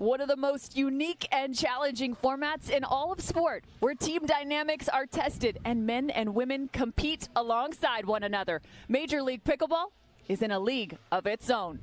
one of the most unique and challenging formats in all of sport, where team dynamics are tested and men and women compete alongside one another. Major League Pickleball is in a league of its own.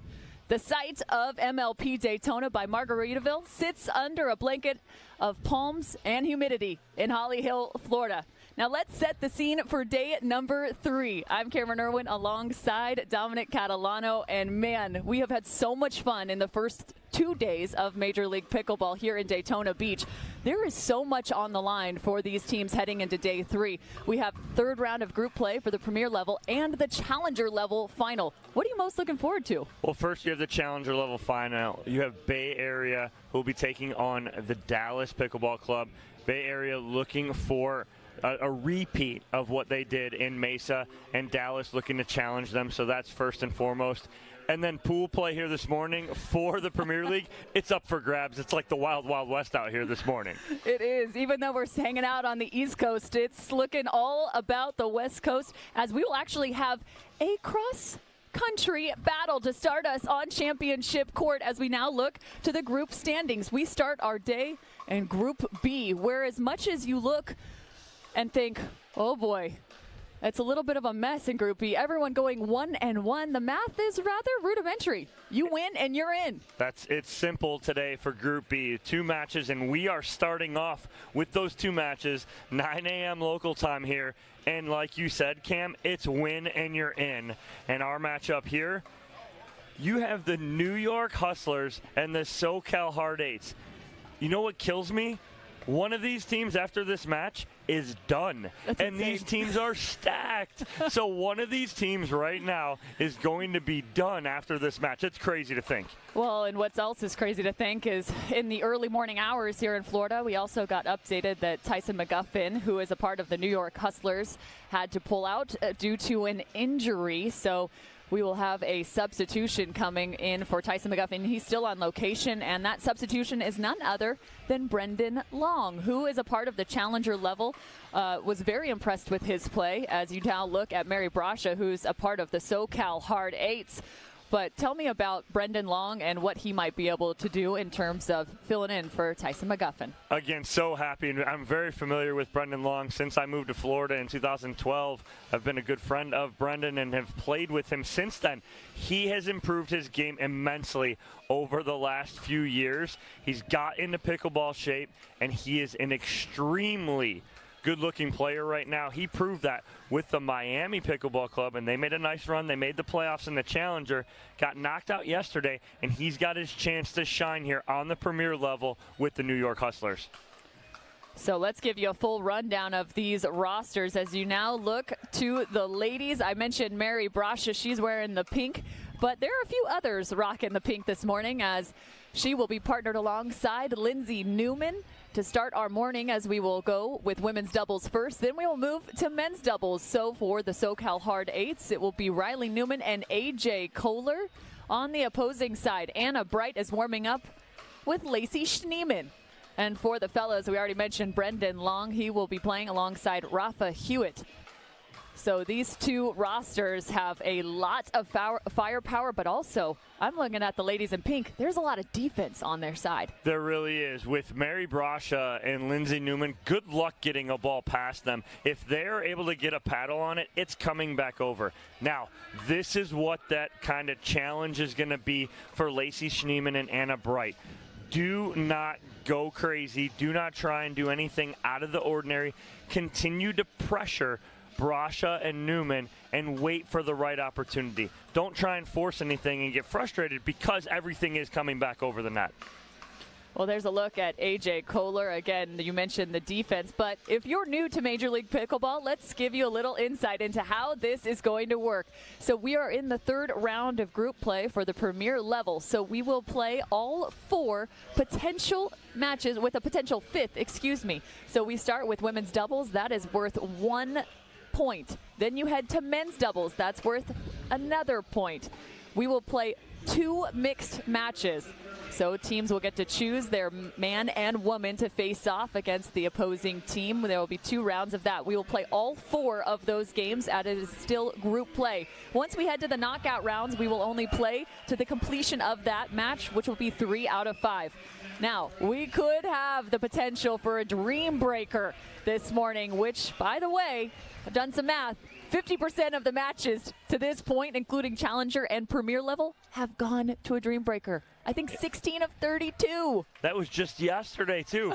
The site of MLP Daytona by Margaritaville sits under a blanket of palms and humidity in Holly Hill, Florida. Now let's set the scene for day number 3. I'm Cameron Irwin alongside Dominic Catalano, and man, we have had so much fun in the first 2 days of Major League Pickleball here in Daytona Beach. There is so much on the line for these teams heading into day 3. We have third round of group play for the premier level and the challenger level final. What are you most looking forward to? Well, first you have the challenger level final. You have Bay Area, who will be taking on the Dallas Pickleball Club. Bay Area looking for a repeat of what they did in Mesa, and Dallas looking to challenge them, so that's first and foremost. And then pool play here this morning for the Premier League. It's up for grabs. It's like the Wild Wild West out here this morning. It is. Even though we're hanging out on the East Coast, it's looking all about the West Coast, as we will actually have a cross-country battle to start us on championship court as we now look to the group standings. We start our day in Group B, where as much as you look and think, oh boy, it's a little bit of a mess in Group B. Everyone going 1-1. The math is rather rudimentary. You win and you're in. It's simple today for Group B. 2 matches, and we are starting off with those 2 matches, 9 a.m. local time here. And like you said, Cam, it's win and you're in. And our matchup here, you have the New York Hustlers and the SoCal Hard Eights. You know what kills me? One of these teams after this match is done. That's and insane. These teams are stacked. So one of these teams right now is going to be done after this match. It's crazy to think. Well, and what else is crazy to think is in the early morning hours here in Florida, we also got updated that Tyson McGuffin, who is a part of the New York Hustlers, had to pull out due to an injury. So we will have a substitution coming in for Tyson McGuffin. He's still on location, and that substitution is none other than Brendan Long, who is a part of the challenger level. Was very impressed with his play as you now look at Mary Brasha, who's a part of the SoCal Hard Eights. But tell me about Brendan Long and what he might be able to do in terms of filling in for Tyson McGuffin. Again, so happy. And I'm very familiar with Brendan Long since I moved to Florida in 2012. I've been a good friend of Brendan and have played with him since then. He has improved his game immensely over the last few years. He's got into pickleball shape, and he is an extremely good-looking player right now. He proved that with the Miami Pickleball Club, and they made a nice run. They made the playoffs in the Challenger, got knocked out yesterday, and he's got his chance to shine here on the premier level with the New York Hustlers. So let's give you a full rundown of these rosters as you now look to the ladies. I mentioned Mary Brasha. She's wearing the pink, but there are a few others rocking the pink this morning, as she will be partnered alongside Lindsay Newman to start our morning, as we will go with women's doubles first. Then we will move to men's doubles. So for the SoCal Hard Eights, it will be Riley Newman and AJ Kohler. On the opposing side, Anna Bright is warming up with Lacey Schneeman. And for the fellows, we already mentioned Brendan Long. He will be playing alongside Rafa Hewitt. So these 2 rosters have a lot of firepower, but also, I'm looking at the ladies in pink, there's a lot of defense on their side. There really is. With Mary Brasha and Lindsay Newman, good luck getting a ball past them. If they're able to get a paddle on it, it's coming back over. Now, this is what that kind of challenge is going to be for Lacey Schneeman and Anna Bright. Do not go crazy. Do not try and do anything out of the ordinary. Continue to pressure Brasha and Newman and wait for the right opportunity. Don't try and force anything and get frustrated because everything is coming back over the net. Well, there's a look at AJ Kohler. Again, you mentioned the defense, but if you're new to Major League Pickleball, let's give you a little insight into how this is going to work. So we are in the 3rd round of group play for the premier level. So we will play all 4 potential matches with a potential 5th, So we start with women's doubles. That is worth 1 point. Then you head to men's doubles. That's worth another point. We will play 2 mixed matches. So teams will get to choose their man and woman to face off against the opposing team. There will be 2 rounds of that. We will play all 4 of those games as it is still group play. Once we head to the knockout rounds, we will only play to the completion of that match, which will be 3 out of 5. Now, we could have the potential for a dream breaker this morning, which, by the way, I've done some math. 50% of the matches to this point, including Challenger and Premier level, have gone to a dream breaker. I think 16 of 32. That was just yesterday, too.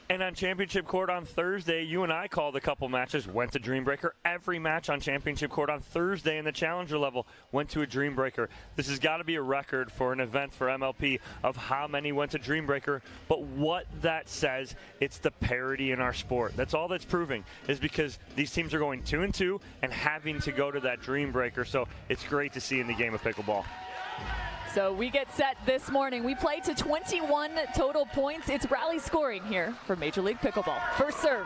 And on Championship Court on Thursday, you and I called a couple matches, went to Dream Breaker. Every match on Championship Court on Thursday in the Challenger level went to a Dream Breaker. This has got to be a record for an event for MLP of how many went to Dream Breaker. But what that says, it's the parity in our sport. That's all that's proving, is because these teams are going 2-2 and having to go to that Dream Breaker. So it's great to see in the game of pickleball. So we get set this morning. We play to 21 total points. It's rally scoring here for Major League Pickleball. First serve.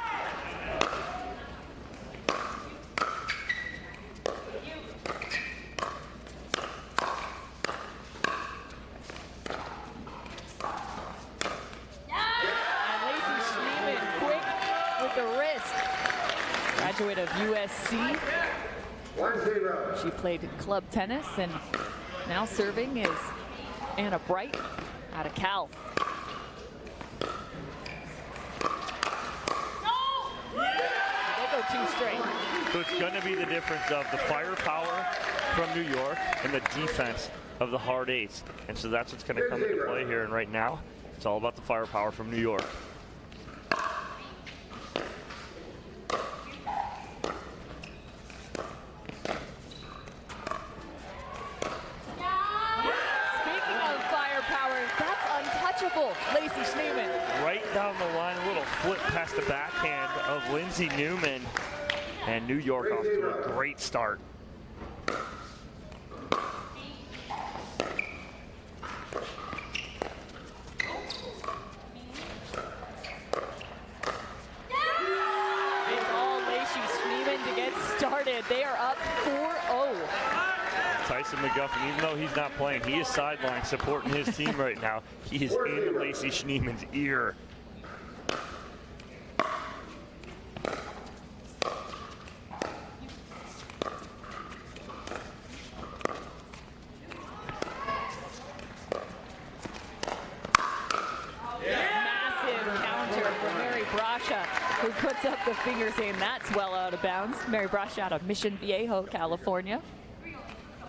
And Lacey Schneeman quick with the wrist. Graduate of USC. 1-0. She played club tennis and now serving is Anna Bright out of Cal. They go two straight. So it's going to be the difference of the firepower from New York and the defense of the hard eights. And so that's what's going to come into play here. And right now, it's all about the firepower from New York. Lacey Schneeman. Right down the line, a little flip past the backhand of Lindsay Newman. And New York off to a great start. It's all Lacey Schneeman to get started. They are up 4-0. Tyson McGuffin, even though he's not playing, he is sidelined supporting his team right now. He is in Lacey Schneeman's ear. Massive counter from Mary Brasha, who puts up the finger saying that's well out of bounds. Mary Brasha out of Mission Viejo, California.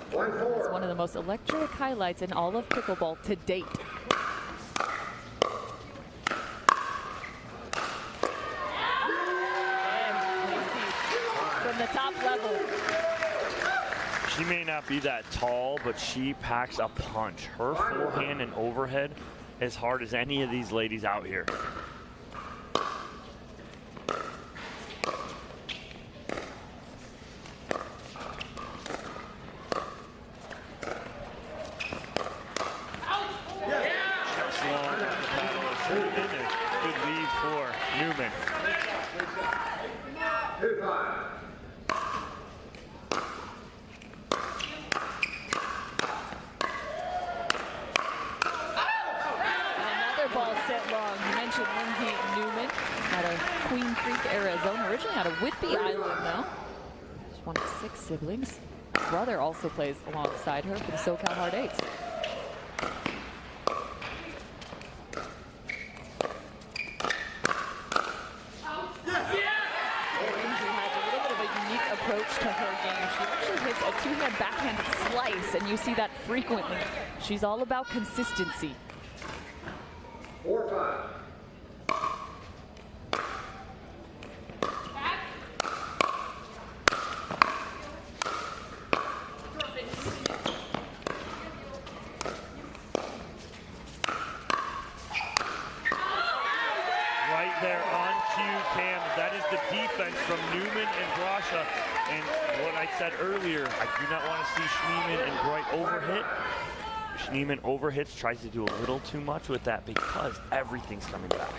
It's one of the most electric highlights in all of pickleball to date. And Lacey from the top level. She may not be that tall, but she packs a punch. Her forehand and overhead as hard as any of these ladies out here. Newman. Another ball set long. You mentioned Lindsay Newman out of Queen Creek, Arizona. Originally out of Whidbey Island, though. She's one of 6 siblings. Her brother also plays alongside her for the SoCal Hard Eights. Approach to her game. She actually hits a two-hand backhand slice, and you see that frequently. She's all about consistency. 4-5. Right there on cue, Cam. That is the defense from Newman and Brasha. And what I said earlier, I do not want to see Schneeman and Bright overhit. Schneeman overhits, tries to do a little too much with that because everything's coming back.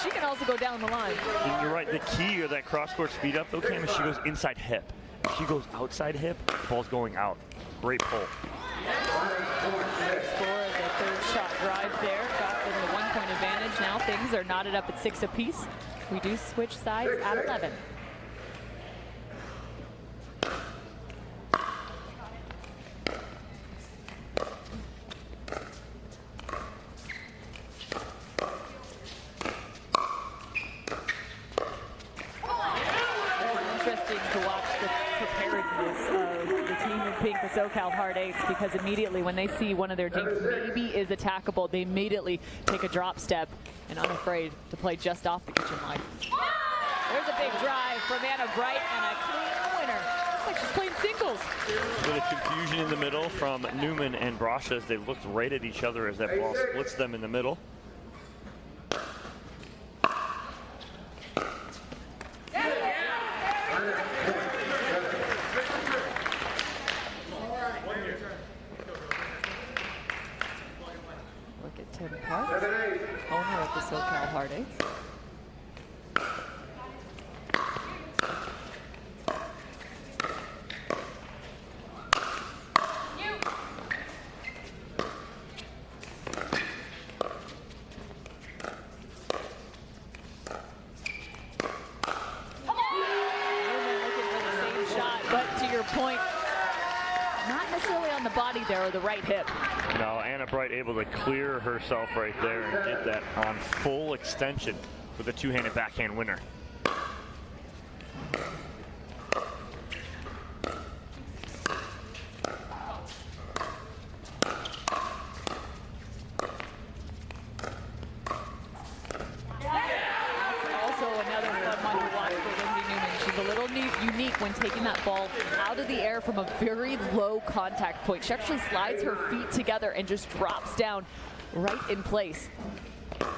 She can also go down the line. And you're right, the key of that cross-court speed up, though, Cam, is she goes inside hip. If she goes outside hip, the ball's going out. Great pull. Score the third shot drive there. Got them the 1-point advantage. Now things are knotted up at 6 apiece. We do switch sides at 11. The SoCal Hard Eights, because immediately when they see one of their teams maybe is attackable, they immediately take a drop step and unafraid to play just off the kitchen line. There's a big drive from Anna Bright and a clean winner. Looks like she's playing singles. With a confusion in the middle from Newman and Brasha as they looked right at each other as that ball splits them in the middle. Owner of the SoCal Hard Eights. Point, not necessarily on the body there or the right hip. No, Anna Bright able to clear herself right there and get that on full extension with a two-handed backhand winner. Unique when taking that ball out of the air from a very low contact point. She actually slides her feet together and just drops down right in place. Splitting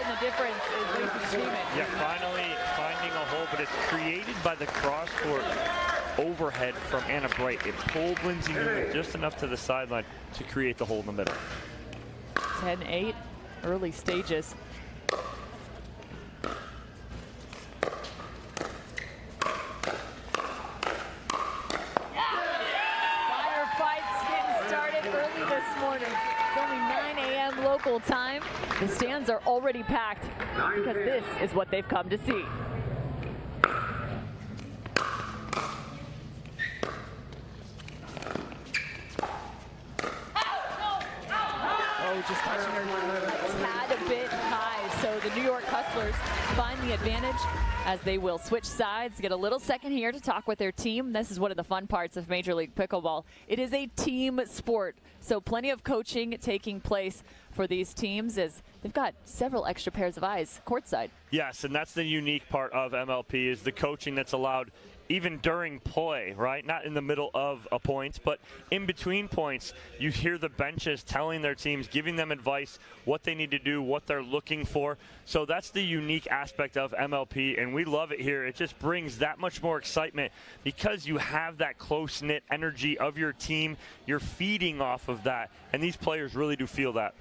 the difference is Lacey Schneeman. Yeah, finally finding a hole, but it's created by the cross-court overhead from Anna Bright. It pulled Lindsay Newman just enough to the sideline to create the hole in the middle. 10-8, early stages. Firefights getting started early this morning. It's only 9 a.m. local time. The stands are already packed because this is what they've come to see. Just touching her tad a bit high. So the New York Hustlers find the advantage as they will switch sides, get a little second here to talk with their team. This is one of the fun parts of Major League Pickleball. It is a team sport, so plenty of coaching taking place for these teams as they've got several extra pairs of eyes courtside. Yes, and that's the unique part of MLP is the coaching that's allowed even during play, right? Not in the middle of a point, but in between points, you hear the benches telling their teams, giving them advice, what they need to do, what they're looking for. So that's the unique aspect of MLP, and we love it here. It just brings that much more excitement because you have that close-knit energy of your team. You're feeding off of that, and these players really do feel that.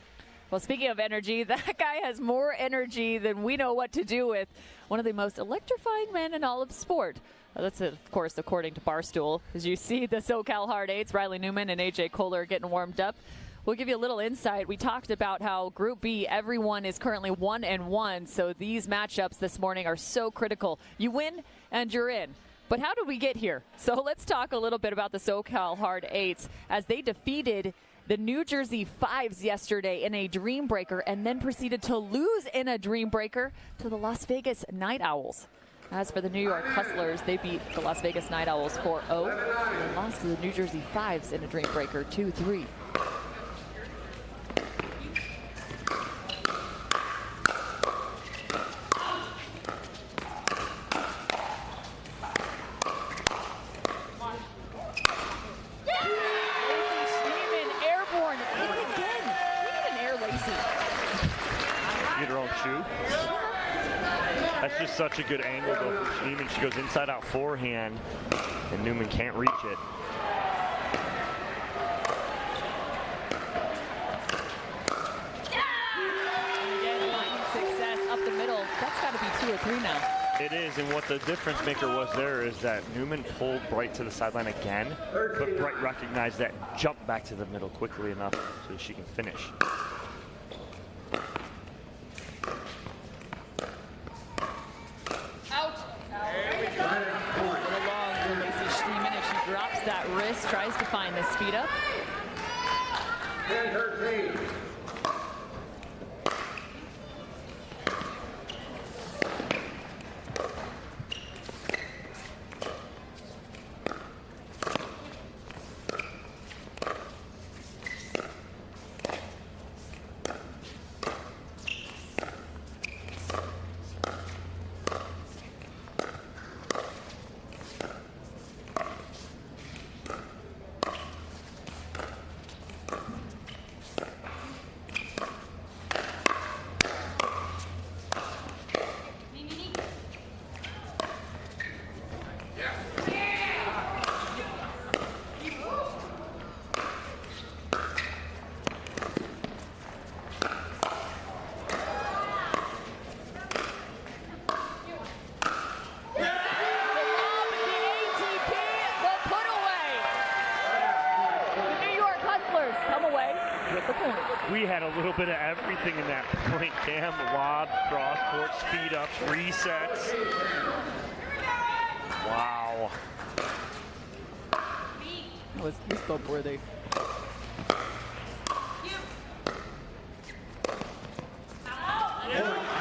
Well, speaking of energy, that guy has more energy than we know what to do with. One of the most electrifying men in all of sport. That's, of course, according to Barstool. As you see the SoCal Hard Eights, Riley Newman and AJ Kohler getting warmed up. We'll give you a little insight. We talked about how Group B, everyone is currently 1-1, so these matchups this morning are so critical. You win and you're in. But how did we get here? So let's talk a little bit about the SoCal Hard Eights as they defeated the New Jersey Fives yesterday in a Dream Breaker and then proceeded to lose in a Dream Breaker to the Las Vegas Night Owls. As for the New York Hustlers, they beat the Las Vegas Night Owls 4-0 and lost to the New Jersey Fives in a Dream Breaker 2-3. That's just such a good angle though for Schneeman. She goes inside out forehand and Newman can't reach it. And again, finding success up the middle. That's got to be 2 or 3 now. It is, and what the difference maker was there is that Newman pulled Bright to the sideline again, but Bright recognized that and jumped back to the middle quickly enough so that she can finish. Out. A little long for Lacey Schneemann as she drops that wrist, tries to find the speed up. 10-13. We had a little bit of everything in that point. Cam, lob, cross court, speed ups, resets. Wow. That was bump worthy.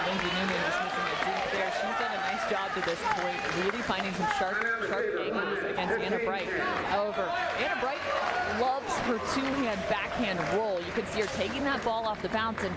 Lindsay Newman just missing a dink there. She's done a nice job to this point, really finding some sharp angles against Anna Bright. However, Anna Bright loves her two-hand backhand roll. You can see her taking that ball off the bounce, and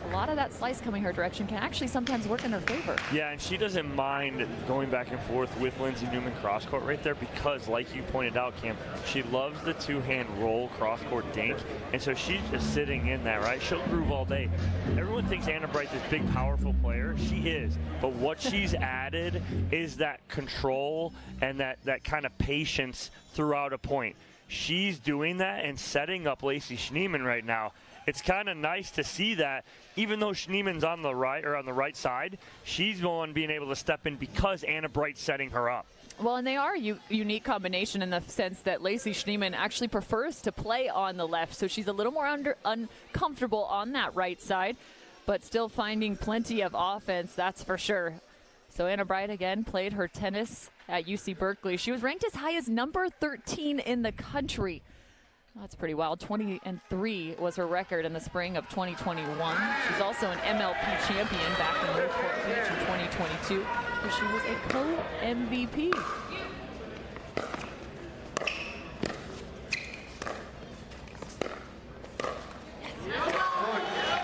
a lot of that slice coming her direction can actually sometimes work in her favor. Yeah, and she doesn't mind going back and forth with Lindsay Newman cross court right there because, like you pointed out, Cam, she loves the two-hand roll cross court dink, and so she's just sitting in that, right? She'll groove all day. Everyone thinks Anna Bright's this big, powerful player. She is, but what she's added is that control and that kind of patience throughout a point. She's doing that and setting up Lacey Schneemann right now. It's kind of nice to see that, even though Schneemann's on the right side, she's the one being able to step in because Anna Bright's setting her up. Well, and they are a unique combination in the sense that Lacey Schneemann actually prefers to play on the left, so she's a little more uncomfortable on that right side, but still finding plenty of offense, that's for sure. So Anna Bright again played her tennis at UC Berkeley. She was ranked as high as number 13 in the country. That's pretty wild. 20-3 was her record in the spring of 2021. She's also an MLP champion back in Newport Beach in 2022, where she was a co-MVP.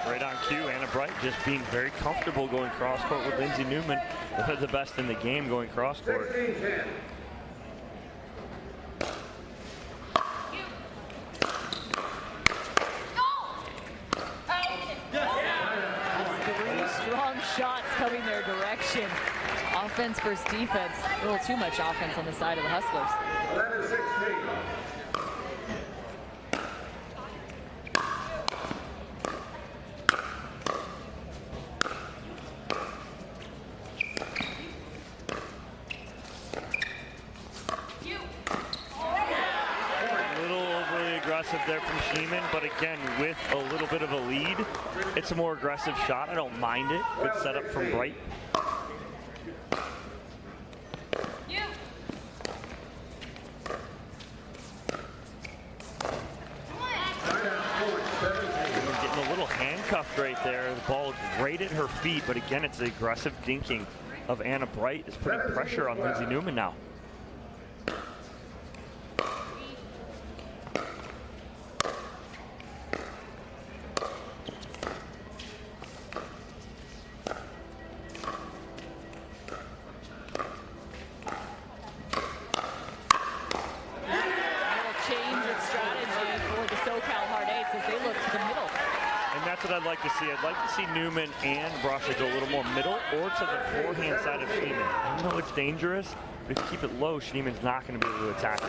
Right on cue, Anna Bright just being very comfortable going cross court with Lindsay Newman. One of the best in the game going cross court. 16-10. Strong shots coming their direction. Offense versus defense. A little too much offense on the side of the Hustlers. 11-16. There from Schneemann, but again, with a little bit of a lead, it's a more aggressive shot. I don't mind it. Good setup from Bright. Getting a little handcuffed right there. The ball right at her feet, but again, it's the aggressive dinking of Anna Bright is putting pressure on Lindsay Newman now. I'd like to see. I'd like to see Newman and Brasha go a little more middle or to the forehand side of Schneemann. Even though it's dangerous, if you keep it low, Schneemann's not going to be able to attack it.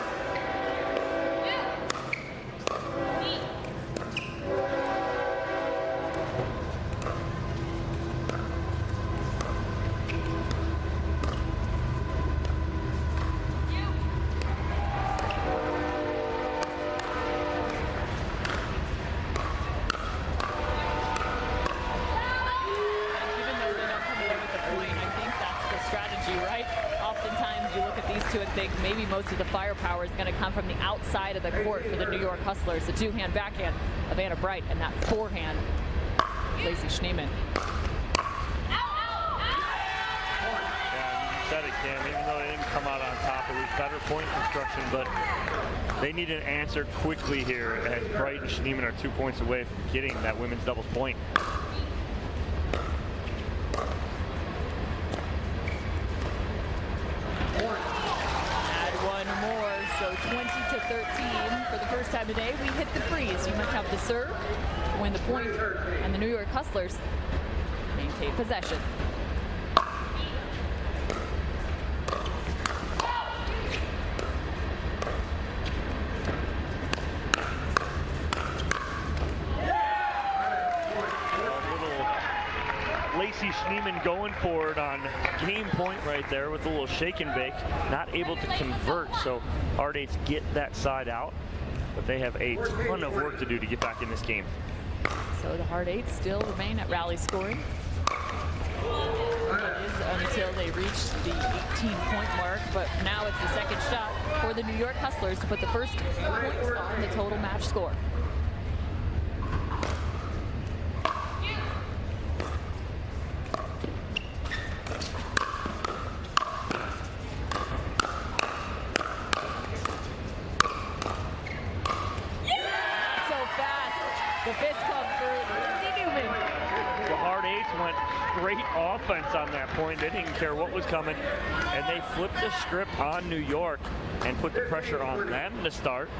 to and think maybe most of the firepower is going to come from the outside of the court for the New York Hustlers. The two-hand backhand of Anna Bright and that forehand, Lacey Schneemann. Said it, Cam, even though they didn't come out on top, it was better point construction, but they need an answer quickly here as Bright and Schneemann are 2 points away from getting that women's doubles point. Add one more, so 20-13 for the first time today. We hit the freeze. You must have the serve to win the point, and the New York Hustlers maintain possession. Lacey Schneemann going for it on game point right there with a little shake and bake. Not able to convert, so Hard Eights get that side out. But they have a ton of work to do to get back in this game. So the Hard Eights still remain at rally scoring. It is until they reach the 18-point mark, but now it's the second shot for the New York Hustlers to put the first points on the total match score. The fist come through. Lindsay Newman. The Hard Eights went straight offense on that point. They didn't care what was coming. And they flipped the script on New York and put the pressure on them to start.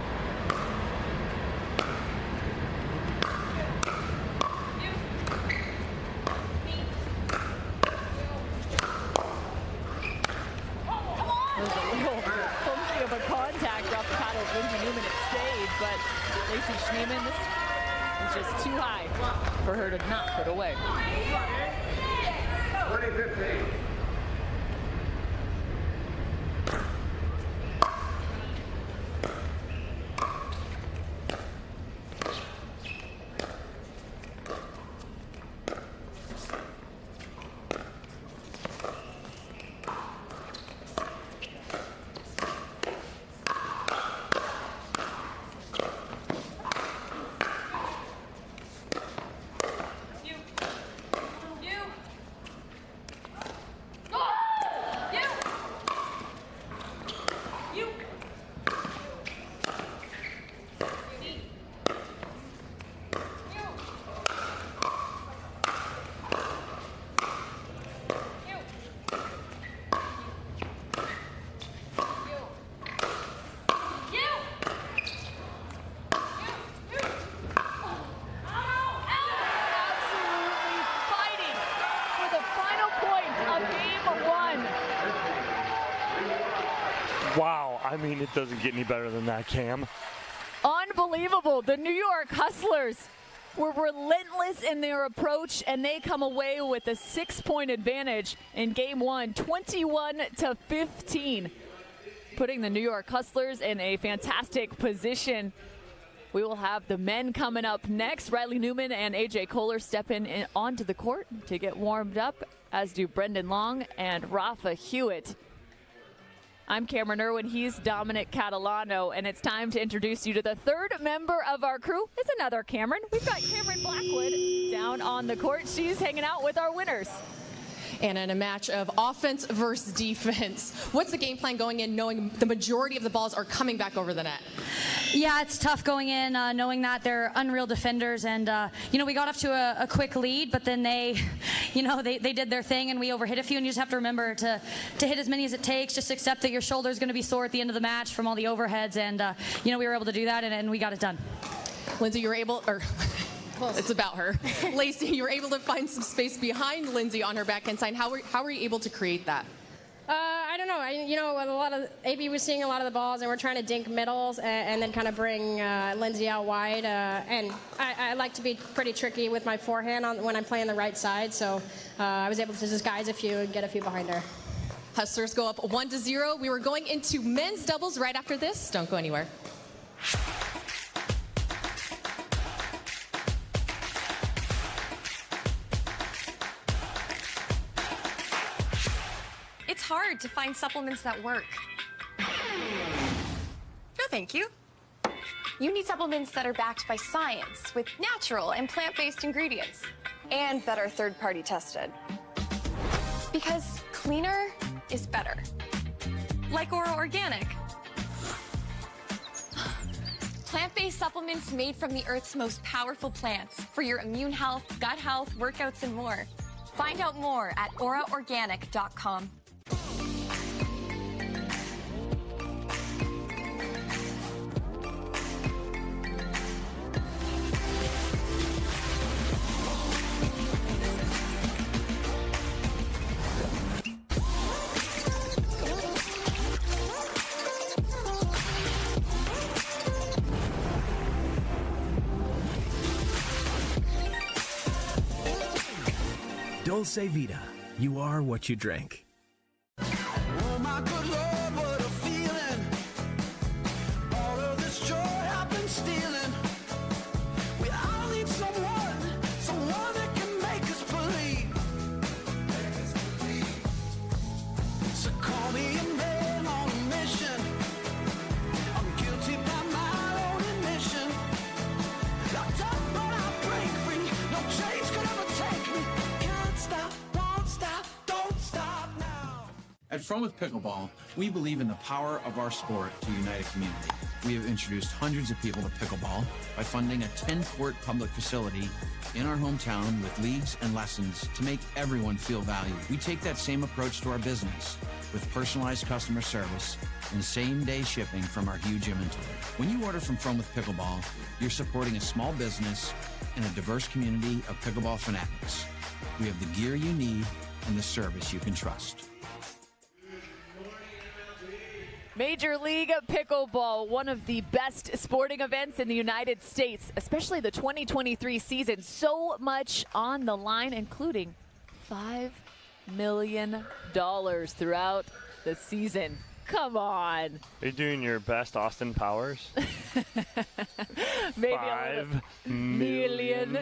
There was a little funky of a contact off the paddle of Lindsay Newman. It stayed, but Lacey Schneemann, this was just too high for her to not put away. 20-15. Wow, I mean, it doesn't get any better than that, Cam. Unbelievable. The New York Hustlers were relentless in their approach, and they come away with a 6-point advantage in game one, 21-15, putting the New York Hustlers in a fantastic position. We will have the men coming up next. Riley Newman and AJ Kohler step in onto the court to get warmed up, as do Brendan Long and Rafa Hewitt. I'm Cameron Irwin, he's Dominic Catalano, and it's time to introduce you to the third member of our crew. It's another Cameron. We've got Cameron Blackwood down on the court. She's hanging out with our winners. And in a match of offense versus defense, what's the game plan going in knowing the majority of the balls are coming back over the net? Yeah, it's tough going in knowing that they're unreal defenders, and we got off to a quick lead, but then they did their thing and we overhit a few, and you just have to remember to hit as many as it takes. Just accept that your shoulder is going to be sore at the end of the match from all the overheads, and we were able to do that, and we got it done. Lindsay, you were able, it's about her. Lacey, you were able to find some space behind Lindsay on her backhand side. How were you able to create that? I don't know. A lot of AB was seeing a lot of the balls, and we're trying to dink middles and then kind of bring Lindsay out wide. And I like to be pretty tricky with my forehand when I'm playing the right side, so I was able to disguise a few and get a few behind her. Hustlers go up 1-0. We were going into men's doubles right after this. Don't go anywhere. It's hard to find supplements that work. No, thank you. You need supplements that are backed by science with natural and plant-based ingredients and that are third-party tested. Because cleaner is better. Like Ora Organic. Plant-based supplements made from the Earth's most powerful plants for your immune health, gut health, workouts, and more. Find out more at oraorganic.com. Dulce Vida. You are what you drink. Oh my good Lord, what a feeling. All of this joy I've been stealing. We all need someone that can make us believe. So call me a man on a mission. I'm guilty by my own admission. Locked up but I break free. No chains could ever take me. Can't stop, won't stop, don't stop now. At Fromuth Pickleball, we believe in the power of our sport to unite a community. We have introduced hundreds of people to pickleball by funding a 10-court public facility in our hometown with leagues and lessons to make everyone feel valued. We take that same approach to our business with personalized customer service and same-day shipping from our huge inventory. When you order from Fromuth Pickleball, you're supporting a small business and a diverse community of pickleball fanatics. We have the gear you need and the service you can trust. Major League Pickleball, one of the best sporting events in the United States, especially the 2023 season. So much on the line, including $5 million throughout the season. Come on. Are you doing your best Austin Powers? Maybe $5 million.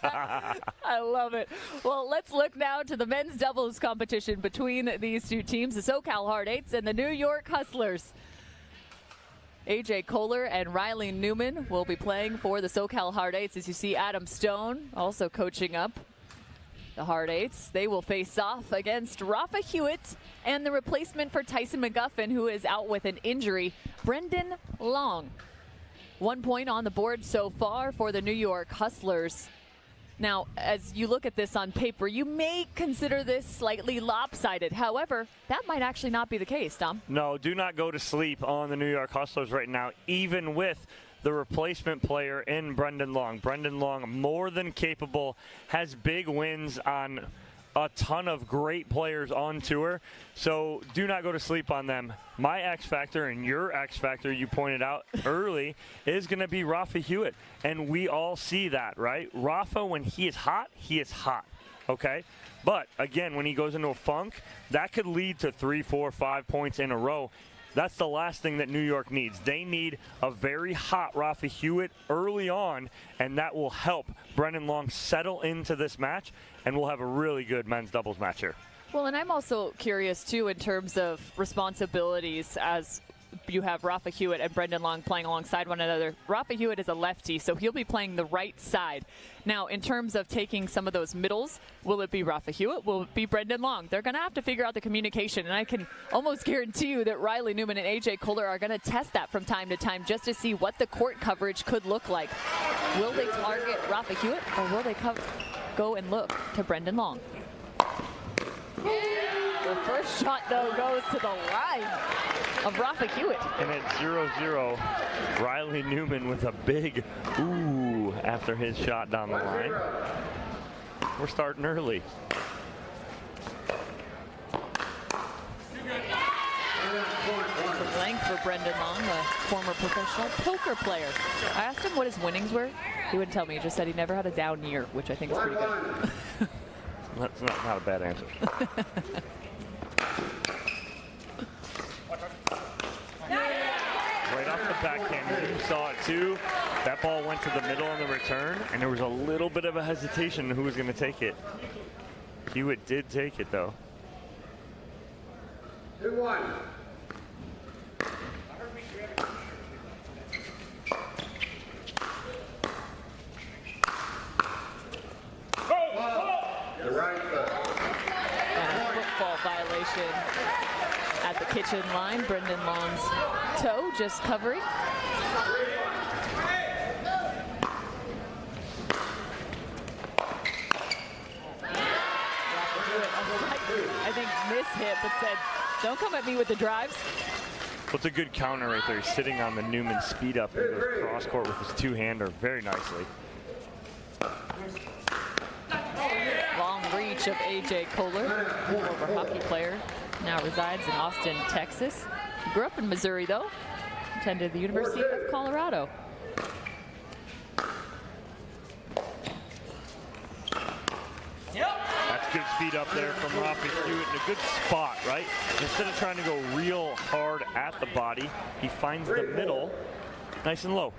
I love it. Well, let's look now to the men's doubles competition between these two teams, the SoCal Hard Eights and the New York Hustlers. AJ Kohler and Riley Newman will be playing for the SoCal Hard Eights. As you see, Adam Stone also coaching up the Hard Eights. They will face off against Rafa Hewitt and the replacement for Tyson McGuffin, who is out with an injury, Brendan Long. 1 point on the board so far for the New York Hustlers. Now, as you look at this on paper, you may consider this slightly lopsided. However, that might actually not be the case, Tom. No, do not go to sleep on the New York Hustlers right now, even with the replacement player in Brendan Long. Brendan Long, more than capable, has big wins on a ton of great players on tour. So do not go to sleep on them. My X Factor and your X Factor, you pointed out early, is going to be Rafa Hewitt. And we all see that, right? Rafa, when he is hot, okay? But, again, when he goes into a funk, that could lead to 3, 4, 5 points in a row. That's the last thing that New York needs. They need a very hot Rafa Hewitt early on, and that will help Brendan Long settle into this match, and we'll have a really good men's doubles match here. Well, and I'm also curious, too, in terms of responsibilities, as you have Rafa Hewitt and Brendan Long playing alongside one another. Rafa Hewitt is a lefty, so he'll be playing the right side. Now, in terms of taking some of those middles, will it be Rafa Hewitt? Will it be Brendan Long? They're going to have to figure out the communication, and I can almost guarantee you that Riley Newman and AJ Kohler are going to test that from time to time just to see what the court coverage could look like. Will they target Rafa Hewitt, or will they go and look to Brendan Long? The first shot, though, goes to the line of Rafa Hewitt. And at 0-0, Riley Newman with a big ooh after his shot down the line. We're starting early. The length for Brendan Long, a former professional poker player. I asked him what his winnings were. He wouldn't tell me. He just said he never had a down year, which I think is pretty good. That's not a bad answer. Right off the backhand, you saw it too. That ball went to the middle on the return, and there was a little bit of a hesitation who was going to take it. Hewitt did take it, though. 2-1. The right foot. And a football violation at the kitchen line. Brendan Long's toe just covering. I think mishit, but said, don't come at me with the drives. Well, it's a good counter right there. He's sitting on the Newman speed up and goes cross court with his two-hander very nicely. Long reach of A.J. Kohler, former hockey player, now resides in Austin, Texas. Grew up in Missouri, though. Attended the University of Colorado. That's good speed up there from Rafi Hewitt in a good spot, right? Instead of trying to go real hard at the body, he finds the middle nice and low.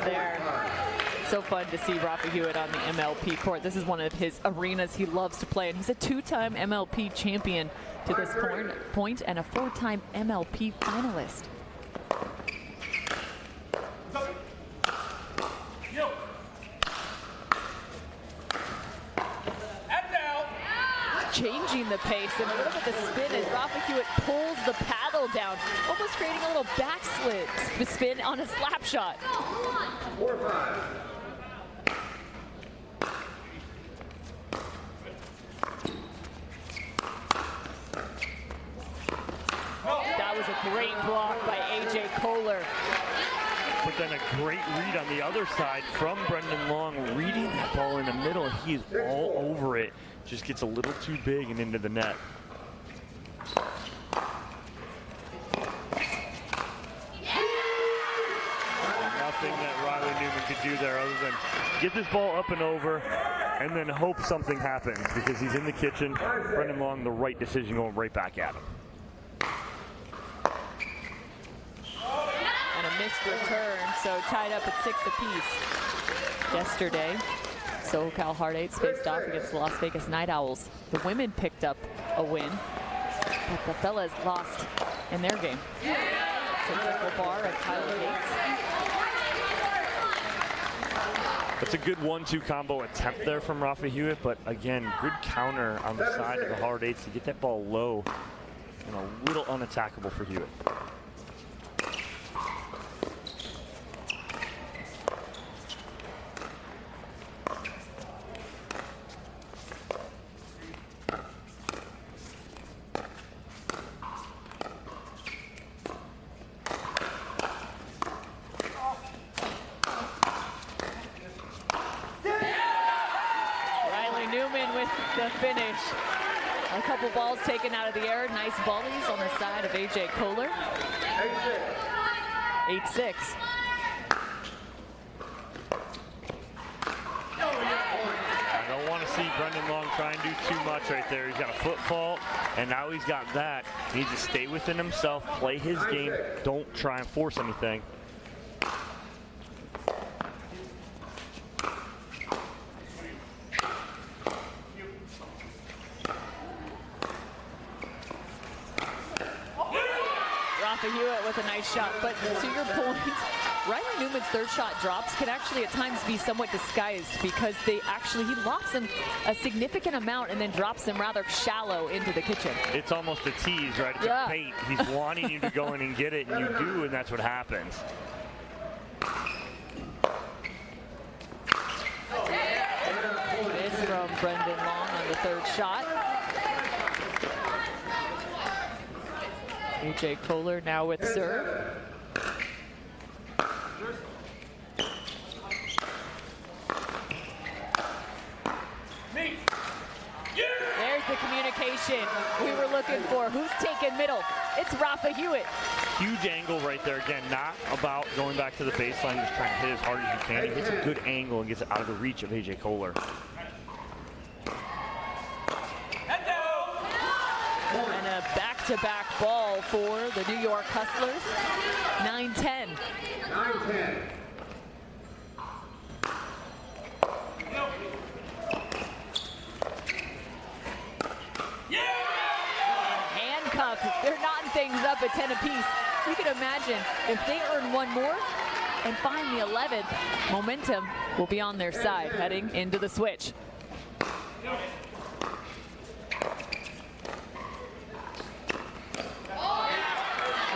There. So fun to see Rafi Hewitt on the MLP court. This is one of his arenas he loves to play, and he's a two-time MLP champion to this point and a four-time MLP finalist. Changing the pace and a little bit of spin as Rafi Hewitt pulls the paddle down, almost creating a little backslid spin on a slap shot. 4-5. That was a great block by A.J. Kohler. But then a great read on the other side from Brendan Long, reading that ball in the middle. He is all over it. Just gets a little too big and into the net. Nothing that Riley Newman could do there other than get this ball up and over and then hope something happens, because he's in the kitchen. Brendan Long, the right decision, going right back at him. And a missed return, so tied up at 6 apiece. Yesterday, SoCal Hard Eights faced off against the Las Vegas Night Owls. The women picked up a win, but the fellas lost in their game. So Pickleball of Tyler Yates. That's a good 1-2 combo attempt there from Rafi Hewitt, but again, good counter on the side of the Hard Eights to get that ball low and a little unattackable for Hewitt. The finish. A couple balls taken out of the air. Nice volleys on the side of A.J. Kohler. 8-6. I don't want to see Brendan Long try and do too much right there. He's got a foot fault, and now he's got that. He needs to stay within himself, play his game. Don't try and force anything. Hewitt with a nice shot, but to your point, Riley Newman's third shot drops can actually at times be somewhat disguised, because he lofts him a significant amount and then drops him rather shallow into the kitchen. It's almost a tease, right? It's a bait. He's wanting you to go in and get it, and you do, and that's what happens. Miss from Brendan Long on the third shot. A.J. Kohler now with serve. There's the communication we were looking for. Who's taking middle? It's Rafi Hewitt. Huge angle right there. Again, not about going back to the baseline, just trying to hit as hard as you can. He hits a good angle and gets it out of the reach of A.J. Kohler. And a back-to-back ball for the New York Hustlers. 9-10. 9-10. Handcuffed. They're knotting things up at 10 apiece. You can imagine if they earn one more, and find the 11th. Momentum will be on their side heading into the switch.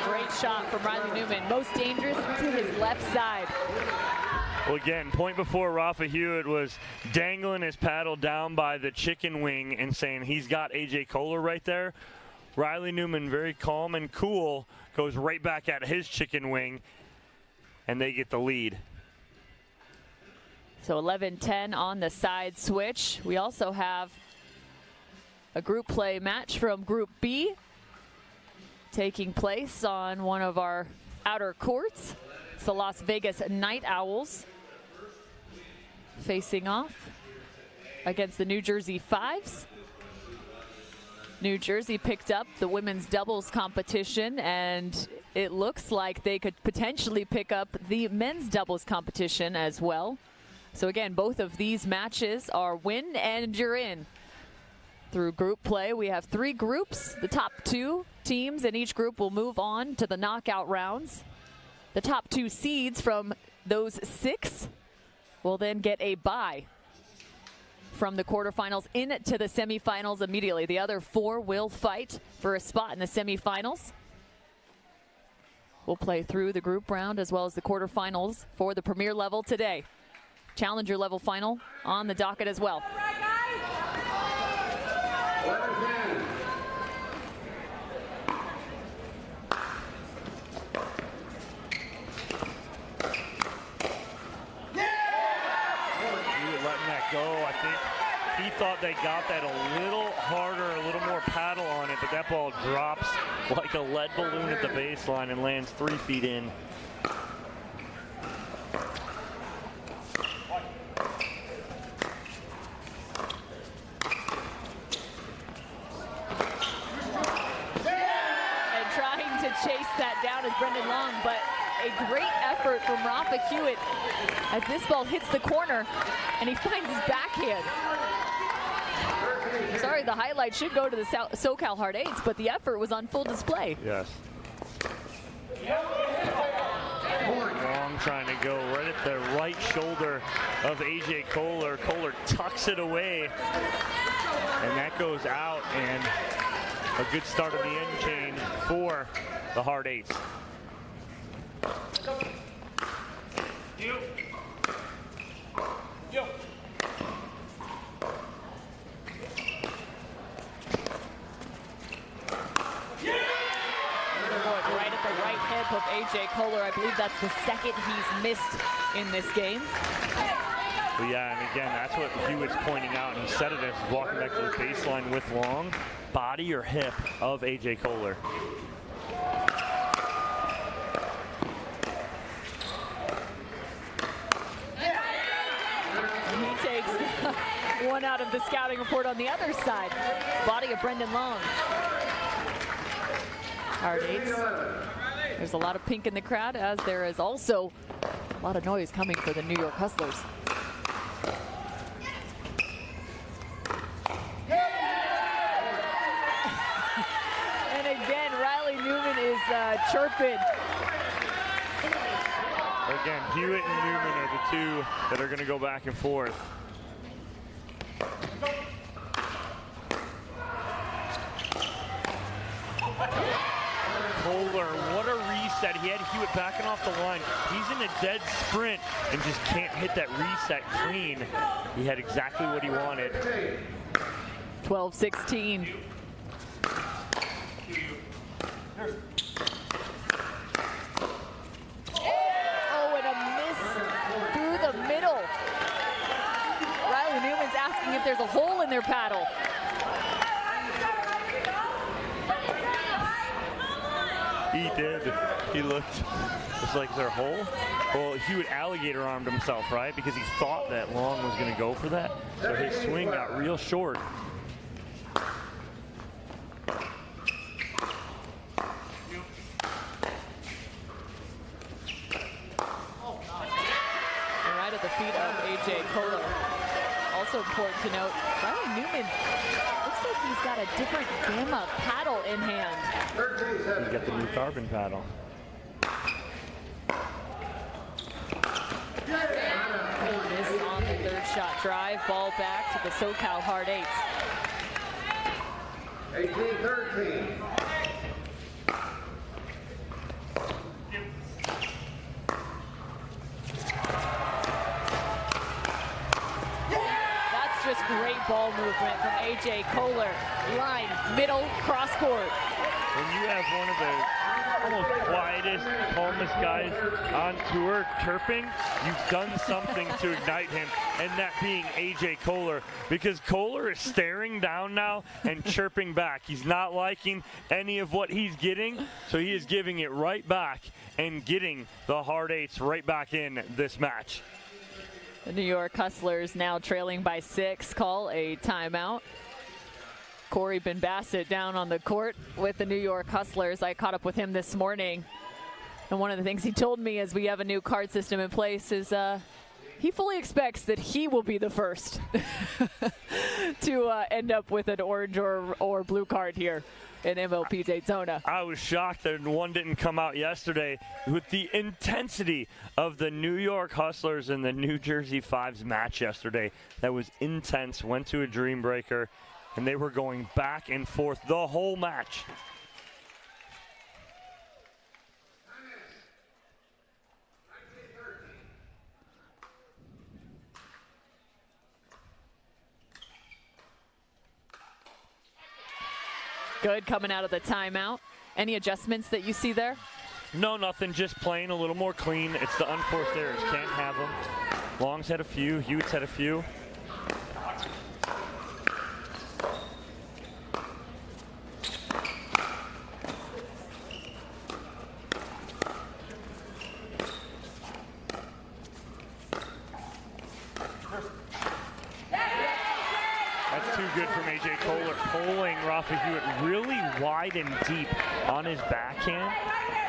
Great shot from Riley Newman, most dangerous to his left side. Well, again, point before, Rafa Hewitt was dangling his paddle down by the chicken wing and saying he's got AJ Kohler right there. Riley Newman, very calm and cool, goes right back at his chicken wing, and they get the lead. So 11-10 on the side switch. We also have a group play match from Group B taking place on one of our outer courts. It's the Las Vegas Night Owls facing off against the New Jersey Fives. New Jersey picked up the women's doubles competition, and it looks like they could potentially pick up the men's doubles competition as well. So again, both of these matches are win and you're in. Through group play, we have 3 groups. The top 2 teams in each group will move on to the knockout rounds. The top 2 seeds from those 6 will then get a bye from the quarterfinals into the semifinals immediately. The other 4 will fight for a spot in the semifinals. We'll play through the group round as well as the quarterfinals for the premier level today. Challenger level final on the docket as well. Go. I think he thought they got that a little harder, a little more paddle on it, but that ball drops like a lead balloon at the baseline and lands 3 feet in. And trying to chase that down is Brendan Long, but a great effort from Rafa Hewitt as this ball hits the corner and he finds his backhand. Sorry, the highlight should go to the SoCal Hard Eights, but the effort was on full display. Yes. Long trying to go right at the right shoulder of AJ Kohler. Kohler tucks it away, and that goes out, and a good start of the end chain for the Hard Eights. Right at the right hip of AJ Kohler. I believe that's the second he's missed in this game. Well, yeah, and again, that's what Hewitt's pointing out, and he said it as he's walking back to the baseline with Long. Body or hip of AJ Kohler. He takes one out of the scouting report on the other side. Body of Brendan Long. Hard Eights. There's a lot of pink in the crowd, as there is also a lot of noise coming for the New York Hustlers. And again, Riley Newman is chirping. Again, Hewitt and Newman are the 2 that are going to go back and forth. Kohler, what a reset. He had Hewitt backing off the line. He's in a dead sprint and just can't hit that reset clean. He had exactly what he wanted. 12-16. Oh, and a miss through the middle. Riley Newman's asking if there's a hole in their paddle. He did. He looked, it's like, is there a hole? Well, Hewitt alligator armed himself, right? Because he thought that Long was going to go for that. So his swing got real short. Right at the feet of AJ Kohler. Also important to note, Riley Newman looks like he's got a different Gamma paddle in hand. You get the new carbon paddle. shot drive, ball back to the SoCal Hard Eights. 18-13. That's just great ball movement from A.J. Kohler. Line, middle, cross court. When you have one of the almost quietest, calmest guys on tour chirping, you've done something to ignite him, and that being A.J. Kohler, because Kohler is staring down now and chirping back. He's not liking any of what he's getting, so he is giving it right back and getting the Hard Eights right back in this match. The New York Hustlers now trailing by 6, call a timeout. Corey Bassett down on the court with the New York Hustlers. I caught up with him this morning, and one of the things he told me as we have a new card system in place is he fully expects that he will be the first to end up with an orange or blue card here in MLP Daytona. I was shocked that one didn't come out yesterday with the intensity of the New York Hustlers and the New Jersey Fives match yesterday. That was intense, went to a dream breaker, and they were going back and forth the whole match. Good coming out of the timeout. Any adjustments that you see there? No, nothing, just playing a little more clean. It's the unforced errors, can't have them. Long's had a few, Hewitt's had a few. Good from A.J. Kohler, pulling Rafa Hewitt really wide and deep on his backhand,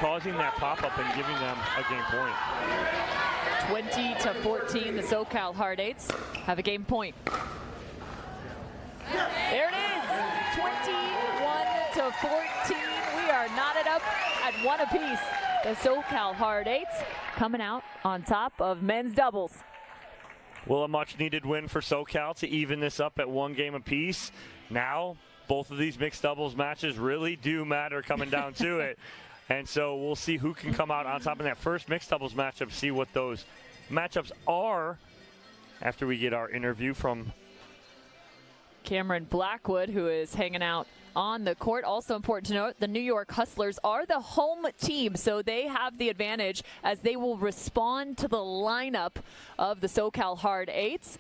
causing that pop-up and giving them a game point. 20-14, the SoCal Hard Eights have a game point. There it is, 21-14. We are knotted up at 1 apiece. The SoCal Hard Eights coming out on top of men's doubles. Well, a much-needed win for SoCal to even this up at 1 game apiece. Now, both of these mixed doubles matches really do matter coming down to it. And so we'll see who can come out on top in that first mixed doubles matchup, see what those matchups are after we get our interview from Cameron Blackwood, who is hanging out on the court. Also important to note, the New York Hustlers are the home team, so they have the advantage as they will respond to the lineup of the SoCal Hard Eights.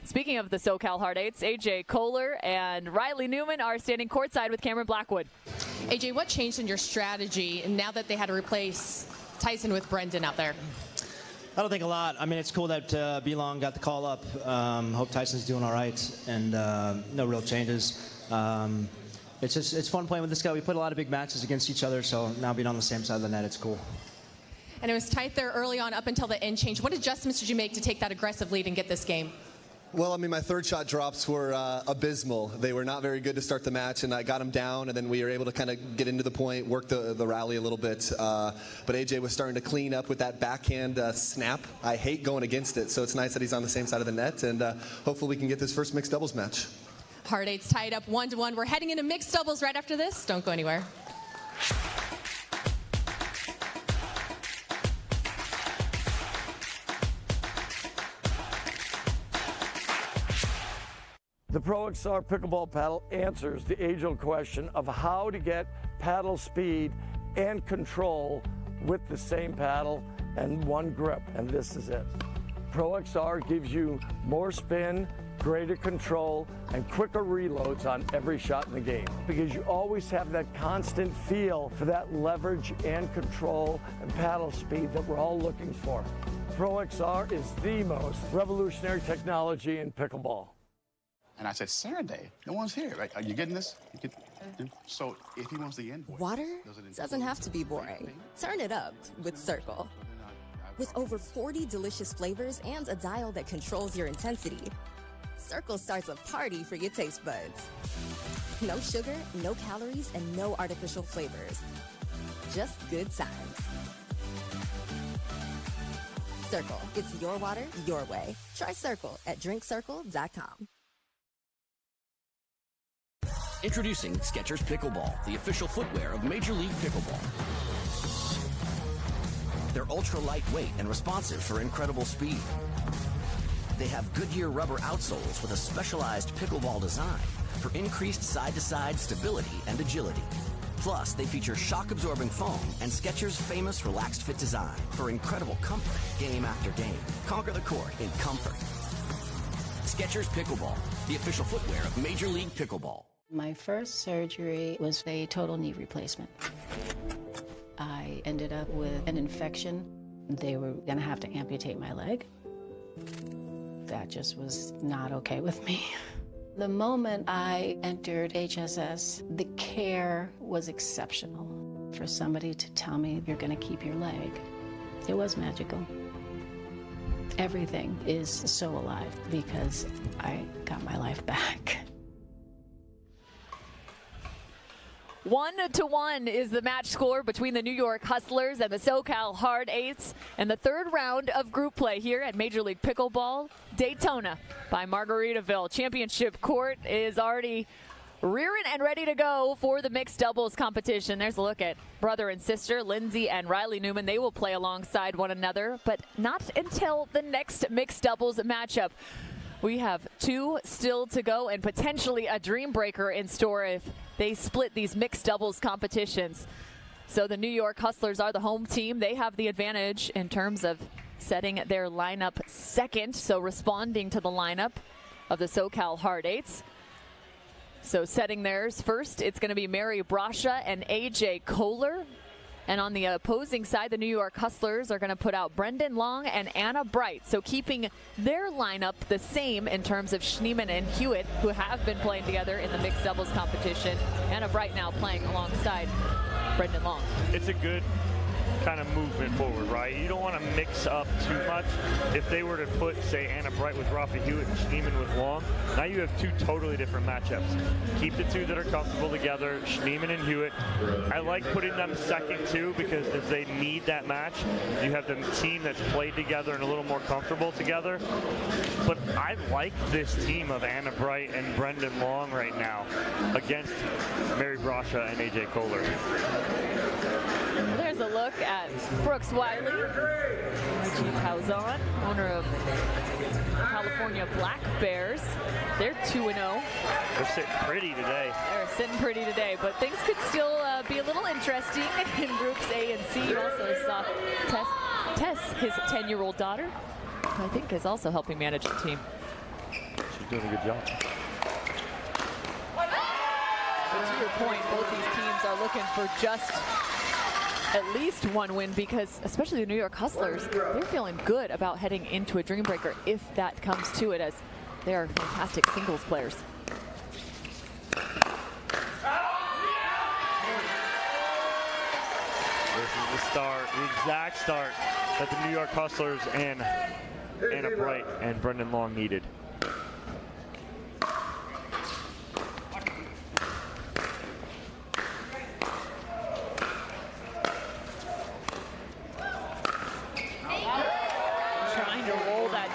Speaking of the SoCal Hard Eights, A.J. Kohler and Riley Newman are standing courtside with Cameron Blackwood. A.J., what changed in your strategy now that they had to replace Tyson with Brendan out there? I don't think a lot. I mean, it's cool that B-Long got the call up. Hope Tyson's doing all right, and no real changes. It's fun playing with this guy. We played a lot of big matches against each other, so now being on the same side of the net, it's cool. And it was tight there early on up until the end change. What adjustments did you make to take that aggressive lead and get this game? Well, I mean, my third shot drops were abysmal. They were not very good to start the match, and I got them down, and then we were able to kind of get into the point, work the rally a little bit. But AJ was starting to clean up with that backhand snap. I hate going against it, so it's nice that he's on the same side of the net, and hopefully we can get this first mixed doubles match. Hard Eights tied up 1-1. We're heading into mixed doubles right after this. Don't go anywhere. The Pro XR Pickleball paddle answers the age-old question of how to get paddle speed and control with the same paddle and one grip, and this is it. Pro XR gives you more spin, greater control, and quicker reloads on every shot in the game, because you always have that constant feel for that leverage and control and paddle speed that we're all looking for. Pro XR is the most revolutionary technology in pickleball. And I said, Saturday, no one's here. Right? Are you getting this? So if he wants the invoice. Water doesn't have to be boring. Turn it up with Cirkul. With over 40 delicious flavors and a dial that controls your intensity, Cirkul starts a party for your taste buds. No sugar, no calories, and no artificial flavors. Just good times. Cirkul. It's your water, your way. Try Cirkul at drinkcirkul.com. Introducing Skechers Pickleball, the official footwear of Major League Pickleball. They're ultra lightweight and responsive for incredible speed. They have Goodyear rubber outsoles with a specialized pickleball design for increased side-to-side stability and agility. Plus, they feature shock-absorbing foam and Skechers' famous relaxed fit design for incredible comfort game after game. Conquer the court in comfort. Skechers Pickleball, the official footwear of Major League Pickleball. My first surgery was a total knee replacement. I ended up with an infection. They were going to have to amputate my leg. That just was not okay with me. The moment I entered HSS, the care was exceptional. For somebody to tell me you're going to keep your leg, it was magical. Everything is so alive because I got my life back. 1-1 is the match score between the New York Hustlers and the SoCal Hard Eights in the third round of group play here at Major League Pickleball Daytona by Margaritaville. Championship court is already rearing and ready to go for the mixed doubles competition. There's a look at brother and sister, Lindsay and Riley Newman. They will play alongside one another, but not until the next mixed doubles matchup. We have two still to go and potentially a dream breaker in store if they split these mixed doubles competitions. So the New York Hustlers are the home team. They have the advantage in terms of setting their lineup second, so responding to the lineup of the SoCal Hard Eights. So setting theirs first, it's going to be Mary Brasha and AJ Kohler. And on the opposing side, the New York Hustlers are going to put out Brendan Long and Anna Bright. So keeping their lineup the same in terms of Schneemann and Hewitt, who have been playing together in the mixed doubles competition. Anna Bright now playing alongside Brendan Long. It's a good kind of movement forward, right? You don't want to mix up too much. If they were to put, say, Anna Bright with Rafa Hewitt and Schneemann with Long, now you have two totally different matchups. Keep the two that are comfortable together, Schneemann and Hewitt. I like putting them second, too, because if they need that match, you have the team that's played together and a little more comfortable together. But I like this team of Anna Bright and Brendan Long right now against Mary Brasha and AJ Kohler. There's a look at Brooks Wiley, Chief Hauzon, owner of California Black Bears. They're 2-0. They're sitting pretty today. They're sitting pretty today, but things could still be a little interesting in groups A and C. You also saw Tess, his 10-year-old daughter, who I think is also helping manage the team. She's doing a good job. But to your point, both these teams are looking for just at least one win, because especially the New York Hustlers, they're feeling good about heading into a dream breaker if that comes to it, as they are fantastic singles players. This is the start, the exact start that the New York Hustlers and Anna Bright and Brendan Long needed.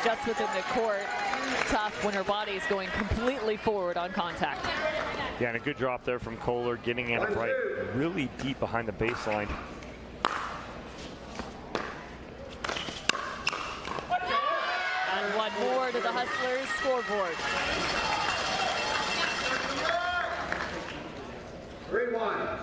Just within the court, tough when her body is going completely forward on contact. Yeah, and a good drop there from Kohler, getting Anna Bright really deep behind the baseline. And one more to the Hustlers scoreboard. 3-1.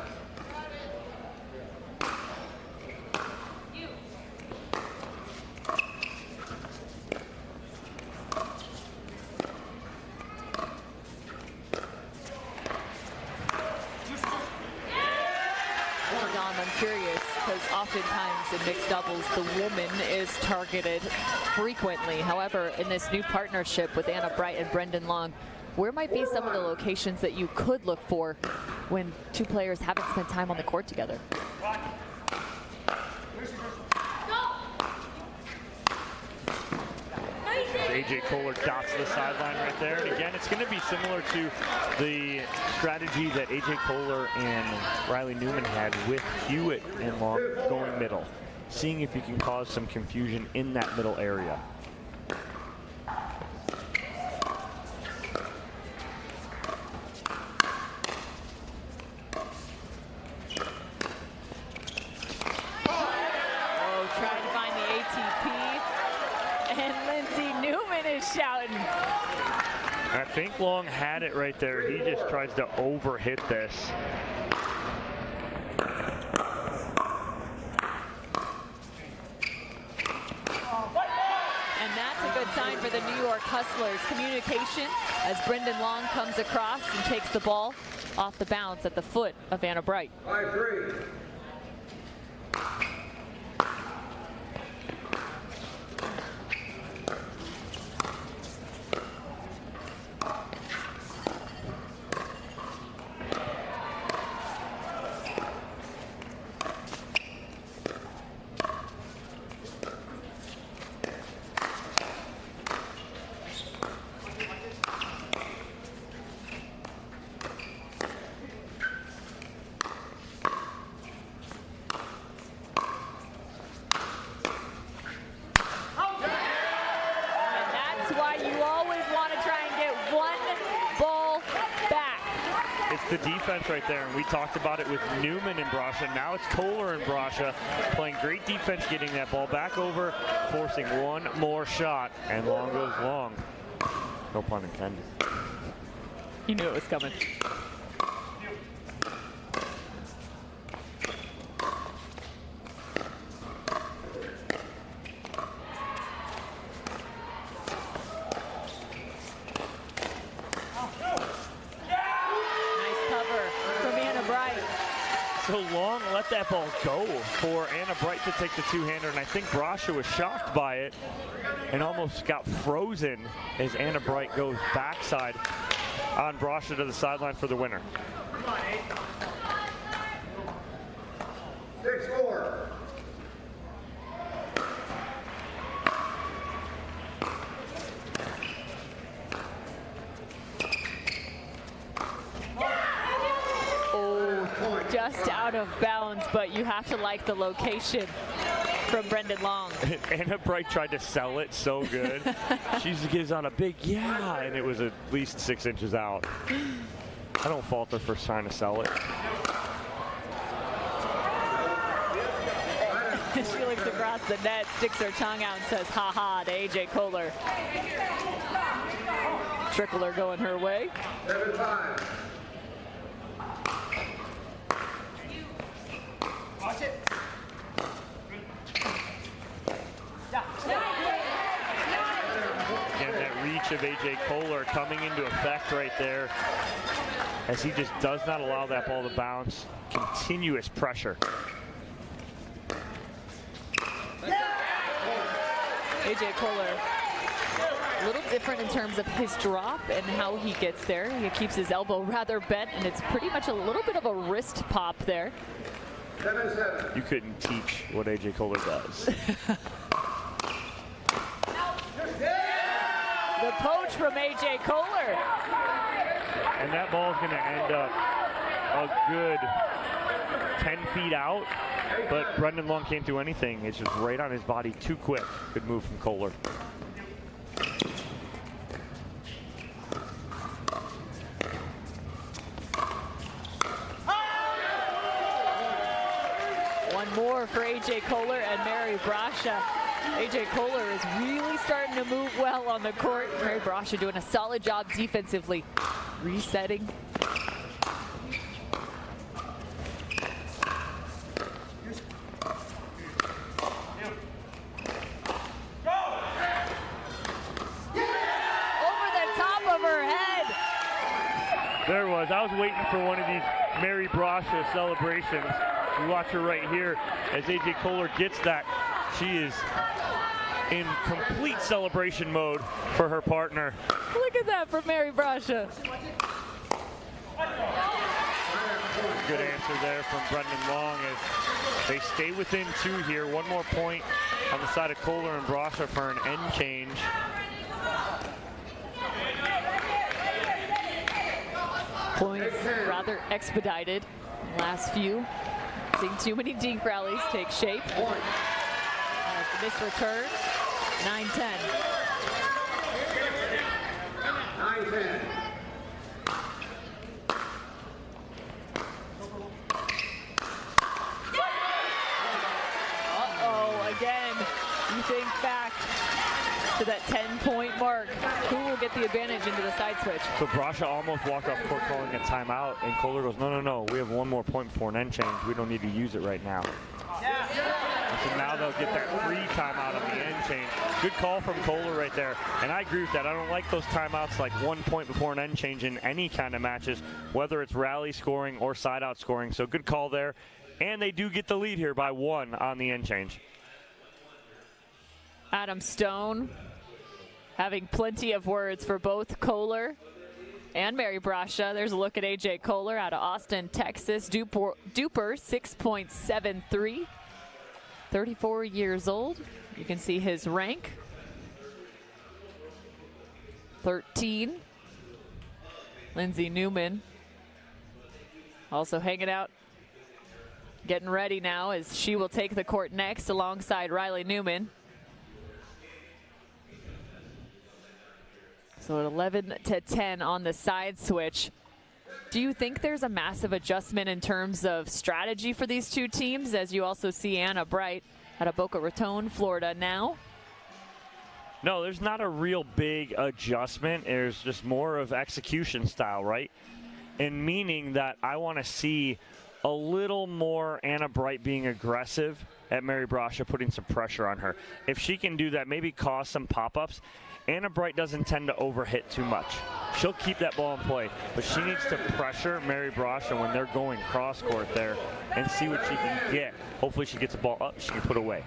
I'm curious, because oftentimes in mixed doubles, the woman is targeted frequently. However, in this new partnership with Anna Bright and Brendan Long, where might be some of the locations that you could look for when two players haven't spent time on the court together? AJ Kohler dots the sideline right there. And again, it's going to be similar to the strategy that AJ Kohler and Riley Newman had with Hewitt and Long going middle. seeing if you can cause some confusion in that middle area. Trying to find the ATP, and Lindsay Newman is shouting. I think Long had it right there. He just tries to overhit this. And that's a good sign for the New York Hustlers. Communication as Brendan Long comes across and takes the ball off the bounce at the foot of Anna Bright. 5-3. The defense right there, and we talked about it with Newman and Brasha. Now it's Kohler and Brasha playing great defense, getting that ball back over, forcing one more shot, and Long goes long. No pun intended. You knew it was coming. So Long let that ball go for Anna Bright to take the two-hander, and I think Brasha was shocked by it and almost got frozen as Anna Bright goes backside on Brasha to the sideline for the winner. 6-4. Just out of bounds, but you have to like the location from Brendan Long. Anna Bright tried to sell it so good. She gives on a big yeah, and it was at least 6 inches out. I don't fault her for trying to sell it. She looks across the net, sticks her tongue out and says ha ha to AJ Kohler. Trickler going her way. 7-5. Watch it. Again, that reach of AJ Kohler coming into effect right there as he just does not allow that ball to bounce. Continuous pressure. AJ Kohler, a little different in terms of his drop and how he gets there. He keeps his elbow rather bent, and it's pretty much a little bit of a wrist pop there. 7-7. You couldn't teach what AJ Kohler does. The poach from AJ Kohler. And that ball is going to end up a good 10 feet out, but Brendan Long can't do anything. It's just right on his body, too quick. Good move from Kohler. One more for AJ Kohler and Mary Brasha. AJ Kohler is really starting to move well on the court. Mary Brasha doing a solid job defensively, resetting. Over the top of her head. There it was. I was waiting for one of these Mary Brasha celebrations. You watch her right here as AJ Kohler gets that. She is in complete celebration mode for her partner. Look at that from Mary Brasha. Good answer there from Brendan Long as they stay within 2 here. One more point on the side of Kohler and Brasha for an end change. Points rather expedited. Last few. Seeing too many dink rallies take shape. Missed return. 9-10. 9-10. Uh-oh, again, you think back to that 10-point mark. Who will get the advantage into the side switch? So Brasha almost walked off court calling a timeout, and Kohler goes, no, we have one more point before an end change. We don't need to use it right now. So now they'll get that free timeout on the end change. Good call from Kohler right there. And I agree with that. I don't like those timeouts like 1 point before an end change in any kind of matches, whether it's rally scoring or side out scoring. So good call there. And they do get the lead here by 1 on the end change. Adam Stone having plenty of words for both Kohler and Mary Brasha. There's a look at AJ Kohler out of Austin, Texas. Duper 6.73. 34 years old. You can see his rank. 13. Lindsay Newman also hanging out, getting ready now as she will take the court next alongside Riley Newman. So at 11-10 on the side switch. Do you think there's a massive adjustment in terms of strategy for these two teams, as you also see Anna Bright out of Boca Raton, Florida now? No, there's not a real big adjustment. There's just more of execution style, right? And meaning that I want to see a little more Anna Bright being aggressive at Mary Brasha, putting some pressure on her. If she can do that, maybe cause some pop-ups. Anna Bright doesn't tend to overhit too much. She'll keep that ball in play, but she needs to pressure Mary Brasha when they're going cross-court there and see what she can get. Hopefully she gets the ball up, she can put away.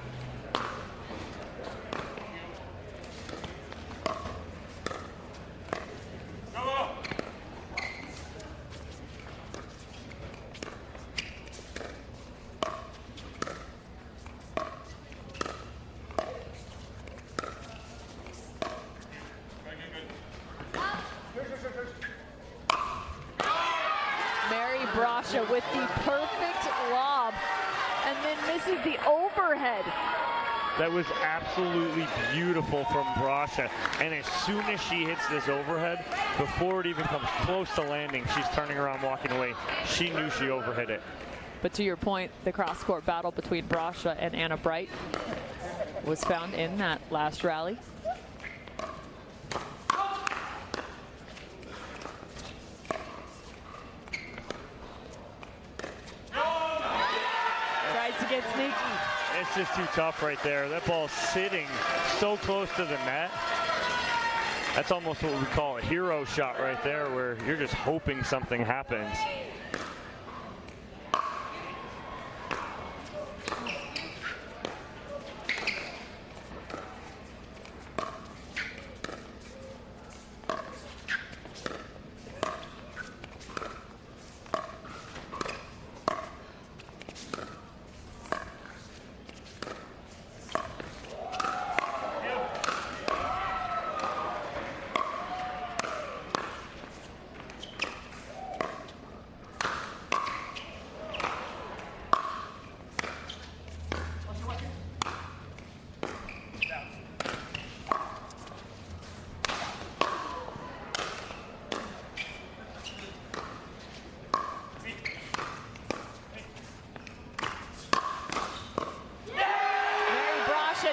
Brasha with the perfect lob and then misses the overhead. That was absolutely beautiful from Brasha. And as soon as she hits this overhead, before it even comes close to landing, she's turning around, walking away. She knew she overhit it. But to your point, the cross-court battle between Brasha and Anna Bright was found in that last rally. Get sneaky. It's just too tough right there. That ball's sitting so close to the net. That's almost what we call a hero shot right there, where you're just hoping something happens.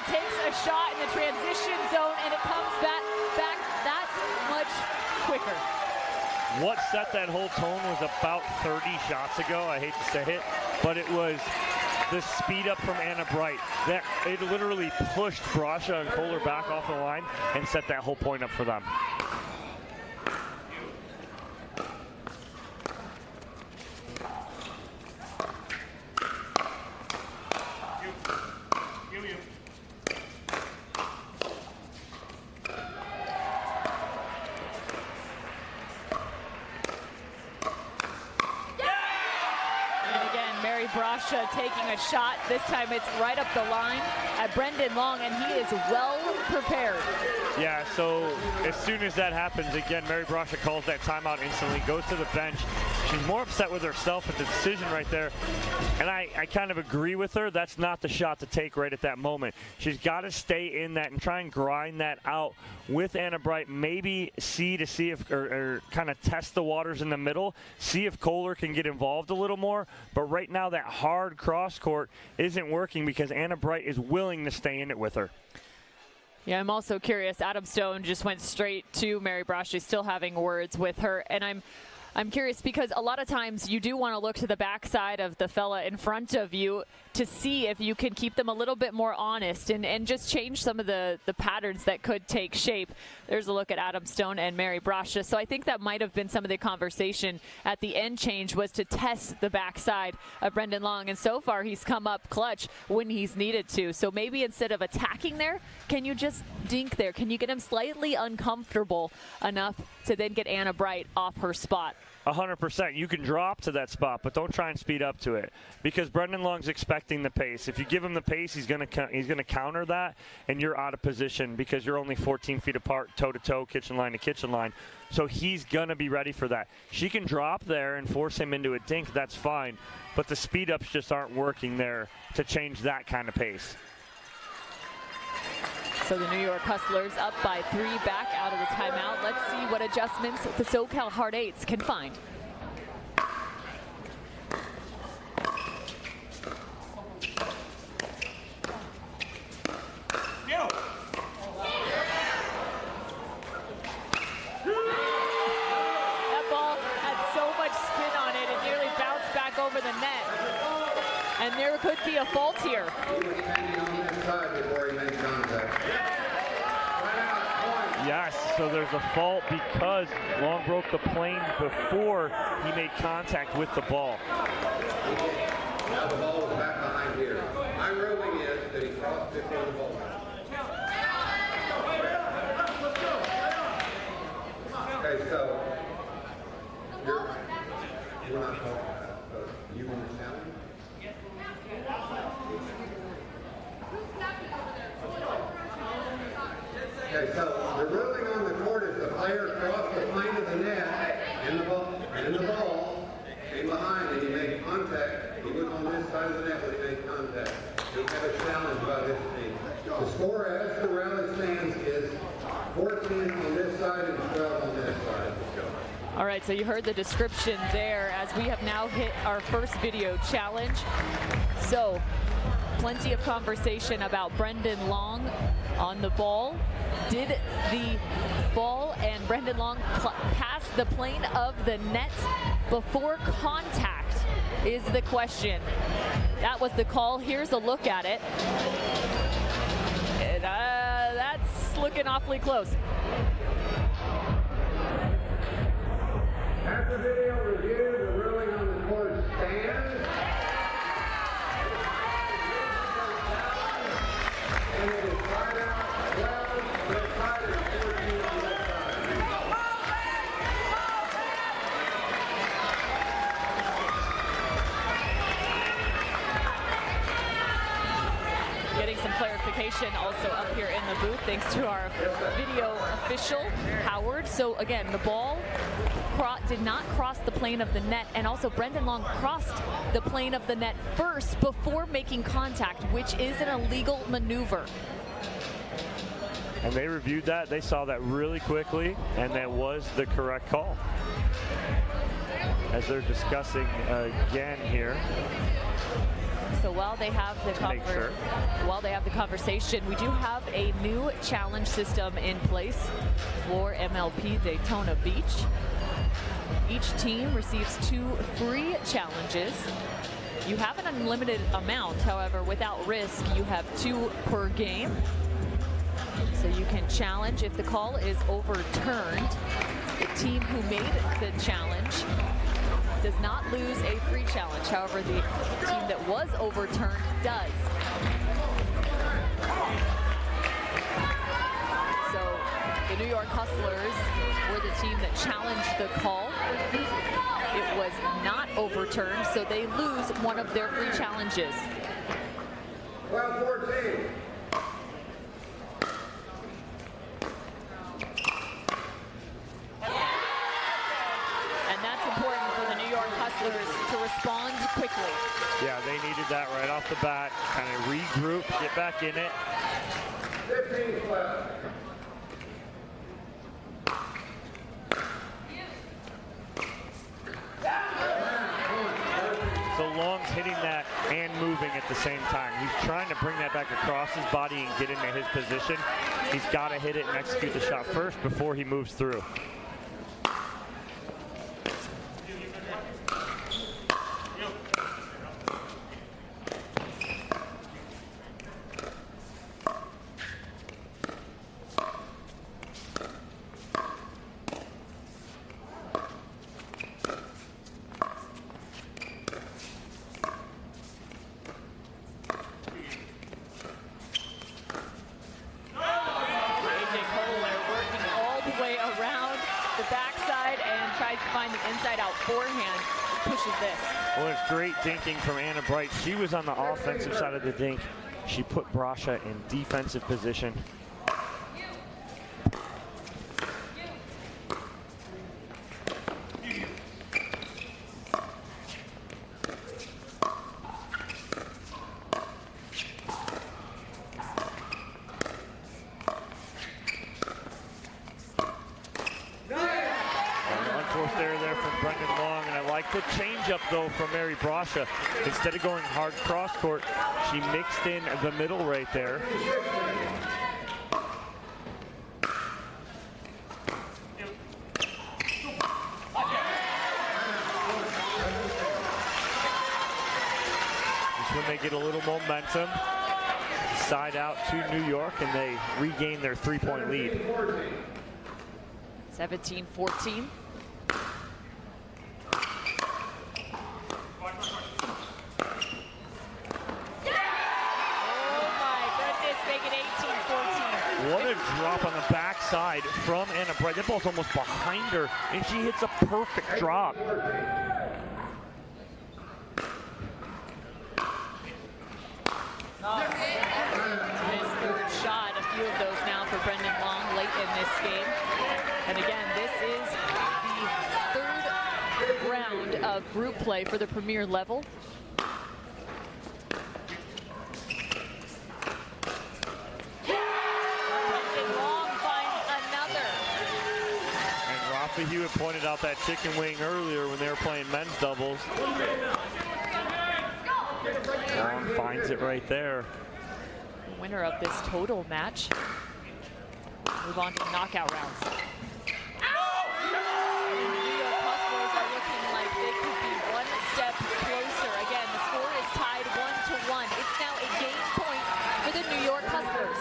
Takes a shot in the transition zone, and it comes back that much quicker. What set that whole tone was about 30 shots ago. I hate to say it, but it was the speed up from Anna Bright. That it literally pushed Brasha and Kohler back off the line and set that whole point up for them. Brasha taking a shot. This time it's right up the line at Brendan Long, and he is well prepared. Yeah, so as soon as that happens, again, Mary Brasha calls that timeout instantly, goes to the bench. She's more upset with herself at the decision right there. And I kind of agree with her. That's not the shot to take right at that moment. She's got to stay in that and try and grind that out with Anna Bright. Maybe see if, or kind of test the waters in the middle, see if Kohler can get involved a little more. But right now, that hard cross court isn't working because Anna Bright is willing to stay in it with her. Yeah, I'm also curious. Adam Stone just went straight to Mary Brasha, still having words with her. And I'm curious because a lot of times you do want to look to the backside of the fella in front of you to see if you can keep them a little bit more honest and just change some of the patterns that could take shape. There's a look at Adam Stone and Mary Brasha. So I think that might have been some of the conversation at the end change was to test the backside of Brendan Long. And so far he's come up clutch when he's needed to. So maybe instead of attacking there, can you just dink there? Can you get him slightly uncomfortable enough to then get Anna Bright off her spot? 100%. You can drop to that spot, but don't try and speed up to it because Brendan Long's expecting the pace. If you give him the pace, he's going to counter that, and you're out of position because you're only 14 feet apart, toe-to-toe, kitchen line to kitchen line. So he's going to be ready for that. She can drop there and force him into a dink. That's fine, but the speed-ups just aren't working there to change that kind of pace. So the New York Hustlers up by 3 back out of the timeout. Let's see what adjustments the SoCal Hard Eights can find. That ball had so much spin on it, it nearly bounced back over the net. And there could be a fault here. Yes, so there's a fault because Long broke the plane before he made contact with the ball. Now the ball is back behind here. My ruling is that he crossed before the ball. Okay, so you're not talking about, so you understand? Okay, so the ruling on the court is the player crossed the plane of the net and the ball came behind and he made contact. He went on this side of the net when he made contact. He had a challenge by this team. The score as the rally stands is 14 on this side and 12 on this side. All right, so you heard the description there as we have now hit our first video challenge. So plenty of conversation about Brendan Long on the ball. Did the ball and Brendan Long pass the plane of the net before contact is the question. That was the call. Here's a look at it. And, that's looking awfully close. After video review, the ruling on the court stands. And it is right out 12, but tied at 14 on this side. Getting some clarification also up here in the booth thanks to our video official, Howard. So again, the ball did not cross the plane of the net, and also Brendan Long crossed the plane of the net first before making contact, which is an illegal maneuver. And they reviewed that. They saw that really quickly, and that was the correct call. As they're discussing again here. So while they have the conversation, we do have a new challenge system in place for MLP Daytona Beach. Each team receives 2 free challenges. You have an unlimited amount, however, without risk, you have 2 per game. So you can challenge if the call is overturned. The team who made the challenge does not lose a free challenge. However, the team that was overturned does. So the New York Hustlers were the team that challenged the call. It was not overturned, so they lose one of their free challenges. 12-14. Hustlers to respond quickly. Yeah, they needed that right off the bat. Kind of regroup, get back in it. 15 left. So Long's hitting that and moving at the same time. He's trying to bring that back across his body and get into his position. He's got to hit it and execute the shot first before he moves through. Well, it's great dinking from Anna Bright. She was on the offensive side of the dink. She put Brasha in defensive position. The change-up, though, from Mary Brasha. Instead of going hard cross-court, she mixed in the middle right there. Just when they get a little momentum, side out to New York, and they regain their three-point lead. 17-14. What a drop on the backside from Anna Bright. That ball's almost behind her, and she hits a perfect drop. His third shot, a few of those now for Brendan Long late in this game. And again, this is the third round of group play for the Premier level. Hewitt pointed out that chicken wing earlier when they were playing men's doubles. Long finds it right there. The winner of this total match. Move on to knockout rounds. The New York Hustlers are looking like they could be one step closer. Again, the score is tied 1-1. It's now a game point for the New York Hustlers.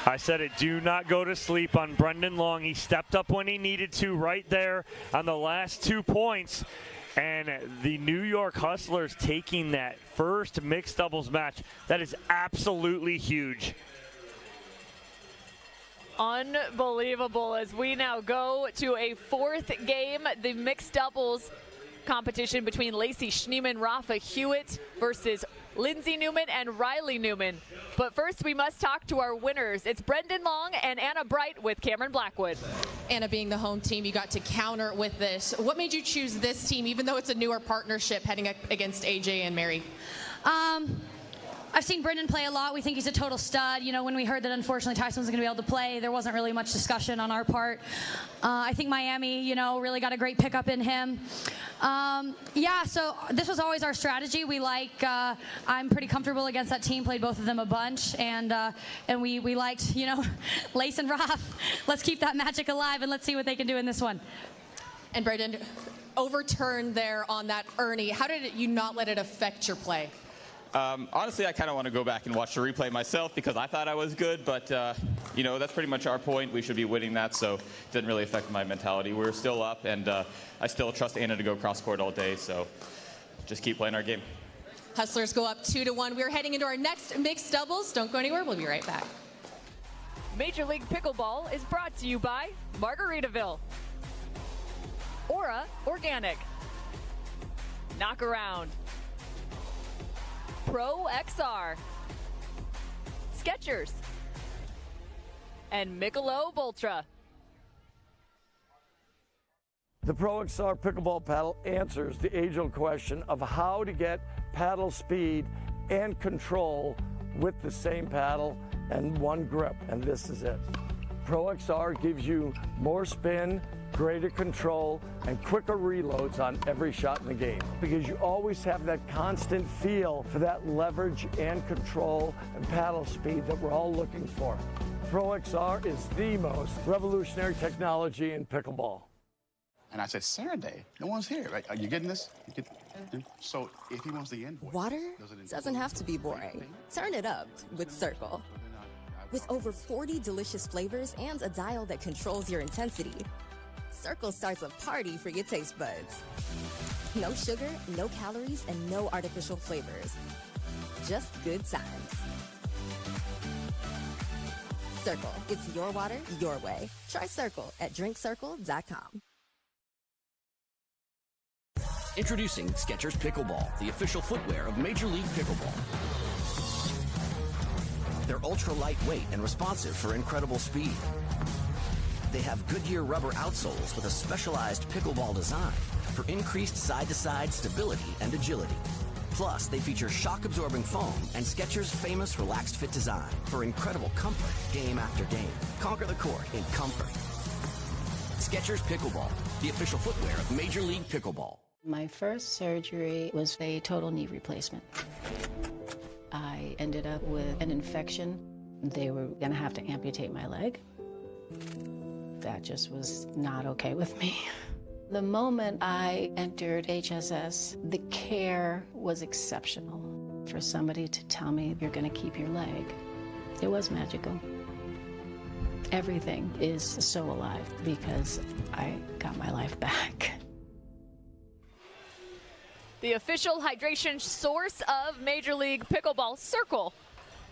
I said it, do not go to sleep on Brendan Long. He stepped up when he needed to right there on the last 2 points. And the New York Hustlers taking that first mixed doubles match. That is absolutely huge. Unbelievable as we now go to a fourth game, the mixed doubles competition between Lacey Schneeman, Rafa Hewitt versus Lindsay Newman and Riley Newman. But first we must talk to our winners. It's Brendan Long and Anna Bright with Cameron Blackwood. Anna, being the home team, you got to counter with this. What made you choose this team, even though it's a newer partnership heading up against AJ and Mary? I've seen Brendan play a lot. We think he's a total stud. You know, when we heard that unfortunately Tyson wasn't going to be able to play, there wasn't really much discussion on our part. I think Miami, you know, really got a great pickup in him. Yeah, so this was always our strategy. We like, I'm pretty comfortable against that team, played both of them a bunch, and we liked, you know, Lace and Rob. Let's keep that magic alive, and let's see what they can do in this one. And Brendan, overturned there on that Ernie. How did you not let it affect your play? Honestly, I kind of want to go back and watch the replay myself because I thought I was good, but you know, that's pretty much our point. We should be winning that, so it didn't really affect my mentality. We're still up, and I still trust Anna to go cross court all day, so just keep playing our game. Hustlers go up 2-1. We're heading into our next mixed doubles. Don't go anywhere. We'll be right back. Major League Pickleball is brought to you by Margaritaville, Aura Organic, Knockaround, Pro XR, Skechers, and Michelob Ultra. The Pro XR pickleball paddle answers the age-old question of how to get paddle speed and control with the same paddle and one grip, and this is it. Pro XR gives you more spin, greater control, and quicker reloads on every shot in the game because you always have that constant feel for that leverage and control and paddle speed that we're all looking for. Pro XR is the most revolutionary technology in pickleball. And I said, Saturday, no one's here. Right? Are you getting this? So if he wants the invoice. Water doesn't have to be boring. Turn it up with Cirkul. With over 40 delicious flavors and a dial that controls your intensity, Cirkul starts a party for your taste buds. No sugar, no calories, and no artificial flavors. Just good times. Cirkul, it's your water, your way. Try Cirkul at drinkcirkul.com. Introducing Skechers Pickleball, the official footwear of Major League Pickleball. They're ultra lightweight and responsive for incredible speed. They have Goodyear rubber outsoles with a specialized pickleball design for increased side-to-side stability and agility. Plus, they feature shock-absorbing foam and Skechers' famous relaxed fit design for incredible comfort game after game. Conquer the court in comfort. Skechers Pickleball, the official footwear of Major League Pickleball. My first surgery was a total knee replacement. I ended up with an infection. They were going to have to amputate my leg. That just was not okay with me. The moment I entered HSS, the care was exceptional. For somebody to tell me you're going to keep your leg, it was magical. Everything is so alive because I got my life back. The official hydration source of Major League Pickleball, Cirkul.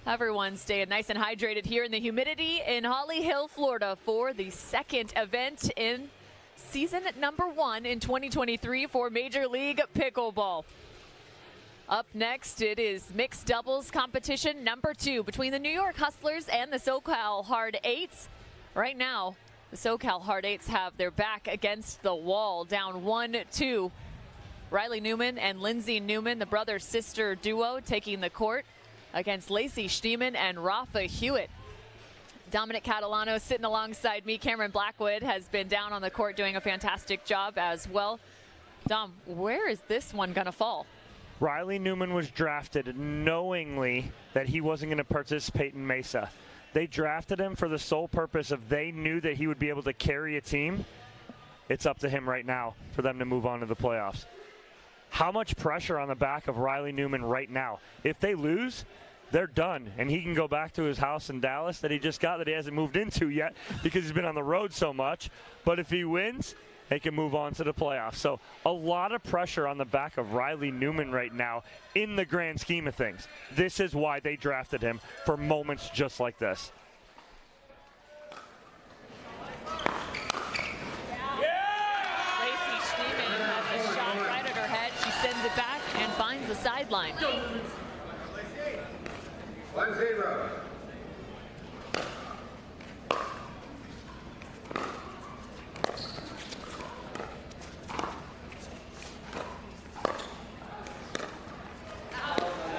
Everyone staying nice and hydrated here in the humidity in Holly Hill, Florida for the second event in season number 1 in 2023 for Major League Pickleball. Up next, it is mixed doubles competition number 2 between the New York Hustlers and the SoCal Hard Eights. Right now, the SoCal Hard Eights have their back against the wall, down 1-2. Riley Newman and Lindsay Newman, the brother-sister duo, taking the court against Lacey Stieman and Rafa Hewitt. Dominic Catalano sitting alongside me. Cameron Blackwood has been down on the court doing a fantastic job as well. Dom, where is this one going to fall? Riley Newman was drafted knowingly that he wasn't going to participate in Mesa. They drafted him for the sole purpose of they knew that he would be able to carry a team. It's up to him right now for them to move on to the playoffs. How much pressure on the back of Riley Newman right now? If they lose, they're done, and he can go back to his house in Dallas that he just got that he hasn't moved into yet because he's been on the road so much. But if he wins, they can move on to the playoffs. So a lot of pressure on the back of Riley Newman right now in the grand scheme of things. This is why they drafted him, for moments just like this. Sends it back and finds the sideline. 1-0.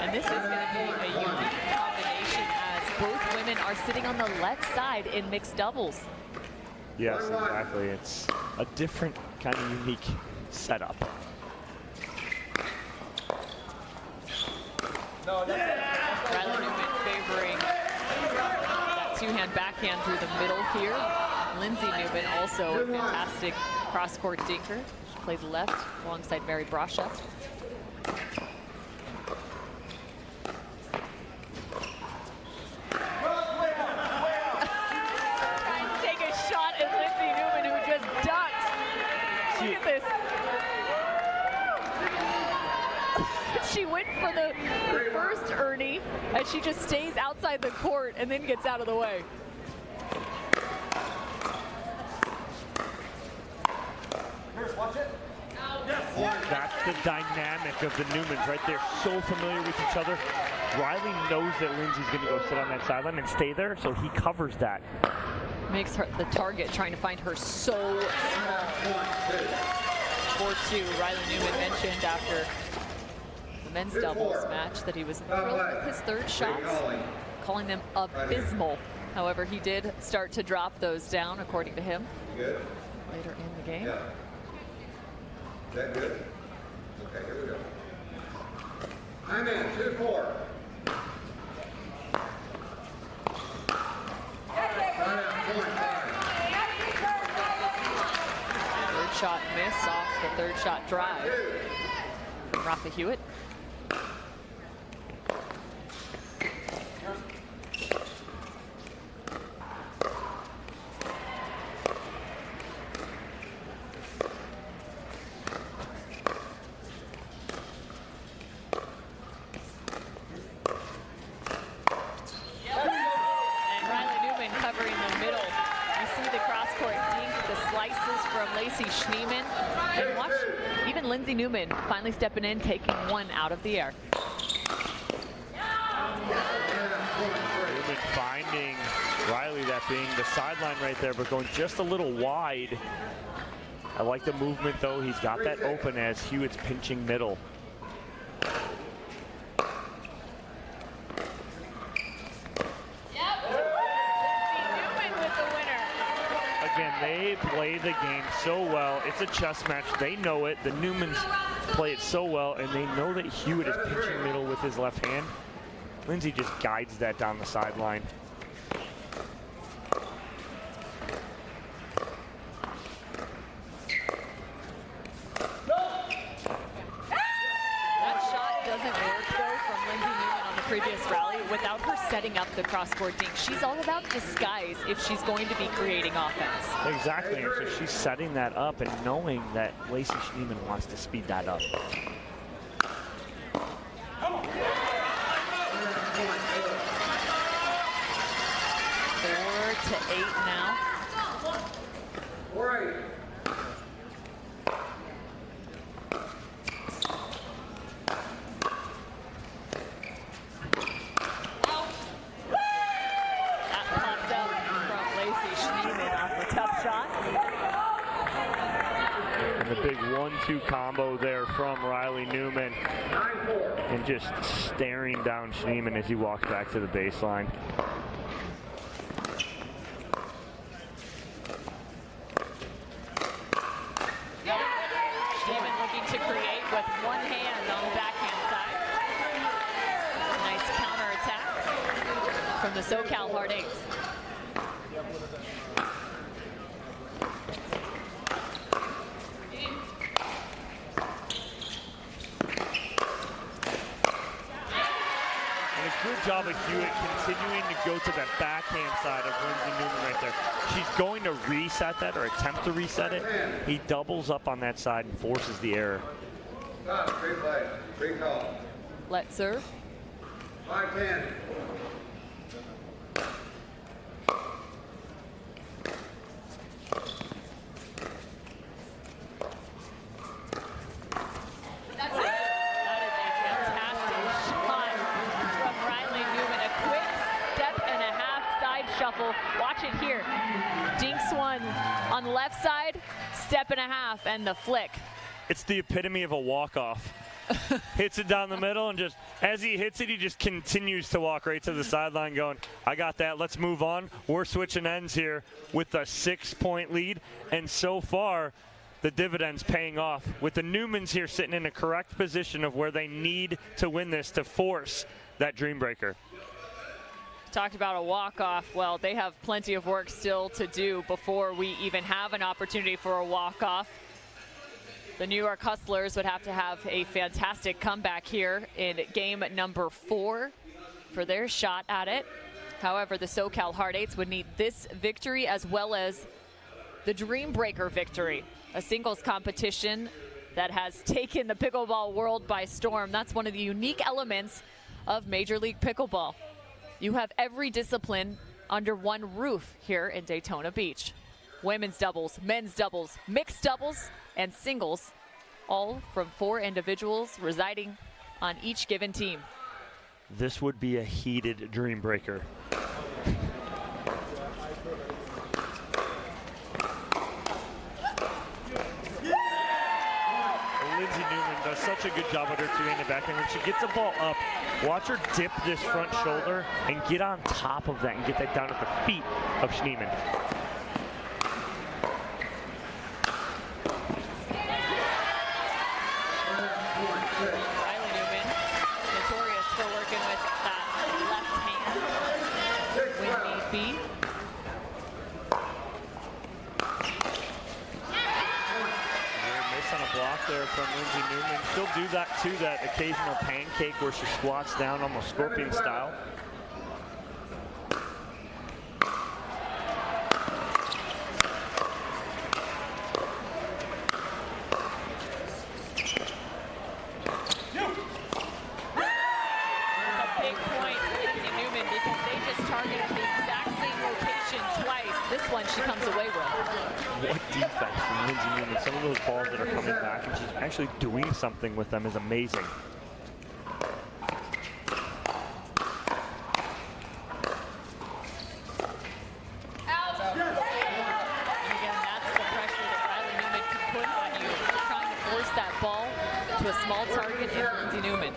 And this is going to be a unique combination as both women are sitting on the left side in mixed doubles. Yes, exactly. It's a different kind of unique setup. Riley Newman favoring that two-hand backhand through the middle here. Lindsay Newman also a fantastic cross-court dinker. She played left alongside Mary Brasha. she went for the first Ernie, and she just stays outside the court and then gets out of the way. Watch it. That's the dynamic of the Newmans right there. So familiar with each other. Riley knows that Lindsay's going to go sit on that sideline and stay there, so he covers that. Makes her the target, trying to find her so small. 4-2, Riley Newman mentioned after the men's doubles match that he was thrilled with his third shots, calling them abysmal. However, he did start to drop those down, according to him, later in the game. Is that good? Okay, here we go. I'm in, 2-4. Third shot miss off the third shot drive from Rafa Hewitt. Lindsay Newman finally stepping in, taking one out of the air. Newman finding Riley, that being the sideline right there, but going just a little wide. I like the movement, though. He's got that open as Hewitt's pinching middle. Again, they play the game so well. It's a chess match. They know it. The Newmans play it so well, and they know that Hewitt is pinching middle with his left hand. Lindsay just guides that down the sideline. That shot doesn't work, though, from Lindsay Newman on the previous rally without her setting up the cross-court dink. She's all about disguise if she's going to be creating offense. Exactly, and so she's setting that up and knowing that Lacey Schneeman wants to speed that up. 4-8 now. Big 1-2 combo there from Riley Newman, and just staring down Schneeman as he walks back to the baseline. Schneeman looking to create with one hand on the backhand side. Nice counter attack from the SoCal Hard Eights. Good job of Hewitt continuing to go to the backhand side of Lindsay Newman right there. She's going to reset that or attempt to reset it. He doubles up on that side and forces the error. Stop, free play, free call. Let serve. 5-10. Watch it here. Dinks one on the left side, step and a half, and the flick. It's the epitome of a walk-off. Hits it down the middle, and just as he hits it, he just continues to walk right to the sideline going, I got that, let's move on. We're switching ends here with a 6-point lead, and so far, the dividends paying off with the Newmans here sitting in a correct position of where they need to win this to force that dream breaker. Talked about a walk-off. Well, they have plenty of work still to do before we even have an opportunity for a walk-off. The New York Hustlers would have to have a fantastic comeback here in game number 4 for their shot at it. However, the SoCal Hard Eights would need this victory as well as the Dream Breaker victory. A singles competition that has taken the pickleball world by storm. That's one of the unique elements of Major League Pickleball. You have every discipline under one roof here in Daytona Beach. Women's doubles, men's doubles, mixed doubles, and singles, all from 4 individuals residing on each given team. This would be a heated dream breaker. Lindsay Newman does such a good job with her two-handed backhand. When she gets the ball up, watch her dip this front shoulder and get on top of that and get that down at the feet of Schneemann. Riley Newman, notorious for working with that left hand when need be. On a block there from Lindsay Newman. She'll do that too, that occasional pancake where she squats down almost scorpion style. It's a big point for Lindsay Newman because they just targeted the exact same location twice. This one she comes away with. What defense from Lindsay Newman. Some of those balls that are coming back and she's actually doing something with them is amazing. Again, that's the pressure that Riley Newman can put on you, trying to force that ball to a small target in Lindsay Newman.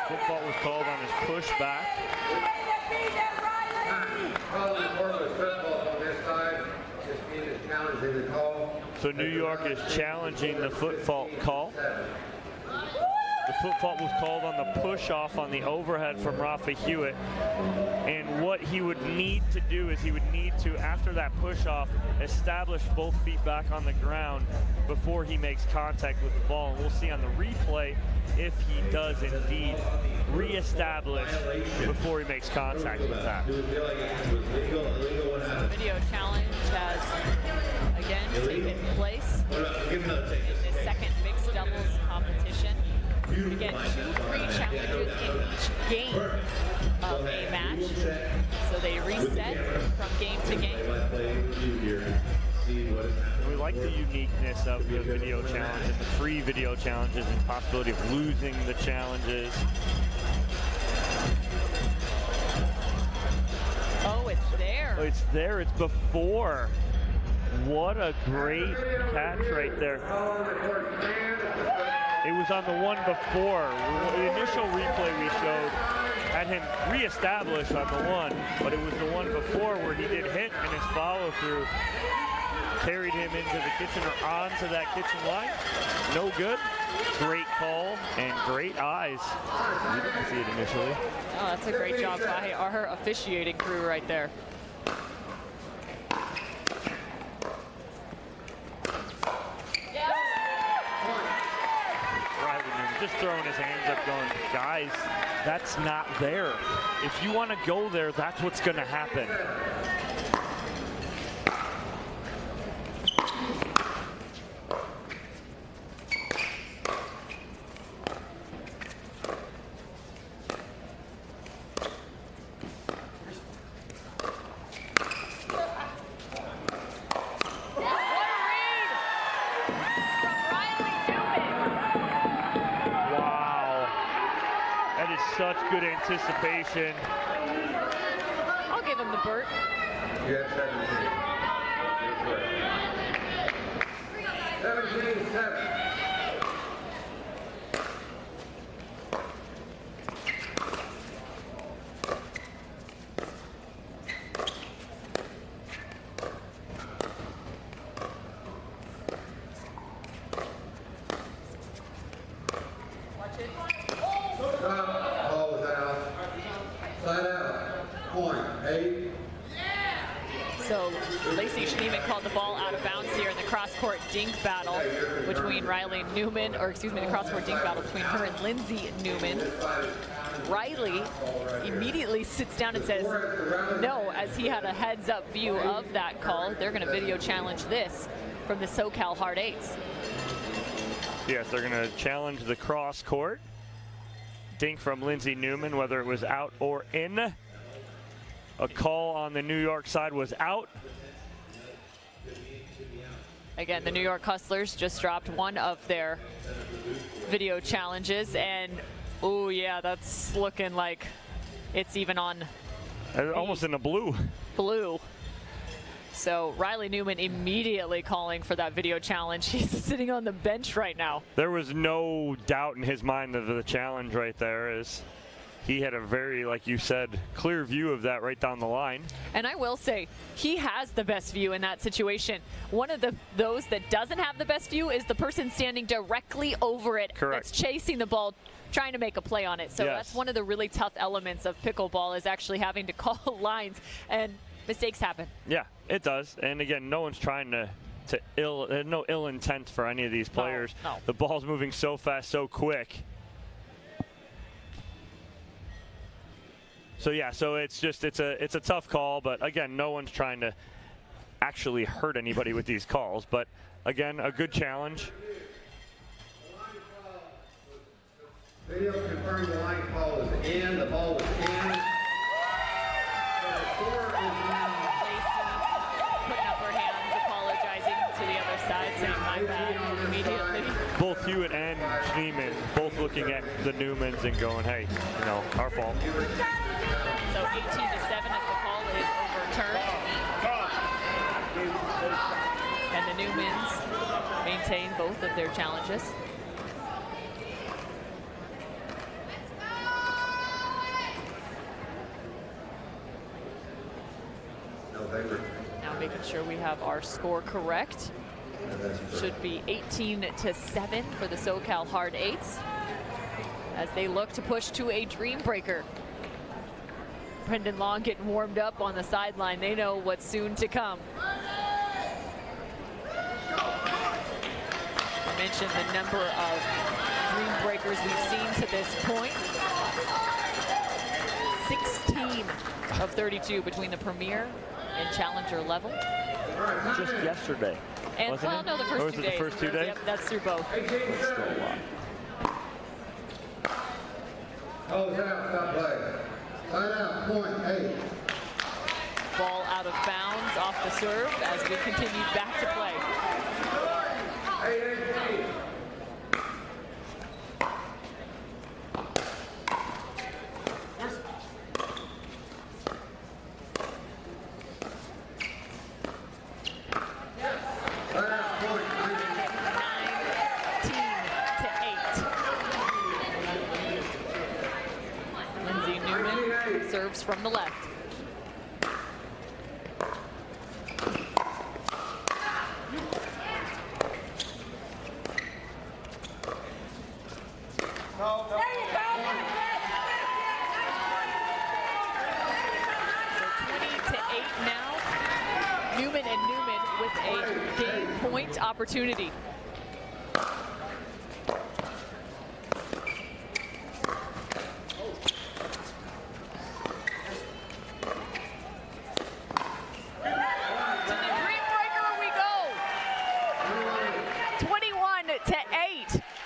Football was called on his pushback. So New York is challenging the foot fault call. The foot fault was called on the push-off on the overhead from Rafa Hewitt. And what he would need to do is he would need to, after that push-off, establish both feet back on the ground before he makes contact with the ball. And we'll see on the replay if he does indeed reestablish before he makes contact with that. Video challenge has again taken place in this second mixed doubles competition. You get 2 free challenges in each game of a match, so they reset from game to game. We like the uniqueness of the video challenge and the free video challenges and possibility of losing the challenges. Oh, it's there. Oh, it's there. It's before. What a great catch right there. It was on the one before. The initial replay we showed had him reestablished on the one, but it was the one before where he did hit and his follow through carried him into the kitchen or onto that kitchen line. No good. Great call and great eyes. You didn't see it initially. Oh, that's a great job by our officiating crew right there. Just throwing his hands up going, guys, that's not there. If you want to go there, that's what's going to happen. Such good anticipation. I'll give him the Burt. You have 17. 17-7. dink battle between Riley Newman, or excuse me, the cross-court dink battle between her and Lindsay Newman. Riley immediately sits down and says no, as he had a heads-up view of that call. They're going to video challenge this from the SoCal Hard Eights. Yes, they're going to challenge the cross court. Dink from Lindsay Newman, whether it was out or in. A call on the New York side was out. Again, the New York Hustlers just dropped one of their video challenges, and oh yeah, that's looking like it's even on almost in the blue. So Riley Newman immediately calling for that video challenge. He's sitting on the bench right now. There was no doubt in his mind of the challenge right there, as he had a very, like you said, clear view of that right down the line. And I will say, he has the best view in that situation. One of those that doesn't have the best view is the person standing directly over it. Correct. That's chasing the ball, trying to make a play on it. So yes, that's one of the really tough elements of pickleball, is actually having to call lines, and mistakes happen. Yeah, it does. And again, no one's trying to no ill intent for any of these players. No. The ball's moving so fast, so quick. So yeah, so it's a tough call, but again, no one's trying to actually hurt anybody with these calls. But again, a good challenge. Video confirmed the line call was in. The ball was in. Putting up her hands, apologizing to the other side, saying my bad immediately. Both Hewitt and Schneeman both looking at the Newmans and going, hey, you know, our fault. So 18-7 as the call is overturned. And the Newmans maintain both of their challenges. Now making sure we have our score correct. Should be 18-7 for the SoCal Hard Eights as they look to push to a dream breaker. Brendan Long getting warmed up on the sideline. They know what's soon to come. I mentioned the number of dream breakers we've seen to this point. 16 of 32 between the Premier and Challenger level. Just yesterday. And well, no, the first 2 days. The first 2 days? Yep, that's through both. That's still a lot. Close out, stop play. Side out, point, 8. Ball out of bounds off the serve as we continue back to play. 8-18. Serves from the left. No. So 20-8 now. Newman and Newman with a game point opportunity.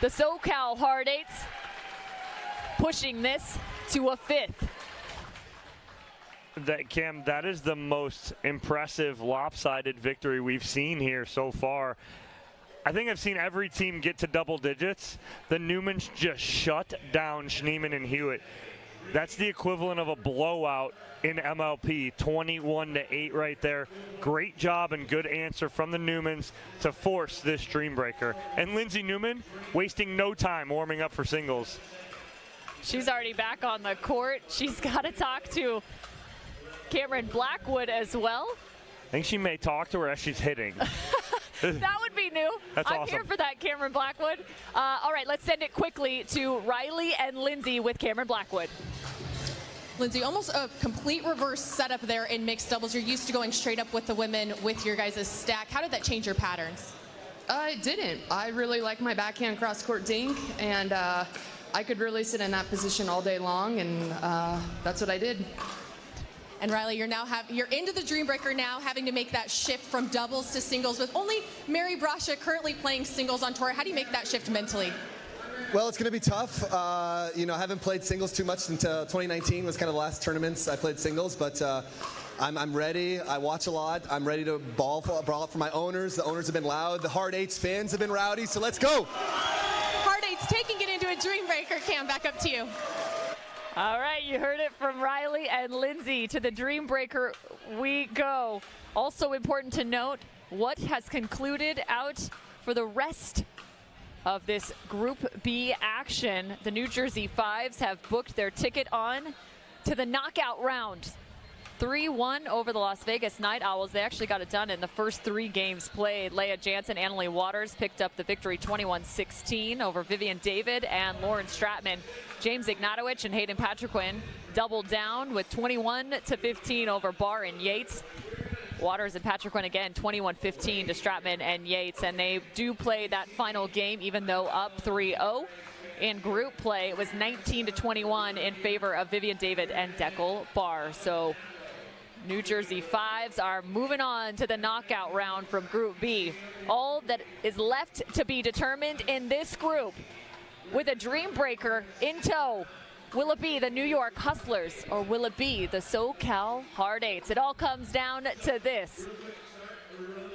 The SoCal Hard Eights pushing this to a 5th. Cam, that is the most impressive lopsided victory we've seen here so far. I think I've seen every team get to double digits. The Newmans just shut down Schneeman and Hewitt. That's the equivalent of a blowout in MLP, 21-8 right there. Great job and good answer from the Newmans to force this dream breaker. And Lindsay Newman wasting no time warming up for singles. She's already back on the court. She's got to talk to Cameron Blackwood as well. I think she may talk to her as she's hitting. That would be new. That's I'm awesome. here for that, Cameron Blackwood. All right, let's send it quickly to Riley and Lindsay with Cameron Blackwood. Lindsay, almost a complete reverse setup there in mixed doubles. You're used to going straight up with the women with your guys' stack. How did that change your patterns? I didn't. I really like my backhand cross-court dink, and I could really sit in that position all day long, and that's what I did. And Riley, you're into the Dream Breaker now, having to make that shift from doubles to singles with only Mary Brasha currently playing singles on tour. How do you make that shift mentally? Well, it's going to be tough. You know, I haven't played singles too much until 2019 was kind of the last tournaments I played singles, but I'm ready. I watch a lot. I'm ready to brawl for my owners. The owners have been loud. The Hard Eights fans have been rowdy, so let's go. Hard Eights taking it into a Dream Breaker. Cam, back up to you. All right, you heard it from Riley and Lindsay. To the Dream Breaker we go. Also important to note what has concluded out for the rest of this Group B action. The New Jersey Fives have booked their ticket on to the knockout round. 3-1 over the Las Vegas Night Owls. They actually got it done in the first 3 games played. Leah Jansen, Annalie Waters picked up the victory 21-16 over Vivian David and Lauren Stratman. James Ignatowicz and Hayden Patriquin doubled down with 21-15 over Barr and Yates. Waters and Patriquin again 21-15 to Stratman and Yates, and they do play that final game even though up 3-0. In group play, it was 19-21 in favor of Vivian David and Deckel Barr. So New Jersey Fives are moving on to the knockout round from Group B. All that is left to be determined in this group with a Dream Breaker in tow. Will it be the New York Hustlers or will it be the SoCal Hard Eights? It all comes down to this.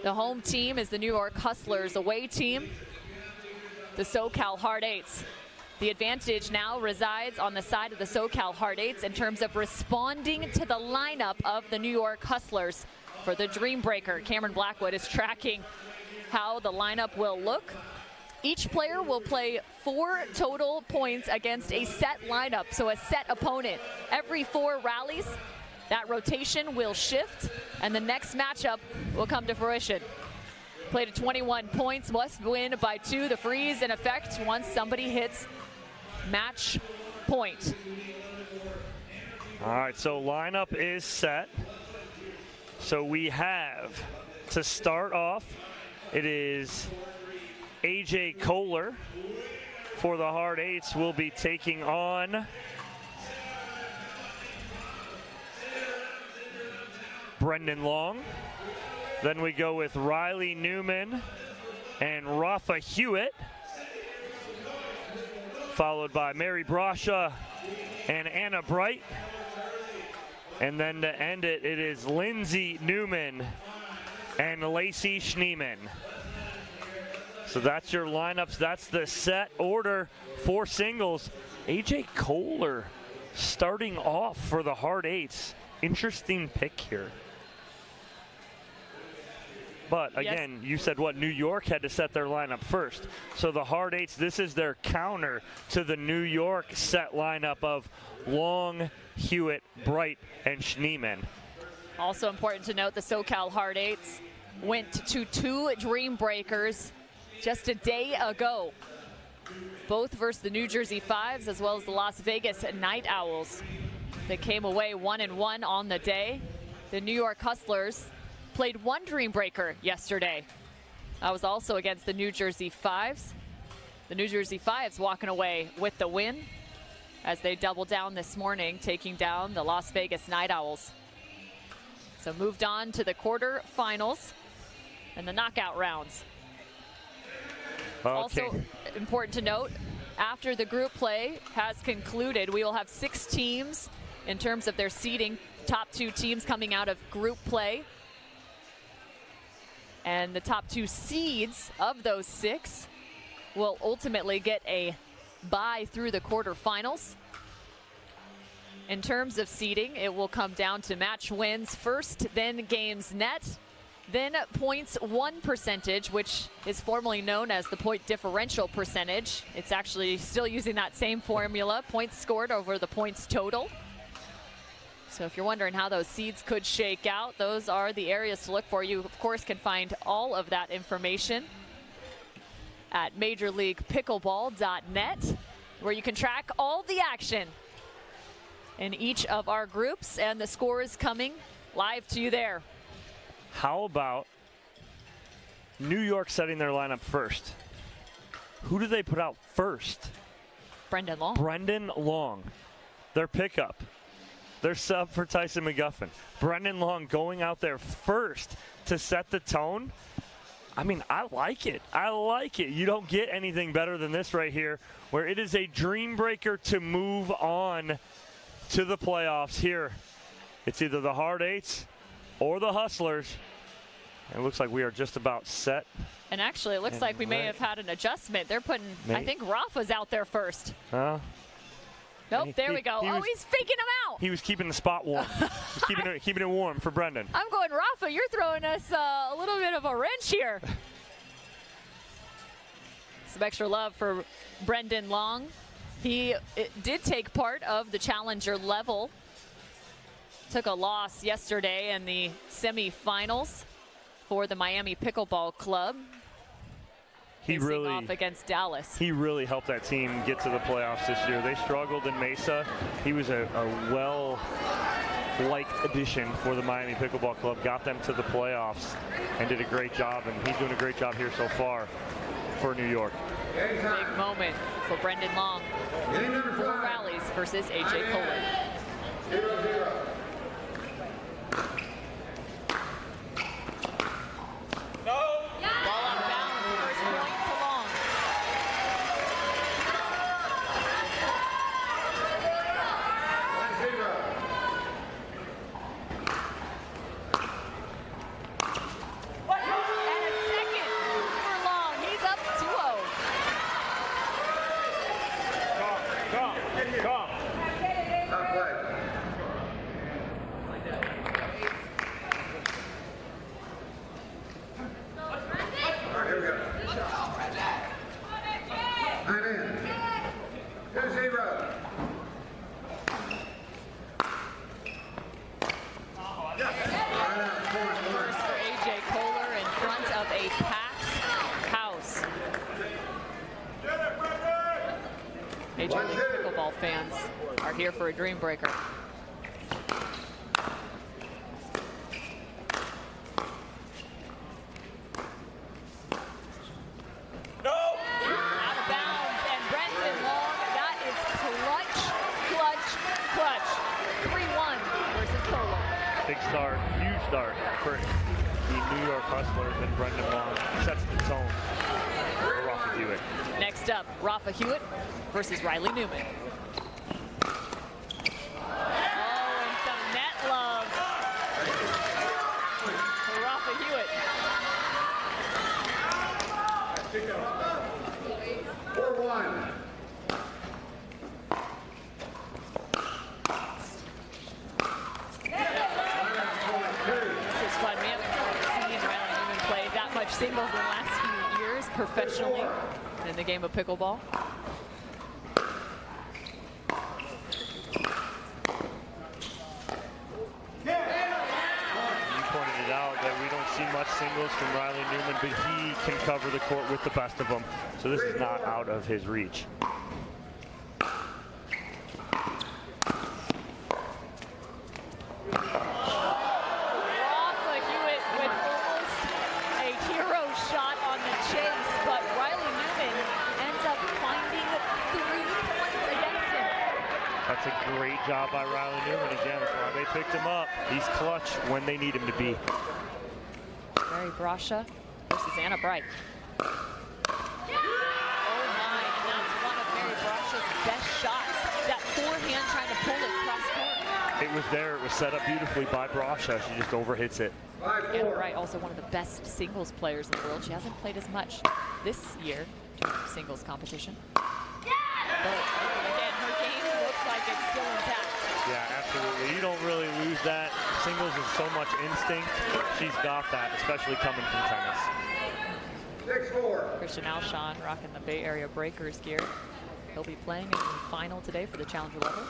The home team is the New York Hustlers. Away team, the SoCal Hard Eights. The advantage now resides on the side of the SoCal Hard Eights in terms of responding to the lineup of the New York Hustlers for the Dream Breaker. Cameron Blackwood is tracking how the lineup will look. Each player will play 4 total points against a set lineup, so a set opponent. Every 4 rallies, that rotation will shift, and the next matchup will come to fruition. Play to 21 points, must win by 2. The freeze in effect once somebody hits match point. All right, so lineup is set. So we have, to start off, it is AJ Kohler for the Hard Eights will be taking on Brendan Long. Then we go with Riley Newman and Rafa Hewitt, followed by Mary Brasha and Anna Bright. And then to end it, it is Lindsay Newman and Lacey Schneeman. So that's your lineups. That's the set order for singles. AJ Kohler starting off for the Hard Eights. Interesting pick here. But again, you said what? New York had to set their lineup first. So the Hard Eights, this is their counter to the New York set lineup of Long, Hewitt, Bright, and Schneeman. Also important to note, the SoCal Hard Eights went to 2 Dream Breakers just a day ago, both versus the New Jersey Fives as well as the Las Vegas Night Owls. They came away 1-1 on the day. The New York Hustlers played 1 Dream Breaker yesterday. That was also against the New Jersey Fives. The New Jersey Fives walking away with the win as they double down this morning, taking down the Las Vegas Night Owls. So moved on to the quarterfinals and the knockout rounds. Okay. Also important to note, after the group play has concluded, we will have 6 teams in terms of their seeding. Top 2 teams coming out of group play. And the top 2 seeds of those 6 will ultimately get a bye through the quarterfinals. In terms of seeding, it will come down to match wins first, then games net, then points won percentage, which is formerly known as the point differential percentage. It's actually still using that same formula, points scored over the points total. So if you're wondering how those seeds could shake out, those are the areas to look for. You, of course, can find all of that information at MajorLeaguePickleball.net, where you can track all the action in each of our groups, and the score is coming live to you there. How about New York setting their lineup first. Who do they put out first? Brendan Long. Brendan Long. Their pickup. Their sub for Tyson McGuffin. Brendan Long going out there first to set the tone. I mean, I like it. I like it. You don't get anything better than this right here, where it is a dream breaker to move on to the playoffs here. It's either the Hard Eights or the Hustlers. It looks like we are just about set. And actually, it looks like we may have had an adjustment. They're putting, I think Rafa's out there first. Nope, there we go. He's faking him out. He was keeping the spot warm. He's keeping it warm for Brendan. I'm going, Rafa, you're throwing us a little bit of a wrench here. Some extra love for Brendan Long. He did take part of the challenger level. Took a loss yesterday in the semifinals for the Miami Pickleball Club. He really off against Dallas. He really helped that team get to the playoffs this year. They struggled in Mesa. He was a well-liked addition for the Miami Pickleball Club. Got them to the playoffs and did a great job. And he's doing a great job here so far for New York. Big moment for Brendan Long. 4 rallies versus AJ Kohler. 0-0. Ball out of bounds. First point to Long. And a second for Long. He's up 2-0. Top play. All right, here we go. I'm in. 2-0. First for AJ Kohler in front of a packed house. Major League Pickleball fans are here for a dream breaker. Out of bounds, and Brendan Long, that is clutch. 3-1 versus Kohler. Big start, huge start for the New York Hustlers, and Brendan Long sets the tone for Rafa Hewitt. Next up, Rafa Hewitt versus Riley Newman. Oh, and some net love for Rafa Hewitt. 4-1. This is fun. We haven't seen Riley Newman play that much singles in the last few years professionally in the game of pickleball. You pointed it out that we don't see much singles from Riley Newman, but he can cover the court with the best of them. So this is not out of his reach. Rafa Hewitt with almost a hero shot on the chase, but Riley Newman ends up finding 3 points against him. That's a great job by Riley Newman. Again, that's why they picked him up. He's clutch when they need him to be. Mary Brasha versus Anna Bright. Oh my, and that's one of Mary Brasha's best shots. That forehand trying to pull it cross court. It was there. It was set up beautifully by Brasha. She just overhits it. Anna Bright, also one of the best singles players in the world. She hasn't played as much this year in terms of singles competition. But again, her game looks like it's still intact. Yeah, absolutely. You don't really lose that. Singles is so much instinct. She's got that, especially coming from tennis. 6-4. Christian Alshon rocking the Bay Area Breakers gear. He'll be playing in the final today for the challenger level.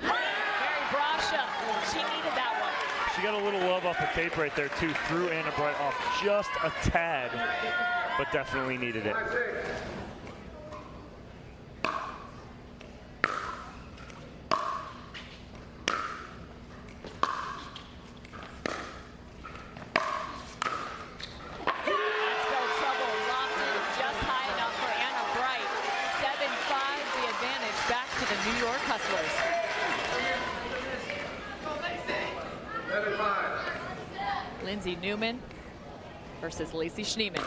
Mary Brasha, she needed that one. She got a little love off the tape right there, too. Threw Anna Bright off just a tad, but definitely needed it. Lindsay Newman versus Lacey Schneemann.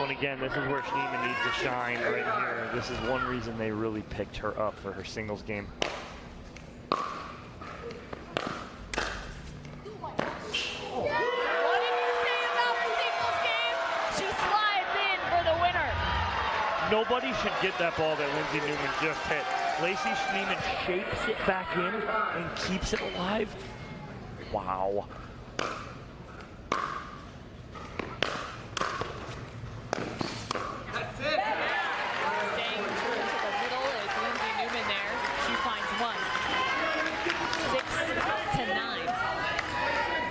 Again, this is where Schneemann needs to shine right here. This is one reason they really picked her up for her singles game. What did you say about the singles game? She slides in for the winner. Nobody should get that ball that Lindsay Newman just hit. Lacey Schneemann shapes it back in and keeps it alive. Wow.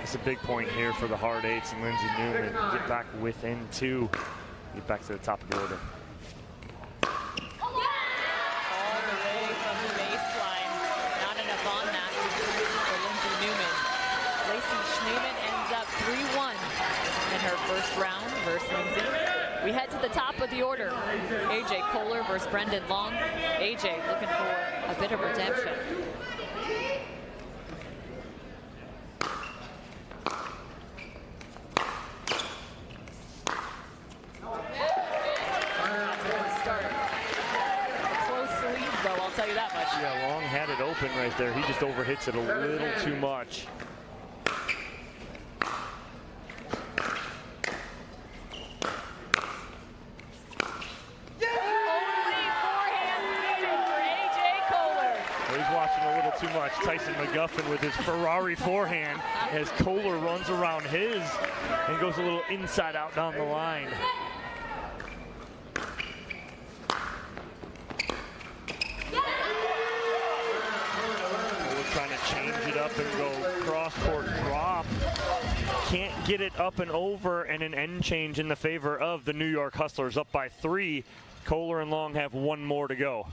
It's a big point here for the hard eights and Lindsay Newman. Get back within 2. Get back to the top of the order. All the way from the baseline. Not enough on that for Lindsay Newman. Lacey Schneemann ends up 3-1 in her first round versus Lindsay. We head to the top of the order. AJ Kohler versus Brendan Long. AJ looking for a bit of redemption. Yeah, Long had it open right there. He just overhits it a little too much. Only forehand needed for AJ Kohler. He's watching a little too much. Tyson McGuffin with his Ferrari forehand as Kohler runs around his and goes a little inside out down the line. Trying to change it up and go cross-court drop. Can't get it up and over, and an end change in the favor of the New York Hustlers, up by 3. Kohler and Long have 1 more to go.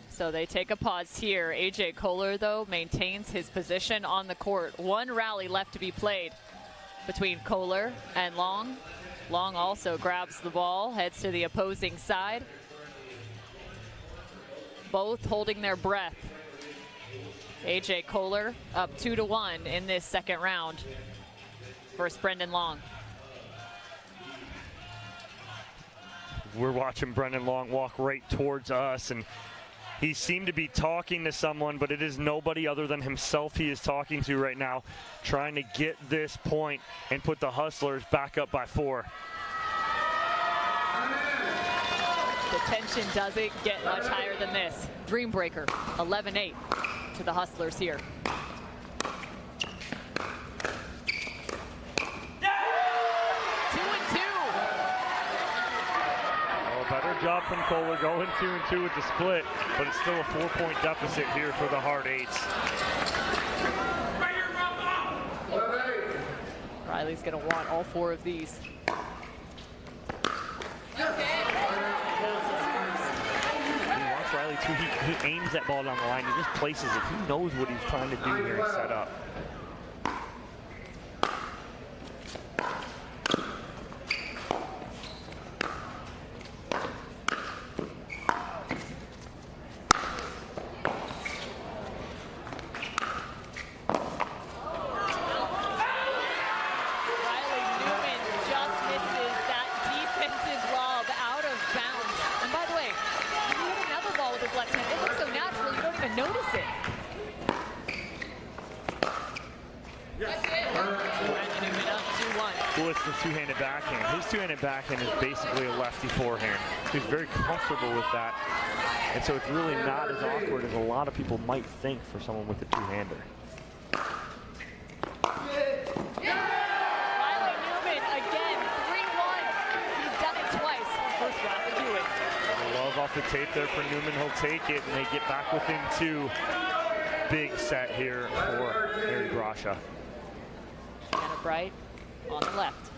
So they take a pause here. AJ Kohler, though, maintains his position on the court. 1 rally left to be played between Kohler and Long. Long also grabs the ball, heads to the opposing side. Both holding their breath. AJ Kohler up 2-1 in this second round versus Brendan Long. We're watching Brendan Long walk right towards us, and he seemed to be talking to someone, but it is nobody other than himself he is talking to right now, trying to get this point and put the Hustlers back up by 4. The tension doesn't get much higher than this. Dreambreaker, 11-8 to the Hustlers here. 2-2. Better job from Kohler going 2-2 with the split, but it's still a 4-point deficit here for the hard eights. Riley's going to want all 4 of these. Riley too, he aims that ball down the line, he just places it. He knows what he's trying to do here and set up. Two-handed backhand. His two-handed backhand is basically a lefty forehand. He's very comfortable with that. And so it's really not as awkward as a lot of people might think for someone with a two-hander. Riley Newman again, 3-1. He's done it twice. First round to do it. Love off the tape there for Newman. He'll take it, and they get back within 2. Big set here for Mary Brasha. Anna Bright on the left.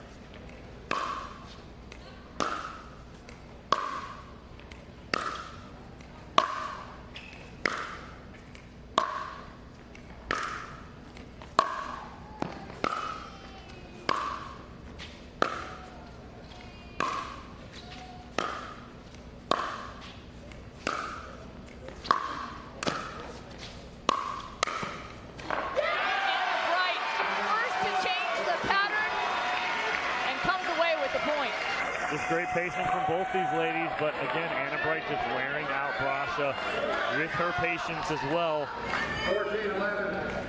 great patience from both these ladies, but again, Anna Bright just wearing out Brasha with her patience as well. 14-11.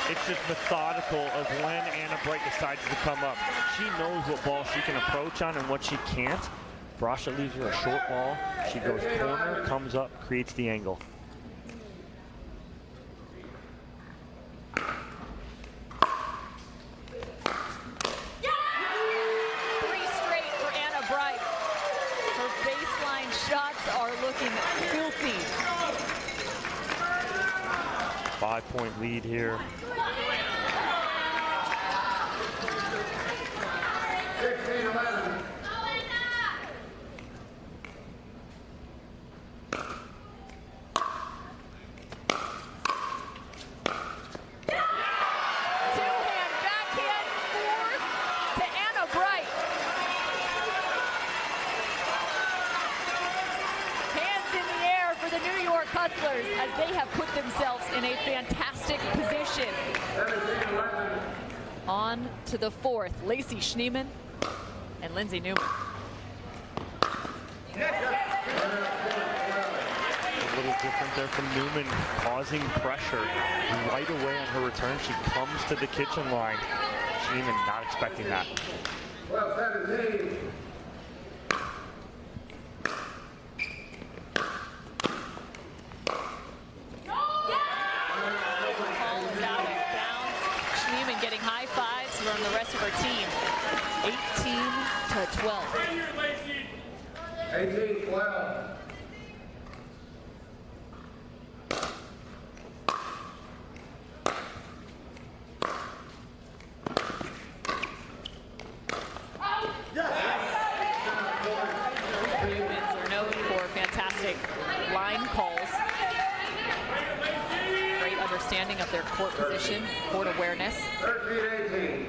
It's just methodical of when Anna Bright decides to come up. She knows what ball she can approach on and what she can't. Brasha leaves her a short ball. She goes corner, comes up, creates the angle. Three straight for Anna Bright. Her baseline shots are looking filthy. 5-point lead here. 16-11. Two-hand backhand fourth to Anna Bright. Hands in the air for the New York Hustlers as they have put themselves in a fantastic position. 17-11. On to the fourth, Lacey Schneeman and Lindsay Newman. A little different there from Newman, causing pressure right away on her return. She comes to the kitchen line. Schneeman not expecting that. 12-17. Calls out of bounds. Schneeman getting high fives from the rest of her team. 18-12. 18-12. Humans are known for fantastic line calls. Great understanding of their court position, court awareness. 13-18.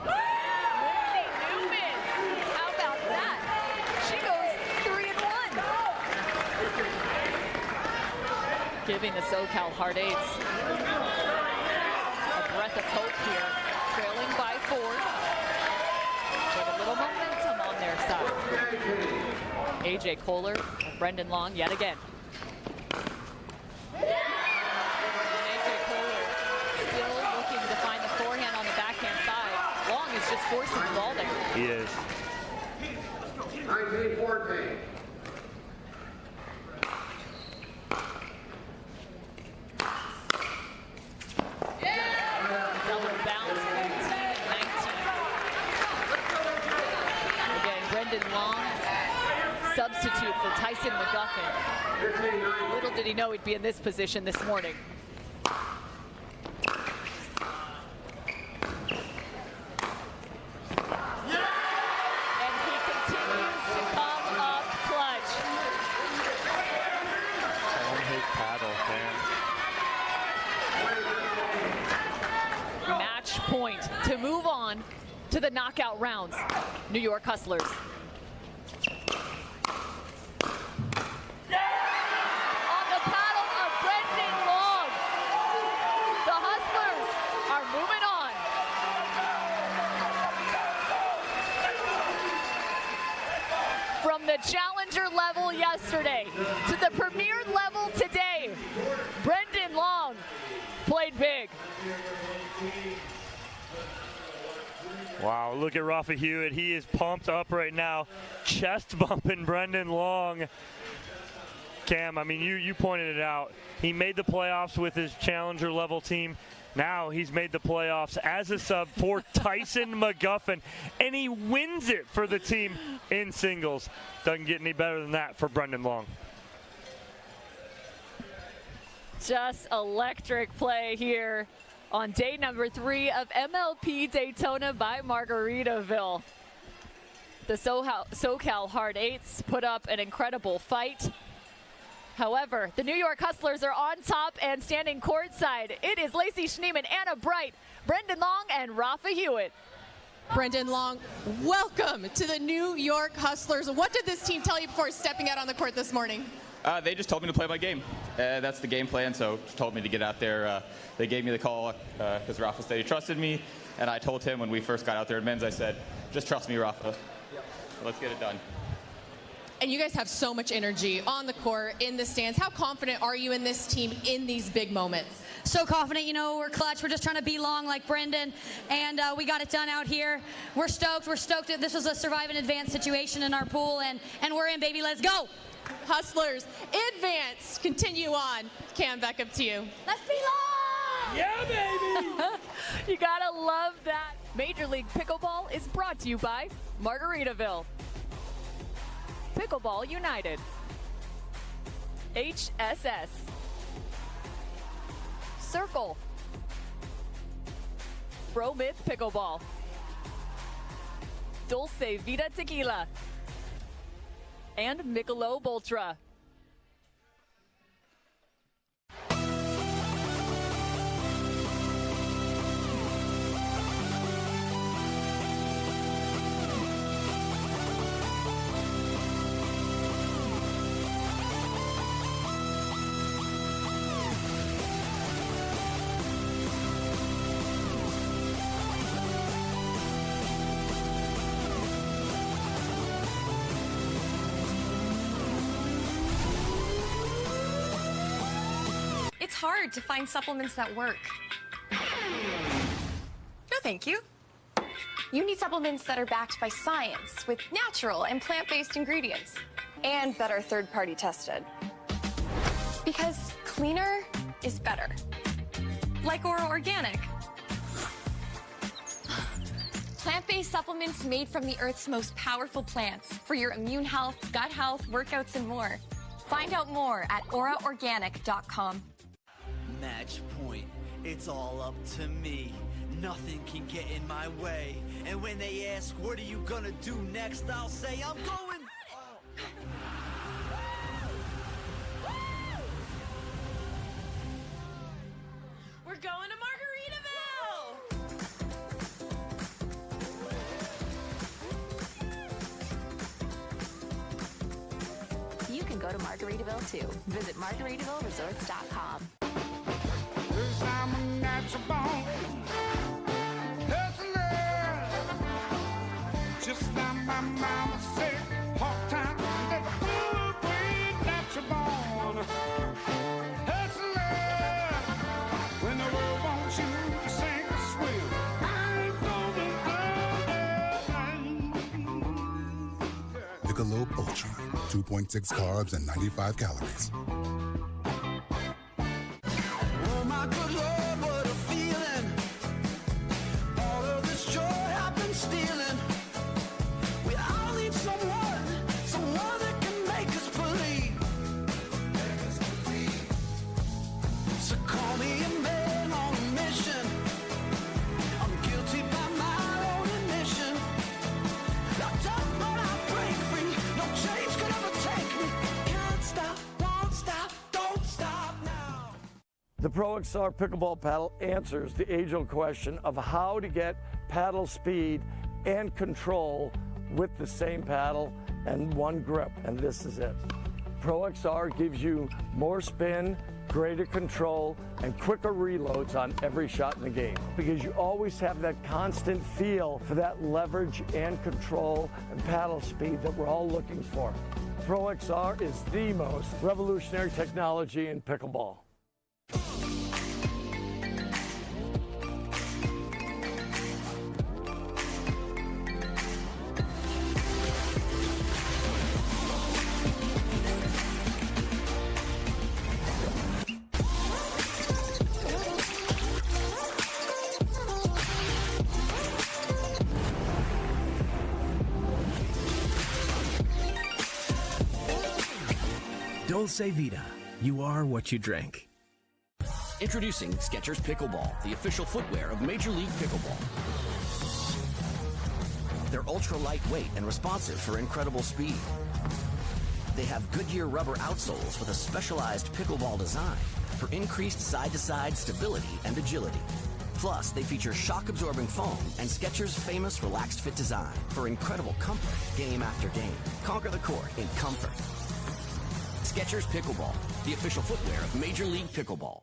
Lindsay Newman, how about that? She goes 3-1. Giving the SoCal Hard Eights a breath of hope here, trailing by 4. With a little momentum on their side. AJ Kohler and Brendan Long yet again. And AJ Kohler still looking to find the forehand on the backhand side. Long is just forcing the ball there. He is. 19-14. Double bounce, 18-19. Again, Brendan Long, substitute for Tyson McGuffin. Little did he know he'd be in this position this morning. And he continues to come up clutch. On his paddle, man. Match point to move on to the knockout rounds. New York Hustlers. On the paddle of Brendan Long. The Hustlers are moving on. From the challenger level yesterday to the premier level today, Brendan Long played big. Wow, look at Rafa Hewitt. He is pumped up right now. Chest bumping Brendan Long. Cam, I mean, you pointed it out. He made the playoffs with his challenger level team. Now he's made the playoffs as a sub for Tyson McGuffin, and he wins it for the team in singles. Doesn't get any better than that for Brendan Long. Just electric play here on day number 3 of MLP Daytona by Margaritaville. The SoCal Hard Eights put up an incredible fight. However, the New York Hustlers are on top and standing courtside. It is Lacey Schneeman, Anna Bright, Brendan Long, and Rafa Hewitt. Brendan Long, welcome to the New York Hustlers. What did this team tell you before stepping out on the court this morning? They just told me to play my game. That's the game plan, so just told me to get out there. They gave me the call because Rafa said he trusted me, and I told him when we first got out there in men's, I said, just trust me, Rafa. Let's get it done. And you guys have so much energy on the court, in the stands. How confident are you in this team in these big moments? So confident, you know, we're clutch. We're just trying to be long like Brendan, and we got it done out here. We're stoked. We're stoked that this was a survive and advance situation in our pool, and we're in, baby. Let's go. Hustlers, advance. Continue on. Cam, back up to you. Let's be long. Yeah, baby. You gotta love that. Major League Pickleball is brought to you by Margaritaville, Pickleball United, HSS, Cirkul, Fromuth Pickleball, Dulce Vida Tequila, and Michelob Ultra. It's hard to find supplements that work. No, thank you. You need supplements that are backed by science with natural and plant-based ingredients and that are third-party tested. Because cleaner is better. Like Ora Organic. Plant-based supplements made from the Earth's most powerful plants for your immune health, gut health, workouts, and more. Find out more at oraorganic.com. Match point, it's all up to me. Nothing can get in my way. And when they ask, what are you gonna do next? I'll say, I'm going. We're going to Margaritaville! You can go to Margaritaville too. Visit MargaritavilleResorts.com. I'm a natural born hustler. Just like my mama said, hard times that will bring natural born hustler. When the world wants you to sink or swim, I ain't gonna go. Michelob Ultra, 2.6 carbs and 95 calories. The Pro XR Pickleball paddle answers the age-old question of how to get paddle speed and control with the same paddle and one grip, and this is it. Pro XR gives you more spin, greater control, and quicker reloads on every shot in the game because you always have that constant feel for that leverage and control and paddle speed that we're all looking for. Pro XR is the most revolutionary technology in pickleball. Dulce Vida. You are what you drink. Introducing Skechers Pickleball, the official footwear of Major League Pickleball. They're ultra lightweight and responsive for incredible speed. They have Goodyear rubber outsoles with a specialized pickleball design for increased side-to-side stability and agility. Plus, they feature shock-absorbing foam and Skechers' famous relaxed fit design for incredible comfort game after game. Conquer the court in comfort. Skechers Pickleball, the official footwear of Major League Pickleball.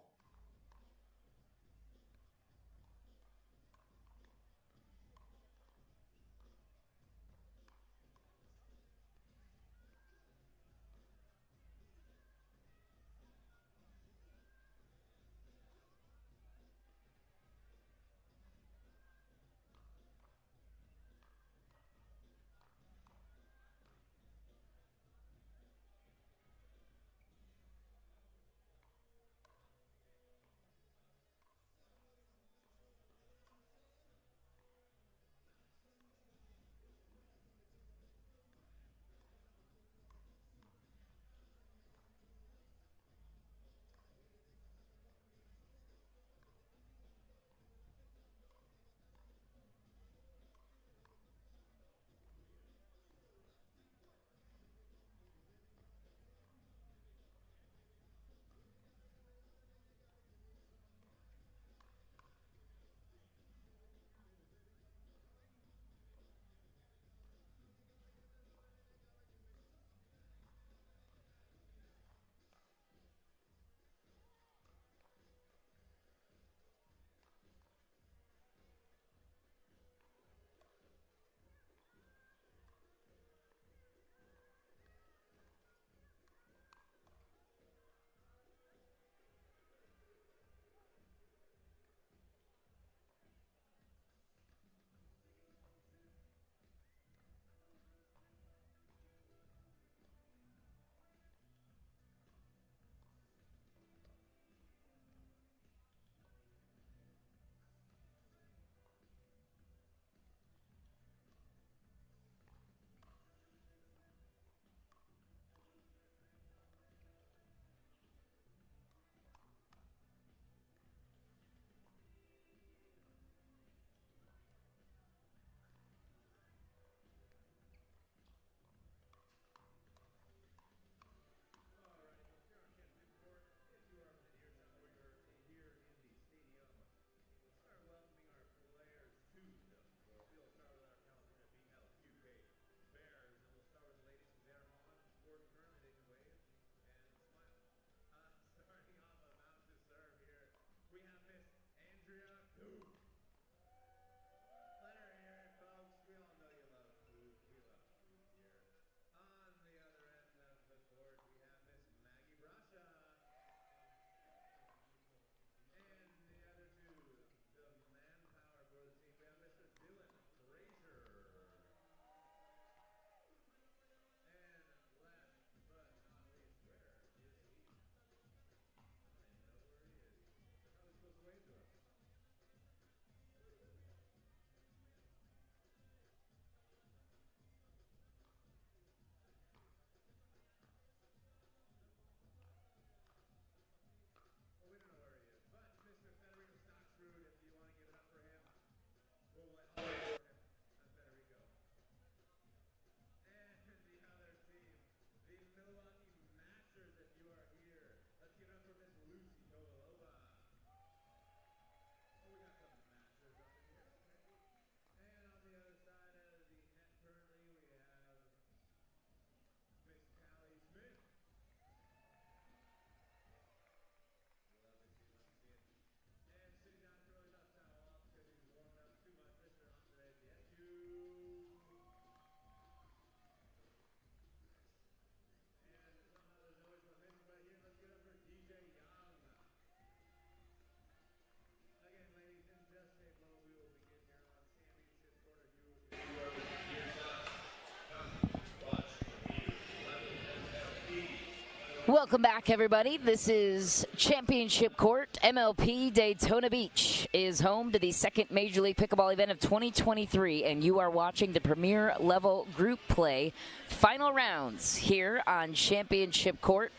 Welcome back, everybody. This is Championship Court. MLP Daytona Beach is home to the second Major League Pickleball event of 2023, and you are watching the premier level group play final rounds here on Championship Court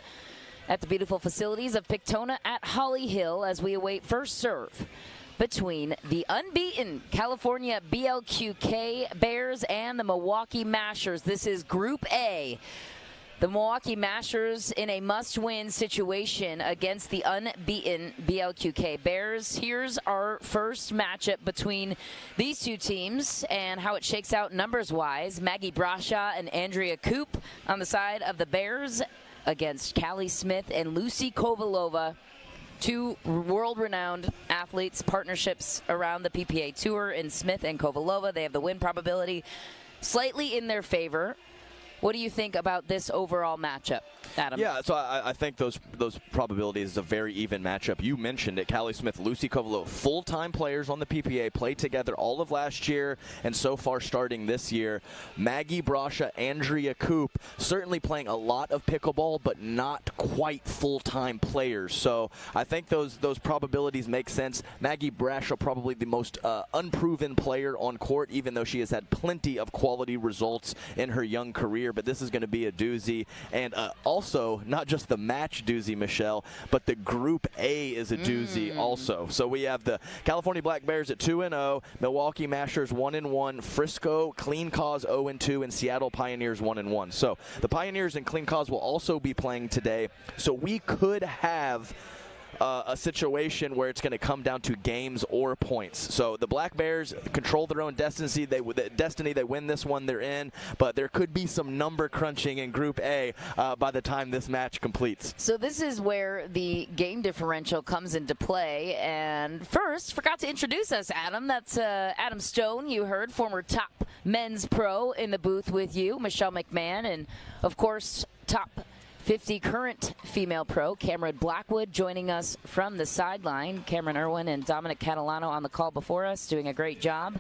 at the beautiful facilities of Daytona at Holly Hill as we await first serve between the unbeaten California BLQK Bears and the Milwaukee Mashers. This is Group A. The Milwaukee Mashers in a must-win situation against the unbeaten BLQK Bears. Here's our first matchup between these two teams and how it shakes out numbers-wise. Maggie Brasha and Andrea Koop on the side of the Bears against Callie Smith and Lucy Kovalova. Two world-renowned athletes, partnerships around the PPA Tour in Smith and Kovalova. They have the win probability slightly in their favor. What do you think about this overall matchup, Adam? Yeah, so I think those probabilities is a very even matchup. You mentioned it. Callie Smith, Lucy Kovalova, full-time players on the PPA, played together all of last year and so far starting this year. Maggie Brasha, Andrea Koop, certainly playing a lot of pickleball, but not quite full-time players. So I think those probabilities make sense. Maggie Brasha, probably the most unproven player on court, even though she has had plenty of quality results in her young career. But this is going to be a doozy. And also, not just the match doozy, Michelle, but the Group A is a doozy also. So we have the California Black Bears at 2-0, Milwaukee Mashers 1-1, Frisco Clean Cause 0-2, and Seattle Pioneers 1-1. So the Pioneers and Clean Cause will also be playing today. So we could have a situation where it's going to come down to games or points. So the Black Bears control their own destiny. They win this one, they're in. But there could be some number crunching in Group A by the time this match completes. So this is where the game differential comes into play. And first, forgot to introduce us, Adam. That's Adam Stone, you heard, former top men's pro in the booth with you, Michelle McMahon, and of course, top 50 current female pro, Cameron Blackwood, joining us from the sideline. Cameron Irwin and Dominic Catalano on the call before us, doing a great job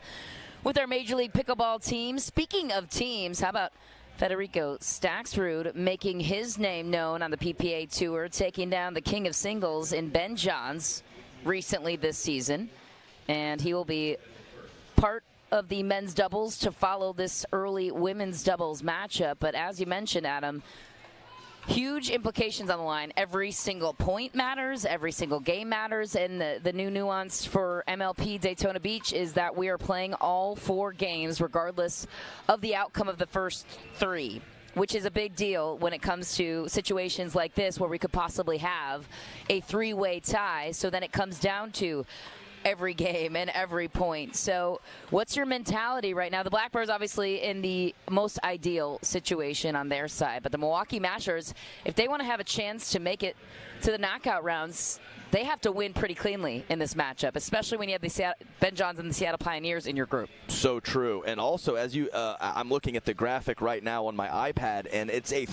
with our Major League Pickleball team. Speaking of teams, how about Federico Staxrud making his name known on the PPA Tour, taking down the king of singles in Ben Johns recently this season. And he will be part of the men's doubles to follow this early women's doubles matchup. But as you mentioned, Adam, huge implications on the line. Every single point matters. Every single game matters. And the new nuance for MLP Daytona Beach is that we are playing all 4 games regardless of the outcome of the first 3, which is a big deal when it comes to situations like this where we could possibly have a 3-way tie. So then it comes down to every game and every point. So what's your mentality right now? The Black Bears obviously in the most ideal situation on their side, but the Milwaukee Mashers, if they want to have a chance to make it to the knockout rounds, they have to win pretty cleanly in this matchup, especially when you have the Ben Johns and the Seattle Pioneers in your group. So true. And also, as you, I'm looking at the graphic right now on my iPad, and it's a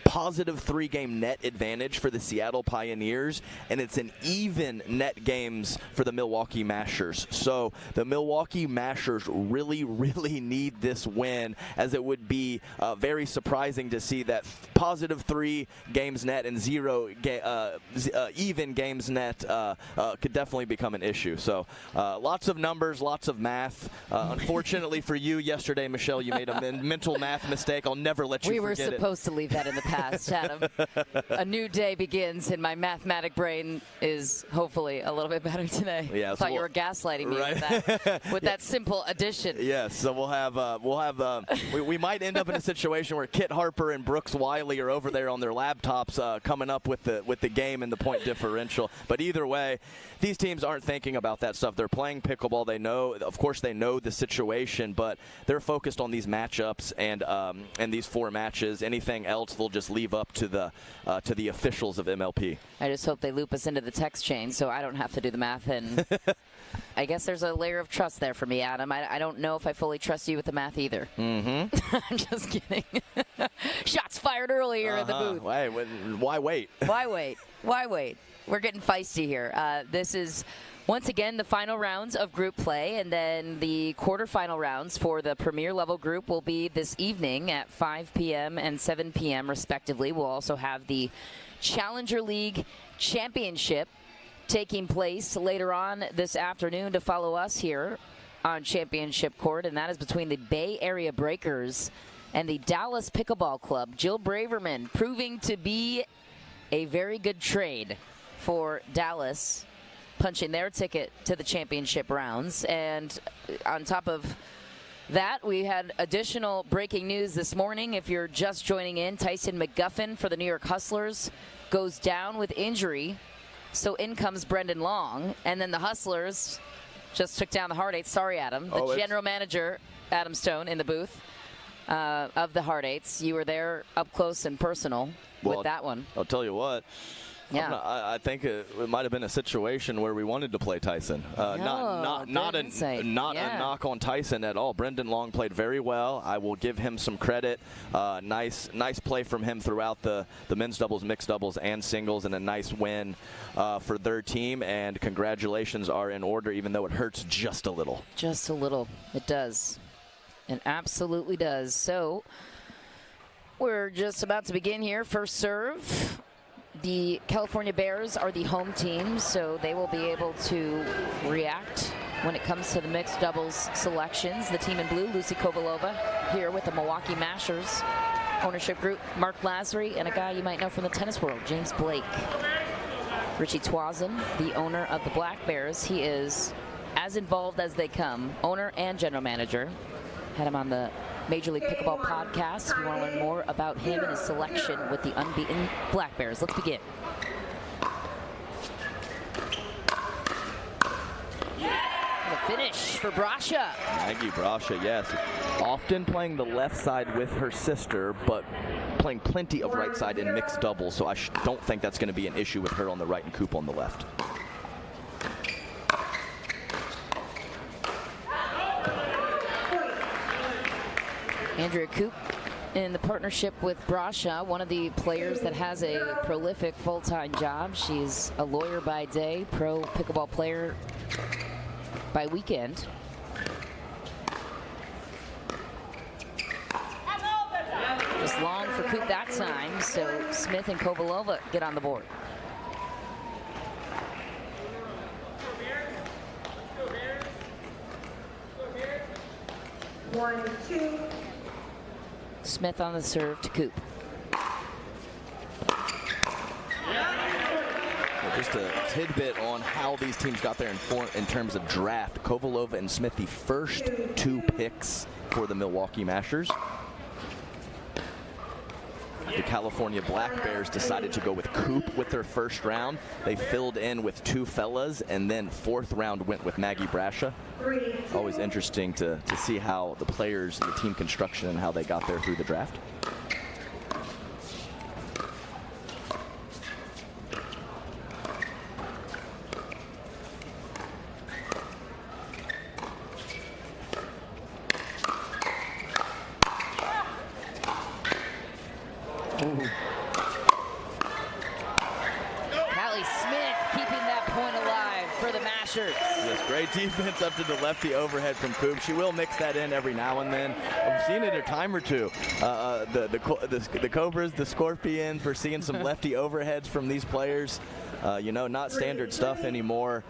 positive 3-game net advantage for the Seattle Pioneers, and it's an even net games for the Milwaukee Mashers. So the Milwaukee Mashers really, really need this win, as it would be very surprising to see that positive 3 games net and 0 even games net could definitely become an issue. So lots of numbers, lots of math. Unfortunately for you, yesterday, Michelle, you made a mental math mistake. I'll never let you forget it. We were supposed to leave that in the past, Adam. A new day begins, and my mathematic brain is hopefully a little bit better today. Yeah, I thought you were gaslighting me with that simple addition. Yes, so we might end up in a situation where Kit Harper and Brooks Wiley are over there on their laptops coming up with the game and the point differential. But either way, these teams aren't thinking about that stuff. They're playing pickleball. They know, of course, they know the situation, but they're focused on these matchups and these 4 matches. Anything else, they'll just leave up to the officials of MLP. I just hope they loop us into the text chain so I don't have to do the math. And I guess there's a layer of trust there for me, Adam. I don't know if I fully trust you with the math either. Mm-hmm. I'm just kidding. Shots fired earlier in the booth. Why wait? Why wait? Why wait? We're getting feisty here. This is, once again, the final rounds of group play, and then the quarterfinal rounds for the premier level group will be this evening at 5 p.m. and 7 p.m. respectively. We'll also have the Challenger League Championship taking place later on this afternoon to follow us here on Championship Court, and that is between the Bay Area Breakers and the Dallas Pickleball Club. Jill Braverman proving to be a very good trade for Dallas, punching their ticket to the championship rounds. And on top of that, we had additional breaking news this morning. If you're just joining in, Tyson McGuffin for the New York Hustlers goes down with injury. So in comes Brendan Long. And then the Hustlers just took down the Heart Eights. Sorry, Adam. The general manager, Adam Stone, in the booth of the Heart Eights. You were there up close and personal with that one. I'll tell you what. Yeah. I think it might have been a situation where we wanted to play Tyson. Not a knock on Tyson at all. Brendan Long played very well. I will give him some credit. Nice play from him throughout the men's doubles, mixed doubles, and singles, and a nice win for their team. And congratulations are in order, even though it hurts just a little. Just a little. It does. It absolutely does. So we're just about to begin here. First serve. The California Bears are the home team, so they will be able to react when it comes to the mixed doubles selections. The team in blue, Lucy Kovalova, here with the Milwaukee Mashers ownership group. Mark Lazary and a guy you might know from the tennis world, James Blake. Richie Twazin, the owner of the Black Bears. He is as involved as they come, owner and general manager. Had him on the Major League Pickleball podcast. If you want to learn more about him and his selection with the unbeaten Black Bears. Let's begin. The finish for Brasha. Maggie Brasha, yes. Often playing the left side with her sister, but playing plenty of right side in mixed doubles, so I don't think that's going to be an issue with her on the right and Coop on the left. Andrea Coop in the partnership with Brasha, one of the players that has a prolific full-time job. She's a lawyer by day, pro pickleball player by weekend. Just long for Coop that time, so Smith and Kovalova get on the board. One, two. Smith on the serve to Coop. Well, just a tidbit on how these teams got there in terms of draft. Kovalova and Smith, the first two picks for the Milwaukee Mashers. The California Black Bears decided to go with Coop with their first round. They filled in with two fellas, and then fourth round went with Maggie Brasha. Always interesting to see how the players, the team construction, and how they got there through the draft. Callie Smith keeping that point alive for the Mashers. Yes, great defense up to the lefty overhead from Coop. She will mix that in every now and then. I've seen it a time or two. The Cobras, the Scorpions, we're seeing some lefty overheads from these players. You know, not standard stuff anymore.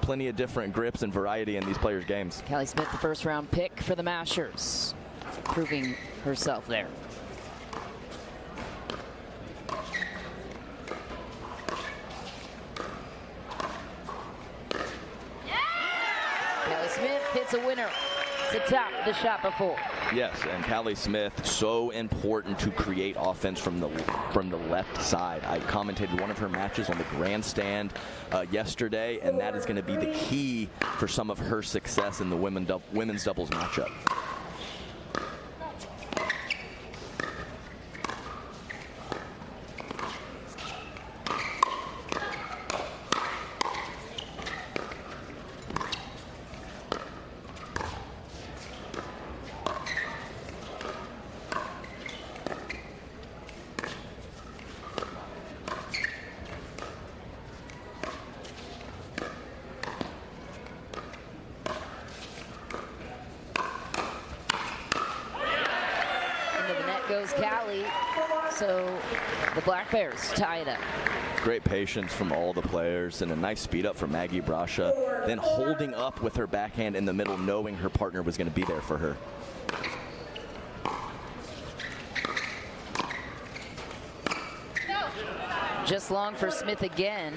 Plenty of different grips and variety in these players' games. Callie Smith, the first round pick for the Mashers, proving herself there. Smith hits a winner to top the shot before. Yes, and Callie Smith, so important to create offense from the left side. I commentated one of her matches on the grandstand yesterday, and that is going to be the key for some of her success in the women's doubles matchup. Goes Callie, so the Black Bears tie it up. Great patience from all the players and a nice speed up for Maggie Brasha, then holding up with her backhand in the middle, knowing her partner was going to be there for her. Just long for Smith again.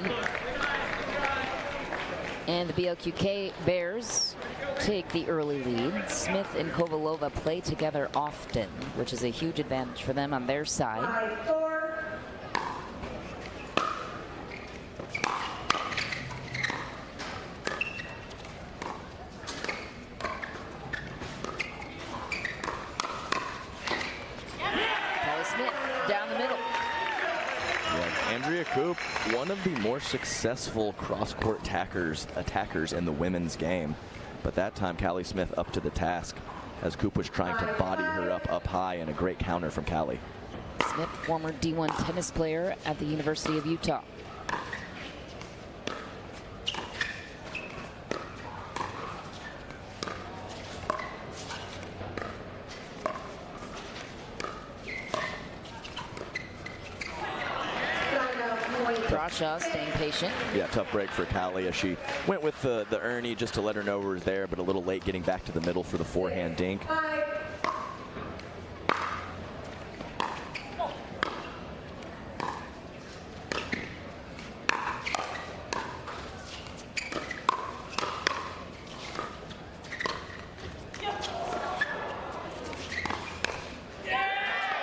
And the BLQK Bears take the early lead. Smith and Kovalova play together often, which is a huge advantage for them on their side. Callie Smith down the middle. Andrea Koop, one of the more successful cross-court attackers in the women's game. But that time, Callie Smith up to the task as Koop was trying to body her up high, and a great counter from Callie. Smith, former D1 tennis player at the University of Utah. Brasha staying patient. Yeah, tough break for Callie as she went with the Ernie just to let her know we were there, but a little late getting back to the middle for the forehand dink.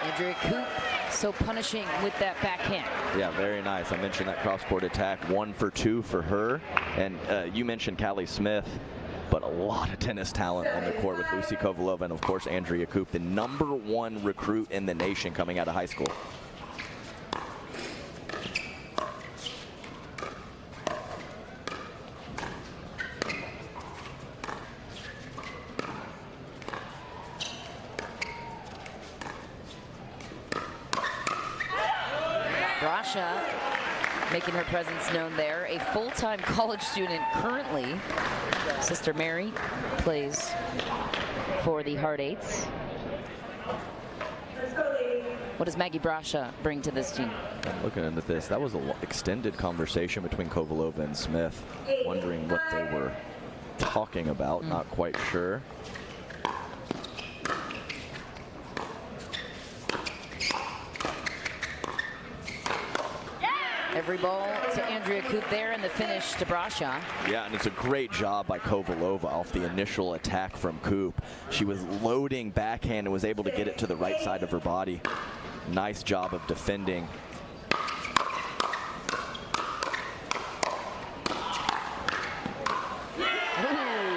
Andrea Koop so punishing with that backhand. Yeah, very nice. I mentioned that cross-court attack, 1 for 2 for her. And you mentioned Callie Smith, but a lot of tennis talent on the court with Lucy Kovalova and, of course, Andrea Koop, the #1 recruit in the nation coming out of high school. Brasha making her presence known there. A full-time college student currently. Sister Mary plays for the Hard Eights. What does Maggie Brasha bring to this team? Looking into this, that was an extended conversation between Kovalova and Smith, wondering what they were talking about, not quite sure. Every ball to Andrea Koop there, and the finish to Brasha. Yeah, and it's a great job by Kovalova off the initial attack from Koop. She was loading backhand and was able to get it to the right side of her body. Nice job of defending.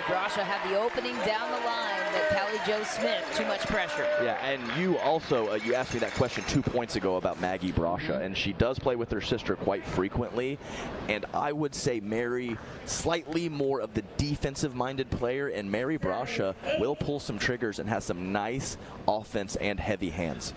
Brasha had the opening down the line that Callie Jo Smith, too much pressure. Yeah, and you also, you asked me that question 2 points ago about Maggie Brasha, and she does play with her sister quite frequently, and I would say Mary, slightly more of the defensive-minded player, and Mary Brasha will pull some triggers and has some nice offense and heavy hands.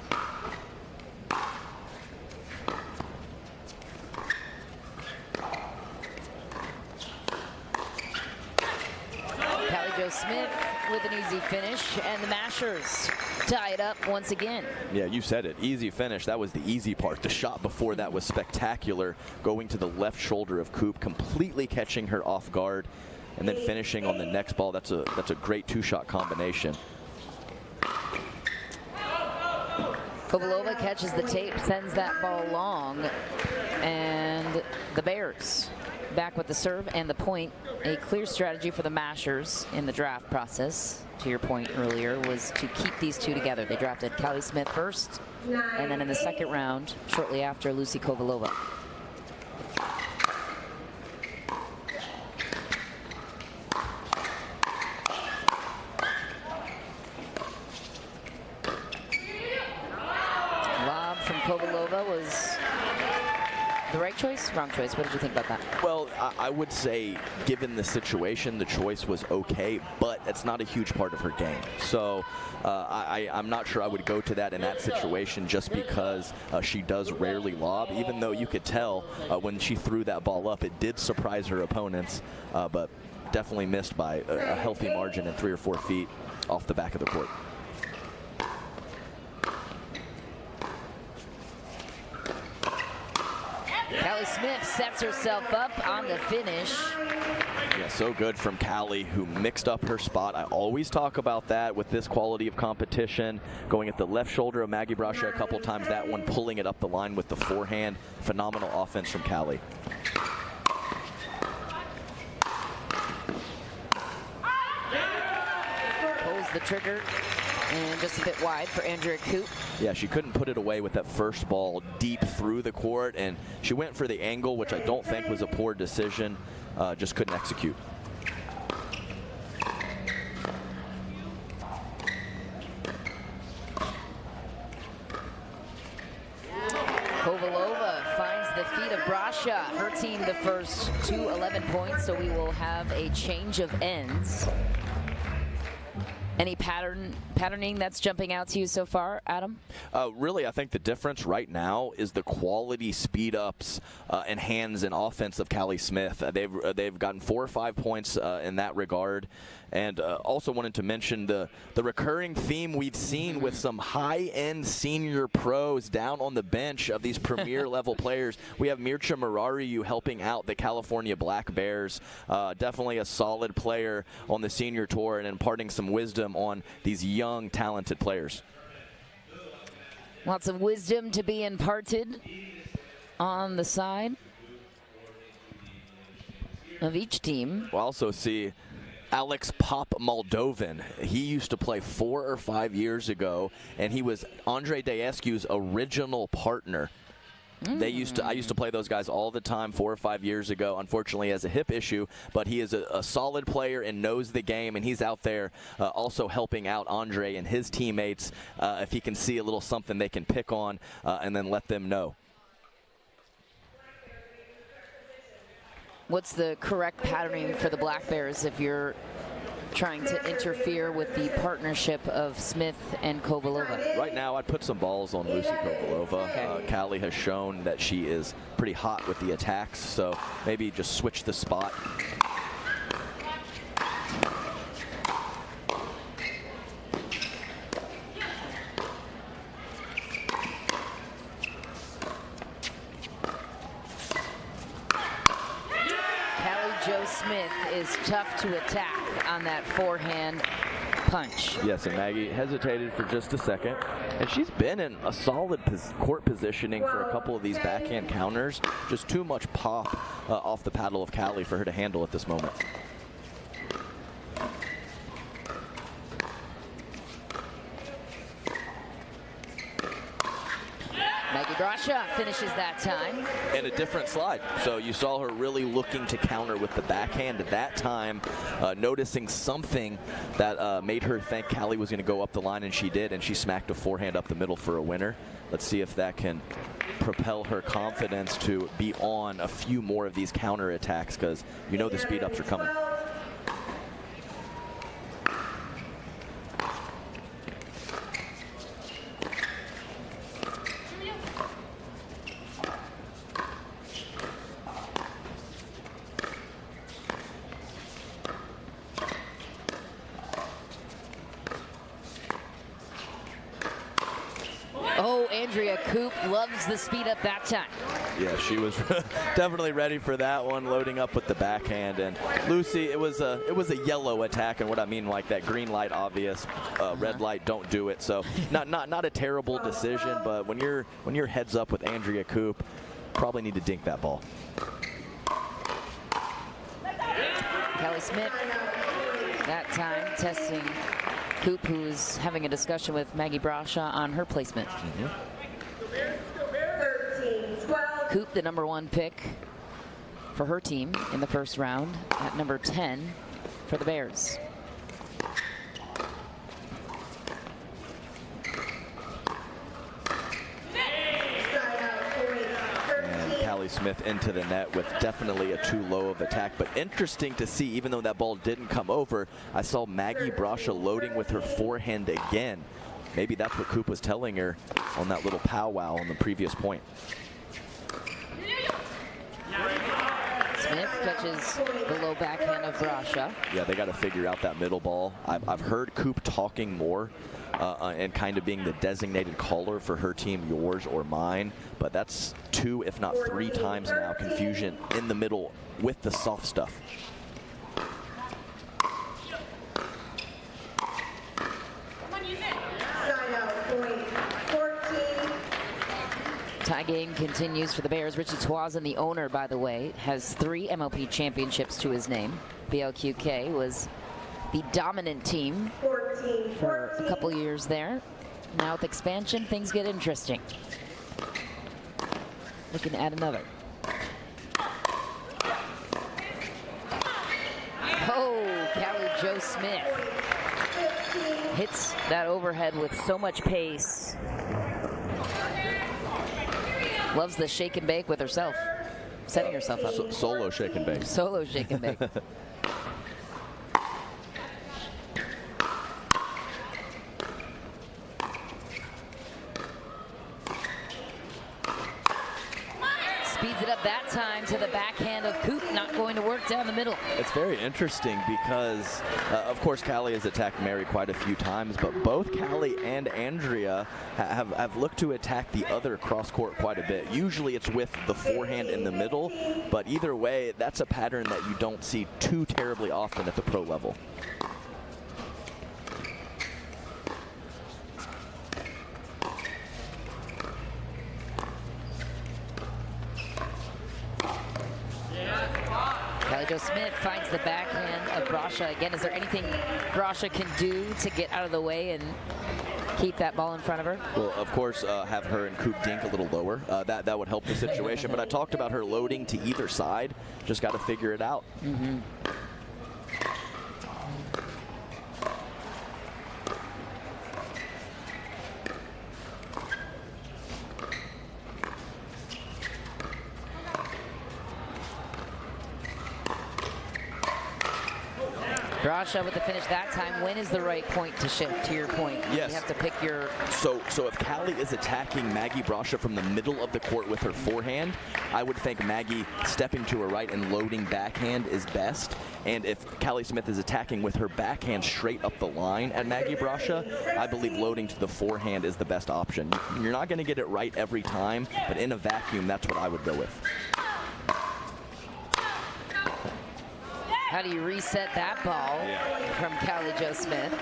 Jo Smith with an easy finish, and the Mashers tie it up once again. Yeah, you said it. Easy finish. That was the easy part. The shot before that was spectacular, going to the left shoulder of Koop, completely catching her off guard, and then finishing on the next ball. That's a great two-shot combination. Kovalova catches the tape, sends that ball long, and the Bears back with the serve and the point. A clear strategy for the Mashers in the draft process, to your point earlier, was to keep these two together. They drafted Callie Smith first, and then in the second round, shortly after, Lucy Kovalova. Lob from Kovalova was the right choice, wrong choice? What did you think about that? Well, I would say, given the situation, the choice was okay, but it's not a huge part of her game. So I'm not sure I would go to that in that situation, just because she does rarely lob, even though you could tell when she threw that ball up, it did surprise her opponents, but definitely missed by a healthy margin in 3 or 4 feet off the back of the court. Callie Smith sets herself up on the finish. Yeah, so good from Callie, who mixed up her spot. I always talk about that with this quality of competition. Going at the left shoulder of Maggie Brasha a couple times, that one pulling it up the line with the forehand. Phenomenal offense from Callie. the trigger and just a bit wide for Andrea Koop. Yeah, she couldn't put it away with that first ball deep through the court, and she went for the angle, which I don't think was a poor decision. Just couldn't execute. Kovalova finds the feet of Brasha. Her team the first 11 points, so we will have a change of ends. Any patterning that's jumping out to you so far, Adam? Really, I think the difference right now is the quality speed ups and hands and offense of Callie Smith. They've gotten 4 or 5 points in that regard. And also wanted to mention the recurring theme we've seen with some high-end senior pros down on the bench of these premier-level players. We have Mircea Marariu helping out the California Black Bears. Definitely a solid player on the senior tour and imparting some wisdom on these young, talented players. Lots of wisdom to be imparted on the side of each team. We'll also see Alex Pop Moldovan. He used to play 4 or 5 years ago, and he was Andre Daescu's original partner. I used to play those guys all the time 4 or 5 years ago. Unfortunately, has a hip issue, but he is a solid player and knows the game, and he's out there also helping out Andre and his teammates if he can see a little something they can pick on and then let them know. What's the correct patterning for the Black Bears if you're trying to interfere with the partnership of Smith and Kovalova? Right now, I'd put some balls on Lucy Kovalova. Callie has shown that she is pretty hot with the attacks, so maybe just switch the spot. Joe Smith is tough to attack on that forehand punch. Yes, and Maggie hesitated for just a second, and she's been in a solid court positioning for a couple of these backhand counters. Just too much pop off the paddle of Callie for her to handle at this moment. Maggie Brasha finishes that time. And a different slide. So you saw her really looking to counter with the backhand at that time, noticing something that made her think Callie was going to go up the line, and she did, and she smacked a forehand up the middle for a winner. Let's see if that can propel her confidence to be on a few more of these counter attacks, because you know the speed ups are coming. Andrea Koop loves the speed up that time. Yeah, she was definitely ready for that one, loading up with the backhand. And Lucy, it was a yellow attack, and what I mean like that, green light obvious, red light don't do it. So not a terrible decision, but when you're heads up with Andrea Koop, probably need to dink that ball. Callie Smith that time testing Koop, who's having a discussion with Maggie Brasha on her placement. Koop, the #1 pick for her team in the first round, at number 10 for the Bears. Callie Smith into the net with definitely a too low of attack, but interesting to see, even though that ball didn't come over, I saw Maggie Brasha loading with her forehand again. Maybe that's what Koop was telling her on that little powwow on the previous point. Smith catches the low backhand of Brasha. Yeah, they got to figure out that middle ball. I've heard Koop talking more and kind of being the designated caller for her team, yours or mine, but that's 2, if not 3 times now, confusion in the middle with the soft stuff. Tie game continues for the Bears. Richie Twazin, the owner, by the way, has 3 MLP championships to his name. BLQK was the dominant team for a couple years there. Now with expansion, things get interesting. Looking to add another. Oh, Callie Jo Smith hits that overhead with so much pace. Loves the shake and bake with herself, setting herself up. Solo shake and bake. Solo shake and bake. Speeds it up that time to the backhand of Coop, not going to work down the middle. It's very interesting because, of course, Callie has attacked Mary quite a few times, but both Callie and Andrea have looked to attack the other cross court quite a bit. Usually it's with the forehand in the middle, but either way, that's a pattern that you don't see too terribly often at the pro level. Callie Jo Smith finds the backhand of Brasha. Again, is there anything Brasha can do to get out of the way and keep that ball in front of her? Well, of course, have her and Coop dink a little lower. That would help the situation. But I talked about her loading to either side. Just got to figure it out. Mm-hmm. Brasha with the finish that time. When is the right point to shift, to your point? Yes. You have to pick your... So if Callie is attacking Maggie Brasha from the middle of the court with her forehand, I would think Maggie stepping to her right and loading backhand is best. And if Callie Smith is attacking with her backhand straight up the line at Maggie Brasha, I believe loading to the forehand is the best option. You're not going to get it right every time, but in a vacuum, that's what I would go with. How do you reset that ball from Callie Jo Smith?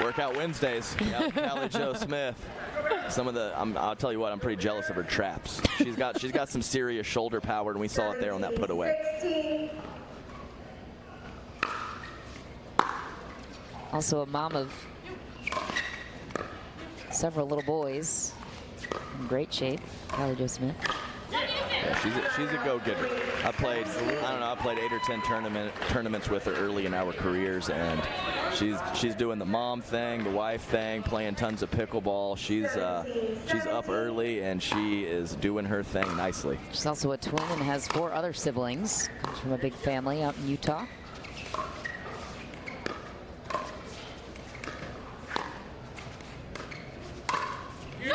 Workout Wednesdays, Callie Jo Smith. Some of the, I'll tell you what, I'm pretty jealous of her traps. She's got some serious shoulder power, and we saw it there on that put away. Also a mom of several little boys in great shape, Callie Jo Smith. Yeah, she's a go-getter. I played 8 or 10 tournaments with her early in our careers, and she's doing the mom thing, the wife thing, playing tons of pickleball. She's up early, and she is doing her thing nicely. She's also a twin and has 4 other siblings. Comes from a big family out in Utah.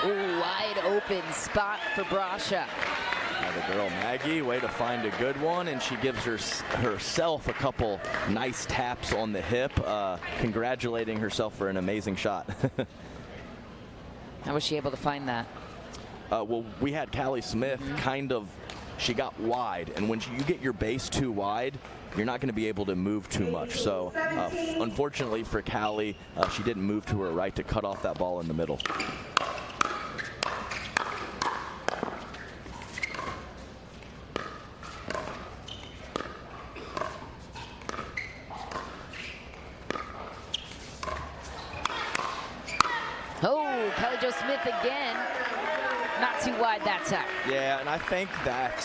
Ooh, wide open spot for Brasha. The girl Maggie, way to find a good one, and she gives herself a couple nice taps on the hip, congratulating herself for an amazing shot. How was she able to find that? Well, we had Callie Smith she got wide, and when you get your base too wide, you're not going to be able to move too much. So unfortunately for Callie, she didn't move to her right to cut off that ball in the middle. Oh, Callie Jo Smith again. Not too wide that time. Yeah, and I think that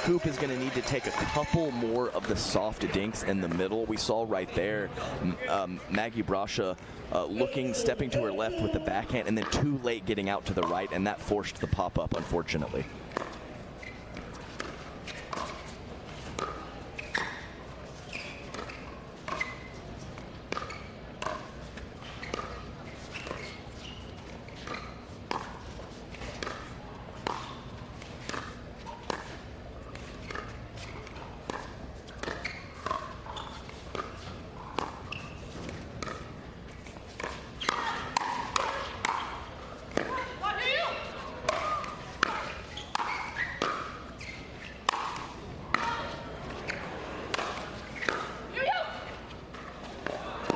Coop is going to need to take a couple more of the soft dinks in the middle. We saw right there Maggie Brasha stepping to her left with the backhand, and then too late getting out to the right, and that forced the pop-up, unfortunately.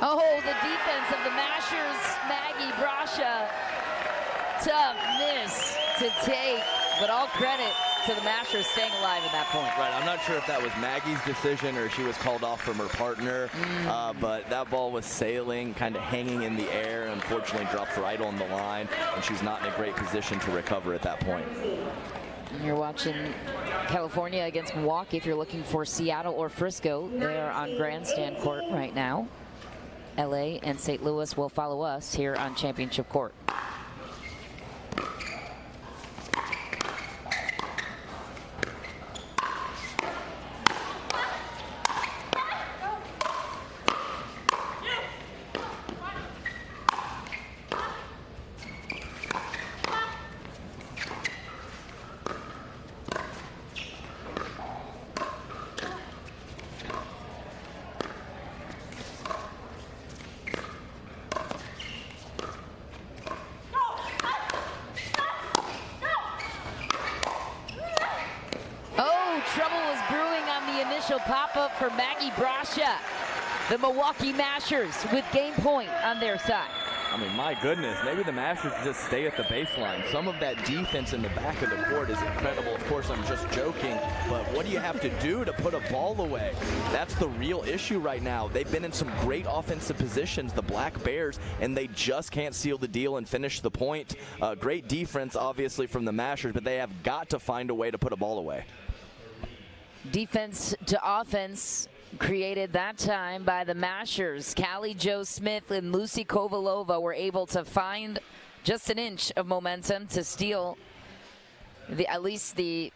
Oh, the defense of the Mashers, Maggie Brasha. Tough miss to take, but all credit to the Mashers staying alive at that point. Right, I'm not sure if that was Maggie's decision or she was called off from her partner, but that ball was sailing, kind of hanging in the air, unfortunately dropped right on the line, and she's not in a great position to recover at that point. You're watching California against Milwaukee. If you're looking for Seattle or Frisco, they're on grandstand court right now. LA and St. Louis will follow us here on Championship Court. Pop-up for Maggie Brascia. The Milwaukee Mashers with game point on their side. I mean, my goodness, maybe the Mashers just stay at the baseline. Some of that defense in the back of the court is incredible. Of course, I'm just joking, but what do you have to do to put a ball away? That's the real issue right now. They've been in some great offensive positions, the Black Bears, and they just can't seal the deal and finish the point. Great defense, obviously, from the Mashers, but they have got to find a way to put a ball away. Defense to offense created that time by the Mashers. Callie Jo Smith and Lucy Kovalova were able to find just an inch of momentum to steal at least the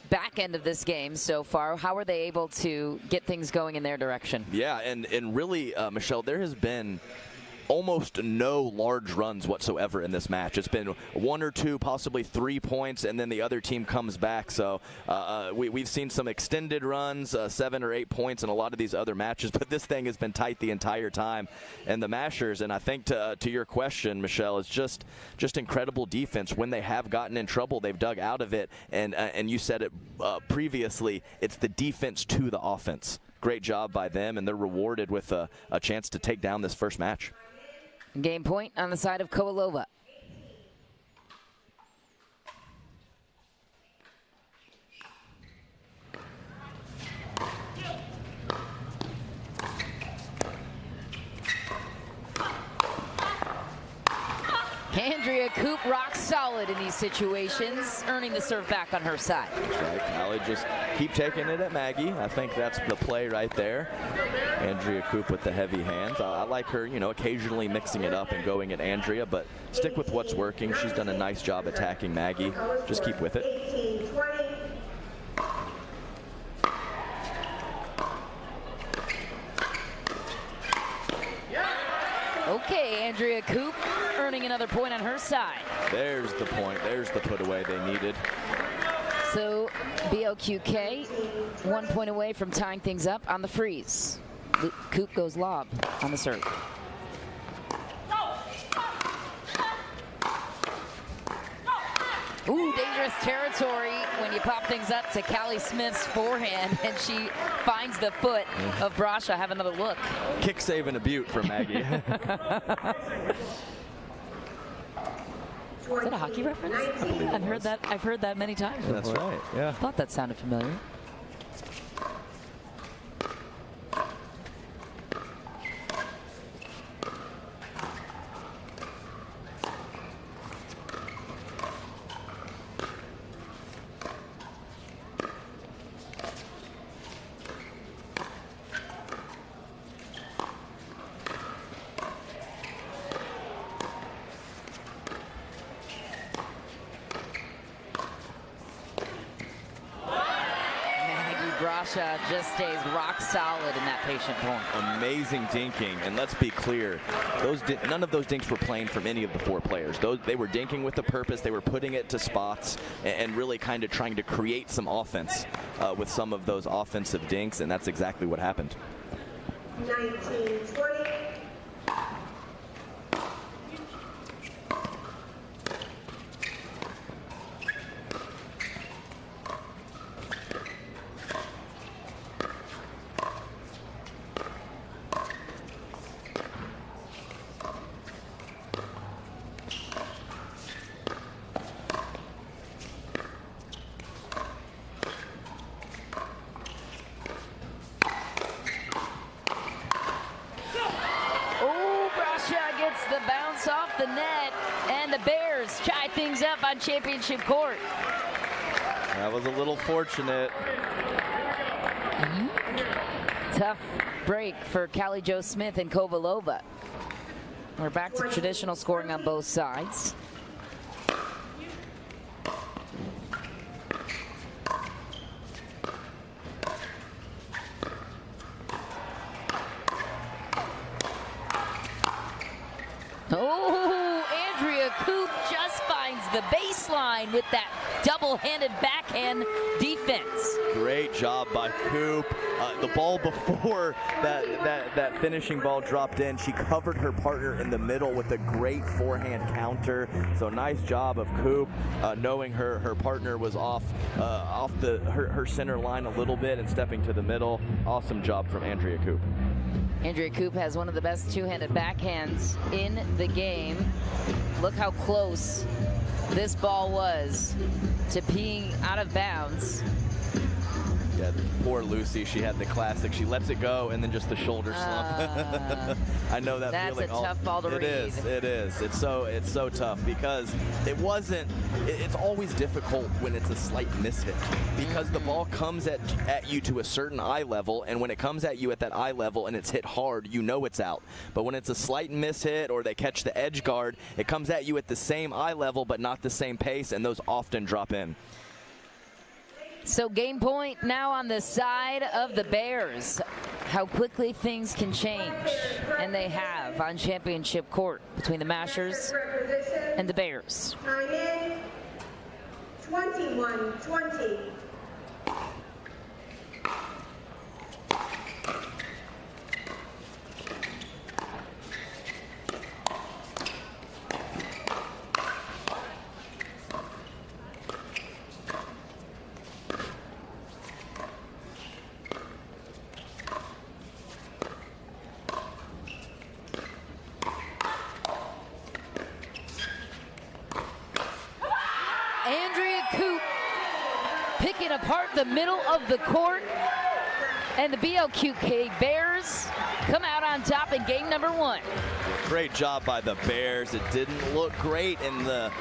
back end of this game so far. How were they able to get things going in their direction? Yeah, and really, Michelle, there has been almost no large runs whatsoever in this match. It's been 1 or 2, possibly 3 points, and then the other team comes back. So we've seen some extended runs, 7 or 8 points in a lot of these other matches, but this thing has been tight the entire time. And the Mashers, and I think to your question, Michelle, is just incredible defense. When they have gotten in trouble, they've dug out of it. And you said it previously, it's the defense to the offense. Great job by them, and they're rewarded with a chance to take down this first match. Game point on the side of Kovalova. Andrea Coop rock solid in these situations, earning the serve back on her side. That's right. Callie, just keep taking it at Maggie. I think that's the play right there. Andrea Coop with the heavy hands. I like her, occasionally mixing it up and going at Andrea, but stick with what's working. She's done a nice job attacking Maggie. Just keep with it. Okay, Andrea Coop earning another point on her side. There's the point. There's the put away they needed. So BLQK 1 point away from tying things up on the freeze. Coop goes lob on the serve. Ooh, dangerous territory when you pop things up to Callie Smith's forehand, and she finds the foot of Brascia. Have another look. Kick save and a butte for Maggie. Is that a hockey reference? I've heard that many times before. That's right, yeah. Thought that sounded familiar. Just stays rock solid in that patient point. Amazing dinking, and let's be clear, none of those dinks were playing from any of the 4 players. They were dinking with a purpose. They were putting it to spots and really kind of trying to create some offense with some of those offensive dinks, and that's exactly what happened. 19-20. And the Bears try things up on championship court. That was a little fortunate. Tough break for Callie Jo Smith and Kovalova. We're back to traditional scoring on both sides. Oh, Andrea Coop just finds the baseline with that double-handed backhand defense. Great job by Coop. The ball before that finishing ball dropped in, she covered her partner in the middle with a great forehand counter. So nice job of Coop, knowing her partner was off her center line a little bit and stepping to the middle. Awesome job from Andrea Coop. Andrea Coop has one of the best two-handed backhands in the game. Look how close this ball was to being out of bounds. Yeah, poor Lucy. She had the classic. She lets it go and then just the shoulder slump. I know that that's feeling. That's a tough ball to read. It is. It's so tough because it's always difficult when it's a slight mishit because the ball comes at you to a certain eye level, and when it comes at you at that eye level and it's hit hard, you know it's out. But when it's a slight mishit or they catch the edge guard, it comes at you at the same eye level but not the same pace, and those often drop in. So game point now on the side of the Bears. How quickly things can change, and they have on championship court between the Mashers and the Bears. Time in, 21-20. Andrea Coop picking apart the middle of the court, and the BLQK Bears come out on top in game number one. Great job by the Bears. It didn't look great in the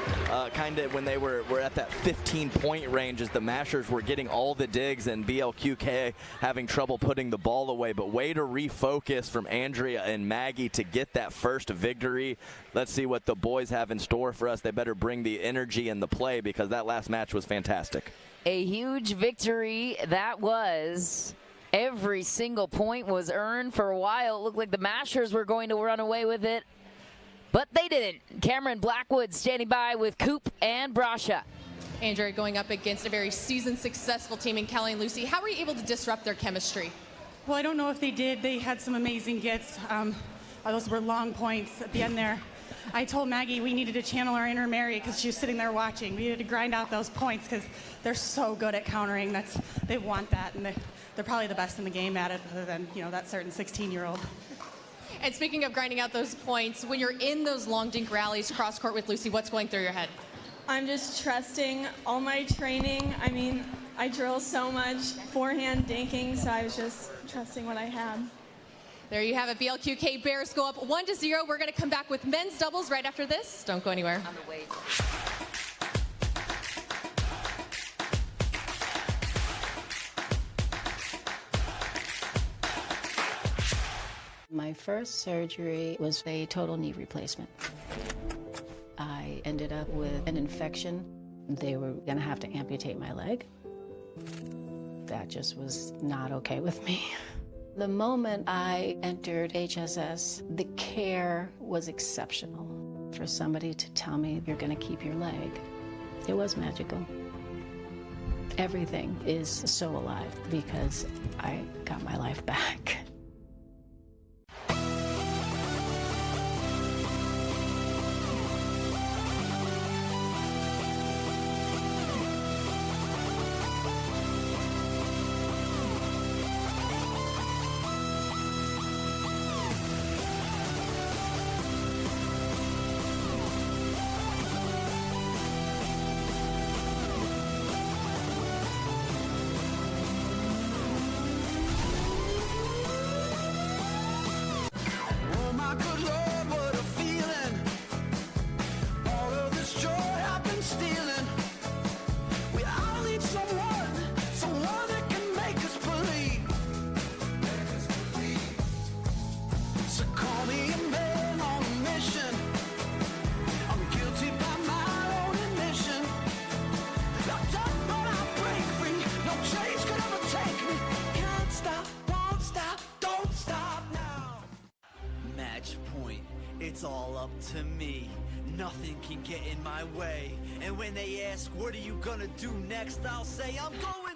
kind of when they were at that 15-point range as the Mashers were getting all the digs and BLQK having trouble putting the ball away. But way to refocus from Andrea and Maggie to get that first victory. Let's see what the boys have in store for us. They better bring the energy and the play because that last match was fantastic. A huge victory that was. Every single point was earned. For a while, it looked like the Mashers were going to run away with it, but they didn't. Cameron Blackwood standing by with Coop and Brasha. Andrea going up against a very seasoned, successful team in Callie and Lucy. How were you able to disrupt their chemistry? Well, I don't know if they did. They had some amazing gets. Those were long points at the end there. I told Maggie we needed to channel our inner Mary because she was sitting there watching. We needed to grind out those points because they're so good at countering. They want that, and they're probably the best in the game at it, other than that certain 16-year-old. And speaking of grinding out those points, when you're in those long dink rallies cross court with Lucy, what's going through your head? I'm just trusting all my training. I mean, I drill so much forehand dinking, so I was just trusting what I had. There you have it. BLQK Bears go up 1-0. We're going to come back with men's doubles right after this. Don't go anywhere. On the way. My first surgery was a total knee replacement. I ended up with an infection. They were going to have to amputate my leg. That just was not okay with me. The moment I entered HSS, the care was exceptional. For somebody to tell me you're going to keep your leg, it was magical. Everything is so alive because I got my life back. To me, nothing can get in my way. And when they ask, what are you gonna do next? I'll say, I'm going.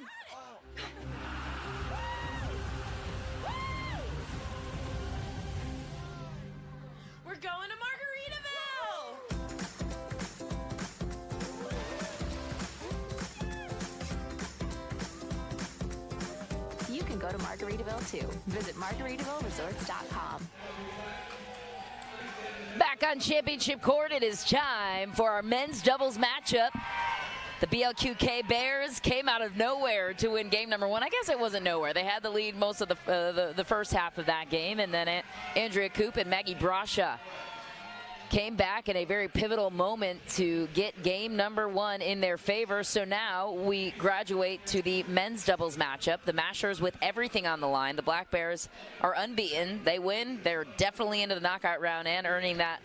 We're going to Margaritaville! You can go to Margaritaville too. Visit MargaritavilleResorts.com. Back on championship court, it is time for our men's doubles matchup. The BLQK Bears came out of nowhere to win game number 1. I guess it wasn't nowhere. They had the lead most of the first half of that game, and then Andrea Koop and Maggie Brasha came back in a very pivotal moment to get game number 1 in their favor. So now we graduate to the men's doubles matchup. The Mashers with everything on the line. The Black Bears are unbeaten. They win. They're definitely into the knockout round and earning that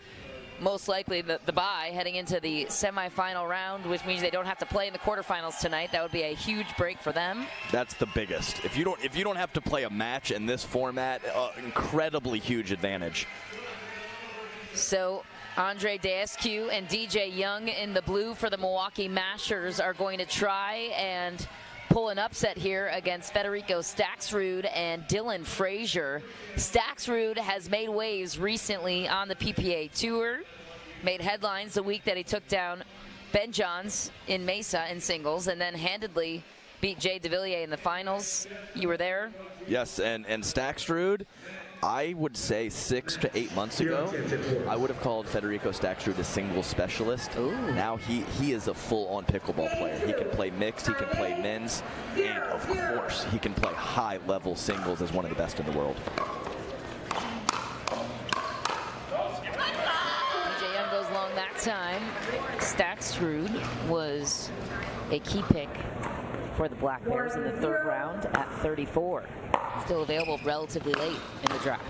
most likely the bye heading into the semifinal round, which means they don't have to play in the quarterfinals tonight. That would be a huge break for them. That's the biggest. If you don't have to play a match in this format, incredibly huge advantage. So Andre Daescu and DJ Young in the blue for the Milwaukee Mashers are going to try and pull an upset here against Federico Staxrud and Dylan Frazier. Staxrud has made waves recently on the PPA Tour, made headlines the week that he took down Ben Johns in Mesa in singles, and then handedly beat Jay DeVilliers in the finals. You were there? Yes, and Staxrud, I would say 6 to 8 months ago, I would have called Federico Staxrud a singles specialist. Ooh. Now he is a full-on pickleball player. He can play mixed, he can play men's, and of course, he can play high-level singles as one of the best in the world. DJ Young goes long that time. Staxrud was a key pick for the Black Bears in the 3rd round at 34. Still available relatively late in the draft.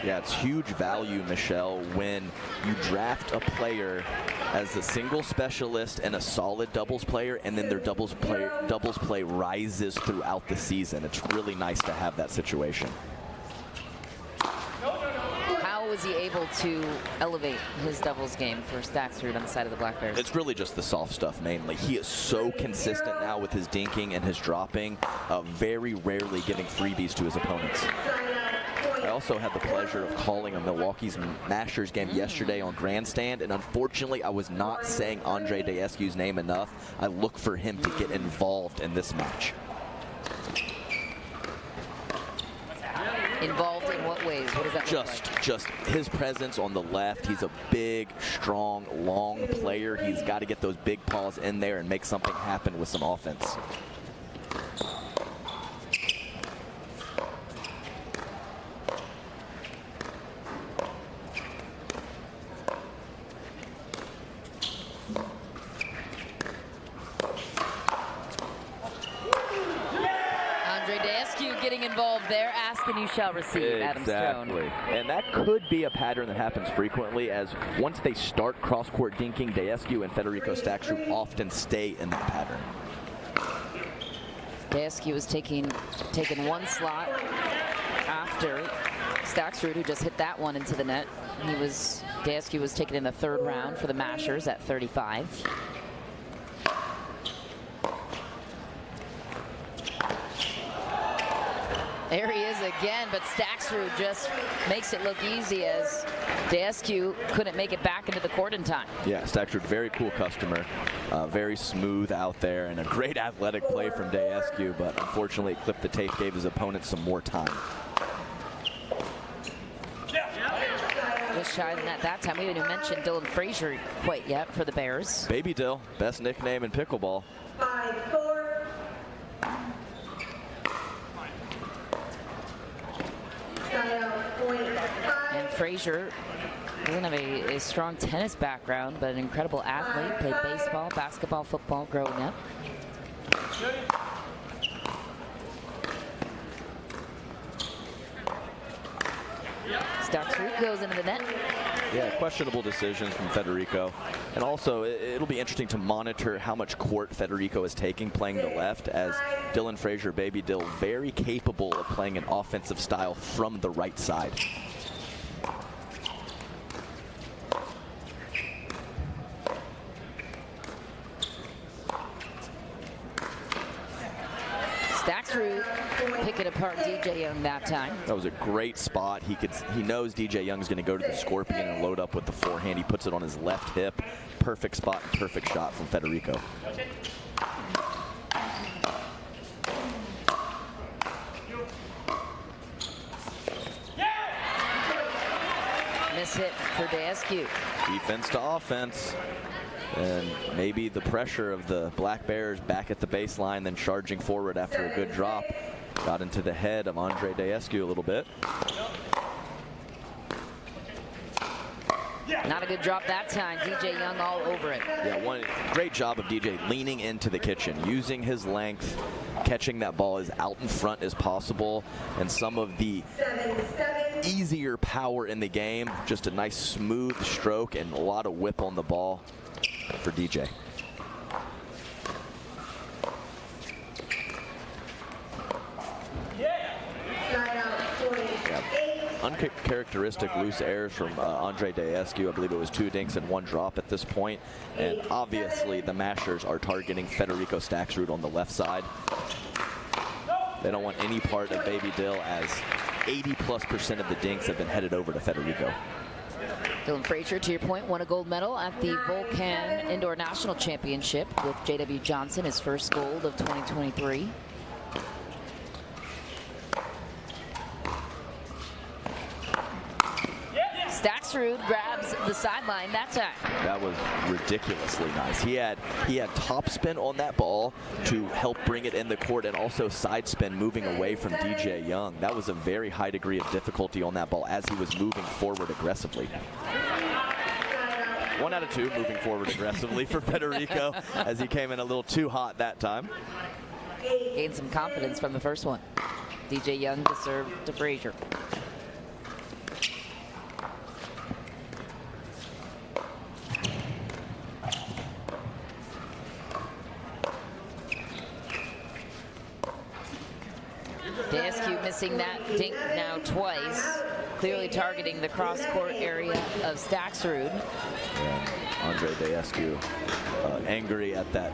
Yeah, it's huge value, Michelle, when you draft a player as a single specialist and a solid doubles player, and then their doubles play rises throughout the season. It's really nice to have that situation. How was he able to elevate his doubles game for Staxrud on the side of the Black Bears? It's really just the soft stuff mainly. He is so consistent now with his dinking and his dropping, very rarely giving freebies to his opponents. I also had the pleasure of calling a Milwaukee's Mashers game yesterday on Grandstand, and unfortunately I was not saying Andre Daescu's name enough. I look for him to get involved in this match. Involved in what ways? What does that look like? Just his presence on the left. He's a big, strong, long player. He's got to get those big paws in there and make something happen with some offense. Involved there, ask and you shall receive. Adam Stone. Exactly, and that could be a pattern that happens frequently, as once they start cross-court dinking, Daescu and Federico Staxrud often stay in that pattern. Daescu was taking one slot after Staxrud, who just hit that one into the net. Daescu was taken in the 3rd round for the Mashers at 35. There he is again, but Staxrud just makes it look easy as Daescu couldn't make it back into the court in time. Yeah, Staxrud, very cool customer, very smooth out there, and a great athletic play from Daescu, but unfortunately it clipped the tape, gave his opponent some more time. Just shy than that time. We haven't even mentioned Dylan Frazier quite yet for the Bears. Baby Dill, best nickname in pickleball. 5-4. And Frazier doesn't have a strong tennis background, but an incredible athlete. Played baseball, basketball, football growing up. Staxrud goes into the net. Yeah, questionable decisions from Federico. And also, it'll be interesting to monitor how much court Federico is taking playing the left, as Dylan Frazier, Baby Dill, very capable of playing an offensive style from the right side. it apart DJ Young that time. That was a great spot. He knows DJ Young's going to go to the Scorpion and load up with the forehand. He puts it on his left hip. Perfect spot, perfect shot from Federico. Miss hit for Daescu. Defense to offense. And maybe the pressure of the Black Bears back at the baseline, then charging forward after a good drop, got into the head of Andre Daescu a little bit. Not a good drop that time. DJ Young all over it. Yeah, one great job of DJ leaning into the kitchen, using his length, catching that ball as out in front as possible, and some of the easier power in the game. Just a nice smooth stroke and a lot of whip on the ball for DJ. Uncharacteristic loose airs from Andre Daescu. I believe it was 2 dinks and 1 drop at this point. And obviously the mashers are targeting Federico Staxrud on the left side. They don't want any part of Baby Dill, as 80+% of the dinks have been headed over to Federico. Dylan Frazier, to your point, won a gold medal at the Volcan Indoor National Championship with J.W. Johnson, his first gold of 2023. Staxrud grabs the sideline that time. That was ridiculously nice. He had top spin on that ball to help bring it in the court, and also side spin moving away from DJ Young. That was a very high degree of difficulty on that ball as he was moving forward aggressively. 1 out of 2 moving forward aggressively for Federico as he came in a little too hot that time. Gained some confidence from the first one. DJ Young to serve to Frazier. Daescu missing that dink now twice, clearly targeting the cross-court area of Staxrud. Yeah, Andre Daescu angry at that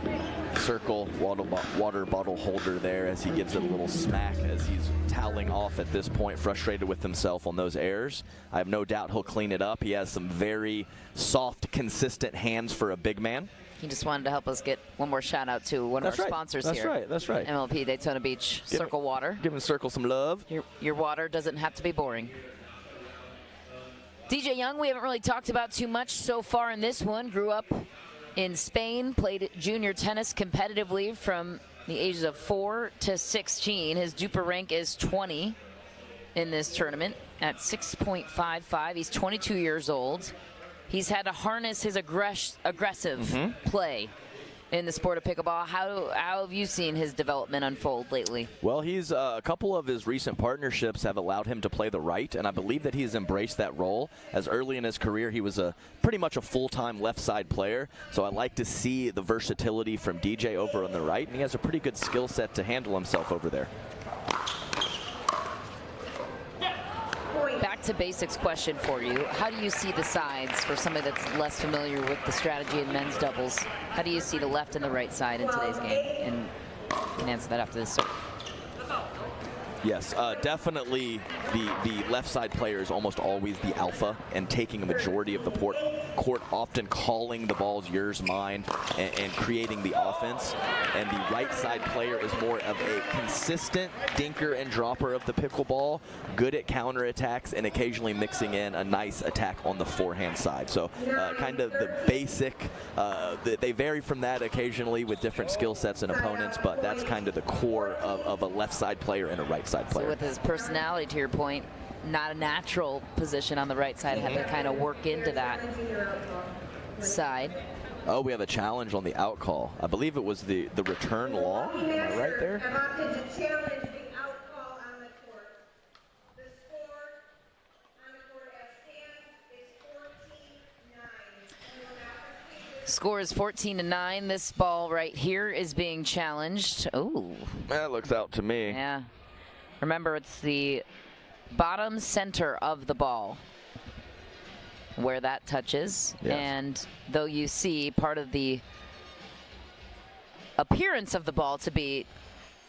Cirkul water bottle holder there as he gives it a little smack as he's toweling off at this point, frustrated with himself on those errors. I have no doubt he'll clean it up. He has some very soft, consistent hands for a big man. He just wanted to help us get one more shout out to one of our sponsors here. That's right. MLP Daytona Beach, Cirkul Water. Giving Cirkul some love. Your water doesn't have to be boring. DJ Young, we haven't really talked about too much so far in this one. Grew up in Spain, played junior tennis competitively from the ages of 4 to 16. His Duper rank is 20 in this tournament at 6.55. He's 22 years old. He's had to harness his aggressive play in the sport of pickleball. How have you seen his development unfold lately? Well, he's a couple of his recent partnerships have allowed him to play the right, and I believe that he's embraced that role. As early in his career, he was pretty much a full-time left side player, so I like to see the versatility from DJ over on the right, and he has a pretty good skill set to handle himself over there. Back to basics question for you. How do you see the sides for somebody that's less familiar with the strategy in men's doubles? How do you see the left and the right side in today's game? And you can answer that after this. Yes, definitely the left side player is almost always the alpha and taking a majority of the court, often calling the balls yours, mine, and creating the offense. And the right side player is more of a consistent dinker and dropper of the pickleball, good at counterattacks and occasionally mixing in a nice attack on the forehand side. So kind of the basic, they vary from that occasionally with different skill sets and opponents, but that's kind of the core of a left side player and a right side player. So with his personality, to your point, not a natural position on the right side, had to kind of work into that side. Oh, we have a challenge on the out call. I believe it was the return long. Am I right there? Score is 14-9. This ball right here is being challenged. Oh, that looks out to me. Yeah. Remember, it's the bottom center of the ball where that touches. Yes. And though you see part of the appearance of the ball to be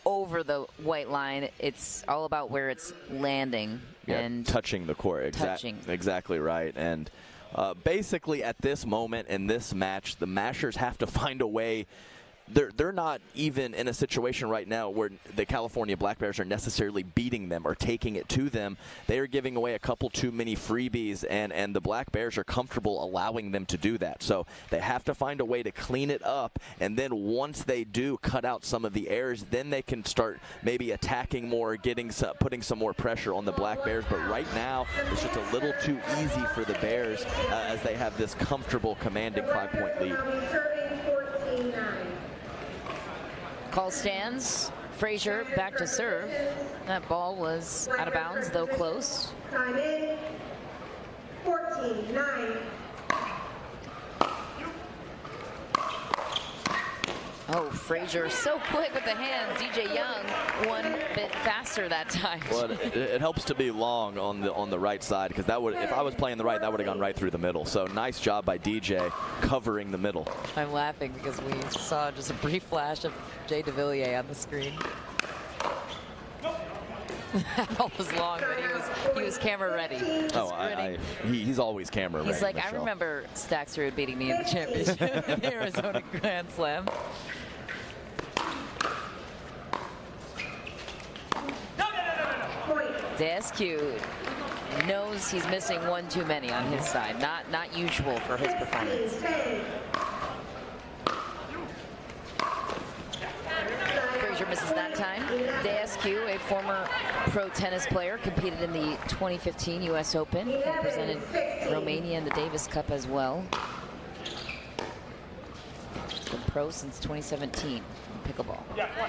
over the white line. It's all about where it's landing and touching the court. Exactly right. And basically at this moment in this match, the Mashers have to find a way. They're not even in a situation right now where the California Black Bears are necessarily beating them or taking it to them. They are giving away a couple too many freebies, and the Black Bears are comfortable allowing them to do that. So they have to find a way to clean it up, and then once they do cut out some of the errors, then they can start maybe attacking more, putting some more pressure on the Black Bears. But right now, it's just a little too easy for the Bears as they have this comfortable, commanding 5-point lead. Call stands. Frazier back to serve. That ball was out of bounds, though close. Time in. 14-9. Oh, Frazier so quick with the hands. DJ Young one bit faster that time. Well, it helps to be long on the right side, because that would, if I was playing the right, that would have gone right through the middle. So nice job by DJ covering the middle. I'm laughing because we saw just a brief flash of Jay DeVilliers on the screen. That ball was long, but he was camera ready. He's always camera ready. He's like, Michelle. I remember Staxrud beating me in the championship in the Arizona Grand Slam. Descu knows he's missing one too many on his side. Not usual for his performance. Frazier misses that time. Descu, a former pro tennis player, competed in the 2015 U.S. Open, represented Romania in the Davis Cup as well. He's been pro since 2017 in pickleball.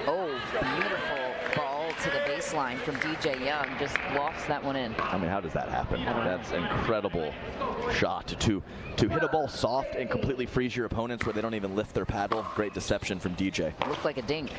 Oh, beautiful ball to the baseline from DJ Young. Just lofts that one in. I mean, how does that happen? That's incredible shot to hit a ball soft and completely freeze your opponents where they don't even lift their paddle. Great deception from DJ. Looked like a dink.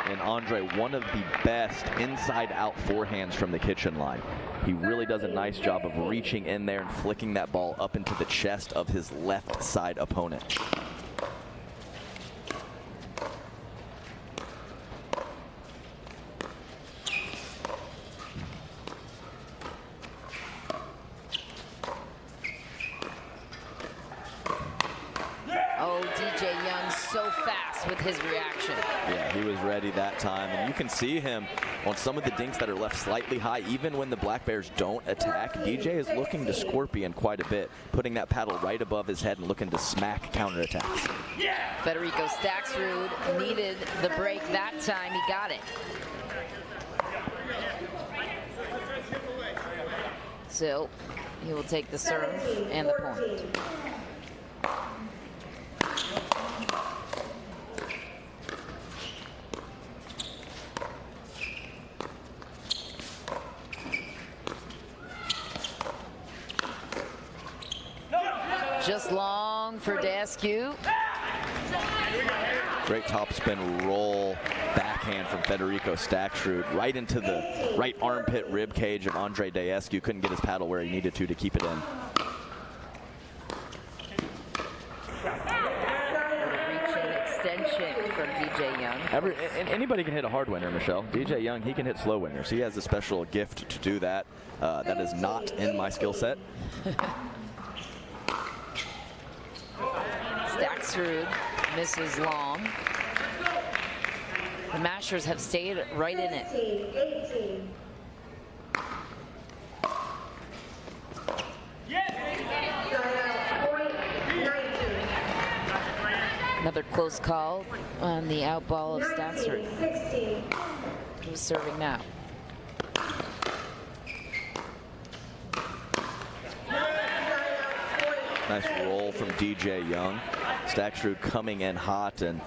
And Andre, one of the best inside-out forehands from the kitchen line. He really does a nice job of reaching in there and flicking that ball up into the chest of his left side opponent. With his reaction. Yeah, he was ready that time, and you can see him on some of the dinks that are left slightly high. Even when the Black Bears don't attack, DJ is looking to scorpion quite a bit, putting that paddle right above his head and looking to smack counterattacks. Federico Staxrud needed the break that time. He got it. So he will take the serve and the point. Just long for Descu. Great topspin roll backhand from Federico Staxrud right into the right armpit rib cage of Andre Descu. Couldn't get his paddle where he needed to keep it in. Reaching extension from DJ Young. Anybody can hit a hard winner, Michelle. DJ Young, he can hit slow winners. He has a special gift to do that. That is not in my skill set. Staxrud misses long. The Mashers have stayed right in it. 18. Another close call on the out ball of Staxrud. Who's serving now? Nice roll from DJ Young. Staxrud coming in hot, and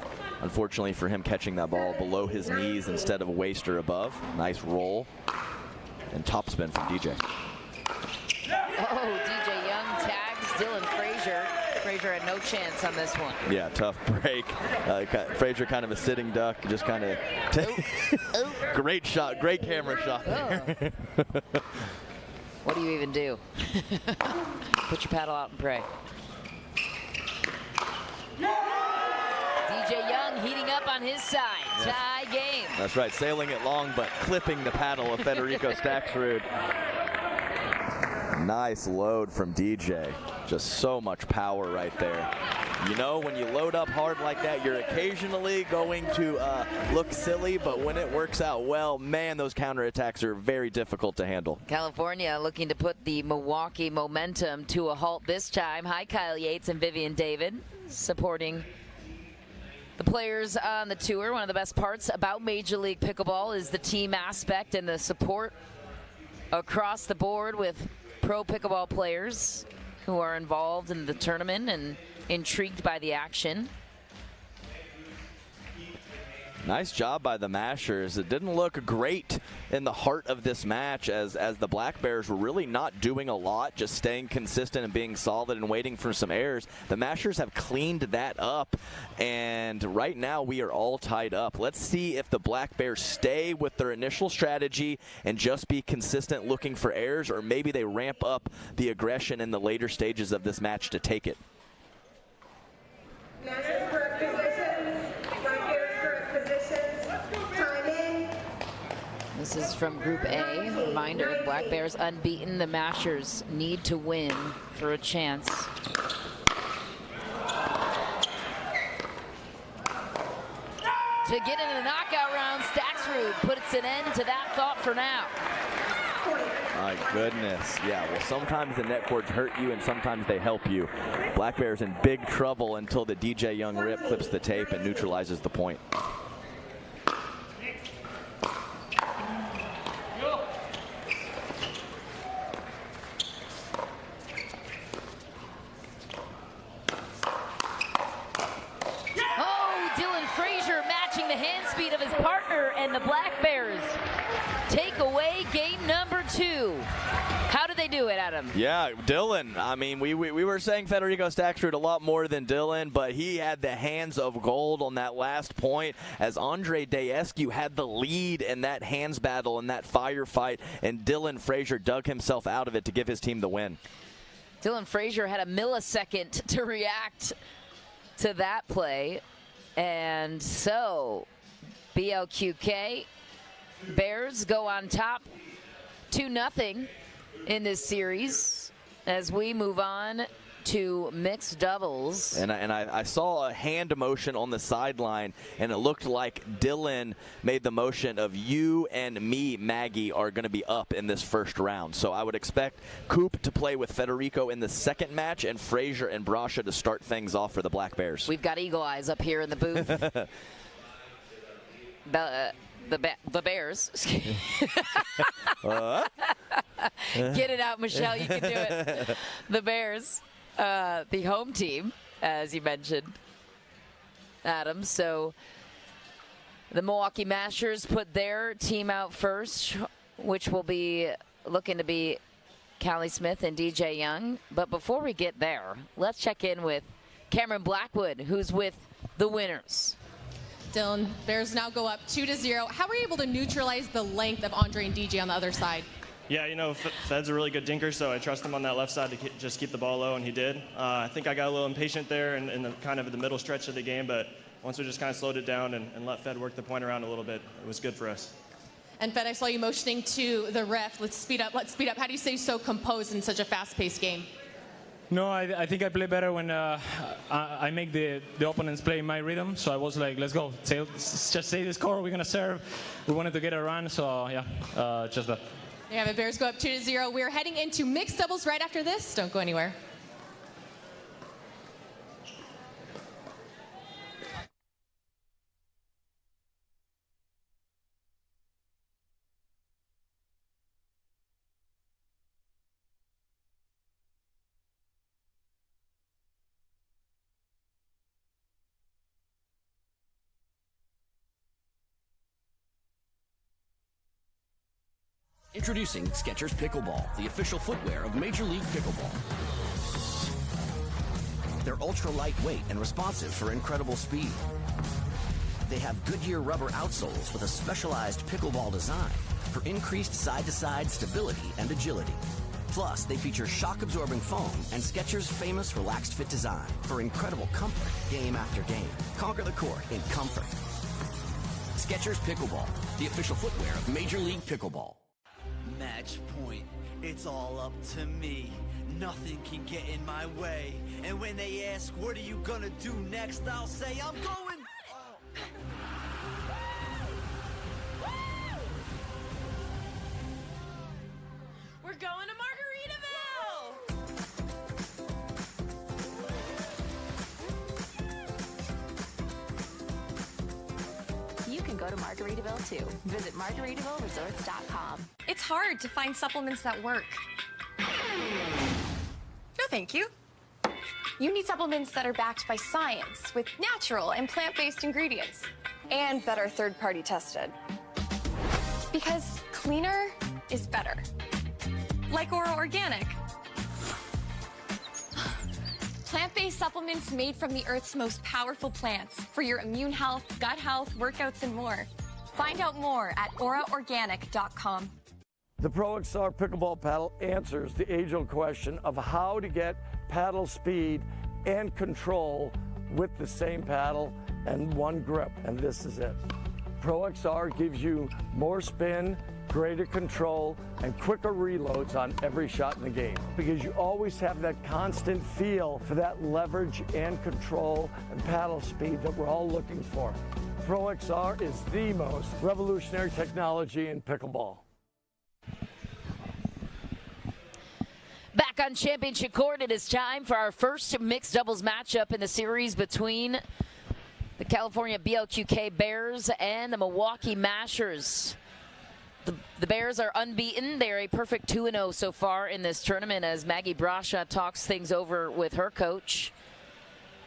Unfortunately for him, catching that ball below his knees instead of waist or above. Nice roll and topspin from DJ. Oh, DJ Young tags Dylan Frazier. Frazier had no chance on this one. Yeah, tough break. Frazier kind of a sitting duck, just kind of great shot, great camera shot there. What do you even do? Put your paddle out and pray. DJ Young heating up on his side. Tie game. That's right, sailing it long, but clipping the paddle of Federico Staxrud. Nice load from DJ. Just so much power right there. You know, when you load up hard like that, you're occasionally going to look silly, but when it works out well, man, those counterattacks are very difficult to handle. California looking to put the Milwaukee momentum to a halt this time. Hi, Kyle Yates and Vivian David, supporting the players on the tour. One of the best parts about Major League Pickleball is the team aspect and the support across the board with pro pickleball players who are involved in the tournament and intrigued by the action. Nice job by the Mashers. It didn't look great in the heart of this match as the Black Bears were really not doing a lot, just staying consistent and being solid and waiting for some errors. The Mashers have cleaned that up, and right now we are all tied up. Let's see if the Black Bears stay with their initial strategy and just be consistent looking for errors, or maybe they ramp up the aggression in the later stages of this match to take it. Mashers correct positions. Black Bears correct positions. Time in. This is from Group A. Reminder, Black Bears unbeaten. The Mashers need to win for a chance. To get into the knockout round, Staxrud puts an end to that thought for now. My goodness. Yeah, well, sometimes the net cords hurt you and sometimes they help you. Black Bear's in big trouble until the DJ Young rip clips the tape and neutralizes the point. Oh, Dylan Frazier matching the hand speed of his partner, and the Black Bears take away game number 2. How did they do it, Adam? Yeah, Dylan. I mean, we were saying Federico Staxrud a lot more than Dylan, but he had the hands of gold on that last point as Andre Daescu had the lead in that hands battle and that firefight, and Dylan Frazier dug himself out of it to give his team the win. Dylan Frazier had a millisecond to react to that play, and so BLQK Bears go on top 2-0 in this series as we move on to mixed doubles. And I saw a hand motion on the sideline, and it looked like Dylan made the motion of you and me, Maggie, are going to be up in this first round. So I would expect Coop to play with Federico in the second match and Frazier and Brasha to start things off for the Black Bears. We've got eagle eyes up here in the booth. The Bears. Get it out, Michelle. You can do it. The Bears, the home team, as you mentioned, Adam. So the Milwaukee Mashers put their team out first, which will be looking to be Callie Smith and DJ Young. But before we get there, let's check in with Cameron Blackwood, who's with the winners. Dylan, Bears now go up 2-0. How were you able to neutralize the length of Andre and DJ on the other side? Yeah, you know, Fed's a really good dinker, so I trust him on that left side to just keep the ball low, and he did. I think I got a little impatient there in the kind of the middle stretch of the game, but once we just kind of slowed it down and let Fed work the point around a little bit, it was good for us. And Fed, I saw you motioning to the ref, let's speed up, let's speed up. How do you stay so composed in such a fast-paced game? No, I think I play better when I make the opponents play my rhythm. So I was like, let's go. Just say the score. We're going to serve. We wanted to get a run. So, yeah, just that. Yeah, the Bears go up 2-0. We're heading into mixed doubles right after this. Don't go anywhere. Introducing Skechers Pickleball, the official footwear of Major League Pickleball. They're ultra lightweight and responsive for incredible speed. They have Goodyear rubber outsoles with a specialized pickleball design for increased side-to-side stability and agility. Plus, they feature shock-absorbing foam and Skechers' famous relaxed fit design for incredible comfort game after game. Conquer the court in comfort. Skechers Pickleball, the official footwear of Major League Pickleball. Match point. It's all up to me. Nothing can get in my way. And when they ask, what are you gonna do next? I'll say, I'm going. We're going to Margaritaville! You can go to Margaritaville too. Visit MargaritavilleResorts.com. It's hard to find supplements that work. No, thank you. You need supplements that are backed by science with natural and plant-based ingredients and that are third-party tested. Because cleaner is better. Like Ora Organic. Plant-based supplements made from the Earth's most powerful plants for your immune health, gut health, workouts, and more. Find out more at oraorganic.com. The Pro XR Pickleball Paddle answers the age-old question of how to get paddle speed and control with the same paddle and one grip, and this is it. Pro XR gives you more spin, greater control, and quicker reloads on every shot in the game because you always have that constant feel for that leverage and control and paddle speed that we're all looking for. Pro XR is the most revolutionary technology in pickleball. Back on championship court, it is time for our first mixed doubles matchup in the series between the California BLQK Bears and the Milwaukee Mashers. The Bears are unbeaten. They're a perfect 2-0 so far in this tournament as Maggie Brasha talks things over with her coach.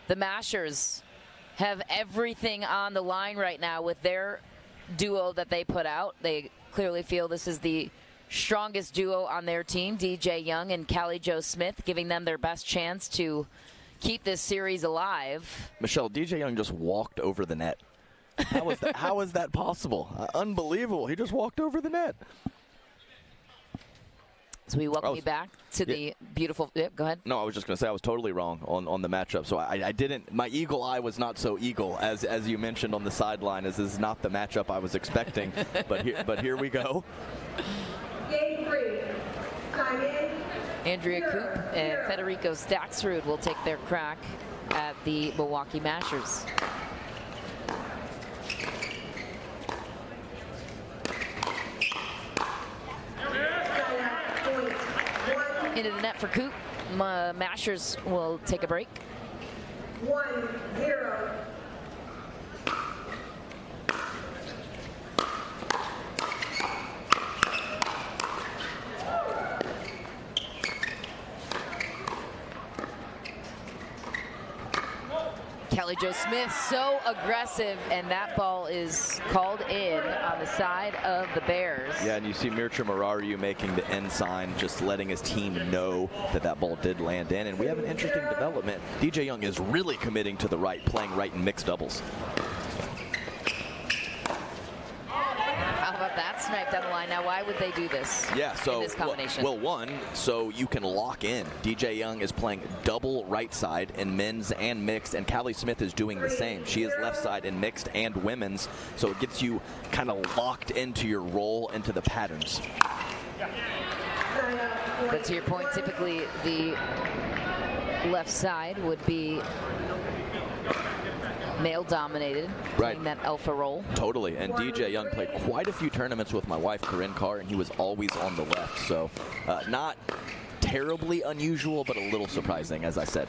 The Mashers have everything on the line right now with their duo that they put out. They clearly feel this is the strongest duo on their team, DJ Young and Callie Jo Smith, giving them their best chance to keep this series alive. Michelle, DJ Young just walked over the net. How is that possible? Unbelievable. He just walked over the net. So we welcome you back to the beautiful. Go ahead. No, I was just going to say I was totally wrong on the matchup. So I didn't. My eagle eye was not so eagle as you mentioned on the sideline. As this is not the matchup I was expecting. but here we go. Game 3. Time in. Andrea Koop and Federico Staxrud will take their crack at the Milwaukee Mashers. Into the net for Koop. Mashers will take a break. 1-0. Callie Jo Smith so aggressive, and that ball is called in on the side of the Bears. Yeah, and you see Mircea Murariu making the end sign, just letting his team know that ball did land in. And we have an interesting development. DJ Young is really committing to the right, playing right in mixed doubles. How about that snipe down the line? Now, why would they do this? Yeah, so in this combination? Well, one, so you can lock in. DJ Young is playing double right side in men's and mixed, and Callie Smith is doing the same. She is left side in mixed and women's, so it gets you kind of locked into your role, into the patterns. But to your point, typically the left side would be male-dominated, playing that alpha role. Totally, and DJ Young played quite a few tournaments with my wife, Corinne Carr, and he was always on the left. So not terribly unusual, but a little surprising, as I said.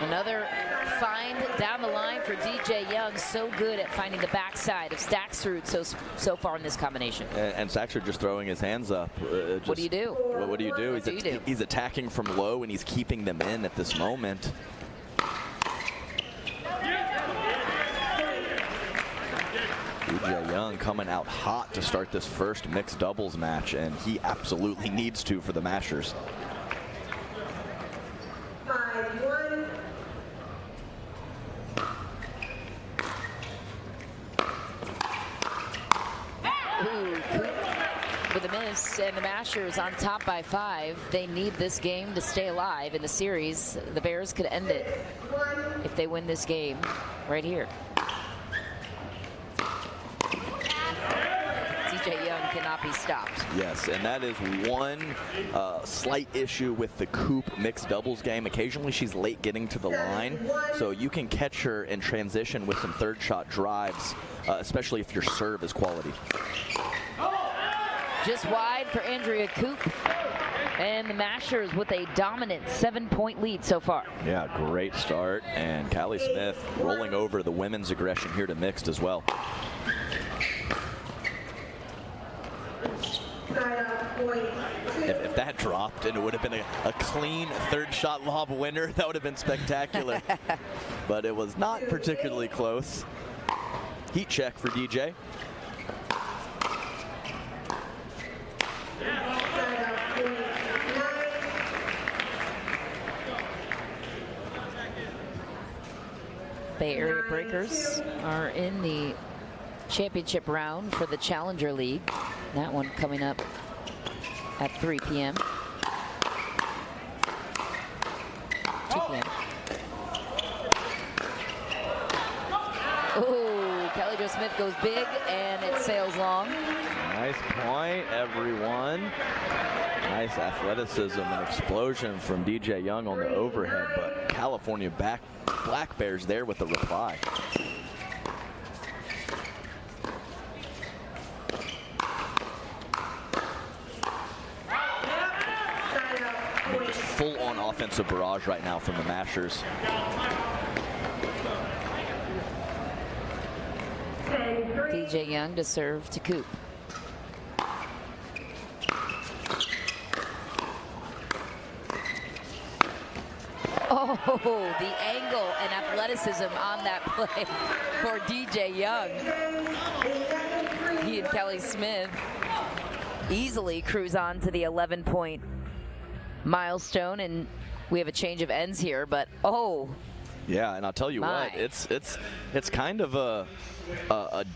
Another find down the line for DJ Young. So good at finding the backside of Staxrud so far in this combination. And Staxrud just throwing his hands up. What do you do? What do you do? What do you do? He's attacking from low, and he's keeping them in at this moment. Young coming out hot to start this first mixed doubles match, and he absolutely needs to for the Mashers. 5-1. Ooh, Coop with a miss, and the Mashers on top by 5. They need this game to stay alive in the series. The Bears could end it if they win this game right here. DJ Young cannot be stopped. Yes, and that is one slight issue with the Coop mixed doubles game. Occasionally she's late getting to the line, so you can catch her in transition with some third shot drives, especially if your serve is quality. Just wide for Andrea Coop, and the Mashers with a dominant 7-point lead so far. Yeah, great start, and Callie Smith rolling over the women's aggression here to mixed as well. If that dropped and it would have been a clean third shot lob winner, that would have been spectacular. But it was not particularly close. Heat check for DJ. Bay Area Breakers are in the championship round for the Challenger League. That one coming up at 3 p.m. 2 p.m. Oh, Kelly Jo Smith goes big and it sails long. Nice point, everyone. Nice athleticism and explosion from DJ Young on the overhead, but California Black Bears there with the reply. Full-on offensive barrage right now from the Mashers. DJ Young to serve to Coop. Oh, the angle and athleticism on that play for DJ Young. He and Kelly Smith easily cruise on to the 11-point milestone, and we have a change of ends here, but oh. Yeah, and I'll tell you what, it's kind of a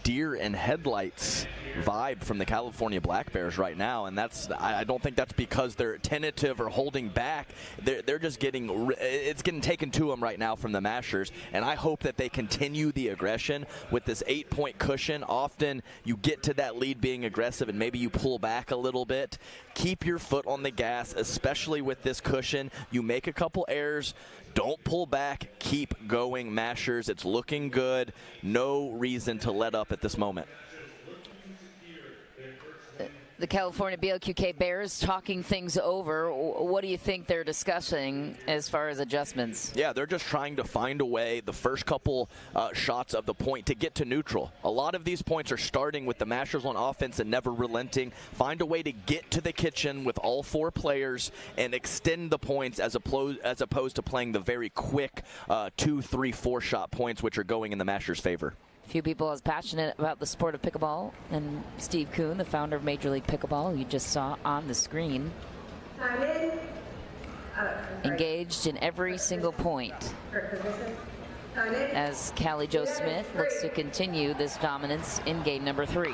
deer in headlights vibe from the California Black Bears right now, and I don't think that's because they're tentative or holding back. They're just it's getting taken to them right now from the Mashers, and I hope that they continue the aggression with this 8-point cushion. Often you get to that lead being aggressive and maybe you pull back a little bit. Keep your foot on the gas, especially with this cushion. You make a couple errors, don't pull back, keep going, Mashers. It's looking good. No reason to let up at this moment. The California BLQK Bears talking things over. What do you think they're discussing as far as adjustments? Yeah, they're just trying to find a way, the first couple shots of the point, to get to neutral. A lot of these points are starting with the Mashers on offense and never relenting. Find a way to get to the kitchen with all 4 players and extend the points as opposed to playing the very quick 2, 3, 4 shot points, which are going in the Mashers' favor. Few people as passionate about the sport of pickleball, and Steve Kuhn, the founder of Major League Pickleball, you just saw on the screen, engaged in every single point as Callie Jo Smith looks to continue this dominance in game number 3.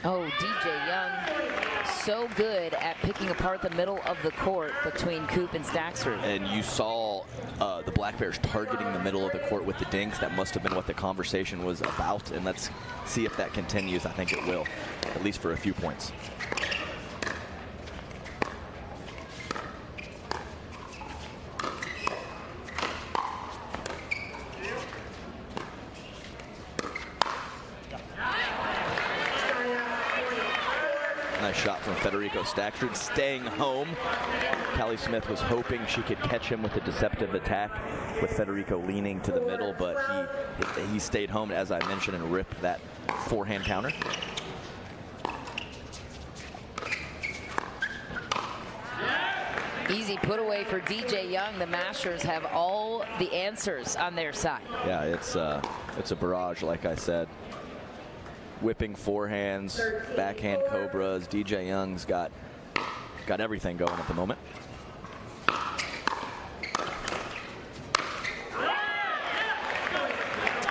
Oh, DJ Young, so good at picking apart the middle of the court between Coop and Staxford. And you saw the Black Bears targeting the middle of the court with the dinks. That must have been what the conversation was about, and let's see if that continues. I think it will, at least for a few points. Nice shot from Federico Staksrud, staying home. Callie Smith was hoping she could catch him with a deceptive attack with Federico leaning to the middle, but he stayed home, as I mentioned, and ripped that forehand counter. Easy put away for DJ Young. The Mashers have all the answers on their side. Yeah, it's a barrage, like I said. Whipping forehands, backhand cobras. DJ Young's got everything going at the moment.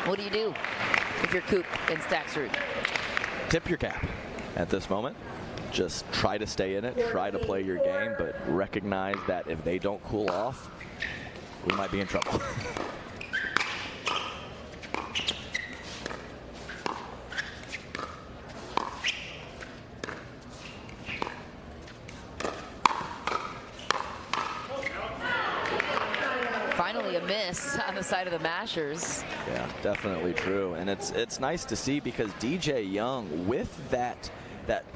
What do you do if you're Coop and Staksrud? Tip your cap at this moment. Just try to stay in it, try to play your game, but recognize that if they don't cool off, we might be in trouble. Finally a miss on the side of the Mashers. Yeah, definitely true. And it's nice to see because DJ Young, with that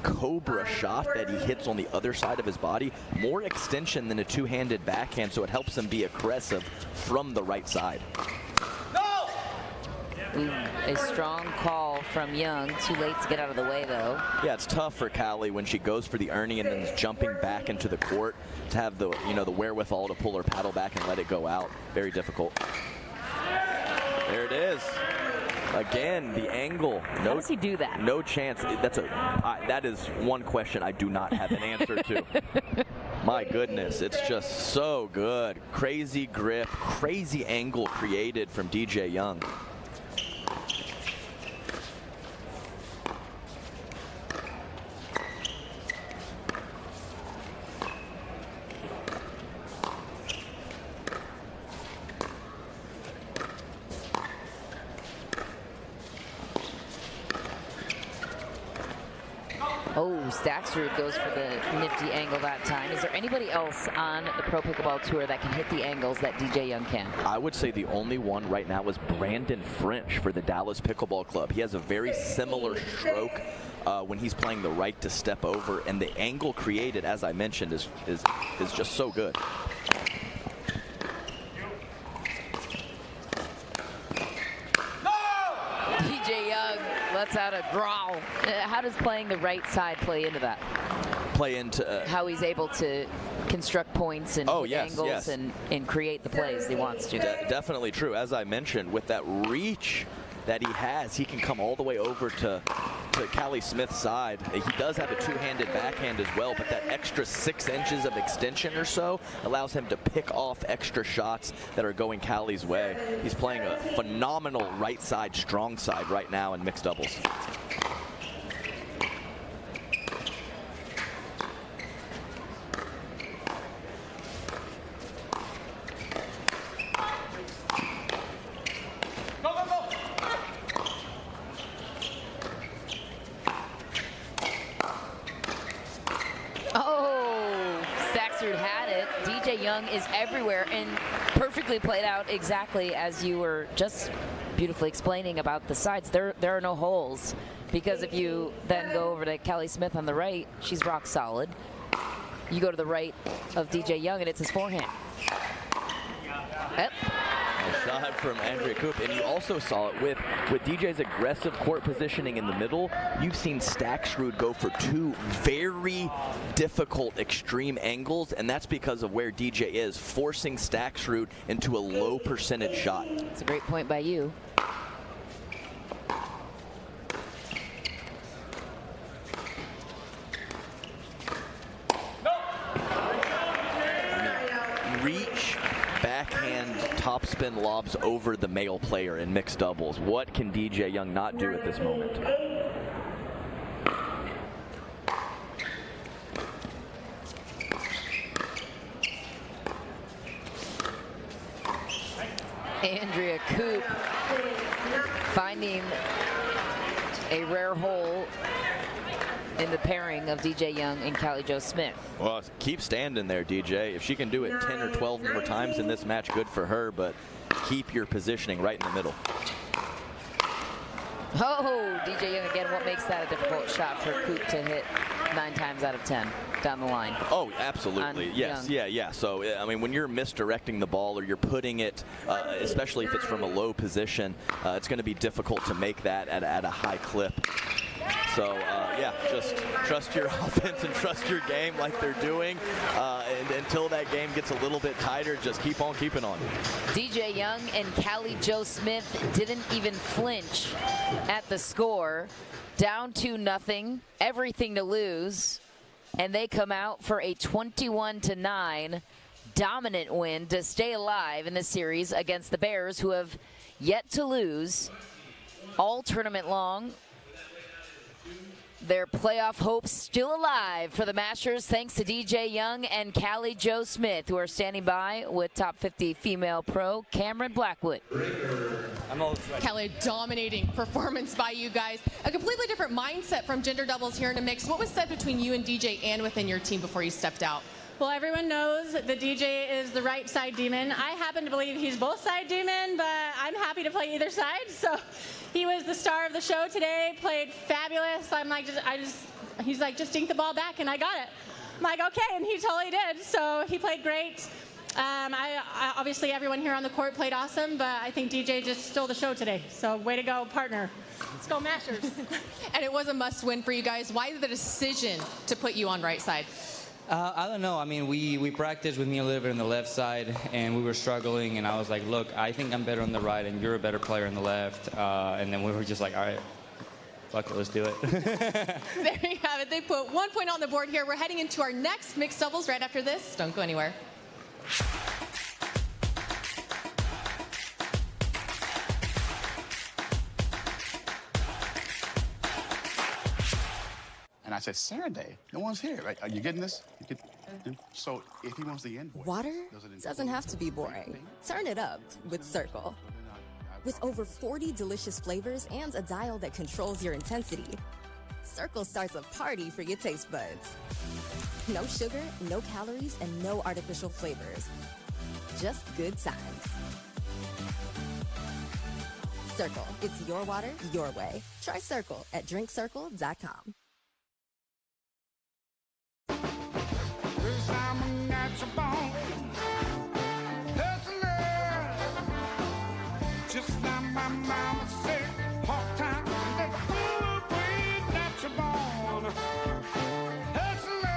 cobra shot that he hits on the other side of his body, more extension than a two-handed backhand, so it helps him be aggressive from the right side. Ooh, a strong call from Young. Too late to get out of the way, though. Yeah, it's tough for Callie when she goes for the Ernie and then is jumping back into the court to have the wherewithal to pull her paddle back and let it go out. Very difficult. There it is. Again, the angle. How does he do that? No chance. That is one question I do not have an answer to. My goodness, it's just so good. Crazy grip, crazy angle created from DJ Young. Oh, Staksrud goes for the nifty angle that time. Is there anybody else on the Pro Pickleball Tour that can hit the angles that DJ Young can? I would say the only one right now is Brandon French for the Dallas Pickleball Club. He has a very similar stroke when he's playing the right to step over, and the angle created, as I mentioned, is just so good. DJ Young lets out a growl. How does playing the right side play into that? Play into how he's able to construct points and angles and create the plays he wants to. Definitely true. As I mentioned, with that reach that he has, he can come all the way over to Callie Smith's side. He does have a two-handed backhand as well, but that extra 6 inches of extension or so allows him to pick off extra shots that are going Callie's way. He's playing a phenomenal right side, strong side right now in mixed doubles. Is everywhere and perfectly played out exactly as you were just beautifully explaining about the sides. There are no holes, because if you then go over to Callie Smith on the right, she's rock solid. You go to the right of DJ Young and it's his forehand. Yep. A shot from Andrea Coop, and you also saw it with DJ's aggressive court positioning in the middle. You've seen Staksrud go for 2 very difficult extreme angles, and that's because of where DJ is, forcing Staksrud into a low percentage shot. It's a great point by you. Reach, backhand, topspin lobs over the male player in mixed doubles. What can DJ Young not do at this moment? Andrea Coop finding a rare hole in the pairing of DJ Young and Callie Jo Smith. Well, keep standing there, DJ. If she can do it 10 or 12 more times in this match, good for her, but keep your positioning right in the middle. Oh, DJ Young again. What makes that a difficult shot for Coop to hit? 9 times out of 10 down the line. Oh, absolutely. Yes. Young. Yeah. So, I mean, when you're misdirecting the ball or you're putting it, especially if it's from a low position, it's going to be difficult to make that at a high clip. So, yeah, just trust your offense and trust your game like they're doing. And until that game gets a little bit tighter, just keep on keeping on. DJ Young and Callie Jo Smith didn't even flinch at the score. Down 2-0, everything to lose. And they come out for a 21-9 dominant win to stay alive in the series against the Bears, who have yet to lose all tournament long. Their playoff hopes still alive for the Mashers, thanks to DJ Young and Callie Jo Smith, who are standing by with top 50 female pro Cameron Blackwood. Callie, dominating performance by you guys. A completely different mindset from gender doubles here in a mix. What was said between you and DJ and within your team before you stepped out? Well, everyone knows that DJ is the right side demon. I happen to believe he's both side demon, but I'm happy to play either side. So he was the star of the show today, played fabulous. I'm like, he's like, just dink the ball back, and I got it. I'm like, okay, and he totally did. So he played great. I obviously everyone here on the court played awesome, but I think DJ just stole the show today. So way to go, partner. Let's go Mashers. And it was a must win for you guys. Why the decision to put you on right side? I don't know. I mean, we practiced with me a little bit on the left side, and we were struggling, and I was like, look, I think I'm better on the right, and you're a better player on the left. And then we were just like, all right, fuck it, let's do it. There you have it. They put 1 point on the board here. We're heading into our next mixed doubles right after this. Don't go anywhere. And I said, Saturday, no one's here. Right? Are you getting this? So if he wants the invoice. Water doesn't have to be boring. Turn it up with Cirkul. With over 40 delicious flavors and a dial that controls your intensity, Cirkul starts a party for your taste buds. No sugar, no calories, and no artificial flavors. Just good times. Cirkul, it's your water, your way. Try Cirkul at drinkcirkle.com. I'm a natural born hustler. Just like my mama said, hard times and that good breed natural born hustler.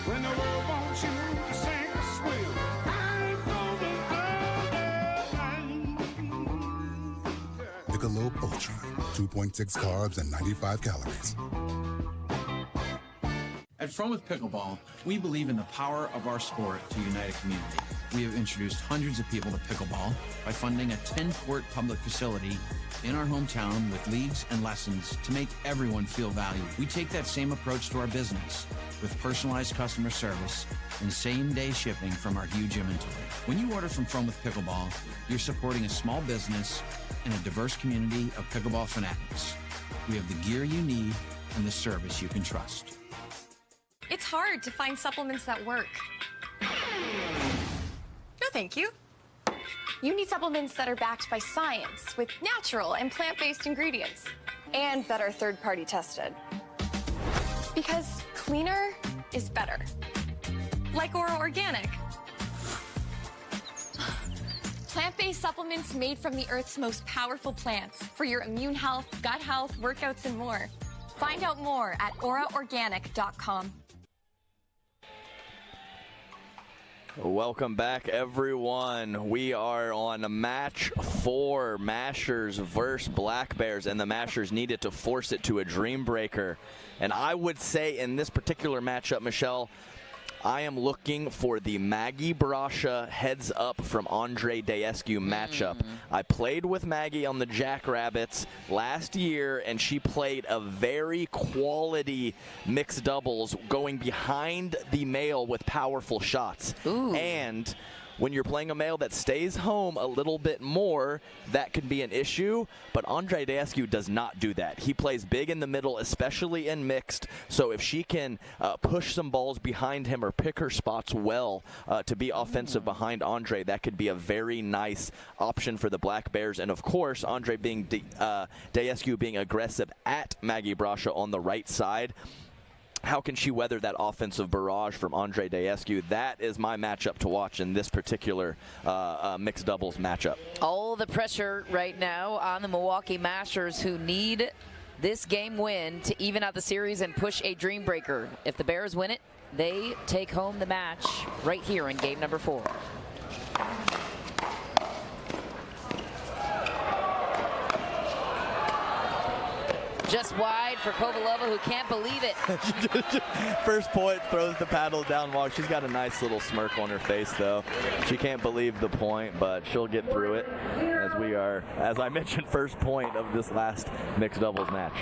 When the world wants you to sing a squeal, I ain't gonna go there. Michelob Ultra, 2.6 carbs and 95 calories. At Fromuth Pickleball, we believe in the power of our sport to unite a community. We have introduced hundreds of people to pickleball by funding a 10-court public facility in our hometown with leagues and lessons to make everyone feel valued. We take that same approach to our business with personalized customer service and same-day shipping from our huge inventory. When you order from Fromuth Pickleball, you're supporting a small business and a diverse community of pickleball fanatics. We have the gear you need and the service you can trust. It's hard to find supplements that work. No, thank you. You need supplements that are backed by science with natural and plant-based ingredients and that are third-party tested. Because cleaner is better. Like Ora Organic. Plant-based supplements made from the Earth's most powerful plants for your immune health, gut health, workouts, and more. Find out more at oraorganic.com. Welcome back, everyone. We are on match 4, Mashers versus Black Bears, and the Mashers needed to force it to a dream breaker. And I would say in this particular matchup, Michelle, I am looking for the Maggie Brasha heads up from Andre Daescu matchup. I played with Maggie on the Jackrabbits last year, and she played a very quality mixed doubles going behind the male with powerful shots. And when you're playing a male that stays home a little bit more, that can be an issue, but Andre Daescu does not do that. He plays big in the middle, especially in mixed, so if she can push some balls behind him or pick her spots well to be offensive behind Andre, that could be a very nice option for the Black Bears. And of course, Andre being Daescu being aggressive at Maggie Brasha on the right side, how can she weather that offensive barrage from Andre Daescu? That is my matchup to watch in this particular mixed doubles matchup. All the pressure right now on the Milwaukee Mashers, who need this game win to even out the series and push a dream breaker. If the Bears win it, they take home the match right here in game number 4. Just wide for Kovalova, who can't believe it. First point, throws the paddle down walk. She's got a nice little smirk on her face, though. She can't believe the point, but she'll get through it as we are, as I mentioned, first point of this last mixed doubles match.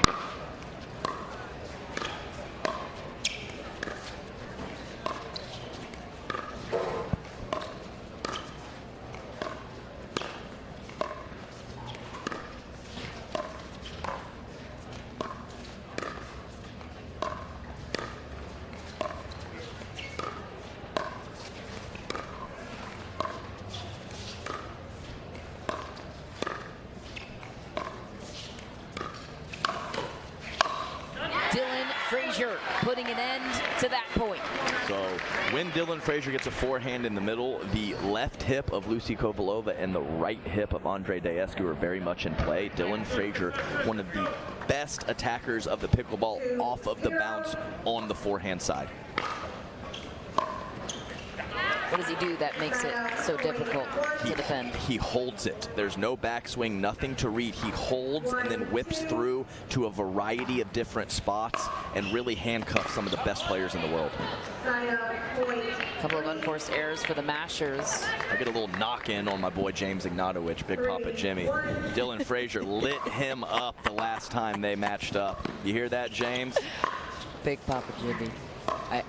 Putting an end to that point. So when Dylan Frazier gets a forehand in the middle, the left hip of Lucy Kovalova and the right hip of Andre Daescu are very much in play. Dylan Frazier, one of the best attackers of the pickleball off of the bounce on the forehand side. What does he do that makes it so difficult to defend? He holds it. There's no backswing, nothing to read. He holds and then whips through to a variety of different spots and really handcuffs some of the best players in the world. A couple of unforced errors for the Mashers. I get a little knock-in on my boy James Ignatowicz, Big Papa Jimmy. Dylan Frazier lit him up the last time they matched up. You hear that, James? Big Papa Jimmy.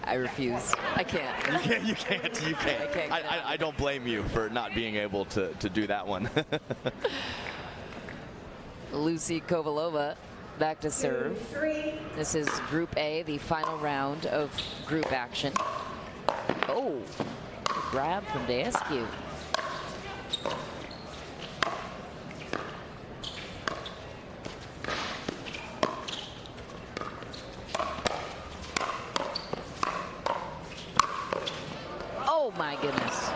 I refuse. I can't. You can't. I don't blame you for not being able to do that one. Lucy Kovalova back to serve. This is Group A, the final round of group action. Oh, grab from Daescu. Oh my goodness.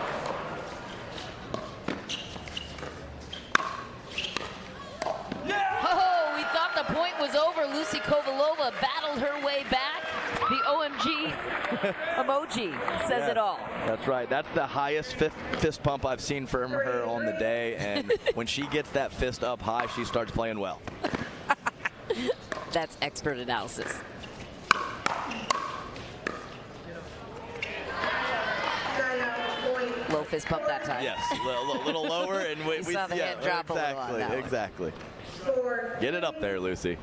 Oh, we thought the point was over. Lucy Kovalova battled her way back. The OMG emoji says it all. That's right. That's the highest fist pump I've seen from her on the day. And when she gets that fist up high, she starts playing well. That's expert analysis. Low fist pump that time. Yes, a little lower, and we saw the hand drop exactly, a little on that exactly. Get it up there, Lucy.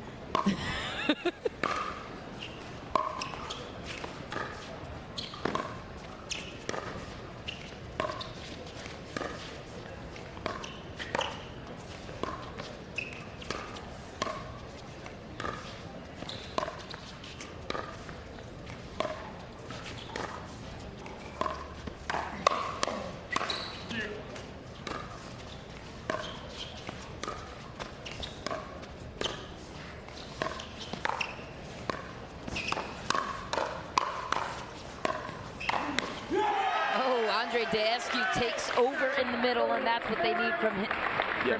Daescu takes over in the middle, and that's what they need from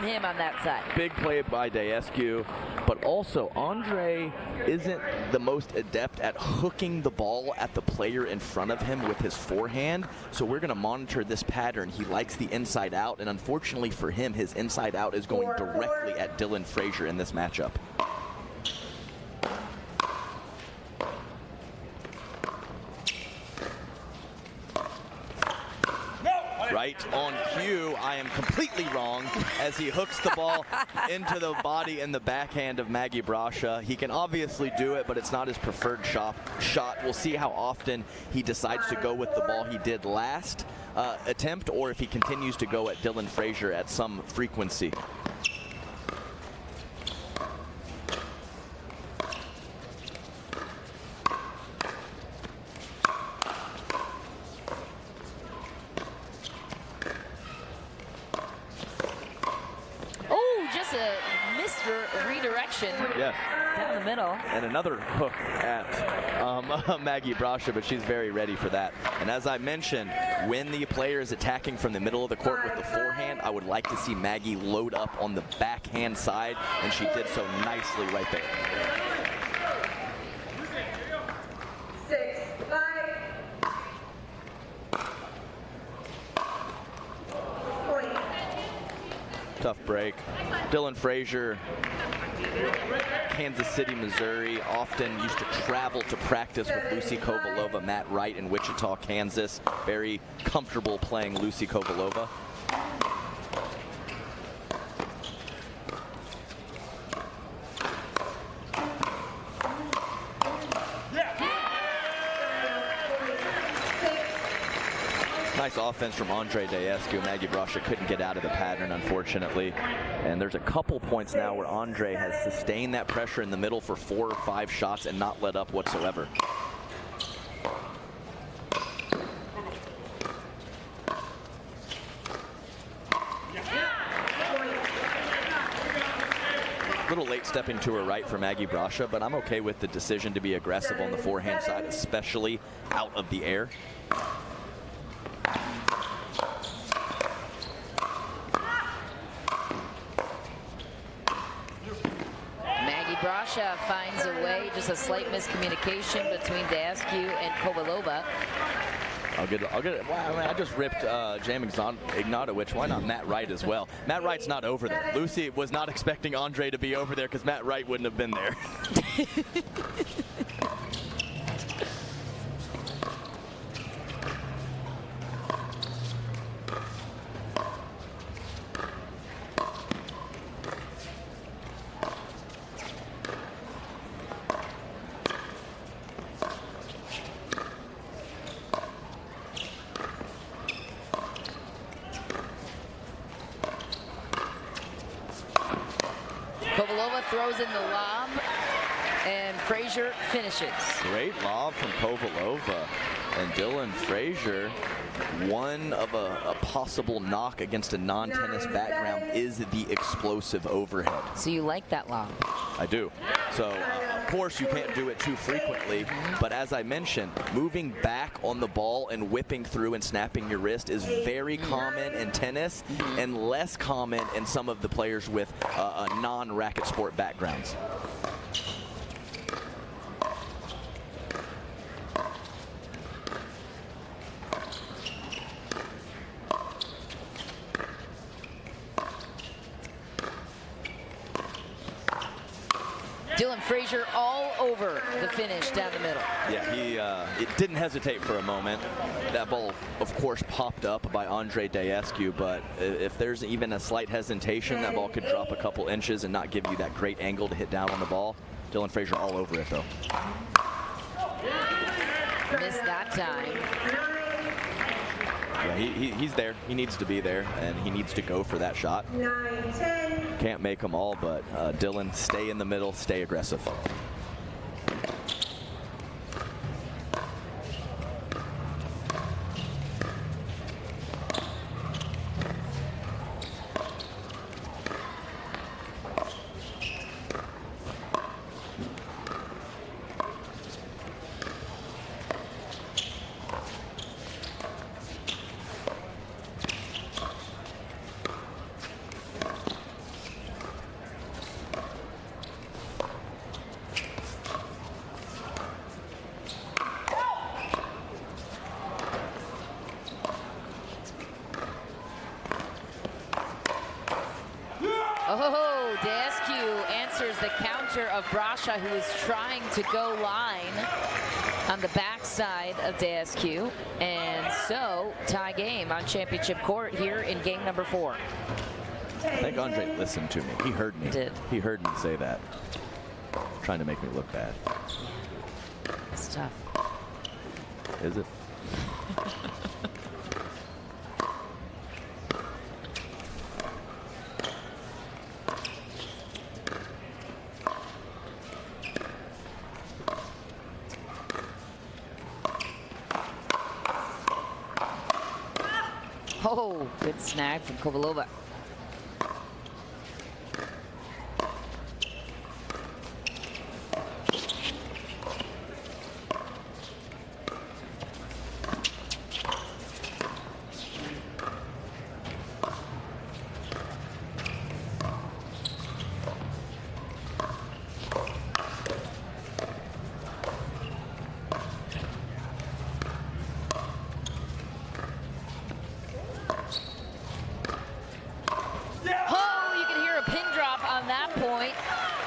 him on that side. Big play by Daescu, but also Andre isn't the most adept at hooking the ball at the player in front of him with his forehand, so we're going to monitor this pattern. He likes the inside out, and unfortunately for him, his inside out is going directly at Dylan Frazier in this matchup. Right on cue, I am completely wrong as he hooks the ball into the body and the backhand of Maggie Brasha. He can obviously do it, but it's not his preferred shot. We'll see how often he decides to go with the ball he did last attempt, or if he continues to go at Dylan Frazier at some frequency. Redirection yes. down the middle. And another hook at Maggie Brasha, but she's very ready for that. And as I mentioned, when the player is attacking from the middle of the court with the forehand, I would like to see Maggie load up on the backhand side, and she did so nicely right there. 6-5. Point. Tough break. Dylan Frazier, Kansas City, Missouri, often used to travel to practice with Lucy Kovalova, Matt Wright in Wichita, Kansas. Very comfortable playing Lucy Kovalova. Nice offense from Andre Daescu. Maggie Brasha couldn't get out of the pattern, unfortunately. And there's a couple points now where Andre has sustained that pressure in the middle for 4 or 5 shots and not let up whatsoever. A little late stepping to her right for Maggie Brasha, but I'm okay with the decision to be aggressive on the forehand side, especially out of the air. Brasha finds a way, just a slight miscommunication between Daescu and Kovalova. I'll get it. Wow, I mean, I just ripped James Ignatowicz. Why not Matt Wright as well? Matt Wright's not over there. Lucy was not expecting Andre to be over there because Matt Wright wouldn't have been there. Kovalova throws in the lob, and Frazier finishes. Great lob from Kovalova. And Dylan Frazier, one of a possible knock against a non-tennis background is the explosive overhead. So you like that lob? I do. So, of course, you can't do it too frequently, but as I mentioned, moving back on the ball and whipping through and snapping your wrist is very common in tennis and less common in some of the players with non-racket sport backgrounds. Dylan Frazier all over the finish down the middle. Yeah, it didn't hesitate for a moment. That ball, of course, popped up by Andre Daescu, but if there's even a slight hesitation, that ball could drop a couple inches and not give you that great angle to hit down on the ball. Dylan Frazier all over it, though. Missed that time. Yeah, he's there. He needs to be there, and he needs to go for that shot. 9-10. Can't make them all, but Dylan, stay in the middle, stay aggressive. Oh, Daescu answers the counter of Brasha, who is trying to go line on the backside of Daescu. And so, tie game on championship court here in game number 4. I think Andre listened to me. He heard me. Did. He heard me say that. Trying to make me look bad. It's tough. Is it? Oh, good snag from Kovalova.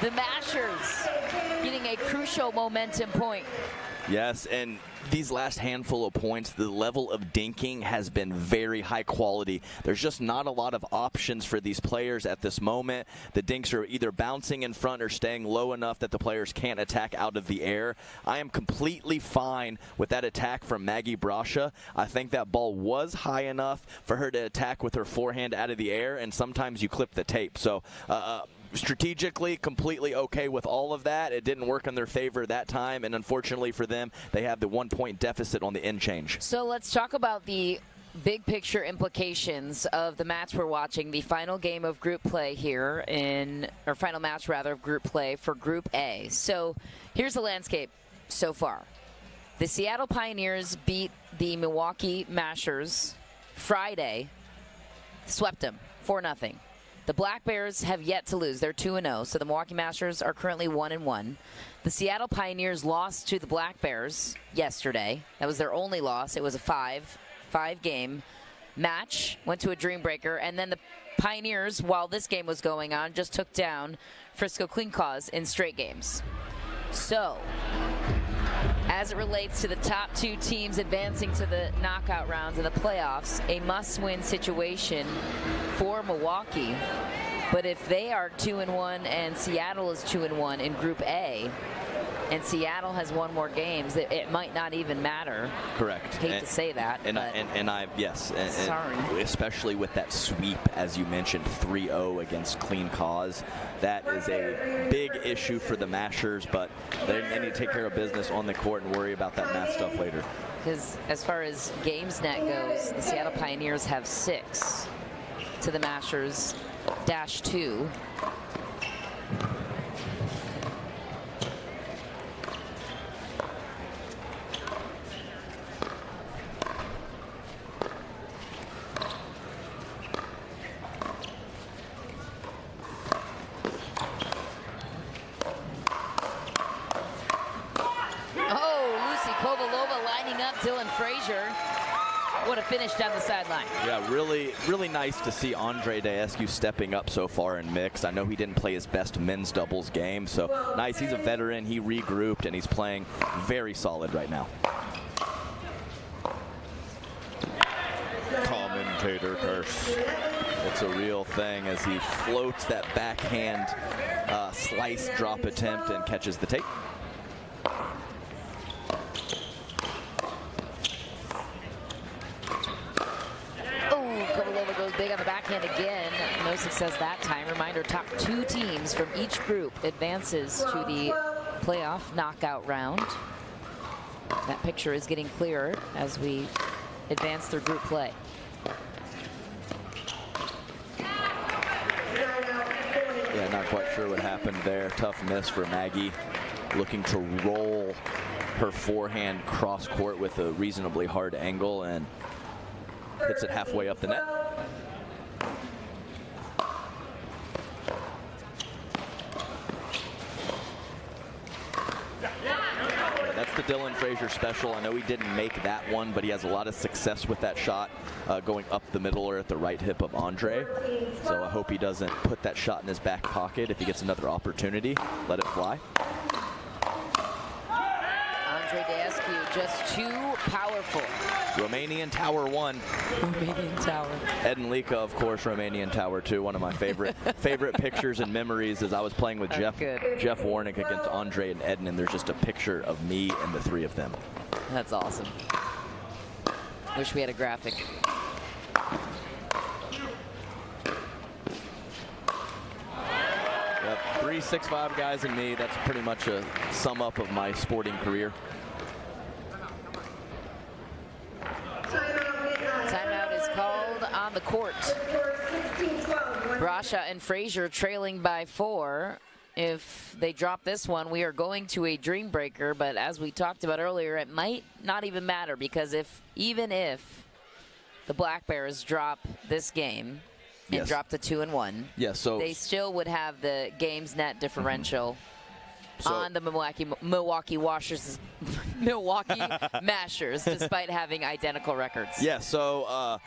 The Mashers getting a crucial momentum point. Yes, and these last handful of points, the level of dinking has been very high quality. There's just not a lot of options for these players at this moment. The dinks are either bouncing in front or staying low enough that the players can't attack out of the air. I am completely fine with that attack from Maggie Brasha. I think that ball was high enough for her to attack with her forehand out of the air, and sometimes you clip the tape. So strategically, completely okay with all of that. It didn't work in their favor that time, and unfortunately for them, they have the 1 point deficit on the end change. So let's talk about the big picture implications of the match we're watching, the final game of group play here or final match rather of group play for Group A. So here's the landscape so far. The Seattle Pioneers beat the Milwaukee Mashers Friday, swept them 4-0. The Black Bears have yet to lose. They're 2-0, so the Milwaukee Mashers are currently 1-1. The Seattle Pioneers lost to the Black Bears yesterday. That was their only loss. It was a five-game match, went to a dream breaker, and then the Pioneers, while this game was going on, just took down Frisco Clean Cause in straight games. So, as it relates to the top two teams advancing to the knockout rounds in the playoffs, a must-win situation for Milwaukee. But if they are 2-1 and Seattle is 2-1 in Group A, and Seattle has won more games, it might not even matter. Correct. Hate to say that. Yes. Sorry. Especially with that sweep, as you mentioned, 3-0 against Clean Cause. That is a big issue for the Mashers, but they need to take care of business on the court and worry about that math stuff later. Because as far as games net goes, the Seattle Pioneers have 6 to the Mashers -2. What a finish down the sideline. Yeah, really, really nice to see Andre Daescu stepping up so far in mixed. I know he didn't play his best men's doubles game, so nice. He's a veteran. He regrouped, and he's playing very solid right now. Commentator curse. It's a real thing as he floats that backhand slice drop attempt and catches the tape. Big on the backhand again. No success that time. Reminder, top 2 teams from each group advances to the playoff knockout round. That picture is getting clearer as we advance through group play. Yeah, not quite sure what happened there. Tough miss for Maggie. Looking to roll her forehand cross court with a reasonably hard angle and hits it halfway up the net. That's the Dylan Frazier special. I know he didn't make that one, but he has a lot of success with that shot going up the middle or at the right hip of Andre. So I hope he doesn't put that shot in his back pocket if he gets another opportunity. Let it fly. Andre Daescu just too powerful. Romanian Tower 1. Romanian Tower. Ed and Lika, of course, Romanian Tower 2. One of my favorite pictures and memories is I was playing with Jeff Warnick against Andre and Eden, and there's just a picture of me and the 3 of them. That's awesome. Wish we had a graphic. Yep, 3-6-5 guys and me. That's pretty much a sum up of my sporting career. Timeout is called on the court. Brasha and Frazier trailing by 4. If they drop this one, we are going to a dream breaker, but as we talked about earlier, it might not even matter because even if the Black Bears drop this game and drop to 2-1, so they still would have the games net differential on the Milwaukee Mashers, despite having identical records. Yeah, so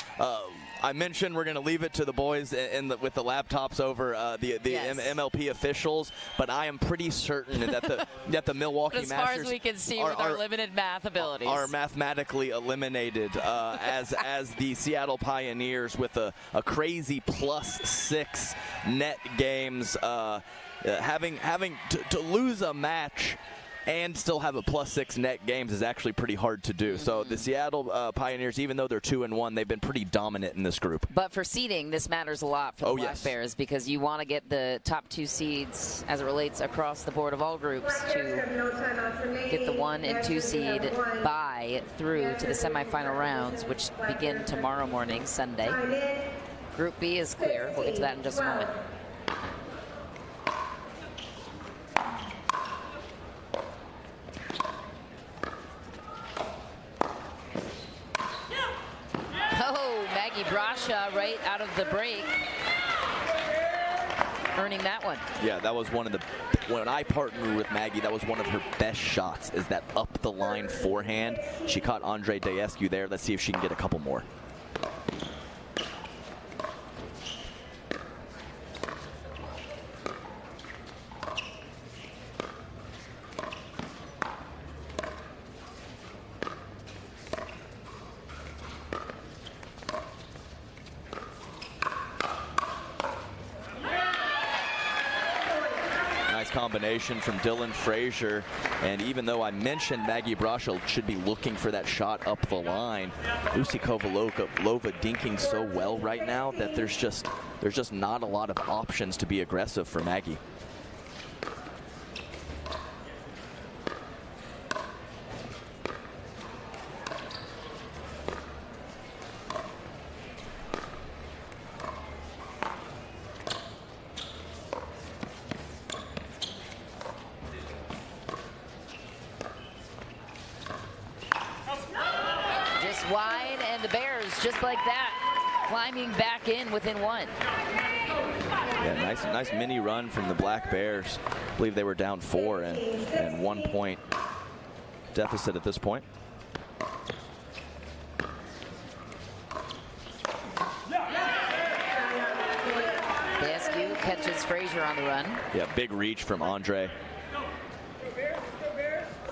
I mentioned we're going to leave it to the boys with the laptops over the Yes. MLP officials, but I am pretty certain that the Milwaukee As Mashers far as we can see with our limited math abilities are mathematically eliminated as the Seattle Pioneers with a crazy +6 net games, having to lose a match and still have a +6 net games is actually pretty hard to do. So the Seattle Pioneers, even though they're 2-1, they've been pretty dominant in this group. But for seeding, this matters a lot for the Black Bears, because you want to get the top 2 seeds as it relates across the board of all groups to get the 1 and 2 seed bye through to the semifinal rounds, which begin tomorrow morning, Sunday. Group B is clear. We'll get to that in just a moment. Oh, Maggie Brasha right out of the break, earning that one. Yeah, that was when I partnered with Maggie, that was one of her best shots, is that up the line forehand. She caught Andre Daescu there. Let's see if she can get a couple more. Combination from Dylan Frazier, and even though I mentioned Maggie Brasha should be looking for that shot up the line, Lucy Kovalova dinking so well right now that there's just not a lot of options to be aggressive for Maggie. Wide, and the Bears, just like that, climbing back in within 1. Yeah, nice mini run from the Black Bears. I believe they were down 4 and 1 point deficit at this point. Daescu catches Frazier on the run. Yeah, big reach from Andre.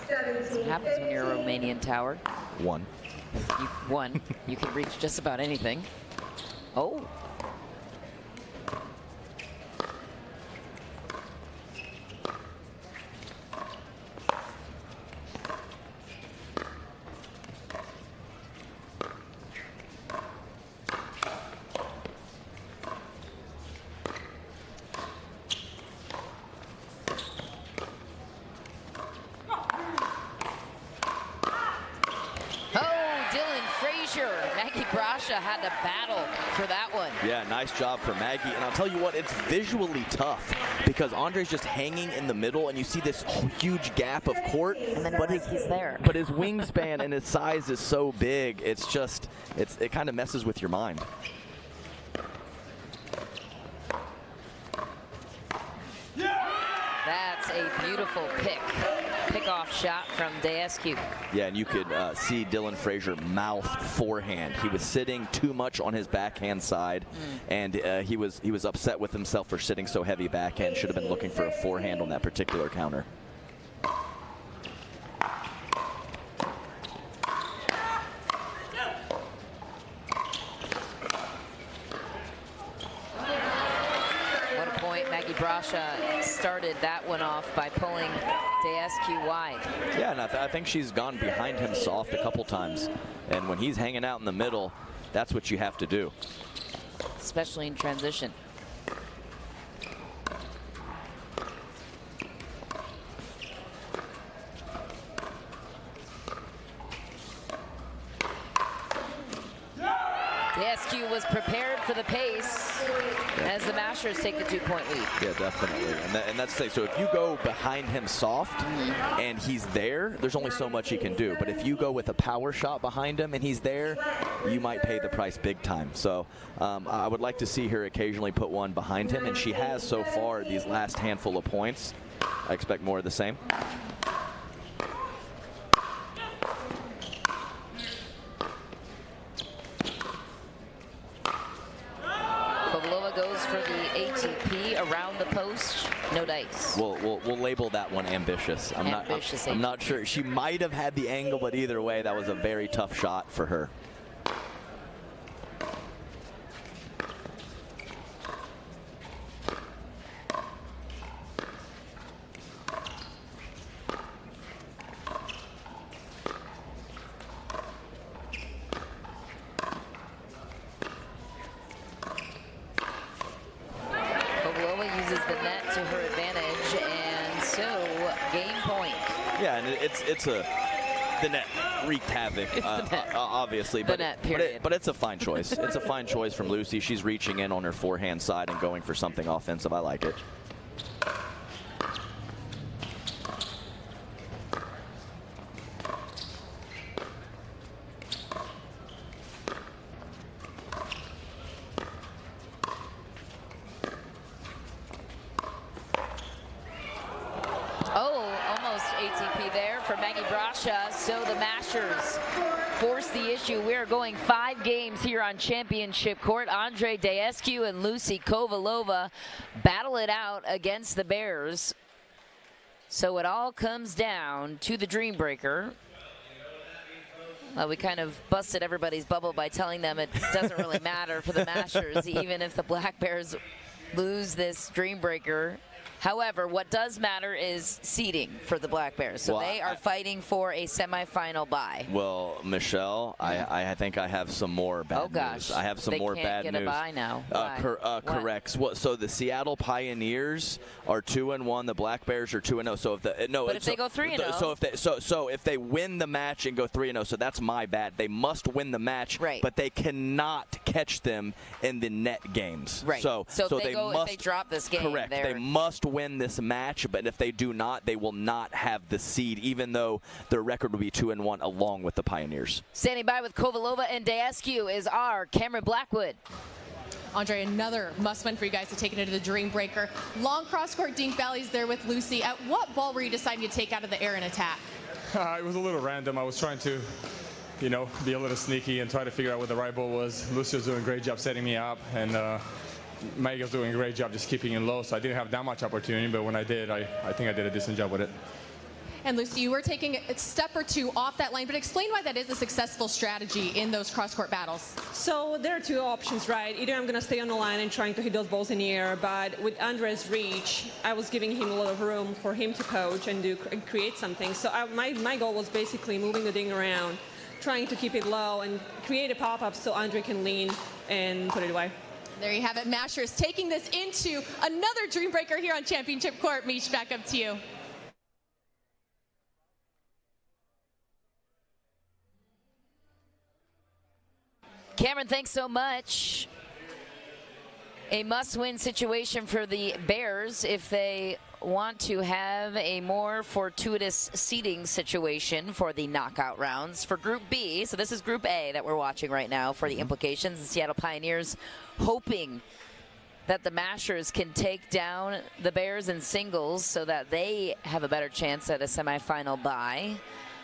That's what happens when you're a Romanian tower. 1. You can reach just about anything. Oh. Had to battle for that one. Yeah, nice job for Maggie. And I'll tell you what, it's visually tough because Andre's just hanging in the middle and you see this huge gap of court. And then he's there. But his wingspan and his size is so big, it kind of messes with your mind. That's a beautiful pick-off shot from Daescu. Yeah, and you could see Dylan Frazier mouth forehand. He was sitting too much on his backhand side, and he was upset with himself for sitting so heavy backhand. Should have been looking for a forehand on that particular counter. Maggie Brasha started that one off by pulling Daescu wide. Yeah, and I think she's gone behind him soft a couple times. And when he's hanging out in the middle, that's what you have to do. Especially in transition. Daescu was prepared for the pace as the Mashers take the 2-point lead. Yeah, definitely. And that's the thing. So if you go behind him soft and he's there, there's only so much he can do. But if you go with a power shot behind him and he's there, you might pay the price big time. So I would like to see her occasionally put one behind him, and she has so far these last handful of points. I expect more of the same. Kovalova goes for the ATP around the post. No dice. We'll label that one ambitious. I'm not sure. She might have had the angle, but either way, that was a very tough shot for her. The net wreaked havoc, obviously, but it's a fine choice. It's a fine choice from Lucy. She's reaching in on her forehand side and going for something offensive. I like it. So the Mashers force the issue. We're going 5 games here on Championship Court. Andre Daescu and Lucy Kovalova battle it out against the Bears. So it all comes down to the Dream Breaker. Well, we kind of busted everybody's bubble by telling them it doesn't really matter for the Mashers, even if the Black Bears lose this Dream Breaker. However, what does matter is seeding for the Black Bears. So they are fighting for a semifinal bye. Well, Michelle, I think I have some more bad news. I have some more bad news. They can't get a bye now. Correct. So the Seattle Pioneers are 2-1. The Black Bears are 2-0. So if they go 3-0. So if they win the match and go 3-0, so that's my bad. They must win the match, but they cannot catch them in the net games. Right. So if they drop this game, correct. They must win this match, but if they do not, they will not have the seed, even though their record will be 2-1 along with the Pioneers. Standing by with Kovalova and Daescu is our Cameron Blackwood. Andre, another must-win for you guys to take it into the Dream Breaker. Long cross-court dink valleys there with Lucy. At what ball were you deciding to take out of the air and attack? It was a little random. I was trying to, be a little sneaky and try to figure out what the right ball was. Lucy was doing a great job setting me up, and Maggie was doing a great job just keeping it low, so I didn't have that much opportunity, but when I did, I think I did a decent job with it. And Lucy, you were taking a step or two off that line, but explain why that is a successful strategy in those cross-court battles. So there are 2 options, right? Either I'm going to stay on the line and trying to hit those balls in the air, but with Andre's reach, I was giving him a lot of room for him to coach and create something. So my goal was basically moving the ding around, trying to keep it low and create a pop-up so Andre can lean and put it away. There you have it, Mashers taking this into another Dream Breaker here on Championship Court. Mish, back up to you. Cameron, thanks so much. A must-win situation for the Bears if they want to have a more fortuitous seeding situation for the knockout rounds for Group B. So this is Group A that we're watching right now for the implications. The Seattle Pioneers hoping that the Mashers can take down the Bears in singles so that they have a better chance at a semifinal bye.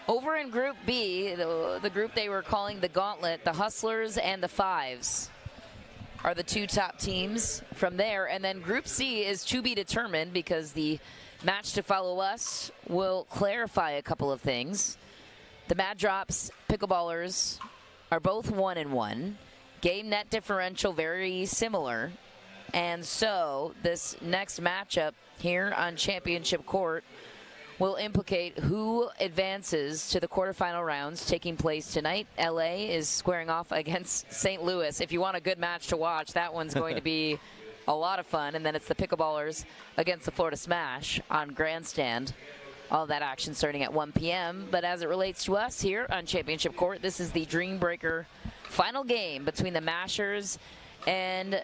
Over in Group B, the group they were calling the Gauntlet, the Hustlers and the Fives are the 2 top teams from there. And then Group C is to be determined because the match to follow us will clarify a couple of things. The Mad Drops Pickleballers are both 1-1. Game net differential very similar. And so this next matchup here on Championship Court will implicate who advances to the quarterfinal rounds taking place tonight. LA is squaring off against St. Louis. If you want a good match to watch, that one's going to be a lot of fun. And then it's the Pickleballers against the Florida Smash on Grandstand. All that action starting at 1 p.m. But as it relates to us here on Championship Court, this is the Dream Breaker final game between the Mashers and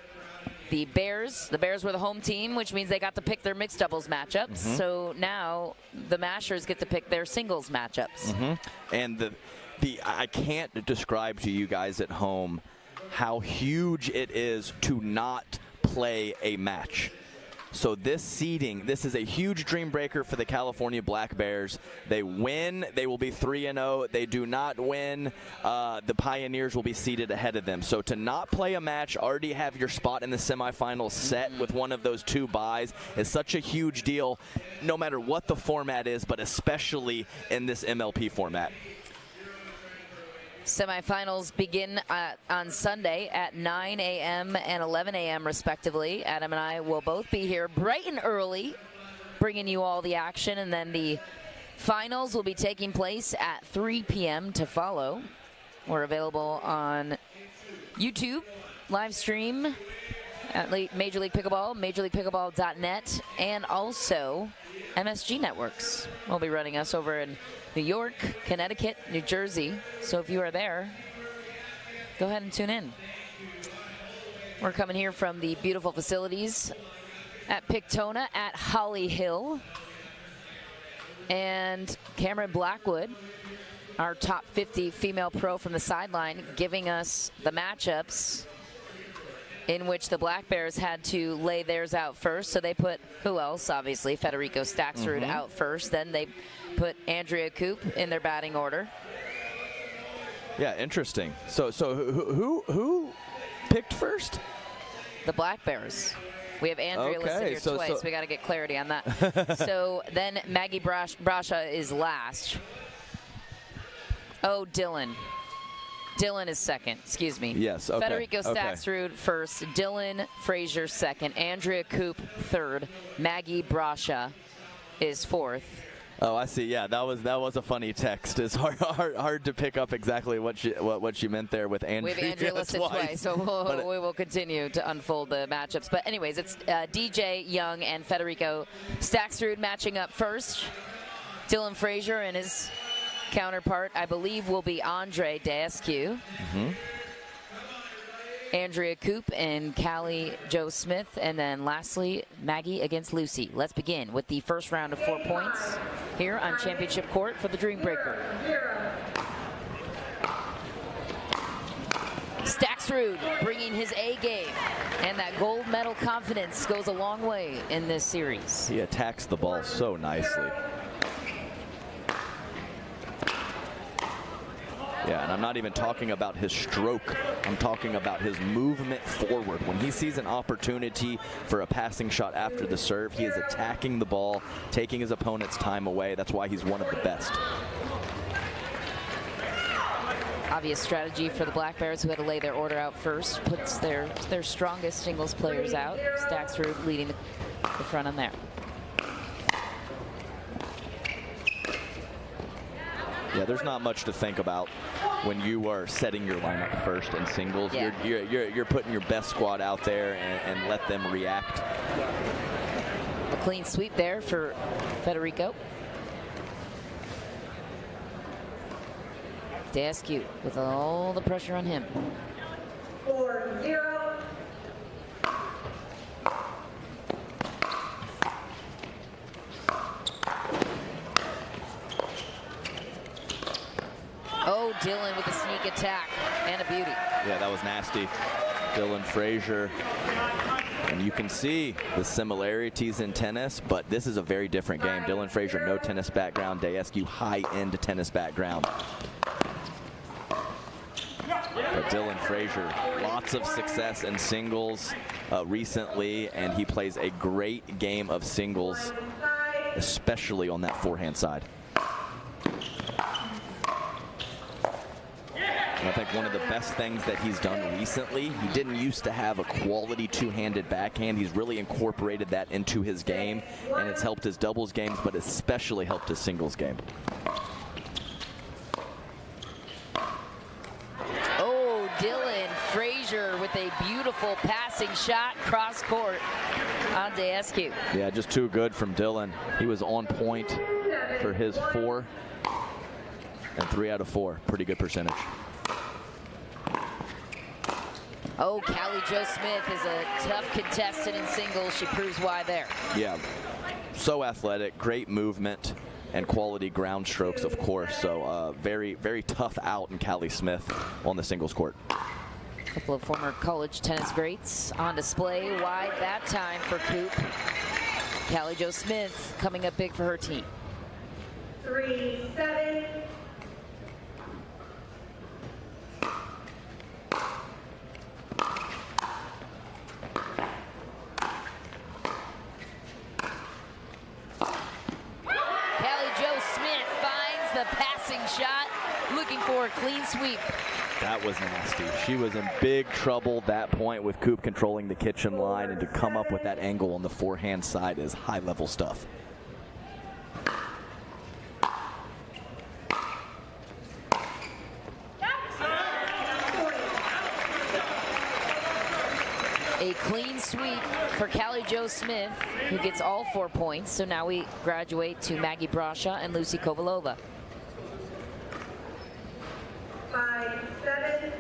the Bears. The Bears were the home team, which means they got to pick their mixed doubles matchups. So now the Mashers get to pick their singles matchups. And I can't describe to you guys at home how huge it is to not play a match. So this seeding, this is a huge dream breaker for the California Black Bears. They win, they will be 3-0. They do not win, the Pioneers will be seeded ahead of them. So to not play a match, already have your spot in the semifinals set with one of those 2 byes is such a huge deal, no matter what the format is, but especially in this MLP format. Semifinals begin on Sunday at 9 a.m. and 11 a.m. respectively. Adam and I will both be here bright and early, bringing you all the action, and then the finals will be taking place at 3 p.m. to follow. We're available on YouTube, live stream at Major League Pickleball, MajorLeaguePickleball.net, and also MSG Networks. We'll be running us over in New York, Connecticut, New Jersey. So if you are there, go ahead and tune in. We're coming here from the beautiful facilities at Daytona at Holly Hill. And Cameron Blackwood, our top 50 female pro from the sideline, giving us the matchups in which the Black Bears had to lay theirs out first. So they put, who else? Obviously, Federico Staxrud out first. Then they put Andrea Coop in their batting order. Yeah, interesting. So who picked first? The Black Bears. We have Andrea listed here twice. We got to get clarity on that. So then Maggie Brasha is last. Oh, Dylan. Dylan is second, excuse me. Yes, okay. Federico Staxrud first, Dylan Frazier second, Andrea Coop third, Maggie Brasha is fourth. Oh, I see. Yeah, that was a funny text. It's hard to pick up exactly what she meant there with Andrea. We have Andrea listed twice, so we will continue to unfold the matchups. But anyways, it's DJ Young and Federico Staxrud matching up first. Dylan Frazier and his counterpart, I believe, will be Andre Daescu. Andrea Coop and Callie Jo Smith, and then lastly, Maggie against Lucy. Let's begin with the first round of 4 points here on Championship Court for the Dream Breaker. Staxrud bringing his A game, and that gold medal confidence goes a long way in this series. He attacks the ball so nicely. Yeah, and I'm not even talking about his stroke. I'm talking about his movement forward. When he sees an opportunity for a passing shot after the serve, he is attacking the ball, taking his opponent's time away. That's why he's one of the best. Obvious strategy for the Black Bears, who had to lay their order out first, puts their strongest singles players out. Staxrud leading the front on there. Yeah, there's not much to think about when you are setting your lineup first in singles. Yeah. You're putting your best squad out there and let them react. A clean sweep there for Federico. Daescu with all the pressure on him. 4-0. Oh, Dylan with a sneak attack and a beauty. Yeah, that was nasty. Dylan Frazier. And you can see the similarities in tennis, but this is a very different game. Dylan Frazier, no tennis background. Daescu, high-end tennis background. But Dylan Frazier, lots of success in singles recently, and he plays a great game of singles, especially on that forehand side. And I think one of the best things that he's done recently, he didn't used to have a quality two-handed backhand. He's really incorporated that into his game, and it's helped his doubles games, but especially helped his singles game. Oh, Dylan Frazier with a beautiful passing shot cross court on Daescu. Yeah, just too good from Dylan. He was on point for his 4 and 3 out of 4. Pretty good percentage. Oh, Callie Jo Smith is a tough contestant in singles. She proves why there. Yeah, so athletic, great movement, and quality ground strokes, of course. So very, very tough out in Callie Smith on the singles court. A couple of former college tennis greats on display wide that time for Coop. Callie Jo Smith coming up big for her team. 3-7. The passing shot, looking for a clean sweep. That was nasty. She was in big trouble that point with Coop controlling the kitchen line, and to come up with that angle on the forehand side is high-level stuff. A clean sweep for Callie Jo Smith, who gets all 4 points. So now we graduate to Maggie Brasha and Lucy Kovalova. 5-7.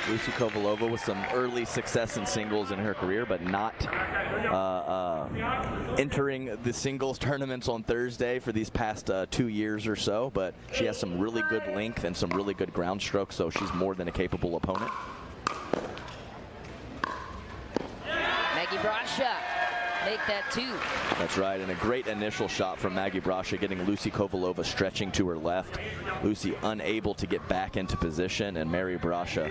Lucy Kovalova with some early success in singles in her career, but not entering the singles tournaments on Thursday for these past 2 years or so. But she has some really good length and some really good ground strokes, so she's more than a capable opponent. Maggie Brasha make that 2. That's right, and a great initial shot from Maggie Brasha, getting Lucy Kovalova stretching to her left. Lucy unable to get back into position, and Mary Brasha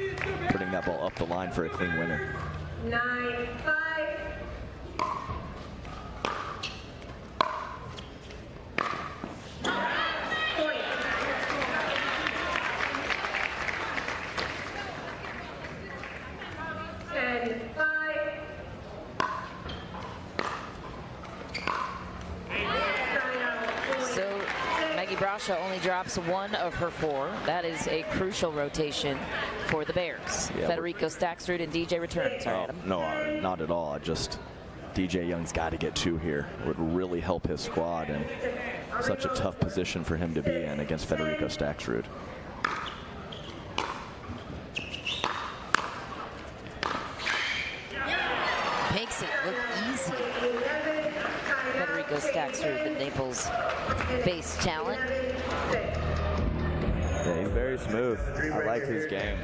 putting that ball up the line for a clean winner. 9-5. Brasha only drops 1 of her 4. That is a crucial rotation for the Bears. Yeah, Federico Staksrud and DJ return. Sorry, Adam. No, not at all. Just DJ Young's got to get 2 here. Would really help his squad, and such a tough position for him to be in against Federico Staksrud. Makes it look easy. Federico Staksrud, the Naples-based talent. Yeah, he's very smooth. I like his game.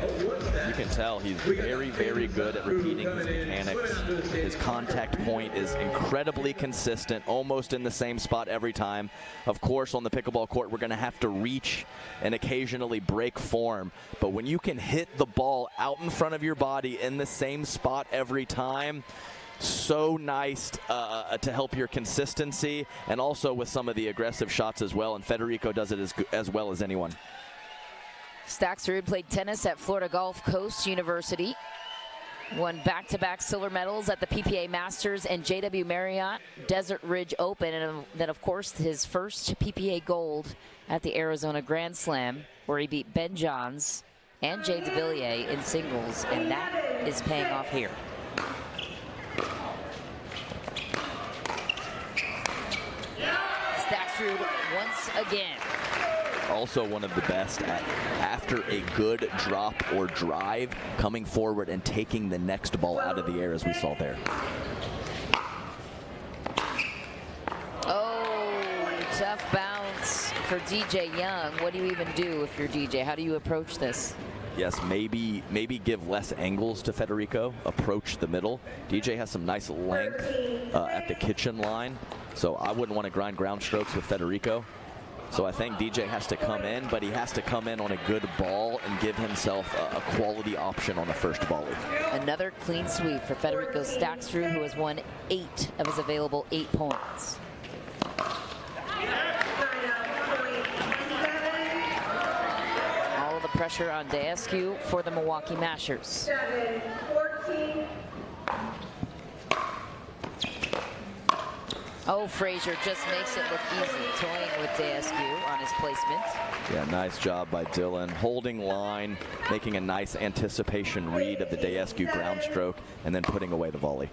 You can tell he's very, very good at repeating his mechanics. His contact point is incredibly consistent, almost in the same spot every time. Of course, on the pickleball court, we're going to have to reach and occasionally break form. But when you can hit the ball out in front of your body in the same spot every time, so nice to help your consistency, and also with some of the aggressive shots as well. And Federico does it as well as anyone. Staksrud played tennis at Florida Gulf Coast University. Won back-to-back silver medals at the PPA Masters and JW Marriott Desert Ridge Open. And then, of course, his first PPA gold at the Arizona Grand Slam, where he beat Ben Johns and Jay DeVilliers in singles. And that is paying off here. Staksrud once again. Also one of the best at, after a good drop or drive, coming forward and taking the next ball out of the air, as we saw there. Oh, tough bounce for DJ Young. What do you even do if you're DJ? How do you approach this? Yes, maybe give less angles to Federico, approach the middle. DJ has some nice length at the kitchen line, so I wouldn't want to grind ground strokes with Federico. So I think DJ has to come in, but he has to come in on a good ball and give himself a quality option on the first volley. Another clean sweep for Federico Staksrud, who has won 8 of his available 8 points. All of the pressure on Daescu for the Milwaukee Mashers. 7-14. Oh, Frazier just makes it look easy, toying with Daescu on his placement. Yeah, nice job by Dylan. Holding line, making a nice anticipation read of the Daescu ground stroke, and then putting away the volley.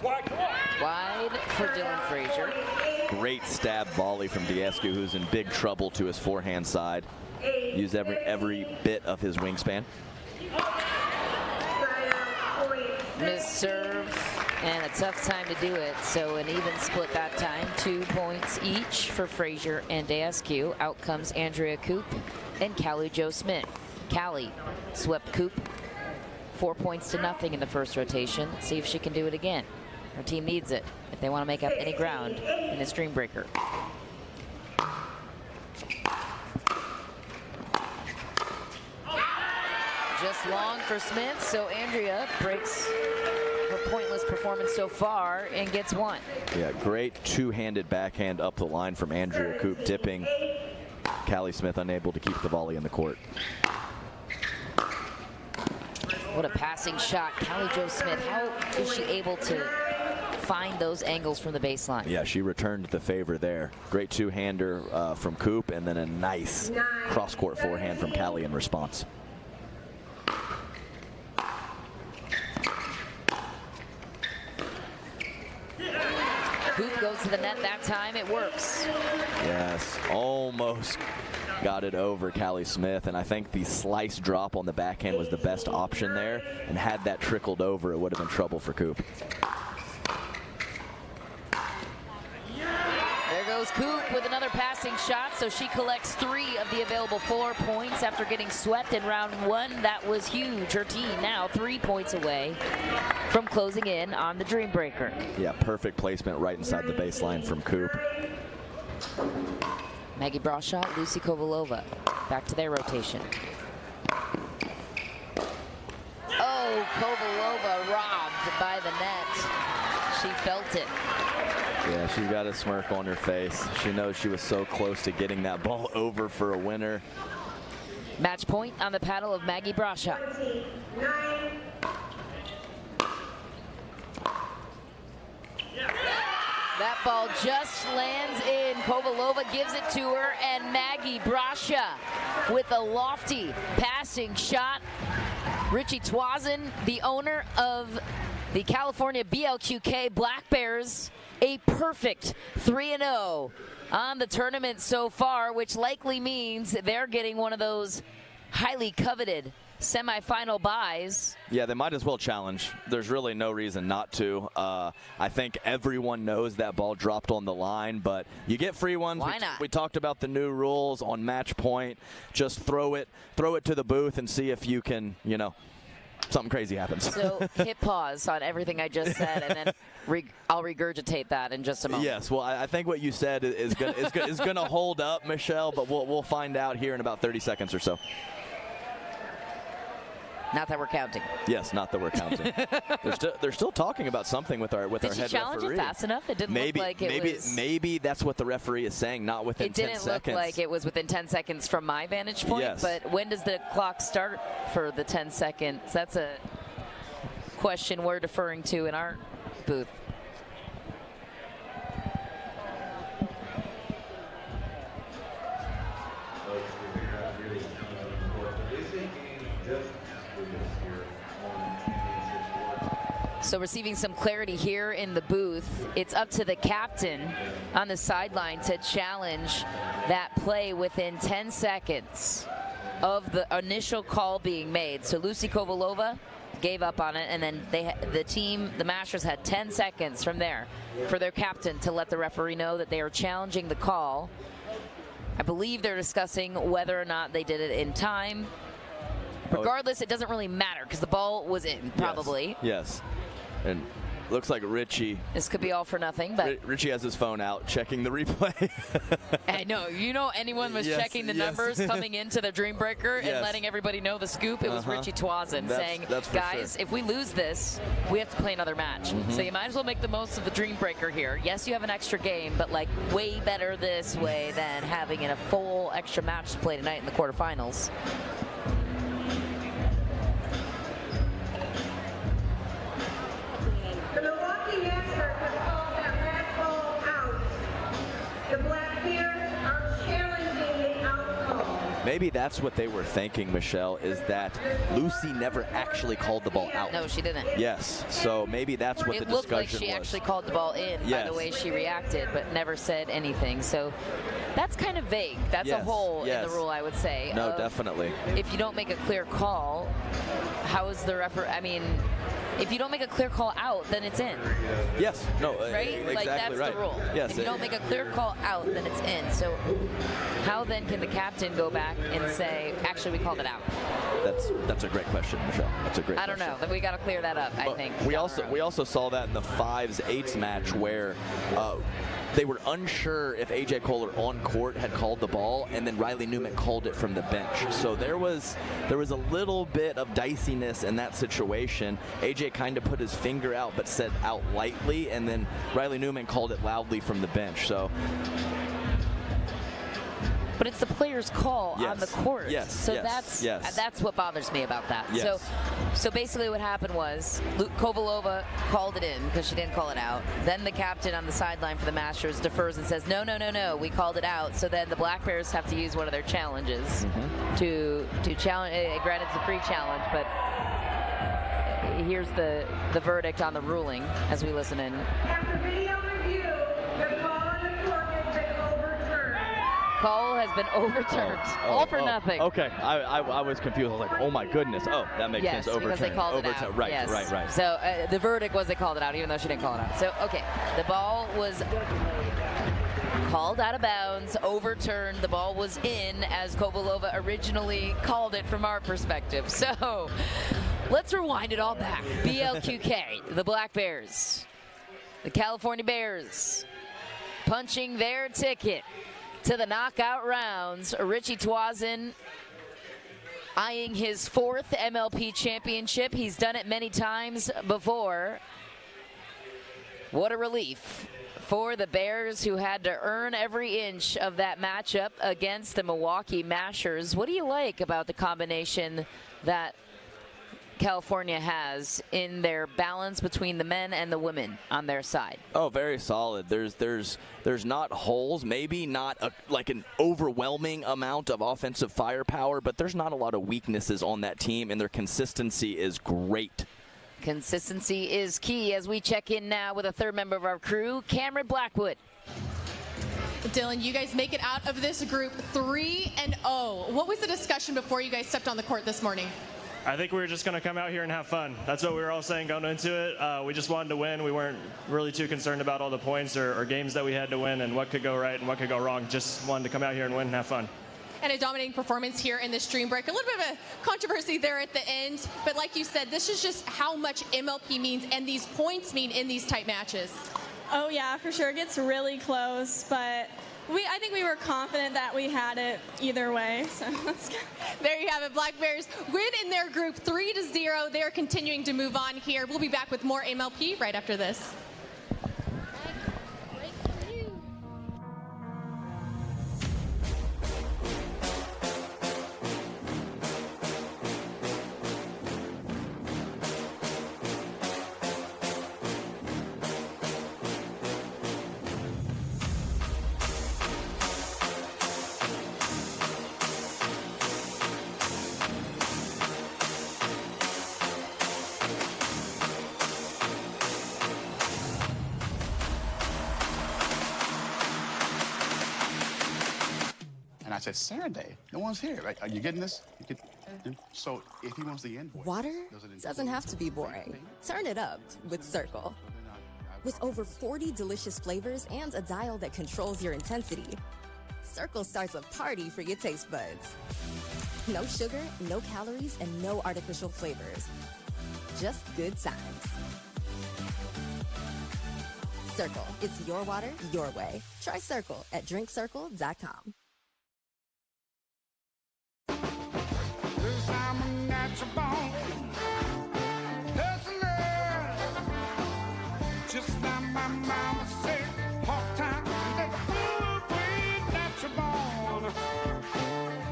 Wide for Dylan Frazier. Great stab volley from Daescu, who's in big trouble to his forehand side. Used every bit of his wingspan. Missed serve and a tough time to do it. So an even split that time. 2 points each for Frazier and Askew. Out comes Andrea Coop and Callie Jo Smith. Callie swept Coop 4 points to nothing in the first rotation. Let's see if she can do it again. Her team needs it if they want to make up any ground in this Dream Breaker. Just long for Smith, so Andrea breaks her pointless performance so far and gets one. Yeah, great two-handed backhand up the line from Andrea Coop, tipping Callie Smith unable to keep the volley in the court. What a passing shot. Callie Jo Smith, how is she able to find those angles from the baseline? Yeah, she returned the favor there. Great two-hander from Coop, and then a nice cross-court forehand from Callie in response. Coop goes to the net that time. It works. Yes, almost got it over Callie Smith, and I think the slice drop on the backhand was the best option there, and had that trickled over, it would have been trouble for Coop. There goes Coop with another passing shot, so she collects 3 of the available 4 points after getting swept in round 1. That was huge. Her team now 3 points away from closing in on the Dream Breaker. Yeah, perfect placement right inside the baseline from Coop. Maggie Brashaw, Lucy Kovalova, back to their rotation. Oh, Kovalova robbed by the net. She felt it. Yeah, she's got a smirk on her face. She knows she was so close to getting that ball over for a winner. Match point on the paddle of Maggie Brashaw. That ball just lands in. Kovalova gives it to her, and Maggie Brashaw with a lofty passing shot. Richie Twazin, the owner of the California BLQK Black Bears, a perfect 3-0 on the tournament so far, which likely means they're getting one of those highly coveted semifinal buys. Yeah, they might as well challenge. There's really no reason not to. I think everyone knows that ball dropped on the line, but you get free ones. Why not? We talked about the new rules on match point. Just throw it to the booth and see if you can, something crazy happens. So hit pause on everything I just said, and then I'll regurgitate that in just a moment. Yes, well, I think what you said is going to hold up, Michelle, but we'll find out here in about 30 seconds or so. Not that we're counting. Yes, not that we're counting. they're still talking about something with our head referee. Did she challenge it fast enough? It didn't look like it was. Maybe that's what the referee is saying, not within 10 seconds. It didn't look like it was within 10 seconds from my vantage point, Yes. But when does the clock start for the 10 seconds? That's a question we're deferring to in our booth. So receiving some clarity here in the booth. It's up to the captain on the sideline to challenge that play within 10 seconds of the initial call being made. So Lucy Kovalova gave up on it, and then the Masters had 10 seconds from there for their captain to let the referee know that they are challenging the call. I believe they're discussing whether or not they did it in time. Regardless, it doesn't really matter because the ball was in, probably. Yes. And looks like Richie. This could be all for nothing, but Richie has his phone out checking the replay. I know. Anyone was checking the numbers coming into the Dream Breaker and letting everybody know the scoop. It was Richie Twazin saying, guys, if we lose this, we have to play another match. So you might as well make the most of the Dream Breaker here. Yes, you have an extra game, but like way better this way than having a full extra match to play tonight in the quarterfinals. The Milwaukee Masters have called that last ball out. The Black Bears are challenging the out call. Maybe that's what they were thinking, Michelle, is that Lucy never actually called the ball out. No, she didn't. Yes, so maybe that's what the discussion was. It looked like she actually called the ball in by the way she reacted, but never said anything. So that's kind of vague. That's a hole in the rule, I would say. No, definitely. If you don't make a clear call, how is the referee? I mean, if you don't make a clear call out, then it's in. Yes. No. Right? Exactly Like that's right. the rule. Yes. If you don't make a clear call out, then it's in. So how then can the captain go back and say, actually, we called it out? That's a great question, Michelle. That's a great I don't question. know. We got to clear that up, I think. We also saw that in the 5s-8s match where they were unsure if AJ Kohler on court had called the ball, and then Riley Newman called it from the bench. So there was a little bit of diciness in that situation. AJ kind of put his finger out, but said out lightly, and then Riley Newman called it loudly from the bench. So. But it's the player's call on the court. Yes. So yes, that's what bothers me about that. Yes. So basically what happened was Kovalova called it in because she didn't call it out. Then the captain on the sideline for the Masters defers and says, no, we called it out. So then the Black Bears have to use one of their challenges to challenge. Granted, it's a free challenge, but here's the verdict on the ruling as we listen in. After video review, the ball on the court has been overturned. Call has been overturned. All for nothing. Okay, I was confused. I was like, oh my goodness. Oh, that makes sense. Overturned. Because they called it out. Right, yes. right. So the verdict was they called it out, even though she didn't call it out. So, okay, the ball was called out of bounds, overturned. The ball was in as Kovalova originally called it from our perspective. So let's rewind it all back. BLQK, the Black Bears, the California Bears, punching their ticket to the knockout rounds. Richie Toisin eyeing his 4th MLP championship. He's done it many times before. What a relief for the Bears, who had to earn every inch of that matchup against the Milwaukee Mashers. What do you like about the combination that California has in their balance between the men and the women on their side? Oh, very solid. There's not holes, maybe not like an overwhelming amount of offensive firepower, but there's not a lot of weaknesses on that team, and their consistency is great. Consistency is key as we check in now with a third member of our crew, Cameron Blackwood. Dylan, you guys make it out of this group 3-0. What was the discussion before you guys stepped on the court this morning? I think we were just going to come out here and have fun. That's what we were all saying going into it. We just wanted to win. We weren't really too concerned about all the points or games that we had to win and what could go right and what could go wrong. Just wanted to come out here and win and have fun. And a dominating performance here in this stream break. A little bit of a controversy there at the end, but like you said, this is just how much MLP means and these points mean in these tight matches. Oh yeah, for sure. It gets really close, but I think we were confident that we had it either way. So let's go. There you have it. Black Bears win in their group 3-0. They're continuing to move on here. We'll be back with more MLP right after this. And I said, Saturday, no one's here. Right? Are you getting this? So if he wants the invoice. Water doesn't have to be boring. Turn it up with Cirkul. With over 40 delicious flavors and a dial that controls your intensity, Cirkul starts a party for your taste buds. No sugar, no calories, and no artificial flavors. Just good times. Cirkul, it's your water, your way. Try Cirkul at drinkcirkul.com. I'm a natural born hustler. Just like my mama said, hard time, that good way, natural born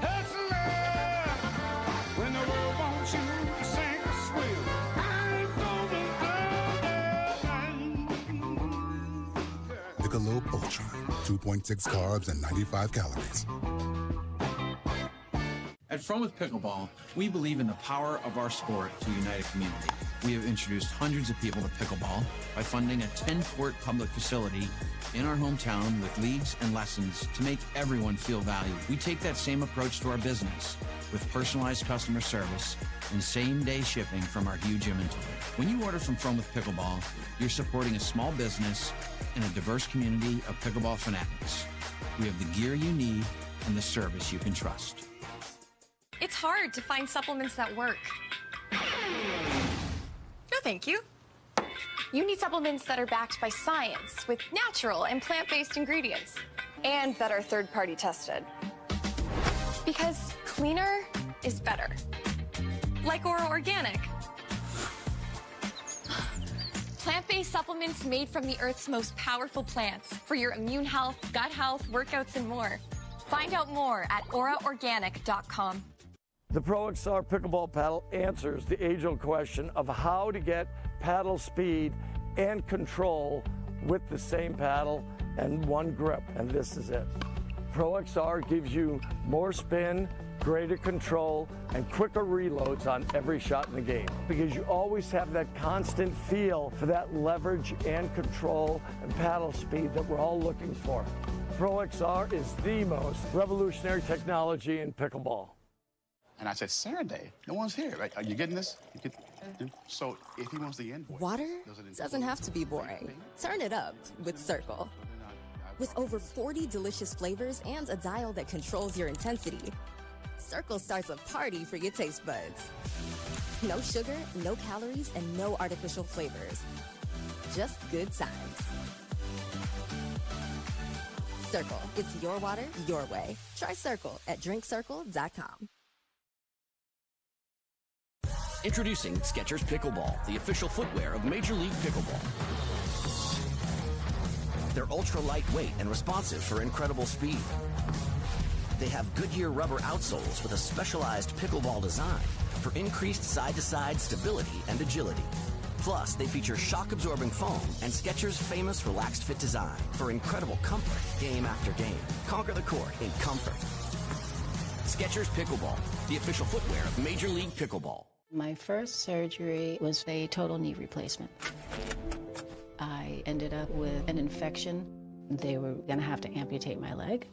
hustler. When the world wants you to sing a squeal, I ain't gonna do that. Michelob Ultra, 2.6 carbs and 95 calories. At At Fromuth Pickleball, we believe in the power of our sport to unite a community. We have introduced hundreds of people to pickleball by funding a 10-court public facility in our hometown with leagues and lessons to make everyone feel valued. We take that same approach to our business with personalized customer service and same-day shipping from our huge inventory. When you order from Fromuth Pickleball, you're supporting a small business and a diverse community of pickleball fanatics. We have the gear you need and the service you can trust. It's hard to find supplements that work. No, thank you. You need supplements that are backed by science with natural and plant-based ingredients and that are third-party tested. Because cleaner is better. Like Oro Organic. Plant-based supplements made from the Earth's most powerful plants for your immune health, gut health, workouts, and more. Find out more at oraorganic.com. The Pro XR pickleball paddle answers the age-old question of how to get paddle speed and control with the same paddle and one grip, and this is it. Pro XR gives you more spin, greater control, and quicker reloads on every shot in the game because you always have that constant feel for that leverage and control and paddle speed that we're all looking for. Pro XR is the most revolutionary technology in pickleball. And I said, Saturday, no one's here. Right? Are you getting this? So if he wants the invoice. Water doesn't have to be boring. Turn it up with Cirkul. With over 40 delicious flavors and a dial that controls your intensity, Cirkul starts a party for your taste buds. No sugar, no calories, and no artificial flavors. Just good times. Cirkul, it's your water, your way. Try Cirkul at drinkcirkul.com. Introducing Skechers Pickleball, the official footwear of Major League Pickleball. They're ultra lightweight and responsive for incredible speed. They have Goodyear rubber outsoles with a specialized pickleball design for increased side-to-side stability and agility. Plus, they feature shock-absorbing foam and Skechers' famous relaxed fit design for incredible comfort game after game. Conquer the court in comfort. Skechers Pickleball, the official footwear of Major League Pickleball. My first surgery was a total knee replacement. I ended up with an infection. They were gonna have to amputate my leg.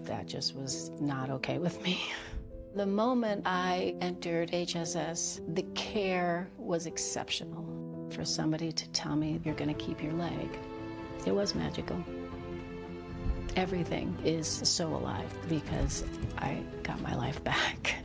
That just was not okay with me. The moment I entered HSS, the care was exceptional. For somebody to tell me you're gonna keep your leg, it was magical. Everything is so alive because I got my life back.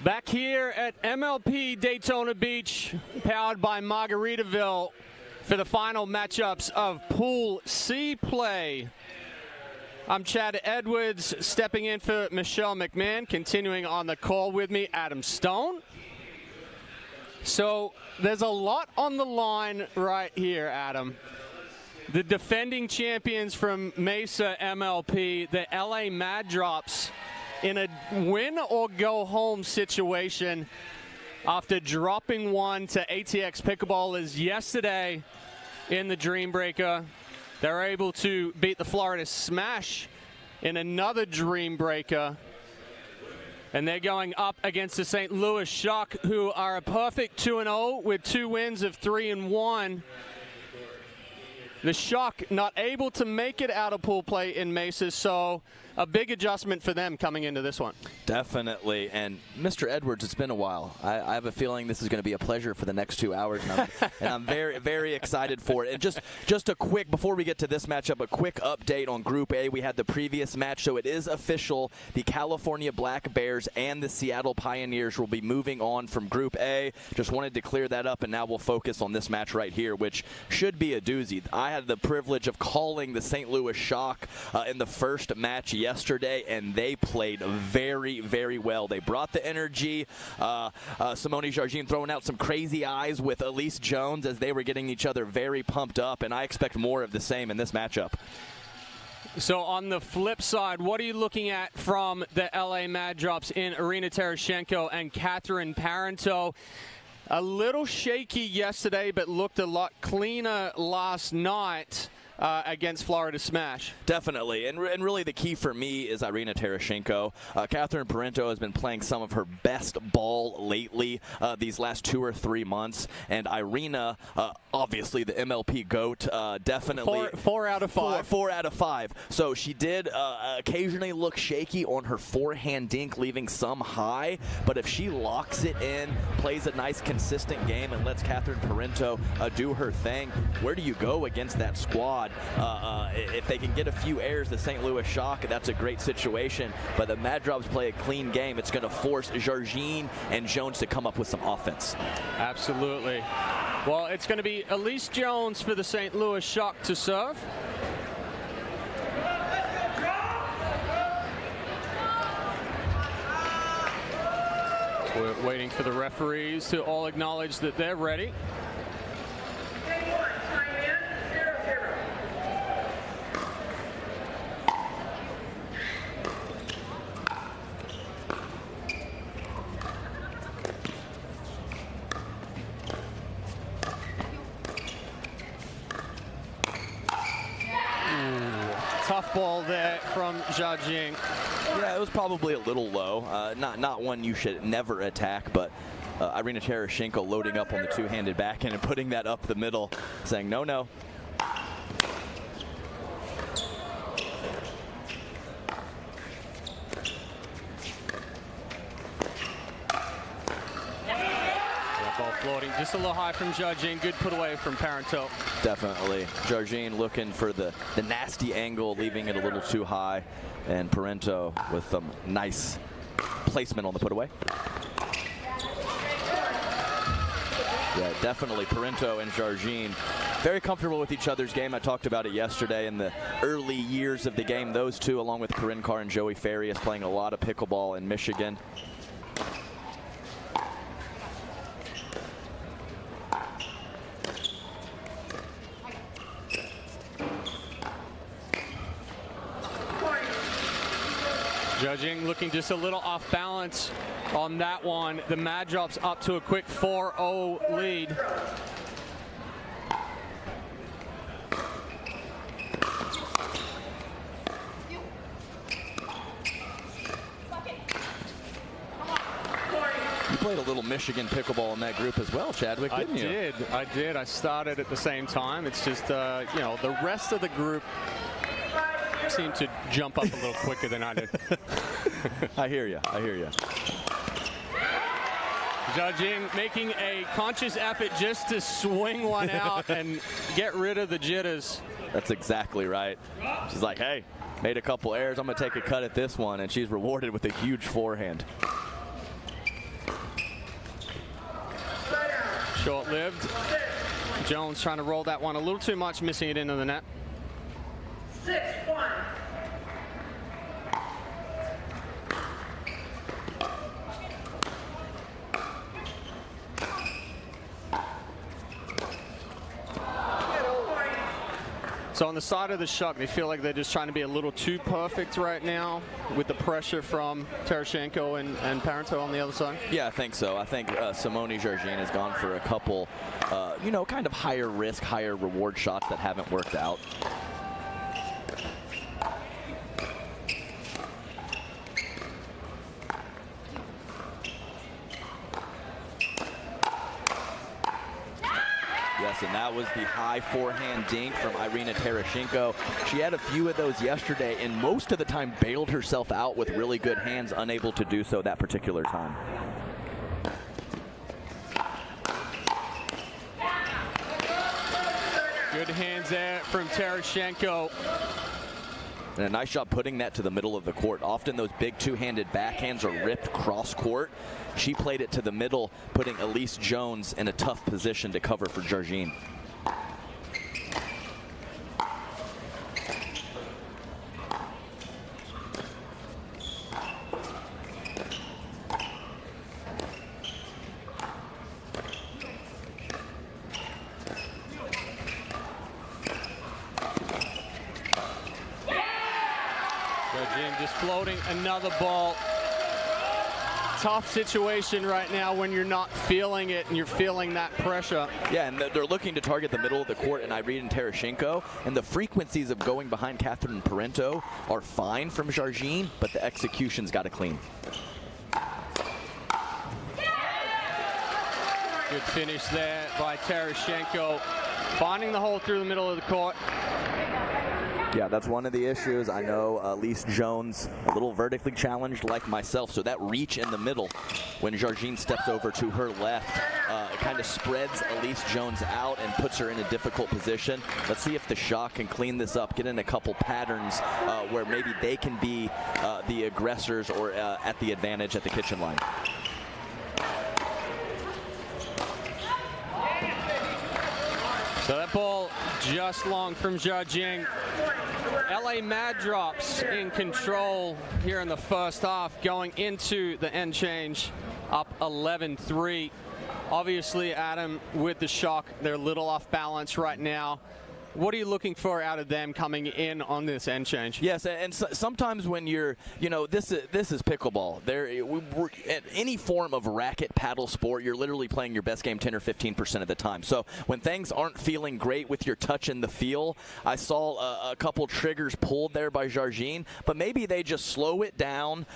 Back here at MLP Daytona Beach, powered by Margaritaville, for the final matchups of Pool C play. I'm Chad Edwards, stepping in for Michelle McMahon. Continuing on the call with me, Adam Stone. So there's a lot on the line right here, Adam. The defending champions from Mesa MLP, the LA Mad Drops, in a win or go home situation after dropping one to ATX Pickleballers yesterday in the Dream Breaker. They're able to beat the Florida Smash in another Dream Breaker. And they're going up against the St. Louis Shock, who are a perfect 2-0 with 2 wins of 3-1. The Shock not able to make it out of pool play in Mesa, so a big adjustment for them coming into this one. Definitely. And Mr. Edwards, it's been a while. I have a feeling this is going to be a pleasure for the next 2 hours, and I'm very, very excited for it. And just a quick, before we get to this matchup, a quick update on Group A. We had the previous match, so it is official. The California Black Bears and the Seattle Pioneers will be moving on from Group A. Just wanted to clear that up, and now we'll focus on this match right here, which should be a doozy. I had the privilege of calling the St. Louis Shock in the first match yesterday, and they played very, very well. They brought the energy. Simone Jargin throwing out some crazy eyes with Elise Jones as they were getting each other very pumped up, and I expect more of the same in this matchup. So on the flip side, what are you looking at from the LA Mad Drops in Irina Tereshchenko and Catherine Parenteau? A little shaky yesterday, but looked a lot cleaner last night against Florida Smash. Definitely, and really the key for me is Irina Tereshchenko. Catherine Parenteau has been playing some of her best ball lately these last 2 or 3 months, and Irina, obviously the MLP GOAT, definitely. 4 out of 5. 4 out of 5. So she did occasionally look shaky on her forehand dink, leaving some high, but if she locks it in, plays a nice consistent game, and lets Catherine Parenteau do her thing, where do you go against that squad? If they can get a few errors, the St. Louis Shock, that's a great situation. But the Mad Drops play a clean game. It's going to force Jargin and Jones to come up with some offense. Absolutely. Well, it's going to be Elise Jones for the St. Louis Shock to serve. We're waiting for the referees to all acknowledge that they're ready. Tough ball there from Jargin. Yeah, it was probably a little low. Not one you should never attack, but Irina Tereshchenko loading up on the two-handed backhand and putting that up the middle, saying no, no. Ball floating just a little high from Jargin. Good put away from Parenteau. Definitely. Jargin looking for the nasty angle, leaving it a little too high. And Parenteau with some nice placement on the put away. Yeah, definitely. Parenteau and Jargin very comfortable with each other's game. I talked about it yesterday in the early years of the game. Those two, along with Corinne Carr and Joey Farias, playing a lot of pickleball in Michigan. Jargin looking just a little off balance on that one. The Mad Drops up to a quick 4-0 lead. You played a little Michigan pickleball in that group as well, Chadwick, didn't you? I did. I started at the same time. It's just, you know, the rest of the group seemed to jump up a little quicker than I did. I hear you. I hear you. Jargin making a conscious effort just to swing one out and get rid of the jitters. That's exactly right. She's like, hey, made a couple errors. I'm going to take a cut at this one, and she's rewarded with a huge forehand. Short-lived. Jones trying to roll that one a little too much, missing it into the net. 6-1. So on the side of the shot, they feel like they're just trying to be a little too perfect right now with the pressure from Tereshchenko and Parenteau on the other side? Yeah, I think so. I think Simone Jargin has gone for a couple, kind of higher risk, higher reward shots that haven't worked out. Yes, and that was the high forehand dink from Irina Tereshchenko. She had a few of those yesterday, and most of the time bailed herself out with really good hands, unable to do so that particular time. Good hands there from Tereshchenko. And a nice job putting that to the middle of the court. Often those big two-handed backhands are ripped cross-court. She played it to the middle, putting Elise Jones in a tough position to cover for Jargin. Just floating another ball. Tough situation right now when you're not feeling it and you're feeling that pressure. Yeah, and they're looking to target the middle of the court and Irina Tereshchenko, and the frequencies of going behind Catherine Parenteau are fine from Jargin, but the execution's got to clean. Good finish there by Tereshchenko, finding the hole through the middle of the court. Yeah, that's one of the issues. I know Elise Jones, a little vertically challenged like myself, so that reach in the middle when Jargin steps over to her left, it kind of spreads Elise Jones out and puts her in a difficult position. Let's see if the shot can clean this up, get in a couple patterns where maybe they can be the aggressors or at the advantage at the kitchen line. So that ball just long from Jargin. LA Mad Drops in control here in the first half, going into the end change, up 11-3. Obviously, Adam, with the shock, they're a little off balance right now. What are you looking for out of them coming in on this end change? Yes, and sometimes when you're, this is pickleball. We're at any form of racket paddle sport, you're literally playing your best game 10 or 15% of the time. So when things aren't feeling great with your touch and the feel, I saw a couple triggers pulled there by Jargin, but maybe they just slow it down,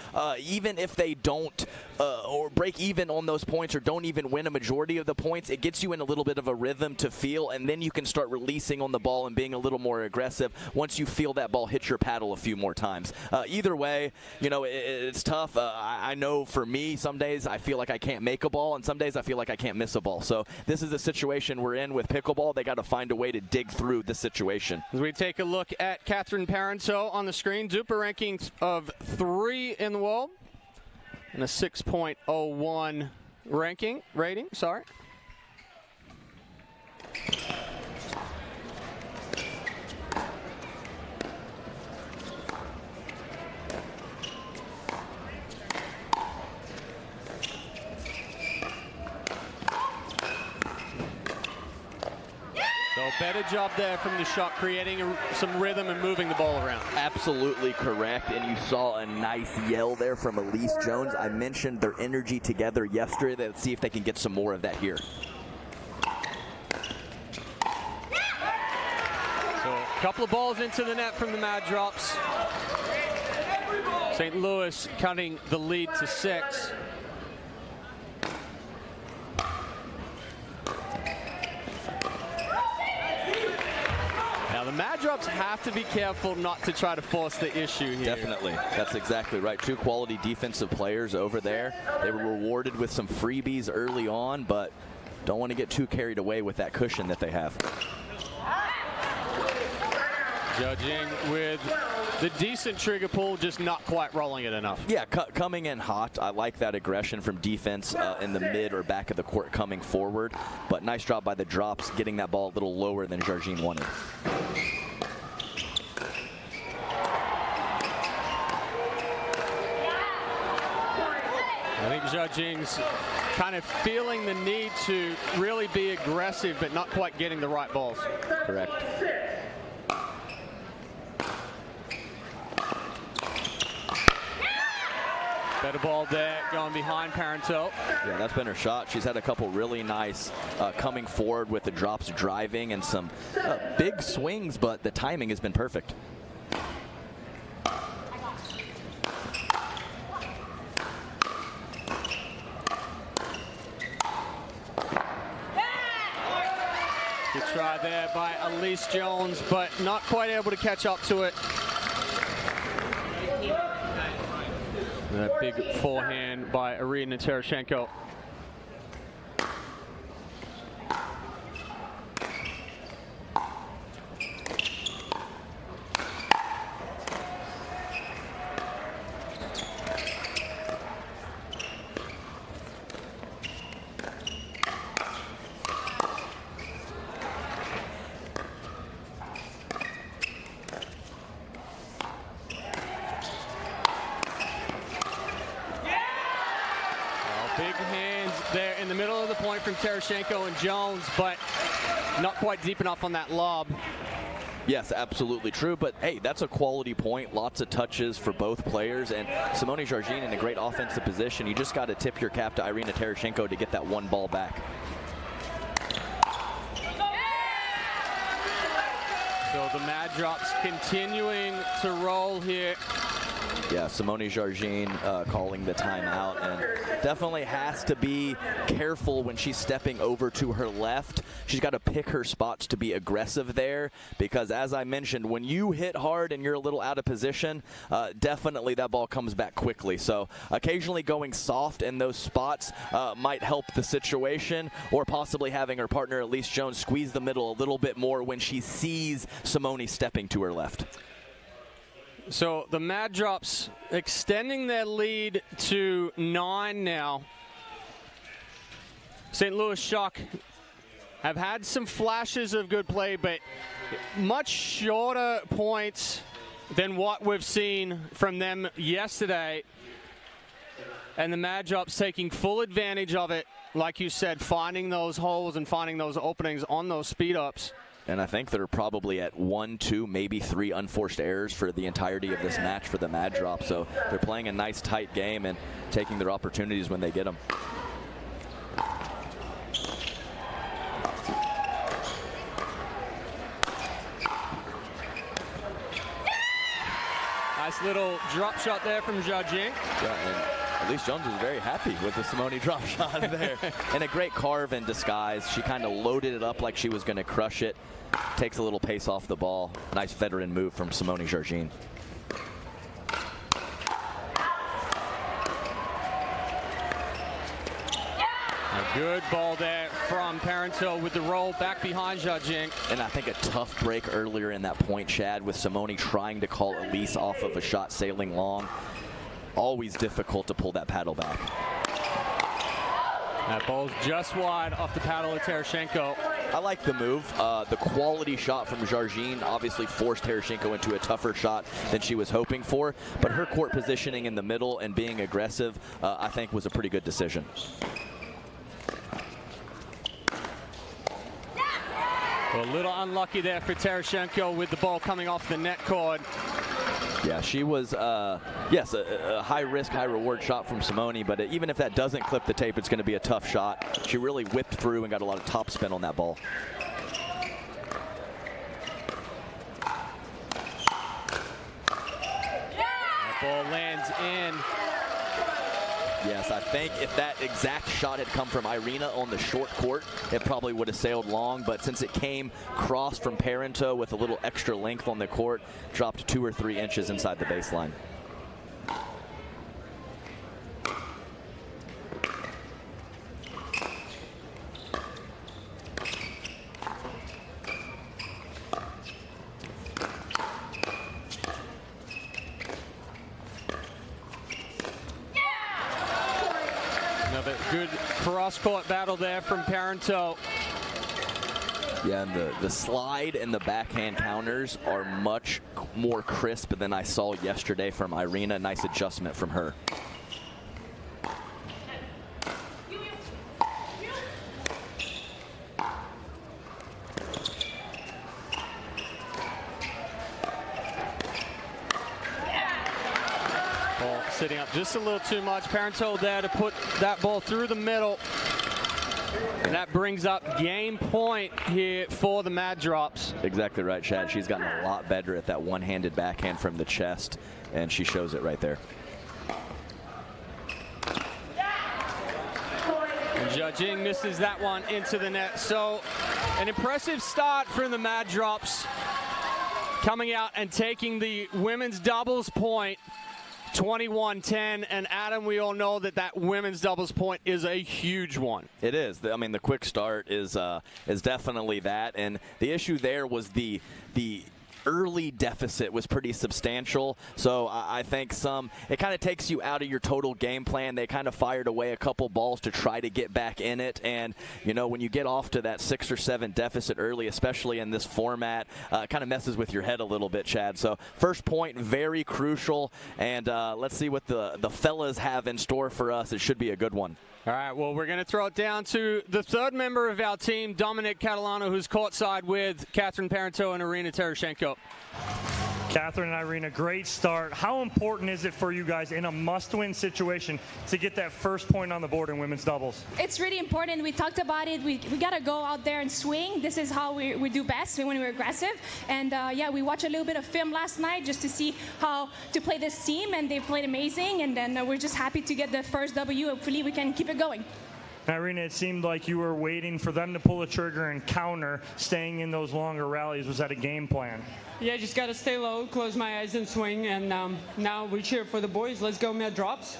even if they don't or break even on those points or don't even win a majority of the points. It gets you in a little bit of a rhythm to feel, and then you can start releasing on the ball and being a little more aggressive once you feel that ball hit your paddle a few more times. Either way, it's tough. I know for me, some days I feel like I can't make a ball, and some days I feel like I can't miss a ball. So this is the situation we're in with pickleball. They got to find a way to dig through this situation. As we take a look at Catherine Parenteau on the screen, Duper rankings of 3 in the world and a 6.01 rating. Sorry. So better job there from the shot, creating some rhythm and moving the ball around. Absolutely correct, and you saw a nice yell there from Elise Jones. I mentioned their energy together yesterday. Let's see if they can get some more of that here. So a couple of balls into the net from the Mad Drops. St. Louis cutting the lead to 6. Now the Mad Drops have to be careful not to try to force the issue here. Definitely. That's exactly right. 2 quality defensive players over there. They were rewarded with some freebies early on, but don't want to get too carried away with that cushion that they have. Judging with The decent trigger pull, just not quite rolling it enough. Yeah, coming in hot. I like that aggression from defense in the mid or back of the court coming forward. But nice job by the drops, getting that ball a little lower than Jargine wanted. I think Jargine's kind of feeling the need to really be aggressive, but not quite getting the right balls. Correct. Better ball there, going behind Parenteau. Yeah, that's been her shot. She's had a couple really nice coming forward with the drops driving and some big swings, but the timing has been perfect. Good try there by Elise Jones, but not quite able to catch up to it. That big forehand by Irina Tereshchenko. Big hands there in the middle of the point from Tereshchenko and Jones, but not quite deep enough on that lob. Yes, absolutely true. But hey, that's a quality point. Lots of touches for both players, and Simone Jargine in a great offensive position. You just got to tip your cap to Irina Tereshchenko to get that one ball back. So the Mad Drops continuing to roll here. Yeah, Simone Jargine calling the timeout, and definitely has to be careful when she's stepping over to her left. She's got to pick her spots to be aggressive there, because as I mentioned, when you hit hard and you're a little out of position, definitely that ball comes back quickly. So occasionally going soft in those spots might help the situation, or possibly having her partner Elise Jones squeeze the middle a little bit more when she sees Simone stepping to her left. So the Mad Drops extending their lead to 9 now. St. Louis Shock have had some flashes of good play, but much shorter points than what we've seen from them yesterday. And the Mad Drops taking full advantage of it, like you said, finding those holes and finding those openings on those speed ups. And I think they're probably at 1, 2, maybe 3 unforced errors for the entirety of this match for the Mad Drop. So they're playing a nice, tight game and taking their opportunities when they get them. Nice little drop shot there from Jargine. Yeah, and Elise Jones was very happy with the Simone drop shot there. And a great carve in disguise. She kind of loaded it up like she was going to crush it. Takes a little pace off the ball. Nice veteran move from Simone Jargine. A good ball there from Parenteau with the roll back behind Jargine. And I think a tough break earlier in that point, Chad, with Simone trying to call Elise off of a shot sailing long. Always difficult to pull that paddle back. That ball's just wide off the paddle of Tereshchenko. I like the move. The quality shot from Jargine obviously forced Tereshchenko into a tougher shot than she was hoping for. But her court positioning in the middle and being aggressive, I think, was a pretty good decision. Well, a little unlucky there for Tereshchenko with the ball coming off the net cord. Yeah, she was, yes, a high-risk, high-reward shot from Simone, but even if that doesn't clip the tape, it's going to be a tough shot. She really whipped through and got a lot of top spin on that ball. That ball lands in. Yes, I think if that exact shot had come from Irina on the short court, it probably would have sailed long. But since it came cross from Parenteau with a little extra length on the court, dropped 2 or 3 inches inside the baseline. Good cross-court battle there from Parenteau. Yeah, and the slide and the backhand counters are much more crisp than I saw yesterday from Irina. Nice adjustment from her. Ball sitting up just a little too much. Parenteau there to put that ball through the middle. And that brings up game point here for the Mad Drops. Exactly right, Chad. She's gotten a lot better at that one-handed backhand from the chest, and she shows it right there. And judging misses that one into the net. So an impressive start from the Mad Drops, coming out and taking the women's doubles point. 21-10, and Adam, we all know that women's doubles point is a huge one. It is. I mean, the quick start is definitely that, and the issue there was the early deficit was pretty substantial. So I think it kind of takes you out of your total game plan. They kind of fired away a couple balls to try to get back in it. And, you know, when you get off to that 6 or 7 deficit early, especially in this format, it kind of messes with your head a little bit, Chad. So first point, very crucial. And let's see what the fellas have in store for us. It should be a good one. All right, well, we're going to throw it down to the third member of our team, Dominic Catalano, who's courtside with Catherine Parenteau and Irina Tereshchenko. Catherine and Irina, great start. How important is it for you guys in a must-win situation to get that first point on the board in women's doubles? It's really important. We talked about it. We got to go out there and swing. This is how we do best when we're aggressive. And, yeah, we watched a little bit of film last night just to see how to play this team, and they played amazing. And then we're just happy to get the first W. Hopefully we can keep it going. Irina, it seemed like you were waiting for them to pull the trigger and counter, staying in those longer rallies. Was that a game plan? Yeah, just got to stay low, close my eyes and swing, and now we cheer for the boys. Let's go, Mad Drops.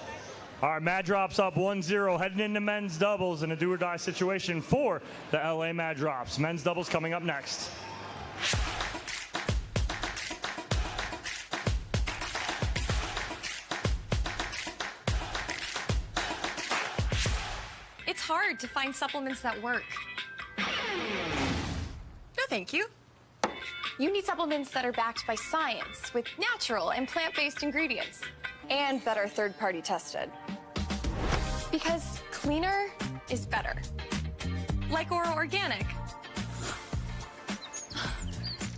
All right, Mad Drops up 1-0, heading into men's doubles in a do-or-die situation for the LA Mad Drops. Men's doubles coming up next. It's hard to find supplements that work. No, thank you. You need supplements that are backed by science with natural and plant-based ingredients and that are third-party tested. Because cleaner is better. Like Oro Organic.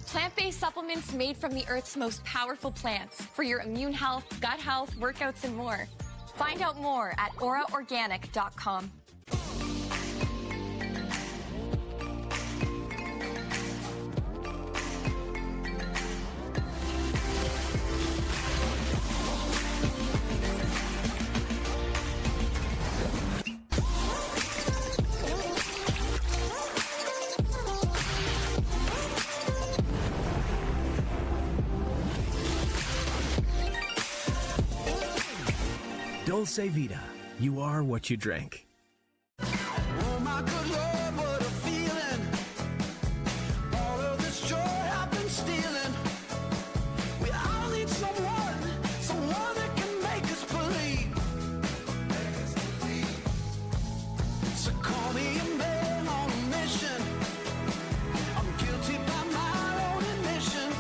Plant-based supplements made from the Earth's most powerful plants for your immune health, gut health, workouts, and more. Find out more at oraorganic.com. Dulce Vida. You are what you drink. Oh my good Lord, what a feeling. All of this joy I've been stealing. We all need someone that can make us believe. So call me a man on a mission. I'm guilty by my own admission.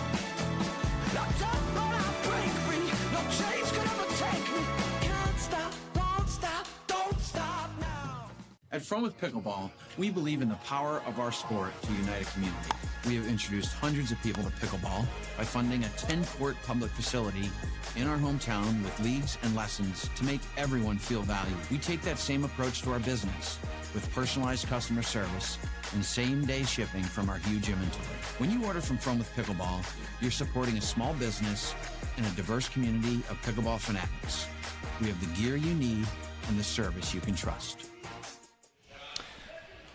Locked up but I break free. No change could ever take me. Can't stop, won't stop, don't stop now. At Fromuth Pickleball, we believe in the power of our sport to unite a community. We have introduced hundreds of people to pickleball by funding a 10-court public facility in our hometown with leagues and lessons to make everyone feel valued. We take that same approach to our business with personalized customer service and same-day shipping from our huge inventory. When you order from Fromuth Pickleball, you're supporting a small business and a diverse community of pickleball fanatics. We have the gear you need and the service you can trust.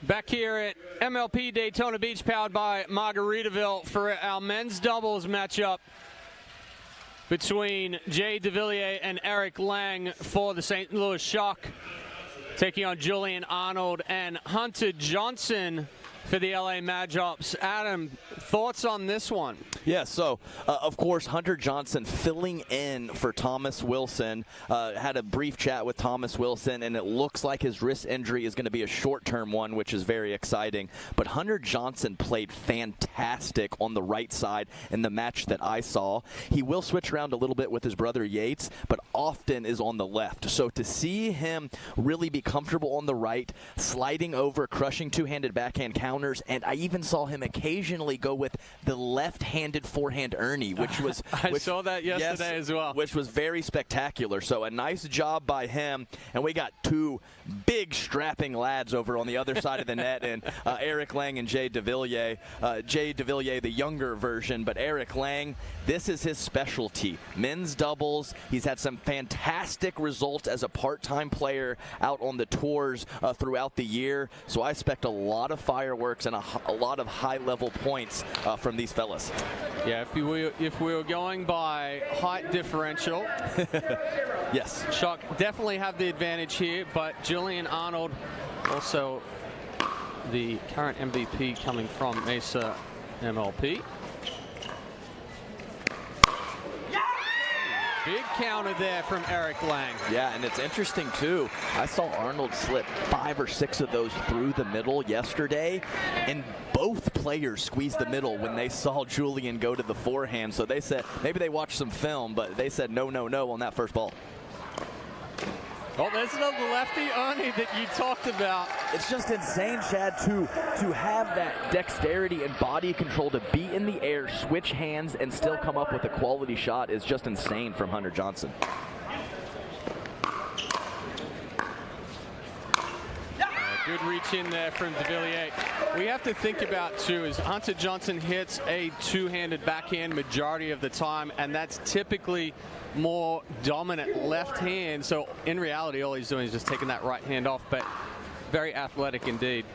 Back here at MLP Daytona Beach, powered by Margaritaville, for our men's doubles matchup between Jay DeVilliers and Eric Lang for the St. Louis Shock, taking on Julian Arnold and Hunter Johnson for the LA Mad Drops. Adam, thoughts on this one? Yeah, so, of course, Hunter Johnson filling in for Thomas Wilson. Had a brief chat with Thomas Wilson, and it looks like his wrist injury is going to be a short-term one, which is very exciting. But Hunter Johnson played fantastic on the right side in the match that I saw. He will switch around a little bit with his brother Yates, but often is on the left. So to see him really be comfortable on the right, sliding over, crushing two-handed backhand counters, and I even saw him occasionally go with the left-handed forehand Ernie, which was I saw that yesterday as well, which was very spectacular. So a nice job by him, and we got two big strapping lads over on the other side of the net, and Eric Lang and Jay DeVilliers. Jay DeVilliers, the younger version, but Eric Lang, this is his specialty. Men's doubles. He's had some fantastic results as a part-time player out on the tours throughout the year. So I expect a lot of fireworks and a lot of high-level points from these fellas. Yeah, if we were going by height differential, yes, Chuck definitely have the advantage here, but Julian Arnold, also the current MVP coming from Mesa MLP. Big counter there from Eric Lang. Yeah, and it's interesting, too. I saw Arnold slip 5 or 6 of those through the middle yesterday, and both players squeezed the middle when they saw Julian go to the forehand. So they said, maybe they watched some film, but they said no, no, no on that first ball. Oh, there's another lefty Ernie that you talked about. It's just insane, Chad, to have that dexterity and body control to be in the air, switch hands, and still come up with a quality shot is just insane from Hunter Johnson. Good reach in there from DeVilliers. We have to think about, too, is Hunter Johnson hits a two-handed backhand majority of the time, and that's typically more dominant left hand. So in reality, all he's doing is just taking that right hand off, but very athletic indeed.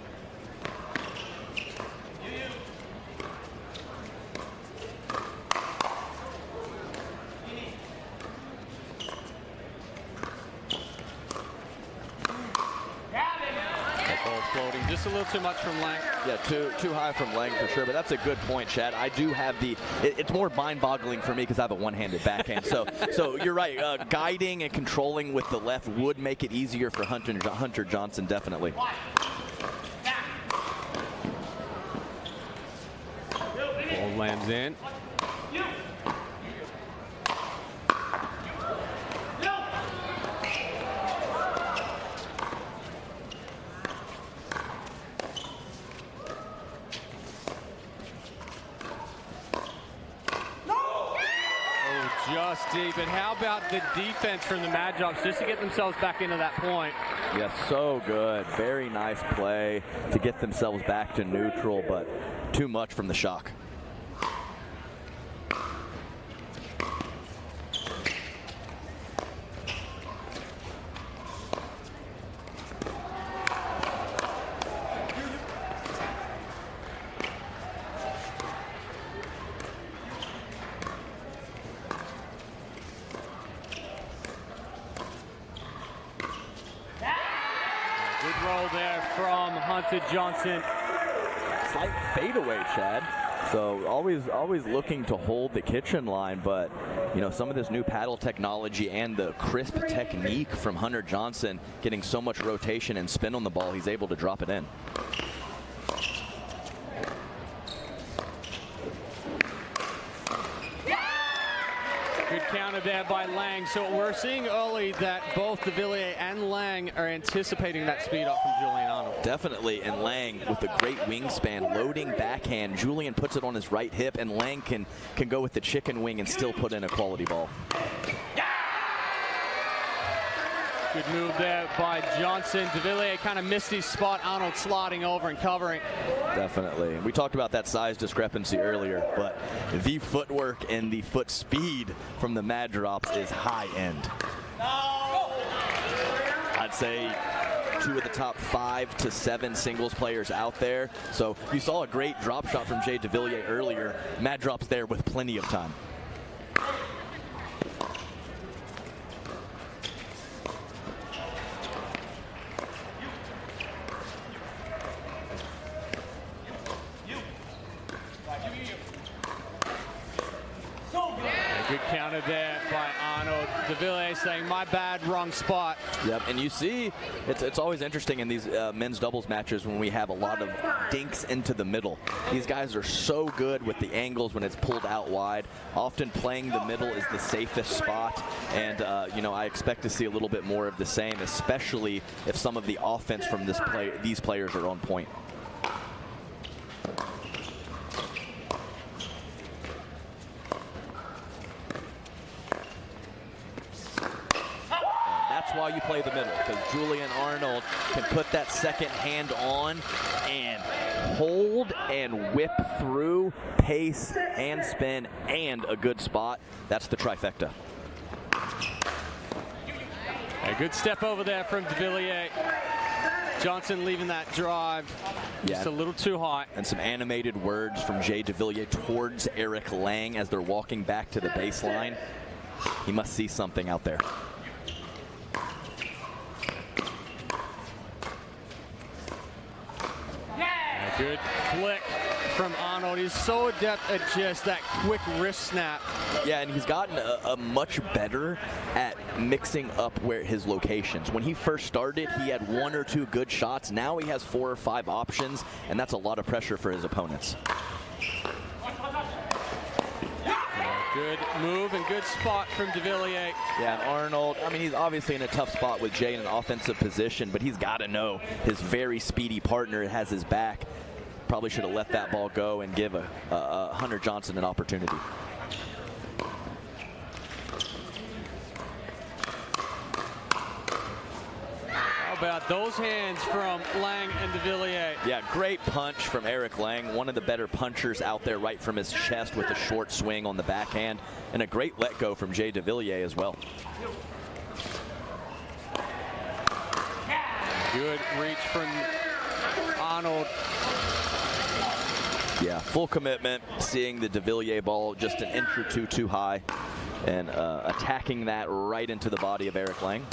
Floating just a little too much from Lang. Yeah, too high from Lang for sure, but that's a good point, Chad. I do have it's more mind-boggling for me because I have a one-handed backhand. So you're right. Guiding and controlling with the left would make it easier for Hunter Johnson, definitely. Ball lands in. Just deep, and how about the defense from the Mad Drops just to get themselves back into that point? Yes, so good. Very nice play to get themselves back to neutral, but too much from the shock. Johnson. Slight fadeaway, Chad. So always looking to hold the kitchen line, but you know, some of this new paddle technology and the crisp technique from Hunter Johnson, getting so much rotation and spin on the ball, he's able to drop it in. Good counter there by Lang. So we're seeing early that both DeVilliers and Lang are anticipating that speed up from Julian Arnold. Definitely, and Lang with a great wingspan, loading backhand. Julian puts it on his right hip, and Lang can go with the chicken wing and still put in a quality ball. Good move there by Johnson. DeVilliers kind of missed his spot. Arnold sliding over and covering. Definitely. We talked about that size discrepancy earlier, but the footwork and the foot speed from the Mad Drops is high end. I'd say 2 of the top 5 to 7 singles players out there. So you saw a great drop shot from Jay DeVilliers earlier. Mad Drops there with plenty of time. Good counter there by Arnold. De Villiers saying, my bad, wrong spot. Yep, and you see, it's always interesting in these men's doubles matches when we have a lot of dinks into the middle. These guys are so good with the angles when it's pulled out wide. Often playing the middle is the safest spot, and you know, I expect to see a little bit more of the same, especially if some of the offense from these players are on point. That's why you play the middle, because Julian Arnold can put that second hand on and hold and whip through, pace and spin, and a good spot. That's the trifecta. A good step over there from De Villiers. Johnson leaving that drive just a little too high. And some animated words from Jay De Villiers towards Eric Lang as they're walking back to the baseline. He must see something out there. A good flick from Arnold. He's so adept at just that quick wrist snap. Yeah, and he's gotten a much better at mixing up where his locations. When he first started, he had 1 or 2 good shots. Now he has 4 or 5 options, and that's a lot of pressure for his opponents. Good move and good spot from De Villiers. Yeah, and Arnold, I mean, he's obviously in a tough spot with Jay in an offensive position, but he's got to know his very speedy partner has his back. Probably should have let that ball go and give Hunter Johnson an opportunity. How about those hands from Lang and De Villiers? Yeah, great punch from Eric Lang, one of the better punchers out there right from his chest with a short swing on the backhand, and a great let go from Jay De Villiers as well. Good reach from Arnold. Yeah, full commitment, seeing the De Villiers ball just an inch or two too high, and attacking that right into the body of Eric Lang.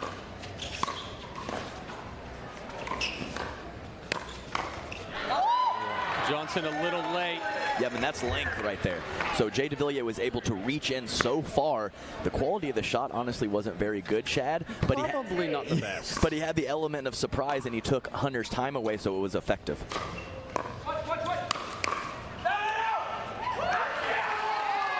Johnson a little late. Yeah, I mean, that's length right there. So Jay De Villiers was able to reach in so far. The quality of the shot honestly wasn't very good, Chad. But Probably not the best. But he had the element of surprise, and he took Hunter's time away, so it was effective.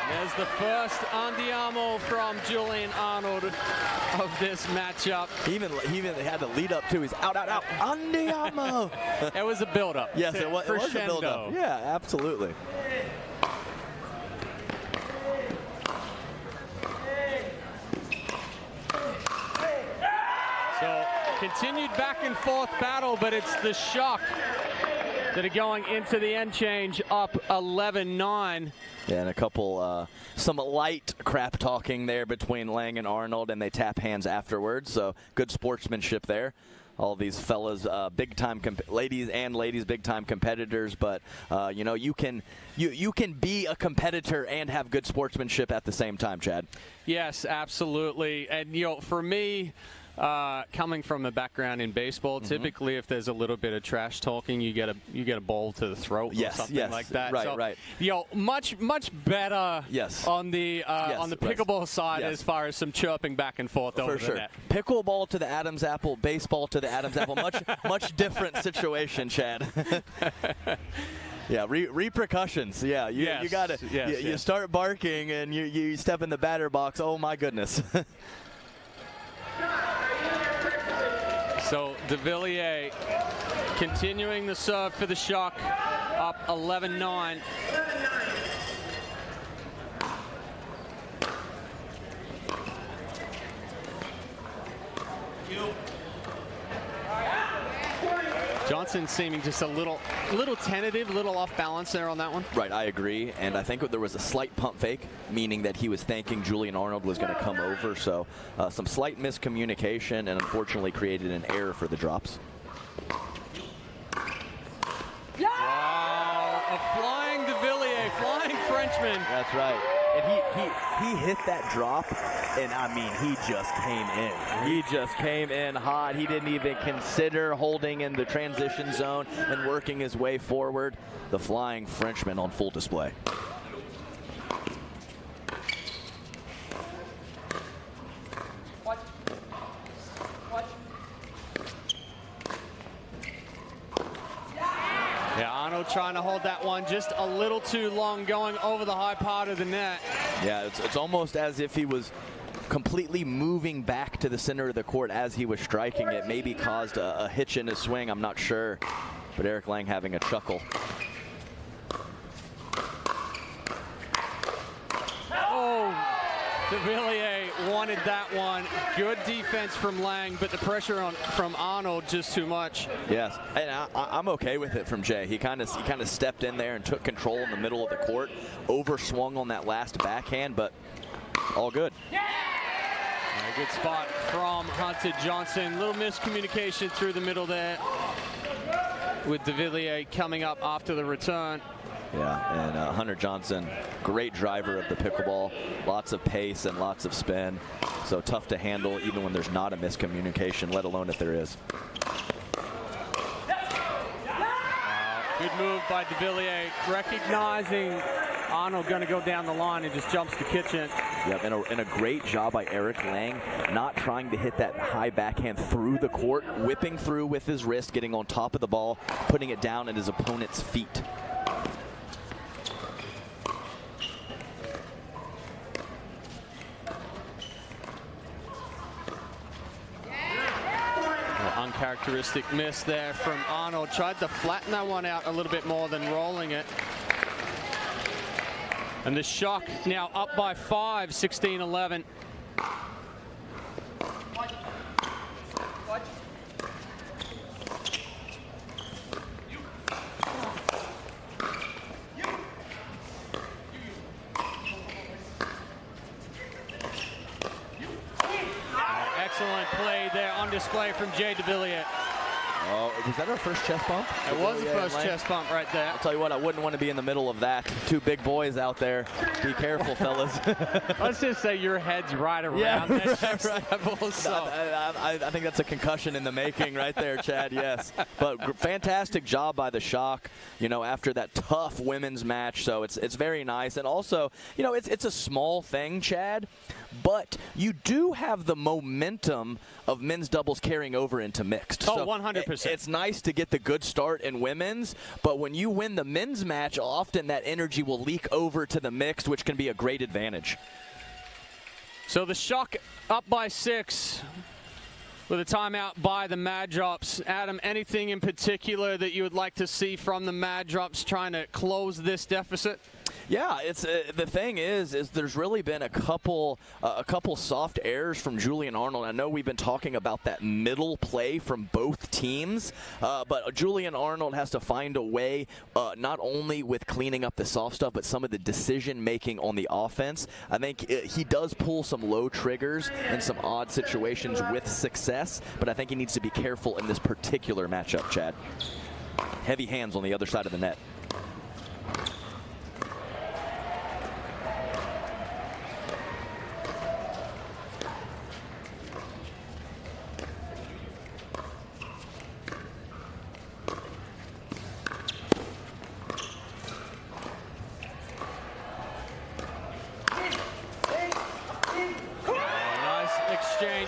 There's the first andiamo from Julian Arnold of this matchup. He even had the lead up too. He's out, andiamo. It was a build-up. Yes, it was a build-up. Yeah, absolutely. So continued back and forth battle, but it's the Shock that are going into the end change up 11-9. Yeah, and a couple, some light crap talking there between Lang and Arnold, and they tap hands afterwards. So good sportsmanship there. All these fellas, big-time ladies, big-time competitors. But you know, you can be a competitor and have good sportsmanship at the same time, Chad. Yes, absolutely. And you know, for me, coming from a background in baseball, typically if there's a little bit of trash talking, you get a ball to the throat or something like that. Right, so, right. You know, much better on the pickleball side as far as some chirping back and forth over the net. Pickleball to the Adam's apple, baseball to the Adam's apple. Much different situation, Chad. Yeah, repercussions. Yeah, you got to. You start barking and you step in the batter box. Oh my goodness. So De Villiers continuing the serve for the Shock, up 11-9. Johnson seeming just a little tentative, a little off balance there on that one. Right, I agree, and I think there was a slight pump fake, meaning that he was thinking Julian Arnold was going to come over, so some slight miscommunication, and unfortunately created an error for the drops. Wow, a flying De Villiers, flying Frenchman. That's right. And he hit that drop, and I mean, he just came in. He just came in hot. He didn't even consider holding in the transition zone and working his way forward. The flying Frenchman on full display. trying to hold that one just a little too long, going over the high part of the net. Yeah, it's almost as if he was completely moving back to the center of the court as he was striking. It maybe caused a hitch in his swing, I'm not sure. But Eric Lang having a chuckle. Oh, DeVilliers wanted that one. Good defense from Lang, but the pressure from Arnold just too much. Yes, and I'm okay with it from Jay. He kind of stepped in there and took control in the middle of the court, overswung on that last backhand, but all good. A good spot from Hunter Johnson. Little miscommunication through the middle there, with DeVilliers coming up after the return. Yeah, and Hunter Johnson, great driver of the pickleball. Lots of pace and lots of spin. So tough to handle even when there's not a miscommunication, let alone if there is. Good move by DeVilliers, recognizing Arnold going to go down the line and just jumps the kitchen. Yep, and a great job by Eric Lang, not trying to hit that high backhand through the court, whipping through with his wrist, getting on top of the ball, putting it down at his opponent's feet. Uncharacteristic miss there from Arnold. Tried to flatten that one out a little bit more than rolling it. And the Shock now up by 5, 16-11. Excellent play there on display from Jay DeVilliers. Oh, was that our first chest bump? It was the first chest bump right there. I'll tell you what, I wouldn't want to be in the middle of that. Two big boys out there. Be careful, fellas. Let's just say your head's right around that chest level. So. I think that's a concussion in the making right there, Chad, yes. But fantastic job by the Shock, you know, after that tough women's match. So it's very nice. And also, you know, it's a small thing, Chad, but you do have the momentum of men's doubles carrying over into mixed. Oh, so 100%. It's nice to get the good start in women's, but when you win the men's match, often that energy will leak over to the mixed, which can be a great advantage. So the Shock up by 6 with a timeout by the Mad Drops. Adam, anything in particular that you would like to see from the Mad Drops trying to close this deficit? Yeah, it's the thing is there's really been a couple soft errors from Julian Arnold. I know we've been talking about that middle play from both teams, but Julian Arnold has to find a way, not only with cleaning up the soft stuff, but some of the decision making on the offense. I think he does pull some low triggers in some odd situations with success, but I think he needs to be careful in this particular matchup, Chad. Heavy hands on the other side of the net.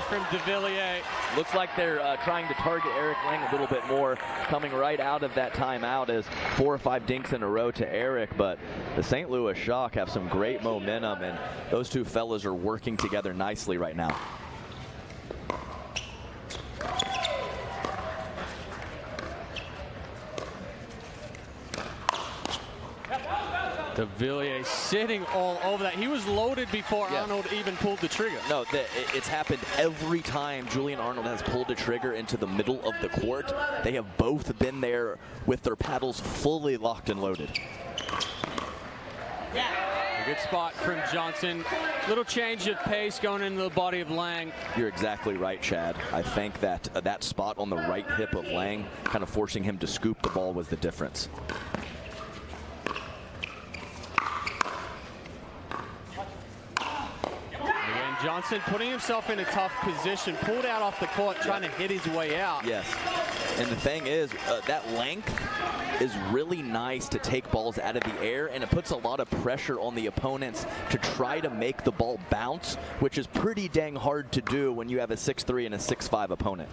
From DeVilliers. Looks like they're trying to target Eric Lang a little bit more, coming right out of that timeout as 4 or 5 dinks in a row to Eric, but the St. Louis Shock have some great momentum, and those two fellas are working together nicely right now. DeVilliers sitting all over that. He was loaded before Arnold even pulled the trigger. No, it's happened every time Julian Arnold has pulled a trigger into the middle of the court. They have both been there with their paddles fully locked and loaded. A good spot from Johnson. Little change of pace going into the body of Lang. You're exactly right, Chad. I think that that spot on the right hip of Lang, kind of forcing him to scoop the ball, was the difference. Johnson putting himself in a tough position, pulled out off the court, trying to hit his way out. Yes, and the thing is, that length is really nice to take balls out of the air, and it puts a lot of pressure on the opponents to try to make the ball bounce, which is pretty dang hard to do when you have a 6'3" and a 6'5" opponent.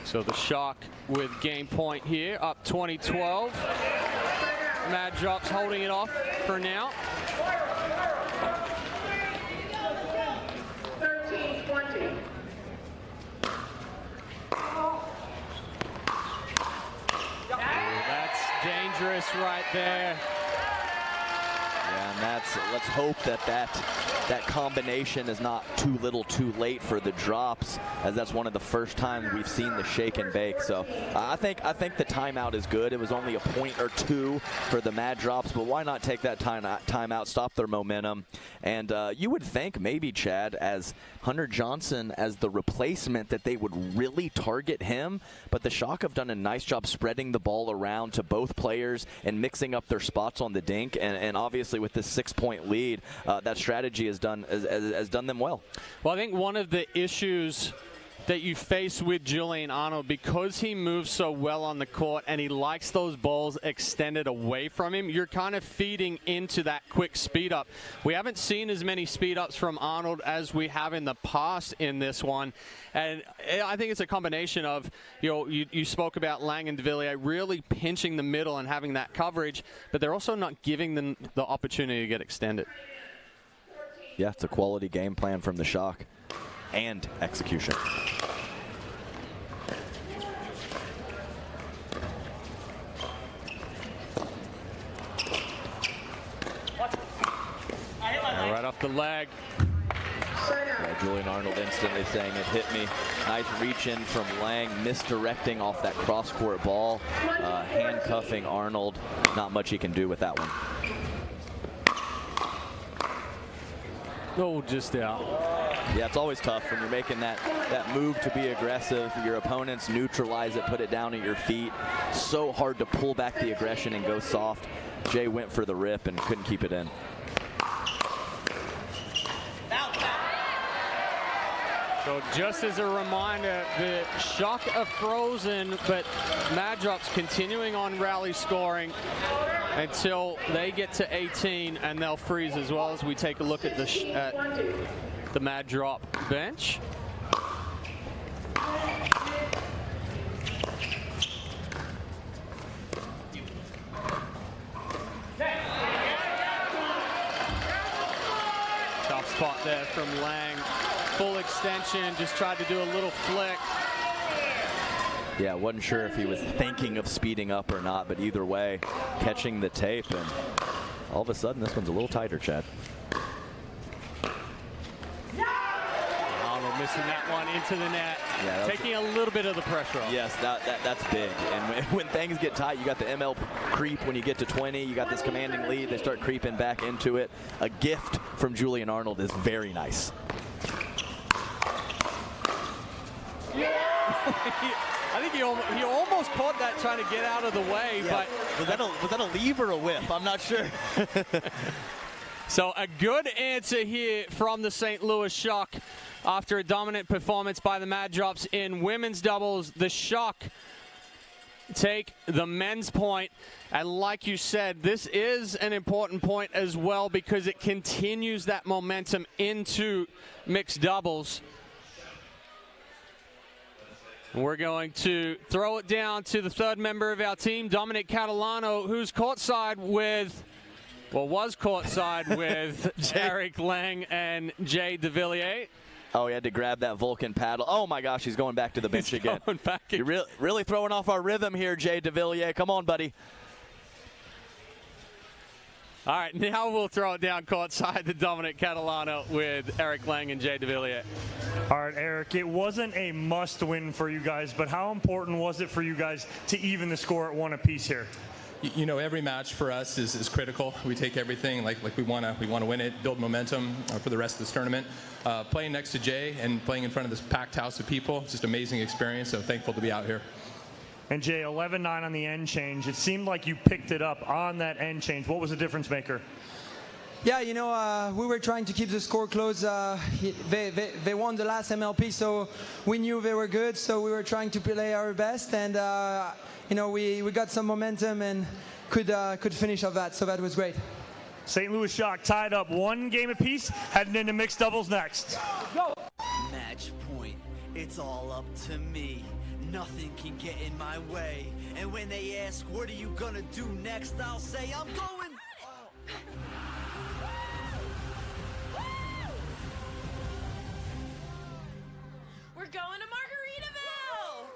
So the Shock with game point here, up 20-12. Mad Drops holding it off for now. 13-20. That's dangerous right there. Yeah, and let's hope that combination is not too little too late for the drops, as that's one of the first times we've seen the shake and bake. So I think the timeout is good. It was only a point or two for the Mad Drops, but why not take that timeout, stop their momentum? And you would think maybe, Chad, as Hunter Johnson as the replacement, that they would really target him, but the Shock have done a nice job spreading the ball around to both players and mixing up their spots on the dink, and obviously with this 6-point lead, that strategy has done them well. Well, I think one of the issues that you face with Julian Arnold, because he moves so well on the court and he likes those balls extended away from him, you're kind of feeding into that quick speed up. We haven't seen as many speed ups from Arnold as we have in the past in this one, and I think it's a combination of, you spoke about Lang and de Villiers really pinching the middle and having that coverage, but they're also not giving them the opportunity to get extended. Yeah, it's a quality game plan from the Shock and execution. Right off the leg. Julian Arnold instantly saying it hit me. Nice reach in from Lang, misdirecting off that cross-court ball, handcuffing Arnold. Not much he can do with that one. Oh, just out. Yeah, it's always tough when you're making that move to be aggressive. Your opponents neutralize it, put it down at your feet. So hard to pull back the aggression and go soft. Jay went for the rip and couldn't keep it in. So just as a reminder, the Shock are frozen, but Mad Drops continuing on rally scoring until they get to 18, and they'll freeze as well, as we take a look at the Mad Drop bench. Tough spot there from Lang. Full extension, just tried to do a little flick. Yeah, wasn't sure if he was thinking of speeding up or not, but either way, catching the tape, and all of a sudden this one's a little tighter, Chad. Arnold missing that one into the net, yeah, taking a little bit of the pressure off. Yes, that's big. And when things get tight, you got the ML creep when you get to 20. You got this commanding lead. They start creeping back into it. A gift from Julian Arnold is very nice. I think he almost caught that trying to get out of the way, yeah. but was that a leave or a whip? I'm not sure. So a good answer here from the St. Louis Shock after a dominant performance by the Mad Drops in women's doubles. The Shock take the men's point, and like you said, this is an important point as well because it continues that momentum into mixed doubles. We're going to throw it down to the third member of our team, Dominic Catalano, who's courtside with, was courtside with Eric Lang and Jay de Villiers. Oh, he had to grab that Vulcan paddle. Oh, my gosh, he's going back to the bench again. You're really throwing off our rhythm here, Jay de Villiers. Come on, buddy. All right, now we'll throw it down courtside to Dominic Catalano with Eric Lang and Jay de Villiers. All right, Eric, it wasn't a must-win for you guys, but how important was it for you guys to even the score at one apiece here? You know, every match for us is critical. We take everything like we want to win it, build momentum for the rest of this tournament. Playing next to Jay and playing in front of this packed house of people, just amazing experience. So thankful to be out here. And Jay, 11-9 on the end change. It seemed like you picked it up on that end change. What was the difference maker? Yeah, you know, we were trying to keep the score close. They won the last MLP, so we knew they were good. So we were trying to play our best, and you know, we got some momentum and could finish off that. So that was great. St. Louis Shock tied up one game apiece, heading into mixed doubles next. Go. Match point. It's all up to me. Nothing can get in my way. And when they ask, what are you gonna do next? I'll say, I'm going. We're going to Margaritaville!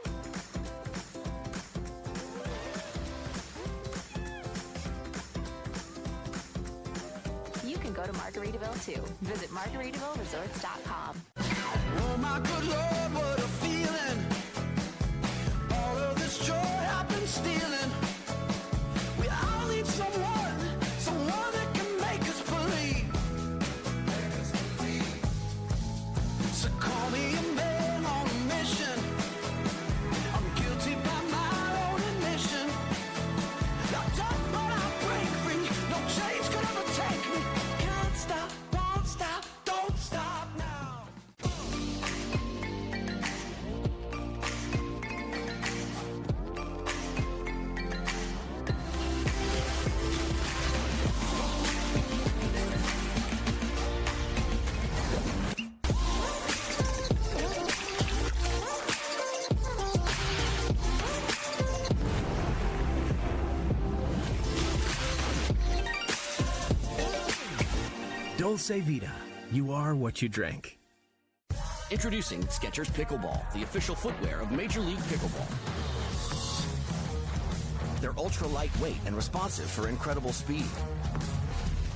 You can go to Margaritaville too. Visit MargaritavilleResorts.com. Oh my good Lord, what a feeling. All of this joy I've been stealing. We all need someone that can make us believe. So call me a man on a mission. I'm guilty by my own admission. Locked up but I break free. No change could ever take me. Can't stop, won't stop, don't stop now. Dulce Vida. You are what you drink. Introducing Skechers Pickleball, the official footwear of Major League Pickleball. They're ultra lightweight and responsive for incredible speed.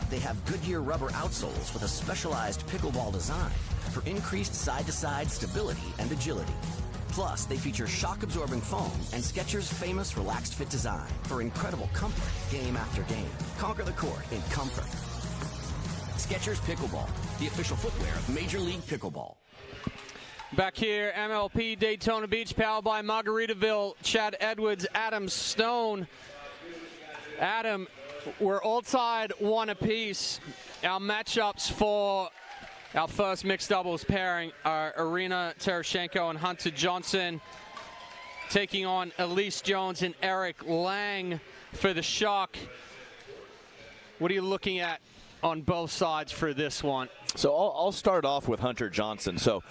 They have Goodyear rubber outsoles with a specialized pickleball design for increased side-to-side stability and agility. Plus, they feature shock-absorbing foam and Skechers' famous relaxed fit design for incredible comfort game after game. Conquer the court in comfort. Skechers Pickleball, the official footwear of Major League Pickleball. Back here, MLP Daytona Beach, powered by Margaritaville. Chad Edwards, Adam Stone. Adam, we're all tied 1 apiece. Our matchups for our first mixed doubles pairing are Irina Tereshchenko and Hunter Johnson, taking on Elise Jones and Eric Lang for the Shock. What are you looking at on both sides for this one? So I'll start off with Hunter Johnson. So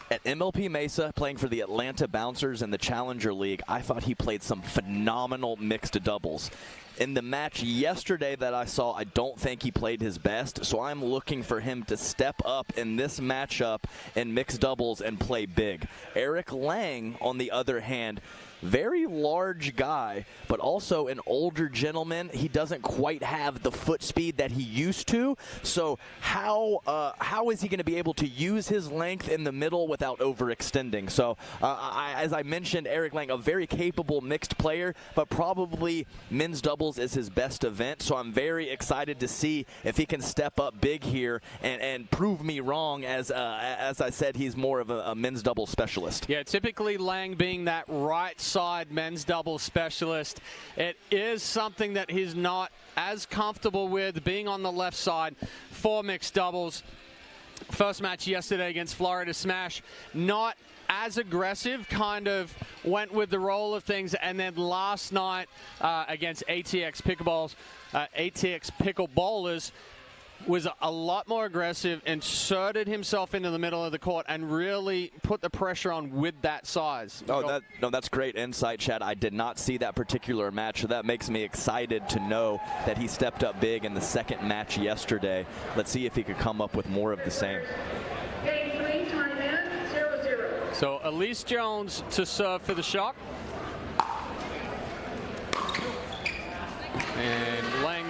at MLP Mesa, playing for the Atlanta Bouncers in the Challenger League, I thought he played some phenomenal mixed doubles. In the match yesterday that I saw, I don't think he played his best, so I'm looking for him to step up in this matchup in mixed doubles and play big. Eric Lang, on the other hand, very large guy, but also an older gentleman. He doesn't quite have the foot speed that he used to. So how is he going to be able to use his length in the middle without overextending? So as I mentioned, Eric Lang, a very capable mixed player, but probably men's doubles is his best event. So I'm very excited to see if he can step up big here and prove me wrong. As I said, he's more of a men's double specialist. Yeah, typically Lang being that right side men's double specialist, it is something that he's not as comfortable with, being on the left side for mixed doubles. First match yesterday against Florida Smash, not as aggressive, kind of went with the roll of things, and then last night against ATX Pickleballers was a lot more aggressive, inserted himself into the middle of the court, and really put the pressure on with that size. That's great insight, Chad. I did not see that particular match, so that makes me excited to know that he stepped up big in the second match yesterday. Let's see if he could come up with more of the same. So Elise Jones to serve for the Shock. And Lang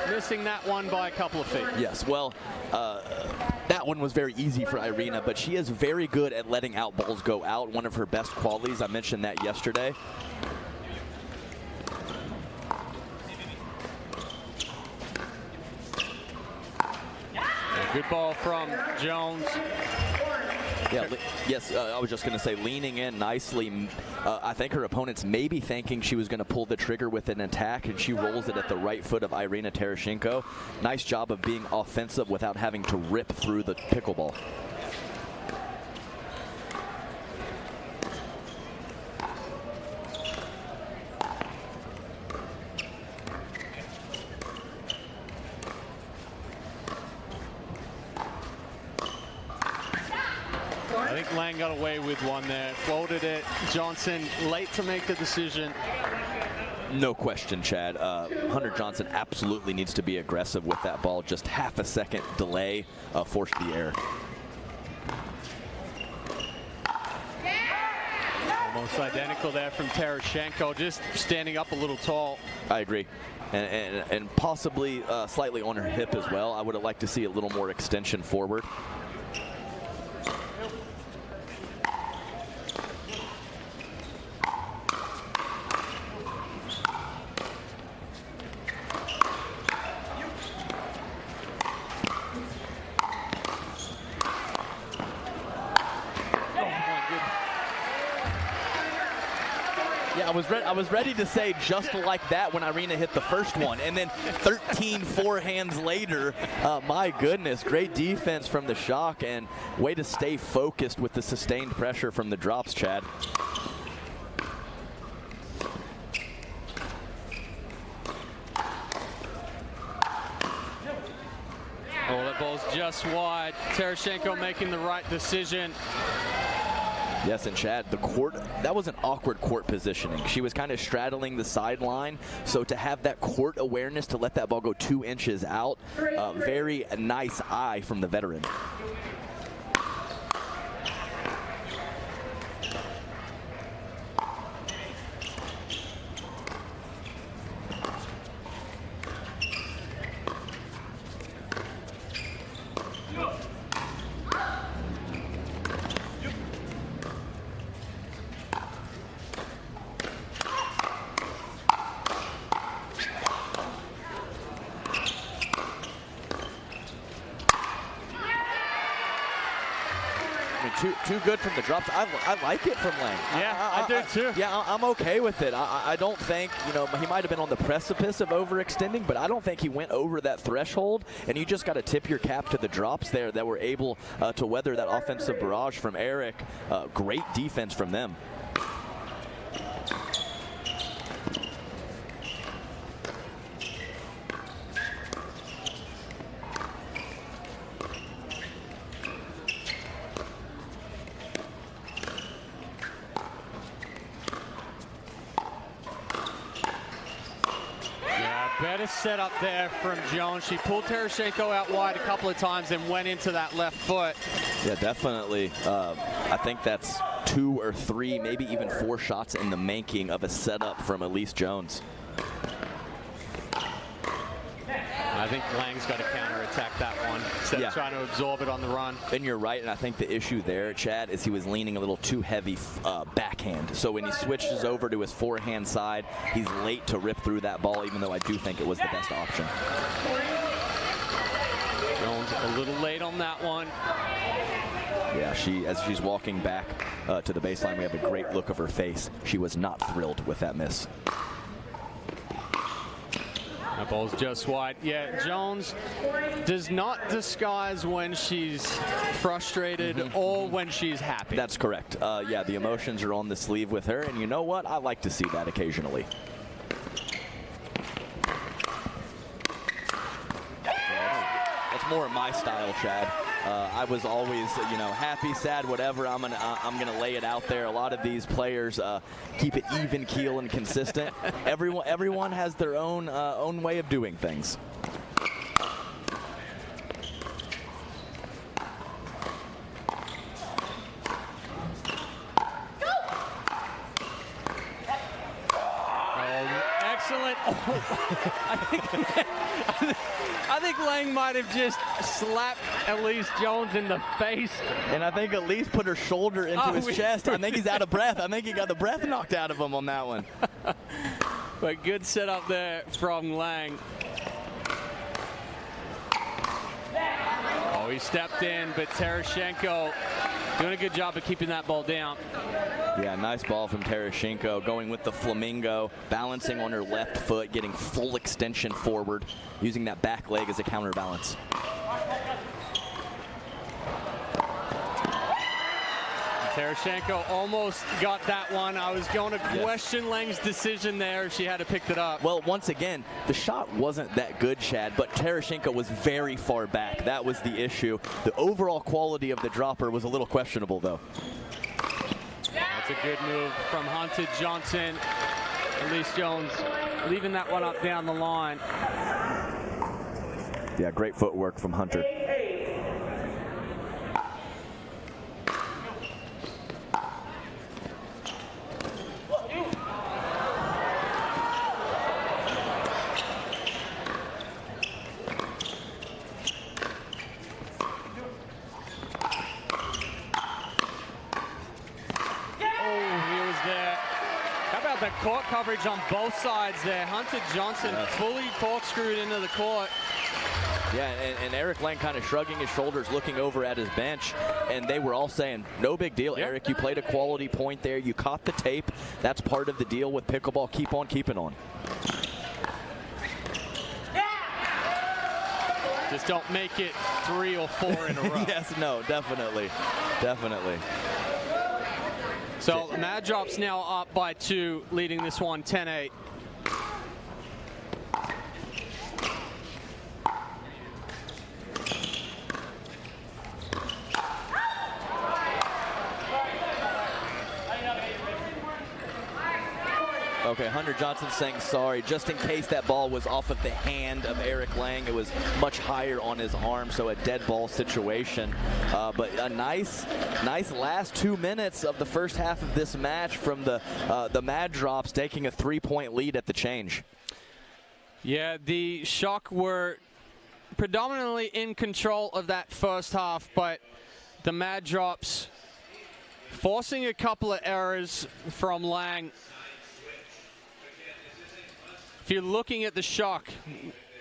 missing that one by a couple of feet. Yes, well, that one was very easy for Irina, but she is very good at letting out balls go out. One of her best qualities. I mentioned that yesterday. Good ball from Jones. Yeah, yes, I was just going to say, leaning in nicely. I think her opponent's maybe thinking she was going to pull the trigger with an attack, and she rolls it at the right foot of Irina Tereshchenko. Nice job of being offensive without having to rip through the pickleball. I think Lang got away with one there. Floated it. Johnson late to make the decision. No question, Chad. Hunter Johnson absolutely needs to be aggressive with that ball. Just half a second delay forced the error. Almost identical there from Terashenko, just standing up a little tall. I agree. And possibly slightly on her hip as well. I would have liked to see a little more extension forward. I was ready to say just like that when Irina hit the first one, and then 13 forehands later. My goodness, great defense from the Shock, and way to stay focused with the sustained pressure from the drops, Chad. Oh, that ball's just wide. Terashenko making the right decision. Yes, and Chad, the court, that was an awkward court positioning. She was kind of straddling the sideline, so to have that court awareness to let that ball go 2 inches out, very nice eye from the veteran. Too good from the drops. I like it from Lang. Yeah, I do too. Yeah, I'm okay with it. I don't think, you know, he might have been on the precipice of overextending, but I don't think he went over that threshold. And you just got to tip your cap to the drops there that were able to weather that offensive barrage from Eric. Great defense from them. Better setup there from Jones. She pulled Terashenko out wide a couple of times and went into that left foot. Yeah, definitely. I think that's 2 or 3, maybe even 4 shots in the making of a setup from Elise Jones. I think Lang's got to counterattack that one instead of trying to absorb it on the run. And you're right, and I think the issue there, Chad, is he was leaning a little too heavy backhand. So when he switches over to his forehand side, he's late to rip through that ball, even though I do think it was the best option. Jones a little late on that one. Yeah, as she's walking back to the baseline, we have a great look of her face. She was not thrilled with that miss. That ball's just wide. Yeah, Jones does not disguise when she's frustrated or when she's happy. That's correct. Yeah, the emotions are on the sleeve with her, and you know what? I like to see that occasionally. That's more of my style, Chad. I was always, you know, happy, sad, whatever. I'm gonna lay it out there. A lot of these players keep it even keel and consistent. Everyone has their own way of doing things. Excellent. I think Lang might have just slapped Elise Jones in the face. And I think Elise put her shoulder into his chest. I think he's out of breath. I think he got the breath knocked out of him on that one. But good setup there from Lang. Oh, he stepped in, but Terashenko doing a good job of keeping that ball down. Yeah, nice ball from Terashenko, going with the flamingo, balancing on her left foot, getting full extension forward, using that back leg as a counterbalance. Tereshenko almost got that one. I was going to question Lang's decision there. She had to pick it up. Well, once again, the shot wasn't that good, Chad, but Tereshenko was very far back. That was the issue. The overall quality of the dropper was a little questionable, though. That's a good move from Hunter Johnson. Elise Jones leaving that one up down the line. Yeah, great footwork from Hunter. The court coverage on both sides there. Hunter Johnson fully corkscrewed into the court. Yeah, and Eric Lang kind of shrugging his shoulders, looking over at his bench, and they were all saying, no big deal, Eric, you played a quality point there, you caught the tape, that's part of the deal with pickleball, keep on keeping on. Just don't make it 3 or 4 in a row. Yes, no, definitely, definitely. So Mad Drop's now up by 2, leading this one 10-8. Okay, Hunter Johnson saying sorry, just in case that ball was off of the hand of Eric Lang. It was much higher on his arm, so a dead ball situation. But a nice last 2 minutes of the first half of this match from the Mad Drops, taking a 3-point lead at the change. Yeah, the Shock were predominantly in control of that first half, but the Mad Drops forcing a couple of errors from Lang. If you're looking at the Shock,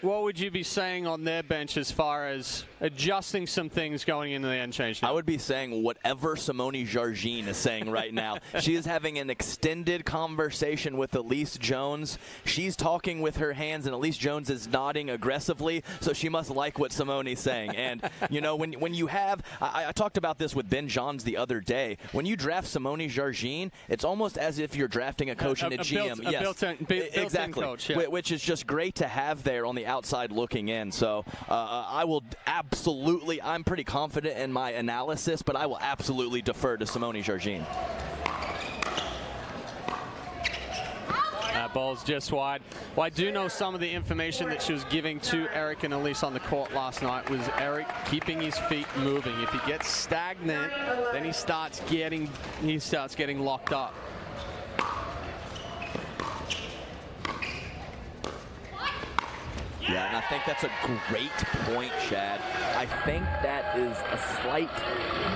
what would you be saying on their bench as far as adjusting some things going into the end change now? I would be saying whatever Simone Jargine is saying right now. She is having an extended conversation with Elise Jones. She's talking with her hands, and Elise Jones is nodding aggressively, so she must like what Simone's saying. And, you know, when you have, I talked about this with Ben Johns the other day, when you draft Simone Jargine, it's almost as if you're drafting a coach in a GM. Built-in exactly. coach, yeah. Which is just great to have there on the outside looking in. So I will absolutely, I'm pretty confident in my analysis, but I will absolutely defer to Simone Jargine. That ball's just wide. Well, I do know some of the information that she was giving to Eric and Elise on the court last night was Eric keeping his feet moving. If he gets stagnant, then he starts getting locked up. Yeah, and I think that's a great point, Chad. I think that is a slight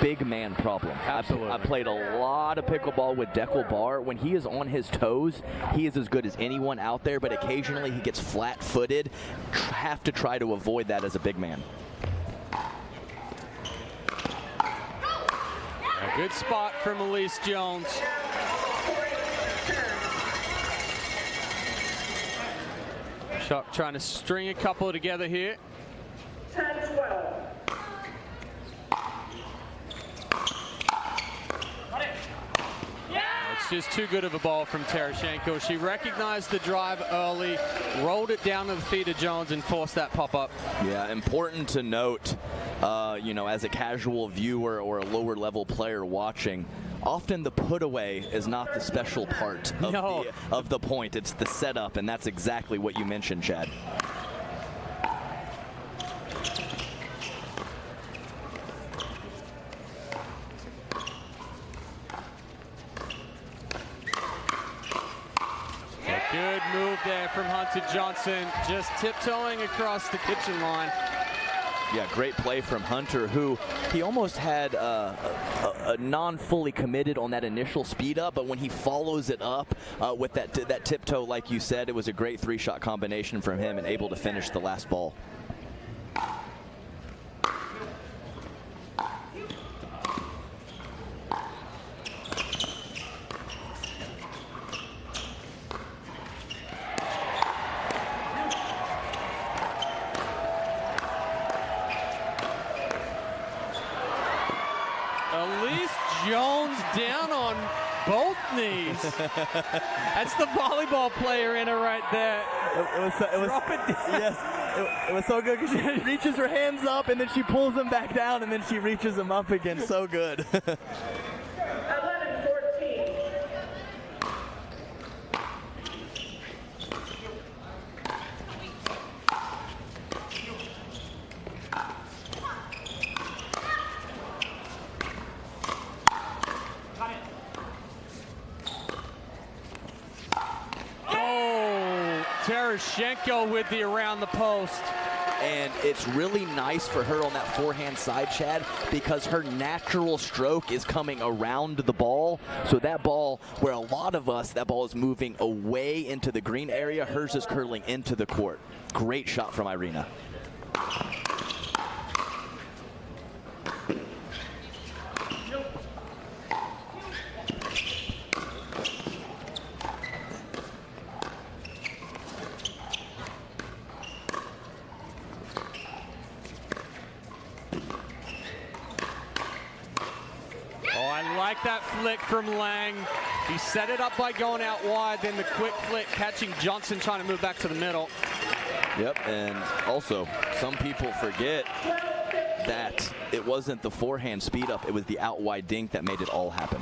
big man problem. Absolutely. I played a lot of pickleball with Dekel Bar. When he is on his toes, he is as good as anyone out there, but occasionally he gets flat-footed. Have to try to avoid that as a big man. A good spot from Elise Jones. Shock trying to string a couple together here. 10-12. It's just too good of a ball from Tereshenko. She recognized the drive early, rolled it down to the feet of Jones, and forced that pop-up. Yeah, important to note, you know, as a casual viewer or a lower-level player watching, often the put-away is not the special part of the point. It's the setup, and that's exactly what you mentioned, Chad. Good move there from Hunter Johnson, just tiptoeing across the kitchen line. Yeah, great play from Hunter, who he almost had a non-fully committed on that initial speed up, but when he follows it up with that tiptoe, like you said, it was a great 3-shot combination from him and able to finish the last ball. Jones down on both knees. That's the volleyball player in her right there. It was so good because she reaches her hands up and then she pulls them back down and then she reaches them up again. So good. 11-14. Tarashenko with the around the post. And it's really nice for her on that forehand side, Chad, because her natural stroke is coming around the ball. So that ball, where a lot of us, that ball is moving away into the green area, hers is curling into the court. Great shot from Irina. That flick from Lang. He set it up by going out wide, then the quick flick catching Johnson trying to move back to the middle. Yep, and also some people forget that it wasn't the forehand speed up, it was the out wide dink that made it all happen.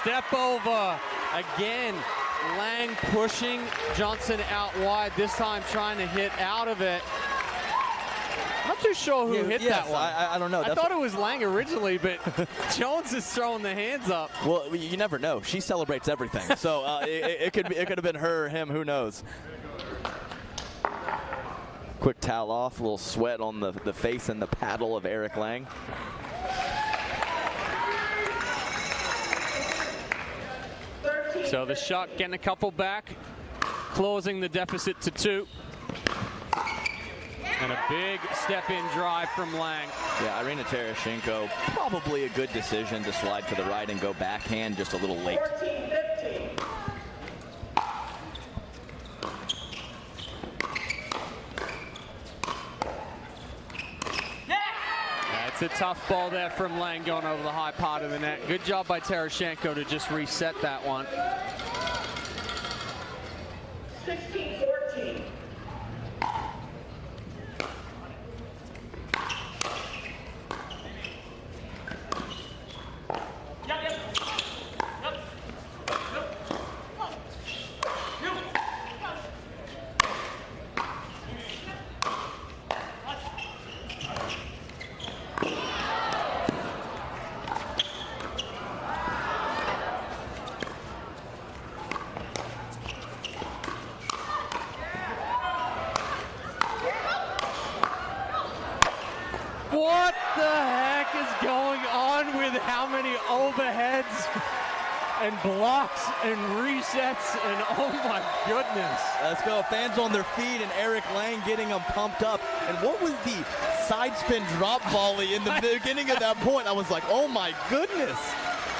Step over again. Lang pushing Johnson out wide, this time trying to hit out of it. Not too sure who hit that one. I don't know. I thought it was Lang originally, but Jones is throwing the hands up. Well, you never know. She celebrates everything, so it could have been her or him. Who knows? Quick towel off, a little sweat on the face and the paddle of Eric Lang. So the shot getting a couple back, closing the deficit to 2. And a big step-in drive from Lang. Yeah, Irina Tarashenko, probably a good decision to slide to the right and go backhand just a little late. 14-15. That's a tough ball there from Lang going over the high part of the net. Good job by Tarashenko to just reset that one. 16-14. What the heck is going on with how many overheads and blocks and resets and oh my goodness. Let's go. Fans on their feet and Eric Lang getting them pumped up. And what was the side spin drop volley in the beginning of that point? I was like, oh my goodness.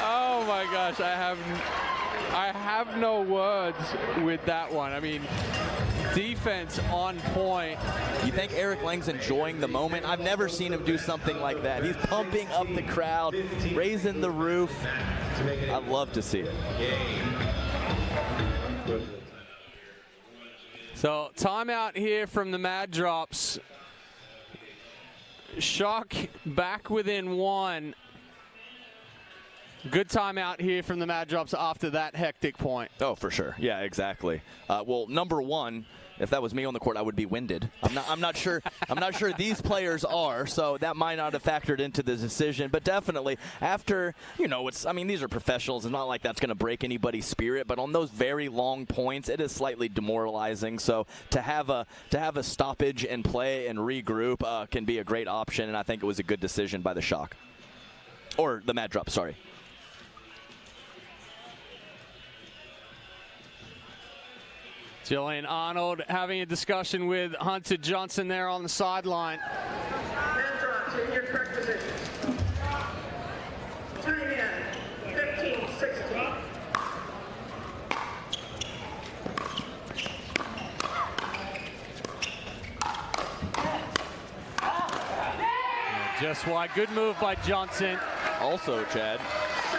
Oh my gosh, I have no words with that one. I mean, defense on point. You think Eric Lang's enjoying the moment? I've never seen him do something like that. He's pumping up the crowd, raising the roof. I'd love to see it. So timeout here from the Mad Drops. Shock back within 1. Good timeout here from the Mad Drops after that hectic point. Oh, for sure. Yeah, exactly. Well, number one, if that was me on the court, I would be winded. I'm not sure. I'm not sure these players are, so that might not have factored into the decision. But definitely, after I mean, these are professionals. It's not like that's going to break anybody's spirit. But on those very long points, it is slightly demoralizing. So to have a stoppage and play and regroup can be a great option. And I think it was a good decision by the Shock, or the Mad Drops. Sorry. Jillian Arnold having a discussion with Hunter Johnson there on the sideline. Man drops in your correct position. Time in 15-16. Just wide. Good move by Johnson. Also, Chad,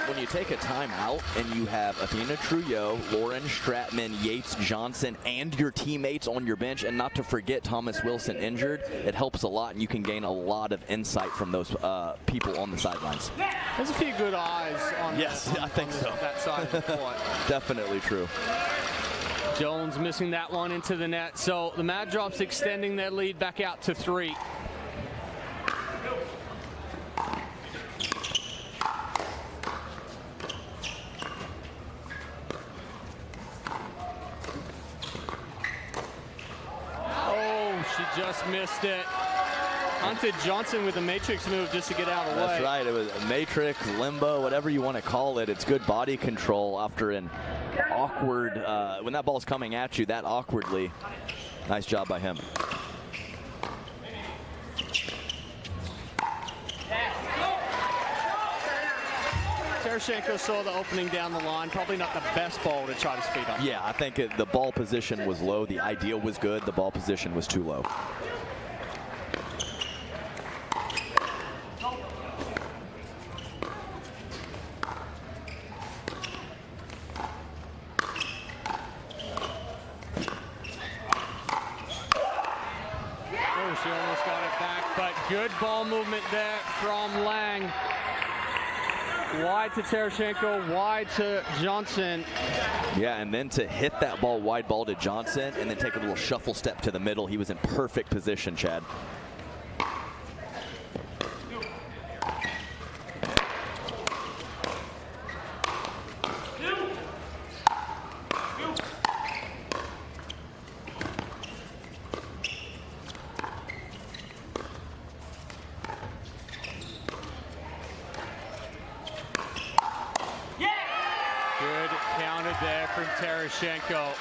when you take a timeout and you have Athena Trujillo, Lauren Stratman, Yates Johnson, and your teammates on your bench, and not to forget Thomas Wilson injured, it helps a lot, and you can gain a lot of insight from those people on the sidelines. There's a few good eyes on I think so. That side of the court. Definitely true. Jones missing that one into the net. So the Mad Drops extending their lead back out to 3. Just missed it. Hunter Johnson with a matrix move just to get out of the way. That's right. It was a matrix, limbo, whatever you want to call it. It's good body control after an awkward, when that ball's coming at you that awkwardly. Nice job by him. Tereschenko saw the opening down the line. Probably not the best ball to try to speed up. Yeah, I think the ball position was low. The ideal was good. The ball position was too low. Oh, she almost got it back, but good ball movement there from Lang. Wide to Tereschenko, wide to Johnson. Yeah, and then to hit that ball wide ball to Johnson and then take a little shuffle step to the middle. He was in perfect position, Chad. Tereschenko.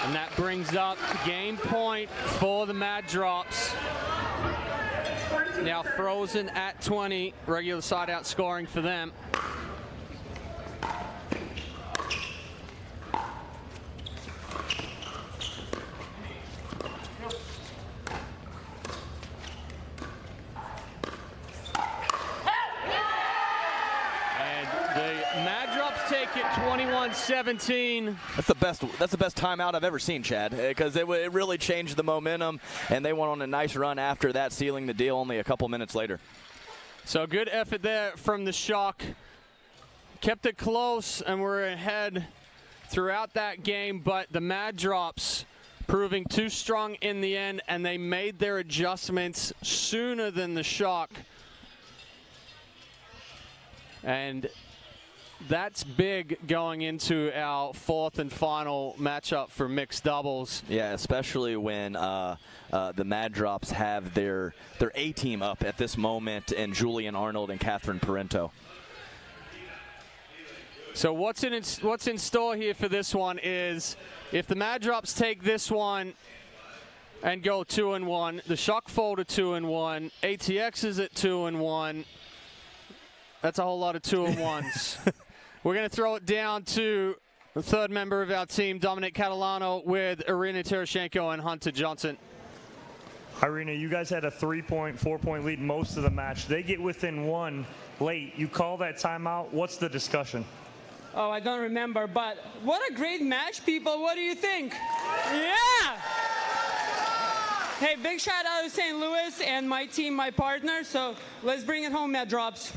And that brings up game point for the Mad Drops. Now frozen at 20, regular side out scoring for them. Take it 21-17. That's the best timeout I've ever seen, Chad, because it really changed the momentum, and they went on a nice run after that, sealing the deal only a couple minutes later. So good effort there from the Shock. Kept it close, and we're ahead throughout that game, but the Mad Drops proving too strong in the end, and they made their adjustments sooner than the Shock. And that's big going into our fourth and final matchup for mixed doubles. Yeah, especially when the Mad Drops have their A-team up at this moment in Julian Arnold and Catherine Parento. So what's in store here for this one is if the Mad Drops take this one and go 2-1, the Shock fold to 2-1, ATX is at 2-1. That's a whole lot of 2-1s. We're going to throw it down to the third member of our team, Dominic Catalano, with Irina Tereschenko and Hunter Johnson. Irina, you guys had a 4-point lead most of the match. They get within one late. You call that timeout. What's the discussion? Oh, I don't remember, but what a great match, people. What do you think? Yeah! Hey, big shout out to St. Louis and my team, my partner. So let's bring it home, Mad Drops.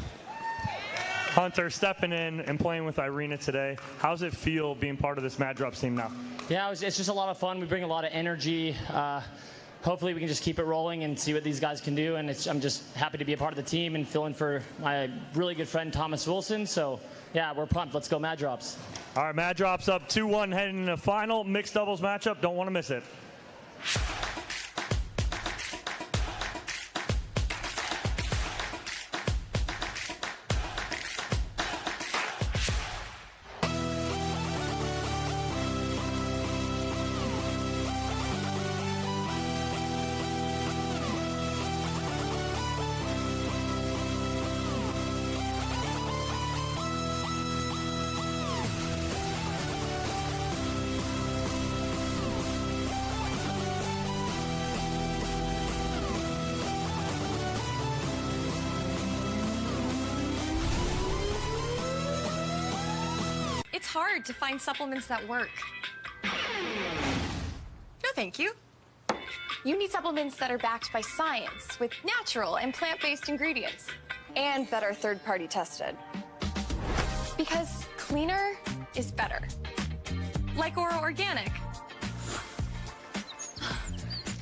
Hunter, stepping in and playing with Irina today, how's it feel being part of this Mad Drops team now? Yeah, it's just a lot of fun. We bring a lot of energy. Hopefully we can just keep it rolling and see what these guys can do. And I'm just happy to be a part of the team and fill in for my really good friend, Thomas Wilson. So, yeah, we're pumped. Let's go Mad Drops. All right, Mad Drops up 2-1 heading into the final mixed doubles matchup. Don't want to miss it. it's hard to find supplements that work. No, thank you. You need supplements that are backed by science with natural and plant-based ingredients and that are third-party tested. Because cleaner is better. Like Oro Organic.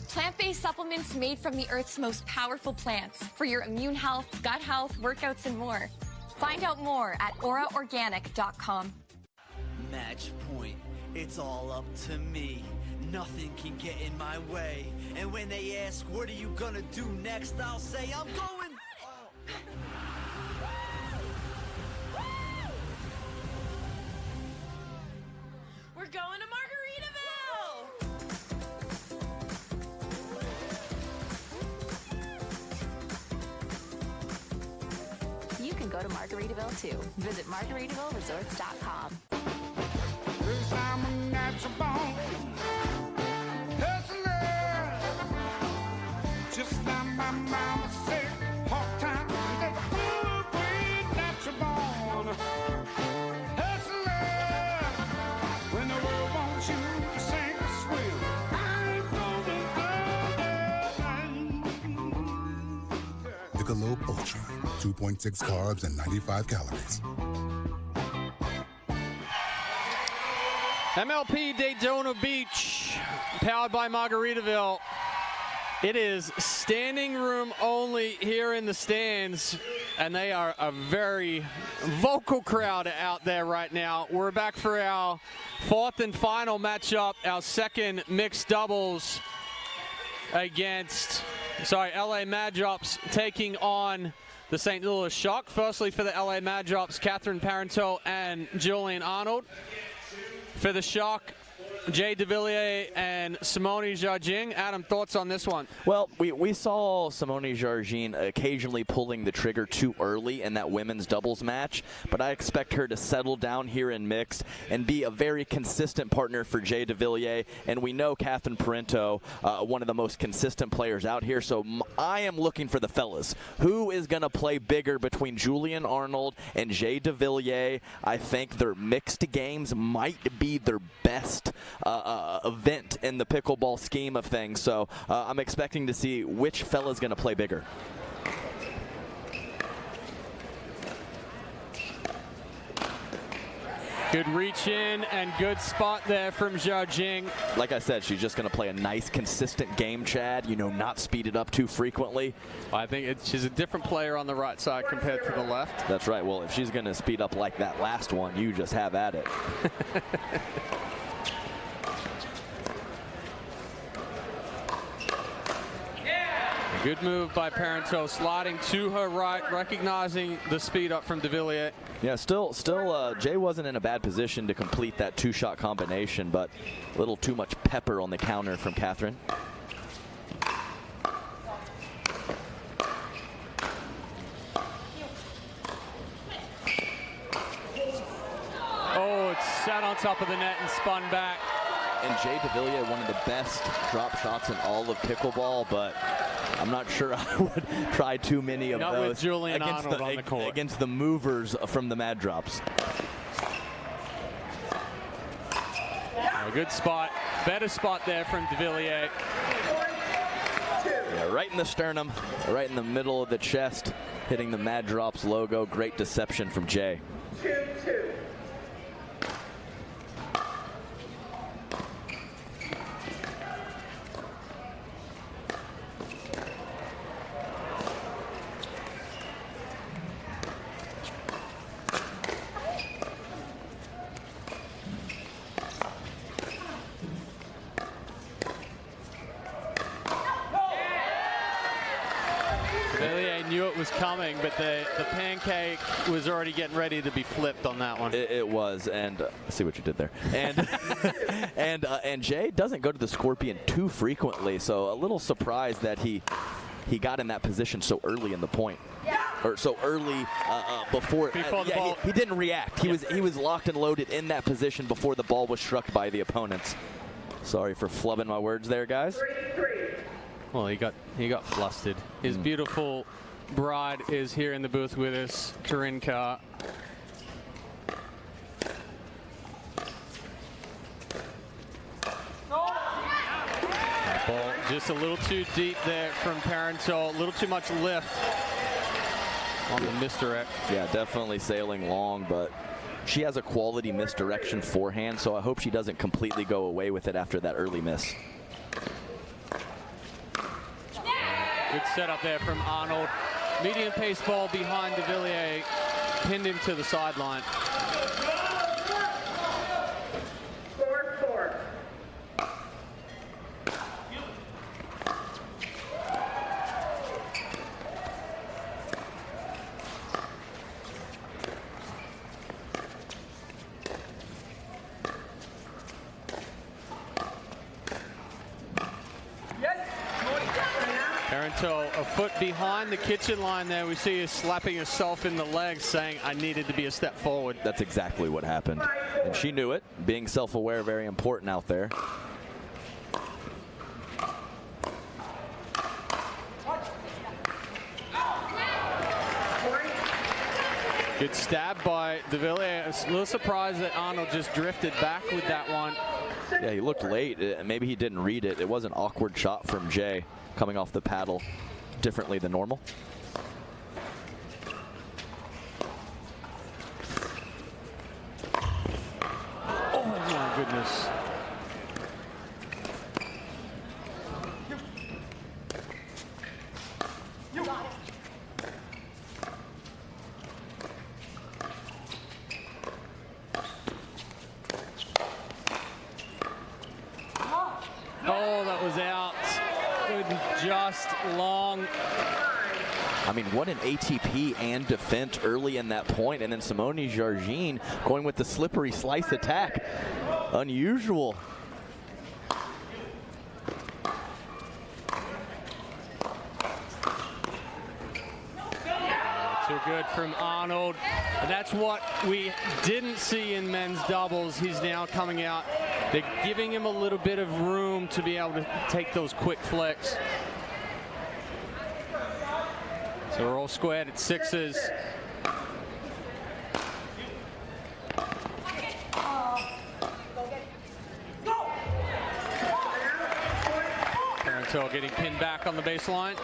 Plant-based supplements made from the Earth's most powerful plants for your immune health, gut health, workouts, and more. Find out more at oraorganic.com. Match point, it's all up to me. Nothing can get in my way. And when they ask, what are you gonna do next? I'll say, I'm going. We're going to Margaritaville! You can go to Margaritaville too. Visit MargaritavilleResorts.com. Cause I'm a natural born hustler. Just like my mama said, hard times and the good way natural born hustler. When the world wants you to sink or swim, I ain't gonna go. Michelob Ultra, 2.6 carbs and 95 calories. MLP Daytona Beach, powered by Margaritaville. It is standing room only here in the stands, and they are a very vocal crowd out there right now. We're back for our fourth and final matchup, our second mixed doubles against, LA Mad Drops taking on the St. Louis Shock. Firstly, for the LA Mad Drops, Catherine Parenteau and Julian Arnold. For the Shock, Jay DeVilliers and Simone Jargin. Adam, thoughts on this one? Well, we saw Simone Jargin occasionally pulling the trigger too early in that women's doubles match, but I expect her to settle down here in mixed and be a very consistent partner for Jay DeVilliers. And we know Catherine Parenteau, one of the most consistent players out here, so I am looking for the fellas. Who is going to play bigger between Julian Arnold and Jay DeVilliers? I think their mixed games might be their best event in the pickleball scheme of things. So I'm expecting to see which fella's going to play bigger. Good reach in and good spot there from Jargin. Like I said, she's just going to play a nice, consistent game, Chad. You know, not speed it up too frequently. I think she's a different player on the right side compared to the left. That's right. Well, if she's going to speed up like that last one, you just have at it. Good move by Parenteau, sliding to her right, recognizing the speed up from DeVilliers. Yeah, still, Jay wasn't in a bad position to complete that two-shot combination, but a little too much pepper on the counter from Catherine. Oh, it's sat on top of the net and spun back. And Jay DeVilliers, one of the best drop shots in all of pickleball, but I'm not sure I would try too many of Not those with Julian against Arnold on the court. against the movers from the Mad Drops. A good spot, better spot there from DeVilliers. Yeah, right in the sternum, right in the middle of the chest, hitting the Mad Drops logo. Great deception from Jay. 2-2. Knew it was coming, but the pancake was already getting ready to be flipped on that one. It was, and see what you did there. And and Jay doesn't go to the Scorpion too frequently, so a little surprised that he got in that position so early in the point, or so early before the ball. He didn't react. He was locked and loaded in that position before the ball was struck by the opponents. Sorry for flubbing my words there, guys. Well, he got flustered. His beautiful bride is here in the booth with us, Corinne Carr. Just a little too deep there from Parenteau. A little too much lift on the misdirect. Yeah, definitely sailing long, but she has a quality misdirection forehand, so I hope she doesn't completely go away with it after that early miss. Good setup there from Arnold. Medium pace ball behind de Villiers, pinned him to the sideline. 4-4. Parenteau a foot behind the kitchen line there. We see her slapping herself in the legs, saying, I needed to be a step forward. That's exactly what happened. And she knew it. Being self-aware, very important out there. Good stab by de Villiers. A little surprised that Arnold just drifted back with that one. Yeah, he looked late. Maybe he didn't read it. It was an awkward shot from Jay coming off the paddle differently than normal. Oh my goodness. Oh, that was out. Good, just long. I mean, what an ATP and defense early in that point, and then Simone Jargin going with the slippery slice attack. Unusual. Too good from Arnold. And that's what we didn't see in men's doubles. He's now coming out. They're giving him a little bit of room to be able to take those quick flicks. So we're all squared at sixes. Parenteau getting pinned back on the baseline.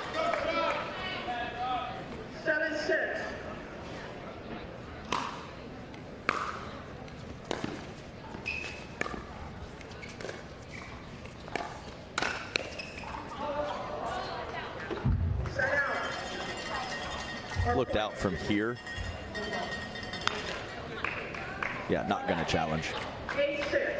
7-6. Looked out from here. Yeah, not going to challenge. 8-6.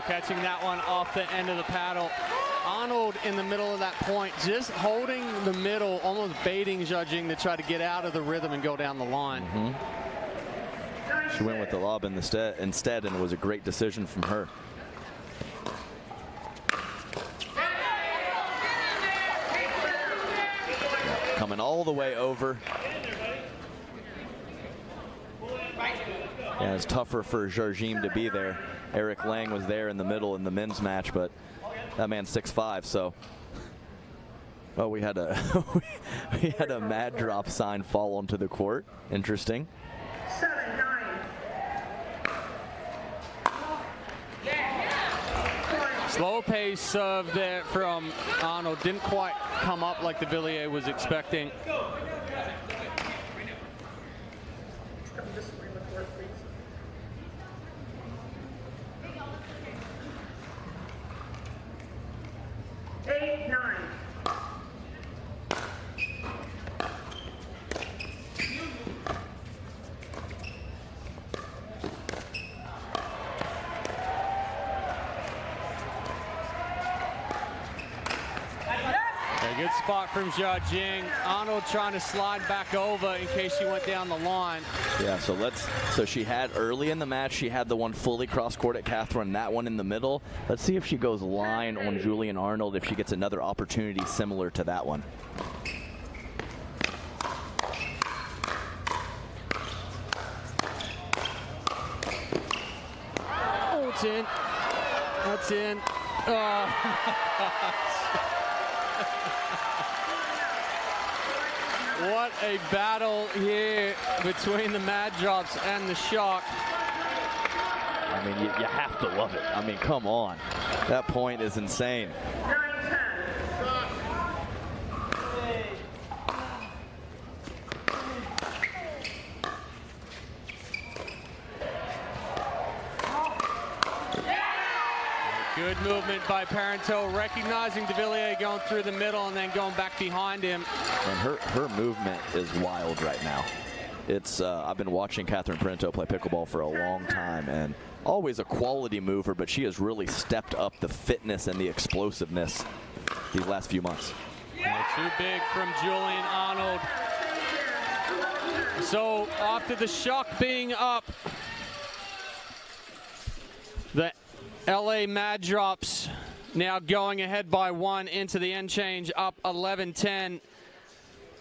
Catching that one off the end of the paddle. Arnold in the middle of that point, just holding the middle, almost baiting Jargin to try to get out of the rhythm and go down the line. She went with the lob instead, and it was a great decision from her. Yeah, coming all the way over. Yeah, it's tougher for Jargin to be there. Eric Lang was there in the middle in the men's match, but that man's 6'5", so. Oh, we had a we had a mad drop sign fall onto the court. Interesting. 7-9. Slow pace serve there from Arnold. Didn't quite come up like de Villiers was expecting. Good spot from Jargin. Arnold trying to slide back over in case she went down the line. Yeah, so she had early in the match, she had the one fully cross court at Catherine, that one in the middle. Let's see if she goes line on Julian Arnold, if she gets another opportunity similar to that one. in. That's in. Oh. What a battle here between the Mad Drops and the Shock. I mean, you have to love it. I mean, come on. That point is insane. Good movement by Parenteau, recognizing DeVilliers going through the middle and then going back behind him. And her movement is wild right now. It's I've been watching Catherine Parenteau play pickleball for a long time, and always a quality mover, but she has really stepped up the fitness and the explosiveness these last few months. Too big from Julian Arnold. So after the Shock being up, the LA Mad Drops now going ahead by 1 into the end change, up 11-10.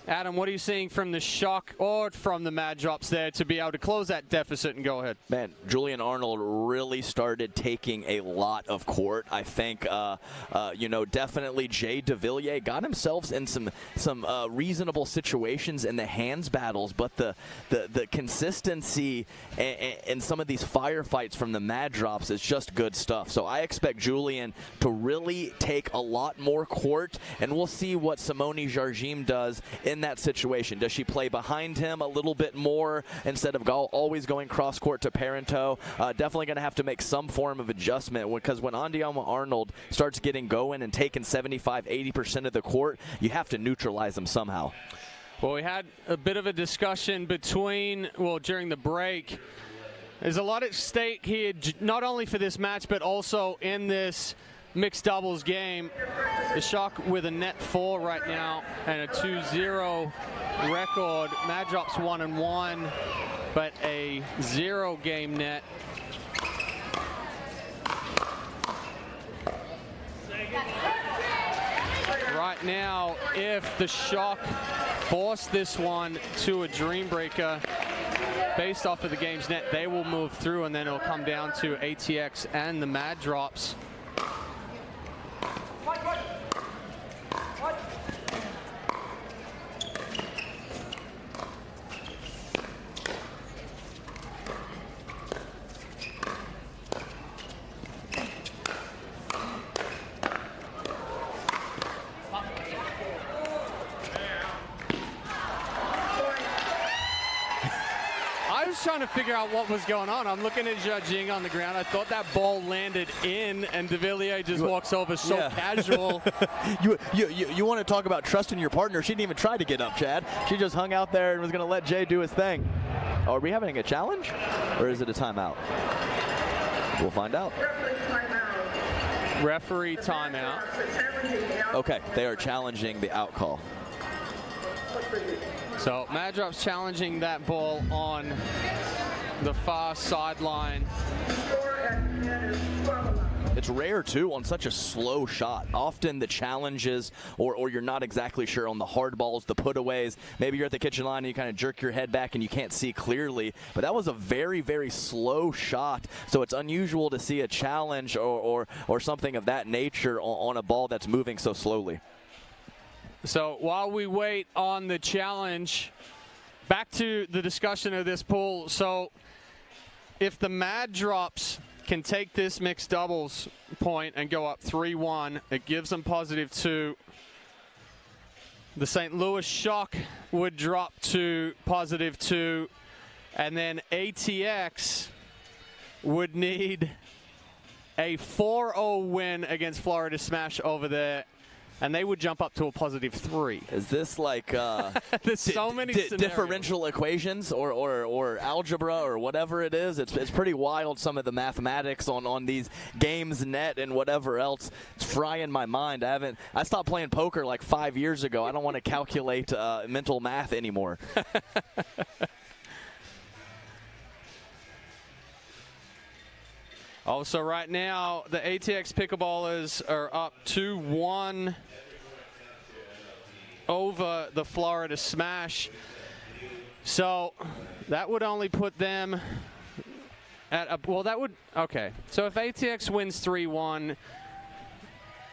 Adam, what are you seeing from the Shock or from the Mad Drops there to be able to close that deficit and go ahead? Man, Julian Arnold really started taking a lot of court. I think, definitely Jay DeVilliers got himself in some reasonable situations in the hands battles, but the consistency and some of these firefights from the Mad Drops is just good stuff. So I expect Julian to really take a lot more court, and we'll see what Simone Jardim does in that situation. Does she play behind him a little bit more instead of always going cross court to Parenteau? Definitely going to have to make some form of adjustment, because when Andiamo Arnold starts getting going and taking 75-80% of the court, you have to neutralize them somehow. Well, we had a bit of a discussion during the break. There's a lot at stake here, not only for this match, but also in this mixed doubles game. The Shock with a net 4 right now and a 2-0 record. Mad Drops 1-1, but a 0 game net. Right now, if the Shock force this one to a dream breaker based off of the game's net, they will move through, and then it'll come down to ATX and the Mad Drops. Trying to figure out what was going on. I'm looking at judging on the ground. I thought that ball landed in, and DeVilliers just walks over so casual. You want to talk about trusting your partner? She didn't even try to get up, Chad. She just hung out there and was going to let Jay do his thing. Are we having a challenge, or is it a timeout? We'll find out. Referee timeout. Okay, they are challenging the out call. So Mad Drops challenging that ball on the far sideline. It's rare, too, on such a slow shot. Often the challenges, or you're not exactly sure on the hard balls, the putaways. Maybe you're at the kitchen line and you kind of jerk your head back and you can't see clearly. But that was a very, very slow shot. So it's unusual to see a challenge or something of that nature on a ball that's moving so slowly. So while we wait on the challenge, back to the discussion of this pool. So if the Mad Drops can take this mixed doubles point and go up 3-1, it gives them +2. The St. Louis Shock would drop to +2, and then ATX would need a 4-0 win against Florida Smash over there, and they would jump up to a +3. Is this like there's so many differential equations or algebra or whatever it is? It's pretty wild, some of the mathematics on these games net and whatever else. It's frying my mind. I stopped playing poker like 5 years ago. I don't want to calculate mental math anymore. Also, right now, the ATX Pickleballers are up 2-1 over the Florida Smash. So that would only put them well, that would, okay. So if ATX wins 3-1,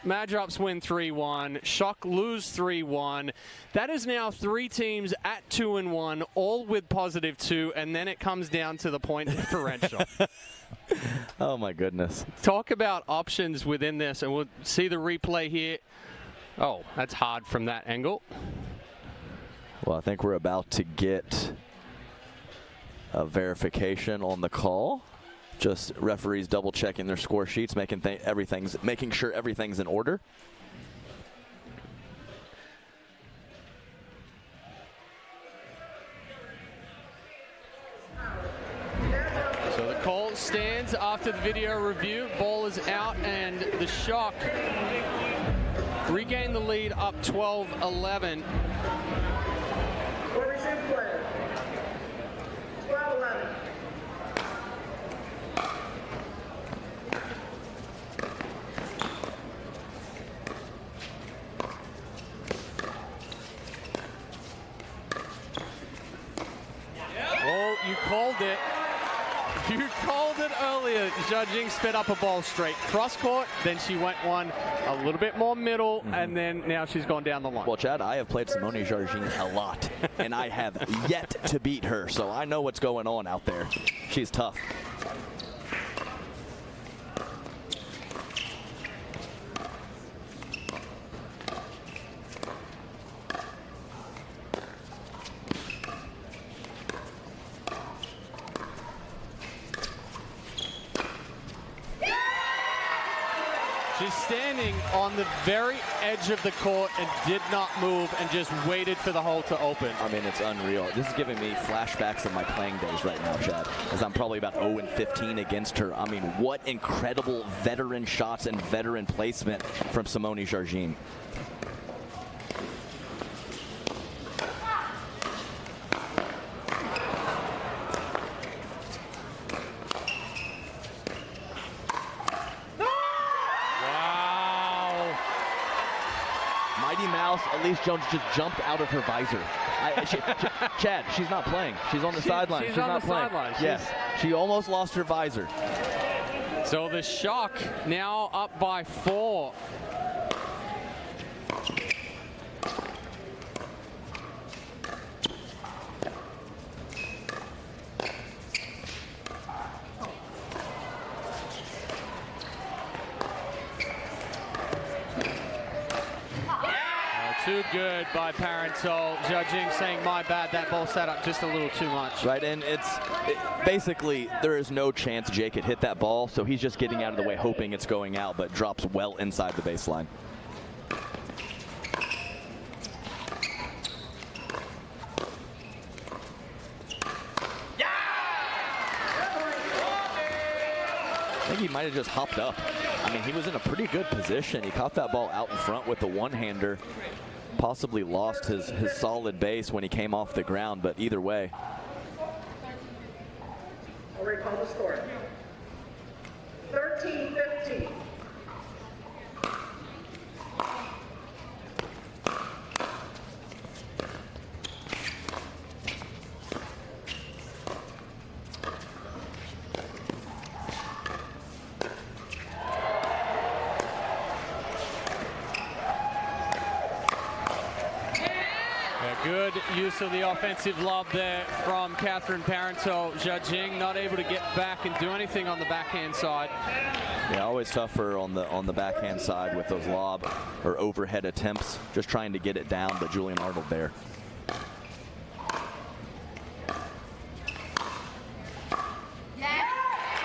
Mad Drops win 3-1, Shock lose 3-1. That is now 3 teams at 2-1, all with +2, and then it comes down to the point differential. Oh my goodness. Talk about options within this, and we'll see the replay here. Oh, that's hard from that angle. Well, I think we're about to get a verification on the call. Just referees double checking their score sheets, making sure everything's in order. So the call stands after the video review. Ball is out, and the Shock regain the lead up 12-11. Orders in play. 12-11. Oh, you called it. You called it earlier. Judging spit up a ball straight cross court, then she went one a little bit more middle, and then now she's gone down the line. Well, Chad, I have played Simone Jargin a lot, and I have yet to beat her, so I know what's going on out there. She's tough. She's standing on the very edge of the court and did not move and just waited for the hole to open. I mean, it's unreal. This is giving me flashbacks of my playing days right now, Chad, as I'm probably about 0-15 against her. I mean, what incredible veteran shots and veteran placement from Simone Jargin. Elise Jones just jumped out of her visor. Chad, she's not playing. She's on the sideline. She's not playing. Yes, she almost lost her visor. So the Shock now up by 4. Too good by Parental. Judging saying, my bad, that ball sat up just a little too much. Right, and basically there is no chance Jay could hit that ball, so he's just getting out of the way, hoping it's going out, but drops well inside the baseline. I think he might have just hopped up. I mean, he was in a pretty good position. He caught that ball out in front with the one-hander. Possibly lost his solid base when he came off the ground, but either way. I'll recall the score. 13-15. Good use of the offensive lob there from Catherine Parental. Judging not able to get back and do anything on the backhand side. Yeah, always tougher on the backhand side with those lob or overhead attempts. Just trying to get it down, but Julian Arnold there.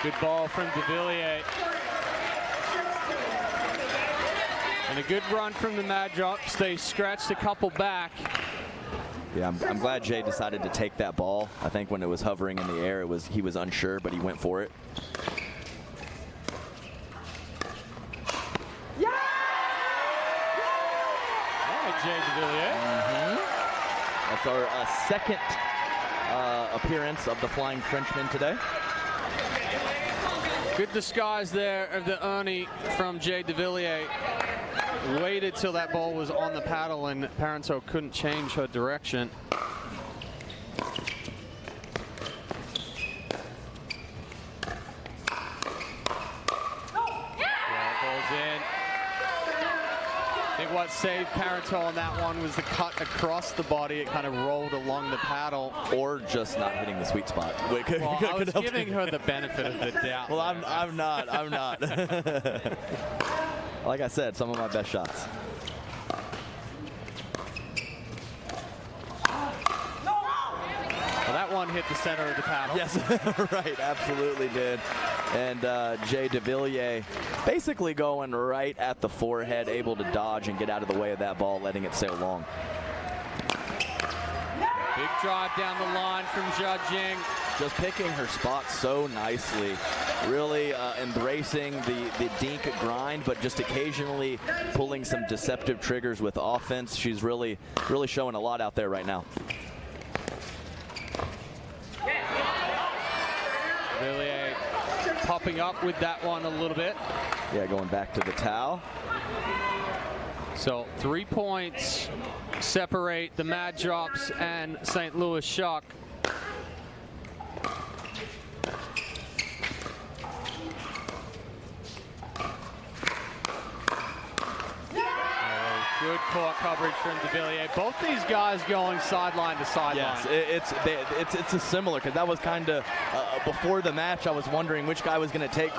Good ball from DeVilliers. And a good run from the Mad Drops. They scratched a couple back. Yeah, I'm glad Jay decided to take that ball. I think when it was hovering in the air, he was unsure, but he went for it. Yeah, Jay DeVilliers. That's our second appearance of the Flying Frenchman today. Good disguise there of the Ernie from Jay DeVilliers. Waited till that ball was on the paddle and Parental couldn't change her direction. what saved Parenteau on that one was the cut across the body. It kind of rolled along the paddle. Or just not hitting the sweet spot. Well, I was giving her the benefit of the doubt. Well, I'm not. Like I said, some of my best shots. Well, that one hit the center of the paddle. Yes, right, absolutely did. And Jay DeVilliers basically going right at the forehead, able to dodge and get out of the way of that ball, letting it sail long. Big drive down the line from Judging. Just picking her spot so nicely. Really embracing the dink grind, but just occasionally pulling some deceptive triggers with offense. She's really showing a lot out there right now. Villiers popping up with that one a little bit. Yeah, going back to the towel. So 3 points separate the Mad Drops and St. Louis Shock. Good court coverage from DeVilliers. Both these guys going sideline to sideline. Yes, it's a similar, because that was kind of before the match. I was wondering which guy was going to take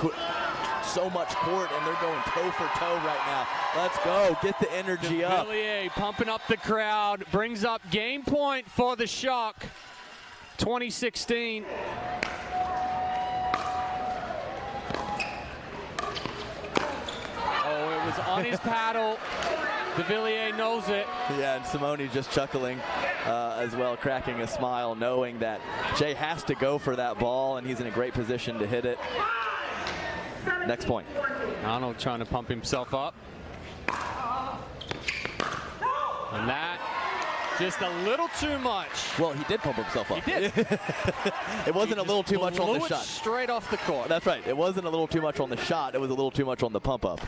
so much court, and they're going toe for toe right now. Let's go, get the energy up. DeVilliers pumping up the crowd, brings up game point for the Shock. 2016. Oh, it was on his paddle. DeVilliers knows it. Yeah, and Simone just chuckling as well, cracking a smile, knowing that Jay has to go for that ball, and he's in a great position to hit it. Next point. Arnold trying to pump himself up. And that, just a little too much. Well, he did pump himself up. He did. It wasn't a little too much on the Blew it shot. straight off the court. That's right. It wasn't a little too much on the shot. It was a little too much on the pump up.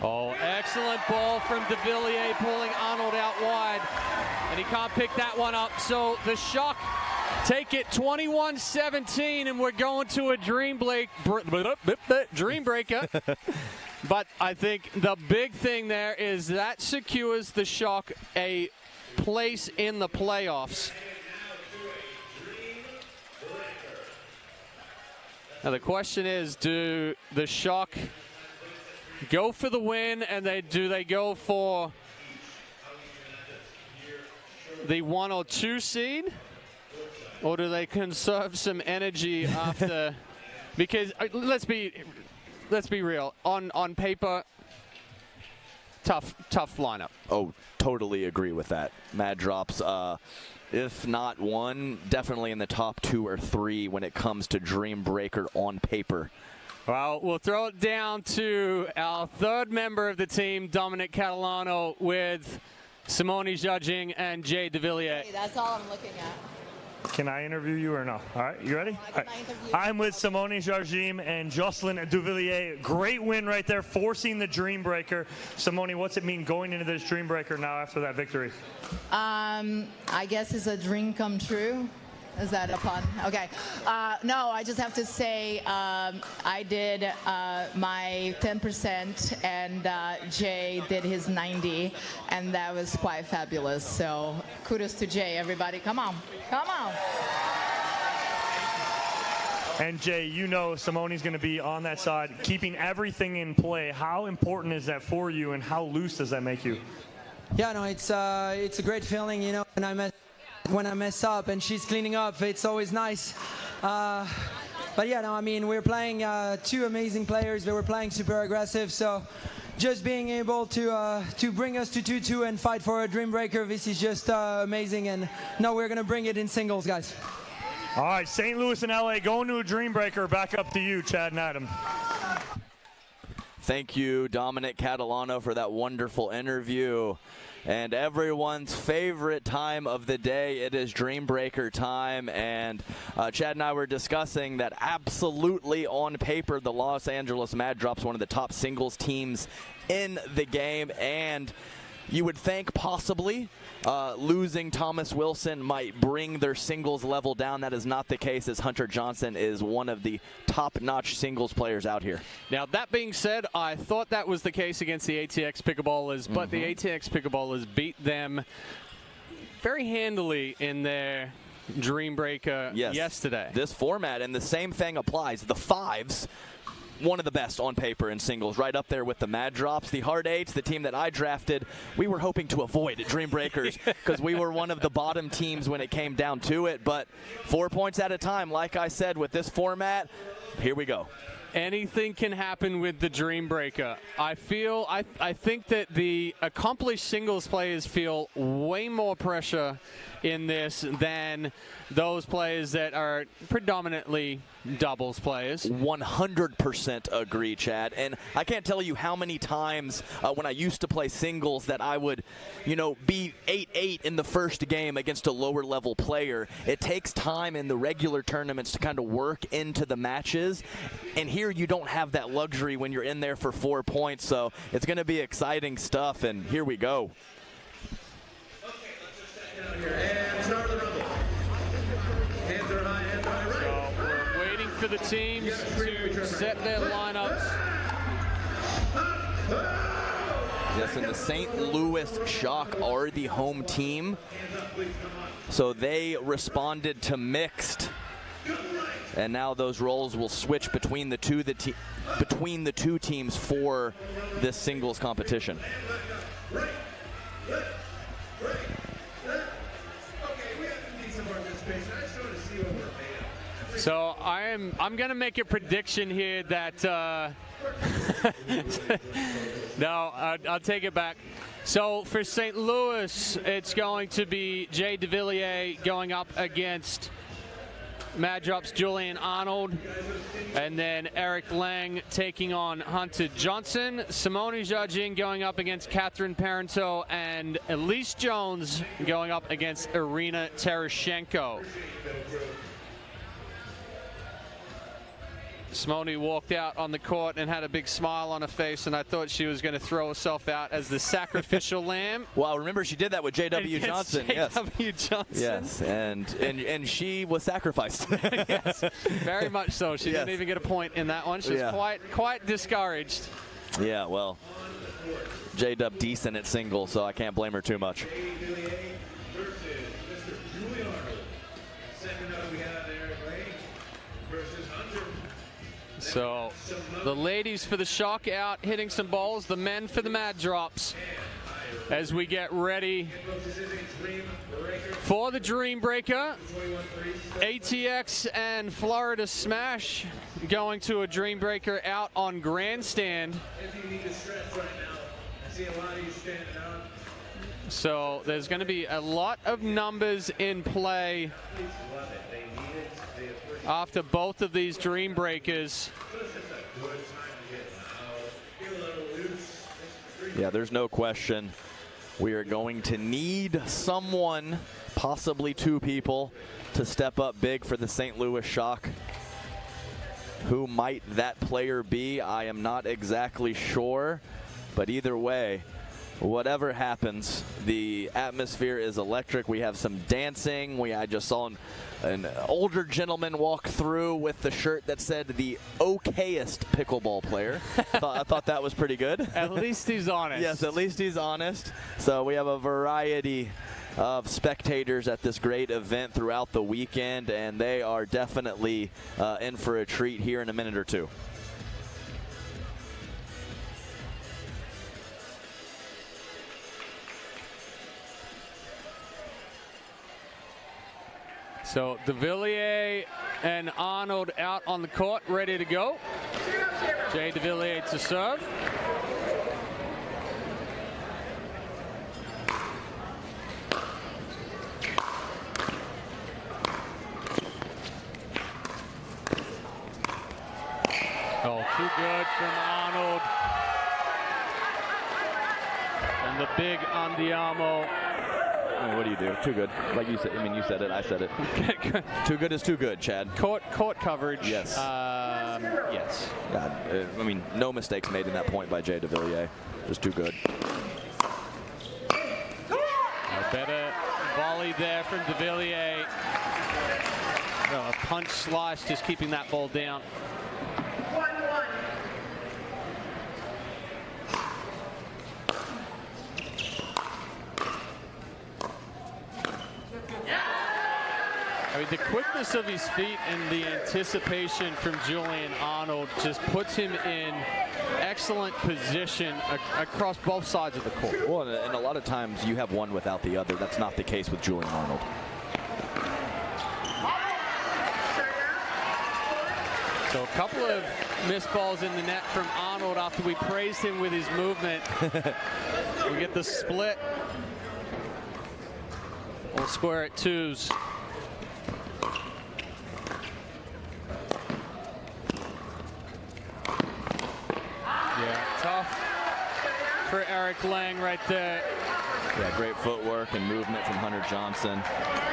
Oh, excellent ball from DeVilliers, pulling Arnold out wide. And he can't pick that one up. So the Shock take it 21-17, and we're going to a dream breaker. But I think the big thing there is that secures the Shock a place in the playoffs. Now the question is, do the Shock go for the win, and do they go for the 1 or 2 seed, or do they conserve some energy after? Because let's be real. On paper, tough lineup. Oh, totally agree with that. Mad Drops, if not one, definitely in the top 2 or 3 when it comes to Dream Breaker on paper. Well, we'll throw it down to our third member of the team, Dominic Catalano, with Simone Judging and Jay DeVilliers. Hey, that's all I'm looking at. Can I interview you or no? All right, you ready? Right. I'm with Simone Judging and Jocelyn DeVilliers. Great win right there, forcing the Dream Breaker. Simone, what's it mean going into this Dream Breaker now after that victory? I guess it's a dream come true. Is that a pun? Okay. No, I just have to say I did my 10% and Jay did his 90, and that was quite fabulous. So kudos to Jay, everybody. Come on. Come on. And Jay, you know Simone's going to be on that side, keeping everything in play. How important is that for you, and how loose does that make you? Yeah, no, it's a great feeling, you know, when I mess up and she's cleaning up, it's always nice. But yeah, no, I mean, we're playing 2 amazing players. They were playing super aggressive, so just being able to bring us to 2-2 and fight for a Dream Breaker, this is just amazing. And now we're gonna bring it in singles, guys. All right, St. Louis and LA going to a Dream Breaker. Back up to you, Chad and Adam. Thank you, Dominic Catalano, for that wonderful interview. And everyone's favorite time of the day, it is Dream Breaker time. And Chad and I were discussing that absolutely on paper, the Los Angeles Mad Drops, one of the top singles teams in the game. And You would think possibly losing Thomas Wilson might bring their singles level down. That is not the case, as Hunter Johnson is one of the top-notch singles players out here. Now, that being said, I thought that was the case against the ATX Pickleballers, but the ATX Pickleballers beat them very handily in their Dream Breaker yesterday. This format, and the same thing applies. The fives, one of the best on paper in singles, right up there with the Mad Drops. The Hard Eights, the team that I drafted, we were hoping to avoid at Dream Breakers because we were one of the bottom teams when it came down to it. But 4 points at a time, like I said, with this format, here we go. Anything can happen with the Dream Breaker. I think that the accomplished singles players feel way more pressure in this than those players that are predominantly doubles players. 100% agree, Chad. And I can't tell you how many times when I used to play singles that I would, be 8-8 in the first game against a lower level player. It takes time in the regular tournaments to kind of work into the matches. And here you don't have that luxury when you're in there for 4 points. So it's going to be exciting stuff. And here we go. So we're waiting for the teams to set their lineups. Yes, and the St. Louis Shock are the home team. So they responded to mixed. And now those roles will switch between the two teams for this singles competition. So I'm going to make a prediction here that no, I'll take it back. So for St. Louis, it's going to be Jay DeVilliers going up against Mad Drop's Julian Arnold, and then Eric Lang taking on Hunter Johnson. Simone Jargin going up against Catherine Parenteau, and Elise Jones going up against Irina Tereshchenko. Simone walked out on the court and had a big smile on her face, and I thought she was going to throw herself out as the sacrificial lamb. Well, remember she did that with J.W. Johnson. J.W. Johnson. Yes, and she was sacrificed. Yes, very much so. She didn't even get a point in that one. She was quite discouraged. Yeah, well, J.W. decent at singles, so I can't blame her too much. So the ladies for the Shock out hitting some balls, the men for the Mad Drops as we get ready for the Dream Breaker. ATX and Florida Smash going to a Dream Breaker out on Grandstand. So there's going to be a lot of numbers in play after both of these Dream Breakers. Yeah, there's no question. We are going to need someone, possibly two people, to step up big for the St. Louis Shock. Who might that player be? I am not exactly sure, but either way, whatever happens, the atmosphere is electric. We have some dancing. I just saw an older gentleman walk through with the shirt that said the okayest pickleball player. I thought that was pretty good. At least he's honest. Yes, at least he's honest. So we have a variety of spectators at this great event throughout the weekend, and they are definitely in for a treat here in a minute or two. So DeVilliers and Arnold out on the court, ready to go. Jay DeVilliers to serve. Oh, too good from Arnold. And the big Andiamo. What do you do? Too good. Like you said. I mean, you said it. I said it. Too good is too good, Chad. Court coverage. Yes. Yes. I mean, no mistakes made in that point by Jay DeVilliers. Just too good. A better volley there from de Villiers. A punch slice, just keeping that ball down. 1-1. I mean, the quickness of his feet and the anticipation from Julian Arnold just puts him in excellent position across both sides of the court. Well, and a lot of times you have one without the other. That's not the case with Julian Arnold. So a couple of missed balls in the net from Arnold after we praised him with his movement. We get the split. We'll square at 2s. Yeah, tough for Eric Lang right there. Yeah, great footwork and movement from Hunter Johnson.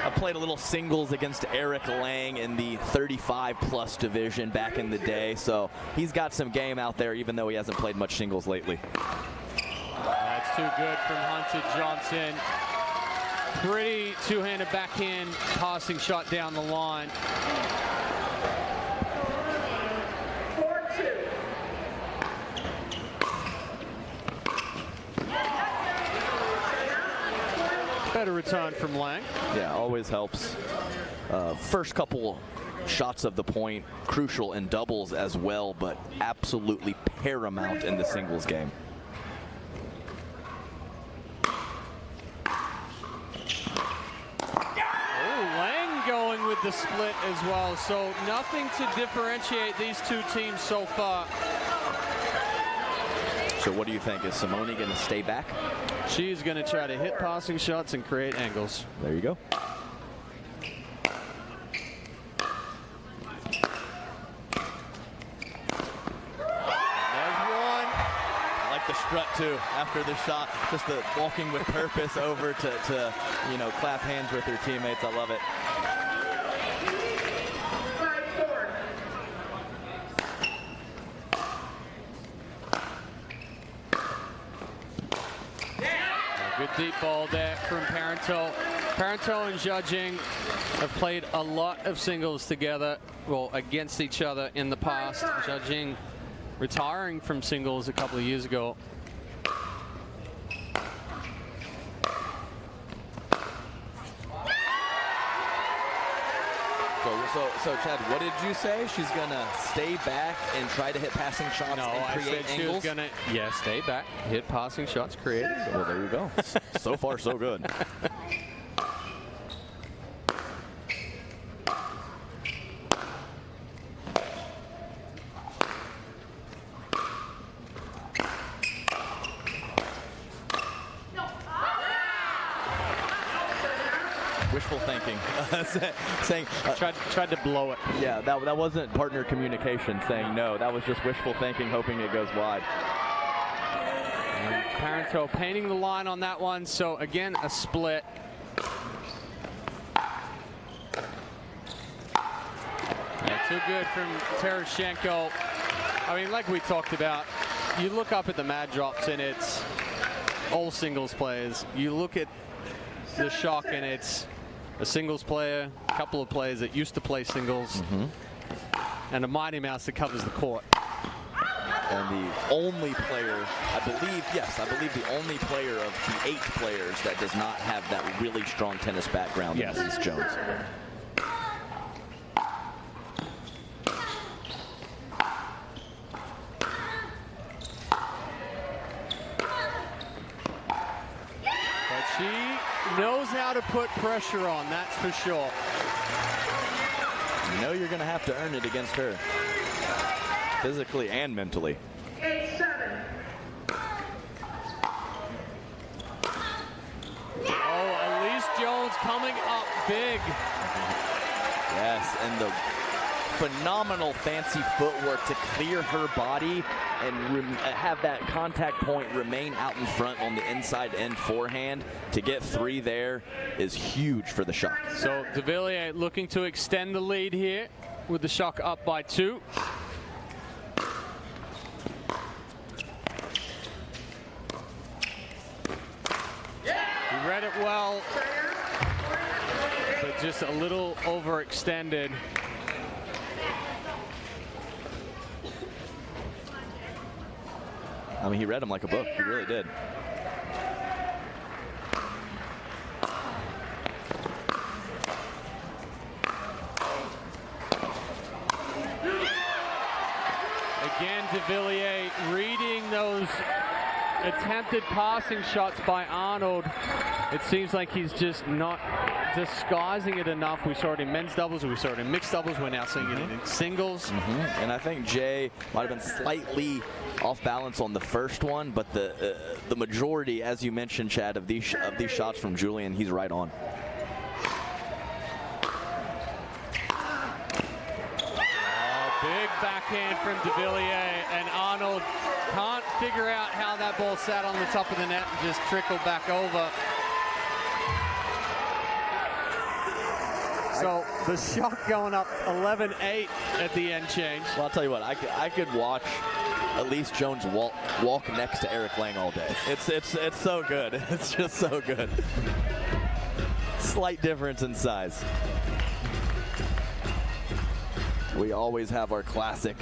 I played a little singles against Eric Lang in the 35-plus division back in the day, so he's got some game out there, even though he hasn't played much singles lately. That's too good from Hunter Johnson. Pretty two-handed backhand passing shot down the line. 4-2. Better return from Lang. Yeah, always helps. First couple shots of the point, crucial in doubles as well, but absolutely paramount in the singles game. Lang going with the split as well, so nothing to differentiate these two teams so far. So what do you think? Is Simone going to stay back? She's going to try to hit passing shots and create angles. There you go. There's one. I like the strut too after the shot, just the walking with purpose over to you know, clap hands with her teammates. I love it. 5-4. Good deep ball there from Parenteau. Parenteau and Judging have played a lot of singles together, well, against each other in the past. Judging retiring from singles a couple of years ago. So Chad, what did you say? She's gonna stay back and try to hit passing shots and create she angles? was gonna, yeah, stay back, hit passing shots, create angles. Well, there you go. So far, so good. Wishful thinking. Saying tried to blow it. Yeah, that wasn't partner communication saying no. That was just wishful thinking, hoping it goes wide. And Parenteau painting the line on that one. So again, a split. Yeah, too good from Tereshchenko. I mean, like we talked about, you look up at the Mad Drops and it's all singles players. You look at the Shock and it's a singles player, a couple of players that used to play singles, and a Mighty Mouse that covers the court. And the only player, I believe the only player of the 8 players that does not have that really strong tennis background is Elise Jones. But she knows how to put pressure on, that's for sure. You know you're going to have to earn it against her, physically and mentally. 8-7. Oh, Elise Jones coming up big. Yes, and the phenomenal fancy footwork to clear her body and have that contact point remain out in front on the inside end forehand. To get 3 there is huge for the Shock. So de Villiers looking to extend the lead here with the Shock up by 2. read it well, but just a little overextended. I mean, he read him like a book. He really did. Again, de Villiers reading those attempted passing shots by Arnold. It seems like he's just not disguising it enough. We saw it in men's doubles, we saw it in mixed doubles, we're now seeing it in singles. And I think Jay might have been slightly off balance on the first one, but the majority, as you mentioned, Chad, of these shots from Julian, he's right on. Big backhand from de Villiers, and Arnold can't figure out how that ball sat on the top of the net and just trickled back over. So the shot going up 11-8 at the end change. Well, I'll tell you what, I could watch Elise Jones walk next to Eric Lang all day. It's so good. It's just so good. Slight difference in size. We always have our classic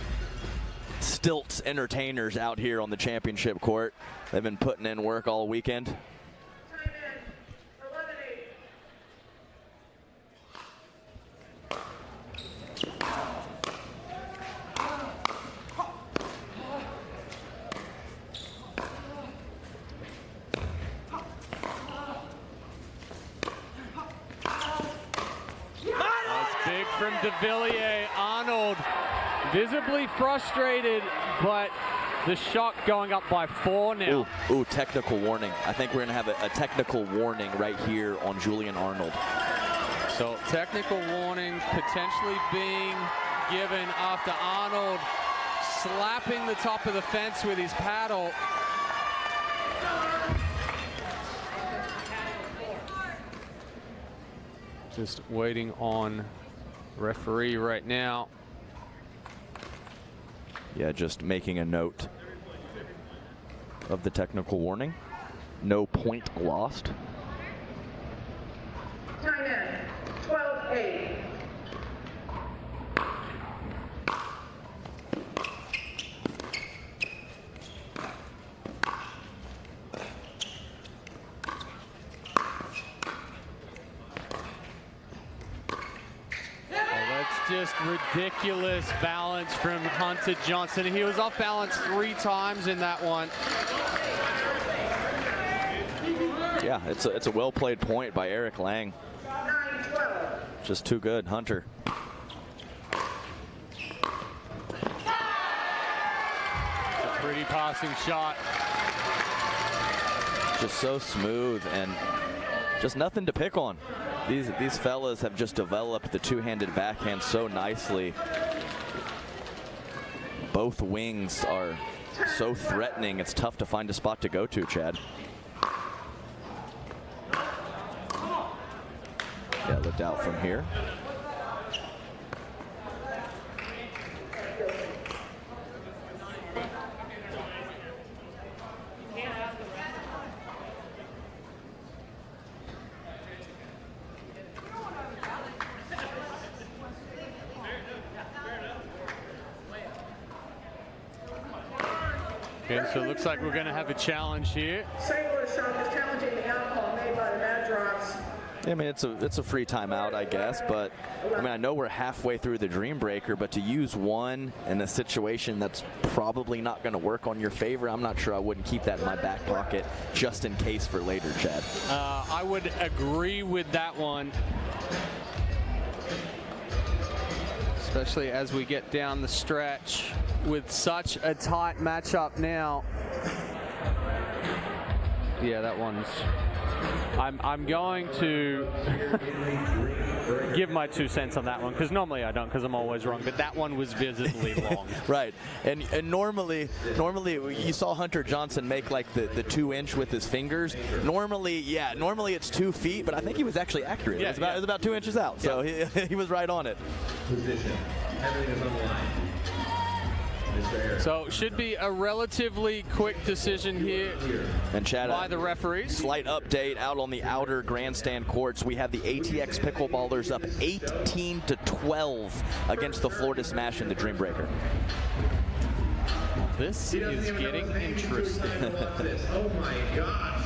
stilts entertainers out here on the championship court. They've been putting in work all weekend. Big from de Villiers. Arnold visibly frustrated, but the shot going up by 4 now. Ooh, technical warning. I think we're going to have a technical warning right here on Julian Arnold. So technical warning potentially being given after Arnold slapping the top of the fence with his paddle. Just waiting on referee right now. Yeah, just making a note of the technical warning. No point lost. Time in, 12-8. Just ridiculous balance from Hunter Johnson. He was off balance 3 times in that one. Yeah, it's a well-played point by Eric Lang. 9-12. Just too good, Hunter. It's a pretty passing shot. Just so smooth and just nothing to pick on. These fellas have just developed the two-handed backhand so nicely. Both wings are so threatening, it's tough to find a spot to go to, Chad. Yeah, looked out from here. Okay, so it looks like we're going to have a challenge here. St. Louis shop is challenging the alcohol made by the Mad Drops. I mean, it's a free timeout, I guess, but I mean, I know we're halfway through the Dream Breaker, but to use one in a situation that's probably not going to work on your favor, I'm not sure I wouldn't keep that in my back pocket just in case for later, Chad. I would agree with that one. Especially as we get down the stretch with such a tight matchup now. Yeah, that one's... I'm going to give my 2 cents on that one, because normally I don't, because I'm always wrong, but that one was visibly long. Right, and normally you saw Hunter Johnson make like the 2-inch with his fingers. Normally it's 2 feet, but I think he was actually accurate. Yeah, it was about 2 inches out, so he was right on it. Position. Everything is on the line. So should be a relatively quick decision here and Chad, by the referees. Slight update out on the outer grandstand courts. We have the ATX Pickleballers up 18-12 against the Florida Smash in the Dreambreaker. This is getting interesting. Oh my gosh.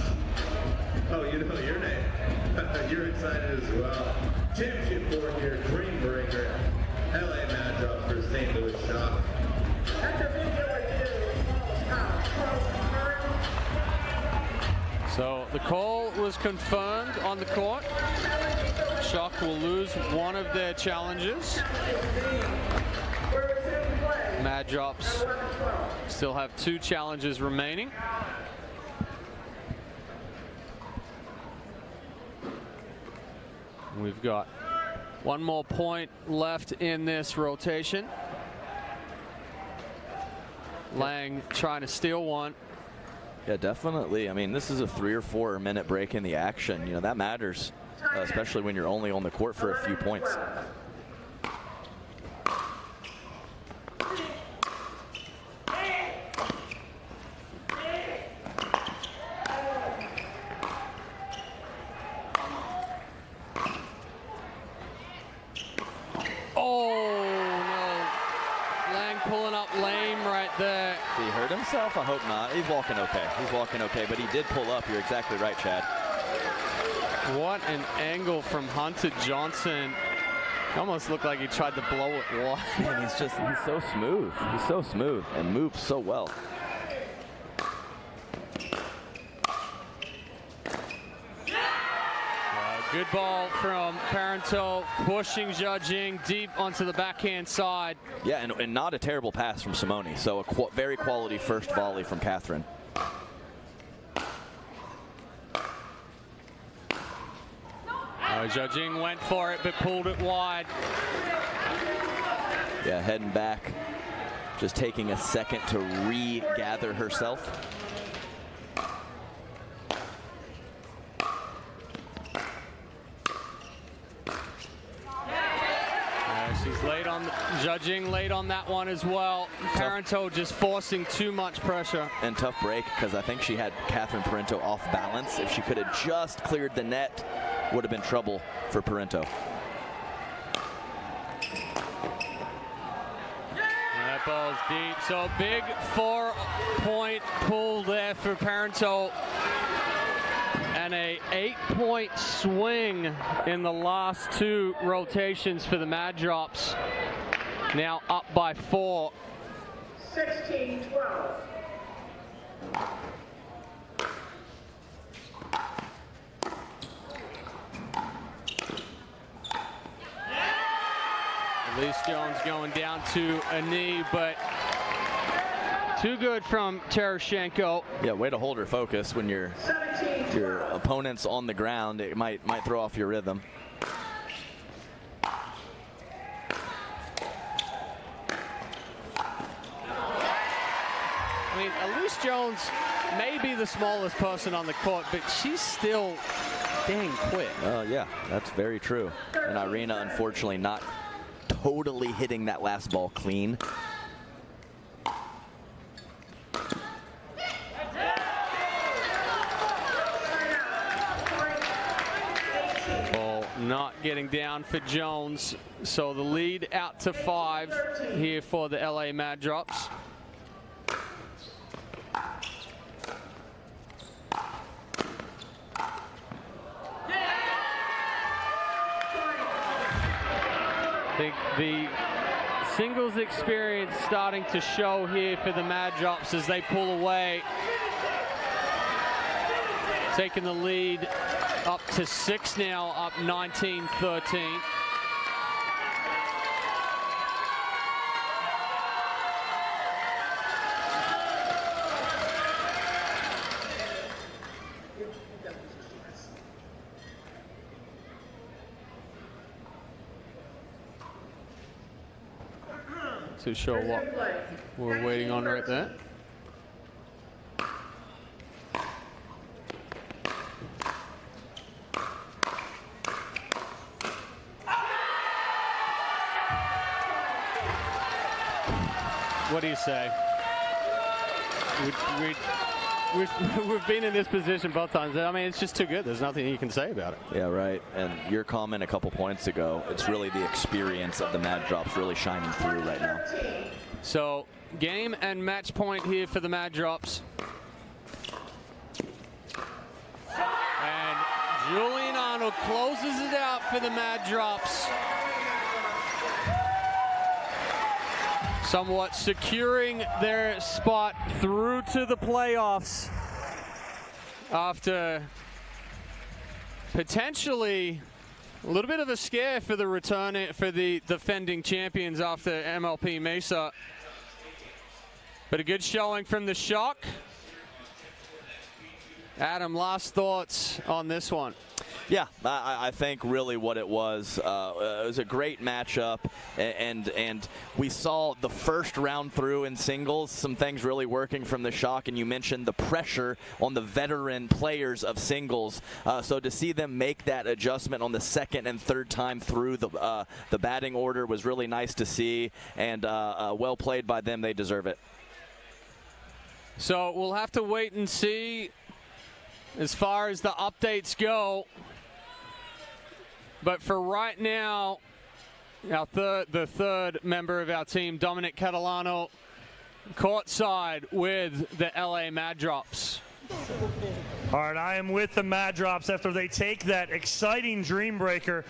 Oh, you know your name. You're excited as well. Championship 4-year Dreambreaker. LA matchup for St. Louis Shock. So the call was confirmed on the court. Shock will lose one of their challenges. Mad Drops still have 2 challenges remaining. We've got 1 more point left in this rotation. Lang trying to steal one. Yeah, definitely. I mean, this is a 3 or 4 minute break in the action. You know, that matters, especially when you're only on the court for a few points. Himself? I hope not. He's walking okay. He's walking okay, but he did pull up. You're exactly right, Chad. What an angle from Hunter Johnson. It almost looked like he tried to blow it wide. Man, he's so smooth. He's so smooth and moves so well. Good ball from Parenteau, pushing Judging deep onto the backhand side. Yeah, and not a terrible pass from Simone. So a very quality first volley from Catherine. Judging went for it, but pulled it wide. Yeah, heading back, just taking a second to regather herself. Judging late on that one as well. Parenteau just forcing too much pressure. And tough break, because I think she had Catherine Parenteau off balance. If she could have just cleared the net, would have been trouble for Parenteau. That ball's deep. So big 4-point pull there for Parenteau. And a 8-point swing in the last 2 rotations for the Mad Drops. Now up by 4. 16-12. Elise Jones going down to a knee, but too good from Tereshchenko. Yeah, way to hold her focus when your opponent's on the ground. It might throw off your rhythm. I mean, Elise Jones may be the smallest person on the court, but she's still dang quick. Yeah, that's very true. And Irina, unfortunately, not totally hitting that last ball clean. Ball not getting down for Jones. So the lead out to 5 here for the LA Mad Drops. I think the singles experience starting to show here for the Mad Drops as they pull away. Taking the lead up to 6 now, up 19-13. To show what we're waiting on right there. What do you say? We've been in this position both times. I mean, it's just too good. There's nothing you can say about it. Yeah, right. And your comment a couple points ago, it's really the experience of the Mad Drops really shining through right now. So, game and match point here for the Mad Drops. And Julian Arnold closes it out for the Mad Drops. Somewhat securing their spot through to the playoffs after potentially a little bit of a scare for the defending champions after MLP Mesa. But a good showing from the Shock. Adam, last thoughts on this one? Yeah, I think really what it was a great matchup, and we saw the first round through in singles, some things really working from the Shock, and you mentioned the pressure on the veteran players of singles. So to see them make that adjustment on the second and third time through the batting order was really nice to see, and well played by them. They deserve it. So we'll have to wait and see as far as the updates go. But for right now, the third member of our team, Dominic Catalano, courtside with the LA Mad Drops. All right, I am with the Mad Drops after they take that exciting Dream Breaker.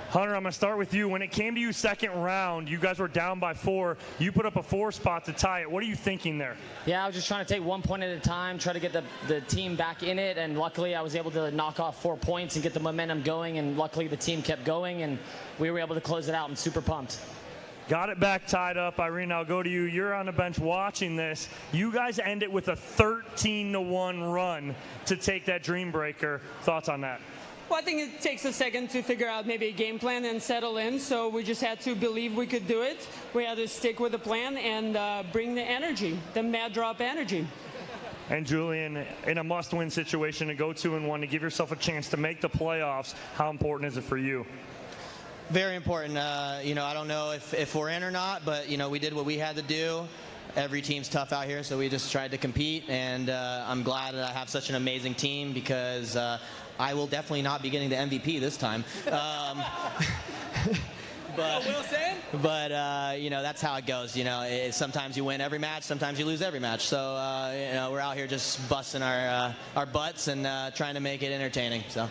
Hunter, I'm going to start with you. When it came to you second round, you guys were down by 4. You put up a 4 spot to tie it. What are you thinking there? Yeah, I was just trying to take 1 point at a time, try to get the team back in it, and luckily I was able to knock off 4 points and get the momentum going, and luckily the team kept going, and we were able to close it out. I'm super pumped. Got it back tied up. Irene, I'll go to you. You're on the bench watching this. You guys end it with a 13-1 run to take that Dream Breaker. Thoughts on that? Well, I think it takes a second to figure out maybe a game plan and settle in. So we just had to believe we could do it. We had to stick with the plan and bring the energy, the Mad Drop energy. And Julian, in a must-win situation, to go 2-1, to give yourself a chance to make the playoffs, how important is it for you? Very important. I don't know if we're in or not, but, we did what we had to do. Every team's tough out here, so we just tried to compete, and I'm glad that I have such an amazing team because I will definitely not be getting the MVP this time. But that's how it goes. Sometimes you win every match, sometimes you lose every match. So we're out here just busting our butts and trying to make it entertaining. So.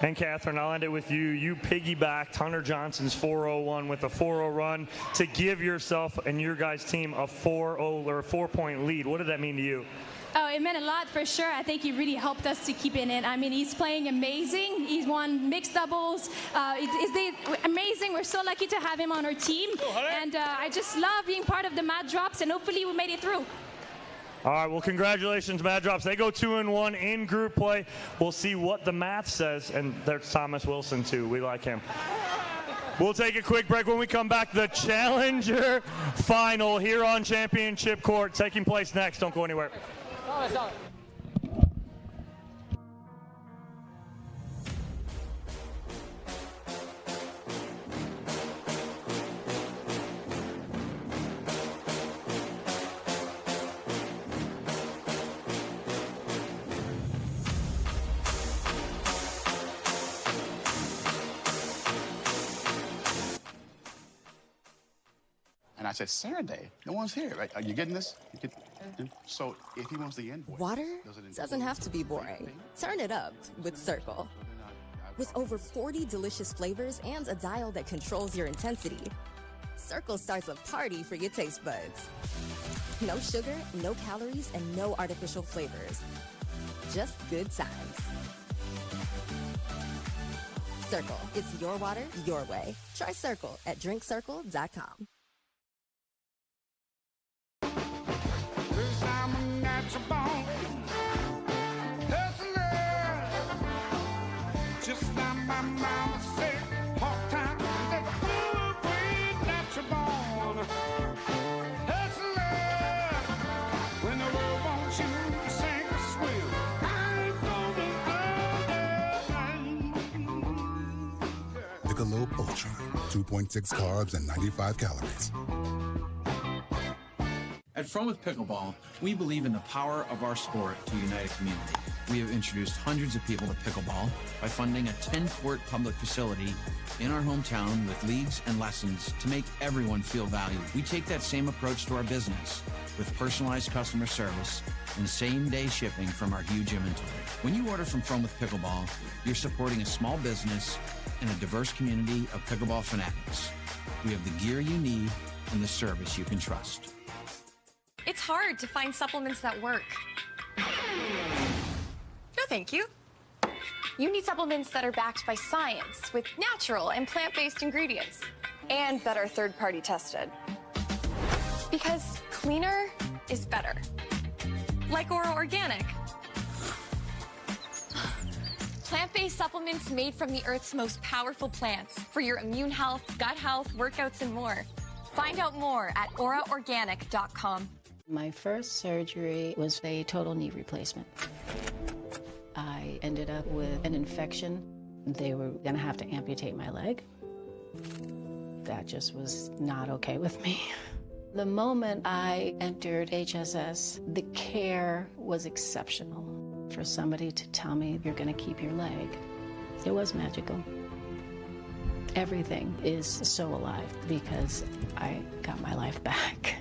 And Catherine, I'll end it with you. You piggybacked Hunter Johnson's 4-0-1 with a 4-0 run to give yourself and your guys' team a 4-0 or a 4-point lead. What did that mean to you? Oh, it meant a lot for sure. I think he really helped us to keep it in. I mean, he's playing amazing. He's won mixed doubles. It's amazing. We're so lucky to have him on our team. And I just love being part of the Mad Drops, and hopefully we made it through. All right, well, congratulations, Mad Drops. They go 2-1 in group play. We'll see what the math says. And there's Thomas Wilson, too. We like him. We'll take a quick break. When we come back, the Challenger Final here on Championship Court taking place next. Don't go anywhere. And I said, Saturday, no one's here. Right? Are you getting this? So if he wants the invoice. Water doesn't have to be boring. Turn it up with Cirkul. With over 40 delicious flavors and a dial that controls your intensity, Cirkul starts a party for your taste buds. No sugar, no calories, and no artificial flavors. Just good times. Cirkul. It's your water, your way. Try Cirkul at drinkcirkul.com. Michelob Ultra, 2.6 carbs and 95 calories. At Fromuth Pickleball, we believe in the power of our sport to unite a community. We have introduced hundreds of people to pickleball by funding a 10-court public facility in our hometown with leagues and lessons to make everyone feel valued. We take that same approach to our business with personalized customer service and same-day shipping from our huge inventory. When you order from Fromuth Pickleball, you're supporting a small business and a diverse community of pickleball fanatics. We have the gear you need and the service you can trust. It's hard to find supplements that work. No, thank you. You need supplements that are backed by science with natural and plant-based ingredients and that are third-party tested. Because cleaner is better. Like Oro Organic. Plant-based supplements made from the Earth's most powerful plants for your immune health, gut health, workouts, and more. Find out more at oraorganic.com. My first surgery was a total knee replacement. I ended up with an infection. They were going to have to amputate my leg. That just was not okay with me. The moment I entered HSS, the care was exceptional. For somebody to tell me you're going to keep your leg, it was magical. Everything is so alive because I got my life back.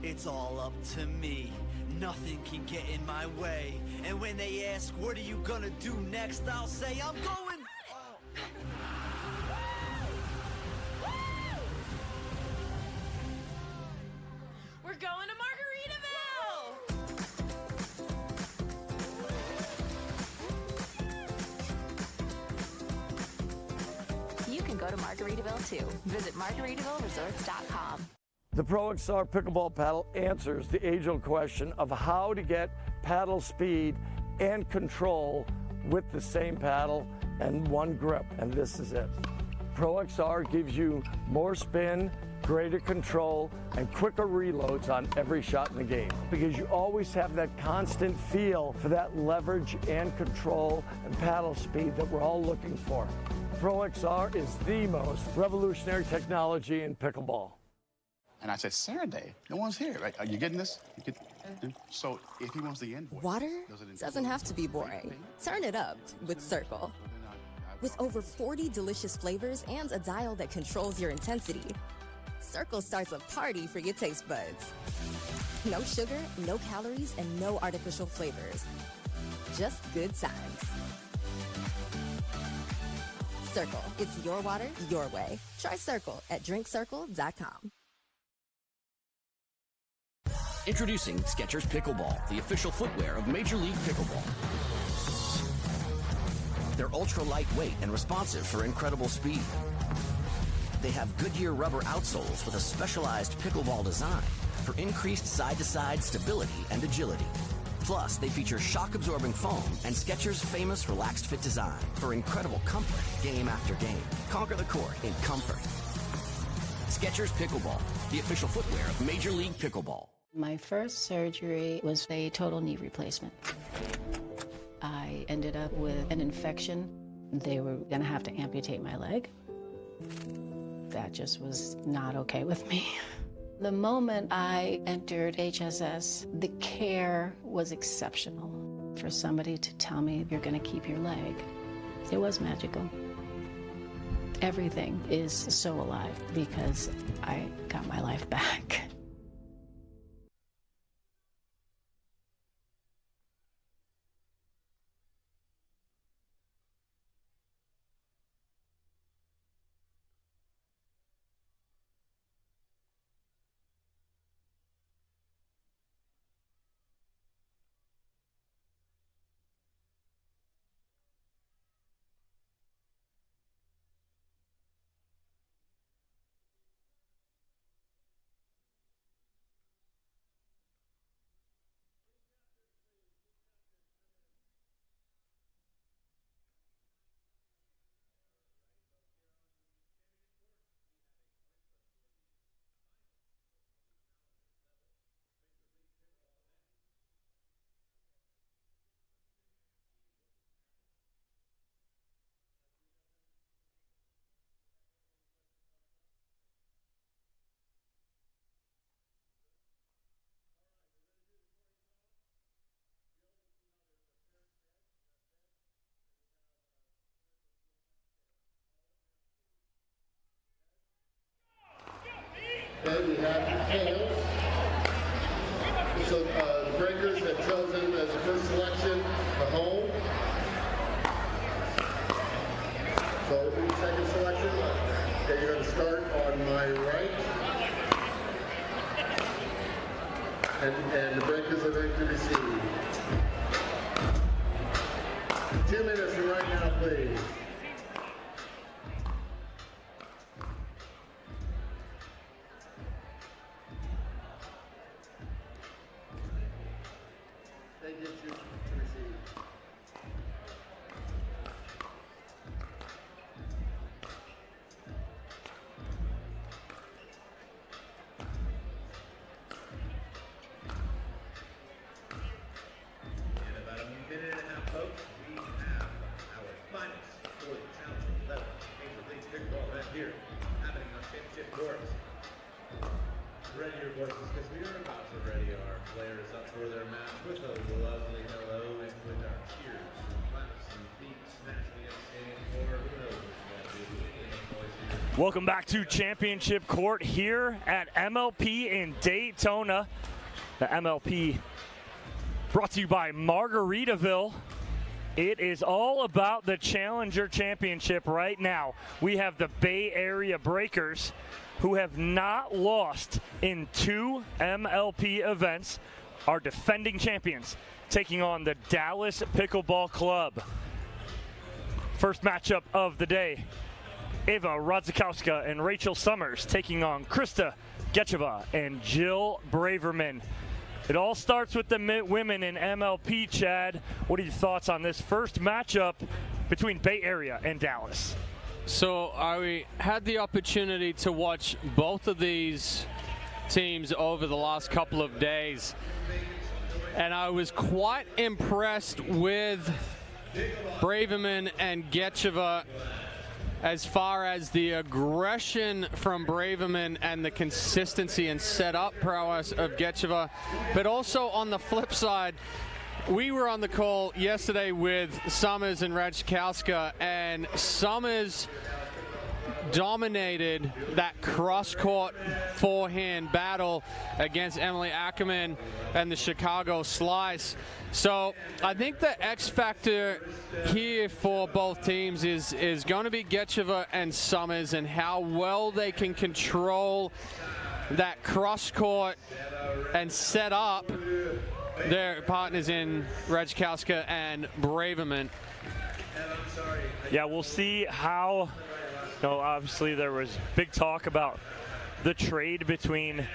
It's all up to me. Nothing can get in my way. And when they ask, what are you gonna do next? I'll say, I'm going. We're going to Margaritaville! You can go to Margaritaville too. Visit MargaritavilleResorts.com. The Pro XR Pickleball Paddle answers the age-old question of how to get paddle speed and control with the same paddle and one grip, and this is it. Pro XR gives you more spin, greater control, and quicker reloads on every shot in the game because you always have that constant feel for that leverage and control and paddle speed that we're all looking for. Pro XR is the most revolutionary technology in pickleball. And I said, Saturday, no one's here. Right? Are you getting this? So if he wants the invoice. Water doesn't have to be boring. Turn it up with Cirkul. With over 40 delicious flavors and a dial that controls your intensity, Cirkul starts a party for your taste buds. No sugar, no calories, and no artificial flavors. Just good times. Cirkul, it's your water, your way. Try Cirkul at drinkcirkul.com. Introducing Skechers Pickleball, the official footwear of Major League Pickleball. They're ultra lightweight and responsive for incredible speed. They have Goodyear rubber outsoles with a specialized pickleball design for increased side-to-side stability and agility. Plus, they feature shock-absorbing foam and Skechers' famous relaxed fit design for incredible comfort game after game. Conquer the court in comfort. Skechers Pickleball, the official footwear of Major League Pickleball. My first surgery was a total knee replacement. I ended up with an infection. They were going to have to amputate my leg. That just was not okay with me. The moment I entered HSS, the care was exceptional. For somebody to tell me you're going to keep your leg, it was magical. Everything is so alive because I got my life back. Okay, we have the tails. So the breakers have chosen as the first selection the home. So the second selection, okay, you're going to start on my right. And the breakers are ready to receive. 2 minutes from right now, please. Welcome back to Championship Court here at MLP in Daytona. The MLP brought to you by Margaritaville. It is all about the Challenger Championship right now. We have the Bay Area Breakers, who have not lost in 2 MLP events, are defending champions, taking on the Dallas Pickleball Club. First matchup of the day. Eva Radzikowska and Rachel Summers taking on Krista Gecheva and Jill Braverman. It all starts with the women in MLP, Chad. What are your thoughts on this first matchup between Bay Area and Dallas? So I had the opportunity to watch both of these teams over the last couple of days, and I was quite impressed with Braverman and Gecheva as far as the aggression from Braverman and the consistency and setup prowess of Gecheva. But also on the flip side, we were on the call yesterday with Summers and Radzikowska, and Summers dominated that cross-court forehand battle against Emily Ackerman and the Chicago Slice. So I think the X factor here for both teams is going to be Gecheva and Summers, and how well they can control that cross-court and set up their partners in Radzikowska and Braverman. Yeah, we'll see how, obviously there was big talk about the trade between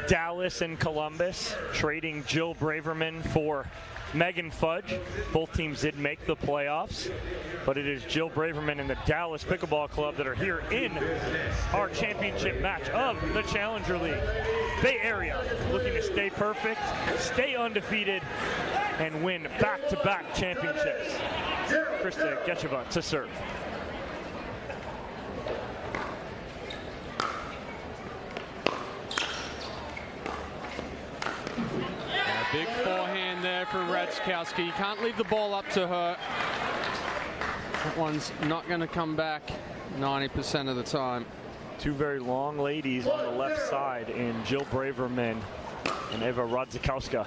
Dallas and Columbus, trading Jill Braverman for Megan Fudge. Both teams did make the playoffs, but it is Jill Braverman and the Dallas Pickleball Club that are here in our championship match of the Challenger League. Bay Area looking to stay perfect, stay undefeated, and win back-to-back championships. Krista Gecheva to serve. Big forehand there for Radzikowska. You can't leave the ball up to her. That one's not going to come back 90% of the time. Two very long ladies on the left side in Jill Braverman and Eva Radzikowska.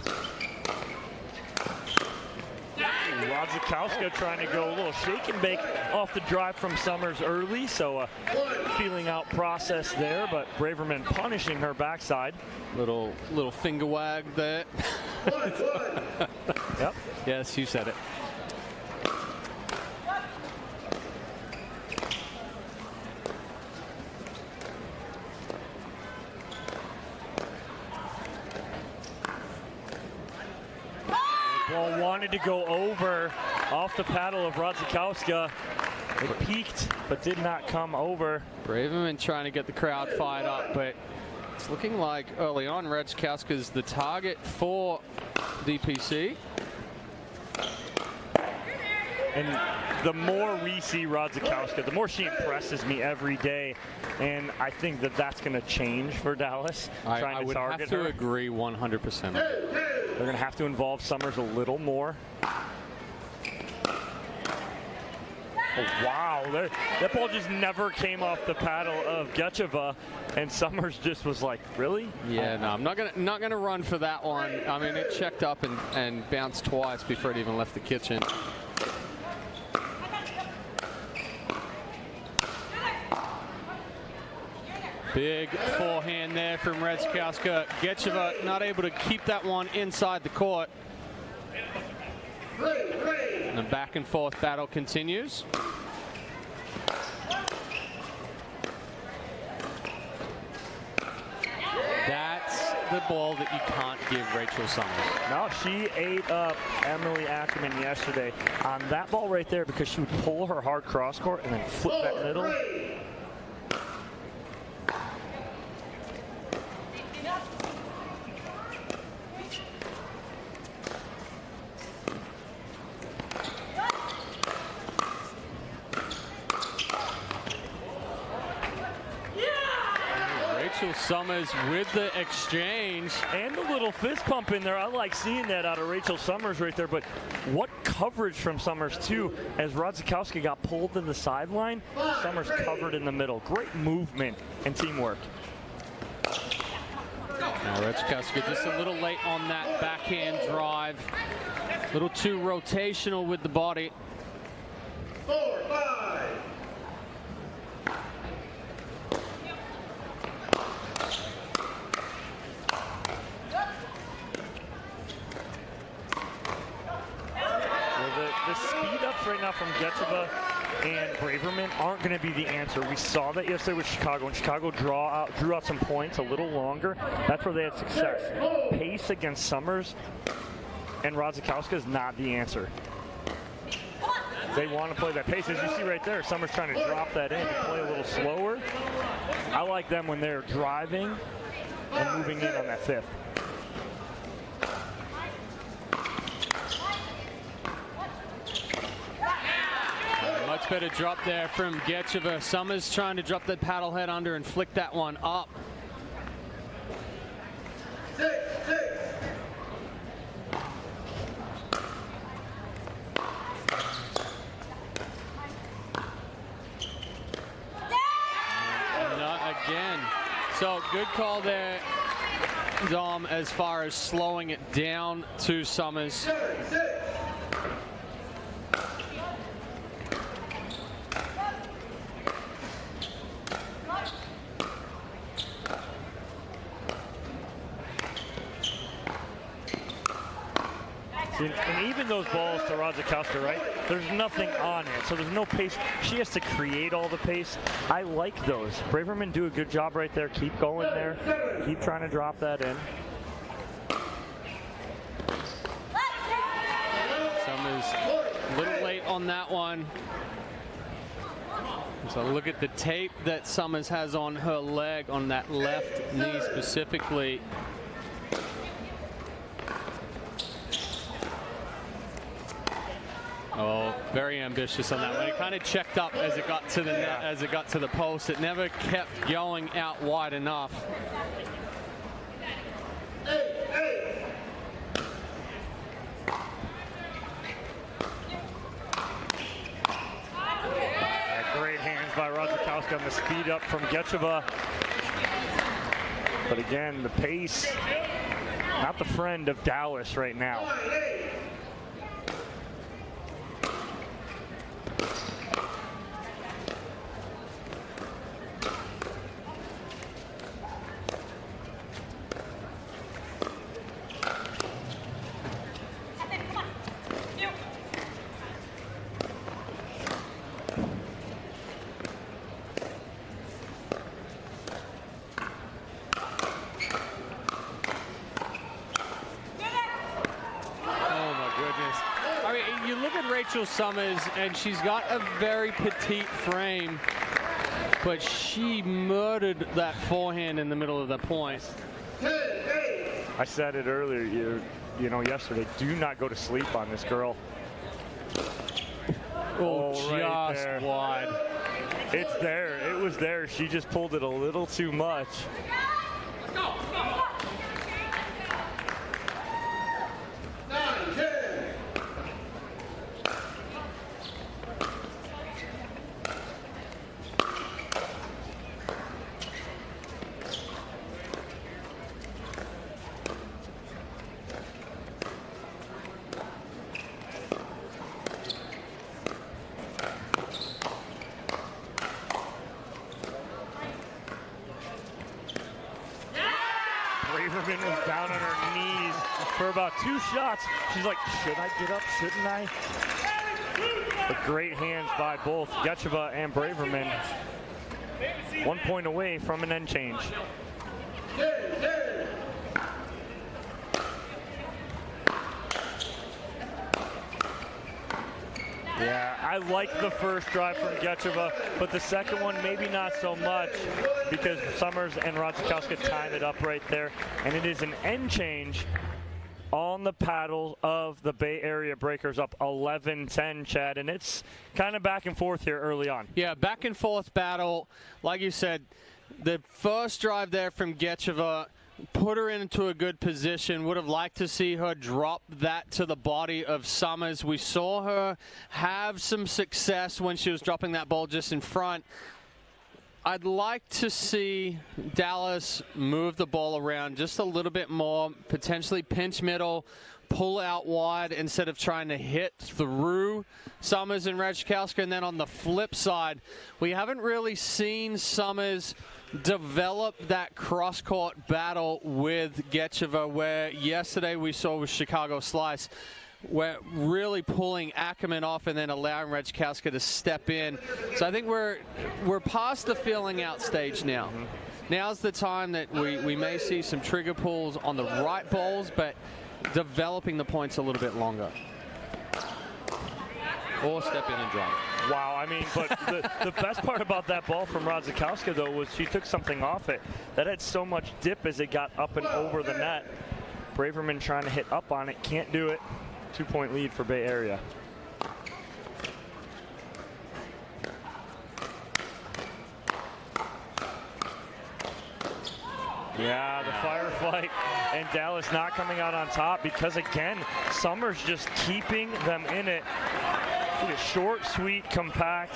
Radzikowska trying to go a little shake and bake off the drive from Summers early, so feeling out process there, but Braverman punishing her backside. Little finger wag there. Yep. Yes, you said it. Ball wanted to go over off the paddle of Radzikowska. It peaked, but did not come over. Braverman trying to get the crowd fired up, but it's looking like early on Radzikowska's the target for DPC. And the more we see Radzikowska, the more she impresses me every day. And I think that that's going to change for Dallas. I would have to agree 100%. They're going to have to involve Summers a little more. Oh, wow, that ball just never came off the paddle of Gecheva, and Summers just was like, really? Yeah, no, I'm not gonna run for that one. I mean, it checked up and bounced twice before it even left the kitchen. Big forehand there from Radzikowska. Gecheva not able to keep that one inside the court. And the back and forth battle continues. That's the ball that you can't give Rachel Summers. No, she ate up Emily Ackerman yesterday on that ball right there because she would pull her hard cross court and then flip that middle. Summers with the exchange. And a little fist pump in there. I like seeing that out of Rachel Summers right there, but what coverage from Summers too, as Radzikowska got pulled to the sideline. Summers covered in the middle. Great movement and teamwork. Now Radzikowska just a little late on that backhand drive. A little too rotational with the body. 4-5. The speed ups right now from Gecheva and Braverman aren't going to be the answer. We saw that yesterday with Chicago, and Chicago drew out some points a little longer. That's where they had success. Pace against Summers and Radzikowska is not the answer. They want to play that pace. As you see right there, Summers trying to drop that in to play a little slower. I like them when they're driving and moving in on that fifth. Much better drop there from Gecheva. Summers trying to drop that paddle head under and flick that one up. 6-6. Not again. So good call there, Dom, as far as slowing it down to Summers. 7-6. And even those balls to Radzikowska, right? There's nothing on it, so there's no pace. She has to create all the pace. I like those. Braverman do a good job right there. Keep going there. Keep trying to drop that in. Summers a little late on that one. So look at the tape that Summers has on her leg, on that left knee specifically. Oh, very ambitious on that one. It kind of checked up as it got to the net, as it got to the post. It never kept going out wide enough. Great hands by Radzikowska. Radzikowska on the speed up from Gecheva. But again, the pace, not the friend of Dallas right now. Rachel Summers, and she's got a very petite frame, but she murdered that forehand in the middle of the point. I said it earlier, you know, yesterday, do not go to sleep on this girl. Oh, right just there. wide. It's there. It was there. She just pulled it a little too much. Braverman was down on her knees for about 2 shots. She's like, should I get up? Shouldn't I? But great hands by both Gecheva and Braverman. 1 point away from an end change. Yeah, I like the first drive from Gecheva, but the second one maybe not so much because Summers and Radzikowska tied it up right there. And it is an end change on the paddle of the Bay Area Breakers, up 11-10, Chad. And it's kind of back and forth here early on. Yeah, back and forth battle. Like you said, the first drive there from Gecheva put her into a good position. Would have liked to see her drop that to the body of Summers. We saw her have some success when she was dropping that ball just in front. I'd like to see Dallas move the ball around just a little bit more, potentially pinch middle, pull out wide instead of trying to hit through Summers and Radzikowska. And then on the flip side, we haven't really seen Summers develop that cross-court battle with Gecheva, where yesterday we saw with Chicago Slice, where really pulling Ackerman off and then allowing Radzikowska to step in. So I think we're past the filling out stage now. Now's the time that we may see some trigger pulls on the right balls, but developing the points a little bit longer. Or step in and drive. Wow, I mean, but the best part about that ball from Radzikowska, though, was she took something off it. That had so much dip as it got up and over the net. Braverman trying to hit up on it, can't do it. 2-point lead for Bay Area. Yeah, the firefight, and Dallas not coming out on top because, again, Summers just keeping them in it. Short, sweet, compact,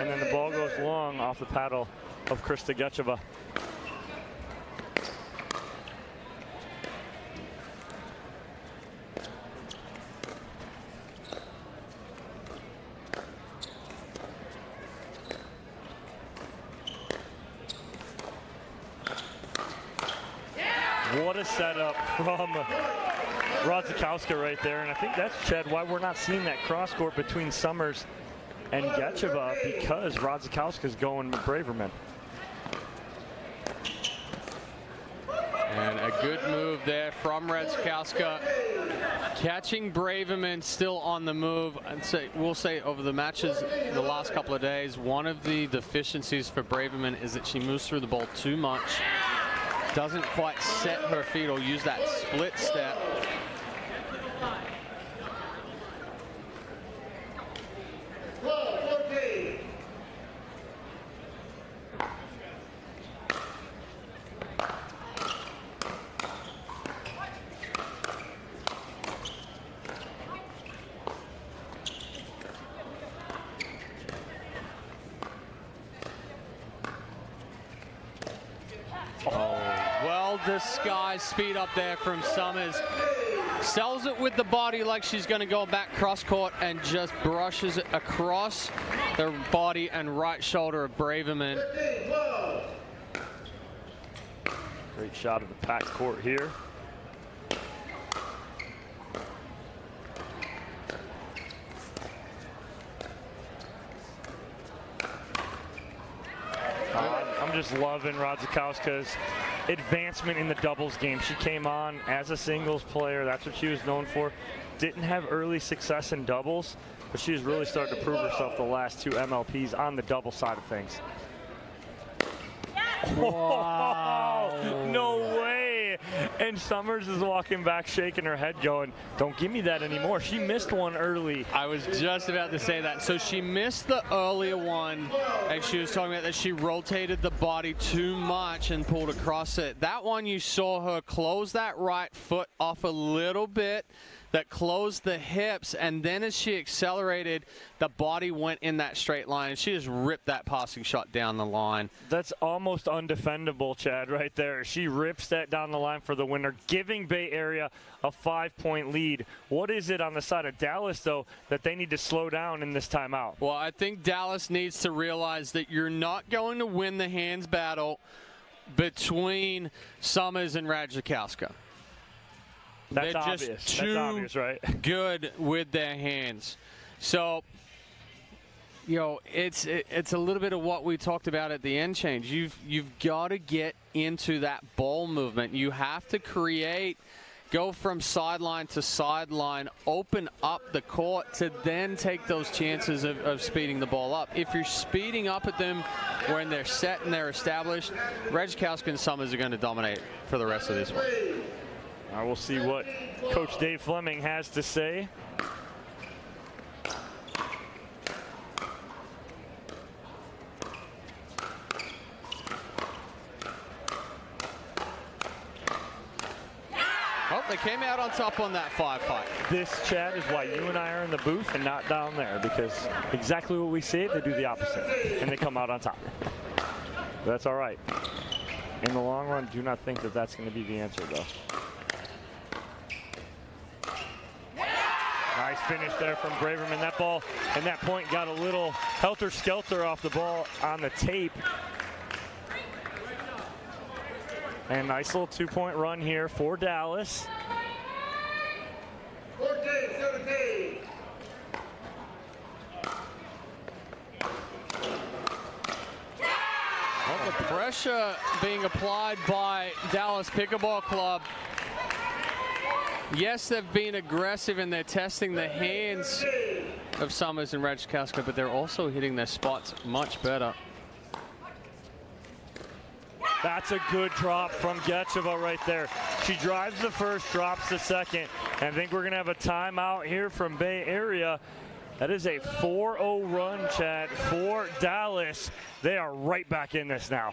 and then the ball goes long off the paddle of Krista Gecheva. What a setup from Radzikowska right there, and I think that's, Chad, why we're not seeing that cross court between Summers and Gecheva, because Radzikowska's going with Braverman. And a good move there from Radzikowska, catching Braverman still on the move. We'll say over the matches the last couple of days, one of the deficiencies for Braverman is that she moves through the ball too much, doesn't quite set her feet or use that split step. the sky speed up there from Summers. Sells it with the body like she's going to go back cross court and just brushes it across the body and right shoulder of Braverman. Great shot of the packed court here. I'm just loving Radzikowska's advancement in the doubles game. She came on as a singles player. That's what she was known for. Didn't have early success in doubles, but she's really started to prove herself the last 2 MLPs on the double side of things. Wow. No way. And Summers is walking back, shaking her head, going, don't give me that anymore. She missed one early. I was just about to say that. So she missed the earlier one, and she was talking about that she rotated the body too much and pulled across it. That one, you saw her close that right foot off a little bit, that closed the hips, and then as she accelerated, the body went in that straight line, and she just ripped that passing shot down the line. That's almost undefendable, Chad, right there. She rips that down the line for the winner, giving Bay Area a 5-point lead. What is it on the side of Dallas, though, that they need to slow down in this timeout? Well, I think Dallas needs to realize that you're not going to win the hands battle between Summers and Radzikowska. That's They're obvious. just too That's obvious, right? good with their hands. So, you know, it's a little bit of what we talked about at the end change. You've got to get into that ball movement. You have to go from sideline to sideline, open up the court to then take those chances of speeding the ball up. If you're speeding up at them when they're set and they're established, Radzikowska and Summers are going to dominate for the rest of this one. I will see what Coach Dave Fleming has to say. Oh, they came out on top on that 5-5. This, Chad, is why you and I are in the booth and not down there, because exactly what we say, they do the opposite, and they come out on top. But that's all right. In the long run, do not think that that's going to be the answer, though. Nice finish there from Braverman. That ball and that point got a little helter-skelter off the ball on the tape. And nice little 2-point run here for Dallas. 14-17. Well, the pressure being applied by Dallas Pickleball Club. Yes, they've been aggressive and they're testing the hands of Summers and Radzikowska, but they're also hitting their spots much better. That's a good drop from Getcheva right there. She drives the first, drops the second. And I think we're going to have a timeout here from Bay Area. That is a 4-0 run, Chad, for Dallas. They are right back in this now.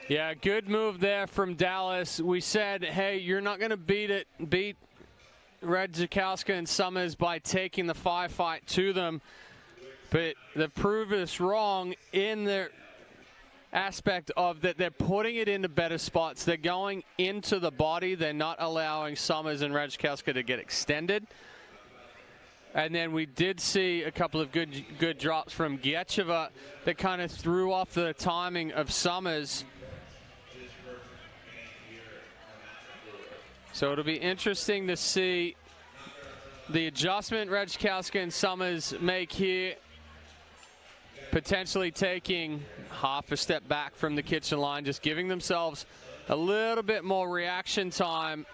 Yeah, good move there from Dallas. We said, hey, you're not going to beat Radzikowska and Summers by taking the 5-fight to them. But they've proven us wrong in their aspect of that they're putting it into better spots. They're going into the body. They're not allowing Summers and Radzikowska to get extended. And then we did see a couple of good drops from Getcheva that kind of threw off the timing of Summers. So it'll be interesting to see the adjustment Radzikowska and Summers make here, potentially taking half a step back from the kitchen line, just giving themselves a little bit more reaction time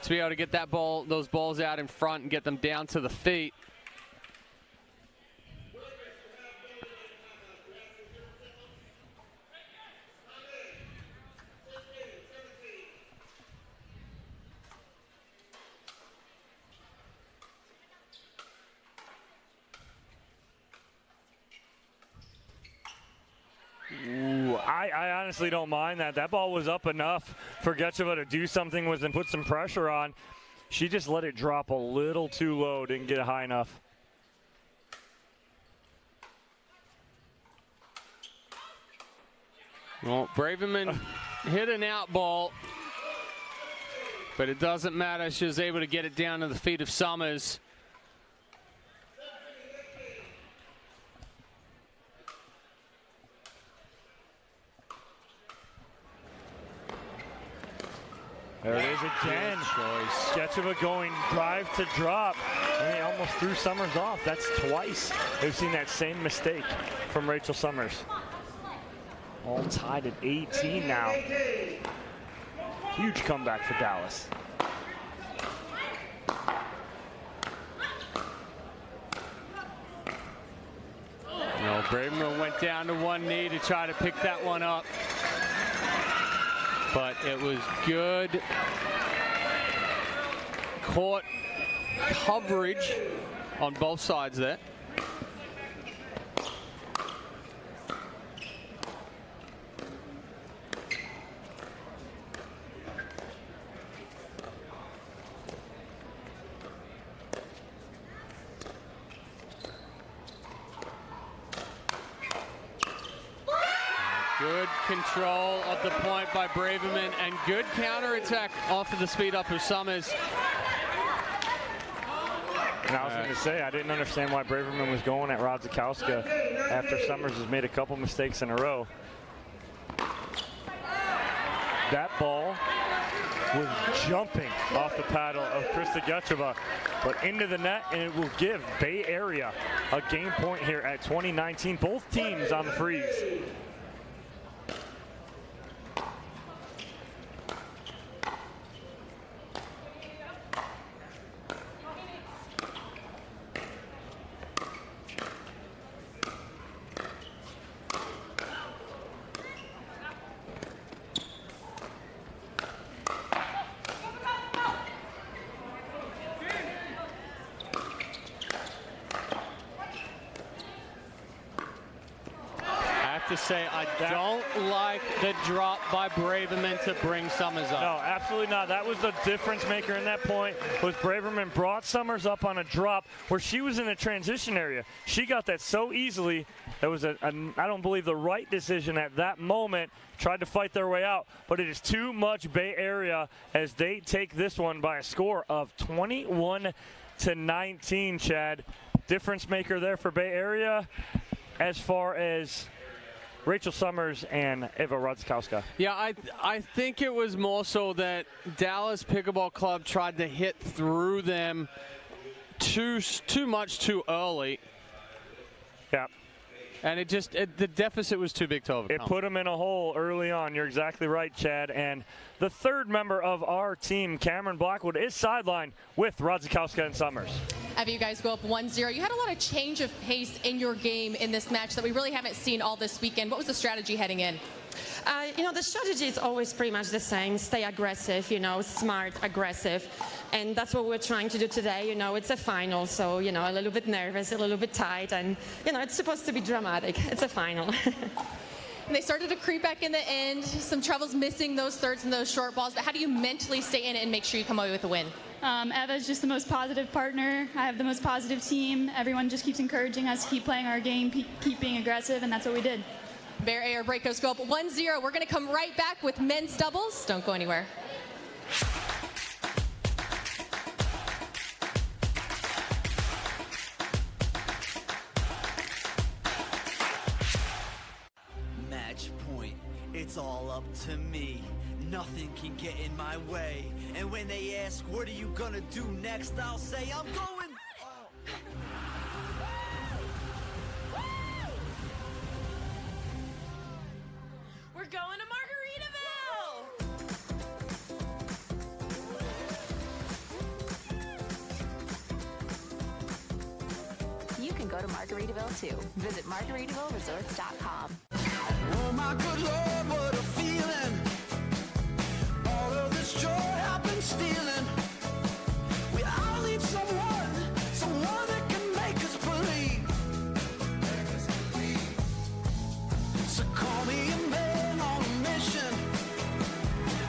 to be able to get those balls out in front and get them down to the feet. Ooh, I honestly don't mind that. That ball was up enough for Getcheva to do something with and put some pressure on. She just let it drop a little too low, didn't get it high enough. Well, Braverman hit an out ball, but it doesn't matter. She was able to get it down to the feet of Summers. There it is again. Skechers going drive to drop. And he almost threw Summers off. That's twice we've seen that same mistake from Rachel Summers. All tied at 18 now. Huge comeback for Dallas. No, Braverman went down to one knee to try to pick that one up. But it was good court coverage on both sides there. Good control of the point by Braverman and good counterattack off of the speed up of Summers. And I was going to say, I didn't understand why Braverman was going at Radzikowska after Summers has made a couple mistakes in a row. That ball was jumping off the paddle of Krista Gecheva, but into the net, and it will give Bay Area a game point here at 20-19. Both teams on the freeze. To say I don't like the drop by Braverman to bring Summers up. No, absolutely not. That was the difference maker in that point, was Braverman brought Summers up on a drop where she was in a transition area. She got that so easily. It was I don't believe the right decision at that moment. Tried to fight their way out, but it is too much Bay Area as they take this one by a score of 21-19, Chad. Difference maker there for Bay Area as far as Rachel Summers and Eva Radzikowska. Yeah, I think it was more so that Dallas Pickleball Club tried to hit through them too much too early. Yeah. And the deficit was too big to overcome. It put them in a hole early on. You're exactly right, Chad. And the third member of our team, Cameron Blackwood, is sidelined with Radzikowska and Summers. After you guys go up 1-0, you had a lot of change of pace in your game in this match that we really haven't seen all this weekend. What was the strategy heading in? The strategy is always pretty much the same. Stay aggressive, smart, aggressive. And that's what we're trying to do today. It's a final, so, a little bit nervous, a little bit tight. And, it's supposed to be dramatic. It's a final. And they started to creep back in the end. Some troubles missing those thirds and those short balls. But how do you mentally stay in it and make sure you come away with a win? Eva's just the most positive partner. I have the most positive team. Everyone just keeps encouraging us to keep playing our game, keep being aggressive, and that's what we did. Bay Area Breakers go up 1-0. We're going to come right back with men's doubles. Don't go anywhere. Match point, it's all up to me. Nothing can get in my way. And when they ask, what are you gonna do next? I'll say, I'm going. We're going to Margaritaville! You can go to Margaritaville too. Visit MargaritavilleResorts.com. Oh my good Lord, what a feeling. All of this joy I've been stealing. We all need someone that can make us believe. So call me a man on a mission.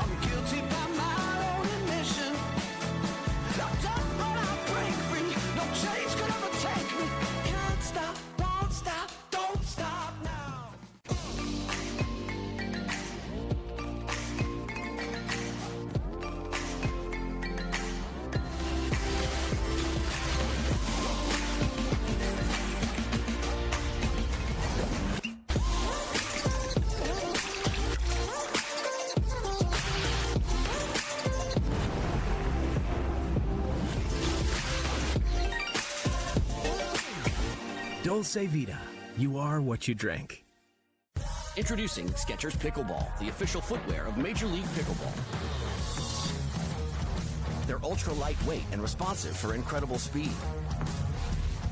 I'm guilty by my own admission. Locked up but I'll break free. No change could ever take me. Can't stop, won't stop, don't stop now. Dulce Vida. You are what you drink. Introducing Skechers Pickleball, the official footwear of Major League Pickleball. They're ultra lightweight and responsive for incredible speed.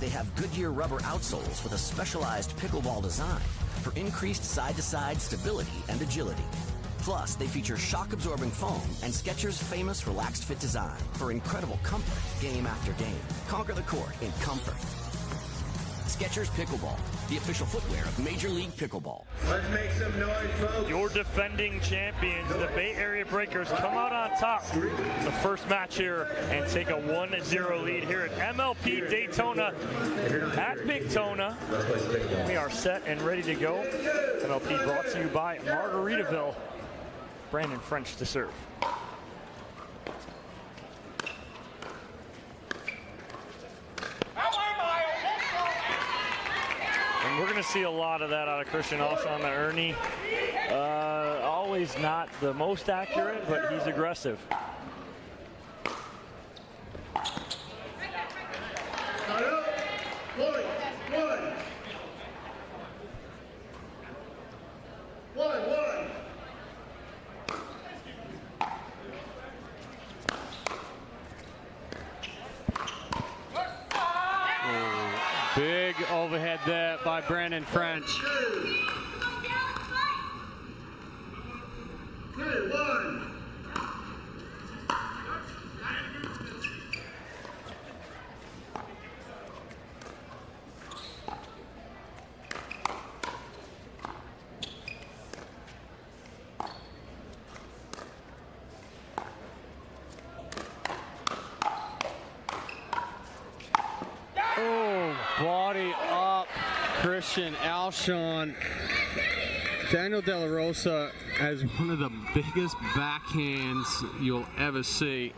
They have Goodyear rubber outsoles with a specialized pickleball design for increased side-to-side stability and agility. Plus, they feature shock-absorbing foam and Skechers' famous relaxed fit design for incredible comfort game after game. Conquer the court in comfort. Skechers Pickleball, the official footwear of Major League Pickleball. Let's make some noise, folks. Your defending champions, the Bay Area Breakers, come out on top. The first match here and take a 1-0 lead here at MLP Daytona at Daytona. We are set and ready to go. MLP brought to you by Margaritaville. Brandon French to serve. And we're going to see a lot of that out of Christian Alshon, the Ernie. Always not the most accurate, but he's aggressive. Big overhead there by Brandon French. 3-1. Body up, Christian Alshon. Daniel De La Rosa has one of the biggest backhands you'll ever see.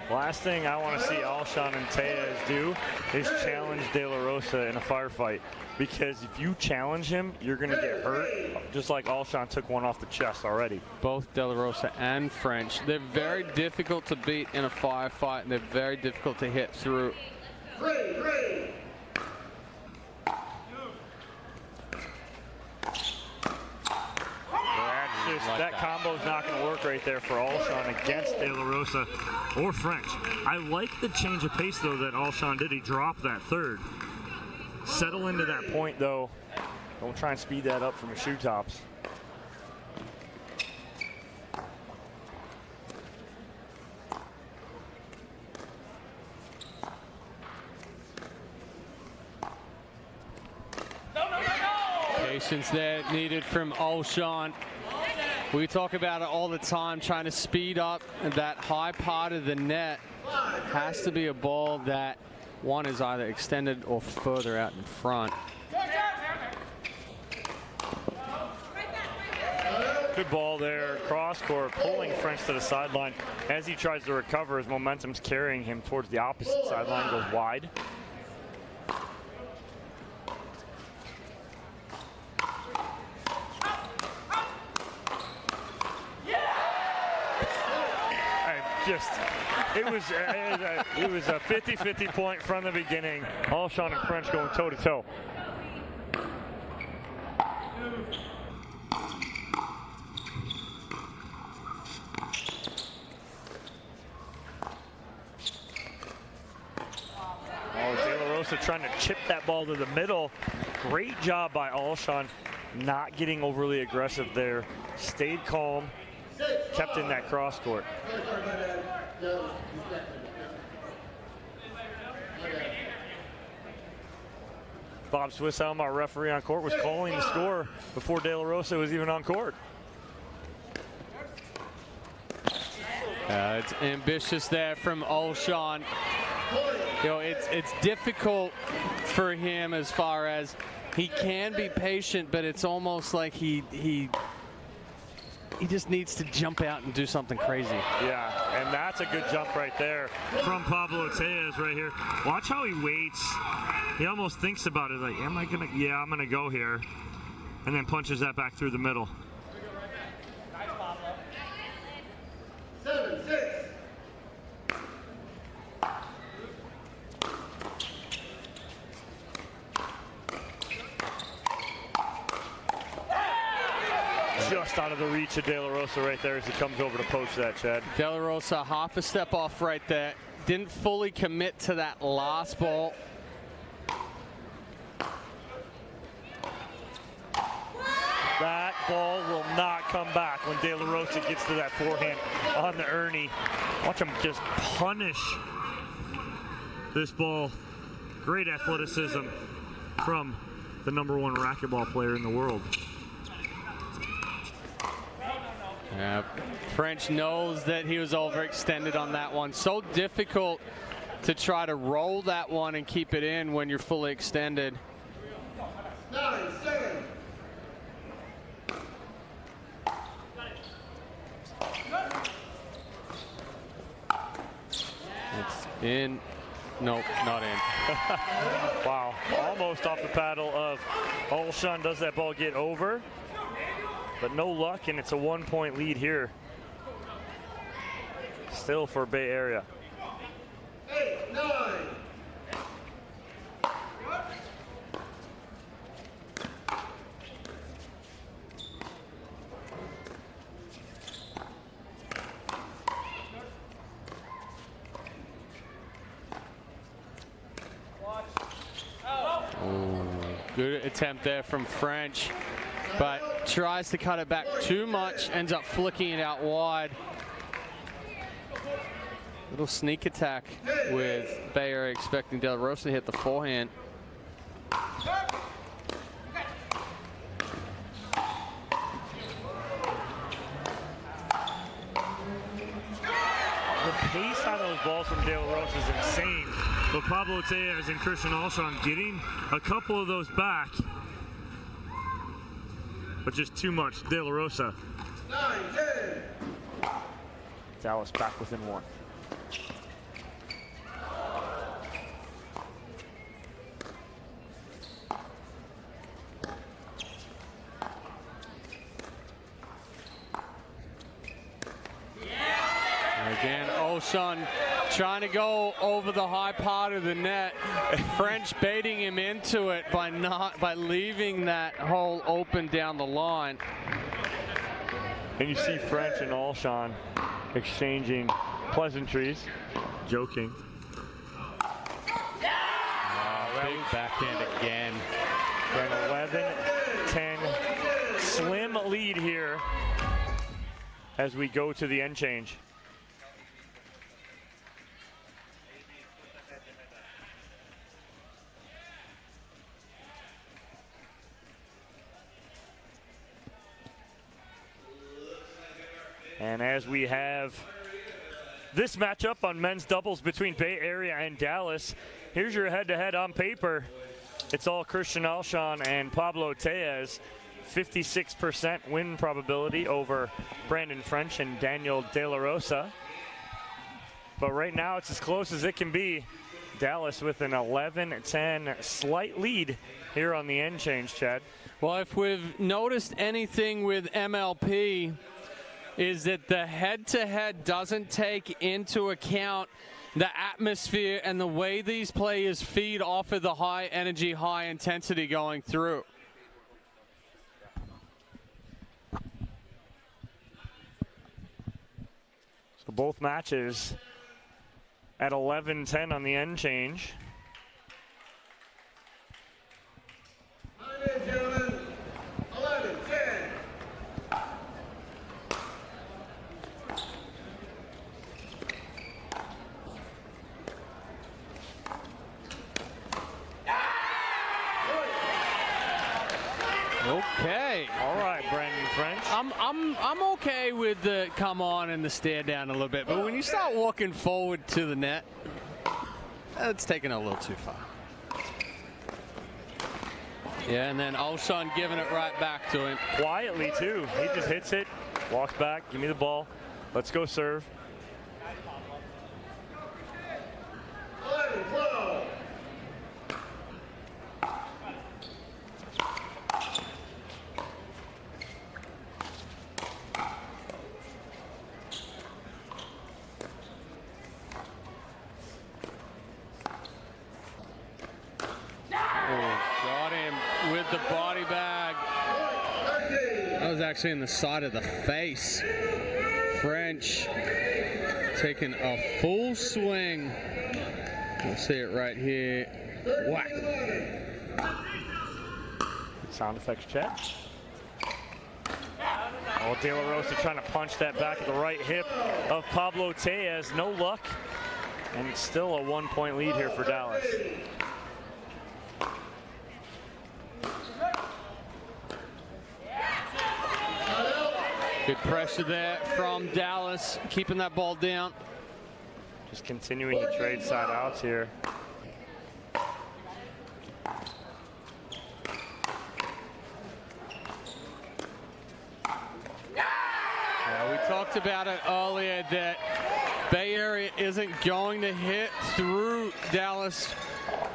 Last thing I want to see Alshon and Tejas do is challenge De La Rosa in a firefight. Because if you challenge him, you're going to get hurt, just like Alshon took one off the chest already. Both De La Rosa and French. They're very difficult to beat in a firefight, and they're very difficult to hit through. That combo's not going to work right there for Alshon against De La Rosa or French. I like the change of pace, though, that Alshon did. He dropped that third. Settle into that point, though. Don't try and speed that up from the shoe tops. Patience there needed from Alshon. We talk about it all the time, trying to speed up that high part of the net. Has to be a ball that one is either extended or further out in front. Good ball there, cross court, pulling French to the sideline. As he tries to recover, his momentum's carrying him towards the opposite sideline, goes wide. It was a 50-50 point from the beginning. Alshon and French going toe-to-toe. De La Rosa trying to chip that ball to the middle. Great job by Alshon, not getting overly aggressive there. Stayed calm, kept in that cross court. Bob Swisshelm, our referee on court, was calling the score before De La Rosa was even on court. It's ambitious there from Alshon. You know, it's difficult for him as far as he can be patient, but it's almost like he just needs to jump out and do something crazy. Yeah, and that's a good jump right there from Pablo Tejas right here. Watch how he waits. He almost thinks about it, like, am I gonna? Yeah, I'm gonna go here. and then punches that back through the middle. 7-6. Just out of the reach of De La Rosa right there as he comes over to poach that, Chad. De La Rosa half a step off right there. Didn't fully commit to that last ball. That ball will not come back when De La Rosa gets to that forehand on the Ernie. Watch him just punish this ball. Great athleticism from the #1 racquetball player in the world. Yeah, French knows that he was overextended on that one. So difficult to try to roll that one and keep it in when you're fully extended. 9-7. It's in. Nope, not in. Wow, almost off the paddle of Olshan. Does that ball get over? But no luck, and it's a 1-point lead here. Still for Bay Area. 8-9. Good attempt there from French, but tries to cut it back too much, ends up flicking it out wide. Little sneak attack with Bay Area expecting De La Rosa to hit the forehand. The pace on those balls from De La Rosa is insane. But Pablo Tejas and Christian Olshan getting a couple of those back. But just too much. De La Rosa. 9-10. Dallas back within 1. Again, Olshan trying to go over the high part of the net. French baiting him into it by leaving that hole open down the line. And you see French and Olshan exchanging pleasantries, joking. Big backhand again. An 11-10 slim lead here as we go to the end change. And as we have this matchup on men's doubles between Bay Area and Dallas, here's your head-to-head on paper. It's all Christian Olshan and Pablo Tejas. 56% win probability over Brandon French and Daniel De La Rosa. But right now it's as close as it can be. Dallas with an 11-10 slight lead here on the end change, Chad. Well, if we've noticed anything with MLP, is that the head-to-head doesn't take into account the atmosphere and the way these players feed off of the high energy, high intensity going through. So both matches at 11-10 on the end change. Ladies and gentlemen, 11-10. Okay. All right, Brandon French. I'm okay with the come on and the stare down a little bit, but when you start walking forward to the net, it's taking it a little too far. Yeah, and then Olshan giving it right back to him. Quietly, too. He just hits it, walks back, give me the ball. Let's go serve. 11-12. the body bag. That was actually in the side of the face. French taking a full swing. We'll see it right here. Whack. Sound effects check. Oh, De La Rosa trying to punch that back at the right hip of Pablo Tellez. No luck. And it's still a 1-point lead here for Dallas. Good pressure there from Dallas, keeping that ball down. Just continuing to trade side outs here. Yeah, we talked about it earlier that Bay Area isn't going to hit through Dallas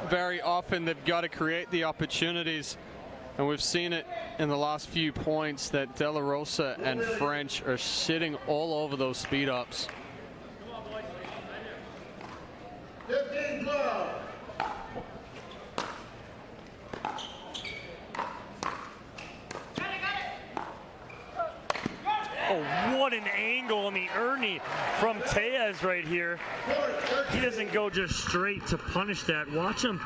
very often. They've got to create the opportunities. And we've seen it in the last few points that De La Rosa and French are sitting all over those speed ups. Oh, what an angle on the Ernie from Tellez right here. He doesn't go just straight to punish that. Watch him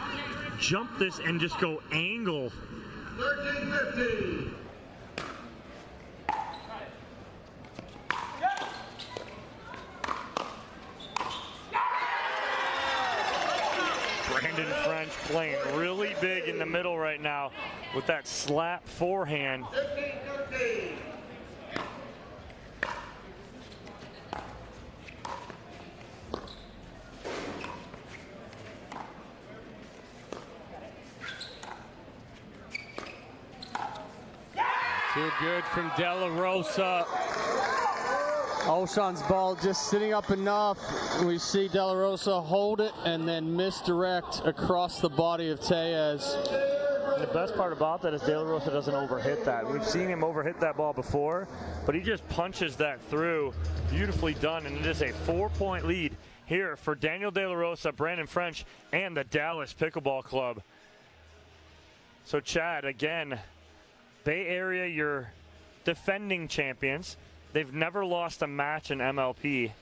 jump this and just go angle. 13-15. Brandon French playing really big in the middle right now with that slap forehand. 15-13. Too good from De La Rosa. Olshan's ball just sitting up enough. We see De La Rosa hold it and then misdirect across the body of Tellez. The best part about that is De La Rosa doesn't overhit that. We've seen him overhit that ball before, but he just punches that through. Beautifully done, and it is a 4-point lead here for Daniel De La Rosa, Brandon French, and the Dallas Pickleball Club. So Chad, again, Bay Area, your defending champions. They've never lost a match in MLP.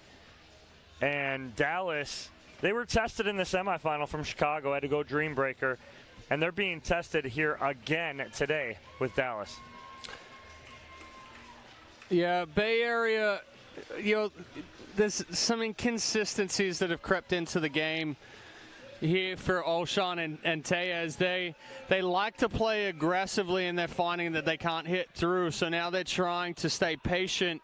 And Dallas, they were tested in the semifinal from Chicago, had to go Dream Breaker. And they're being tested here again today with Dallas. Yeah, Bay Area, you know, there's some inconsistencies that have crept into the game here for Olshan and Tellez. They like to play aggressively, and they're finding that they can't hit through. So now they're trying to stay patient,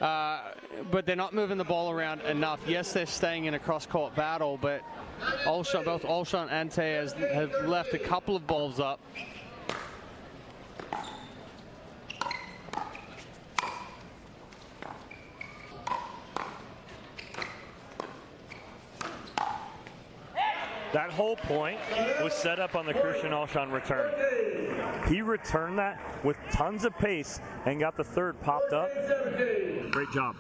but they're not moving the ball around enough. Yes, they're staying in a cross-court battle, but Olshan, both Olshan and Tellez have left a couple of balls up. That whole point was set up on the Christian Olshan return. He returned that with tons of pace and got the third popped up. Great job.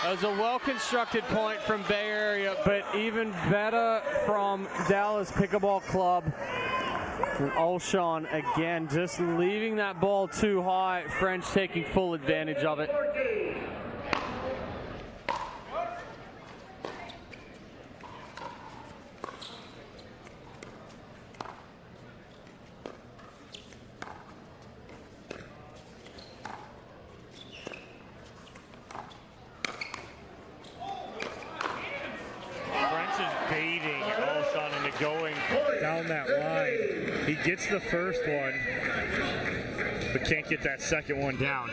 That was a well-constructed point from Bay Area, but even better from Dallas Pickleball Club. And Olshan, again, just leaving that ball too high. French taking full advantage of it. He gets the first one, but can't get that second one down.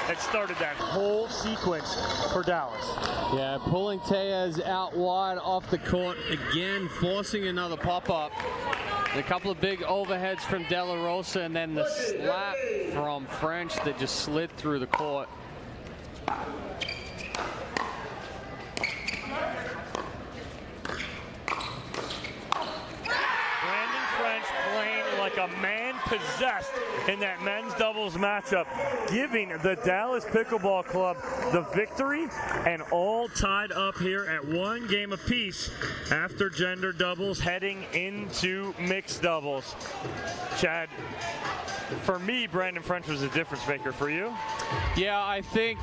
that started that whole sequence for Dallas. Yeah, pulling Tejas out wide off the court again, forcing another pop-up. A couple of big overheads from De La Rosa, and then the slap from French that just slid through the court. Playing like a man possessed in that men's doubles matchup, giving the Dallas Pickleball Club the victory, and all tied up here at 1 game apiece after gender doubles heading into mixed doubles. Chad, for me, Brandon French was a difference maker. For you? Yeah, I think,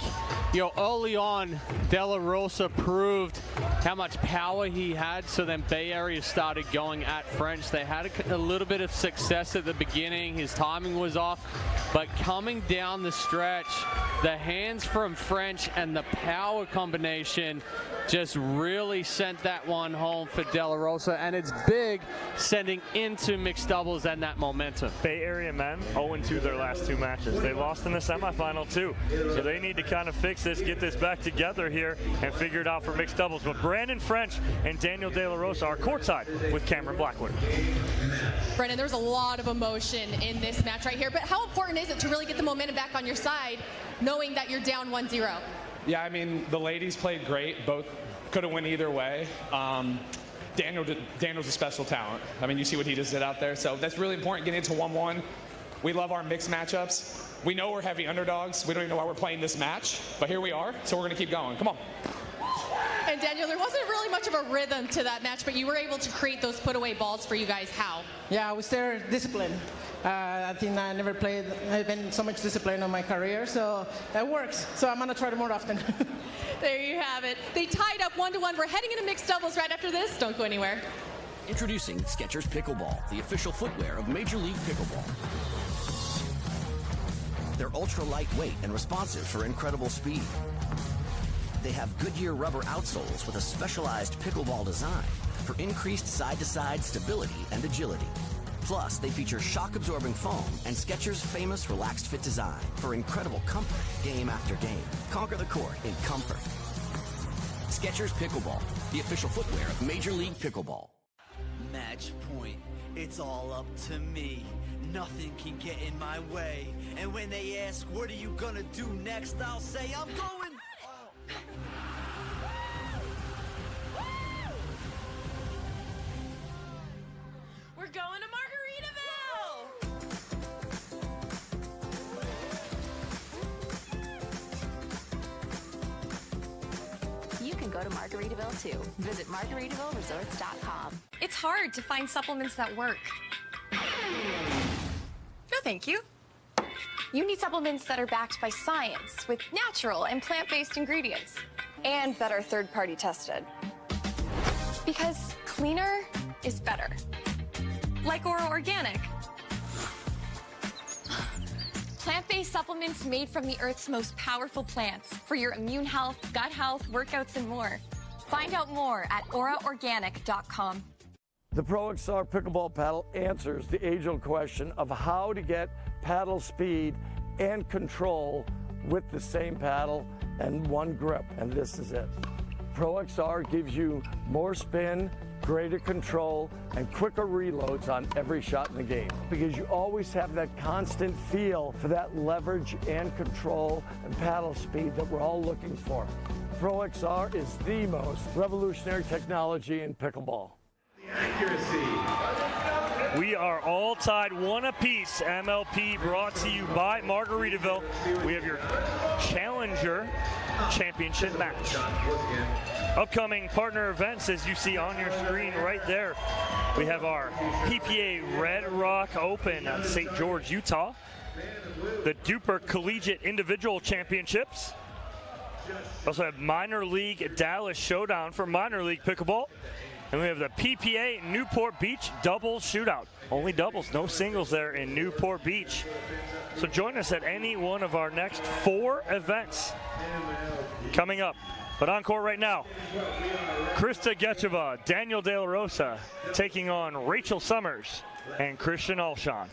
early on, De La Rosa proved how much power he had, so then Bay Area started going at French. They had a little bit of success at the beginning. His timing was off, but coming down the stretch, the hands from French and the power combination just really sent that one home for De La Rosa, and it's big sending into mixed doubles and that momentum. Bay Area men 0-2 their last 2 matches. They lost in the semifinal too, so they need to kind of fix this, get this back together here, and figure it out for mixed doubles. But Brandon French and Daniel De La Rosa are courtside with Cameron Blackwood. Brendan, there's a lot of emotion in this match right here, but how important is it to really get the momentum back on your side, knowing that you're down 1-0? Yeah, I mean, the ladies played great. Both could have won either way. Daniel's a special talent. I mean, you see what he just did out there. So that's really important, getting into 1-1. We love our mixed matchups. We know we're heavy underdogs. We don't even know why we're playing this match, but here we are, so we're going to keep going. Come on. And Daniel, there wasn't really much of a rhythm to that match, but you were able to create those put-away balls for you guys. How? Yeah, I was there disciplined. I think I never I've been so much discipline in my career, so that works. So I'm going to try it more often. There you have it. They tied up 1-1. We're heading into mixed doubles right after this. Don't go anywhere. Introducing Skechers Pickleball, the official footwear of Major League Pickleball. They're ultra lightweight and responsive for incredible speed. They have Goodyear rubber outsoles with a specialized pickleball design for increased side-to-side stability and agility. Plus, they feature shock-absorbing foam and Skechers' famous relaxed fit design for incredible comfort game after game. Conquer the court in comfort. Skechers Pickleball, the official footwear of Major League Pickleball. Match point, it's all up to me. Nothing can get in my way. And when they ask, what are you gonna do next? I'll say, I'm going. We're going to Margaritaville! You can go to Margaritaville too. Visit MargaritavilleResorts.com. It's hard to find supplements that work. No, thank you. You need supplements that are backed by science with natural and plant-based ingredients and that are third-party tested. Because cleaner is better. Like Oro Organic. Plant-based supplements made from the Earth's most powerful plants for your immune health, gut health, workouts, and more. Find out more at oraorganic.com. The Pro XR Pickleball Paddle answers the age-old question of how to get paddle speed and control with the same paddle and one grip, and this is it. Pro XR gives you more spin, greater control, and quicker reloads on every shot in the game, because you always have that constant feel for that leverage and control and paddle speed that we're all looking for. Pro XR is the most revolutionary technology in pickleball. We are all tied 1 apiece. MLP brought to you by Margaritaville. We have your Challenger Championship match. Upcoming partner events, as you see on your screen right there, we have our PPA Red Rock Open at St. George, Utah. The Duper Collegiate Individual Championships. Also have Minor League Dallas Showdown for Minor League Pickleball. And we have the PPA Newport Beach Doubles Shootout. Only doubles, no singles there in Newport Beach. So join us at any one of our next 4 events coming up. But on court right now, Krista Gecheva, Daniel De La Rosa taking on Rachel Summers and Christian Alshon.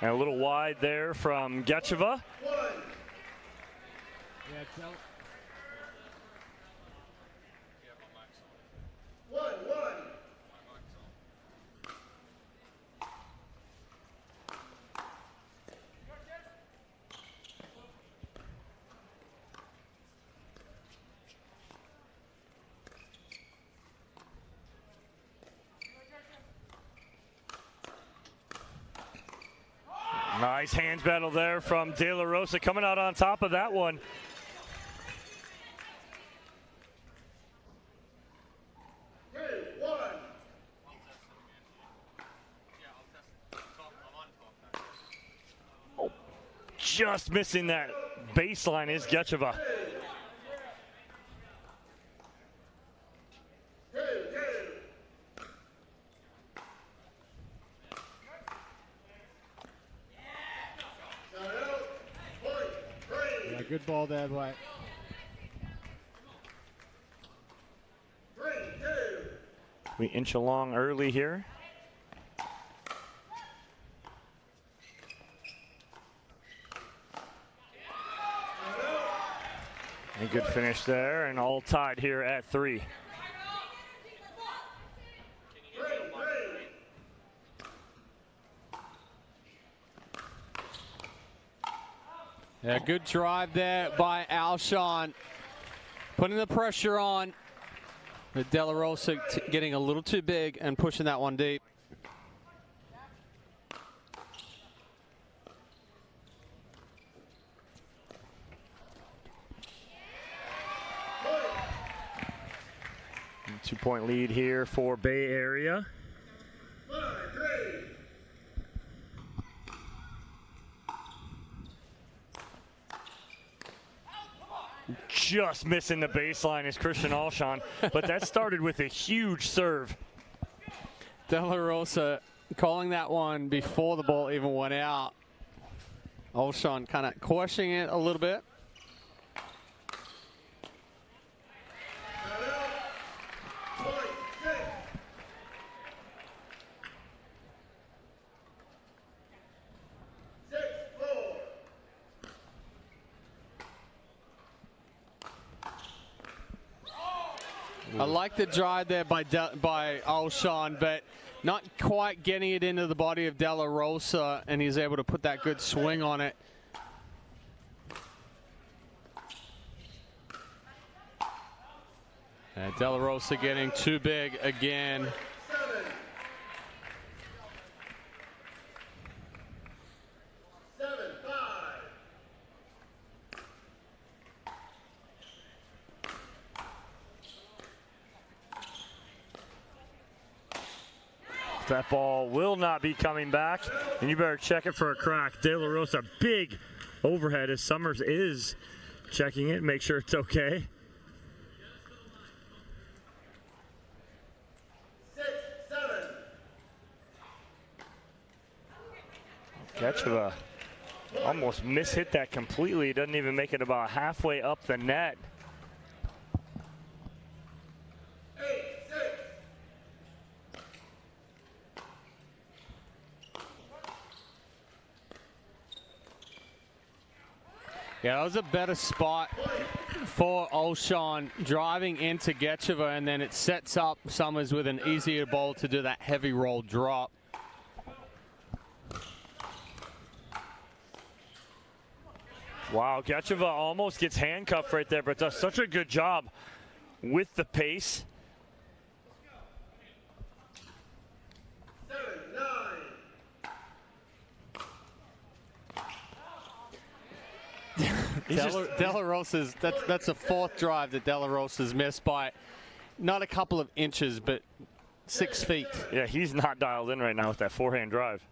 And a little wide there from Gecheva. Nice hands battle there from De La Rosa coming out on top of that one. Oh, just missing that baseline is Gecheva. Good ball, Dad White. We inch along early here. A good finish there, and all tied here at 3. Yeah, good drive there by Alshon. Putting the pressure on. With De La Rosa getting a little too big and pushing that one deep. Two-point lead here for Bay Area. Just missing the baseline is Christian Alshon, but that started with a huge serve. De La Rosa calling that one before the ball even went out. Alshon kind of questioning it a little bit. I like the drive there by Alshon, but not quite getting it into the body of De La Rosa, and he's able to put that good swing on it. And De La Rosa getting too big again. That ball will not be coming back, and you better check it for a crack. De La Rosa, big overhead as Summers is checking it, make sure it's okay. 6, 7. Gecheva almost mishit that completely. Doesn't even make it about halfway up the net. Yeah, that was a better spot for Alshon driving into Gecheva, and then it sets up Summers with an easier ball to do that heavy roll drop. Wow, Gecheva almost gets handcuffed right there, but does such a good job with the pace. De La Rosa's, that's a fourth drive that De La Rosa's missed by not a couple of inches, but 6 feet. Yeah, he's not dialed in right now with that forehand drive.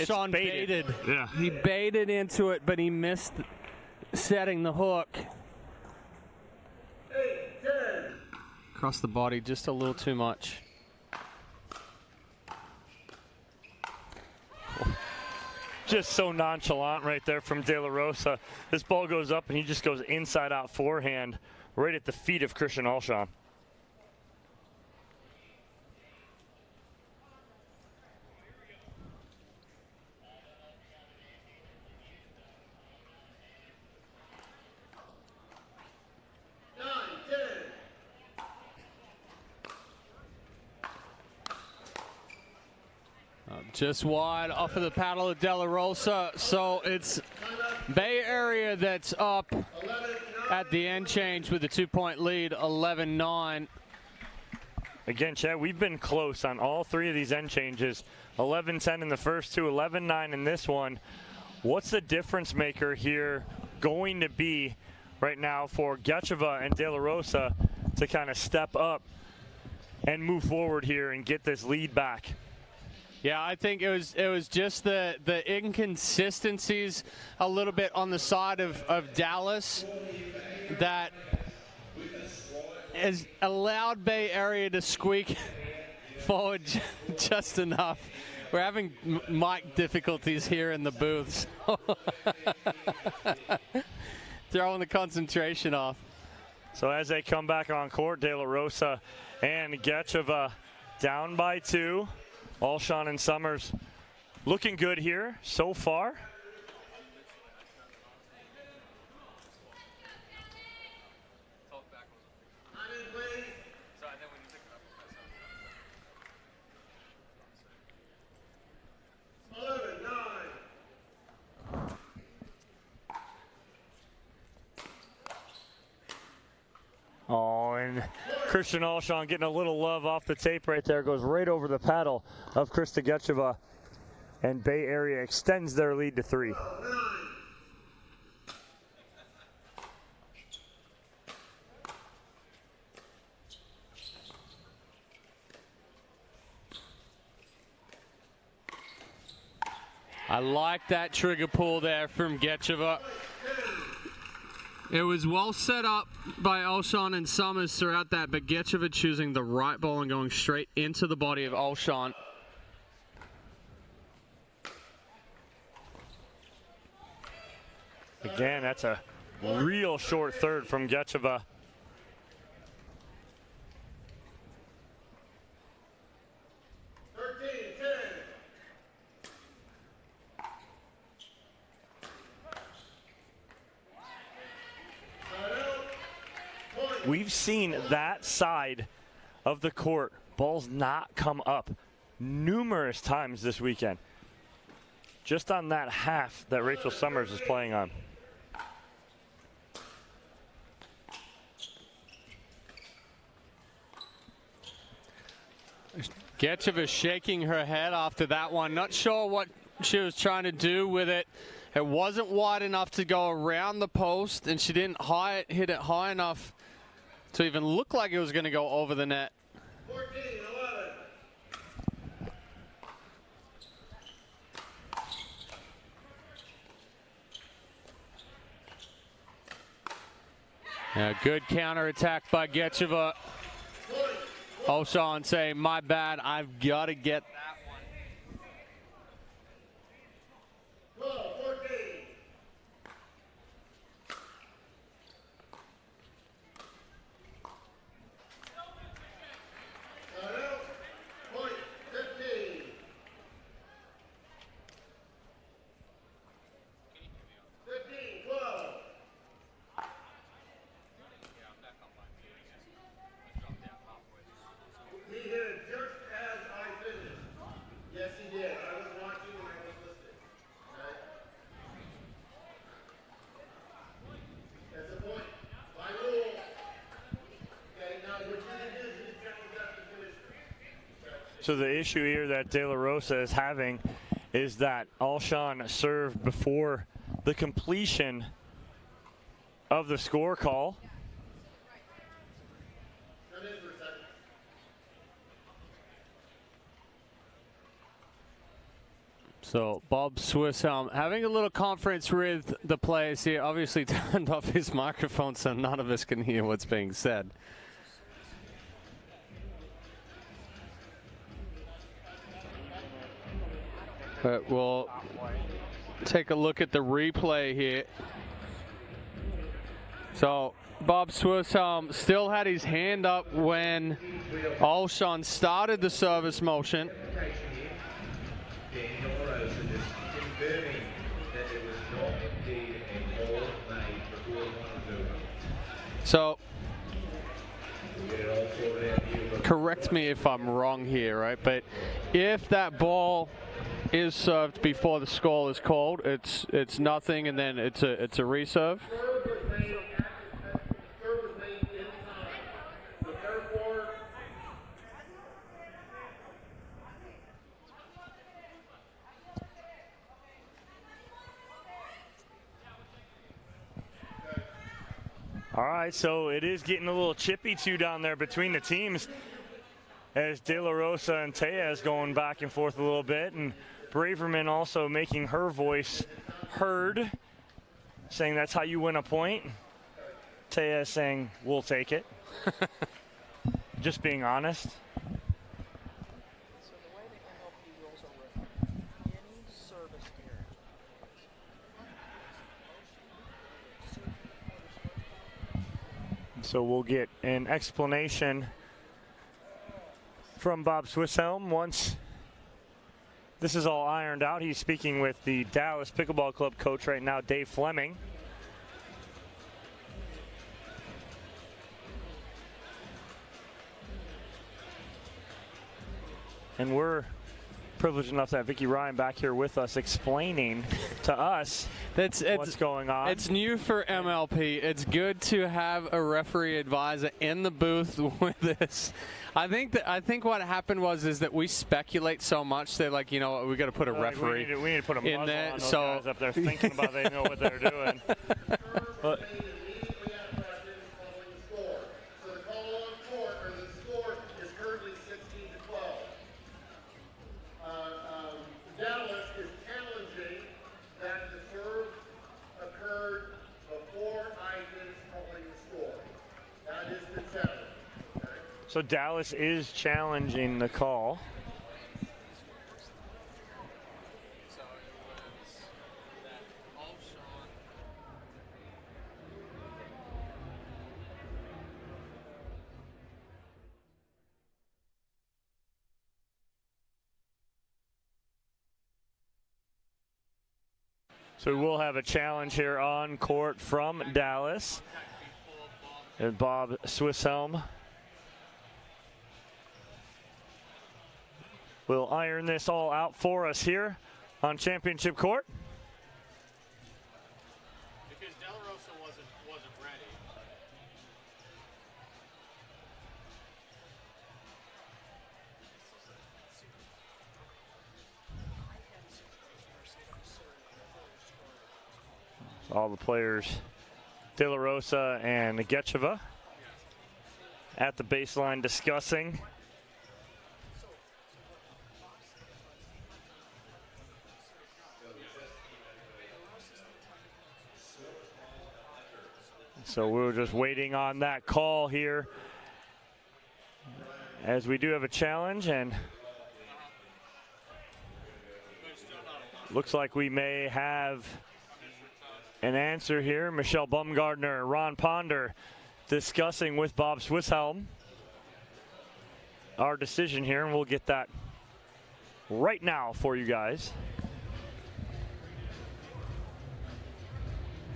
Sean baited. Yeah. He baited into it, but he missed setting the hook. 8, 10. Across the body just a little too much. Just so nonchalant right there from De La Rosa. This ball goes up and he just goes inside out forehand right at the feet of Christian Alshon. Just wide off of the paddle of De La Rosa. So it's Bay Area that's up at the end change with a 2-point lead, 11-9. Again, Chad, we've been close on all three of these end changes. 11-10 in the first two, 11-9 in this one. What's the difference maker here going to be right now for Gecheva and De La Rosa to kind of step up and move forward here and get this lead back? Yeah, I think it was just the inconsistencies a little bit on the side of Dallas that has allowed Bay Area to squeak forward just enough. We're having mic difficulties here in the booths. Throwing the concentration off. So as they come back on court, De La Rosa and Gecheva down by 2. Alshon and Summers looking good here so far. Oh, and Christian Alshon getting a little love off the tape right there. Goes right over the paddle of Krista Gecheva. And Bay Area extends their lead to 3. I like that trigger pull there from Gecheva. It was well set up by Alshon and Summers throughout that, but Gecheva choosing the right ball and going straight into the body of Alshon. Again, that's a real short third from Gecheva. We've seen that side of the court, balls not come up numerous times this weekend. Just on that half that Rachel Summers is playing on. Gecheva shaking her head after that one. Not sure what she was trying to do with it. It wasn't wide enough to go around the post, and she didn't hit it high enough to even look like it was going to go over the net. 14-11. Yeah, good counterattack by Gecheva. Alshon saying, my bad, I've got to get that one. 12-14. Point 15. 15-12. He hit it just as I finished. Yes, he did. I was watching and I was listening. Okay? That's the point. By rule. Okay, now what you did is you challenge that to finish. So the issue here that De La Rosa is having is that Alshon served before the completion of the score call. Come in for a second. So Bob Swisshelm having a little conference with the players here. Obviously turned off his microphone so none of us can hear what's being said. But we'll take a look at the replay here. So Bob Swisshelm still had his hand up when Olshan started the service motion. So, correct me if I'm wrong here, right? But if that ball is served before the score is called, it's nothing, and then it's a reserve. All right, so it is getting a little chippy too down there between the teams as De La Rosa and Tejas going back and forth a little bit, and Braverman also making her voice heard, saying that's how you win a point. Tejas saying we'll take it. Just being honest. So we'll get an explanation from Bob Swisshelm once this is all ironed out. He's speaking with the Dallas Pickleball Club coach right now, Dave Fleming. And we're privileged enough to have Vicky Ryan back here with us explaining to us what's going on. It's new for MLP. It's good to have a referee advisor in the booth with this. I think what happened is that we speculate so much. They're like, you know what, we got to put a referee we need to put a in muzzle there. on those guys up there thinking about they know what they're doing. But so Dallas is challenging the call. So we will have a challenge here on court from Dallas. And Bob Swisshelm will iron this all out for us here on Championship Court. Because De La Rosa wasn't ready. All the players, De La Rosa and Gecheva, at the baseline discussing. So we're just waiting on that call here as we do have a challenge, and looks like we may have an answer here. Michelle Bumgardner, Ron Ponder discussing with Bob Swisshelm our decision here, and we'll get that right now for you guys.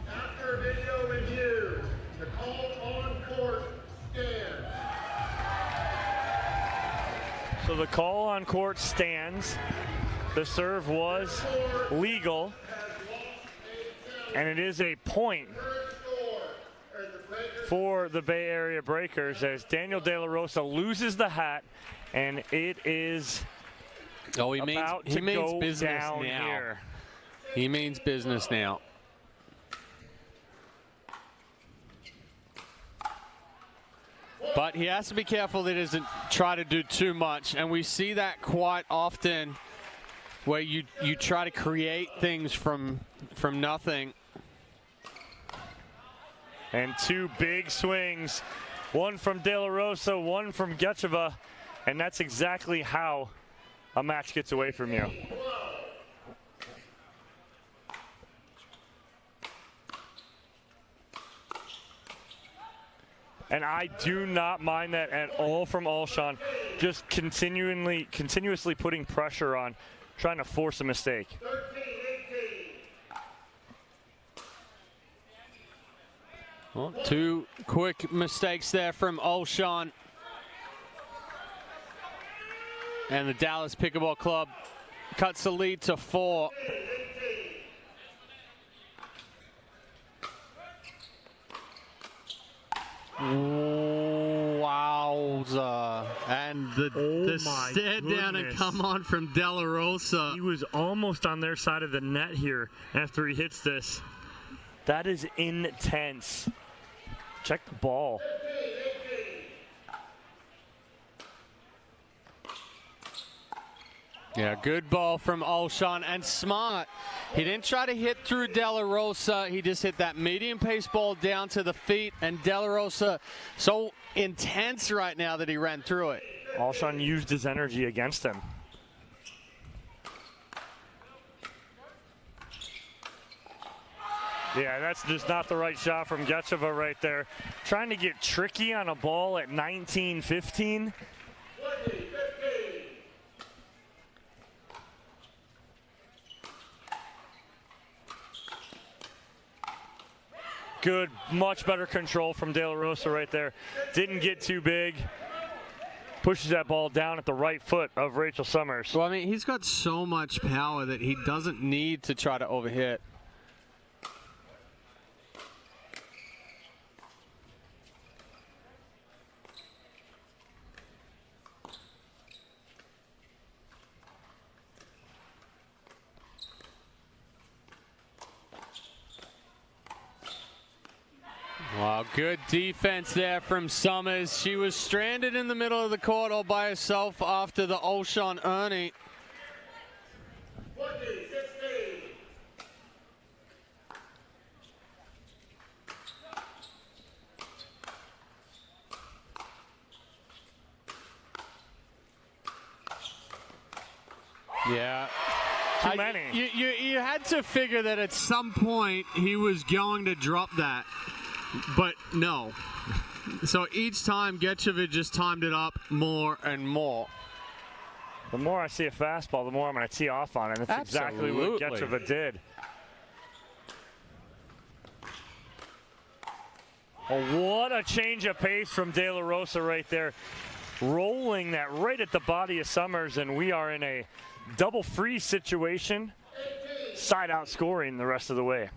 After video review, the call on court stands. So the call on court stands. The serve was legal, and it is a point for the Bay Area Breakers as Daniel De La Rosa loses the hat, and it is he means business down now. Here. He means business now. But he has to be careful that he doesn't try to do too much, and we see that quite often where you try to create things from nothing. And two big swings, one from De La Rosa, one from Gecheva, and that's exactly how a match gets away from you. And I do not mind that at all from Alshon. Just continuously putting pressure on, trying to force a mistake. Well, 2 quick mistakes there from Alshon. And the Dallas Pickleball Club cuts the lead to 4. Wowza. And the stare down and come on from De La Rosa. He was almost on their side of the net here after he hits this. That is intense. Check the ball. Yeah, good ball from Alshon, and smart. He didn't try to hit through De La Rosa. He just hit that medium pace ball down to the feet, and De La Rosa so intense right now that he ran through it. Alshon used his energy against him. Yeah, that's just not the right shot from Gecheva right there. Trying to get tricky on a ball at 19-15. Good, much better control from De La Rosa right there. Didn't get too big. Pushes that ball down at the right foot of Rachel Summers. Well, I mean, he's got so much power that he doesn't need to try to overhit. Wow, good defense there from Summers. She was stranded in the middle of the court all by herself after the Alshon Ernie. Yeah. Too many. You had to figure that at some point he was going to drop that. But no. So each time Gecheva just timed it up more and more. The more I see a fastball, the more I'm going to tee off on it. And that's exactly what Gecheva did. Oh, what a change of pace from De La Rosa right there. Rolling that right at the body of Summers, and we are in a double freeze situation. Side out scoring the rest of the way.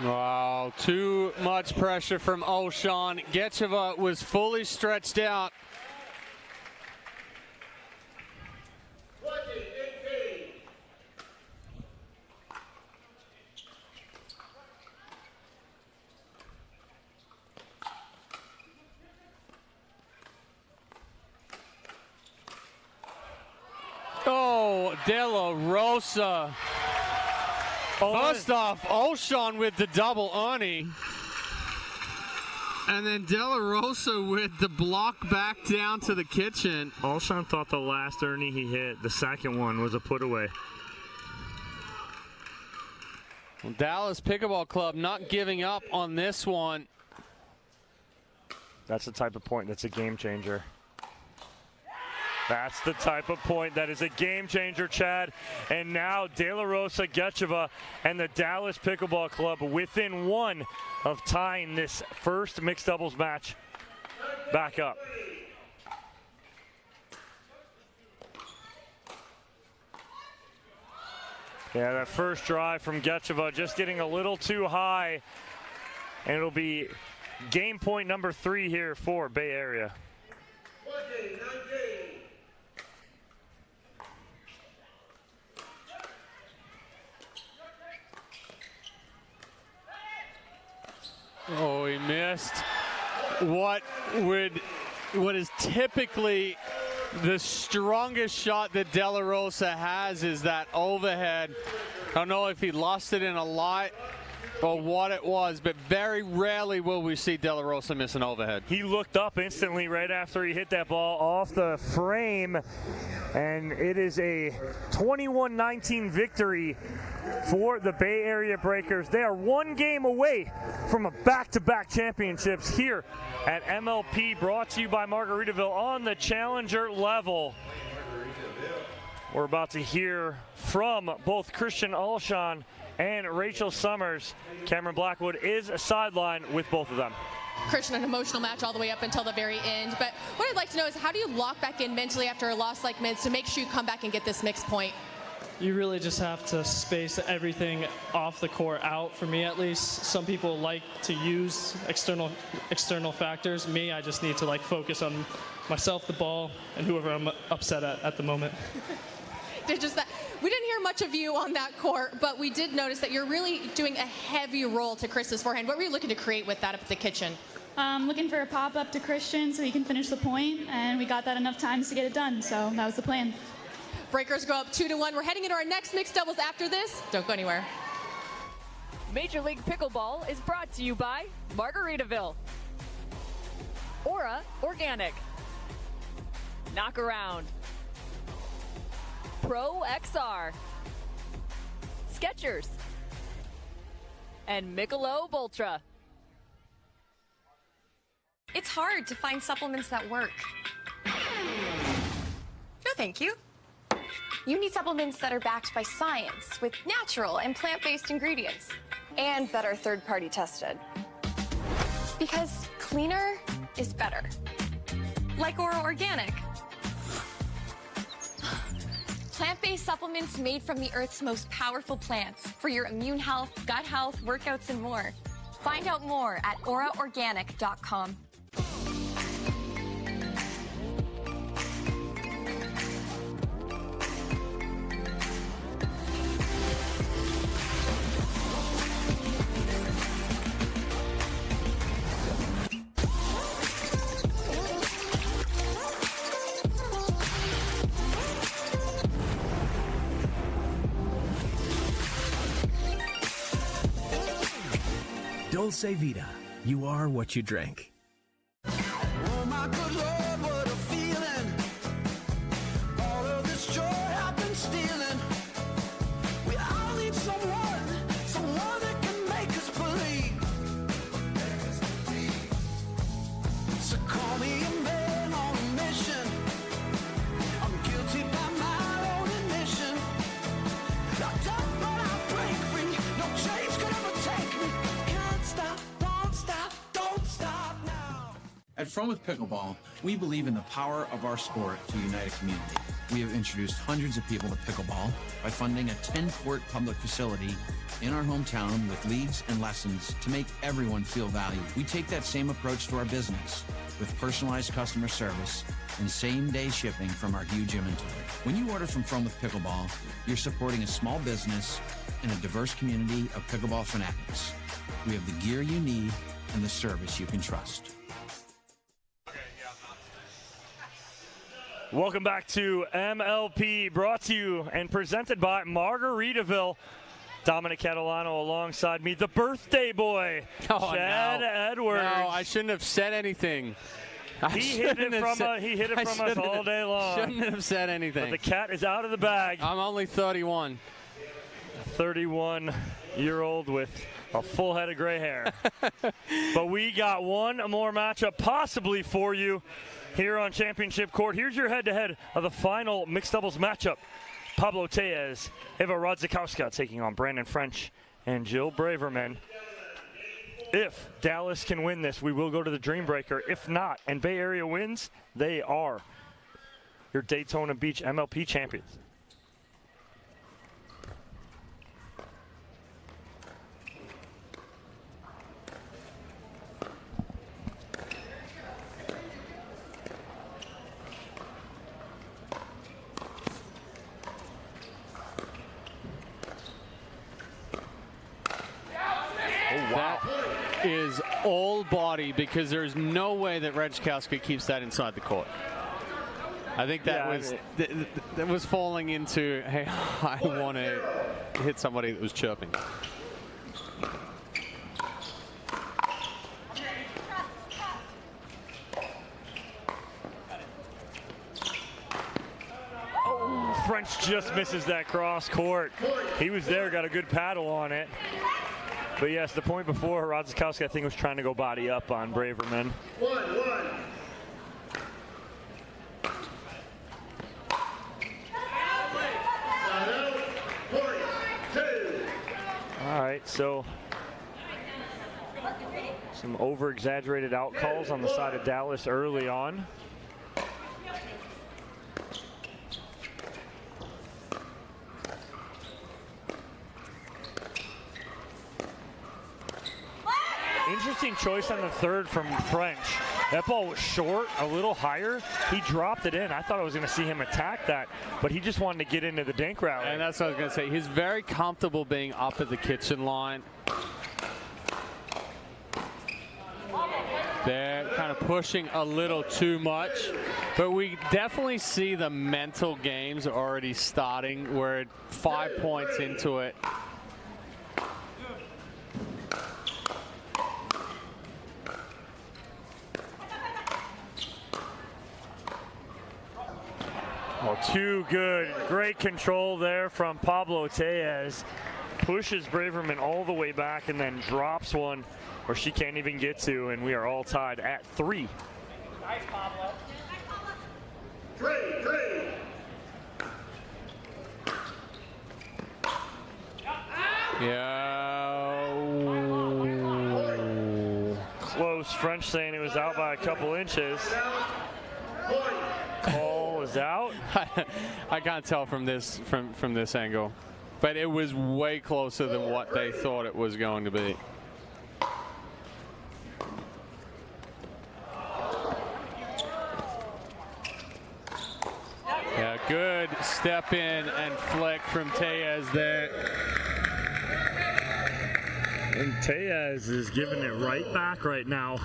Wow, too much pressure from Alshon. Gecheva was fully stretched out. Oh, De La Rosa. First off, Alshon with the double Ernie. And then De La Rosa with the block back down to the kitchen. Alshon thought the last Ernie he hit, the second one, was a put away. Well, Dallas Pickleball Club not giving up on this one. That's the type of point that's a game changer. That's the type of point that is a game changer, Chad. And now De La Rosa, Gecheva, and the Dallas Pickleball Club within one of tying this first mixed doubles match back up. Yeah, that first drive from Gecheva just getting a little too high. And it'll be game point number 3 here for Bay Area. Oh, he missed. What is typically the strongest shot that De La Rosa has is that overhead. I don't know if he lost it in a light Or what it was, but very rarely will we see De La Rosa miss an overhead. He looked up instantly right after he hit that ball off the frame, and it is a 21-19 victory for the Bay Area Breakers. They are one game away from a back-to-back championships here at MLP, brought to you by Margaritaville on the challenger level. We're about to hear from both Christian Alshon and Rachel Summers. Cameron Blackwood is a sideline with both of them. Christian, an emotional match all the way up until the very end. But what I'd like to know is, how do you lock back in mentally after a loss like Mids to make sure you come back and get this mixed point? You really just have to space everything off the court out, for me at least. Some people like to use external factors. Me, I just need to focus on myself, the ball, and whoever I'm upset at the moment. Just that. We didn't hear much of you on that court, but we did notice that you're really doing a heavy roll to Chris's forehand. What were you looking to create with that up at the kitchen? Looking for a pop-up to Christian so he can finish the point, and we got that enough times to get it done, so that was the plan. Breakers go up 2-1. We're heading into our next mixed doubles after this. Don't go anywhere. Major League Pickleball is brought to you by Margaritaville, Aura Organic, Knockaround, Pro XR, Skechers, and Michelob Ultra. It's hard to find supplements that work. No, thank you. You need supplements that are backed by science with natural and plant-based ingredients and that are third-party tested. Because cleaner is better. Like Aura Organic. Plant-based supplements made from the Earth's most powerful plants for your immune health, gut health, workouts, and more. Find out more at auraorganic.com. Dulce Vida. You are what you drink. Oh my good Lord, what a feeling. All of this joy I've been stealing. We all need someone that can make us believe. So call me a man on a mission. I'm guilty by my own admission. Locked up but I break free. No change could ever take me. Can't stop, won't stop, don't stop now. At Fromuth Pickleball, we believe in the power of our sport to unite a community. We have introduced hundreds of people to pickleball by funding a 10-court public facility in our hometown with leagues and lessons to make everyone feel valued. We take that same approach to our business with personalized customer service and same-day shipping from our huge inventory. When you order from Fromuth Pickleball, you're supporting a small business and a diverse community of pickleball fanatics. We have the gear you need and the service you can trust. Welcome back to MLP, brought to you and presented by Margaritaville. Dominic Catalano alongside me, the birthday boy, Chad Edwards. No, I shouldn't have said anything. He hit it from us all day long. Shouldn't have said anything. But the cat is out of the bag. I'm only 31. A 31-year-old with a full head of gray hair. But we got one more matchup possibly for you here on Championship Court. Here's your head-to-head of the final mixed doubles matchup. Pablo Tellez, Eva Rodzikowska taking on Brandon French and Jill Braverman. If Dallas can win this, we will go to the Dream Breaker. If not, and Bay Area wins, they are your Daytona Beach MLP champions. That is all body, because there's no way that Rodzikowska keeps that inside the court. I think that that was falling into, hey, I want to hit somebody that was chirping. French just misses that cross court. He was there, got a good paddle on it. But yes, the point before, Rodzikowski, I think, was trying to go body up on Braverman. 1-1. All right, so some over-exaggerated out calls on the side of Dallas early on. Interesting choice on the third from French. That ball was short, a little higher. He dropped it in. I thought I was going to see him attack that, but he just wanted to get into the dink rally. And that's what I was going to say. He's very comfortable being up at the kitchen line. They're kind of pushing a little too much, but we definitely see the mental games already starting. We're 5 points into it. Oh, too good. Great control there from Pablo Tellez. Pushes Braverman all the way back and then drops one where she can't even get to, and we are all tied at 3. Nice, Pablo. 3. Yeah. Close. French saying it was out by a couple inches. Call is out. I can't tell from this angle, but it was way closer than what they thought it was going to be. Yeah, good step in and flick from Tellez there. And Tellez is giving it right back right now.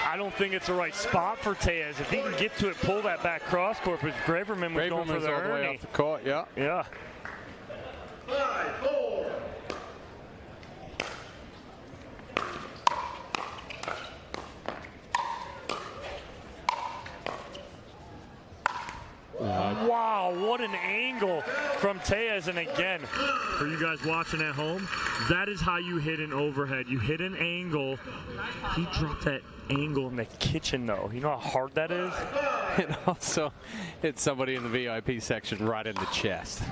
I don't think it's the right spot for Tellez. If he can get to it, pull that back cross court, but Braverman was going for the all the way off the court, yeah. Yeah. 5-4. Wow, what an angle from Tellez. And again, for you guys watching at home, that is how you hit an overhead. You hit an angle. He dropped that angle in the kitchen, though. You know how hard that is? It also hit somebody in the VIP section right in the chest.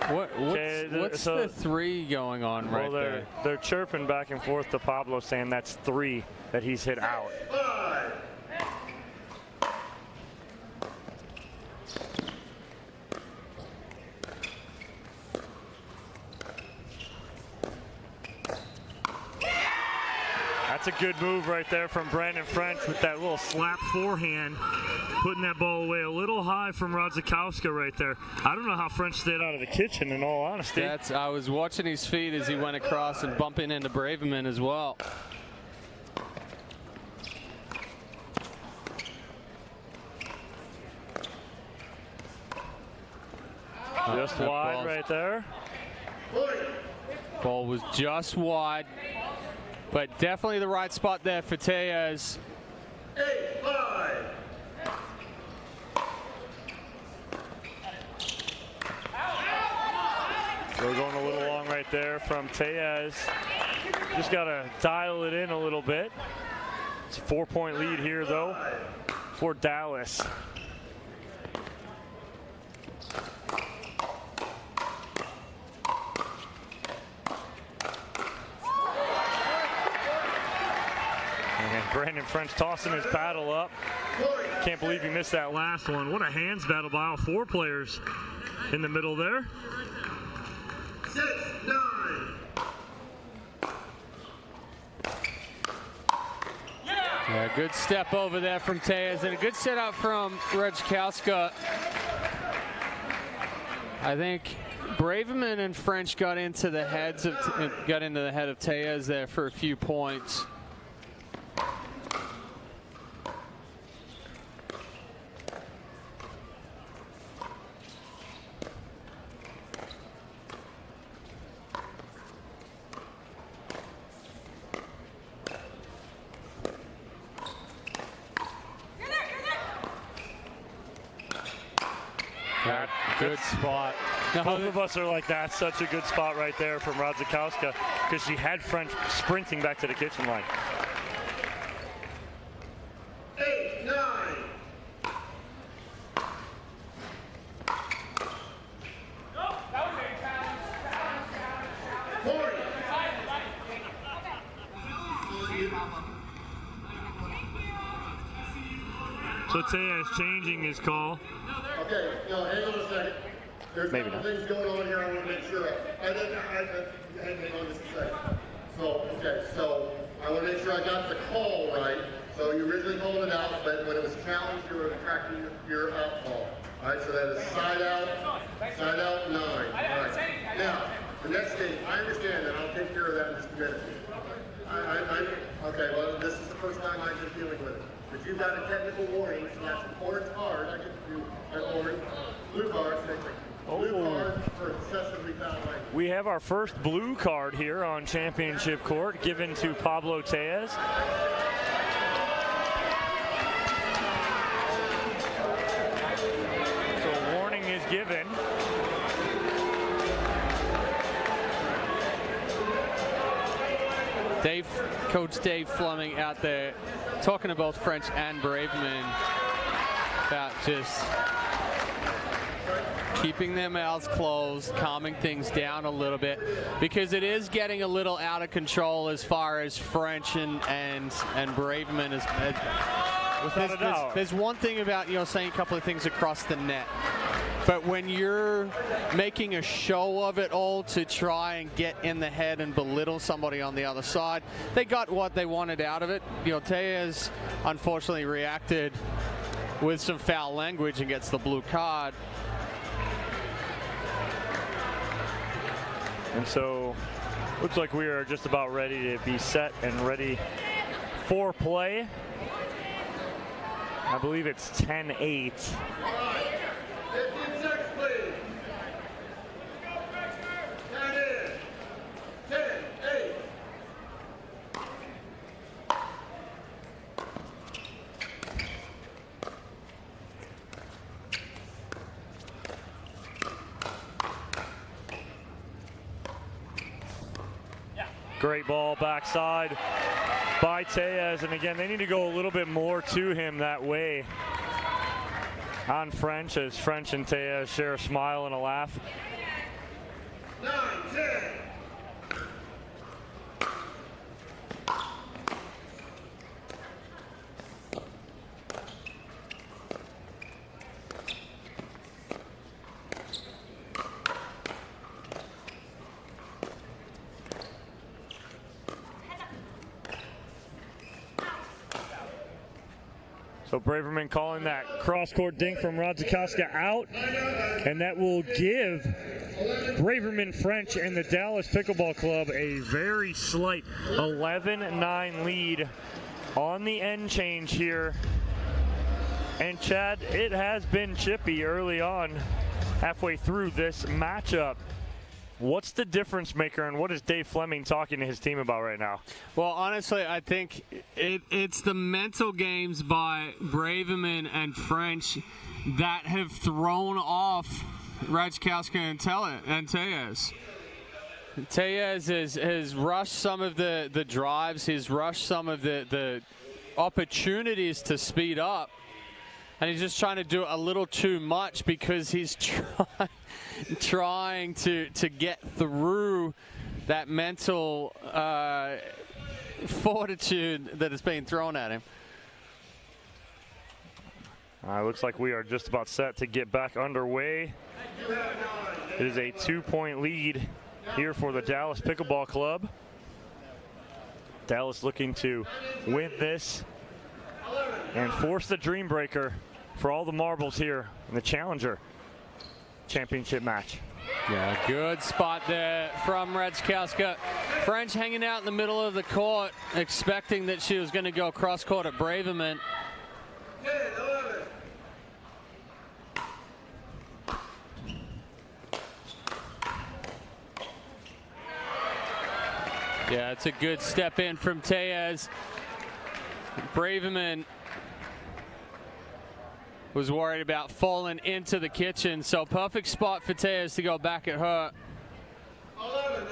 What's the 3 going on right there? They're chirping back and forth to Pablo saying that's 3 that he's hit out. That's a good move right there from Brandon French with that little slap forehand, putting that ball away a little high from Rodzikowska right there. I don't know how French stayed out of the kitchen, in all honesty. I was watching his feet as he went across and bumping into Braverman as well. Just wide right there. Ball was just wide, but definitely the right spot there for Tellez. 8-5. We're going a little long right there from Tellez. Just got to dial it in a little bit. It's a 4-point lead here, though, for Dallas. Brandon French tossing his paddle up. Can't believe he missed that last one. What a hands battle by all 4 players in the middle there. 6-9. Yeah, good step over there from Tellez and a good setup from Rodzikowska. I think Braverman and French got into the head of Tellez there for a few points. Good spot. Both of us are like, that's such a good spot right there from Radzikowska, because she had French sprinting back to the kitchen line. 8, 9. So Taya is changing his call. Okay, now hang on a second. There's Maybe a couple not. things going on here I want to make sure of. Hang on just a second. So I want to make sure I got the call right. So you originally called it out, but when it was challenged, you were retracting your out call. All right, so that is side out 9. All right. Now, the next game, I understand that. I'll take care of that in just a minute. Okay, well, this is the first time I've been dealing with it. But you've got a technical warning, so that's an orange card. I get to do an orange. Blue card, blue card for excessively foul language. We have our first blue card here on championship court, given to Pablo Tellez. So a warning is given. Coach Dave Fleming out there talking to both French and Braverman about just keeping their mouths closed, calming things down a little bit, because it is getting a little out of control as far as French and Braverman is. Without a doubt. There's one thing about, saying a couple of things across the net. But when you're making a show of it all to try and get in the head and belittle somebody on the other side, they got what they wanted out of it. Tellez unfortunately reacted with some foul language and gets the blue card. And so, looks like we are just about ready to be set and ready for play. I believe it's 10-8. 15 seconds, please. 10, 8. Great ball backside by Tellez, and again, they need to go a little bit more to him that way on French, as French and Tellez share a smile and a laugh. 9, 10. So Braverman calling that cross-court dink from Radzikowska out, and that will give Braverman French and the Dallas Pickleball Club a very slight 11-9 lead on the end change here. And Chad, it has been chippy early on, halfway through this matchup. What's the difference maker, and what is Dave Fleming talking to his team about right now? Well, honestly, I think it's the mental games by Braverman and French that have thrown off Radzikowska and Tellez. Tellez has rushed some of the drives. He's rushed some of the opportunities to speed up. And he's just trying to do a little too much because he's trying to get through that mental fortitude that is being thrown at him. Looks like we are just about set to get back underway. It is a 2-point lead here for the Dallas Pickleball Club. Dallas looking to win this and force the dream breaker for all the marbles here in the Challenger Championship match. Yeah, good spot there from Radzikowska. French hanging out in the middle of the court, expecting that she was going to go cross-court at Braverman. 10, 11. Yeah, it's a good step in from Tellez. Braverman was worried about falling into the kitchen. So perfect spot for Tejas to go back at her. 11.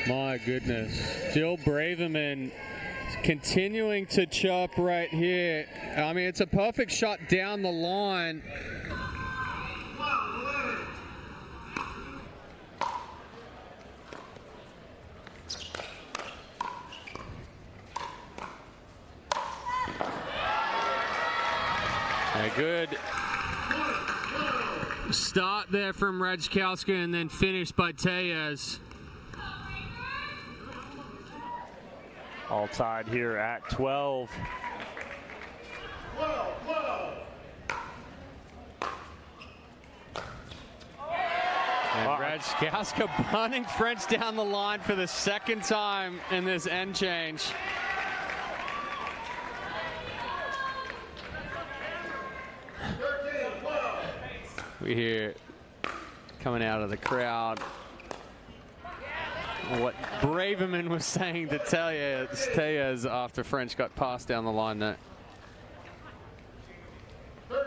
My goodness. Jill Braverman continuing to chop right here. I mean, it's a perfect shot down the line. A good start there from Rajkowska and then finished by Tejas. All tied here at 12. And Rajkowska bunting French down the line for the second time in this end change. We hear coming out of the crowd what Braverman was saying to Tejas after French got passed down the line there. 13.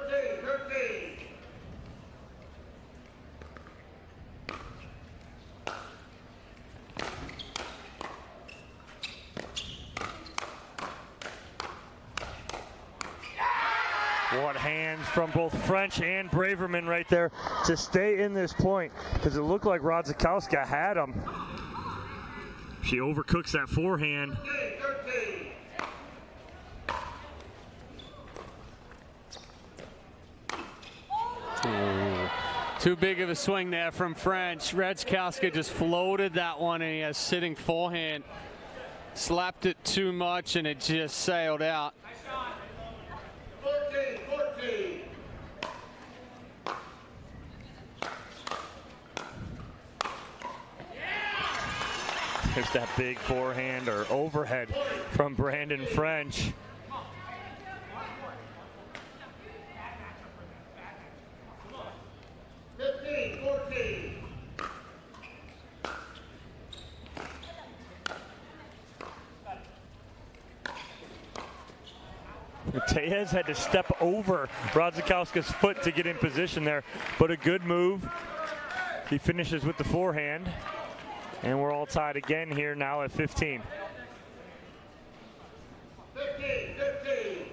What hands from both French and Braverman right there to stay in this point, because it looked like Radzikowska had him. She overcooks that forehand. 13. Too big of a swing there from French. Radzikowska just floated that one, and he has sitting forehand. Slapped it too much, and it just sailed out. 14. There's that big forehand or overhead from Brandon French. Tejas had to step over Radzikowska's foot to get in position there, but a good move. He finishes with the forehand, and we're all tied again here now at 15. 15.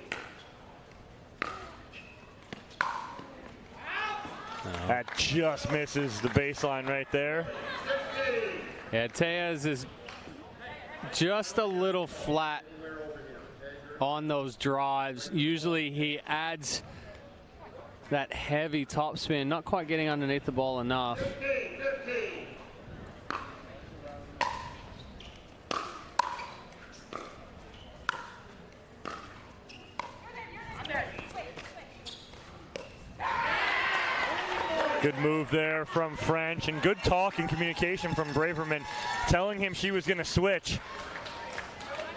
That just misses the baseline right there. Yeah, Tejas is just a little flat on those drives. Usually he adds that heavy topspin, not quite getting underneath the ball enough. 15. Good move there from French, and good talk and communication from Braverman, telling him she was going to switch.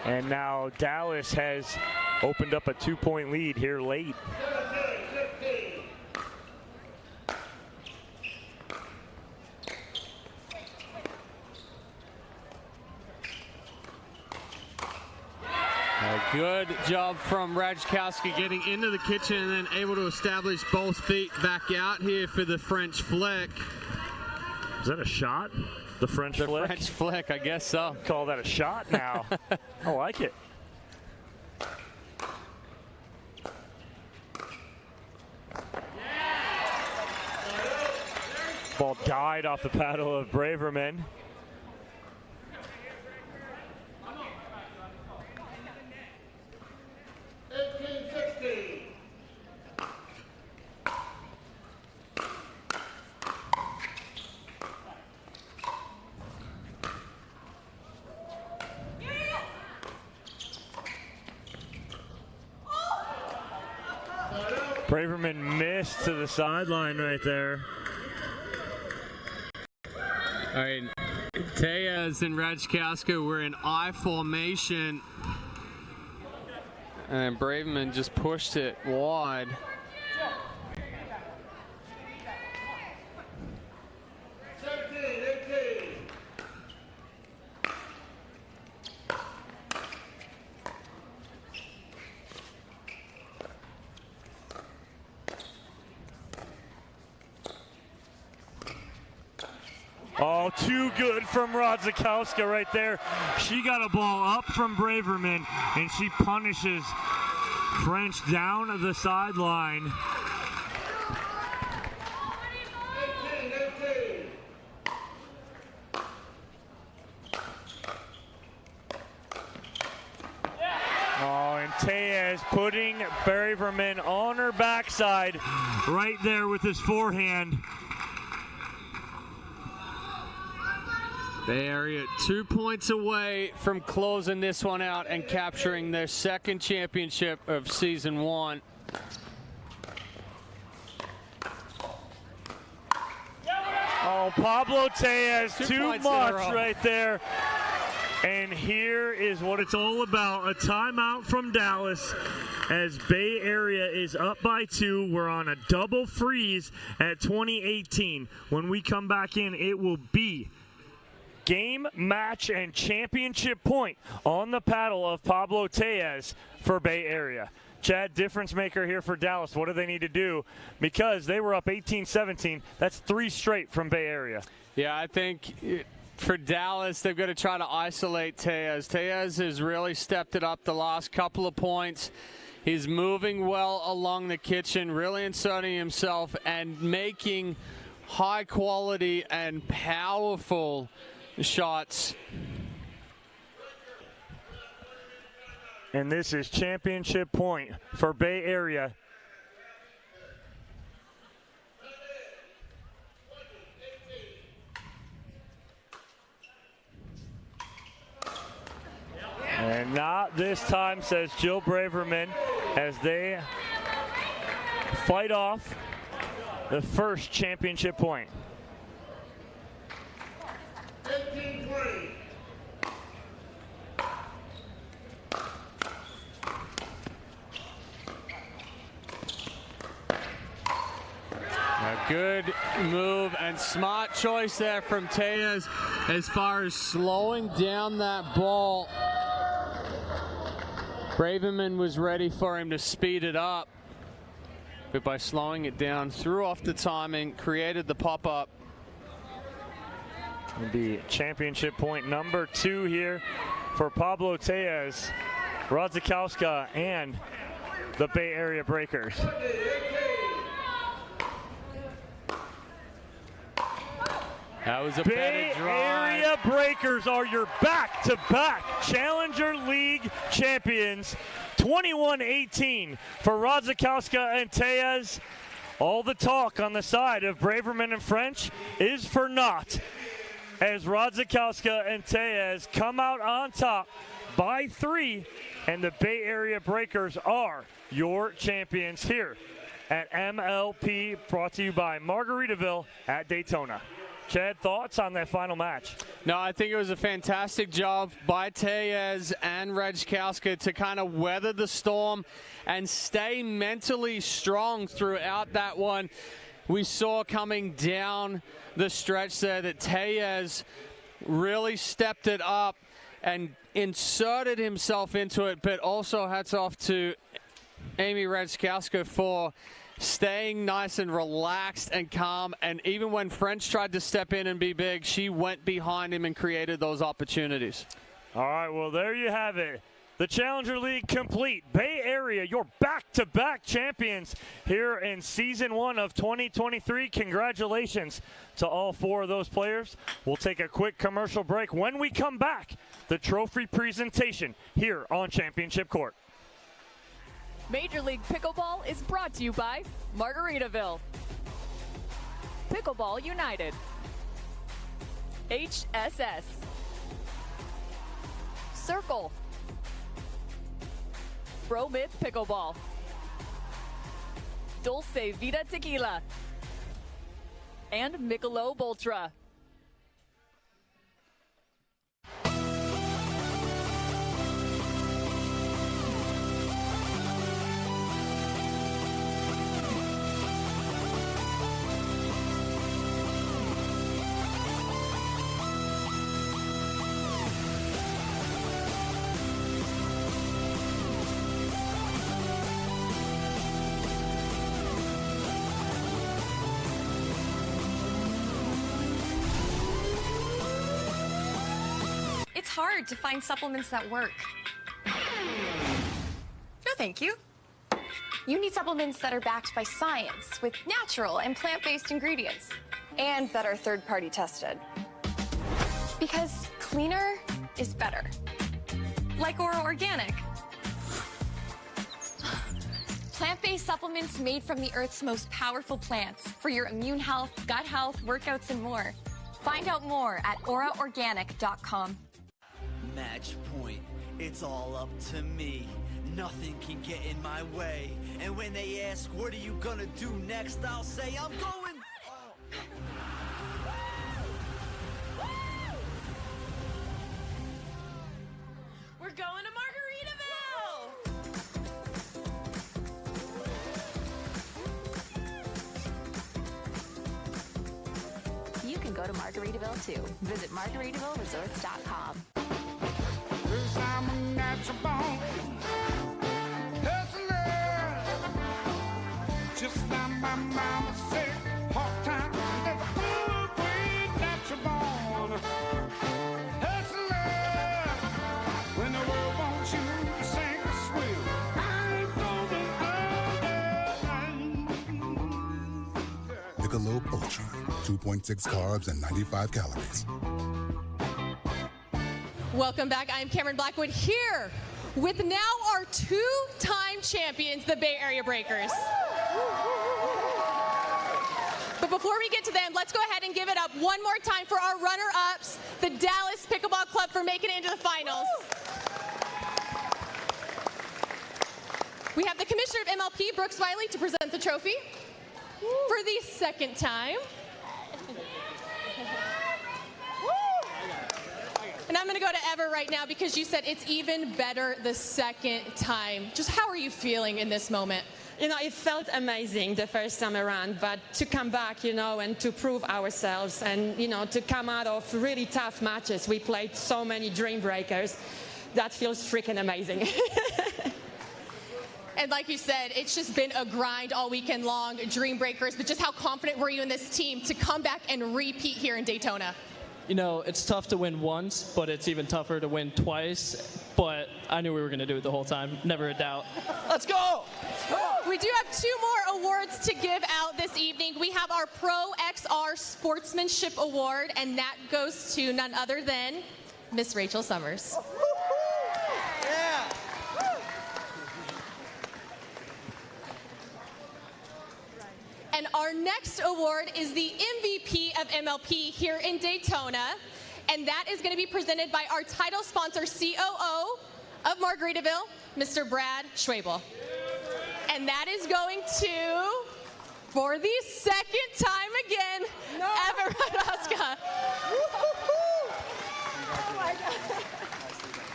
And now Dallas has opened up a 2-point lead here late. 15. A good job from Rajkowski getting into the kitchen and then able to establish both feet back out here for the French flick. Is that a shot? The French flick? The French flick, I guess so. Call that a shot now. I like it. Ball died off the paddle of Braverman. Braverman missed to the sideline right there. All right, Tejas and Rajkowska were in I formation, and Braverman just pushed it wide. Oh, too good from Radzikowska right there. She got a ball up from Braverman, and she punishes French down the sideline. Oh, and Tejas putting Braverman on her backside right there with his forehand. Bay Area 2 points away from closing this one out and capturing their second championship of season 1. Oh, Pablo Tejas, too points in a much row. right there. And here is what it's all about. A timeout from Dallas as Bay Area is up by 2. We're on a double freeze at 2018. When we come back in, it will be game, match, and championship point on the paddle of Pablo Tejas for Bay Area. Chad, difference maker here for Dallas. What do they need to do? Because they were up 18-17. That's 3 straight from Bay Area. Yeah, I think for Dallas, they've got to try to isolate Tejas. Tejas has really stepped it up the last couple of points. He's moving well along the kitchen, really inserting himself and making high quality and powerful shots. And this is championship point for Bay Area. And not this time, says Jill Braverman, as they fight off the first championship point. 18-20. A good move and smart choice there from Tejas as far as slowing down that ball. Braverman was ready for him to speed it up, but by slowing it down, threw off the timing, created the pop-up. The championship point number 2 here for Pablo Tejas, Radzikowska, and the Bay Area Breakers. That was a Bay better drive. Area Breakers are your back-to-back Challenger League champions. 21-18 for Radzikowska and Tejas. All the talk on the side of Braverman and French is for naught, as Radzikowska and Tejas come out on top by 3, and the Bay Area Breakers are your champions here at MLP, brought to you by Margaritaville at Daytona. Chad, thoughts on that final match? No, I think it was a fantastic job by Tejas and Rajkowska to kind of weather the storm and stay mentally strong throughout that one. We saw coming down the stretch there that Tejas really stepped it up and inserted himself into it, but also hats off to Amy Rajkowska for staying nice and relaxed and calm, and even when French tried to step in and be big, she went behind him and created those opportunities. All right, well, there you have it. The Challenger League complete. Bay Area, your back-to-back champions here in Season 1 of 2023. Congratulations to all 4 of those players. We'll take a quick commercial break. When we come back, the trophy presentation here on Championship Court. Major League Pickleball is brought to you by Margaritaville, Pickleball United, HSS, Cirkul, Fromuth Pickleball, Dulce Vida Tequila, and Michelob Ultra. It's hard to find supplements that work. No, thank you. You need supplements that are backed by science with natural and plant-based ingredients and that are third-party tested. Because cleaner is better. Like Oro Organic. Plant-based supplements made from the Earth's most powerful plants for your immune health, gut health, workouts, and more. Find out more at auraorganic.com. Match point, it's all up to me. Nothing can get in my way. And when they ask, what are you gonna do next? I'll say, I'm going. We're going to Margaritaville! You can go to Margaritaville too. Visit MargaritavilleResorts.com. Cause I'm a natural born hustler. Just like my mama said, hard times never go away. Natural born hustler. When the world wants you to sing a swill, I ain't gonna go. Michelob Ultra, 2.6 carbs and 95 calories. Welcome back. I'm Cameron Blackwood here with now our two-time champions, the Bay Area Breakers. But before we get to them, let's go ahead and give it up one more time for our runner-ups, the Dallas Pickleball Club, for making it into the finals. We have the Commissioner of MLP, Brooks Wiley, to present the trophy for the second time. And I'm going to go to Ever right now because you said it's even better the second time. Just how are you feeling in this moment? You know, it felt amazing the first time around, but to come back, you know, and to prove ourselves and, you know, to come out of really tough matches. We played so many dream breakers. That feels freaking amazing. And like you said, it's just been a grind all weekend long, dream breakers, but just how confident were you in this team to come back and repeat here in Daytona? You know, it's tough to win once, but it's even tougher to win twice. But I knew we were going to do it the whole time. Never a doubt. Let's go! We do have two more awards to give out this evening. We have our Pro XR Sportsmanship Award, and that goes to none other than Miss Rachel Summers. Yeah. And our next award is the MVP of MLP here in Daytona. And that is going to be presented by our title sponsor, COO of Margaritaville, Mr. Brad Schwabel. And that is going to, for the second time again, Ever Radoska. Oh my God.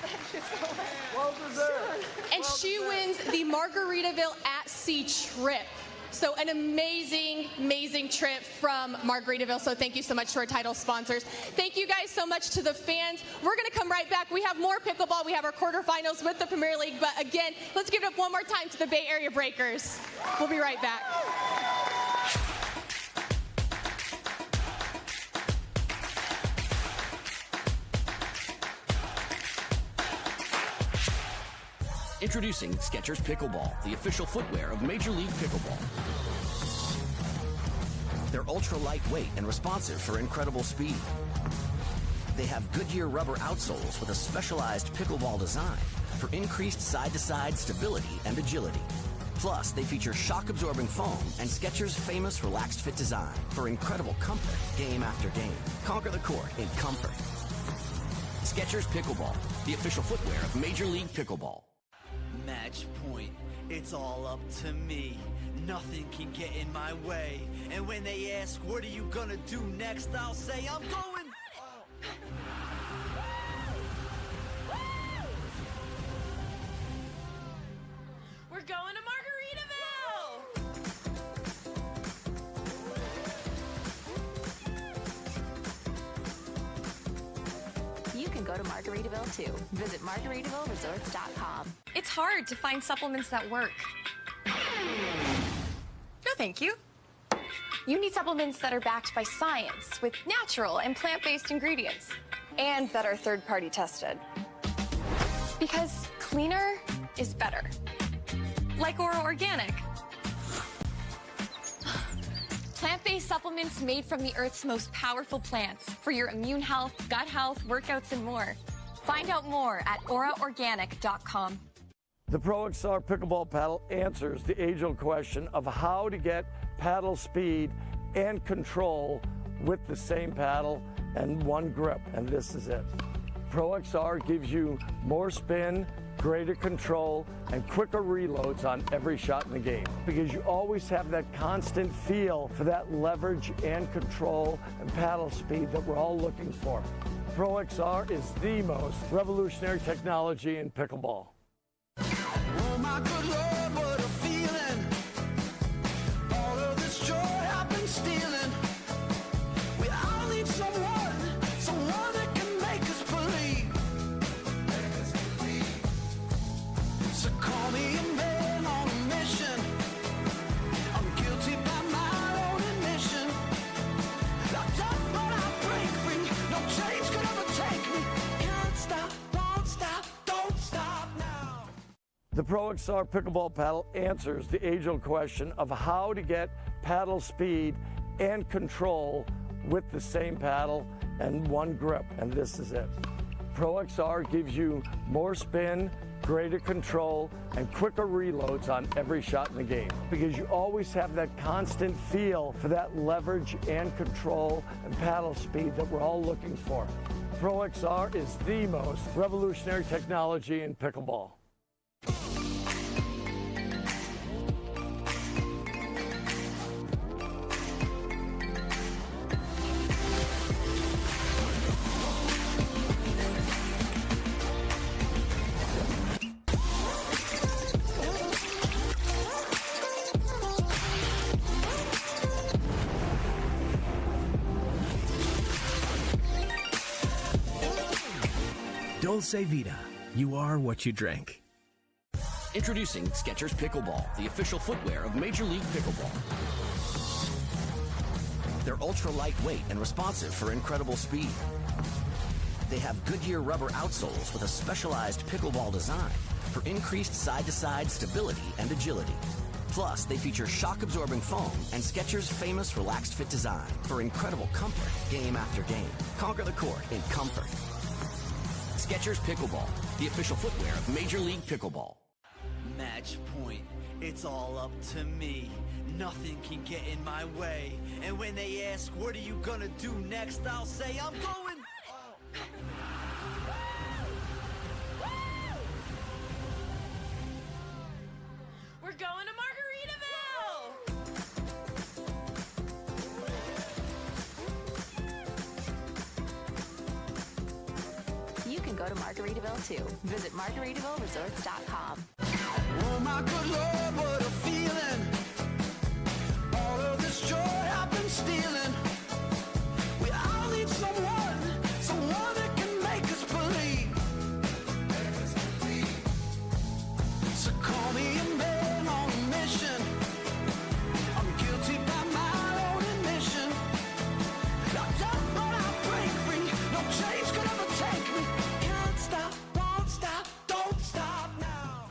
Thank you so much. Well deserved. And she wins the Margaritaville at Sea trip. So an amazing, amazing trip from Margaritaville. So thank you so much to our title sponsors. Thank you guys so much to the fans. We're going to come right back. We have more pickleball. We have our quarterfinals with the Premier League. But again, let's give it up one more time to the Bay Area Breakers. We'll be right back. Introducing Skechers Pickleball, the official footwear of Major League Pickleball. They're ultra lightweight and responsive for incredible speed. They have Goodyear rubber outsoles with a specialized pickleball design for increased side-to-side stability and agility. Plus, they feature shock-absorbing foam and Skechers' famous relaxed fit design for incredible comfort game after game. Conquer the court in comfort. Skechers Pickleball, the official footwear of Major League Pickleball. Match point, it's all up to me. Nothing can get in my way. And when they ask, what are you gonna do next? I'll say, I'm going. We're going to Margaritaville! You can go to Margaritaville too. Visit MargaritavilleResorts.com. It's hard to find supplements that work. No, thank you. You need supplements that are backed by science with natural and plant-based ingredients and that are third-party tested. Because cleaner is better. Like Oro Organic. Plant-based supplements made from the Earth's most powerful plants for your immune health, gut health, workouts, and more. Find out more at oraorganic.com. The Pro XR Pickleball paddle answers the age-old question of how to get paddle speed and control with the same paddle and one grip, and this is it. Pro XR gives you more spin, greater control, and quicker reloads on every shot in the game, because you always have that constant feel for that leverage and control and paddle speed that we're all looking for. Pro XR is the most revolutionary technology in pickleball. Oh my good Lord, what a feeling. All of this joy I've been stealing. We all need someone that can make us believe. So call me a man on a mission. I'm guilty by my own admission. Locked up but I break free. No change could ever take me. Can't stop, won't stop, don't stop now. The Pro XR Pickleball paddle answers the age-old question of how to get paddle speed and control with the same paddle and one grip, and this is it. Pro XR gives you more spin, greater control, and quicker reloads on every shot in the game, because you always have that constant feel for that leverage and control and paddle speed that we're all looking for. Pro XR is the most revolutionary technology in pickleball. Dulce Vida. You are what you drink. Introducing Skechers Pickleball, the official footwear of Major League Pickleball. They're ultra lightweight and responsive for incredible speed. They have Goodyear rubber outsoles with a specialized pickleball design for increased side-to-side stability and agility. Plus, they feature shock-absorbing foam and Skechers' famous relaxed fit design for incredible comfort game after game. Conquer the court in comfort. Skechers Pickleball, the official footwear of Major League Pickleball. Match point, it's all up to me. Nothing can get in my way. And when they ask, what are you gonna do next? I'll say, I'm going. We're going to Margaritaville! You can go to Margaritaville too. Visit MargaritavilleResorts.com. Oh my good Lord, what a feeling. All of this joy I've been stealing. We all need someone that can make us believe. So call me a man on a mission. I'm guilty by my own admission. Locked up but I break free. No change could ever take me. Can't stop, won't stop, don't stop now.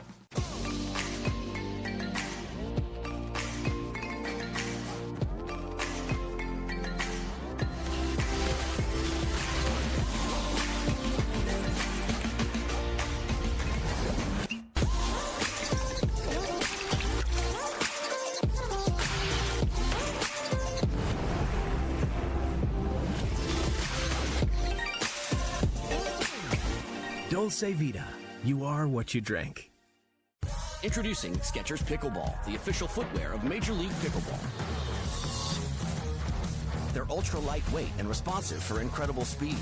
Dulce Vida. You are what you drink. Introducing Skechers Pickleball, the official footwear of Major League Pickleball. They're ultra lightweight and responsive for incredible speed.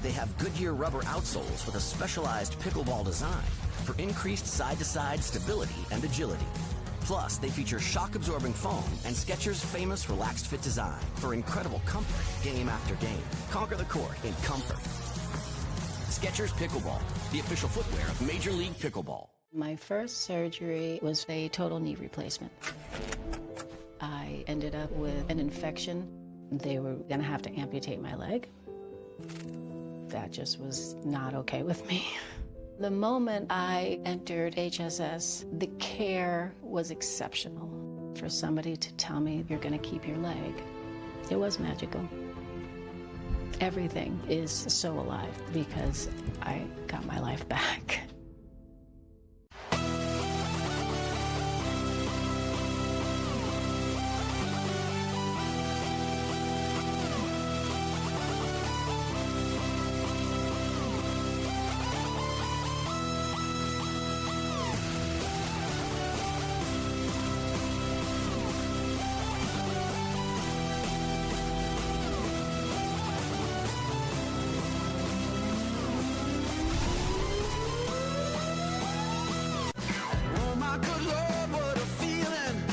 They have Goodyear rubber outsoles with a specialized pickleball design for increased side-to-side stability and agility. Plus, they feature shock-absorbing foam and Skechers' famous relaxed fit design for incredible comfort game after game. Conquer the court in comfort. Skechers Pickleball, the official footwear of Major League Pickleball. My first surgery was a total knee replacement. I ended up with an infection. They were going to have to amputate my leg. That just was not okay with me. The moment I entered HSS, the care was exceptional. For somebody to tell me you're going to keep your leg, it was magical. Everything is so alive because I got my life back. Oh my good Lord, what a feeling.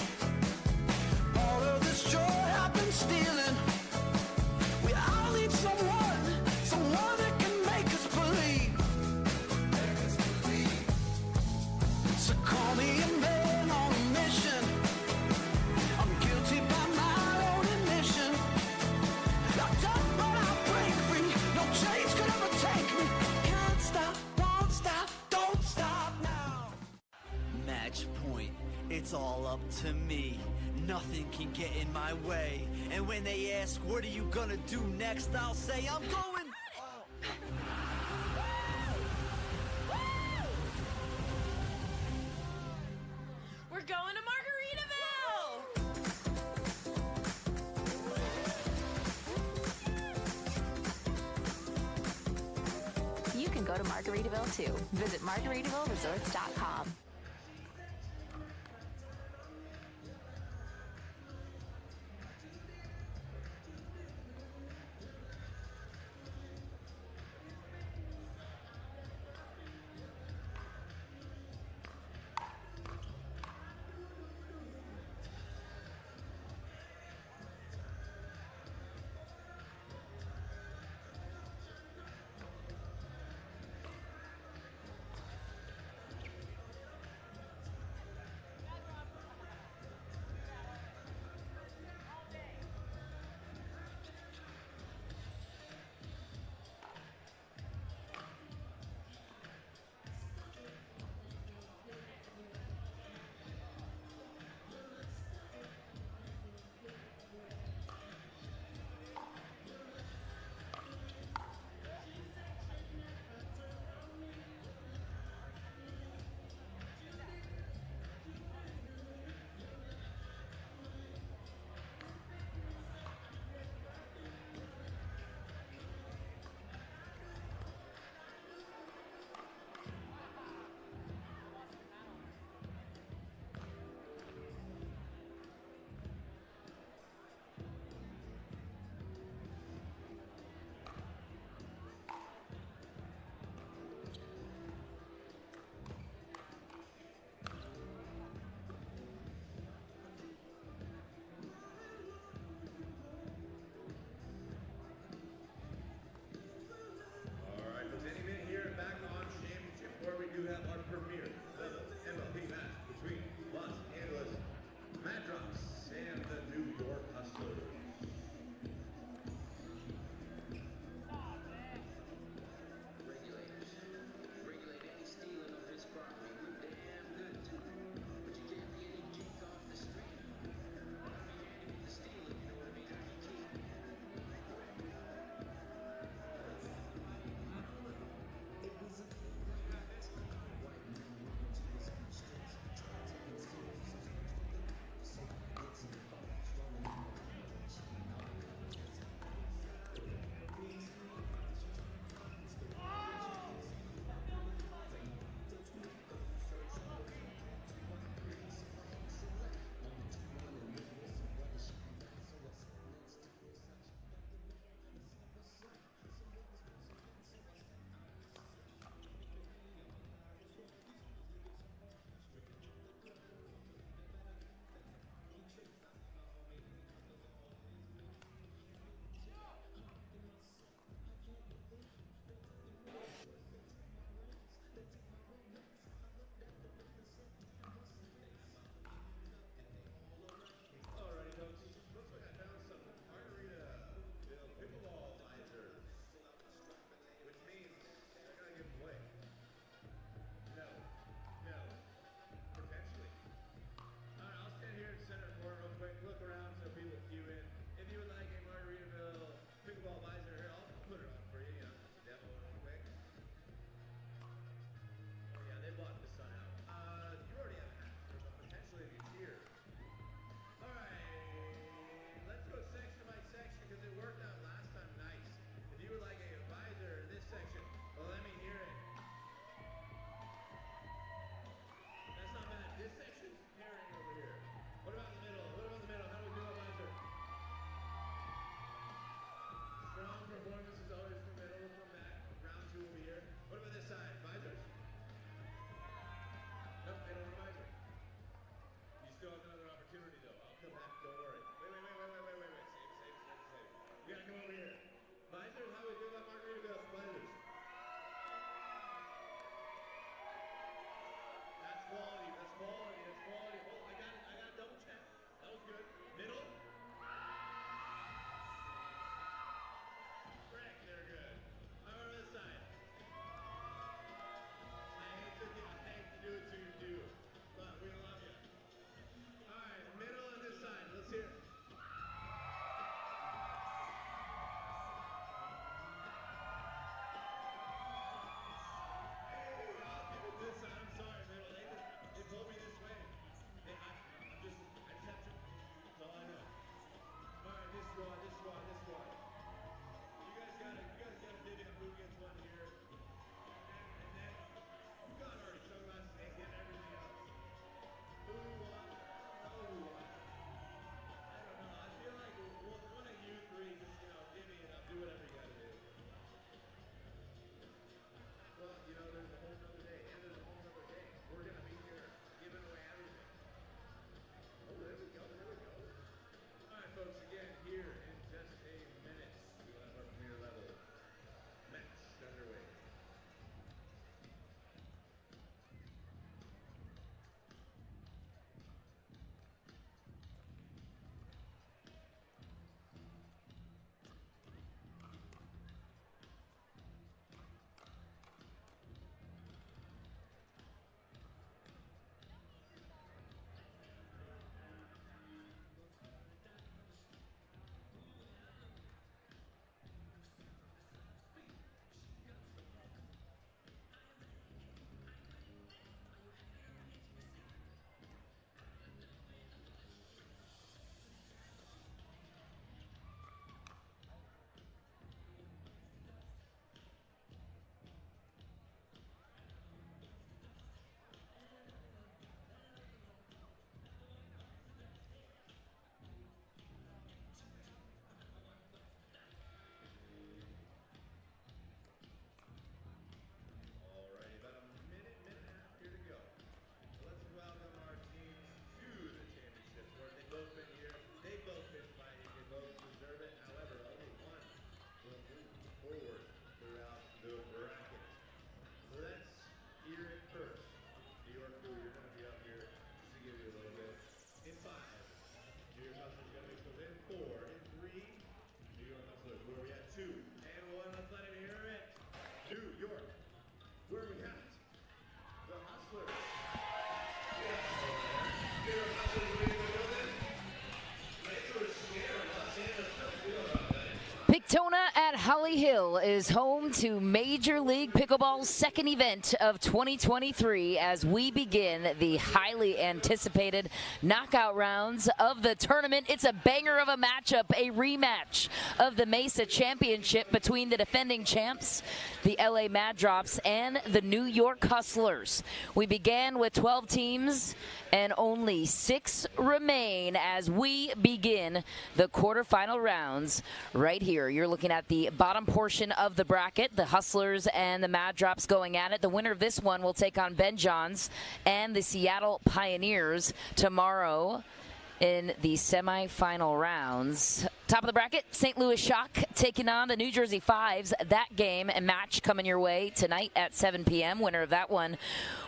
All of this joy I've been stealing. We all need someone that can make us believe. So call me a man on a mission. I'm guilty by my own admission. Locked up but I'll break free. No chains could ever take me. Can't stop, won't stop, don't stop now. Match point, it's all up to me. Nothing can get in my way. And when they ask, what are you gonna do next? I'll say, I'm going. We're going to Margaritaville! You can go to Margaritaville too. Visit MargaritavilleResorts.com. do it for racket. So let's hear it first. New York crew, you're going to be up here just to give you a little bit. In 5. New York Hustlers going to be close in 4. In 3. New York Hustlers, where are we at? 2. And 1, let's let him hear it. New York, where are we at? The Hustlers. Yes. New York Hustlers leading the building. Metro is scared. Los Angeles doesn't feel about that. Daytona at Holly Hill is home to Major League Pickleball's second event of 2023 as we begin the highly anticipated knockout rounds of the tournament. It's a banger of a matchup, a rematch of the Mesa Championship between the defending champs, the LA Mad Drops, and the New York Hustlers. We began with 12 teams and only 6 remain as we begin the quarterfinal rounds right here. You're looking at the bottom portion of the bracket, the Hustlers and the Mad Drops going at it. The winner of this one will take on Ben Johns and the Seattle Pioneers tomorrow in the semifinal rounds. Top of the bracket, St. Louis Shock taking on the New Jersey Fives. That game and match coming your way tonight at 7 p.m. Winner of that one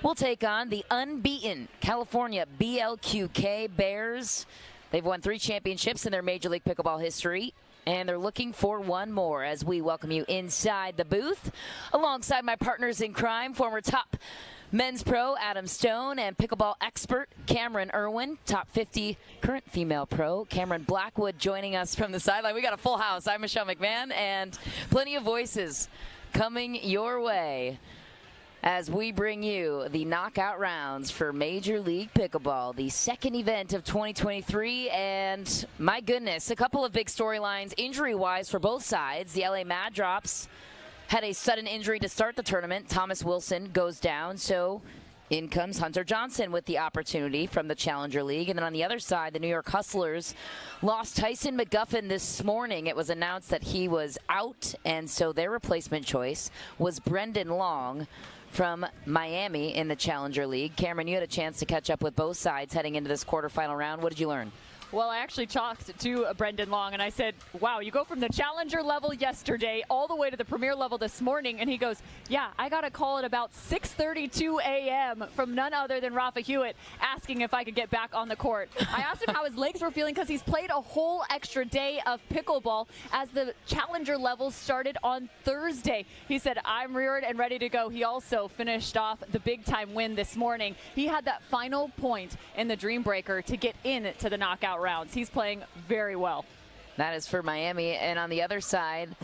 will take on the unbeaten California BLQK Bears. They've won 3 championships in their Major League Pickleball history, and they're looking for one more as we welcome you inside the booth alongside my partners in crime, former top men's pro Adam Stone and pickleball expert Cameron Irwin, top 50 current female pro Cameron Blackwood joining us from the sideline. We got a full house. I'm Michelle McMahon, and plenty of voices coming your way as we bring you the knockout rounds for Major League Pickleball, the second event of 2023. And my goodness, a couple of big storylines injury-wise for both sides. The LA Mad Drops had a sudden injury to start the tournament. Thomas Wilson goes down, so in comes Hunter Johnson with the opportunity from the Challenger League. And then on the other side, the New York Hustlers lost Tyson McGuffin this morning. It was announced that he was out, and so their replacement choice was Brendan Long from Miami in the Challenger League. Cameron, you had a chance to catch up with both sides heading into this quarterfinal round. What did you learn? Well, I actually talked to Brendan Long, and I said, wow, you go from the challenger level yesterday all the way to the premier level this morning. And he goes, yeah, I got a call at about 6:32 a.m. from none other than Rafa Hewitt asking if I could get back on the court. I asked him how his legs were feeling because he's played a whole extra day of pickleball as the challenger levels started on Thursday. He said, I'm reared and ready to go. He also finished off the big-time win this morning. He had that final point in the Dream Breaker to get into the knockout rounds. He's playing very well. That is for Miami. And on the other side,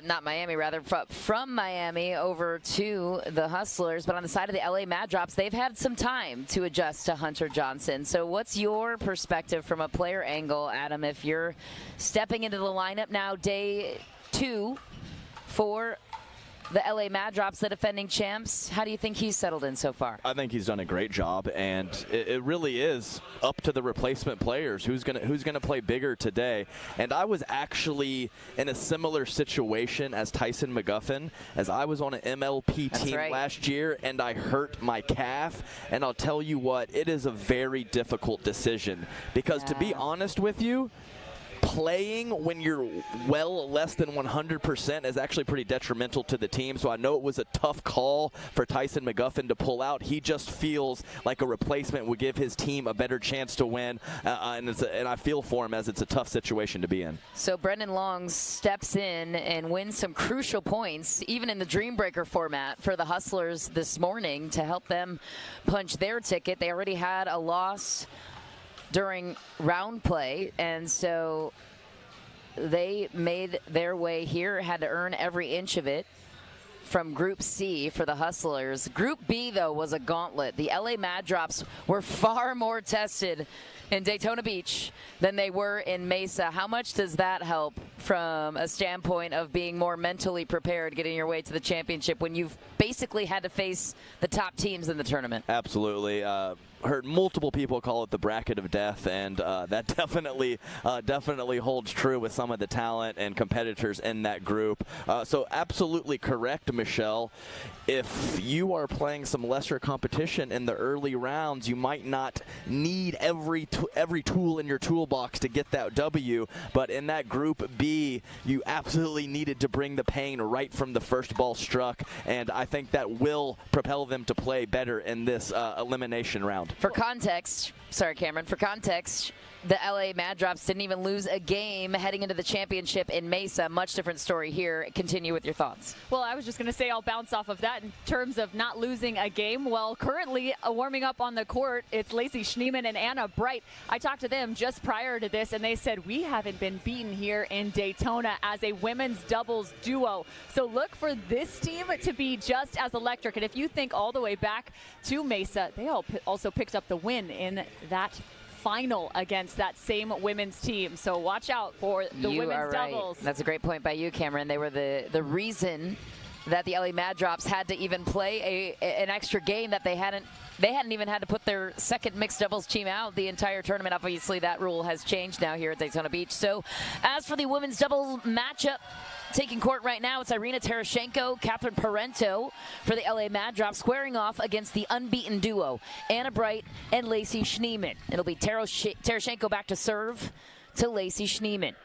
not Miami, rather, from Miami over to the Hustlers, but on the side of the LA Mad Drops, they've had some time to adjust to Hunter Johnson. So what's your perspective from a player angle, Adam, if you're stepping into the lineup now, day 2 for the LA Mad Drops, the defending champs? How do you think he's settled in so far? I think he's done a great job, and it really is up to the replacement players who's gonna play bigger today. And I was actually in a similar situation as Tyson McGuffin, as I was on an MLP team last year, and I hurt my calf. And I'll tell you what, it is a very difficult decision because, to be honest with you, playing when you're well less than 100% is actually pretty detrimental to the team. So I know it was a tough call for Tyson McGuffin to pull out. He just feels like a replacement would give his team a better chance to win, and I feel for him as it's a tough situation to be in. So Brendan Long steps in and wins some crucial points, even in the Dream Breaker format, for the Hustlers this morning to help them punch their ticket. They already had a loss during round play, and so they made their way here, had to earn every inch of it from Group C for the Hustlers. Group B, though, was a gauntlet. The LA Mad Drops were far more tested in Daytona Beach than they were in Mesa. How much does that help from a standpoint of being more mentally prepared, getting your way to the championship when you've basically had to face the top teams in the tournament? Absolutely. heard multiple people call it the bracket of death, and that definitely holds true with some of the talent and competitors in that group. So absolutely correct, Michelle. If you are playing some lesser competition in the early rounds, you might not need every tool in your toolbox to get that W, but in that Group B, you absolutely needed to bring the pain right from the first ball struck, and I think that will propel them to play better in this elimination round. For context, sorry, Cameron, for context, the LA Mad Drops didn't even lose a game heading into the championship in Mesa. Much different story here. Continue with your thoughts. Well, I was just going to say I'll bounce off of that in terms of not losing a game. Well, currently warming up on the court, it's Lacey Schneeman and Anna Bright. I talked to them just prior to this, and they said we haven't been beaten here in Daytona as a women's doubles duo. So look for this team to be just as electric. And if you think all the way back to Mesa, they also picked up the win in that final against that same women's team. So watch out for the women's doubles. That's a great point by you, Cameron. They were the reason that the LA Mad Drops had to even play an extra game that they hadn't even had to put their second mixed doubles team out the entire tournament. Obviously, that rule has changed now here at Daytona Beach. So as for the women's doubles matchup taking court right now, it's Irina Tereshchenko, Catherine Parento for the LA Mad Drops squaring off against the unbeaten duo, Anna Bright and Lacey Schneeman. It'll be Tereshchenko back to serve to Lacey Schneeman.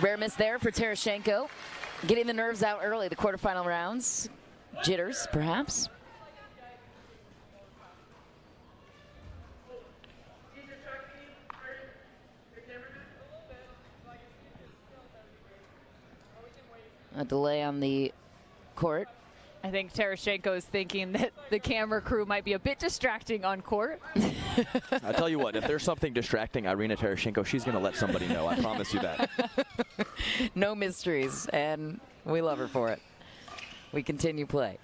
Rare miss there for Tereshchenko. Getting the nerves out early, the quarterfinal rounds. Jitters, perhaps. A delay on the court. I think Tereshchenko is thinking that the camera crew might be a bit distracting on court. I tell you what, if there's something distracting Irina Tereshchenko, she's going to let somebody know. I promise you that. No mysteries, and we love her for it. We continue play.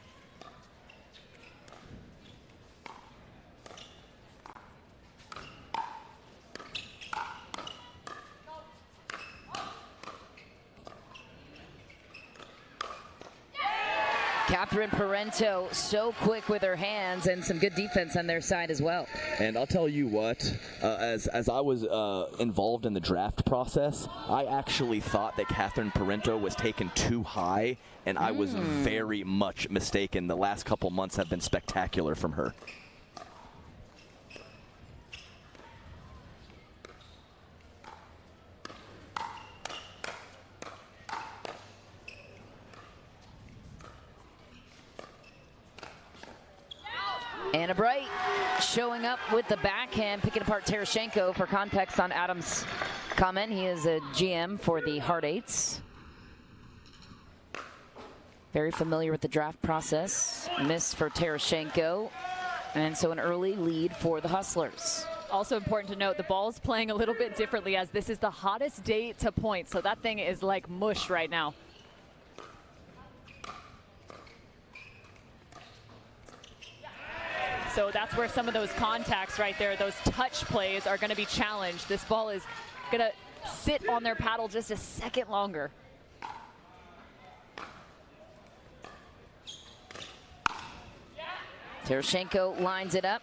Catherine Parento so quick with her hands, and some good defense on their side as well. And I'll tell you what, as I was involved in the draft process, I actually thought that Catherine Parento was taken too high, and I was very much mistaken. The last couple months have been spectacular from her. Anna Bright showing up with the backhand, picking apart Tereshchenko. For context on Adam's comment, he is a GM for the Heart Eights. Very familiar with the draft process. Miss for Tereshchenko, and so an early lead for the Hustlers. Also important to note, the ball's playing a little bit differently as this is the hottest day to point, so that thing is like mush right now. So that's where some of those contacts right there, those touch plays are going to be challenged. This ball is going to sit on their paddle just a second longer. Tereshchenko lines it up,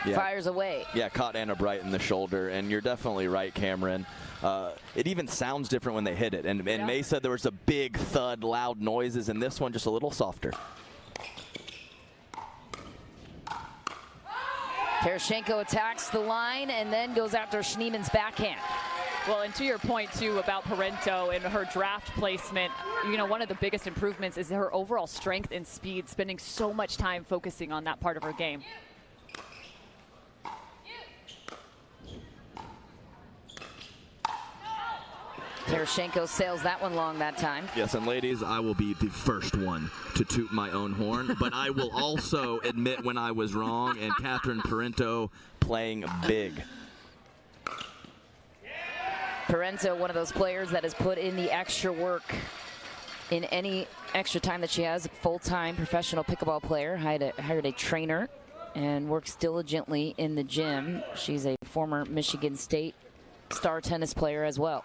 fires away. Yeah, caught Anna Bright in the shoulder, and you're definitely right, Cameron. It even sounds different when they hit it. And Mesa, there was a big thud, loud noises, and this one just a little softer. Tereshchenko attacks the line and then goes after Schneeman's backhand. Well, and to your point, too, about Parento and her draft placement, you know, one of the biggest improvements is her overall strength and speed, spending so much time focusing on that part of her game. Tereshchenko sails that one long that time. Yes, and ladies, I will be the first one to toot my own horn, but I will also admit when I was wrong, and Catherine Parento playing big. Parento, one of those players that has put in the extra work in any extra time that she has. A full-time professional pickleball player, hired a trainer, and works diligently in the gym. She's a former Michigan State star tennis player as well.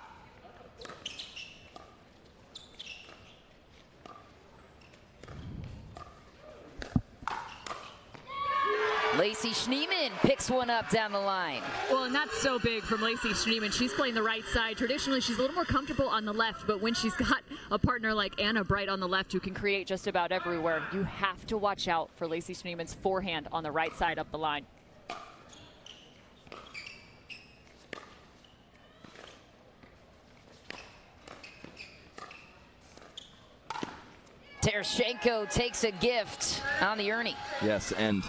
Lacey Schneeman picks one up down the line. Well, and that's so big from Lacey Schneeman. She's playing the right side. Traditionally, she's a little more comfortable on the left, but when she's got a partner like Anna Bright on the left who can create just about everywhere, you have to watch out for Lacey Schneeman's forehand on the right side up the line. Tereshchenko takes a gift on the Ernie. Yes, and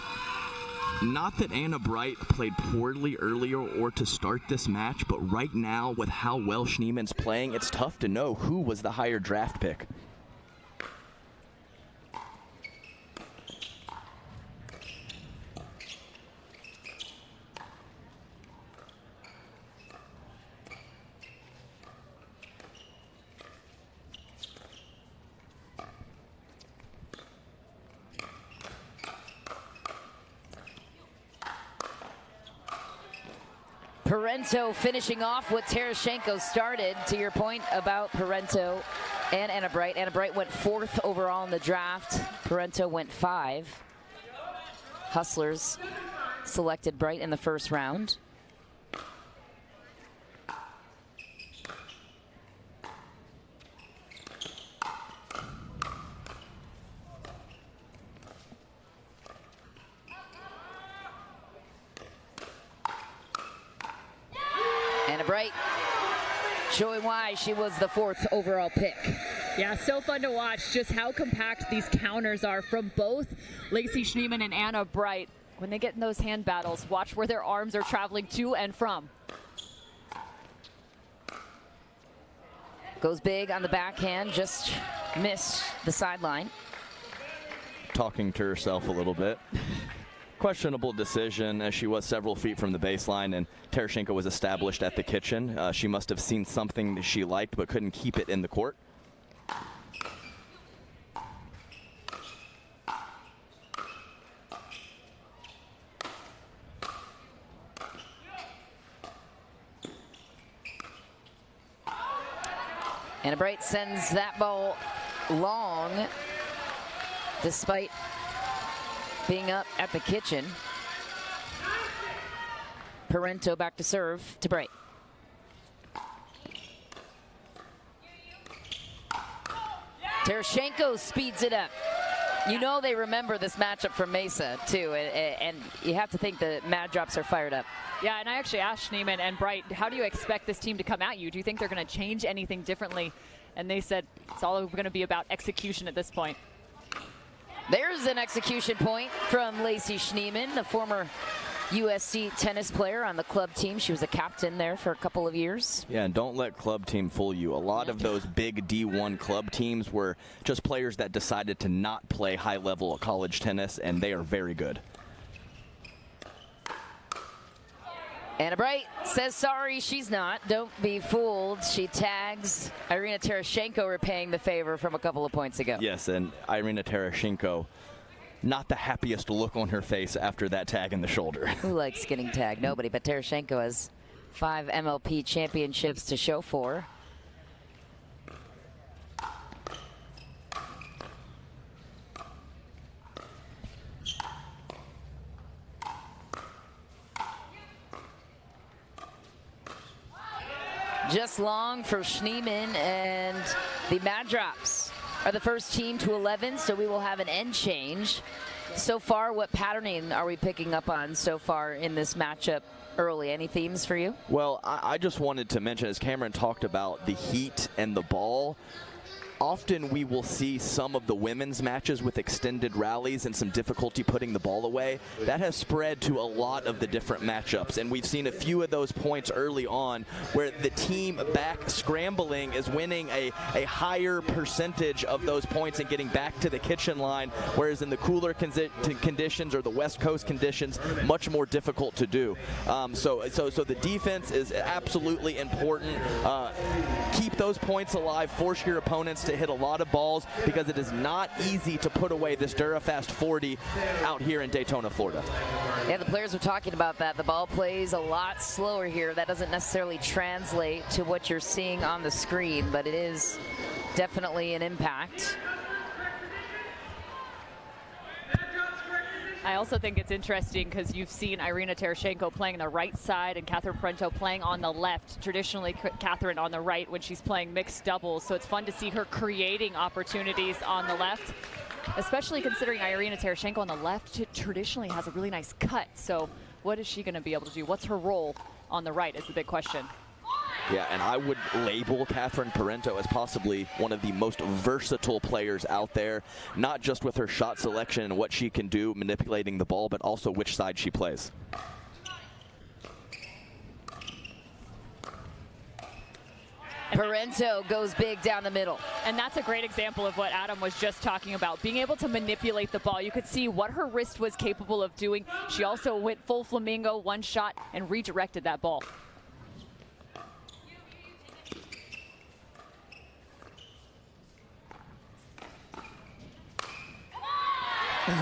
not that Anna Bright played poorly earlier or to start this match, but right now with how well Schneeman's playing, it's tough to know who was the higher draft pick. Parento finishing off what Tereshchenko started. To your point about Parento and Anna Bright. Anna Bright went 4th overall in the draft. Parento went 5. Hustlers selected Bright in the first round. Anna Bright showing why she was the 4th overall pick. Yeah, so fun to watch just how compact these counters are from both Lacey Schneeman and Anna Bright. When they get in those hand battles, watch where their arms are traveling to and from. Goes big on the backhand, just missed the sideline. Talking to herself a little bit. Questionable decision, as she was several feet from the baseline, and Tereshchenko was established at the kitchen. She must have seen something that she liked but couldn't keep it in the court. Anna Bright sends that ball long, despite being up at the kitchen. Parento back to serve to Bright. Tereshchenko speeds it up. You know they remember this matchup from Mesa, too, and you have to think the Mad Drops are fired up. Yeah, and I actually asked Schneeman and Bright, how do you expect this team to come at you? Do you think they're going to change anything differently? And they said it's all going to be about execution at this point. There's an execution point from Lacey Schneeman, the former USC tennis player on the club team. She was a captain there for a couple of years. Yeah, and don't let club team fool you. A lot of those big D1 club teams were just players that decided to not play high level college tennis, and they are very good. Anna Bright says sorry, she's not. Don't be fooled. She tags Irina Tereshchenko, repaying the favor from a couple of points ago. Yes, and Irina Tereshchenko, not the happiest look on her face after that tag in the shoulder. Who likes getting tagged? Nobody, but Tereshchenko has 5 MLP championships to show for. Just long for Schneeman, and the Mad Drops are the first team to 11, so we will have an end change. So far, what patterning are we picking up on so far in this matchup early? Any themes for you? Well, I just wanted to mention, as Cameron talked about the heat and the ball, often we will see some of the women's matches with extended rallies and some difficulty putting the ball away. That has spread to a lot of the different matchups, and we've seen a few of those points early on where the team back scrambling is winning a higher percentage of those points and getting back to the kitchen line, whereas in the cooler conditions or the West Coast conditions, much more difficult to do. So the defense is absolutely important. Keep those points alive, force your opponents to hit a lot of balls, because it is not easy to put away this Durafast 40 out here in Daytona, Florida. Yeah, the players were talking about that. The ball plays a lot slower here. That doesn't necessarily translate to what you're seeing on the screen, but it is definitely an impact. I also think it's interesting because you've seen Irina Tereshchenko playing the right side and Catherine Parento playing on the left. Traditionally, Catherine on the right when she's playing mixed doubles. So it's fun to see her creating opportunities on the left, especially considering Irina Tereshchenko on the left traditionally has a really nice cut. So what is she going to be able to do? What's her role on the right is the big question. Yeah, and I would label Catherine Parento as possibly one of the most versatile players out there, not just with her shot selection and what she can do manipulating the ball, but also which side she plays. Parento goes big down the middle. And that's a great example of what Adam was just talking about, being able to manipulate the ball. You could see what her wrist was capable of doing. She also went full flamingo, one shot, and redirected that ball.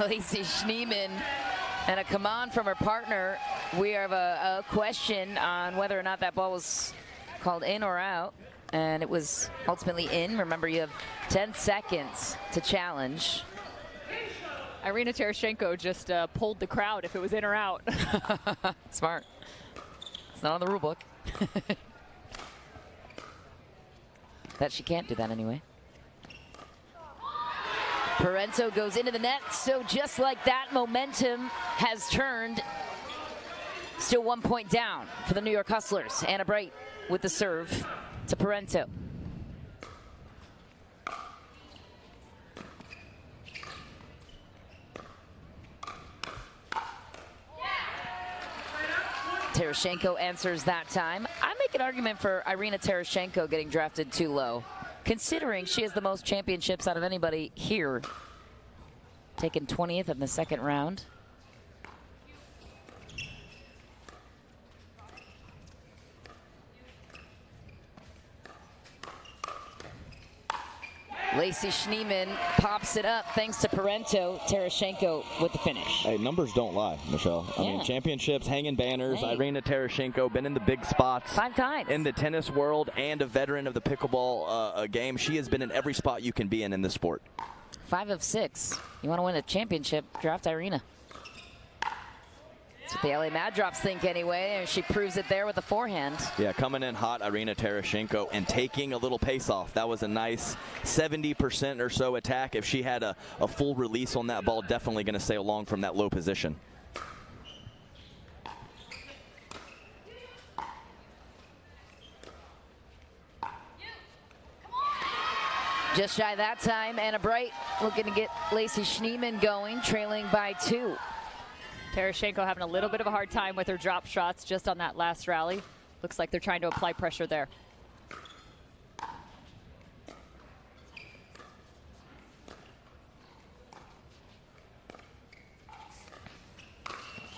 Lacey Schneemann and a come on from her partner. We have a question on whether or not that ball was called in or out, and it was ultimately in. Remember, you have 10 seconds to challenge. Irina Tereshchenko just pulled the crowd if it was in or out. Smart. It's not on the rule book. That she can't do that anyway. Parento goes into the net, so just like that, momentum has turned. Still 1 point down for the New York Hustlers. Anna Bright with the serve to Parento. Tereshchenko answers that time. I make an argument for Irina Tereshchenko getting drafted too low, considering she has the most championships out of anybody here. Taken 20th in the second round. Lacey Schneemann pops it up thanks to Parento. Tereshchenko with the finish. Hey, numbers don't lie, Michelle. I mean, championships, hanging banners. Hey. Irina Tereshchenko, been in the big spots. 5 times. In the tennis world and a veteran of the pickleball game. She has been in every spot you can be in this sport. 5 of 6. You want to win a championship, draft Irina. That's what the LA Mad Drops think anyway, and she proves it there with the forehand. Yeah, coming in hot, Irina Tereshchenko, and taking a little pace off. That was a nice 70% or so attack. If she had a full release on that ball, definitely going to sail along from that low position. Just shy that time, Anna Bright looking to get Lacey Schneemann going, trailing by 2. Tereshchenko having a little bit of a hard time with her drop shots just on that last rally. Looks like they're trying to apply pressure there.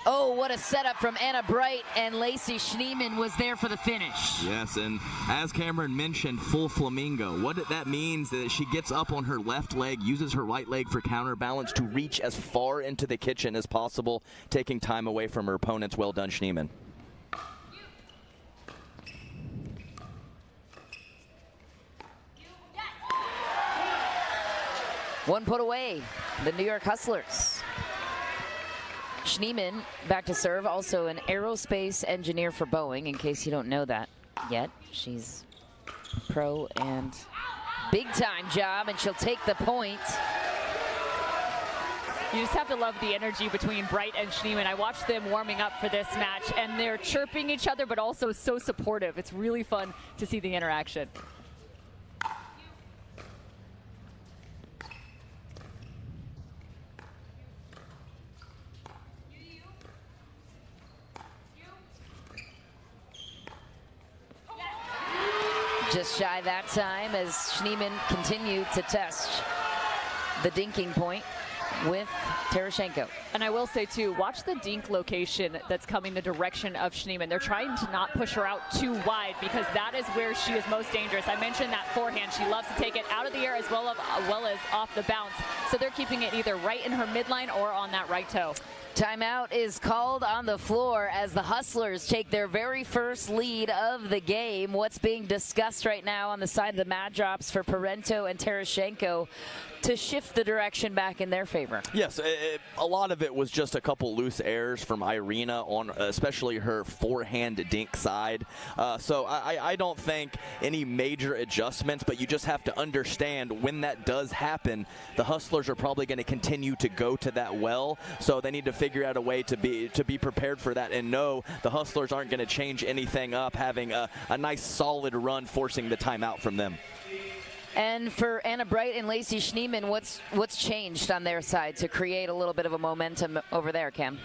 Oh, what a setup from Anna Bright, and Lacey Schneemann was there for the finish. Yes, and as Cameron mentioned, full flamingo. What that means is that she gets up on her left leg, uses her right leg for counterbalance to reach as far into the kitchen as possible, taking time away from her opponents. Well done, Schneemann. One put away, the New York Hustlers. Schneemann back to serve, also an aerospace engineer for Boeing, in case you don't know that yet. She's pro and big time job, and she'll take the point. You just have to love the energy between Bright and Schneemann. I watched them warming up for this match, and they're chirping each other, but also so supportive. It's really fun to see the interaction. Just shy that time as Schneemann continued to test the dinking point with Tereshchenko. And I will say too, watch the dink location that's coming the direction of Schneemann. They're trying to not push her out too wide because that is where she is most dangerous. I mentioned that forehand. She loves to take it out of the air as well as off the bounce. So they're keeping it either right in her midline or on that right toe. Timeout is called on the floor as the Hustlers take their very first lead of the game. What's being discussed right now on the side of the Mad Drops for Parento and Tereshchenko to shift the direction back in their favor? favor. Yes, a lot of it was just a couple loose errors from Irina on especially her forehand dink side. So I don't think any major adjustments, but you just have to understand when that does happen, the Hustlers are probably going to continue to go to that well. So they need to figure out a way to be prepared for that and know the Hustlers aren't going to change anything up, having a nice solid run, forcing the timeout from them. And for Anna Bright and Lacey Schneemann, what's changed on their side to create a little bit of a momentum over there, Cam?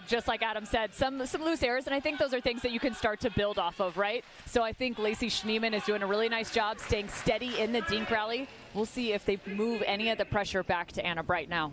Just like Adam said, some loose errors, and I think those are things that you can start to build off of, right? So I think Lacey Schneemann is doing a really nice job staying steady in the dink rally. We'll see if they move any of the pressure back to Anna Bright now.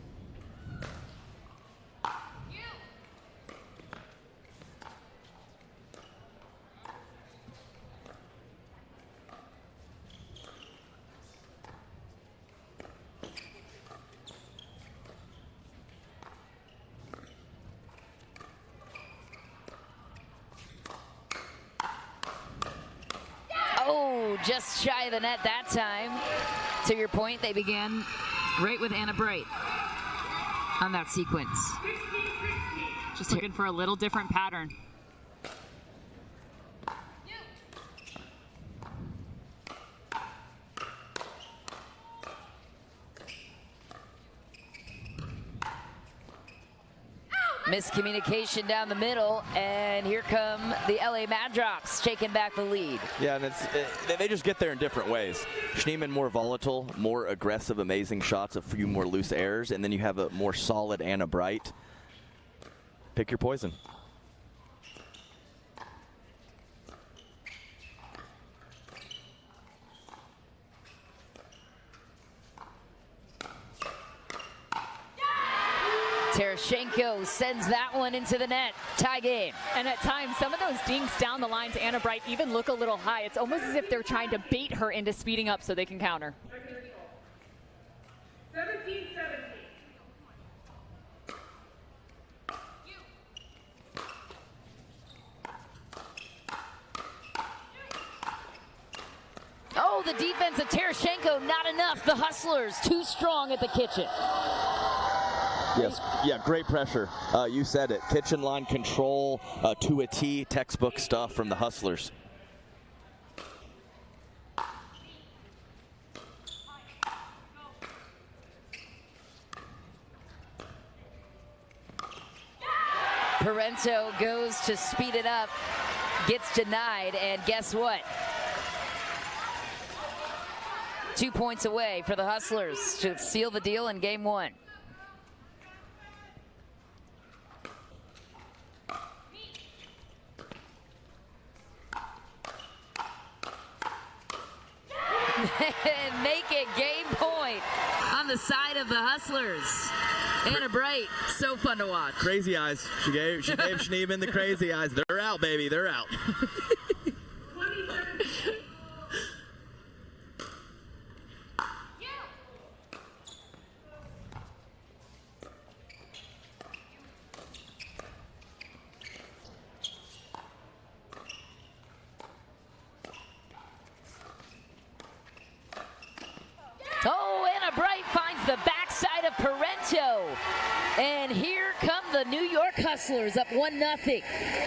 Oh, just shy of the net that time. To your point, they began right with Anna Bright on that sequence. Just looking for a little different pattern. Miscommunication down the middle, and here come the LA Mad Drops taking back the lead. Yeah, and they just get there in different ways. Schneemann more volatile, more aggressive, amazing shots, a few more loose errors, and then you have a more solid Anna Bright. Pick your poison. Tereshchenko sends that one into the net. Tie game. And at times, some of those dinks down the line to Anna Bright even look a little high. It's almost as if they're trying to bait her into speeding up so they can counter. 17-17. Oh, the defense of Tereshchenko, not enough. The Hustlers, too strong at the kitchen. Yes, yeah, great pressure. You said it. Kitchen line control to a T, textbook stuff from the Hustlers. Parento goes to speed it up, gets denied, and guess what? 2 points away for the Hustlers to seal the deal in game one. And make it game point on the side of the Hustlers. Anna Bright, so fun to watch. Crazy eyes. She gave Schneemann the crazy eyes. They're out, baby. They're out. Oh, Anna Bright finds the backside of Parento. And here come the New York Hustlers up 1-0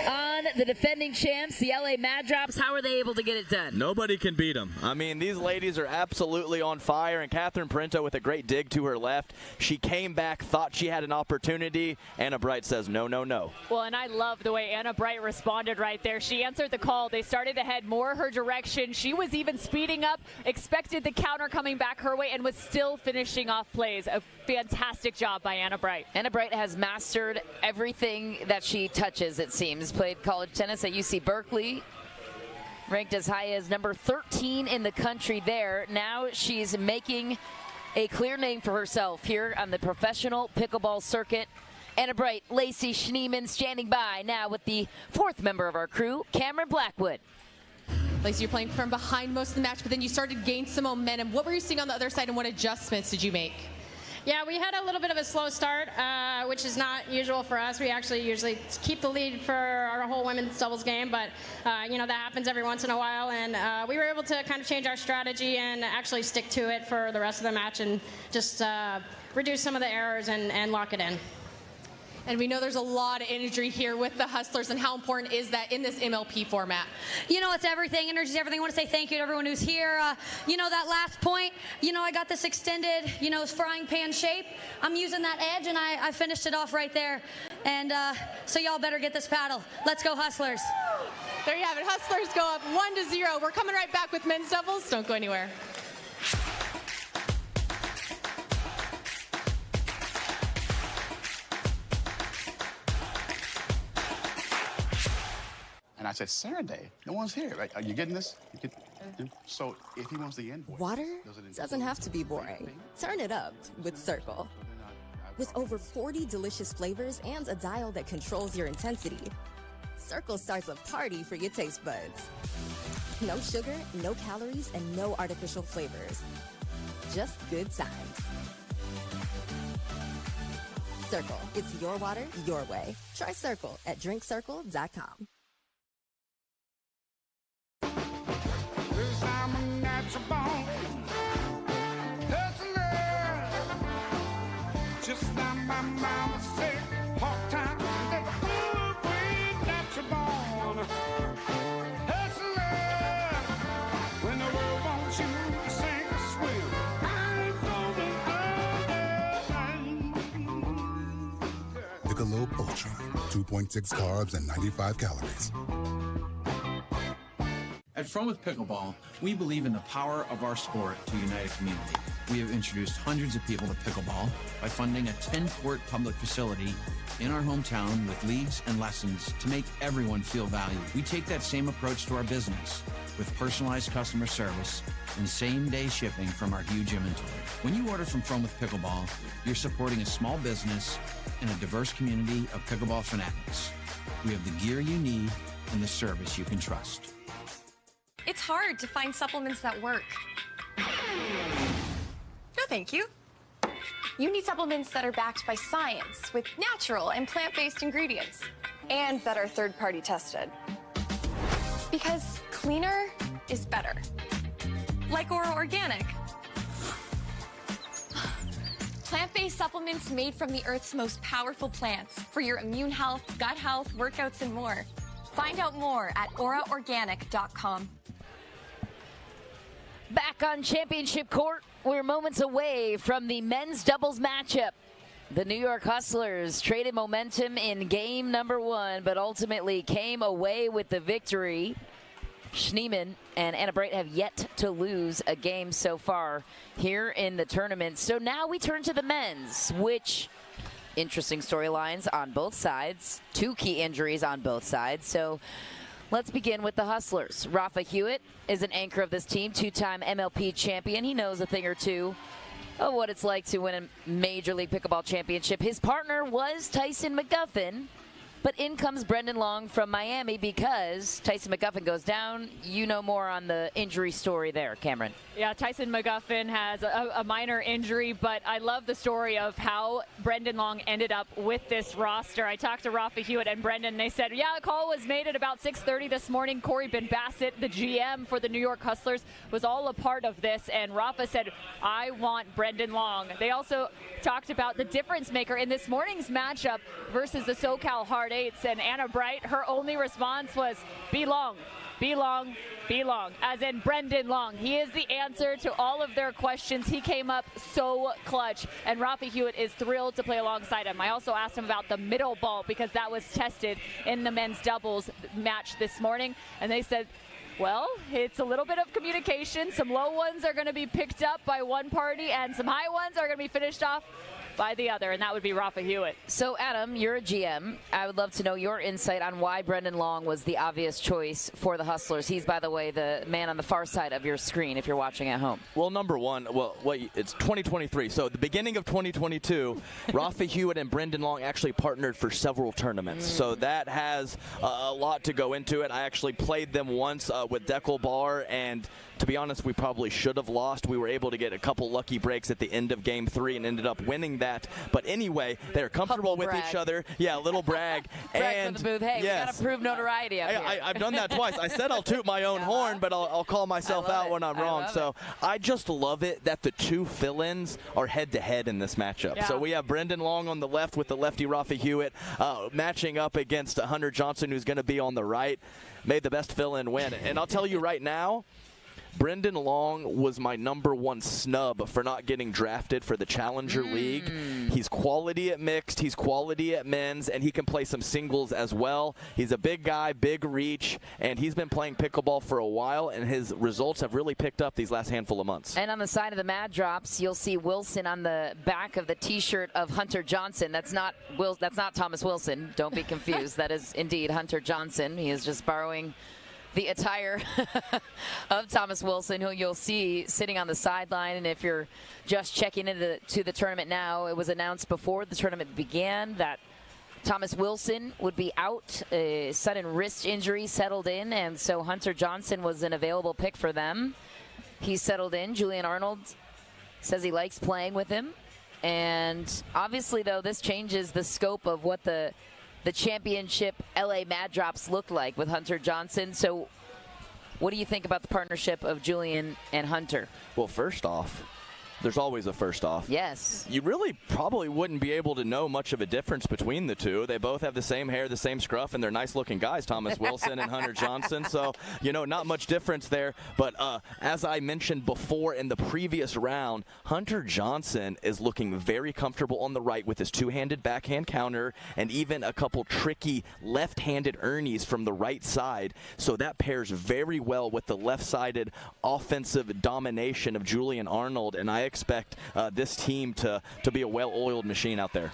on the defending champs, the LA Mad Drops. How are they able to get it done? Nobody can beat them. I mean, these ladies are absolutely on fire, and Catherine Parento with a great dig to her left. She came back, thought she had an opportunity. Anna Bright says, no, no, no. Well, and I love the way Anna Bright responded right there. She answered the call. They started to head more her direction. She was even speeding up, expected the counter coming back her way, and was still finishing off plays. A fantastic job by Anna Bright. Anna Bright has mastered everything that she touches, it seems. Played college tennis at UC Berkeley, ranked as high as number 13 in the country there. Now she's making a clear name for herself here on the professional pickleball circuit. Anna Bright, Lacey Schneemann standing by now with the fourth member of our crew, Cameron Blackwood. Lacey, you're playing from behind most of the match, but then you started to gain some momentum. What were you seeing on the other side, and what adjustments did you make? Yeah, we had a little bit of a slow start, which is not usual for us. We actually usually keep the lead for our whole women's doubles game, but you know, that happens every once in a while, and we were able to kind of change our strategy and actually stick to it for the rest of the match and just reduce some of the errors and lock it in. And we know there's a lot of energy here with the Hustlers, and how important is that in this MLP format? You know, it's everything. Energy is everything. I want to say thank you to everyone who's here. You know, that last point, you know, I got this extended, you know, frying pan shape. I'm using that edge, and I finished it off right there. And so y'all better get this paddle. Let's go, Hustlers. There you have it. Hustlers go up 1-0. We're coming right back with men's doubles. Don't go anywhere. And I said, Saturday, no one's here. Right? Are you getting this? So if he wants the invoice. Water doesn't have to be boring. Turn it up with Cirkul. With over 40 delicious flavors and a dial that controls your intensity, Cirkul starts a party for your taste buds. No sugar, no calories, and no artificial flavors. Just good times. Cirkul. It's your water, your way. Try Cirkul at drinkcirkul.com. I'm a natural born hustler. Just like my mama said, hard time, that we natural born hustler. When the world wants you to sink or swim, I ain't gonna do that. Michelob Ultra, 2.6 carbs and 95 calories. At Fromuth Pickleball, we believe in the power of our sport to unite a community. We have introduced hundreds of people to pickleball by funding a 10-court public facility in our hometown with leagues and lessons to make everyone feel valued. We take that same approach to our business with personalized customer service and same-day shipping from our huge inventory. When you order from Fromuth Pickleball, you're supporting a small business and a diverse community of pickleball fanatics. We have the gear you need and the service you can trust. It's hard to find supplements that work. No, thank you. You need supplements that are backed by science with natural and plant-based ingredients and that are third-party tested. Because cleaner is better. Like Oro Organic. Plant-based supplements made from the Earth's most powerful plants for your immune health, gut health, workouts, and more. Find out more at oraorganic.com. Back on championship court, we're moments away from the men's doubles matchup. The New York Hustlers traded momentum in game number 1, but ultimately came away with the victory. Schneemann and Anna Bright have yet to lose a game so far here in the tournament. So now we turn to the men's, which interesting storylines on both sides. 2 key injuries on both sides. So let's begin with the Hustlers. Rafa Hewitt is an anchor of this team, 2-time MLP champion. He knows a thing or two of what it's like to win a Major League Pickleball championship. His partner was Tyson McGuffin, but in comes Brendan Long from Miami because Tyson McGuffin goes down. You know more on the injury story there, Cameron. Yeah, Tyson McGuffin has a minor injury, but I love the story of how Brendan Long ended up with this roster. I talked to Rafa Hewitt and Brendan, and they said, yeah, a call was made at about 6:30 this morning. Corey Ben Bassett, the GM for the New York Hustlers, was all a part of this, and Rafa said, I want Brendan Long. They also talked about the difference maker in this morning's matchup versus the SoCal Hard Eights, and Anna Bright, her only response was, be long. Be long, be long, as in Brendan Long. He is the answer to all of their questions. He came up so clutch, and Rafa Hewitt is thrilled to play alongside him. I also asked him about the middle ball because that was tested in the men's doubles match this morning, and they said, well, it's a little bit of communication. Some low ones are going to be picked up by one party, and some high ones are going to be finished off by the other, and that would be Rafa Hewitt. So, Adam, you're a GM. I would love to know your insight on why Brendan Long was the obvious choice for the Hustlers. He's, by the way, the man on the far side of your screen if you're watching at home. Well, number one, it's 2023. So, at the beginning of 2022, Rafa Hewitt and Brendan Long actually partnered for several tournaments. So, that has a lot to go into it. I actually played them once with Deckle Bar, and to be honest, we probably should have lost. We were able to get a couple lucky breaks at the end of Game 3 and ended up winning that that. But anyway, they're comfortable with each other. Yeah, a little brag. Brag and from the booth. Hey, we got to prove notoriety up here. I've done that twice. I said I'll toot my own horn, but I'll call myself out when I'm wrong. So I just love it that the two fill-ins are head-to-head in this matchup. So we have Brendan Long on the left with the lefty Rafa Hewitt matching up against Hunter Johnson, who's going to be on the right. May the best fill-in win. And I'll tell you right now, Brendan Long was my #1 snub for not getting drafted for the Challenger League. He's quality at mixed, he's quality at men's, and he can play some singles as well. He's a big guy, big reach, and he's been playing pickleball for a while, and his results have really picked up these last handful of months. And on the side of the Mad Drops, you'll see Wilson on the back of the T-shirt of Hunter Johnson. That's not Thomas Wilson. Don't be confused. That is indeed Hunter Johnson. He is just borrowing the attire of Thomas Wilson, who you'll see sitting on the sideline. And if you're just checking into the tournament now, it was announced before the tournament began that Thomas Wilson would be out. A sudden wrist injury settled in, and so Hunter Johnson was an available pick for them. He settled in. Julian Arnold says he likes playing with him. And obviously, though, this changes the scope of what the championship LA Mad Drops looked like with Hunter Johnson. So what do you think about the partnership of Julian and Hunter? Well, first off, there's always a first off. Yes. You really probably wouldn't be able to know much of a difference between the two. They both have the same hair, the same scruff, and they're nice-looking guys, Thomas Wilson and Hunter Johnson. So, not much difference there. But as I mentioned before in the previous round, Hunter Johnson is looking very comfortable on the right with his two-handed backhand counter and even a couple tricky left-handed ernies from the right side. So that pairs very well with the left-sided offensive domination of Julian Arnold, and I expect this team to be a well-oiled machine out there.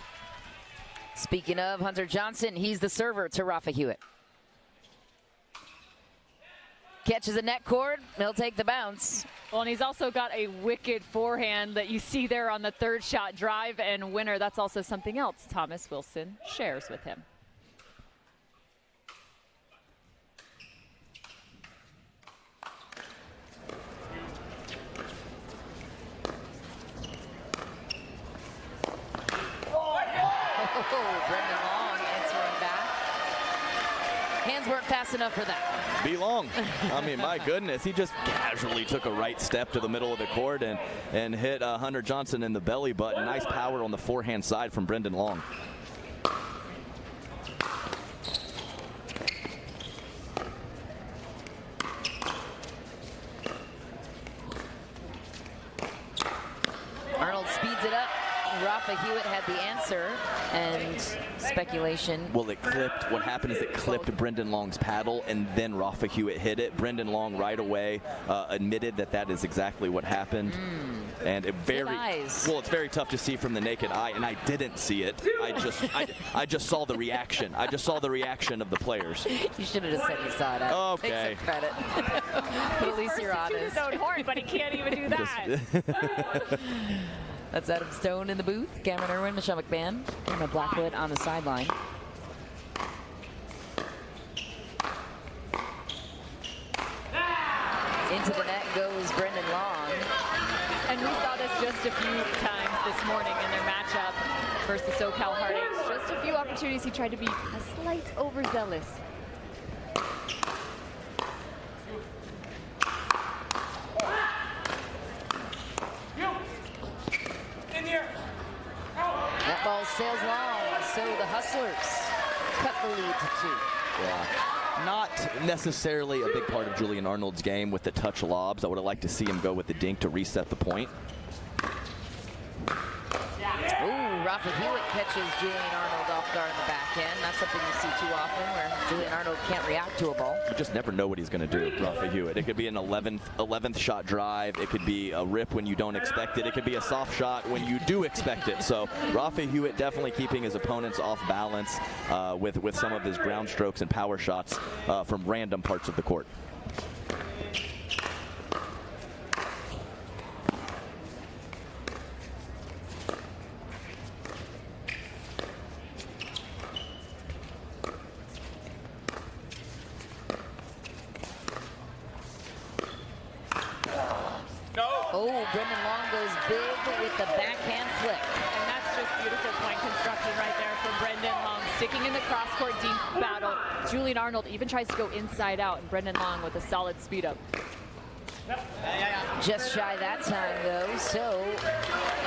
Speaking of Hunter Johnson, he's the server to Rafa Hewitt. Catches a net cord, he'll take the bounce. Well, and he's also got a wicked forehand that you see there on the third shot, drive and winner. That's also something else Thomas Wilson shares with him. Brendan Long answering back. Hands weren't fast enough for that. Be Long. I mean, my goodness. He just casually took a right step to the middle of the court and hit Hunter Johnson in the belly button. Nice power on the forehand side from Brendan Long. Arnold speeds it up. Rafa Hewitt had the answer, and speculation. Well, it clipped. What happened is it clipped Brendan Long's paddle, and then Rafa Hewitt hit it. Brendan Long right away admitted that is exactly what happened. And it it's very tough to see from the naked eye, and I didn't see it. I just saw the reaction. I just saw the reaction of the players. You should have just said you saw that. Okay. Take some credit. But at least you're honest. His own horn, but he can't even do that. That's Adam Stone in the booth, Cameron Irwin, Michelle McMahon, and Blackwood on the sideline. Into the net goes Brendan Long. And we saw this just a few times this morning in their matchup versus SoCal Heartaches. Just a few opportunities he tried to be a slight overzealous. That ball sails long, so the Hustlers cut the lead to 2. Yeah. Not necessarily a big part of Julian Arnold's game with the touch lobs. I would have liked to see him go with the dink to reset the point. Ooh, Rafa Hewitt catches Julian Arnold off guard in the backhand. Not something you see too often where Julian Arnold can't react to a ball. You just never know what he's going to do, Rafa Hewitt. It could be an 11th shot drive. It could be a rip when you don't expect it. It could be a soft shot when you do expect it. So Rafa Hewitt definitely keeping his opponents off balance with some of his ground strokes and power shots from random parts of the court. Oh, Brendan Long goes big with the backhand flick. And that's Just beautiful point construction right there from Brendan Long. Sticking in the cross-court deep battle. Julian Arnold even tries to go inside out, and Brendan Long with a solid speed up. Just shy that time, though. So,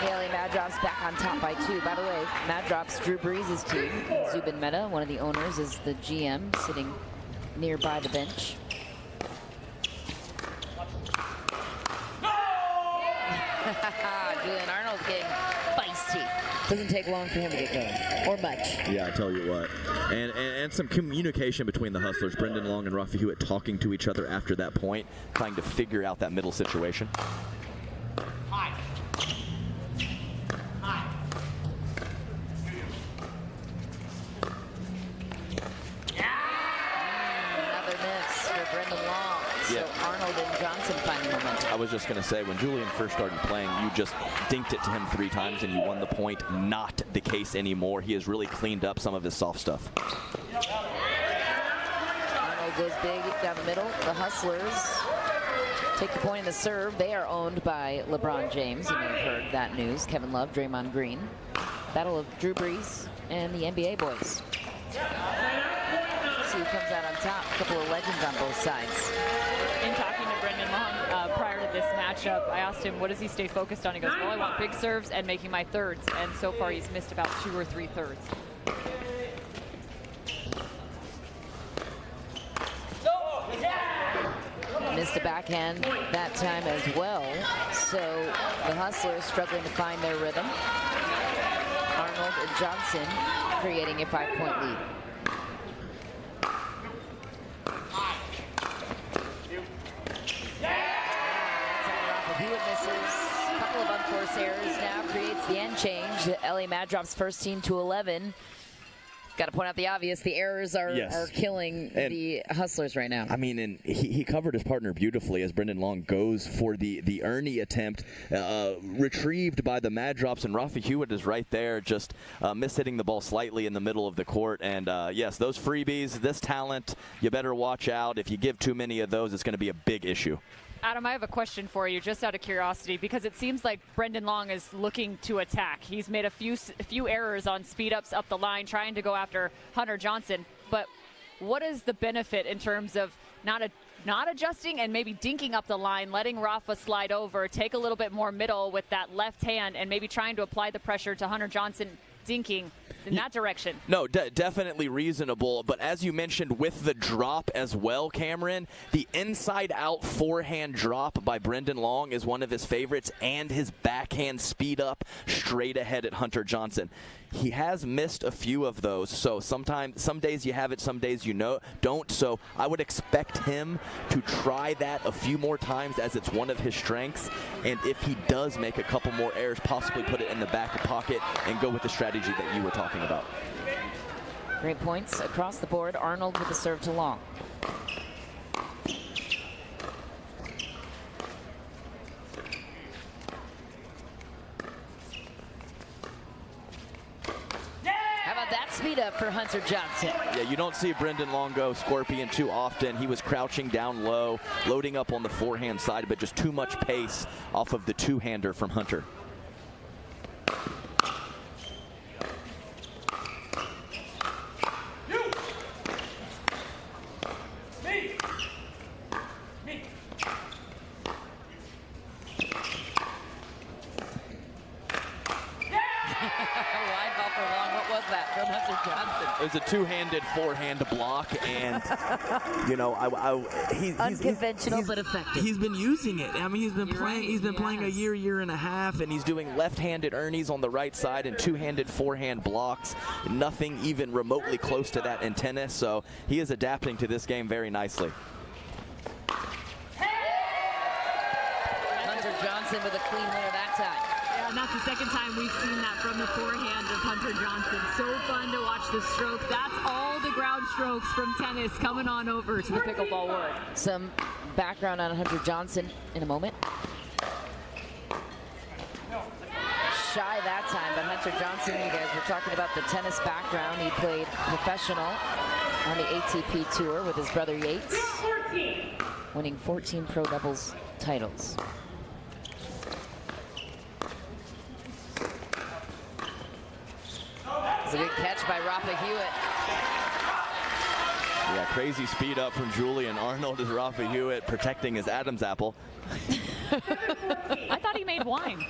Haley Madrop's back on top by 2. By the way, Madrop's Drew Brees' team. Zubin Mehta, one of the owners, is the GM, sitting nearby the bench. Julian Arnold getting feisty. Doesn't take long for him to get going, or much. Yeah, I tell you what. And some communication between the Hustlers, Brendan Long and Rafi Hewitt, talking to each other after that point, trying to figure out that middle situation. Another miss for Brendan Long. So Arnold and Johnson finding momentum. I was just going to say, when Julian first started playing, you just dinked it to him 3 times and you won the point. Not the case anymore. He has really cleaned up some of his soft stuff. Arnold goes big down the middle. The Hustlers take the point in the serve. They are owned by LeBron James. You may have heard that news. Kevin Love, Draymond Green. Battle of Drew Brees and the NBA boys. See who comes out on top. A couple of legends on both sides. In talking to Brendan Long prior to this matchup, I asked him, what does he stay focused on? He goes, well, I want big serves and making my thirds. And so far, he's missed about 2 or 3 thirds. Missed a backhand that time as well. So the Hustlers struggling to find their rhythm. Arnold and Johnson creating a 5-point lead. Hewitt misses. A couple of unforced errors now creates the end change. LA Madrop's first team to 11. Got to point out the obvious. The errors are killing the Hustlers right now. I mean, and he covered his partner beautifully as Brendan Long goes for the Ernie attempt, retrieved by the Madrops, and Rafi Hewitt is right there, just mishitting the ball slightly in the middle of the court. And yes, those freebies, this talent, you better watch out. If you give too many of those, it's going to be a big issue. Adam, I have a question for you, just out of curiosity, because it seems like Brendan Long is looking to attack. He's made a few errors on speed-ups up the line, trying to go after Hunter Johnson. But what is the benefit in terms of not adjusting and maybe dinking up the line, letting Rafa slide over, take a little bit more middle with that left hand, and maybe trying to apply the pressure to Hunter Johnson dinking in that direction? No, definitely reasonable. But as you mentioned with the drop as well, Cameron, the inside-out forehand drop by Brendan Long is one of his favorites, and his backhand speed up straight ahead at Hunter Johnson. He has missed a few of those, so some days you have it, some days you don't. So I would expect him to try that a few more times, as it's one of his strengths. And if he does make a couple more errors, possibly put it in the back pocket and go with the strategy that you were talking about. Great points across the board. Arnold with the serve to Long. That speed up for Hunter Johnson. Yeah, you don't see Brendan Long go scorpion too often. He was crouching down low, loading up on the forehand side, but just too much pace off of the two-hander from Hunter. It was a two-handed forehand block, and you know, he's unconventional but effective. He's been using it. I mean, he's been playing. He's been playing a year and a half, and he's doing left-handed Ernies on the right side and two-handed forehand blocks. Nothing even remotely close to that in tennis. So he is adapting to this game very nicely. Hunter Johnson with a clean winner that time. And that's the second time we've seen that from the forehand of Hunter Johnson. So fun to watch the stroke. That's all the ground strokes from tennis coming on over to the pickleball world. Some background on Hunter Johnson in a moment. Shy that time, but Hunter Johnson, you guys were talking about the tennis background. He played professional on the ATP Tour with his brother Yates, winning 14 pro doubles titles. It's a good catch by Rafa Hewitt. Yeah, crazy speed up from Julian Arnold as Rafa Hewitt protecting his Adam's apple. I thought he made wine.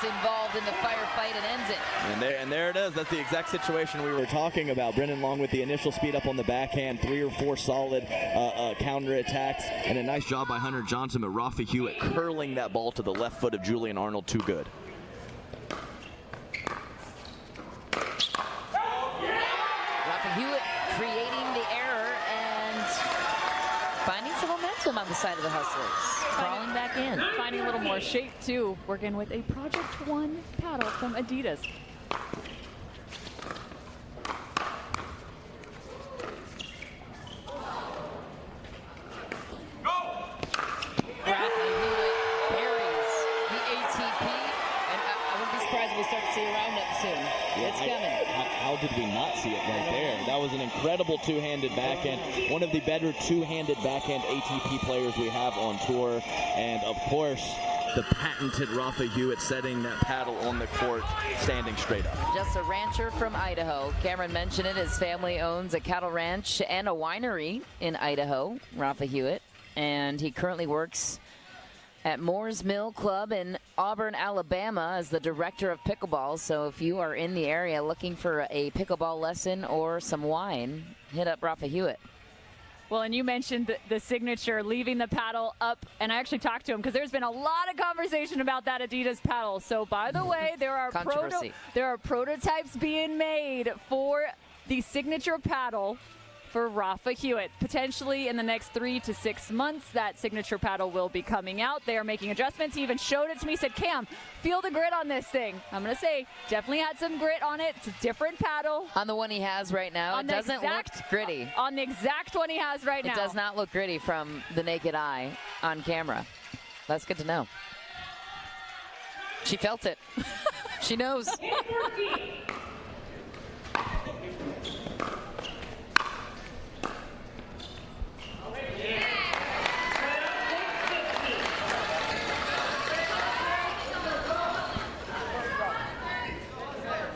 Involved in the firefight and ends it. And there it is. That's the exact situation we were talking about. Brendan Long with the initial speed up on the backhand, 3 or 4 solid counter attacks, and a nice job by Hunter Johnson, but Rafa Hewitt curling that ball to the left foot of Julian Arnold. Too good. Rafa Hewitt creating the error and finding some momentum on the side of the Hustlers. Crawling back in. Finding a little more shape, too. Working with a Project One paddle from Adidas. Rafa Hewitt buries the ATP, and I wouldn't be surprised if we start to see a roundup soon. It's coming. How did we not see it right there? That was an incredible two-handed backhand. One of the better two-handed backhand ATP players we have on tour. And, of course, the patented Rafa Hewitt setting that paddle on the court, standing straight up. Just a rancher from Idaho. Cameron mentioned it. His family owns a cattle ranch and a winery in Idaho, Rafa Hewitt. And he currently works at Moore's Mill Club in Auburn, Alabama as the director of pickleball. So if you are in the area looking for a pickleball lesson or some wine, hit up Rafa Hewitt. Well, and you mentioned the signature, leaving the paddle up, and I actually talked to him because there's been a lot of conversation about that Adidas paddle. So, by the way, there are prototypes being made for the signature paddle for Rafa Hewitt. Potentially in the next 3 to 6 months, that signature paddle will be coming out. They are making adjustments. He even showed it to me. He said, Cam, feel the grit on this thing. I'm going to say, definitely had some grit on it. It's a different paddle. On the one he has right now, it doesn't look gritty. On the exact one he has right now. It does not look gritty from the naked eye on camera. That's good to know. She felt it. She knows.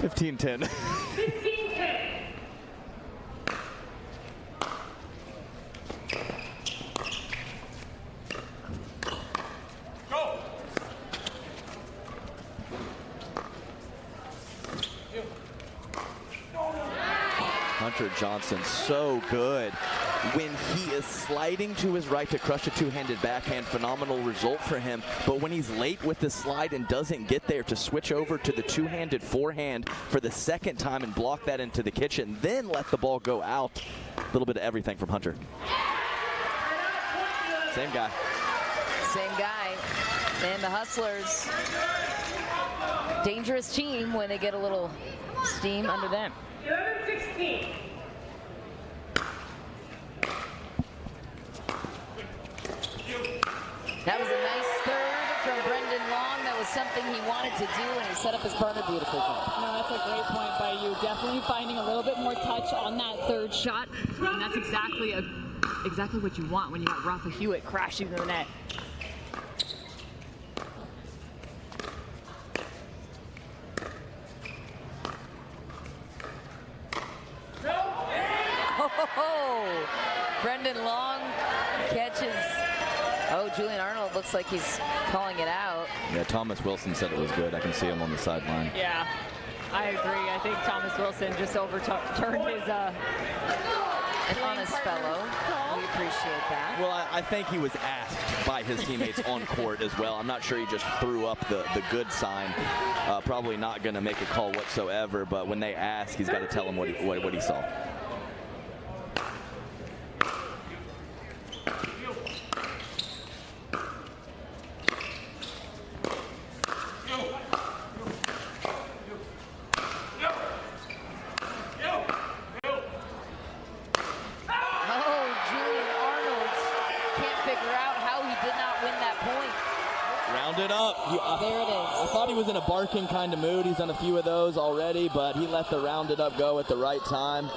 $15-10. Hunter Johnson, so good. When he is sliding to his right to crush a two-handed backhand, phenomenal result for him. But when he's late with the slide and doesn't get there to switch over to the two-handed forehand for the second time and block that into the kitchen, then let the ball go out. A little bit of everything from Hunter. Same guy. Same guy. And the Hustlers, dangerous team when they get a little steam under them. 11-16. That was a nice third from Brendan Long. That was something he wanted to do, and he set up his partner beautifully. No, that's a great point by you. Definitely finding a little bit more touch on that third shot, and that's exactly what you want when you got Rafa Hewitt crashing to the net. Oh, Brendan Long catches. Oh, Julian Arnold looks like he's calling it out. Yeah, Thomas Wilson said it was good. I can see him on the sideline. Yeah, I agree. I think Thomas Wilson just overturned his an honest fellow. We appreciate that. Well, I think he was asked by his teammates on court as well. I'm not sure he just threw up the good sign. Probably not going to make a call whatsoever, but when they ask, he's got to tell them what he saw. was in a barking kind of mood. He's done a few of those already, but he let the rounded up go at the right time.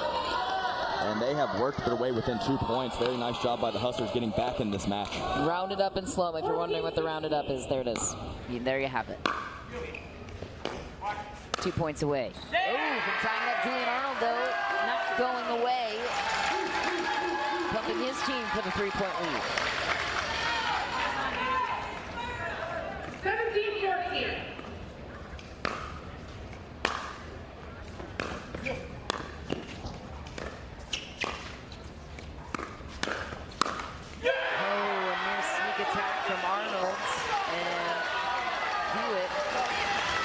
And they have worked their way within 2 points. Very nice job by the Hustlers getting back in this match. Rounded up in slow-mo. If you're wondering what the rounded up is, there it is. There you have it. 2 points away. Oh, from tying up Julian Arnold, though, not going away. Pumping his team for the 3-point lead. 17-14.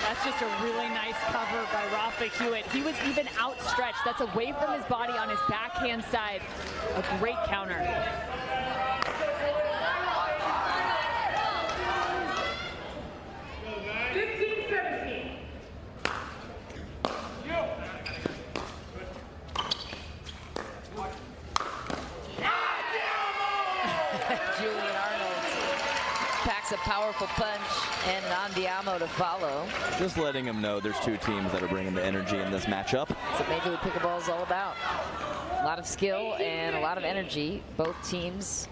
That's just a really nice cover by Rafa Hewitt. He was even outstretched. That's away from his body on his backhand side. A great counter. Julian Arnold packs a powerful punch and an Andiamo to follow. Just letting them know there's two teams that are bringing the energy in this matchup. That's what Major League Pickleball is all about. A lot of skill and a lot of energy. Both teams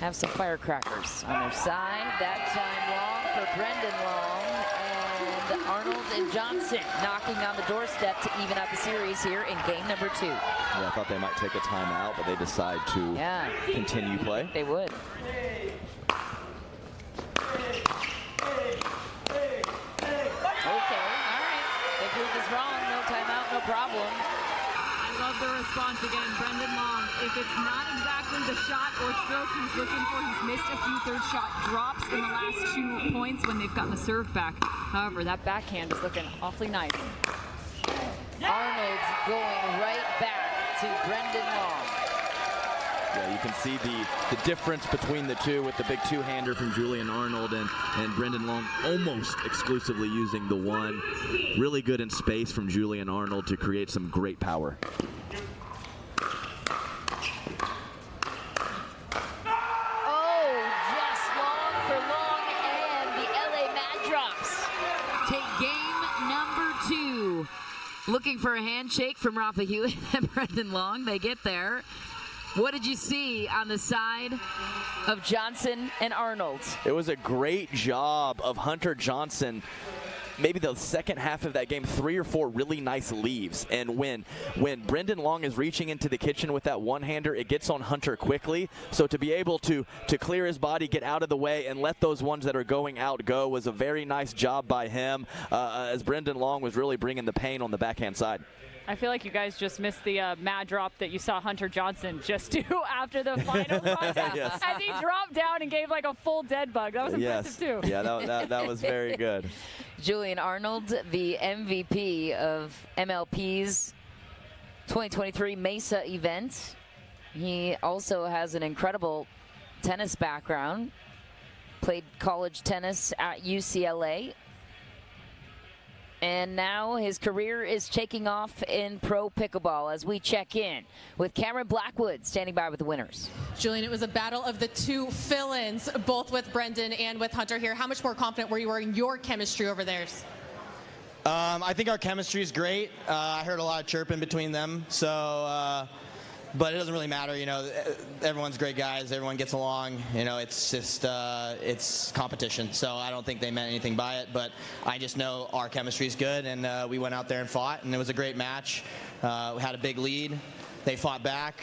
have some firecrackers on their side. That time long for Brendan Long. And Arnold and Johnson knocking on the doorstep to even out the series here in game number 2. Yeah, I thought they might take a timeout, but they decide to continue play. They would. Okay, all right. They proved us wrong. No timeout, no problem. I love the response again. Brendan Long, if it's not exactly the shot or stroke he's looking for, he's missed a few third shot drops in the last 2 points when they've gotten the serve back. However, that backhand is looking awfully nice. Arnold's going right back to Brendan Long. Yeah, you can see the difference between the two with the big two-hander from Julian Arnold and Brendan Long almost exclusively using the one. Really good in space from Julian Arnold to create some great power. Oh, just long for Long, and the LA Mad Drops take game number 2. Looking for a handshake from Rafa Hewitt and Brendan Long. They get there. What did you see on the side of Johnson and Arnold? It was a great job of Hunter Johnson. Maybe the second half of that game, 3 or 4 really nice leaves. And when Brendan Long is reaching into the kitchen with that one-hander, it gets on Hunter quickly. So to be able to clear his body, get out of the way, and let those ones that are going out go was a very nice job by him, as Brendan Long was really bringing the pain on the backhand side. I feel like you guys just missed the mad drop that you saw Hunter Johnson just do after the final contest. Yes. As he dropped down and gave like a full dead bug. That was impressive too. Yeah, that was very good. Julian Arnold, the MVP of MLP's 2023 Mesa event. He also has an incredible tennis background. Played college tennis at UCLA. And now his career is taking off in pro pickleball as we check in with Cameron Blackwood standing by with the winners. Julian, it was a battle of the two fill-ins, both with Brendan and with Hunter here. How much more confident were you in your chemistry over theirs? I think our chemistry is great. I heard a lot of chirping between them, so but it doesn't really matter. You know, everyone's great guys. Everyone gets along. You know, it's just it's competition. So I don't think they meant anything by it. But I just know our chemistry is good, and we went out there and fought, and it was a great match. We had a big lead. They fought back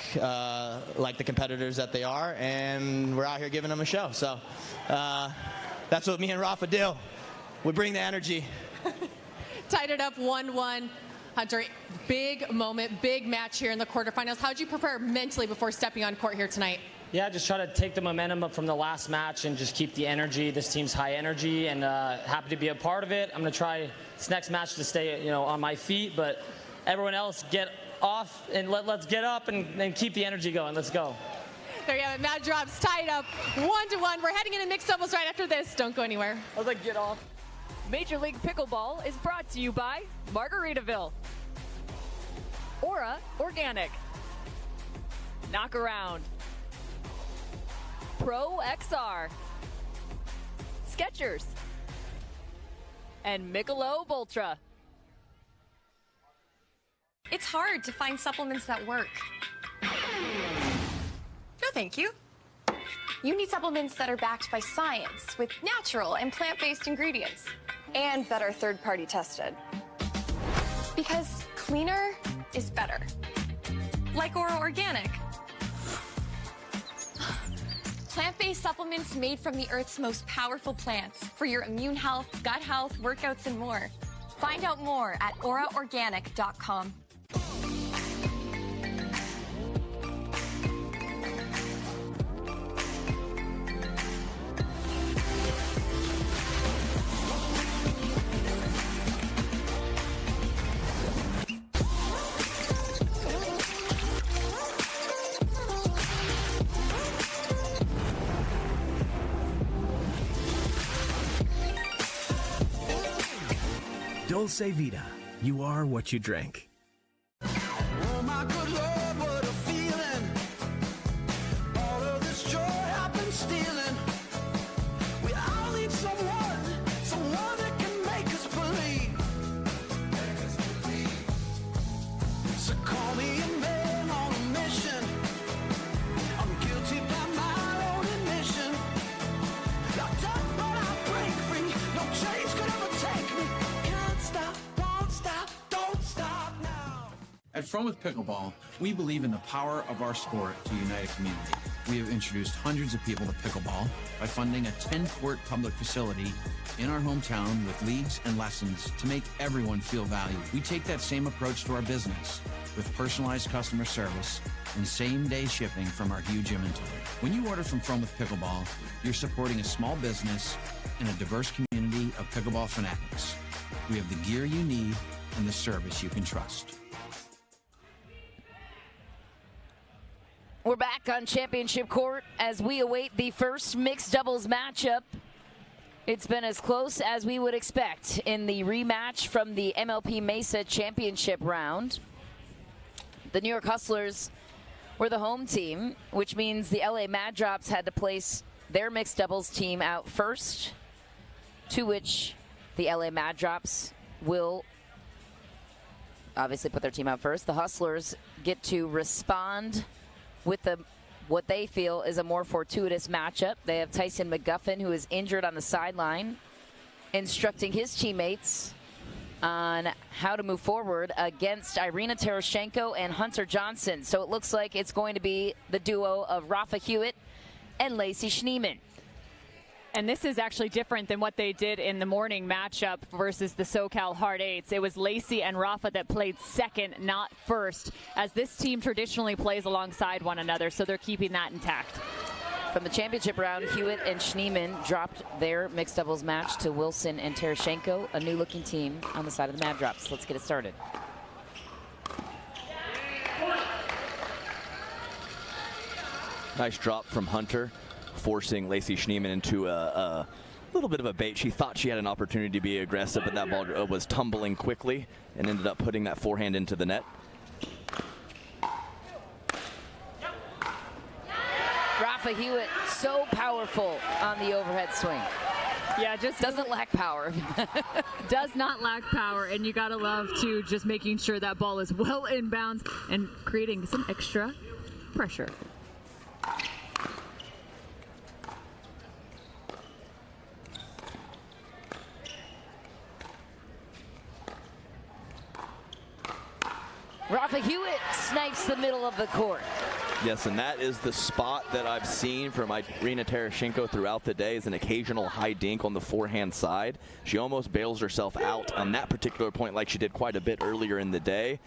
like the competitors that they are, and we're out here giving them a show. So that's what me and Rafa do. We bring the energy. Tied it up 1-1. Hunter, big moment, big match here in the quarterfinals. How did you prepare mentally before stepping on court here tonight? Yeah, just try to take the momentum up from the last match and just keep the energy. This team's high energy, and happy to be a part of it. I'm going to try this next match to stay, on my feet, but everyone else get off and let's get up and keep the energy going. Let's go. There you have it. Mad Drops tied up 1-1. We're heading into mixed doubles right after this. Don't go anywhere. I was like, get off. Major League Pickleball is brought to you by Margaritaville, Aura Organic, Knockaround, Pro XR, Skechers, and Michelob Ultra. It's hard to find supplements that work. No, thank you. You need supplements that are backed by science with natural and plant-based ingredients and that are third-party tested. Because cleaner is better. Like Oro Organic. Plant-based supplements made from the Earth's most powerful plants for your immune health, gut health, workouts, and more. Find out more at oraorganic.com. Dulce Vida. You are what you drink. Oh my good Lord, what a feeling. All of this joy I've been stealing. We all need someone that can make us believe. So call me a man on a mission. I'm guilty by my own admission. Locked up but I break free. No chains could ever take me. Can't stop, won't stop, don't stop now. At Fromuth Pickleball, we believe in the power of our sport to unite a community. We have introduced hundreds of people to pickleball by funding a 10-court public facility in our hometown with leagues and lessons to make everyone feel valued. We take that same approach to our business with personalized customer service and same-day shipping from our huge inventory. When you order from Fromuth Pickleball, you're supporting a small business and a diverse community of pickleball fanatics. We have the gear you need and the service you can trust. We're back on championship court as we await the first mixed doubles matchup. It's been as close as we would expect in the rematch from the MLP Mesa championship round. The New York Hustlers were the home team, which means the LA Mad Drops had to place their mixed doubles team out first, to which the LA Mad Drops will obviously put their team out first. The Hustlers get to respond with what they feel is a more fortuitous matchup. They have Tyson McGuffin, who is injured on the sideline, instructing his teammates on how to move forward against Irina Tereshchenko and Hunter Johnson. So it looks like it's going to be the duo of Rafa Hewitt and Lacey Schneeman. And this is actually different than what they did in the morning matchup versus the SoCal Hard Eights. It was Lacey and Rafa that played second, not first, as this team traditionally plays alongside one another, so they're keeping that intact. From the championship round, Hewitt and Schneeman dropped their mixed doubles match to Wilson and Tereshchenko, a new-looking team on the side of the Mad Drops. Let's get it started. Nice drop from Hunter, forcing Lacey Schneeman into a little bit of a bait. She thought she had an opportunity to be aggressive, but that ball was tumbling quickly and ended up putting that forehand into the net. Rafa Hewitt, so powerful on the overhead swing. Yeah, just doesn't lack power. Does not lack power, and you gotta love too just making sure that ball is well inbounds and creating some extra pressure. Rafa Hewitt snipes the middle of the court. Yes, and that is the spot that I've seen from Irina Tereshchenko throughout the day, is an occasional high dink on the forehand side. She almost bails herself out on that particular point like she did quite a bit earlier in the day.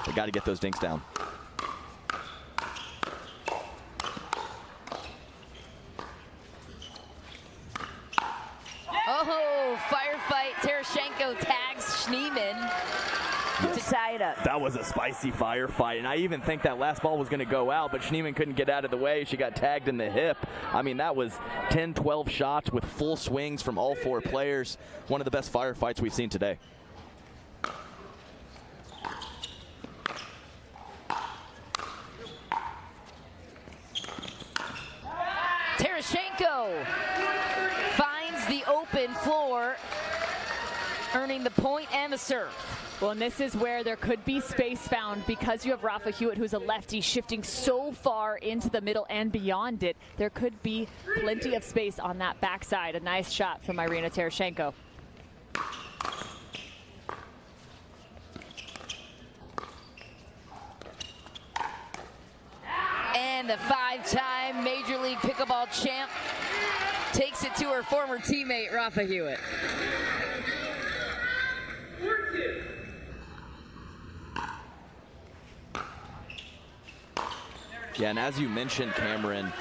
They got to get those dinks down. Oh, firefight. Tereshchenko tags Schneeman to tie it up. That was a spicy firefight, and I even think that last ball was going to go out, but Schneeman couldn't get out of the way. She got tagged in the hip. I mean, that was 10, 12 shots with full swings from all four players. One of the best firefights we've seen today. Tereshchenko finds the open floor earning the point and the serve. Well, and this is where there could be space found because you have Rafa Hewitt, who's a lefty, shifting so far into the middle and beyond it. There could be plenty of space on that backside. A nice shot from Irina Tereshchenko. And the 5-time Major League Pickleball champ takes it to her former teammate, Rafa Hewitt. Yeah, and as you mentioned, Cameron,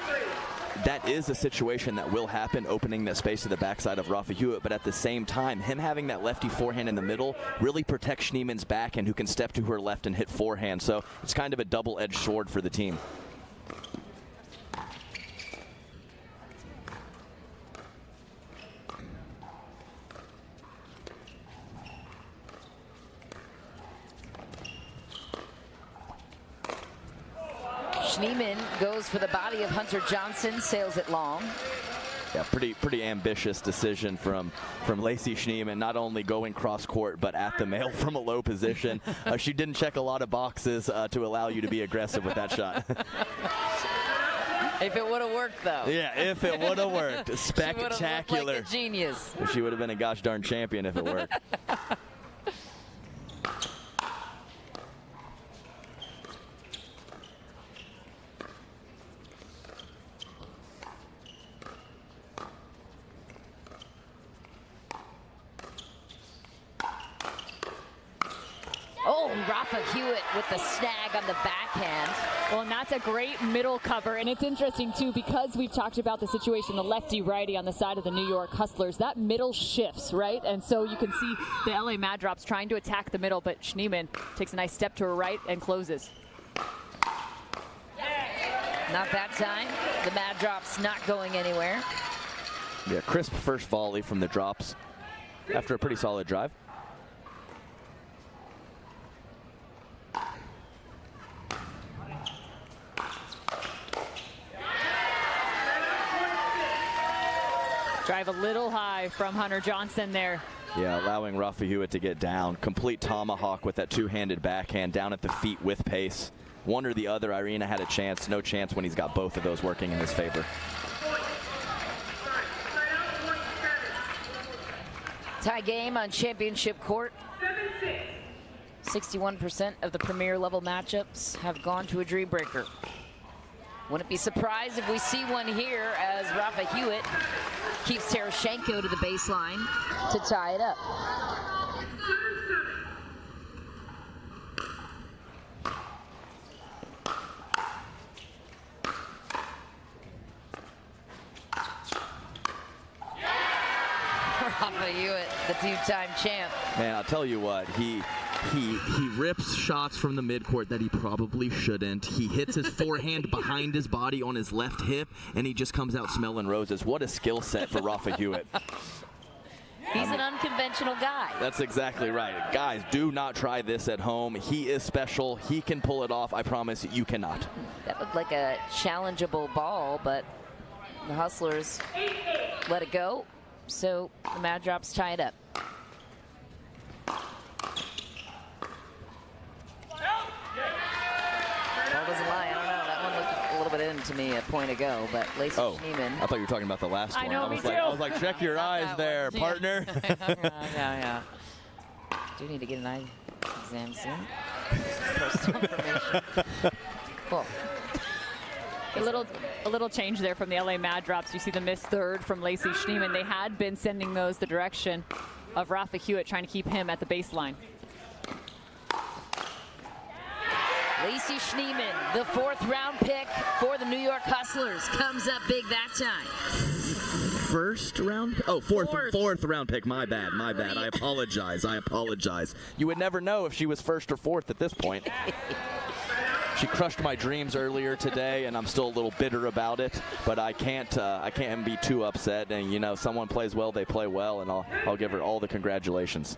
that is a situation that will happen, opening that space to the backside of Rafa Hewitt, but at the same time, him having that lefty forehand in the middle really protects Schneemann's backhand, who can step to her left and hit forehand. So it's kind of a double-edged sword for the team. Schneemann goes for the body of Hunter Johnson, sails it long. Yeah, pretty ambitious decision from Lacey Schneemann, not only going cross court but at the male from a low position. She didn't check a lot of boxes to allow you to be aggressive with that shot. If it would have worked, though. Yeah, if it would have worked. Spectacular. She would have looked like a genius. She would have been a gosh darn champion if it worked. Oh, Rafa Hewitt with the snag on the backhand. Well, and that's a great middle cover, and it's interesting too because we've talked about the situation, the lefty-righty on the side of the New York Hustlers. That middle shifts, right? And so you can see the LA Mad Drops trying to attack the middle, but Schneemann takes a nice step to her right and closes. Not that time. The Mad Drops not going anywhere. Yeah, crisp first volley from the Drops after a pretty solid drive. Drive a little high from Hunter Johnson there. Yeah, allowing Rafa Hewitt to get down. Complete tomahawk with that two-handed backhand down at the feet with pace. One or the other, Irina had a chance. No chance when he's got both of those working in his favor. Tie game on championship court. 61% of the premier level matchups have gone to a dream breaker. Wouldn't be surprised if we see one here as Rafa Hewitt keeps Tereshchenko to the baseline to tie it up. Rafa Hewitt, the two-time champ. Man, I'll tell you what, he rips shots from the midcourt that he probably shouldn't. He hits his forehand behind his body on his left hip, and he just comes out smelling roses. What a skill set for Rafa Hewitt. He's an unconventional guy. That's exactly right. Guys, do not try this at home. He is special. He can pull it off. I promise you cannot. That looked like a challengeable ball, but the Hustlers let it go. So the Mad Drops tie it up. Ball doesn't lie. I don't know. That one looked a little bit in to me a point ago, but Lacey Schneemann. I thought you were talking about the last one. I was like, check your eyes there, partner. Yeah. Do need to get an eye exam soon. Personal information. Cool. A little change there from the LA Mad Drops. You see the missed third from Lacey Schneemann. They had been sending those the direction of Rafa Hewitt, trying to keep him at the baseline. Lacey Schneemann, the 4th round pick for the New York Hustlers, comes up big that time. First round? Oh, fourth round pick. My bad. I apologize. You would never know if she was first or fourth at this point. She crushed my dreams earlier today, and I'm still a little bitter about it. But I can't be too upset. And you know, someone plays well, they play well, and I'll give her all the congratulations.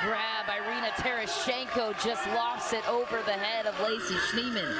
grab. Irina Tereshchenko just lofts it over the head of Lacey Schneemann.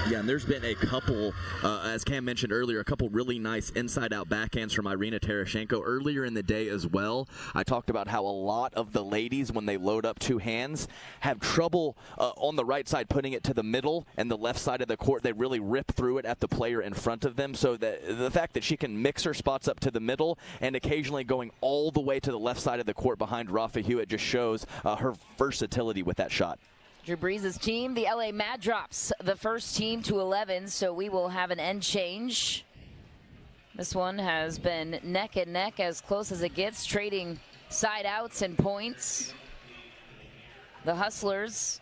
Yeah, and there's been a couple, as Cam mentioned earlier, a couple really nice inside-out backhands from Irina Tereshchenko earlier in the day as well. I talked about how a lot of the ladies, when they load up two hands, have trouble on the right side putting it to the middle, and the left side of the court, they really rip through it at the player in front of them. So the fact that she can mix her spots up to the middle and occasionally going all the way to the left side of the court behind Rafa Hewitt just shows her versatility with that shot. Drew Brees' team, the LA Mad Drops, the first team to 11, so we will have an end change. This one has been neck and neck, as close as it gets, trading side outs and points. The Hustlers,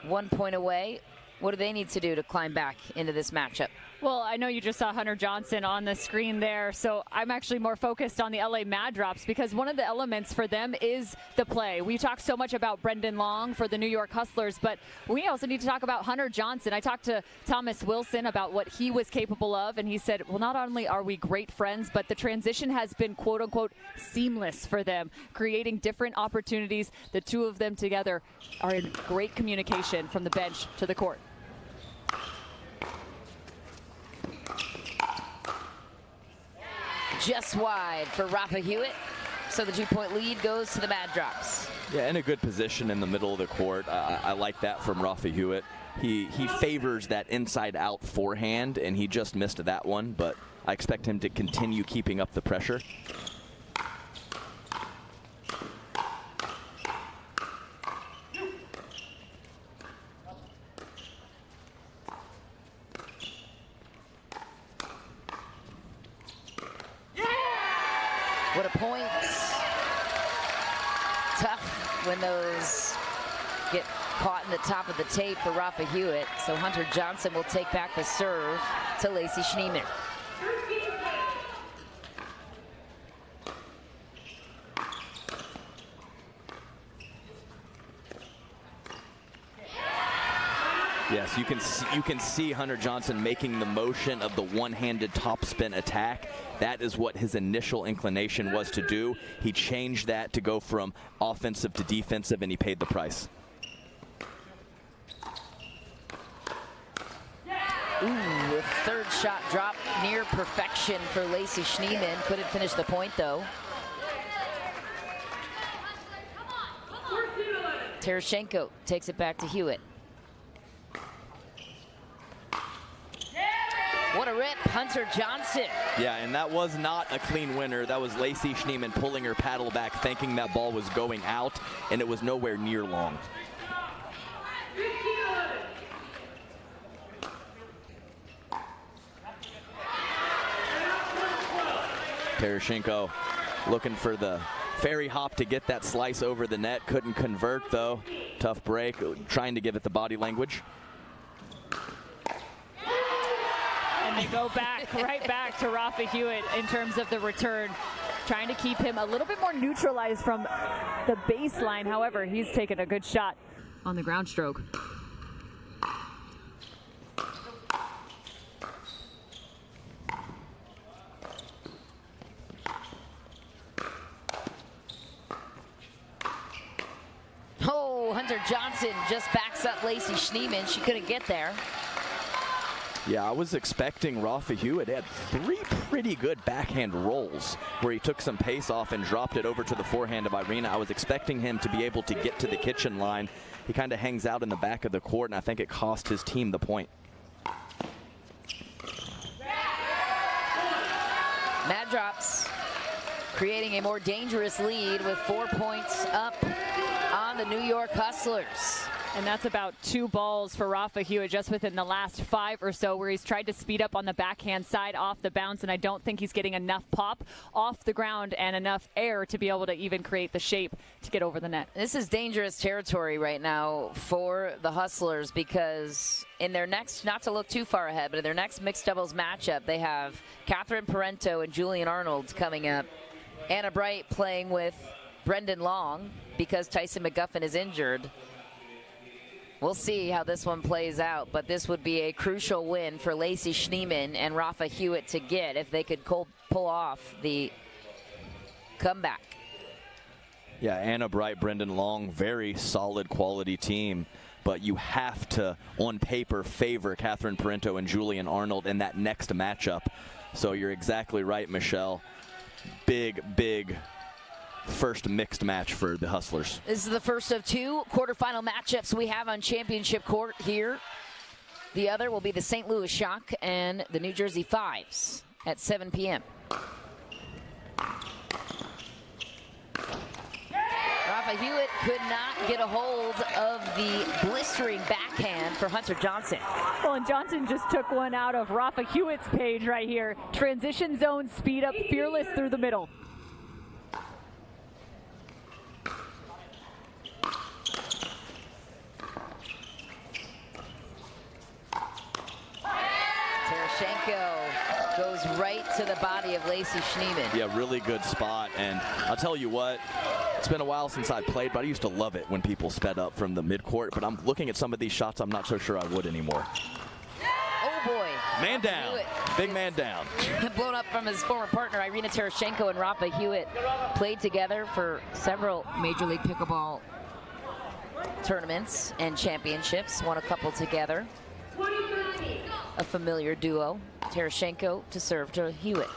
1 point away. What do they need to do to climb back into this matchup? Well, I know you just saw Hunter Johnson on the screen there, so I'm actually more focused on the LA Mad Drops because one of the elements for them is the play. We talk so much about Brendan Long for the New York Hustlers, but we also need to talk about Hunter Johnson. I talked to Thomas Wilson about what he was capable of, and he said, well, not only are we great friends, but the transition has been, quote-unquote, seamless for them, creating different opportunities. The two of them together are in great communication from the bench to the court. Just wide for Rafa Hewitt. So the 2-point lead goes to the Mad Drops. Yeah, in a good position in the middle of the court. I like that from Rafa Hewitt. He favors that inside-out forehand, and he just missed that one, but I expect him to continue keeping up the pressure. What a point. Tough when those get caught in the top of the tape for Rafa Hewitt. So Hunter Johnson will take back the serve to Lacey Schneemann. Yes, you can see Hunter Johnson making the motion of the one-handed topspin attack. That is what his initial inclination was to do. He changed that to go from offensive to defensive, and he paid the price. Ooh, a third shot drop near perfection for Lacey Schneemann. Couldn't finish the point, though. Tereshchenko takes it back to Hewitt. What a rip, Hunter Johnson. Yeah, and that was not a clean winner. That was Lacey Schneemann pulling her paddle back, thinking that ball was going out, and it was nowhere near long. Tereshchenko looking for the ferry hop to get that slice over the net. Couldn't convert, though. Tough break, trying to give it the body language. And they go back, right back to Rafa Hewitt in terms of the return, trying to keep him a little bit more neutralized from the baseline. However, he's taken a good shot on the ground stroke. Oh, Hunter Johnson just backs up Lacey Schneemann. She couldn't get there. Yeah, I was expecting Rafa Hewitt had 3 pretty good backhand rolls where he took some pace off and dropped it over to the forehand of Irina. I was expecting him to be able to get to the kitchen line. He kind of hangs out in the back of the court, and I think it cost his team the point. Mad Drops creating a more dangerous lead with 4 points up on the New York Hustlers. And that's about 2 balls for Rafa Hewitt just within the last 5 or so, where he's tried to speed up on the backhand side off the bounce, and I don't think he's getting enough pop off the ground and enough air to be able to even create the shape to get over the net. This is dangerous territory right now for the Hustlers, because in their next, not to look too far ahead, but in their next mixed doubles matchup, they have Catherine Parento and Julian Arnold coming up. Anna Bright playing with Brendan Long because Tyson McGuffin is injured. We'll see how this one plays out, but this would be a crucial win for Lacey Schneemann and Rafa Hewitt to get if they could pull off the comeback. Yeah, Anna Bright, Brendan Long, very solid quality team. But you have to, on paper, favor Catherine Parento and Julian Arnold in that next matchup. So you're exactly right, Michelle. Big, big first mixed match for the Hustlers. This is the first of 2 quarterfinal matchups we have on championship court here. The other will be the St. Louis Shock and the New Jersey Fives at 7 p.m. Rafa Hewitt could not get a hold of the blistering backhand for Hunter Johnson. Well, and Johnson just took one out of Rafa Hewitt's page right here. Transition zone, speed up, fearless through the middle. Tereshchenko goes right to the body of Lacey Schneeman. Yeah, really good spot. And I'll tell you what, it's been a while since I played, but I used to love it when people sped up from the midcourt. But I'm looking at some of these shots, I'm not so sure I would anymore. Oh, boy. Man down. Big man down. Blown up from his former partner, Irina Tereshchenko and Rafa Hewitt. Played together for several Major League Pickleball tournaments and championships. Won a couple together. A familiar duo. Tereshchenko to serve to Hewitt.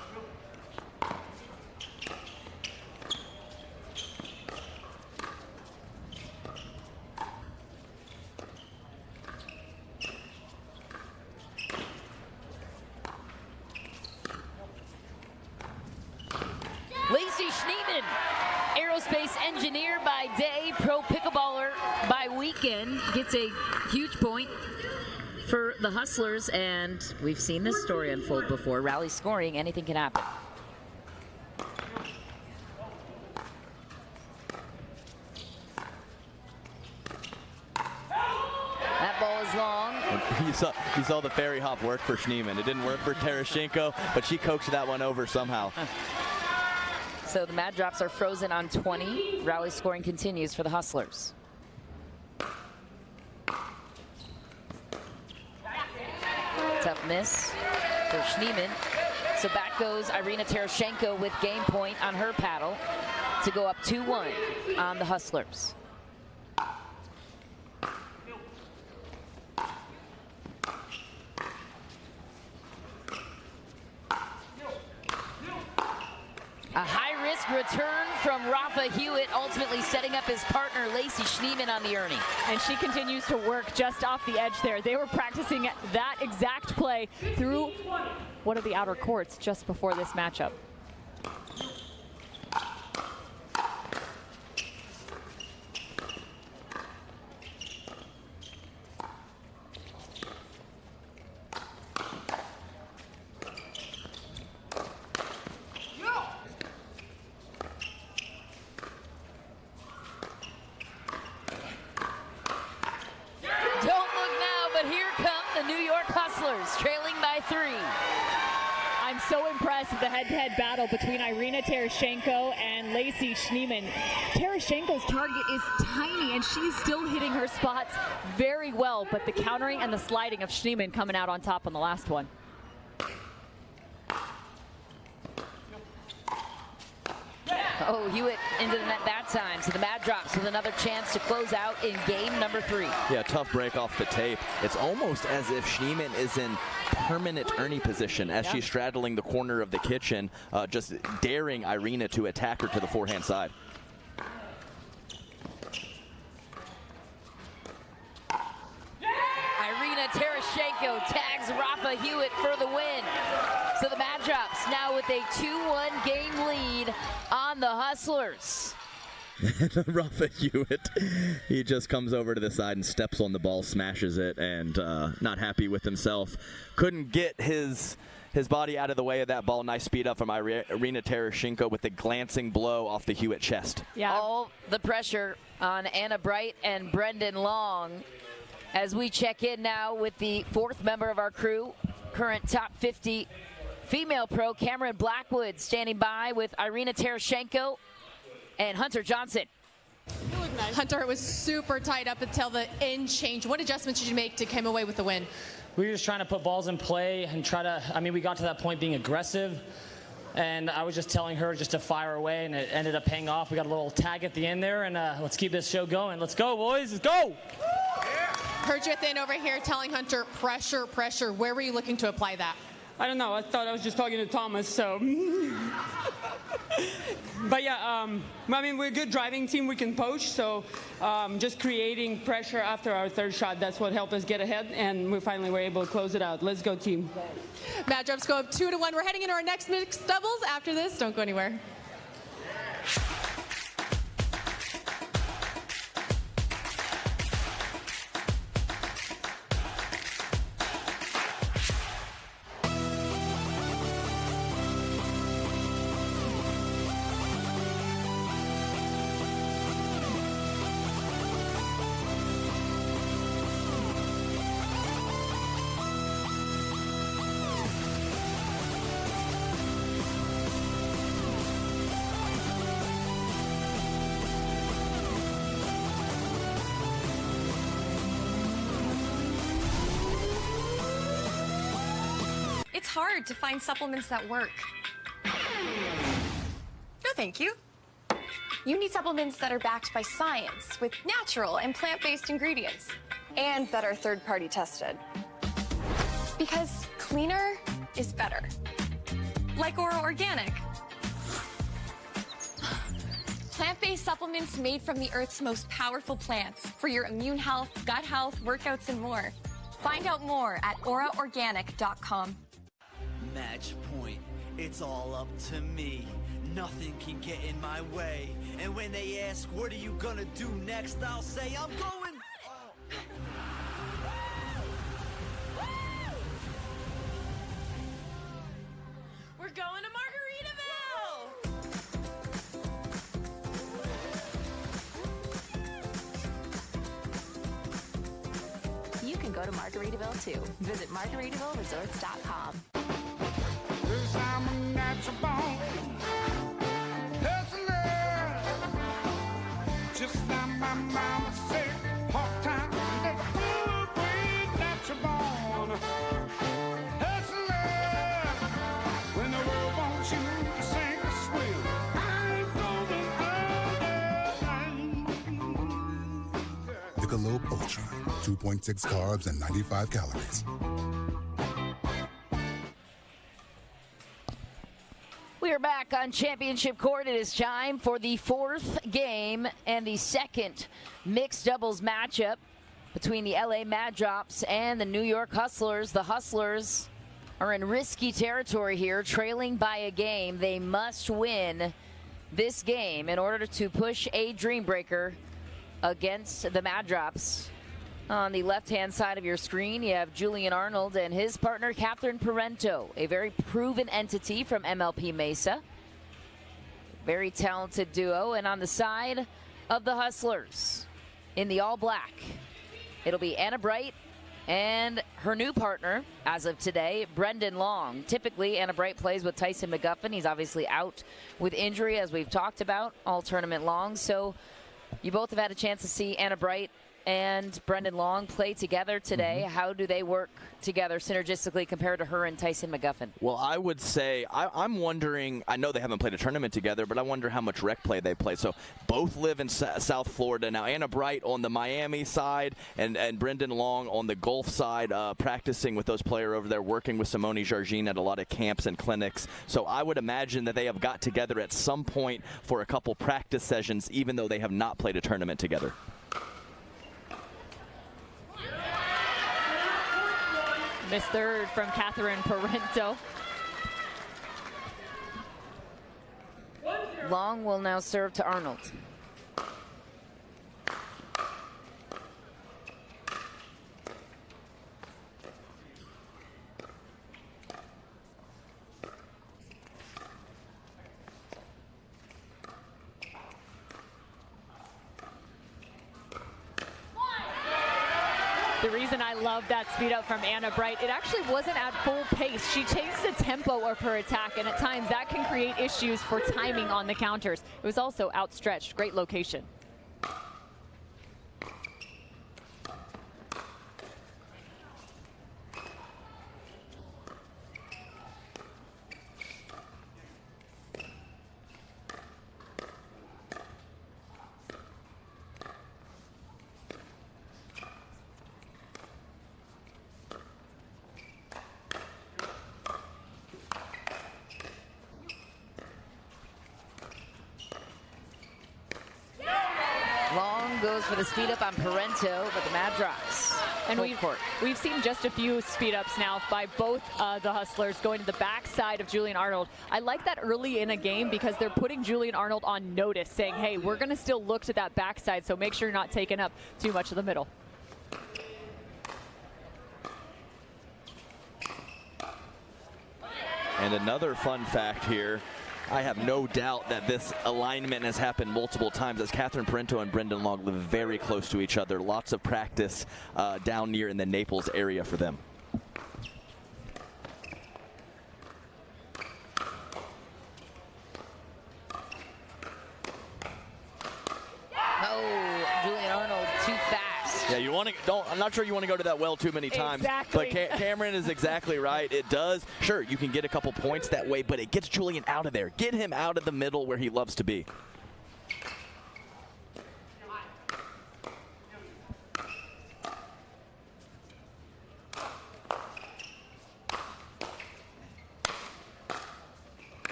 Lacey Schneeman, aerospace engineer by day, pro pickleballer by weekend, gets a huge point for the Hustlers, and we've seen this story unfold before. Rally scoring, anything can happen. That ball is long. You saw the fairy hop work for Schneeman. It didn't work for Tereshchenko, but she coaxed that one over somehow. So the Mad Drops are frozen on 20. Rally scoring continues for the Hustlers. Tough miss for Schneeman. So back goes Irina Tereshchenko with game point on her paddle to go up 2-1 on the Hustlers. A high-risk return from Rafa Hewitt, ultimately setting up his partner, Lacey Schneeman, on the earning. And she continues to work just off the edge there. They were practicing that exact play through one of the outer courts just before this matchup. Trailing by 3. I'm so impressed with the head-to-head battle between Irina Tereshchenko and Lacey Schneeman. Tereshchenko's target is tiny, and she's still hitting her spots very well, but the countering and the sliding of Schneeman coming out on top on the last one. Oh, Hewitt into the net that time. So the Mad Drops with another chance to close out in game number 3. Yeah, tough break off the tape. It's almost as if Schneeman is in permanent Ernie position as she's straddling the corner of the kitchen, just daring Irina to attack her to the forehand side. Irina Tereshchenko tags Rafa Hewitt for the win. So the Mad Drops now with a 2-1 game lead on the Hustlers. Rafa Hewitt, he just comes over to the side and steps on the ball, smashes it, and not happy with himself. Couldn't get his body out of the way of that ball. Nice speed up from Irina Tereshchenko with the glancing blow off the Hewitt chest. Yeah. All the pressure on Anna Bright and Brendan Long as we check in now with the 4th member of our crew, current top 50 female pro, Cameron Blackwood, standing by with Irina Tereshchenko and Hunter Johnson. Hunter, it was super tight up until the end change. What adjustments did you make to come away with the win? We were just trying to put balls in play and try to, we got to that point being aggressive. And I was just telling her just to fire away, and it ended up paying off. We got a little tag at the end there, and let's keep this show going. Let's go, boys. Let's go. Heard you at the end over here telling Hunter, pressure, pressure. Where were you looking to apply that? I don't know. I thought I was just talking to Thomas, so. But yeah, I mean, we're a good driving team. We can poach, so just creating pressure after our third shot, that's what helped us get ahead, and we finally were able to close it out. Let's go, team. Matchups go up 2-1. We're heading into our next mixed doubles after this. Don't go anywhere. It's hard to find supplements that work. No, thank you. You need supplements that are backed by science with natural and plant-based ingredients and that are third-party tested. Because cleaner is better. Like Oro Organic. Plant-based supplements made from the Earth's most powerful plants for your immune health, gut health, workouts, and more. Find out more at auraorganic.com. Match point, it's all up to me. Nothing can get in my way. And when they ask, what are you gonna do next? I'll say, I'm going. We're going to Margaritaville! You can go to Margaritaville too. Visit MargaritavilleResorts.com. Cause I'm a natural born hustler. Just like my mama said, hard times never good, great natural born hustler. When the world wants you to sink or swim, I ain't gonna go. Michelob Ultra, 2.6 carbs and 95 calories. We are back on Championship Court. It is time for the fourth game and the second mixed doubles matchup between the LA Mad Drops and the New York Hustlers. The Hustlers are in risky territory here, trailing by a game. They must win this game in order to push a Dream Breaker against the Mad Drops. On the left-hand side of your screen, you have Julian Arnold and his partner, Catherine Parento, a very proven entity from MLP Mesa. Very talented duo. And on the side of the Hustlers, in the all-black, it'll be Anna Bright and her new partner, as of today, Brendan Long. Typically, Anna Bright plays with Tyson McGuffin. He's obviously out with injury, as we've talked about, all tournament long. So you both have had a chance to see Anna Bright and Brendan Long play together today. How do they work together synergistically compared to her and Tyson McGuffin? Well, I would say, I'm wondering, I know they haven't played a tournament together, but I wonder how much rec play they play. So both live in South Florida. Now, Anna Bright on the Miami side and Brendan Long on the Gulf side, practicing with those players over there, working with Simone Jargin at a lot of camps and clinics. So I would imagine that they have got together at some point for a couple practice sessions, even though they have not played a tournament together. Miss third from Catherine Parento. Long will now serve to Arnold. The reason I love that speed up from Anna Bright, it actually wasn't at full pace. She changed the tempo of her attack, and at times that can create issues for timing on the counters. It was also outstretched. Great location. goes for the speed up on Parento, but the mat drops. And we've seen just a few speed ups now by both the Hustlers going to the backside of Julian Arnold. I like that early in a game because they're putting Julian Arnold on notice, saying, hey, we're going to still look to that backside, so make sure you're not taking up too much of the middle. And another fun fact here, I have no doubt that this alignment has happened multiple times as Catherine Parento and Brendan Long live very close to each other. Lots of practice down near in the Naples area for them. Oh, Julian Arnold too fast. Yeah, you want to I'm not sure you want to go to that well too many times. Exactly. But Cameron is exactly right. It does. Sure, you can get a couple points that way, but it gets Julian out of there. Get him out of the middle where he loves to be.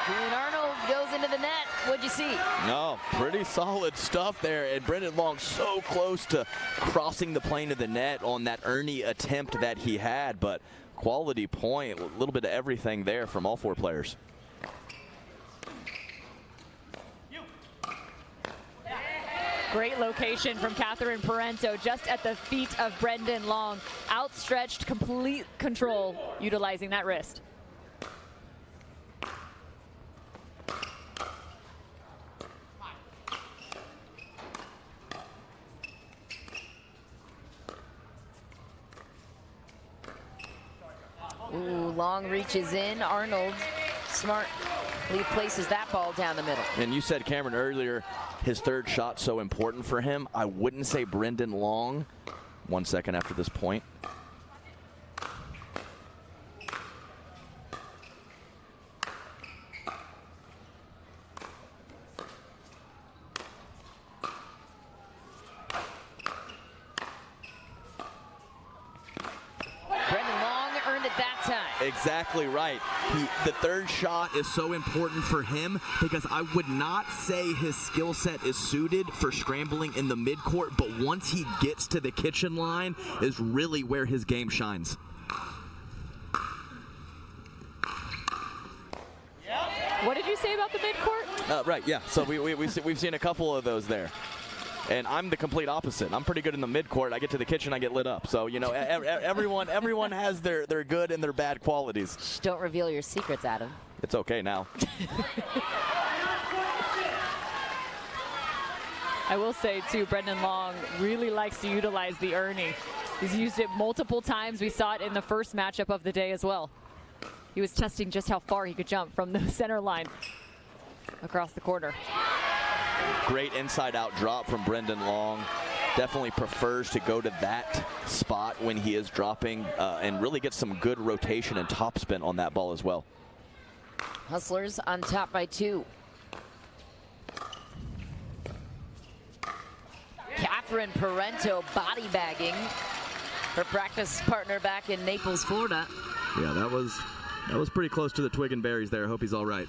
Julian Arnold goes into the net. What'd you see? No, pretty solid stuff there. And Brendan Long so close to crossing the plane of the net on that Ernie attempt that he had. But quality point, a little bit of everything there from all four players. Great location from Catherine Parento, just at the feet of Brendan Long. Outstretched, complete control, utilizing that wrist. Ooh, Long reaches in. Arnold smartly places that ball down the middle. And you said, Cameron, earlier, his third shot so important for him. I wouldn't say Brendan Long. 1 second after this point. Exactly right. The third shot is so important for him because I would not say his skill set is suited for scrambling in the midcourt, but once he gets to the kitchen line is really where his game shines. What did you say about the midcourt? Right, yeah. So we've seen a couple of those there. And I'm the complete opposite. I'm pretty good in the midcourt. I get to the kitchen, I get lit up. So, you know, everyone has their good and their bad qualities. Shh, don't reveal your secrets, Adam. It's okay now. I will say, too, Brendan Long really likes to utilize the Ernie. He's used it multiple times. We saw it in the first matchup of the day as well. He was testing just how far he could jump from the center line across the corner. Great inside-out drop from Brendan Long. Definitely prefers to go to that spot when he is dropping and really gets some good rotation and topspin on that ball as well. Hustlers on top by 2. Catherine Parento body bagging her practice partner back in Naples, Florida. Yeah, that was pretty close to the twig and berries there. I hope he's all right.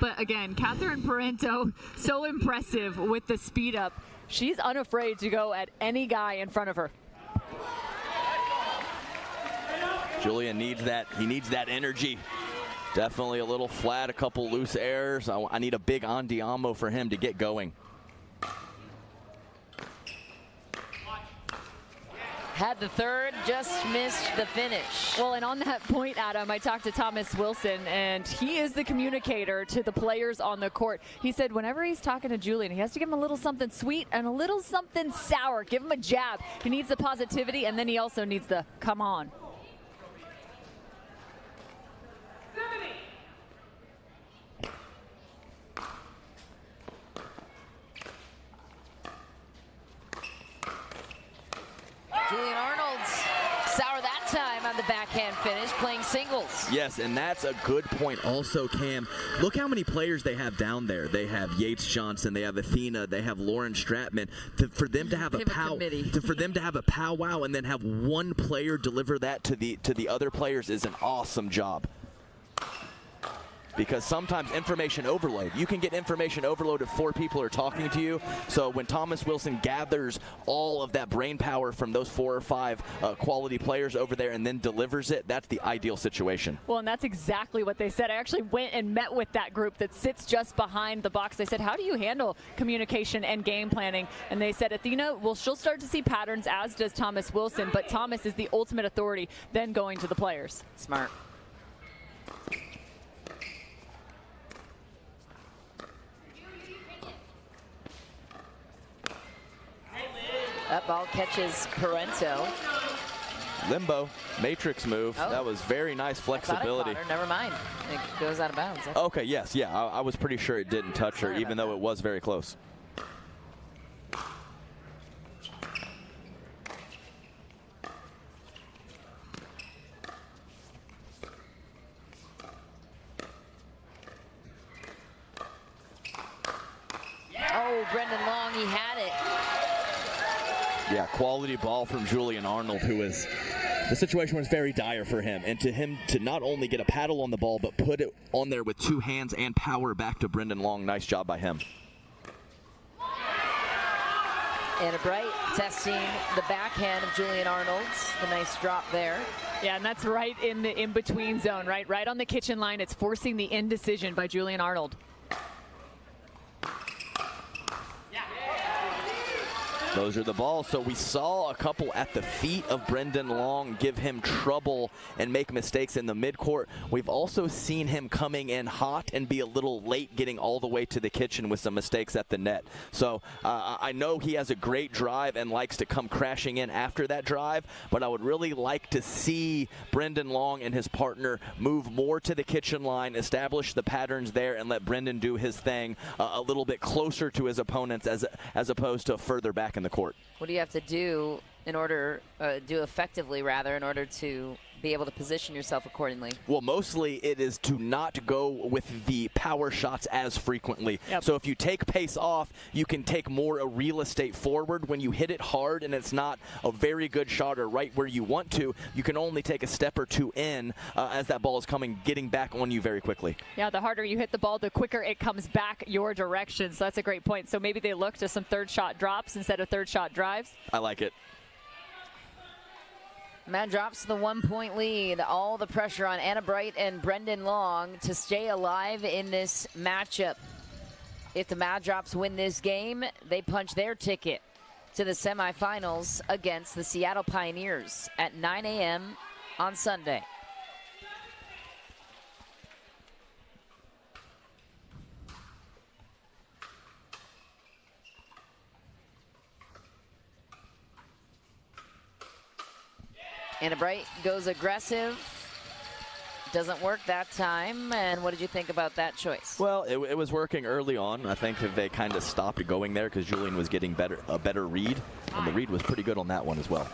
But again, Catherine Parento, so impressive with the speed up. She's unafraid to go at any guy in front of her. Julian needs that. He needs that energy. Definitely a little flat, a couple loose errors. I need a big andiamo for him to get going. Had the third, just missed the finish. Well, and on that point, Adam, I talked to Thomas Wilson, and he is the communicator to the players on the court. He said whenever he's talking to Julian, he has to give him a little something sweet and a little something sour. Give him a jab. He needs the positivity, and then he also needs the come on. Julian Arnold's sour that time on the backhand finish, playing singles. Yes, and that's a good point also, Cam. Look how many players they have down there. They have Yates Johnson, they have Athena, they have Lauren Stratman. For them to have a powwow and then have one player deliver that to the other players is an awesome job. Because sometimes information overload. You can get information overload if 4 people are talking to you. So when Thomas Wilson gathers all of that brain power from those 4 or 5 quality players over there and then delivers it, that's the ideal situation. Well, and that's exactly what they said. I actually went and met with that group that sits just behind the box. They said, how do you handle communication and game planning? And they said, Athena, well, she'll start to see patterns, as does Thomas Wilson, but Thomas is the ultimate authority then going to the players. Smart. That ball catches Parento. Limbo, matrix move. Oh. That was very nice flexibility. I thought I caught her. Never mind. It goes out of bounds. Okay, yes, yeah. I was pretty sure it didn't touch her, even though it was very close. Oh, Brendan Long, he had it. Yeah, quality ball from Julian Arnold, who is, the situation was very dire for him. And to him to not only get a paddle on the ball, but put it on there with 2 hands and power back to Brendan Long. Nice job by him. Anna Bright testing the backhand of Julian Arnold's. The nice drop there. Yeah, and that's right in the in-between zone, right on the kitchen line. It's forcing the indecision by Julian Arnold. Those are the balls. So we saw a couple at the feet of Brendan Long give him trouble and make mistakes in the midcourt. We've also seen him coming in hot and be a little late getting all the way to the kitchen with some mistakes at the net. So I know he has a great drive and likes to come crashing in after that drive, but I would really like to see Brendan Long and his partner move more to the kitchen line, establish the patterns there, and let Brendan do his thing a little bit closer to his opponents as opposed to further back in the court. What do you have to do in order, do effectively rather, in order to be able to position yourself accordingly? Well, mostly it is to not go with the power shots as frequently. Yep. So if you take pace off, you can take more real estate forward. When you hit it hard and it's not a very good shot or right where you want to, you can only take a step or 2 in as that ball is getting back on you very quickly. Yeah, the harder you hit the ball, the quicker it comes back your direction. So that's a great point. So maybe they look to some 3rd shot drops instead of 3rd shot drives. I like it. Matt drops the 1-point lead. All the pressure on Anna Bright and Brendan Long to stay alive in this matchup. If the Mad Drops win this game, they punch their ticket to the semifinals against the Seattle Pioneers at 9 a.m. on Sunday. Anna Bright goes aggressive. Doesn't work that time. And what did you think about that choice? Well, it was working early on. I think that they kind of stopped going there because Julian was getting a better read. And the read was pretty good on that one as well.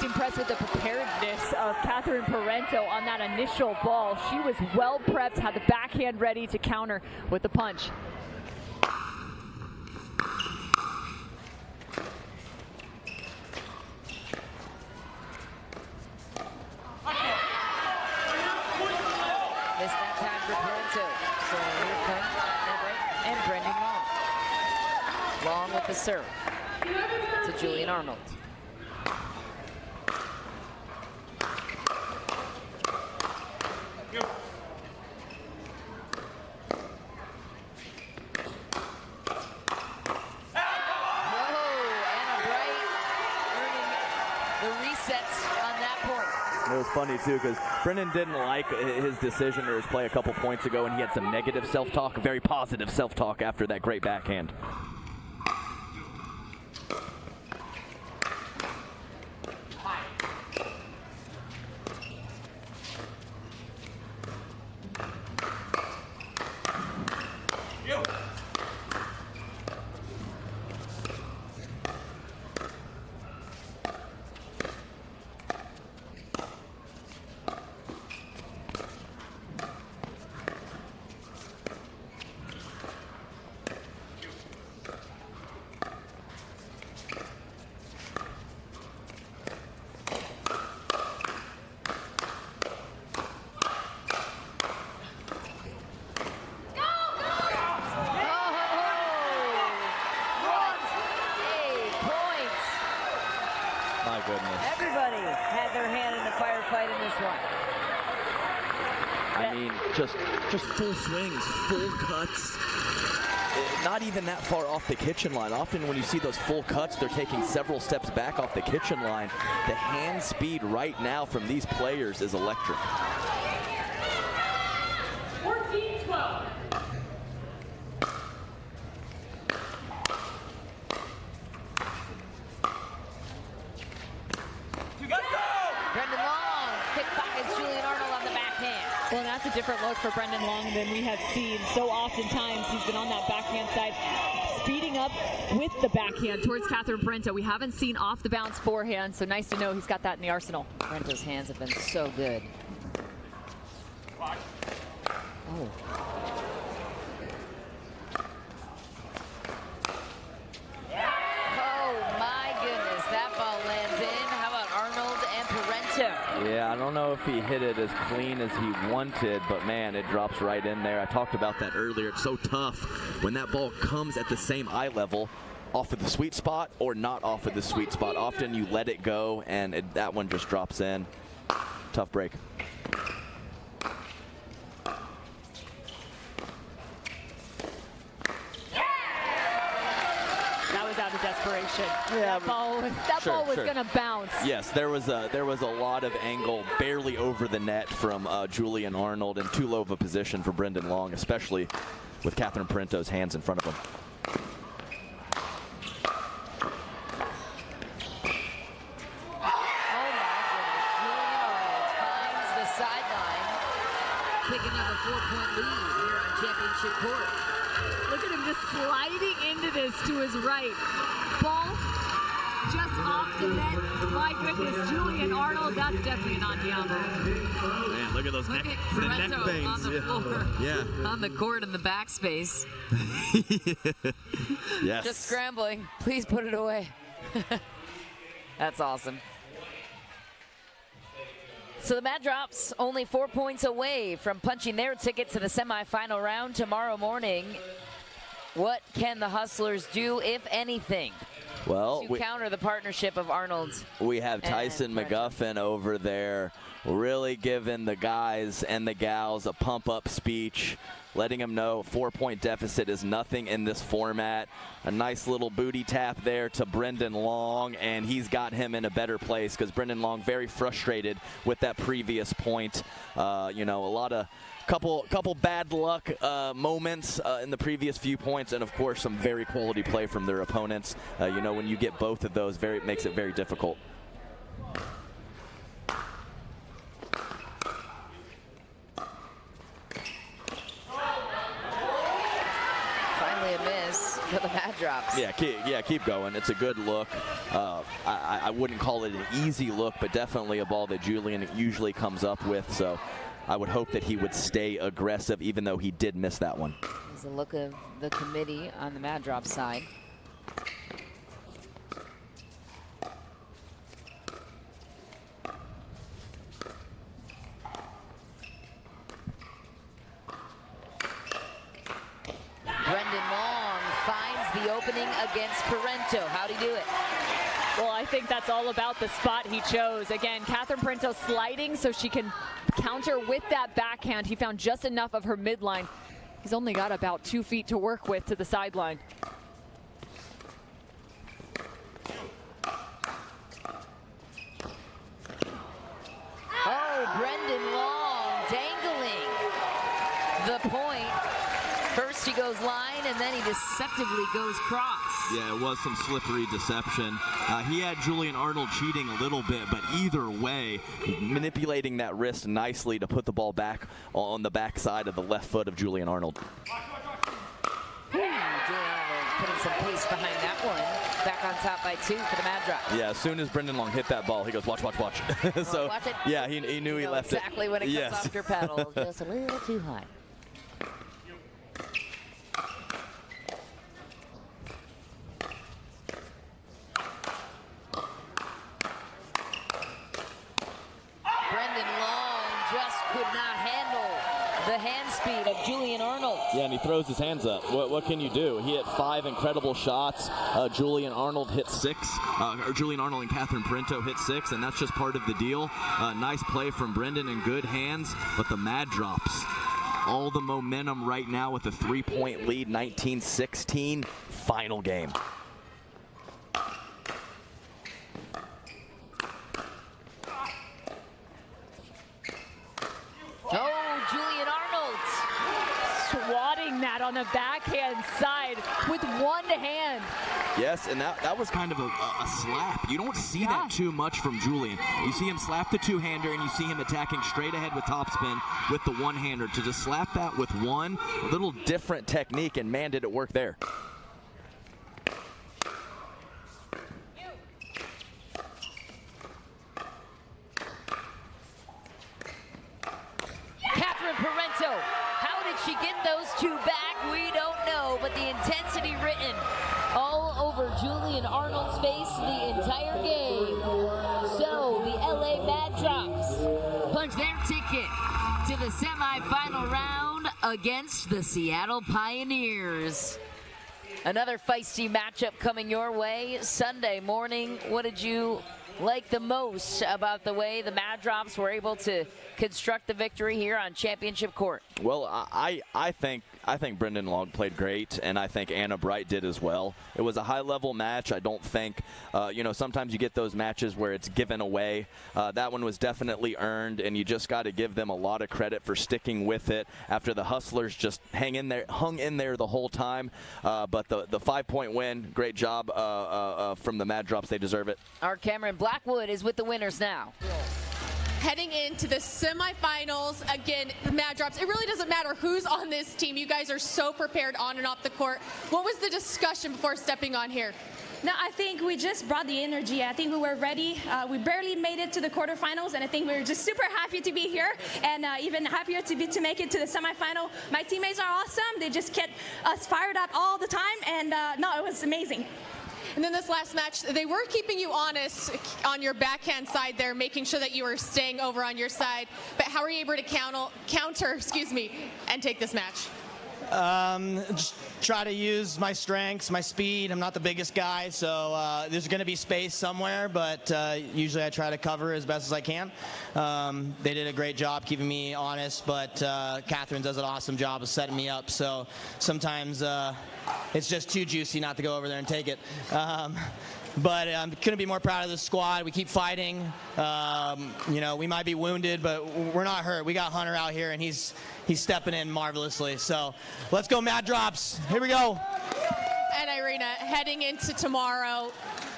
Impressed with the preparedness of Catherine Parento on that initial ball. She was well prepped, had the backhand ready to counter with the punch. Missed that time for Parento. So here comes Anna Bright and Brendan Long. Long with the serve to Julian Arnold. It was funny, too, because Brendan didn't like his decision or his play a couple points ago, and he had some negative self-talk, very positive self-talk after that great backhand. I mean, just full swings, full cuts. Not even that far off the kitchen line. Often when you see those full cuts, they're taking several steps back off the kitchen line. The hand speed right now from these players is electric. 14-12. Brendan Long, pickpockets Julian Arnold on the backhand. Well, that's a different look for Brendan Long than we have seen so oftentimes. He's been on that backhand side, speeding up with the backhand towards Catherine Brento. We haven't seen off the bounce forehand, so nice to know he's got that in the arsenal. Brento's hands have been so good. Oh. Oh my goodness, that ball lands in. How about Arnold and Parento? Yeah, I don't know if he hit it as clean as he wanted, but man, it drops right in there. I talked about that earlier. It's so tough when that ball comes at the same eye level, off of the sweet spot or not off of the sweet spot. Often you let it go, and that one just drops in. Tough break. Out of desperation. Yeah, that ball was going to bounce. Yes, there was a lot of angle, barely over the net from Julian Arnold, and too low of a position for Brendan Long, especially with Catherine Parento's hands in front of him. Picking up a 4-point lead here on Championship Court. Look at him just sliding into this to his right. Ball just off the net. My goodness, Julian Arnold, that's definitely an Andiamo. Man, look at those neck veins. On the floor. Yeah. On the court in the backspace. Yes. Just scrambling. Please put it away. That's awesome. So the Mad Drops only 4 points away from punching their ticket to the semifinal round tomorrow morning. What can the Hustlers do, if anything, well, to counter the partnership of Arnold? We have Tyson McGuffin over there really giving the guys and the gals a pump-up speech, letting them know 4-point deficit is nothing in this format. A nice little booty tap there to Brendan Long, and he's got him in a better place because Brendan Long very frustrated with that previous point. You know, a lot of couple bad luck moments in the previous few points, and of course some very quality play from their opponents. You know, when you get both of those, it makes it very difficult. Finally a miss for the Mad Drops. Yeah, keep going. It's a good look. I wouldn't call it an easy look, but definitely a ball that Julian usually comes up with. So I would hope that he would stay aggressive, even though he did miss that one. There's a look of the committee on the Mad Drop side. Brendan Long finds the opening against Parento. How'd he do it? Well, I think that's all about the spot he chose. Again, Catherine Parento sliding so she can counter with that backhand. He found just enough of her midline. He's only got about 2 feet to work with to the sideline. Oh, Brendan Long dangling the point. First he goes line, and then he deceptively goes cross. Yeah, it was some slippery deception. He had Julian Arnold cheating a little bit, but either way, manipulating that wrist nicely to put the ball back on the backside of the left foot of Julian Arnold. Julian Arnold putting some pace behind that one. Back on top by 2 for the Mad Drop. Yeah, as soon as Brendan Long hit that ball, he goes, watch, watch, watch. So, watch it. Yeah, he knew he left exactly it. when it comes Yes. off your pedal, just a little too high. Brendan Long just could not handle the hand speed of Julian Arnold. Yeah, and he throws his hands up. What can you do? He hit 5 incredible shots. Julian Arnold hit 6. Or Julian Arnold and Catherine Parento hit 6, and that's just part of the deal. Nice play from Brendan in good hands, but the mad drops. All the momentum right now with a 3-point lead, 19-16, final game. Oh, Julian Arnold. Swatting that on the backhand side with one hand. Yes, and that was kind of a slap. You don't see that too much from Julian. You see him slap the two-hander, and you see him attacking straight ahead with topspin with the one-hander. To just slap that with one, a little different technique, and man, did it work there. Catherine Parento, how did she get those two back? We don't know, but the intensity written all over Julian Arnold's face the entire game. So the LA Mad Drops punch their ticket to the semifinal round against the Seattle Pioneers. Another feisty matchup coming your way Sunday morning. What did you like the most about the way the Mad Drops were able to construct the victory here on championship court? Well, I think Brendan Long played great, and I think Anna Bright did as well. It was a high-level match. I don't think, sometimes you get those matches where it's given away. That one was definitely earned, and you just got to give them a lot of credit for sticking with it after the Hustlers just hung in there the whole time. But the 5-point win, great job from the Mad Drops. They deserve it. Our Cameron Blackwood is with the winners now. Heading into the semifinals, again, the Mad Drops, it really doesn't matter who's on this team. You guys are so prepared on and off the court. What was the discussion before stepping on here? No, I think we just brought the energy. I think we were ready. We barely made it to the quarterfinals, and I think we were just super happy to be here, and even happier to make it to the semifinal. My teammates are awesome. They just kept us fired up all the time, and no, it was amazing. And then this last match, they were keeping you honest on your backhand side there, making sure that you were staying over on your side. But how were you able to counter, and take this match? Just try to use my strengths, my speed. I'm not the biggest guy, so there's going to be space somewhere, but usually I try to cover as best as I can. They did a great job keeping me honest, but Catherine does an awesome job of setting me up, so sometimes it's just too juicy not to go over there and take it. But I couldn't be more proud of the squad. We keep fighting. We might be wounded, but we're not hurt. We got Hunter out here, and he's stepping in marvelously. So let's go, Mad Drops. Here we go. And Irina, heading into tomorrow,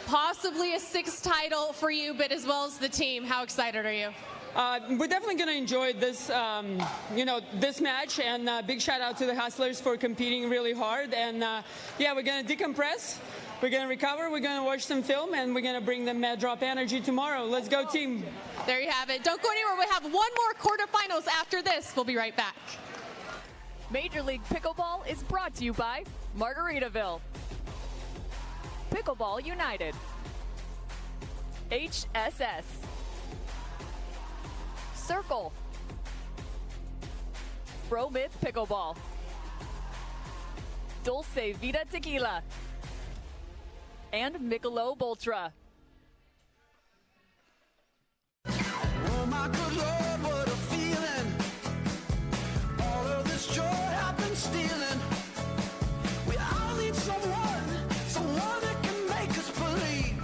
possibly a 6th title for you, but as well as the team. How excited are you? We're definitely going to enjoy this, this match, and big shout out to the Hustlers for competing really hard. And we're going to decompress. We're going to recover, we're going to watch some film, and we're going to bring the Mad Drop energy tomorrow. Let's go, team. There you have it. Don't go anywhere. We have one more quarterfinals after this. We'll be right back. Major League Pickleball is brought to you by Margaritaville, Pickleball United, HSS, Cirkul, Fromuth Pickleball, Dulce Vida Tequila, and Michelob Ultra. Oh my good Lord, what a feeling. All of this joy I've been stealing. We all need someone that can make us believe.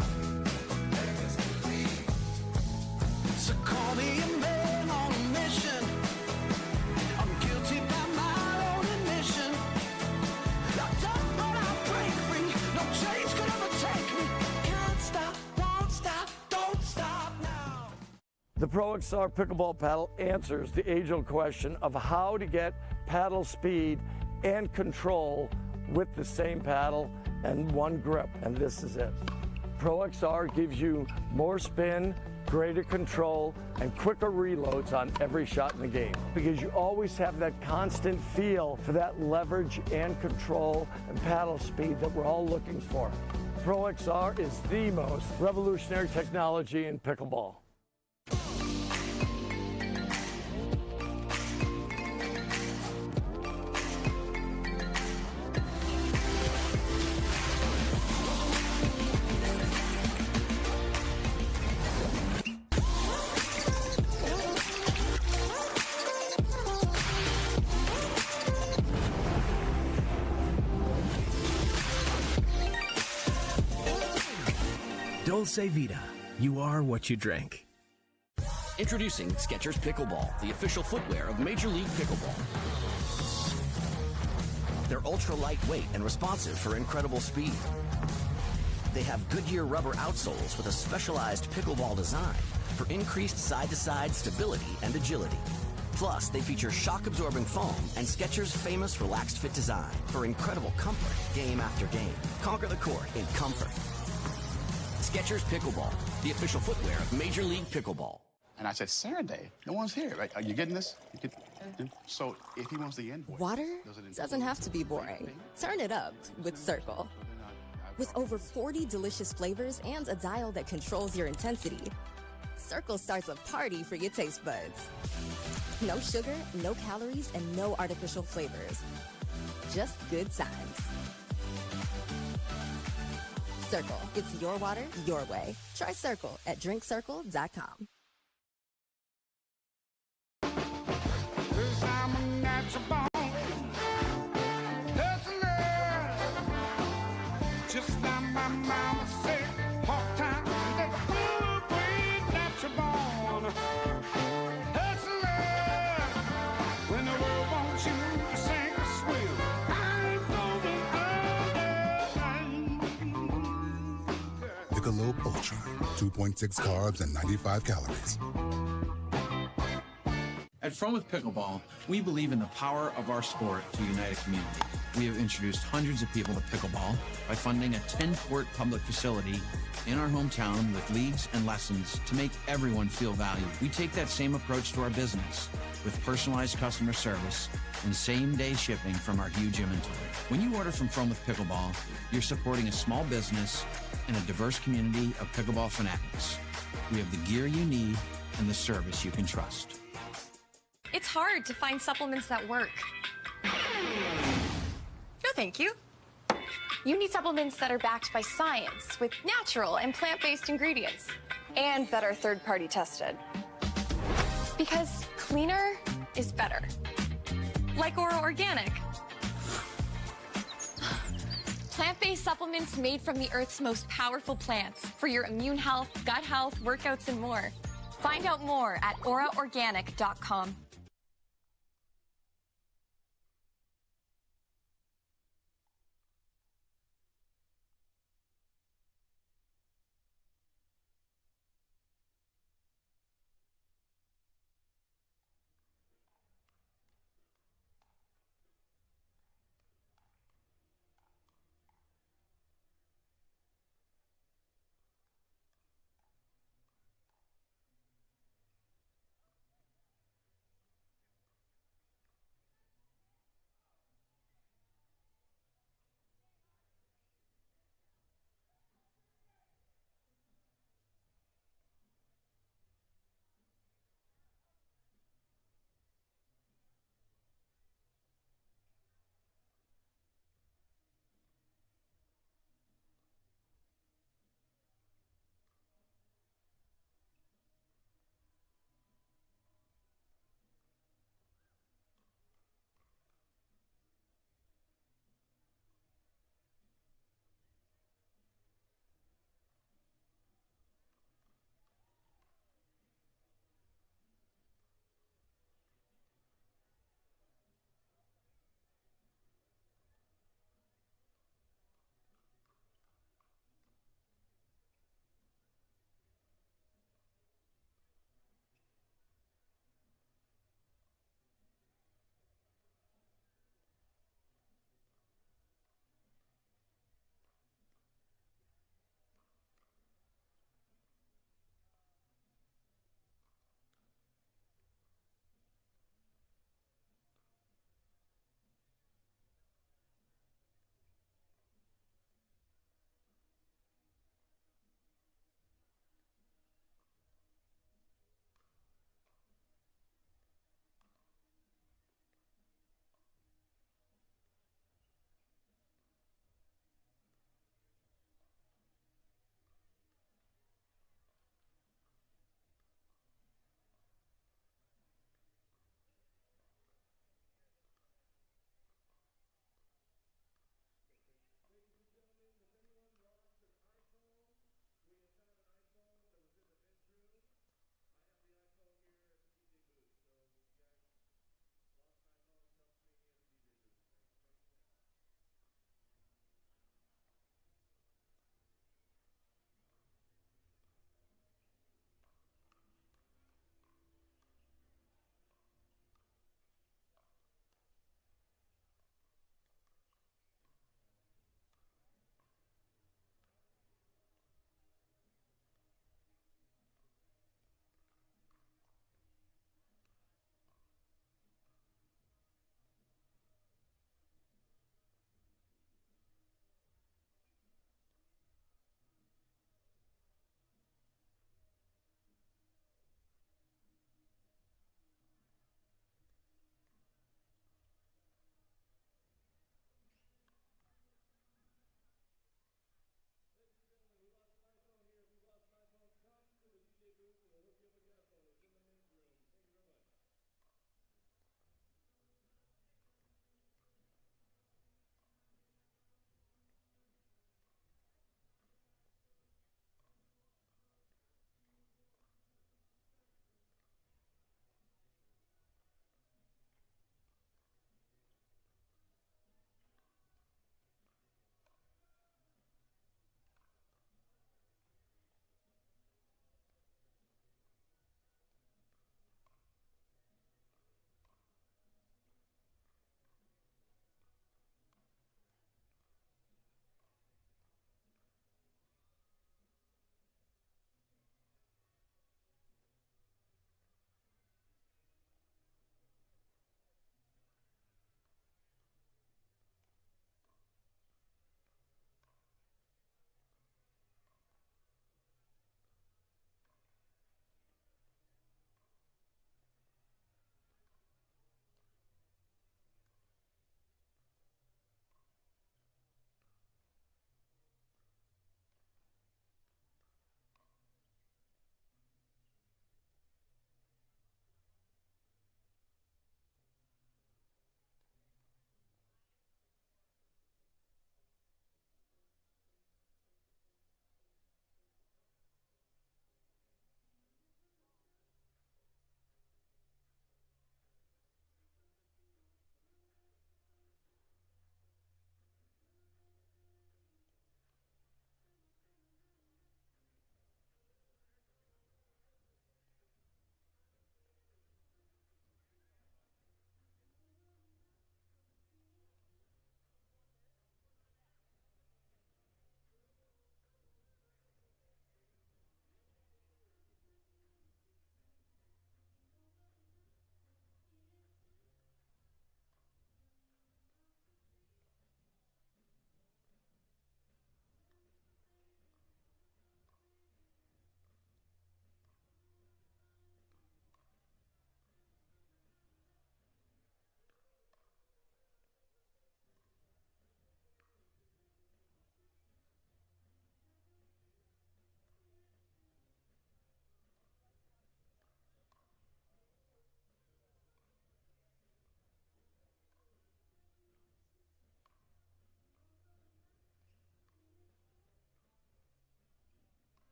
So call me a man on a mission. I'm guilty by my own admission. Locked up but I'll break free. No change could ever take me. Can't stop, won't stop, don't stop now. The Pro XR Pickleball Paddle answers the age-old question of how to get paddle speed and control with the same paddle and one grip, and this is it. Pro XR gives you more spin, greater control, and quicker reloads on every shot in the game, because you always have that constant feel for that leverage and control and paddle speed that we're all looking for. Pro XR is the most revolutionary technology in pickleball. Dulce Vida. You are what you drink. Introducing Skechers Pickleball, the official footwear of Major League Pickleball. They're ultra lightweight and responsive for incredible speed. They have Goodyear rubber outsoles with a specialized pickleball design for increased side-to-side stability and agility. Plus, they feature shock-absorbing foam and Skechers' famous relaxed fit design for incredible comfort game after game. Conquer the court in comfort. Skechers Pickleball, the official footwear of Major League Pickleball. And I said, Saturday, no one's here. Right? Are you getting this? So if he wants the invoice... Water doesn't have to be boring. Turn it up with Cirkul. With over 40 delicious flavors and a dial that controls your intensity, Cirkul starts a party for your taste buds. No sugar, no calories, and no artificial flavors. Just good times. Cirkul. It's your water, your way. Try Cirkul at drinkcirkul.com. I'm a natural born hustler. Just like my mama said, hard times and the good way natural born hustler. When the world wants you to sink or swim, I'm going under. Michelob Ultra, 2.6 carbs and 95 calories. At Fromuth Pickleball, we believe in the power of our sport to unite a community. We have introduced hundreds of people to pickleball by funding a 10-court public facility in our hometown with leagues and lessons to make everyone feel valued. We take that same approach to our business with personalized customer service and same-day shipping from our huge inventory. When you order from Fromuth Pickleball, you're supporting a small business and a diverse community of pickleball fanatics. We have the gear you need and the service you can trust. It's hard to find supplements that work. No, thank you. You need supplements that are backed by science with natural and plant-based ingredients and that are third-party tested. Because cleaner is better. Like Oro Organic. Plant-based supplements made from the Earth's most powerful plants for your immune health, gut health, workouts, and more. Find out more at oraorganic.com.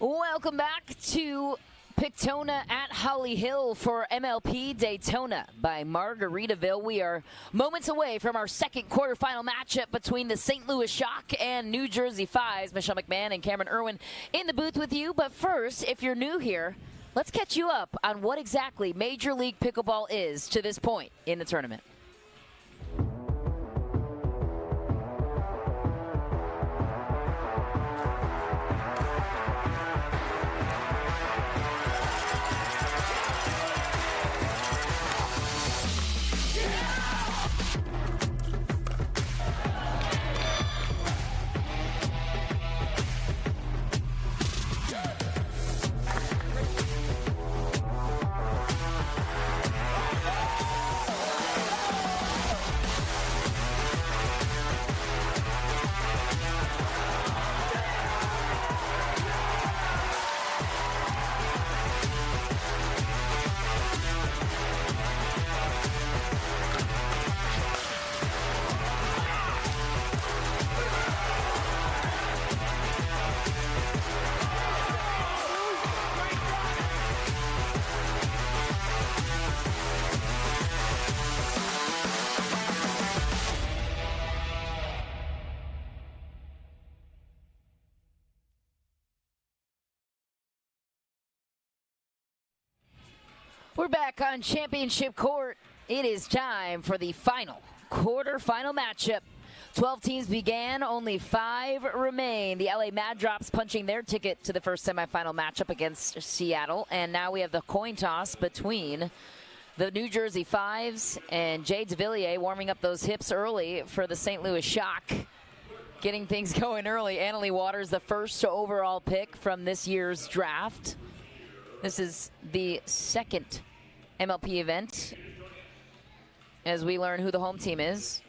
Welcome back to Daytona at Holly Hill for MLP Daytona by Margaritaville. We are moments away from our second quarterfinal matchup between the St. Louis Shock and New Jersey Fives. Michelle McMahon and Cameron Irwin in the booth with you. But first, if you're new here, let's catch you up on what exactly Major League Pickleball is to this point in the tournament. We're back on championship court. It is time for the final quarterfinal matchup. 12 teams began, only 5 remain. The LA Mad Drops punching their ticket to the first semifinal matchup against Seattle. And now we have the coin toss between the New Jersey Fives and Jay DeVilliers warming up those hips early for the St. Louis Shock. Getting things going early. Annalie Waters, the first overall pick from this year's draft. This is the second MLP event as we learn who the home team is.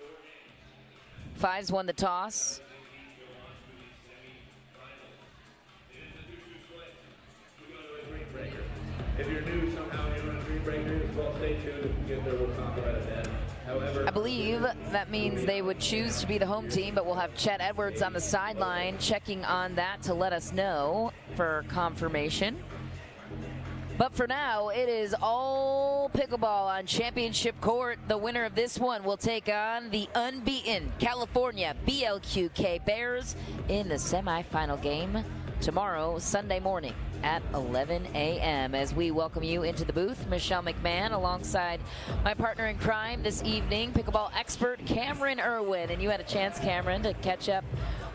Fives won the toss. If you're new somehow and you're on Dream Breakers, well, stay tuned. We'll talk about it then. However, I believe that means they would choose to be the home team, but we'll have Chet Edwards on the sideline checking on that to let us know for confirmation. But for now, it is all pickleball on championship court. The winner of this one will take on the unbeaten California BLQK Bears in the semifinal game tomorrow, Sunday morning at 11 a.m. As we welcome you into the booth, Michelle McMahon alongside my partner in crime this evening, pickleball expert Cameron Irwin. And you had a chance, Cameron, to catch up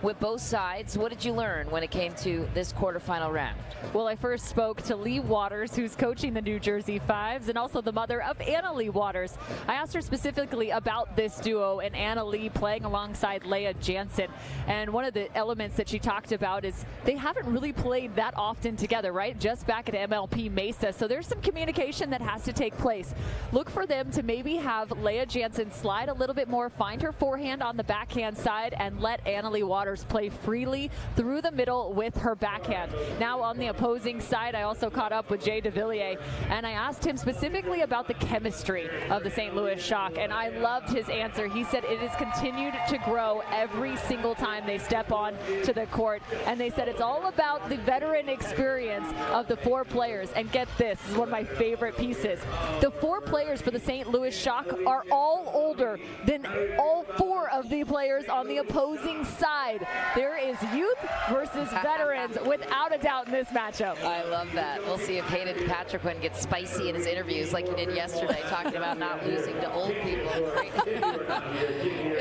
with both sides. What did you learn when it came to this quarterfinal round? Well, I first spoke to Lee Waters, who's coaching the New Jersey Fives, and also the mother of Annalie Waters. I asked her specifically about this duo and Annalie playing alongside Leah Jansen. And one of the elements that she talked about is they haven't really played that often together, right? Just back at MLP Mesa. So there's some communication that has to take place. Look for them to maybe have Leah Jansen slide a little bit more, find her forehand on the backhand side, and let Annalie Waters play freely through the middle with her backhand. Now on the opposing side, I also caught up with Jay DeVilliers, and I asked him specifically about the chemistry of the St. Louis Shock, and I loved his answer. He said it has continued to grow every single time they step on to the court, and they said it's all about the veteran experience of the 4 players. And get this is one of my favorite pieces. The 4 players for the St. Louis Shock are all older than all 4 of the players on the opposing side. There is youth versus veterans without a doubt in this matchup. I love that. We'll see if Hayden Patriquin gets spicy in his interviews like he did yesterday, talking about not losing to old people.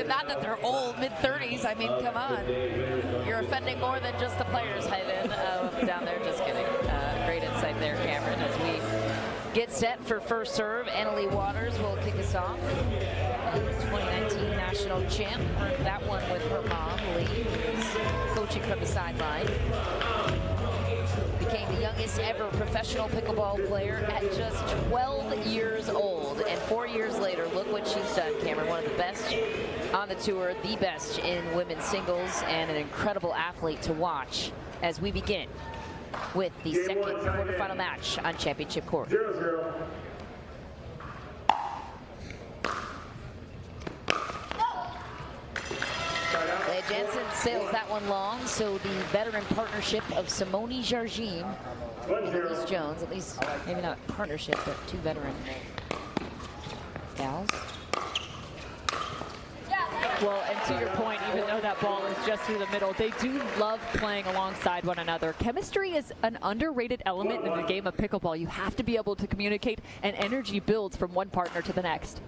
Not that they're old, mid-30s. I mean, come on. You're offending more than just the players, Hayden. Down there, just kidding. Great insight there, Cameron, as we get set for first serve. Annalie Waters will kick us off. 2019 national champ. Earned that one with her mom, Lee, who's coaching from the sideline. Became the youngest ever professional pickleball player at just 12 years old. And 4 years later, look what she's done, Cameron. One of the best on the tour, the best in women's singles, and an incredible athlete to watch as we begin with the second quarterfinal match on championship court. 0-0. Leah Jansen sails that one long. So the veteran partnership of Simone Jargim and Elise Jones, at least maybe not partnership, but two veteran gals. Well, and to your point, even though that ball is just through the middle, they do love playing alongside one another. Chemistry is an underrated element in the game of pickleball. You have to be able to communicate, and energy builds from one partner to the next.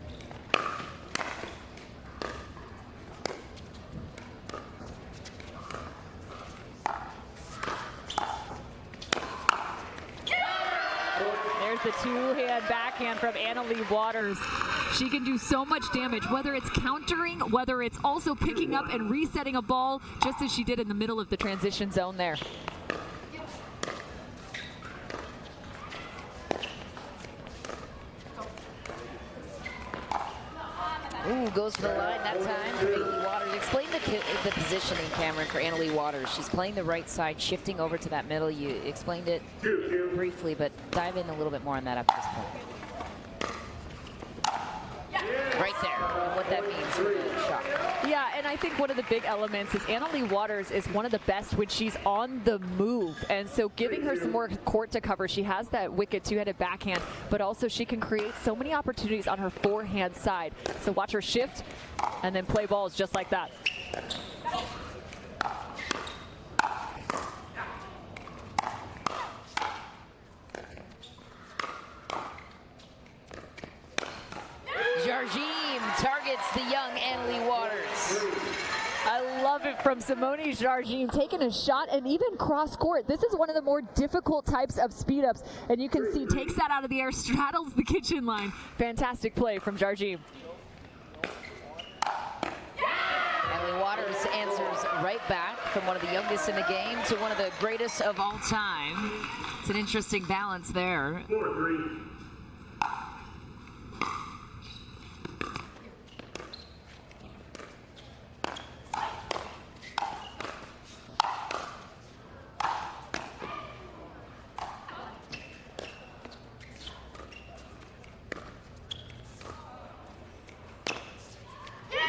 There's the two-hand backhand from Annalie Waters. She can do so much damage, whether it's countering, whether it's also picking up and resetting a ball, just as she did in the middle of the transition zone there. Ooh, goes for the line that time for Annalie Waters. Explain the positioning, Cameron, for Annalie Waters. She's playing the right side, shifting over to that middle. You explained it briefly, but dive in a little bit more on that up to this point. Right there, and what that means for the shot. Yeah, and I think one of the big elements is Annalie Waters is one of the best when she's on the move, and so giving her some more court to cover. She has that wicked two-headed backhand, but also she can create so many opportunities on her forehand side. So watch her shift and then play balls just like that. Jargim targets the young Annalie Waters. I love it from Simone Jargim, taking a shot and even cross court. This is one of the more difficult types of speed ups, and you can see takes that out of the air, straddles the kitchen line. Fantastic play from Jargim. Annalie Waters answers right back from one of the youngest in the game to one of the greatest of all time. It's an interesting balance there. 4-3.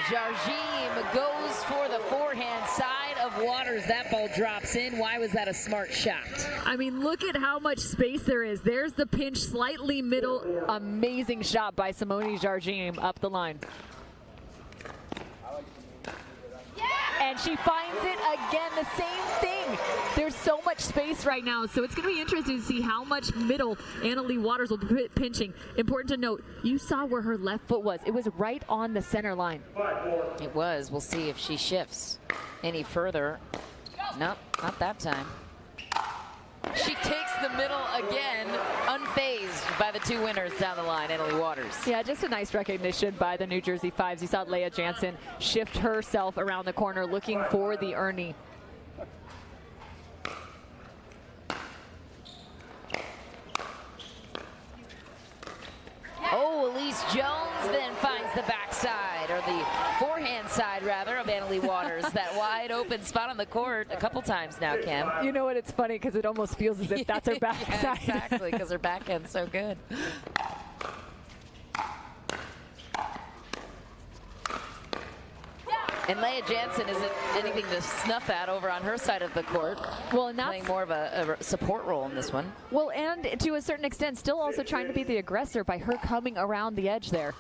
Jargim goes for the forehand side of Waters. That ball drops in. Why was that a smart shot? I mean, look at how much space there is. There's the pinch, slightly middle. Amazing shot by Simone Jargim up the line. And she finds it again, the same thing. There's so much space right now, so it's going to be interesting to see how much middle Annalie Waters will be pinching. Important to note, you saw where her left foot was. It was right on the center line. It was. We'll see if she shifts any further. Nope, not that time. She takes the middle again, unfazed by the two winners down the line, Annalie Waters. Yeah, just a nice recognition by the New Jersey Fives. You saw Leah Jansen shift herself around the corner looking for the Ernie. Oh, Elise Jones then finds the backside, or the forehand side, rather, of Annalie Waters. That wide open spot on the court a couple times now, Cam. You know what? It's funny because it almost feels as if that's her backside. Yeah, exactly, because her backhand's so good. And Leah Jansen isn't anything to snuff at over on her side of the court. Well, and that's playing more of a support role in this one. Well, and to a certain extent, still also trying to be the aggressor by her coming around the edge there.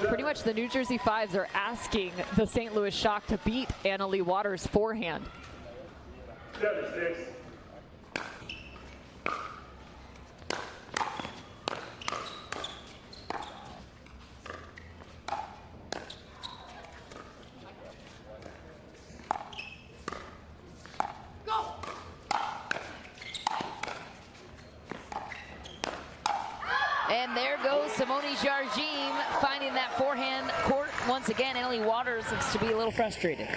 Pretty much the New Jersey Fives are asking the St. Louis Shock to beat Annalie Waters' forehand. 7-6. And there goes Simone Jargim finding that forehand court once again. Annalie Waters looks to be a little frustrated.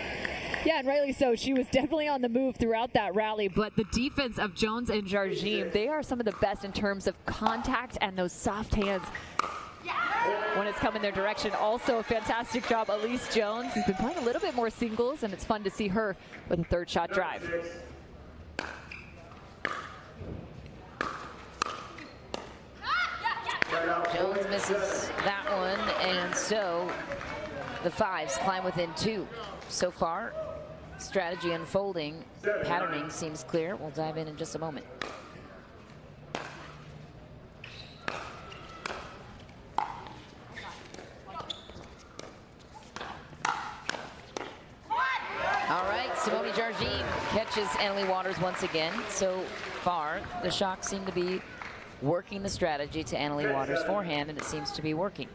Yeah, and rightly so. She was definitely on the move throughout that rally, but the defense of Jones and Jargim, they are some of the best in terms of contact and those soft hands when it's coming their direction. Also, a fantastic job, Elise Jones, who's been playing a little bit more singles, and it's fun to see her with a third shot drive. Jones misses that one, and so the fives climb within 2. So far, strategy unfolding, patterning seems clear. We'll dive in just a moment. All right, Simone Jargim catches Annalie Waters once again. So far, the Shock seem to be working the strategy to Annalie Waters' forehand, and it seems to be working.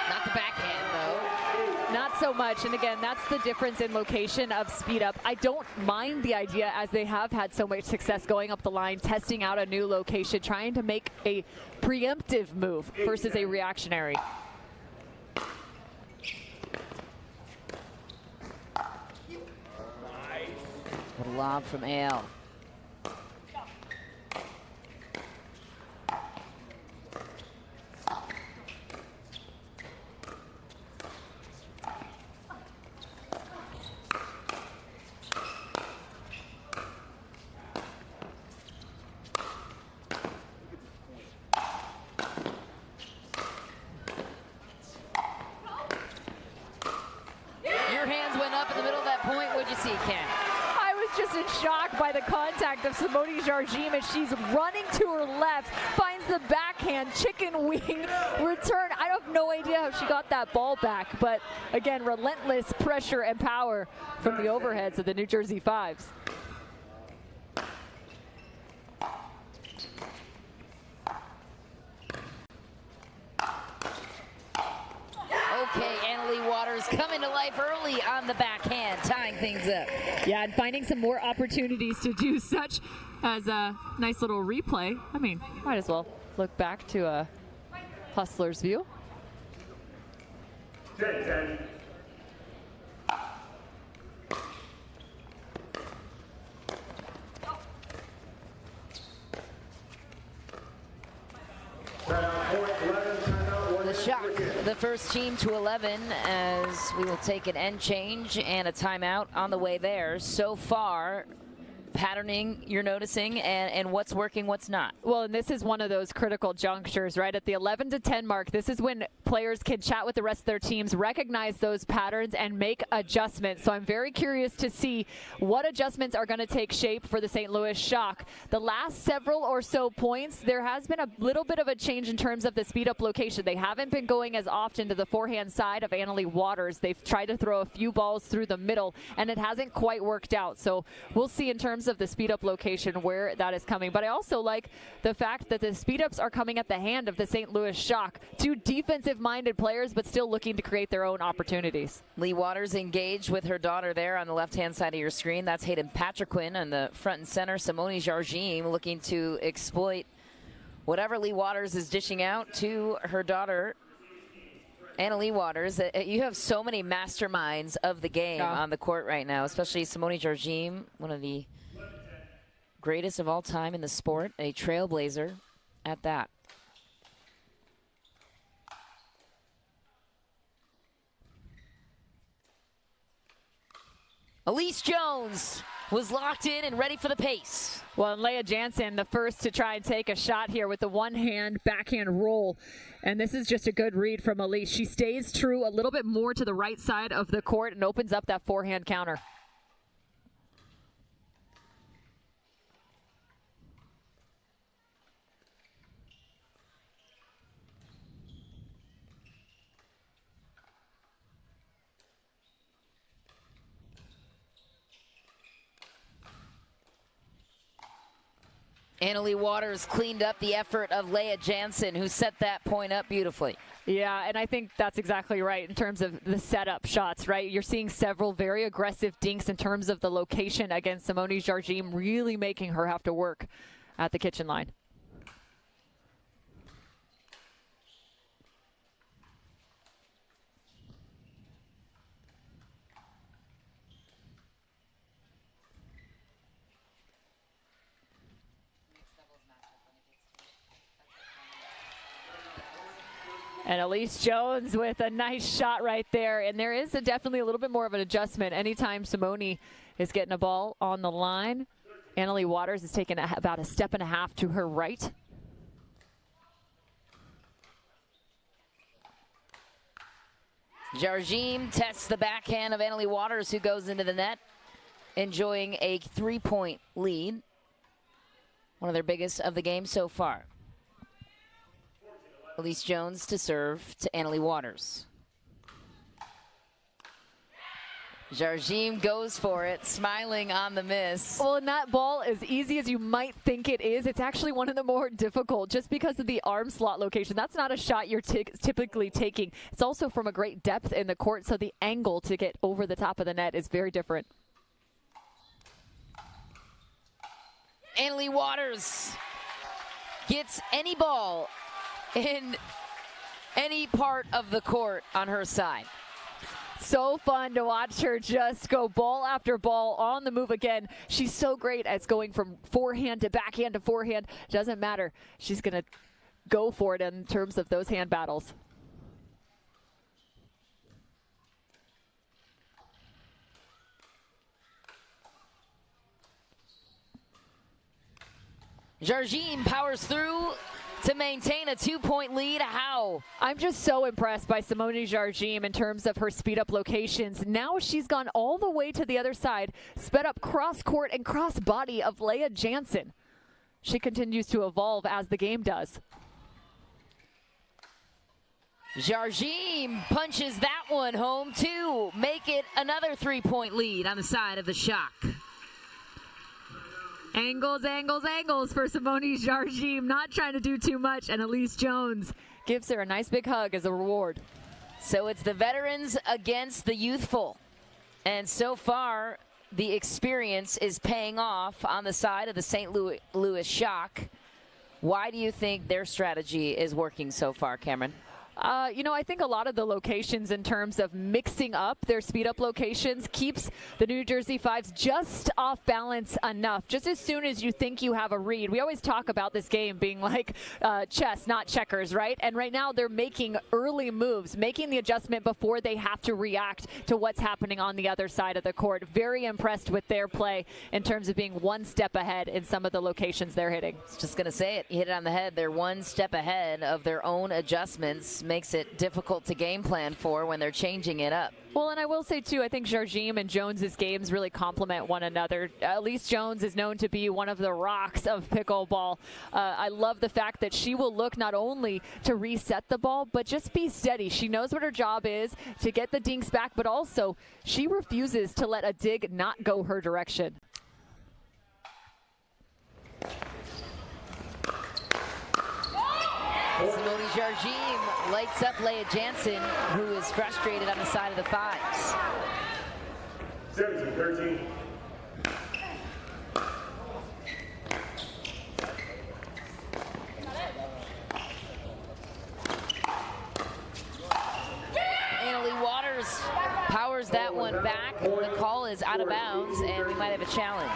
Not the backhand, though. Not so much, and again, that's the difference in location of speed up. I don't mind the idea, as they have had so much success going up the line, testing out a new location, trying to make a preemptive move versus a reactionary. What a lob from Ale. Your hands went up in the middle of that point. What'd you see, Ken? I was just in shock by the contact of Simone Jargim as she's running to her left, finds the backhand chicken wing return. I have no idea how she got that ball back, but again, relentless pressure and power from the overheads of the New Jersey Fives. Okay, Annalie Waters coming to life early on the backhand, tying things up. Yeah, and finding some more opportunities to do such as a nice little replay. I mean, might as well look back to a Hustler's view. 10-10. The Shock, the first team to 11, as we will take an end change and a timeout on the way there. So far, patterning you're noticing, and what's working, what's not. Well, and this is one of those critical junctures, right? At the 11-10 mark, this is when players can chat with the rest of their teams, recognize those patterns, and make adjustments. So I'm very curious to see what adjustments are going to take shape for the St. Louis Shock. The last several or so points, there has been a little bit of a change in terms of the speed-up location. They haven't been going as often to the forehand side of Annalie Waters. They've tried to throw a few balls through the middle, and it hasn't quite worked out. So we'll see in terms of the speed up location where that is coming. But I also like the fact that the speed ups are coming at the hand of the St. Louis Shock. Two defensive minded players, but still looking to create their own opportunities. Lee Waters engaged with her daughter there on the left hand side of your screen. That's Hayden Patriquin on the front and center. Simone Jargim looking to exploit whatever Lee Waters is dishing out to her daughter, Annalie Waters. You have so many masterminds of the game on the court right now, especially Simone Jargim, one of the greatest of all time in the sport, a trailblazer at that. Elise Jones was locked in and ready for the pace. Well, and Leah Jansen, the first to try and take a shot here with the one-hand backhand roll. And this is just a good read from Elise. She stays true a little bit more to the right side of the court and opens up that forehand counter. Annalie Waters cleaned up the effort of Leah Jansen, who set that point up beautifully. Yeah, and I think that's exactly right in terms of the setup shots, right? You're seeing several very aggressive dinks in terms of the location against Simone Jargim, really making her have to work at the kitchen line. And Elise Jones with a nice shot right there. And there is definitely a little bit more of an adjustment anytime Simone is getting a ball on the line. Annalie Waters is taking about a step and a half to her right. Jarjim tests the backhand of Annalie Waters, who goes into the net, enjoying a 3-point lead. One of their biggest of the game so far. Elise Jones to serve to Annalie Waters. Jarjim goes for it, smiling on the miss. Well, and that ball, as easy as you might think it is, it's actually one of the more difficult just because of the arm slot location. That's not a shot you're typically taking. It's also from a great depth in the court, so the angle to get over the top of the net is very different. Annalie Waters gets any ball in any part of the court on her side. So fun to watch her just go ball after ball on the move again. She's so great at going from forehand to backhand to forehand. Doesn't matter. She's going to go for it in terms of those hand battles. Jarjim powers through to maintain a 2-point lead. How? I'm just so impressed by Simone Jarjim in terms of her speed up locations. Now she's gone all the way to the other side, sped up cross court and cross body of Leah Jansen. She continues to evolve as the game does. Jarjim punches that one home to make it another 3-point lead on the side of the Shock. Angles, angles, angles for Simone Jarjim. Not trying to do too much, and Elise Jones gives her a nice big hug as a reward. So it's the veterans against the youthful. And so far, the experience is paying off on the side of the St. Louis Shock. Why do you think their strategy is working so far, Cameron? You know, I think a lot of the locations in terms of mixing up their speed up locations keeps the New Jersey Fives just off balance enough. Just as soon as you think you have a read, we always talk about this game being like chess, not checkers, right? And right now they're making early moves, making the adjustment before they have to react to what's happening on the other side of the court. Very impressed with their play in terms of being one step ahead in some of the locations they're hitting. Just going to say it, you hit it on the head. They're one step ahead of their own adjustments. Makes it difficult to game plan for when they're changing it up. Well, and I will say, too, I think Jarjim and Jones's games really complement one another. Elise Jones is known to be one of the rocks of pickleball. I love the fact that she will look not only to reset the ball, but just be steady. She knows what her job is, to get the dinks back, but also she refuses to let a dig not go her direction. Simone Jarjim lights up Leah Jansen, who is frustrated on the side of the Fives. 17-13. Annalie Waters powers that one back. The call is out of bounds, and we might have a challenge.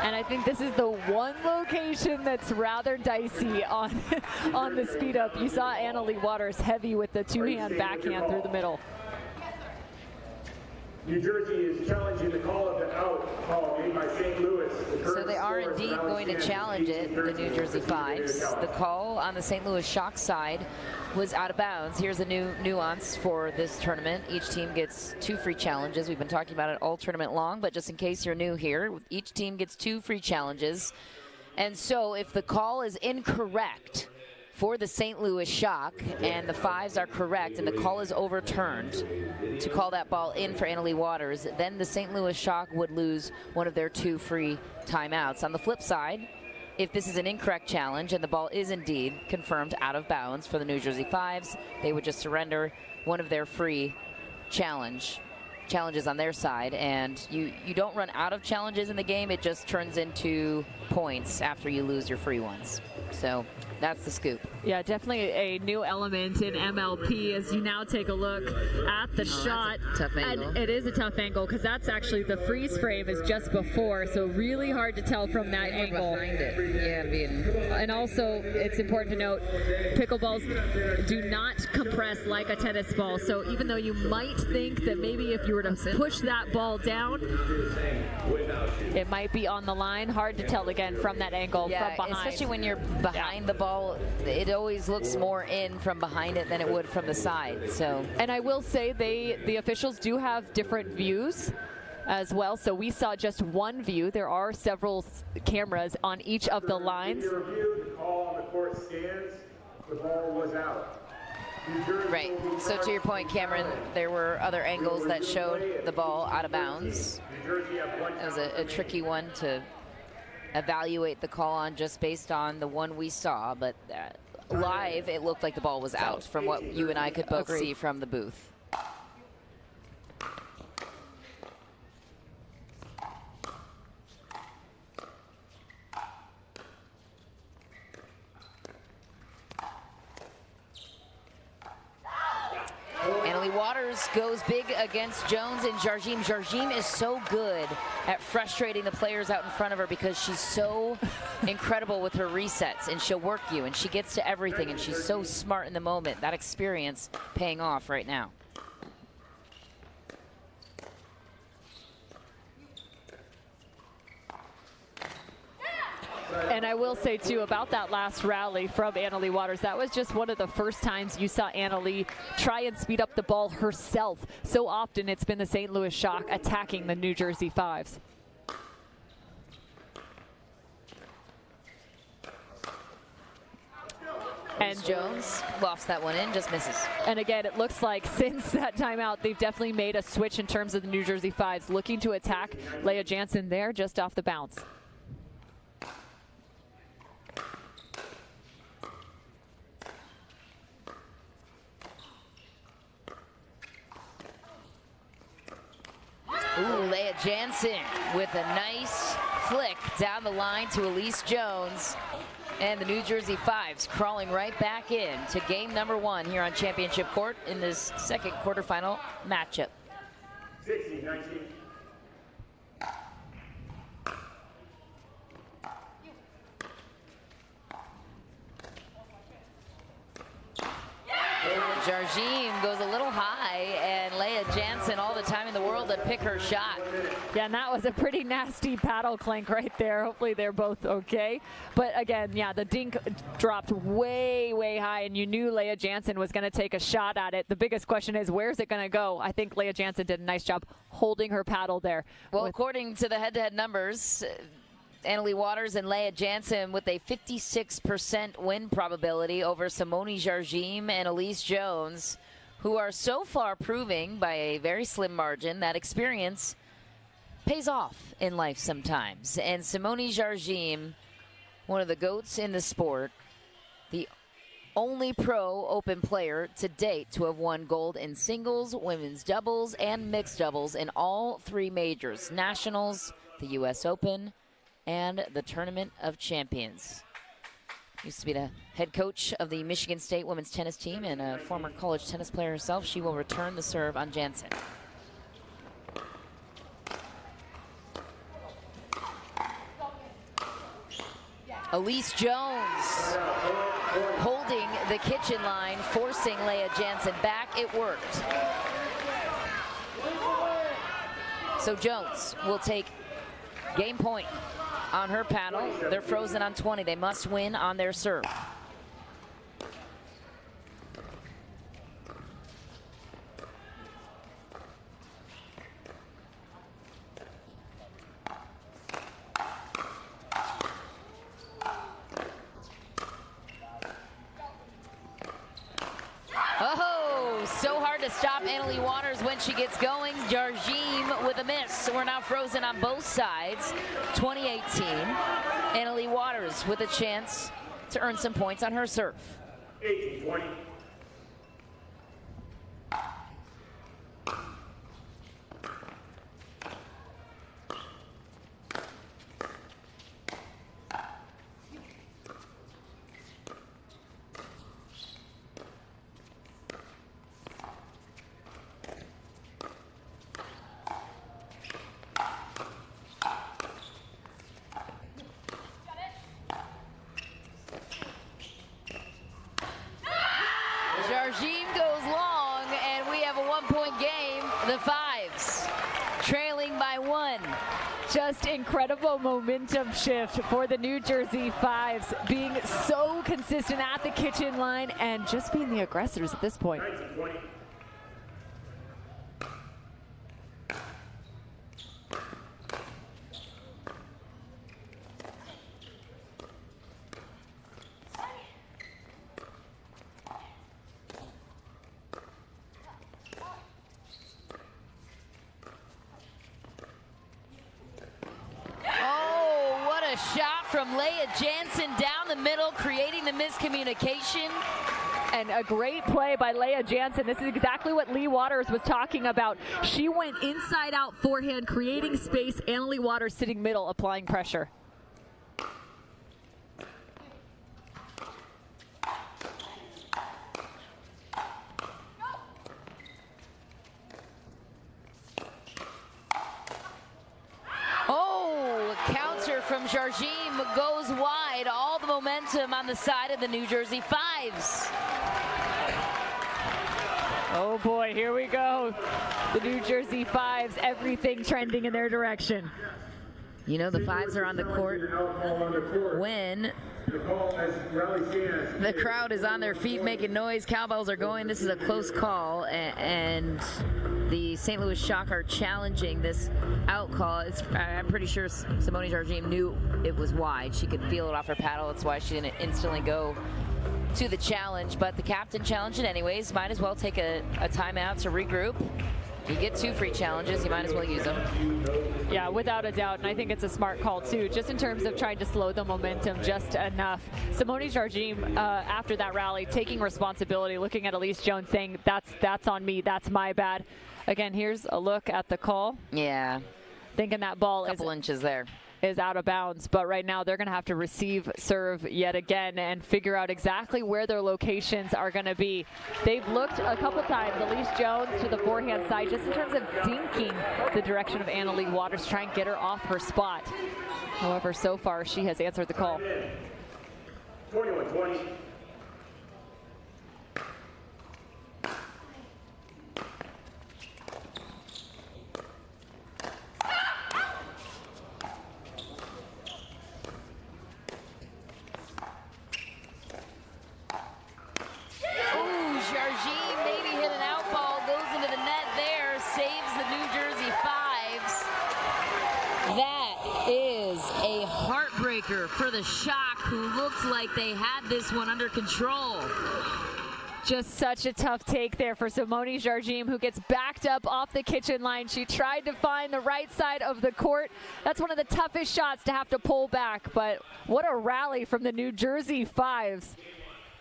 And I think this is the one location that's rather dicey on the speed up. You saw Annalie Waters heavy with the two-hand backhand through the middle. New Jersey is challenging the call of the out call made by St. Louis. So they are indeed going to challenge it, the New Jersey Fives. The call on the St. Louis Shock side was out of bounds. Here's a new nuance for this tournament. Each team gets 2 free challenges. We've been talking about it all tournament long, but just in case you're new here, each team gets 2 free challenges. And so if the call is incorrect for the St. Louis Shock and the Fives are correct and the call is overturned to call that ball in for Annalie Waters, then the St. Louis Shock would lose one of their 2 free timeouts. On the flip side, if this is an incorrect challenge and the ball is indeed confirmed out of bounds for the New Jersey Fives, they would just surrender one of their free challenges on their side. And you don't run out of challenges in the game, it just turns into points after you lose your free ones. So that's the scoop. Yeah, definitely a new element in MLP as you now take a look at the shot. That's a tough angle. And it is a tough angle because that's actually the freeze frame is just before, so really hard to tell from that angle. Behind it. Yeah, and also, it's important to note, pickleballs do not compress like a tennis ball, so even though you might think that maybe if you were to push that ball down, it might be on the line. Hard to tell again from that angle, from behind. Especially when you're behind the ball, it always looks more in from behind it than it would from the side. So, and I will say the officials do have different views as well. So we saw just one view. There are several cameras on each of the lines. The call on the court stands. The ball was out. Right. So to your point, Cameron, there were other angles that showed the ball out of bounds. It was a tricky one to evaluate the call on just based on the one we saw, but live it looked like the ball was out from what you and I could both see from the booth. Annalie Waters goes big against Jones and Jarjim. Jarjim is so good at frustrating the players out in front of her because she's so incredible with her resets, and she'll work you, and she gets to everything, and she's so smart in the moment. That experience paying off right now. And I will say, too, about that last rally from Annalie Waters, that was just one of the first times you saw Annalie try and speed up the ball herself. So often it's been the St. Louis Shock attacking the New Jersey Fives. And Jones lofts that one in, just misses. And again, it looks like since that timeout, they've definitely made a switch in terms of the New Jersey Fives, looking to attack Leah Jansen there just off the bounce. Ooh, Leah Jansen with a nice flick down the line to Elise Jones. And the New Jersey Fives crawling right back in to game number 1 here on Championship Court in this second quarterfinal matchup. 60-19. Jarjim goes a little high, and Leah Jansen all the time in the world to pick her shot. Yeah, and that was a pretty nasty paddle clank right there. Hopefully they're both okay. But again, yeah, the dink dropped way, way high, and you knew Leah Jansen was going to take a shot at it. The biggest question is, where's it going to go? I think Leah Jansen did a nice job holding her paddle there. Well, according to the head-to-head numbers, Annalie Waters and Leah Jansen with a 56% win probability over Simone Jarjim and Elise Jones, who are so far proving by a very slim margin that experience pays off in life sometimes. And Simone Jarjim, one of the GOATs in the sport, the only pro open player to date to have won gold in singles, women's doubles, and mixed doubles in all 3 majors, Nationals, the U.S. Open, and the Tournament of Champions. Used to be the head coach of the Michigan State women's tennis team and a former college tennis player herself. She will return the serve on Jansen. Elise Jones holding the kitchen line, forcing Leah Jansen back. It worked. So Jones will take game point on her paddle. They're frozen on 20. They must win on their serve. Oh, so hard to stop Annalie Waters when she gets going. Jarjim with a miss. We're now frozen on both sides. 2018. Annalie Waters with a chance to earn some points on her serve. 18-20. Jardim goes long, and we have a 1-point game. The Fives trailing by 1. Just incredible momentum shift for the New Jersey Fives, being so consistent at the kitchen line and just being the aggressors at this point. Shot from Leah Jansen down the middle, creating the miscommunication. And a great play by Leah Jansen. This is exactly what Lee Waters was talking about. She went inside out forehand, creating space. Annalie Waters sitting middle, applying pressure. From Jardim goes wide. All the momentum on the side of the New Jersey Fives. Oh boy, here we go. The New Jersey Fives, everything trending in their direction. You know the Fives are on the court when the crowd is on their feet making noise. Cowbells are going. This is a close call, and the St. Louis Shock are challenging this out call. I'm pretty sure Simone Jardim knew it was wide. She could feel it off her paddle. That's why she didn't instantly go to the challenge. But the captain challenged it anyways. Might as well take a timeout to regroup. You get 2 free challenges, you might as well use them. Yeah, without a doubt, and I think it's a smart call too, just in terms of trying to slow the momentum just enough. Simone Jardim, after that rally, taking responsibility, looking at Elise Jones saying, that's on me, that's my bad. Again, here's a look at the call. Yeah. Thinking that ball couple inches there is out of bounds, but right now they're going to have to receive serve yet again and figure out exactly where their locations are going to be. They've looked a couple times, Elise Jones to the forehand side, just in terms of dinking the direction of Annalie Waters, trying to get her off her spot. However, so far she has answered the call. 21-20. For the Shock, who looked like they had this one under control. Just such a tough take there for Simone Jardim, who gets backed up off the kitchen line. She tried to find the right side of the court. That's one of the toughest shots to have to pull back, but what a rally from the New Jersey Fives.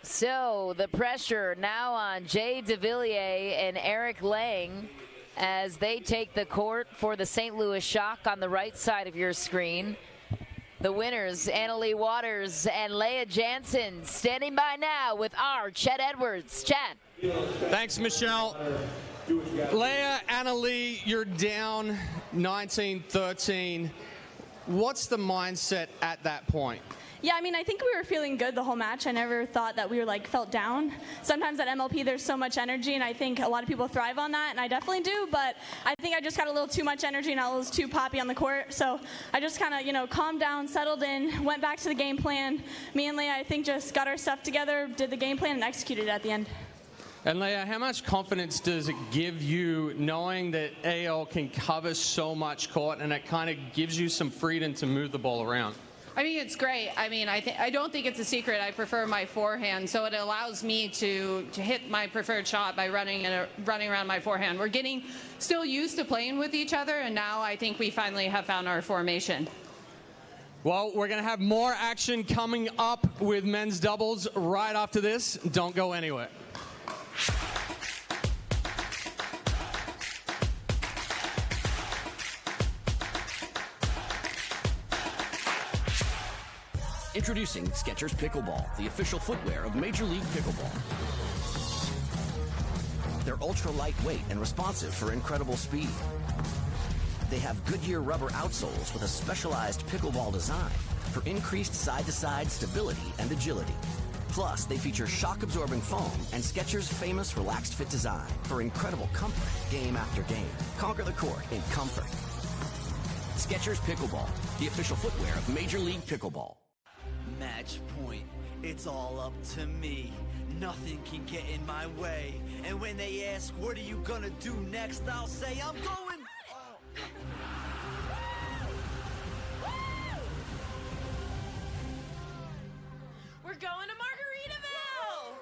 So the pressure now on Jay DeVilliers and Eric Lang as they take the court for the St. Louis Shock on the right side of your screen. The winners, Annalie Waters and Leah Jansen, standing by now with our Chet Edwards. Chet. Thanks, Michelle. Leah, Annalie, you're down 19-13. What's the mindset at that point? Yeah, I mean, I think we were feeling good the whole match. I never thought that we were felt down. Sometimes at MLP there's so much energy, and I think a lot of people thrive on that, and I definitely do, but I think I just got a little too much energy and I was too poppy on the court. So I just kind of, calmed down, settled in, went back to the game plan. Me and Leah, I think, just got our stuff together, did the game plan, and executed it at the end. And Leah, how much confidence does it give you knowing that AL can cover so much court and it kind of gives you some freedom to move the ball around? I mean, it's great. I mean, I don't think it's a secret. I prefer my forehand, so it allows me to hit my preferred shot by running around my forehand. We're getting still used to playing with each other, and now I think we finally have found our formation. Well, we're going to have more action coming up with men's doubles right after this. Don't go anywhere. Introducing Skechers Pickleball, the official footwear of Major League Pickleball. They're ultra lightweight and responsive for incredible speed. They have Goodyear rubber outsoles with a specialized pickleball design for increased side-to-side stability and agility. Plus, they feature shock-absorbing foam and Skechers' famous relaxed fit design for incredible comfort game after game. Conquer the court in comfort. Skechers Pickleball, the official footwear of Major League Pickleball. Match point. It's all up to me. Nothing can get in my way. And when they ask, what are you gonna do next? I'll say, I'm going. We're going to Margaritaville!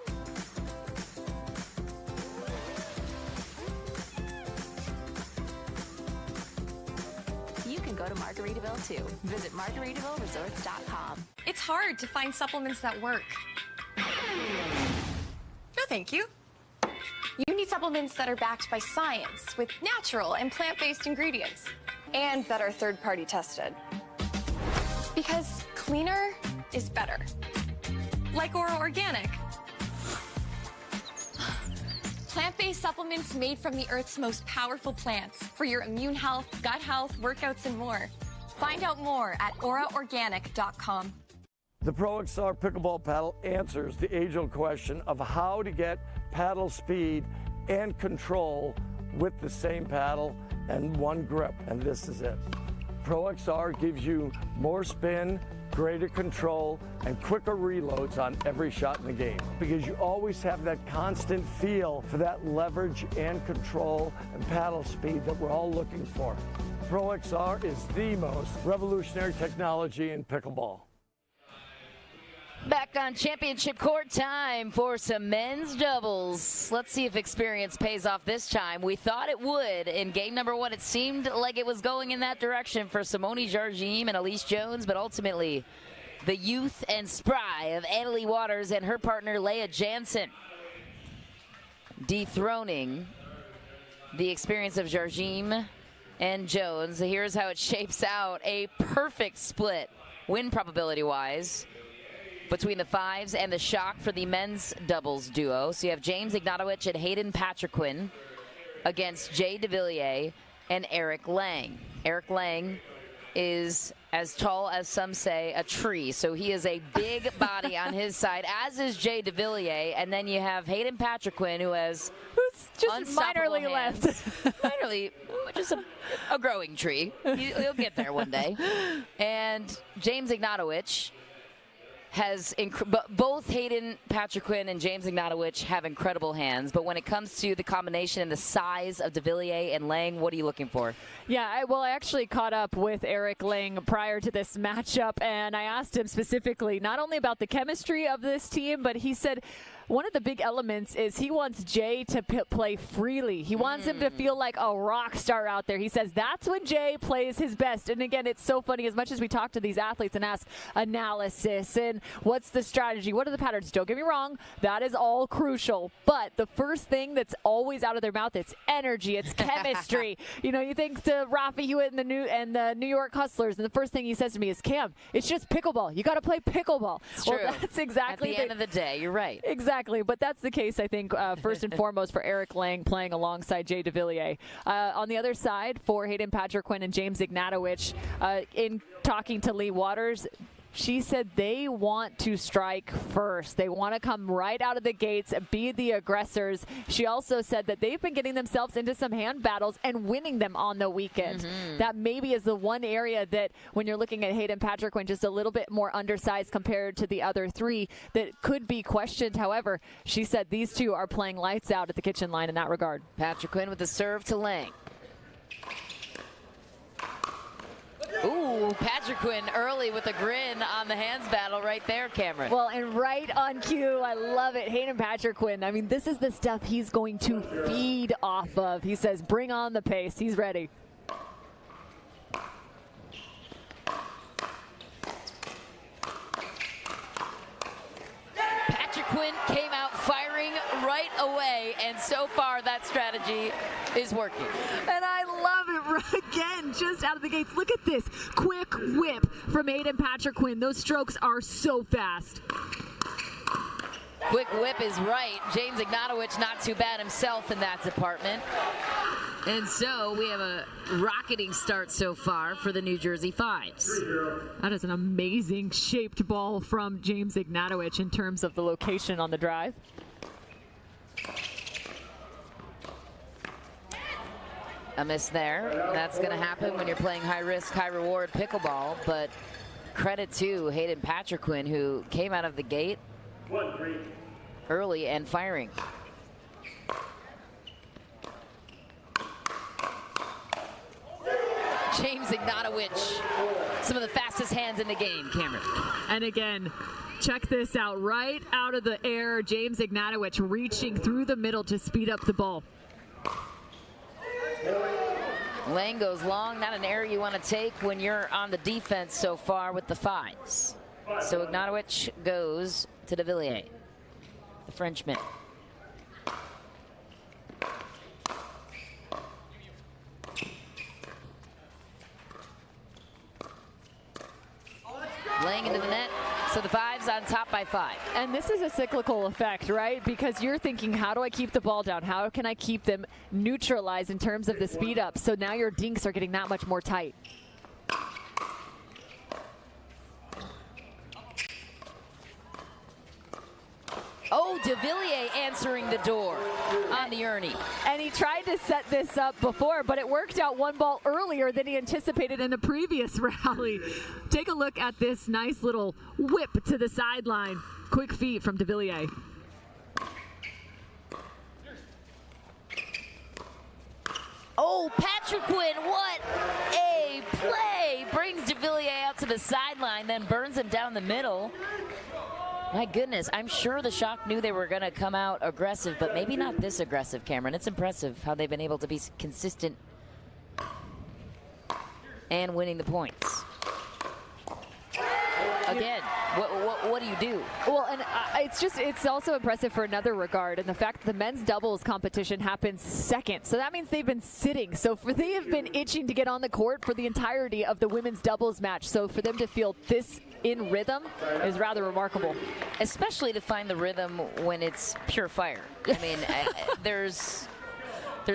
You can go to Margaritaville too. Visit MargaritavilleResorts.com. It's hard to find supplements that work. No, thank you. You need supplements that are backed by science with natural and plant-based ingredients and that are third-party tested. Because cleaner is better. Like Ora Organic. Plant-based supplements made from the Earth's most powerful plants for your immune health, gut health, workouts, and more. Find out more at oraorganic.com. The Pro XR Pickleball paddle answers the age-old question of how to get paddle speed and control with the same paddle and one grip, and this is it. Pro XR gives you more spin, greater control, and quicker reloads on every shot in the game because you always have that constant feel for that leverage and control and paddle speed that we're all looking for. Pro XR is the most revolutionary technology in pickleball. Back on championship court, time for some men's doubles. Let's see if experience pays off this time. We thought it would. In game number one, it seemed like it was going in that direction for Simone Jardim and Elise Jones, but ultimately the youth and spry of Annalie Waters and her partner Leah Jansen dethroning the experience of Jardim and Jones. Here's how it shapes out. A perfect split win probability-wise between the fives and the shock for the men's doubles duo. So you have James Ignatowicz and Hayden Patriquin against Jay DeVilliers and Eric Lang. Eric Lang is as tall as some say a tree, so he is a big body on his side, as is Jay DeVilliers. And then you have Hayden Patriquin, who's just minorly left. Minorly, just a growing tree. He'll get there one day. And James Ignatowicz has both Hayden Patriquin and James Ignatowicz have incredible hands, but when it comes to the combination and the size of DeVilliers and Lang, what are you looking for? Yeah, I actually caught up with Eric Lang prior to this matchup, and I asked him specifically not only about the chemistry of this team, but he said one of the big elements is he wants Jay to play freely. He wants him to feel like a rock star out there. He says that's when Jay plays his best. And again, it's so funny. As much as we talk to these athletes and ask analysis and what's the strategy, what are the patterns, don't get me wrong, that is all crucial. But the first thing that's always out of their mouth, it's energy, it's chemistry. You know, you think to Rafi Hewitt and the New York Hustlers, and the first thing he says to me is, Cam, it's just pickleball. You got to play pickleball. It's well, true. that's exactly at the end of the day. You're right. Exactly. But that's the case, I think, first and foremost for Eric Lang playing alongside Jay DeVilliers. On the other side, for Hayden Patriquin and James Ignatowicz, in talking to Lee Waters, she said they want to strike first. They want to come right out of the gates, be the aggressors. She also said that they've been getting themselves into some hand battles and winning them on the weekend. That maybe is the one area that when you're looking at Hayden Patriquin, just a little bit more undersized compared to the other three, that could be questioned. However, she said these two are playing lights out at the kitchen line in that regard. Patriquin with the serve to Lang. Ooh, Patriquin early with a grin on the hands battle right there, Cameron. Well, and right on cue, I love it. Hayden Patriquin, I mean, this is the stuff he's going to feed off of. He says, bring on the pace. He's ready. Patriquin came out firing right away, and so far that strategy is working. And I love it again, just out of the gates. Look at this quick whip from Hayden Patriquin. Those strokes are so fast. Quick whip is right. James Ignatowicz not too bad himself in that department. And so we have a rocketing start so far for the New Jersey Fives. That is an amazing shaped ball from James Ignatowicz in terms of the location on the drive. A miss there. That's going to happen when you're playing high risk, high reward pickleball, but credit to Hayden Patriquin, who came out of the gate early and firing. James Ignatowicz, some of the fastest hands in the game, Cameron. And again, check this out. Right out of the air, James Ignatowicz reaching through the middle to speed up the ball. Lang goes long, not an error you want to take when you're on the defense so far with the Fives. So Ignatowicz goes to De Villiers, the Frenchman. Laying into the net, so the Fives on top by 5. And this is a cyclical effect, right? Because you're thinking, how do I keep the ball down? How can I keep them neutralized in terms of the speed up? So now your dinks are getting that much more tight. Oh, De Villiers answering the door on the Ernie. And he tried to set this up before, but it worked out one ball earlier than he anticipated in the previous rally. Take a look at this nice little whip to the sideline. Quick feet from De Villiers. Oh, Patriquin, what a play! Brings De Villiers out to the sideline, then burns him down the middle. My goodness, I'm sure the Shock knew they were going to come out aggressive, but maybe not this aggressive, Cameron. It's impressive how they've been able to be consistent and winning the points. Again, what do you do? Well, and it's also impressive for another regard, and the fact that the men's doubles competition happens second. So that means they've been sitting. So they have been itching to get on the court for the entirety of the women's doubles match. So for them to feel this in rhythm is rather remarkable. Especially to find the rhythm when it's pure fire. I mean, there's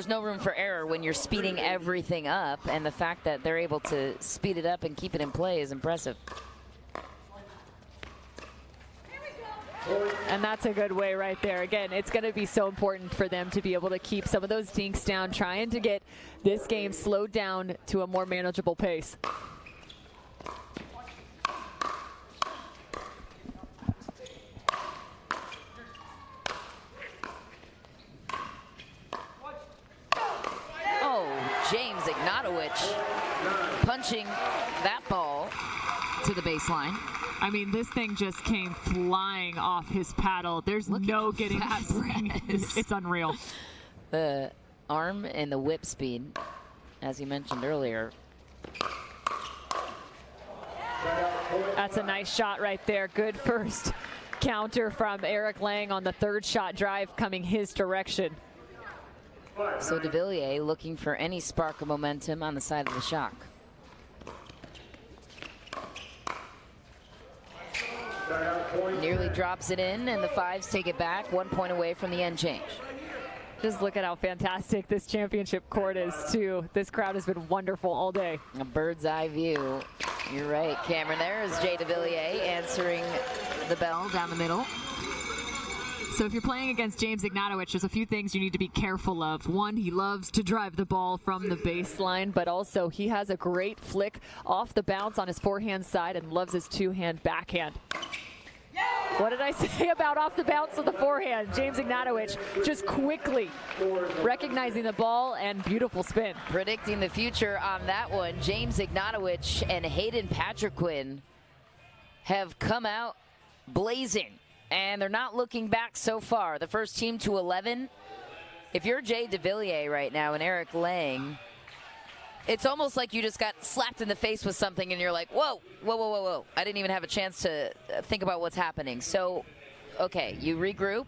no room for error when you're speeding everything up, and the fact that they're able to speed it up and keep it in play is impressive. And that's a good way right there. Again, it's going to be so important for them to be able to keep some of those dinks down, trying to get this game slowed down to a more manageable pace. Oh, James Ignatowicz punching that ball to the baseline. I mean, this thing just came flying off his paddle. There's no getting that ring. It's unreal. The arm and the whip speed, as you mentioned earlier. That's a nice shot right there. Good first counter from Eric Lang on the third shot drive coming his direction. So De Villiers looking for any spark of momentum on the side of the Shock. Nearly drops it in, and the Fives take it back, 1 point away from the end change. Just look at how fantastic this championship court is, too. This crowd has been wonderful all day. A bird's eye view. You're right, Cameron. There is Jay De Villiers answering the bell down the middle. So if you're playing against James Ignatowicz, there's a few things you need to be careful of. One, he loves to drive the ball from the baseline, but also he has a great flick off the bounce on his forehand side and loves his two-hand backhand. What did I say about off the bounce of the forehand? James Ignatowicz just quickly recognizing the ball and beautiful spin. Predicting the future on that one, James Ignatowicz and Hayden Patriquin have come out blazing, and they're not looking back so far. The first team to 11. If you're Jay De Villiers right now and Eric Lang, it's almost like you just got slapped in the face with something and you're like, whoa, whoa, whoa, whoa, whoa. I didn't even have a chance to think about what's happening. So, okay, you regroup.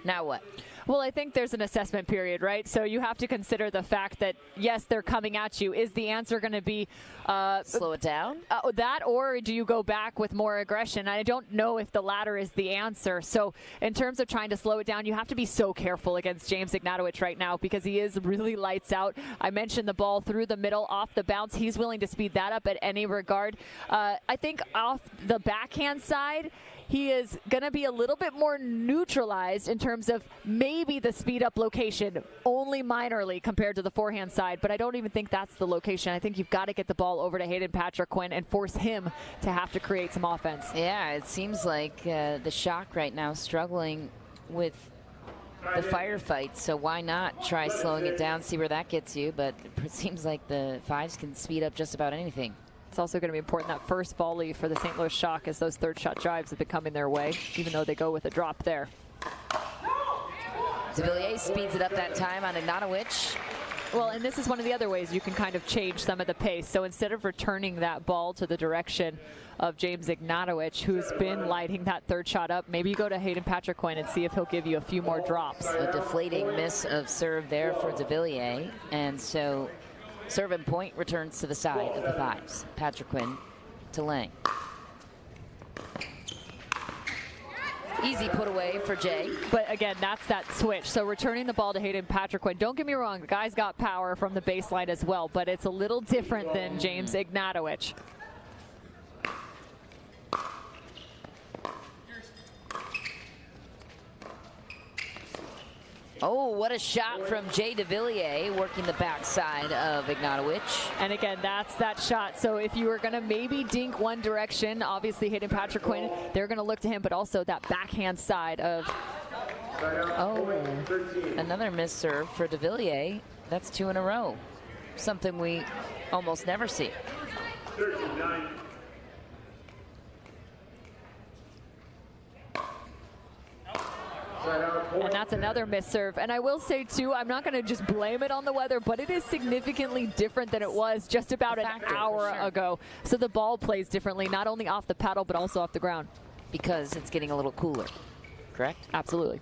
Now what? Well, I think there's an assessment period, right? So you have to consider the fact that, yes, they're coming at you. Is the answer going to be slow it down? That, or do you go back with more aggression? I don't know if the latter is the answer. So in terms of trying to slow it down, you have to be so careful against James Ignatowicz right now because he is really lights out. I mentioned the ball through the middle, off the bounce. He's willing to speed that up at any regard. I think off the backhand side, he is going to be a little bit more neutralized in terms of maybe the speed up location, only minorly compared to the forehand side, but I don't even think that's the location. I think you've got to get the ball over to Hayden Patrick-Quinn and force him to have to create some offense. Yeah, it seems like the Shock right now struggling with the firefight, so why not try slowing it down, see where that gets you, but it seems like the Fives can speed up just about anything. It's also going to be important that first volley for the St. Louis Shock as those third shot drives have been coming their way, even though they go with a drop there. DeVilliers speeds it up that time on Ignatowicz. Well, and this is one of the other ways you can kind of change some of the pace. So instead of returning that ball to the direction of James Ignatowicz, who's been lighting that third shot up, maybe you go to Hayden Patrick-Quinn and see if he'll give you a few more drops. A deflating miss of serve there for DeVilliers, and so serve and point returns to the side of the Fives. Patrick-Quinn to Lang. Easy put away for Jay. But again, that's that switch. So returning the ball to Hayden Patrick-Quinn. Don't get me wrong, the guy's got power from the baseline as well, but it's a little different than James Ignatowicz. Oh, what a shot from Jay DeVilliers, working the backside of Ignatowicz. And again, that's that shot. So if you were going to maybe dink one direction, obviously Hayden Patrick-Quinn, they're going to look to him, but also that backhand side of... Oh, another missed serve for DeVilliers. That's 2 in a row. Something we almost never see. 39. And that's another missed serve. And I will say, too, I'm not going to just blame it on the weather, but it is significantly different than it was just about an hour ago. So the ball plays differently, not only off the paddle, but also off the ground. Because it's getting a little cooler, correct? Absolutely.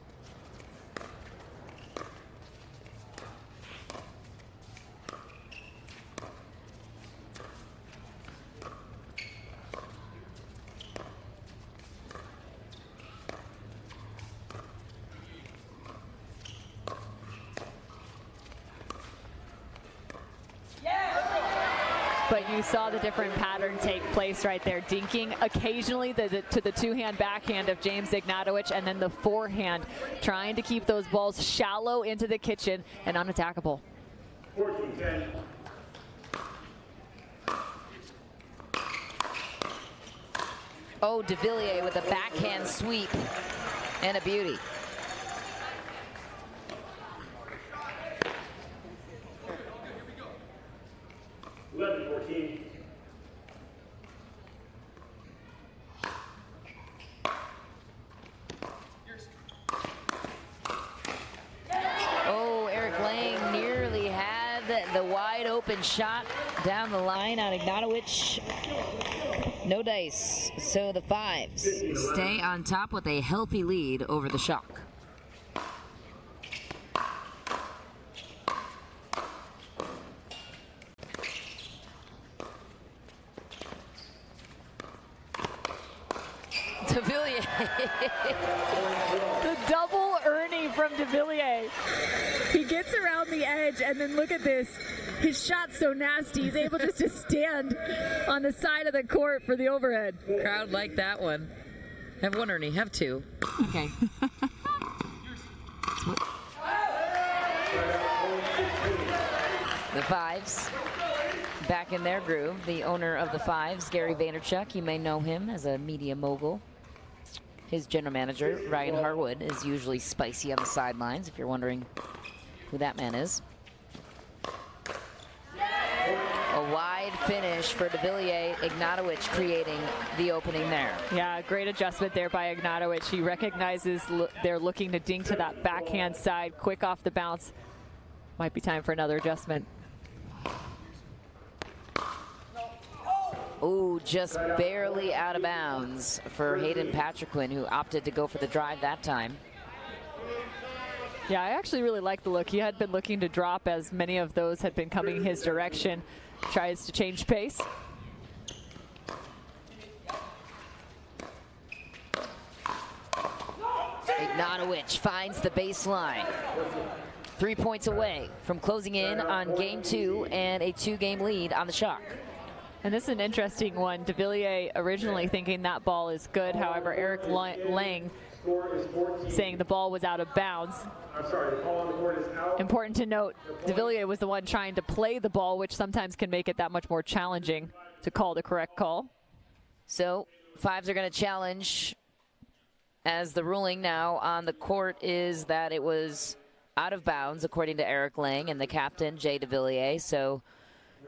But you saw the different pattern take place right there. Dinking occasionally to the two-hand backhand of James Ignatowicz, and then the forehand, trying to keep those balls shallow into the kitchen and unattackable. 14-10. Oh, DeVilliers with a backhand sweep and a beauty. Oh, Eric Lang nearly had the wide open shot down the line on Ignatowicz. No dice, so the Fives stay on top with a healthy lead over the Shock. DeVilliers. The double Ernie from DeVilliers. He gets around the edge, and then look at this. His shot's so nasty, he's able just to stand on the side of the court for the overhead. Crowd liked that one. Have one, Ernie. Have two. Okay. The Fives back in their groove. The owner of the Fives, Gary Vaynerchuk, you may know him as a media mogul. His general manager, Ryan Harwood, is usually spicy on the sidelines, if you're wondering who that man is. A wide finish for DeVilliers. Ignatowicz creating the opening there. Yeah, great adjustment there by Ignatowicz. He recognizes they're looking to dink to that backhand side, quick off the bounce. Might be time for another adjustment. Oh, just barely out of bounds for Hayden Patrick-Quinn, who opted to go for the drive that time. Yeah, I actually really like the look. He had been looking to drop as many of those had been coming his direction. Tries to change pace. Ignatowicz finds the baseline. 3 points away from closing in on game 2 and a 2-game lead on the Shock. And this is an interesting one. De Villiers originally thinking that ball is good. However, Eric Lang saying the ball was out of bounds. I'm sorry, the call on the board is out. Important to note, De Villiers was the one trying to play the ball, which sometimes can make it that much more challenging to call the correct call. So, Fives are going to challenge, as the ruling now on the court is that it was out of bounds, according to Eric Lang and the captain, Jay De Villiers. So,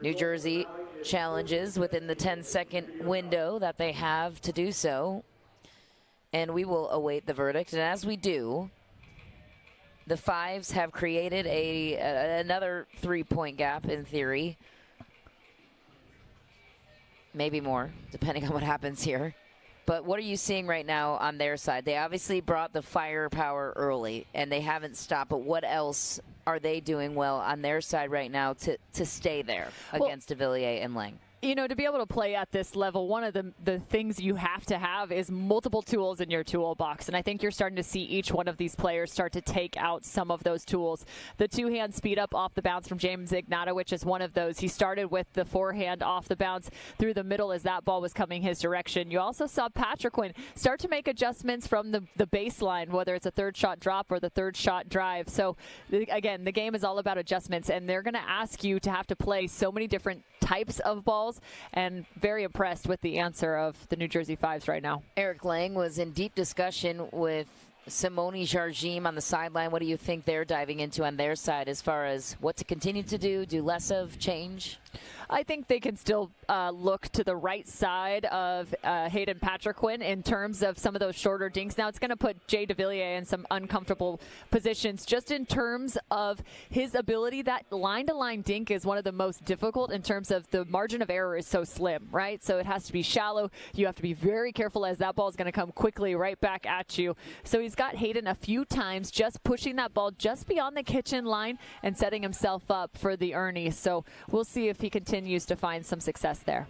New Jersey challenges within the 10-second window that they have to do so. And we will await the verdict. And as we do, the Fives have created another 3-point gap in theory. Maybe more, depending on what happens here. But what are you seeing right now on their side? They obviously brought the firepower early, and they haven't stopped. But what else are they doing well on their side right now to stay there against De Villiers and Lang? You know, to be able to play at this level, one of the things you have to have is multiple tools in your toolbox. And I think you're starting to see each one of these players start to take out some of those tools. The two-hand speed up off the bounce from James Ignatowicz is one of those. He started with the forehand off the bounce through the middle as that ball was coming his direction. You also saw Patrick Quinn start to make adjustments from the baseline, whether it's a third shot drop or the third shot drive. So, again, the game is all about adjustments, and they're going to ask you to have to play so many different types of balls, and very impressed with the answer of the New Jersey Fives right now. Eric Lang was in deep discussion with Simone Jardim on the sideline. What do you think they're diving into on their side as far as what to continue to do less of, change? I think they can still look to the right side of Hayden Patriquin in terms of some of those shorter dinks. Now, it's going to put Jay De Villiers in some uncomfortable positions just in terms of his ability. That line-to-line dink is one of the most difficult in terms of the margin of error is so slim, right? So it has to be shallow. You have to be very careful as that ball is going to come quickly right back at you. So he's got Hayden a few times just pushing that ball just beyond the kitchen line and setting himself up for the Ernie. So we'll see if he continues to find some success there.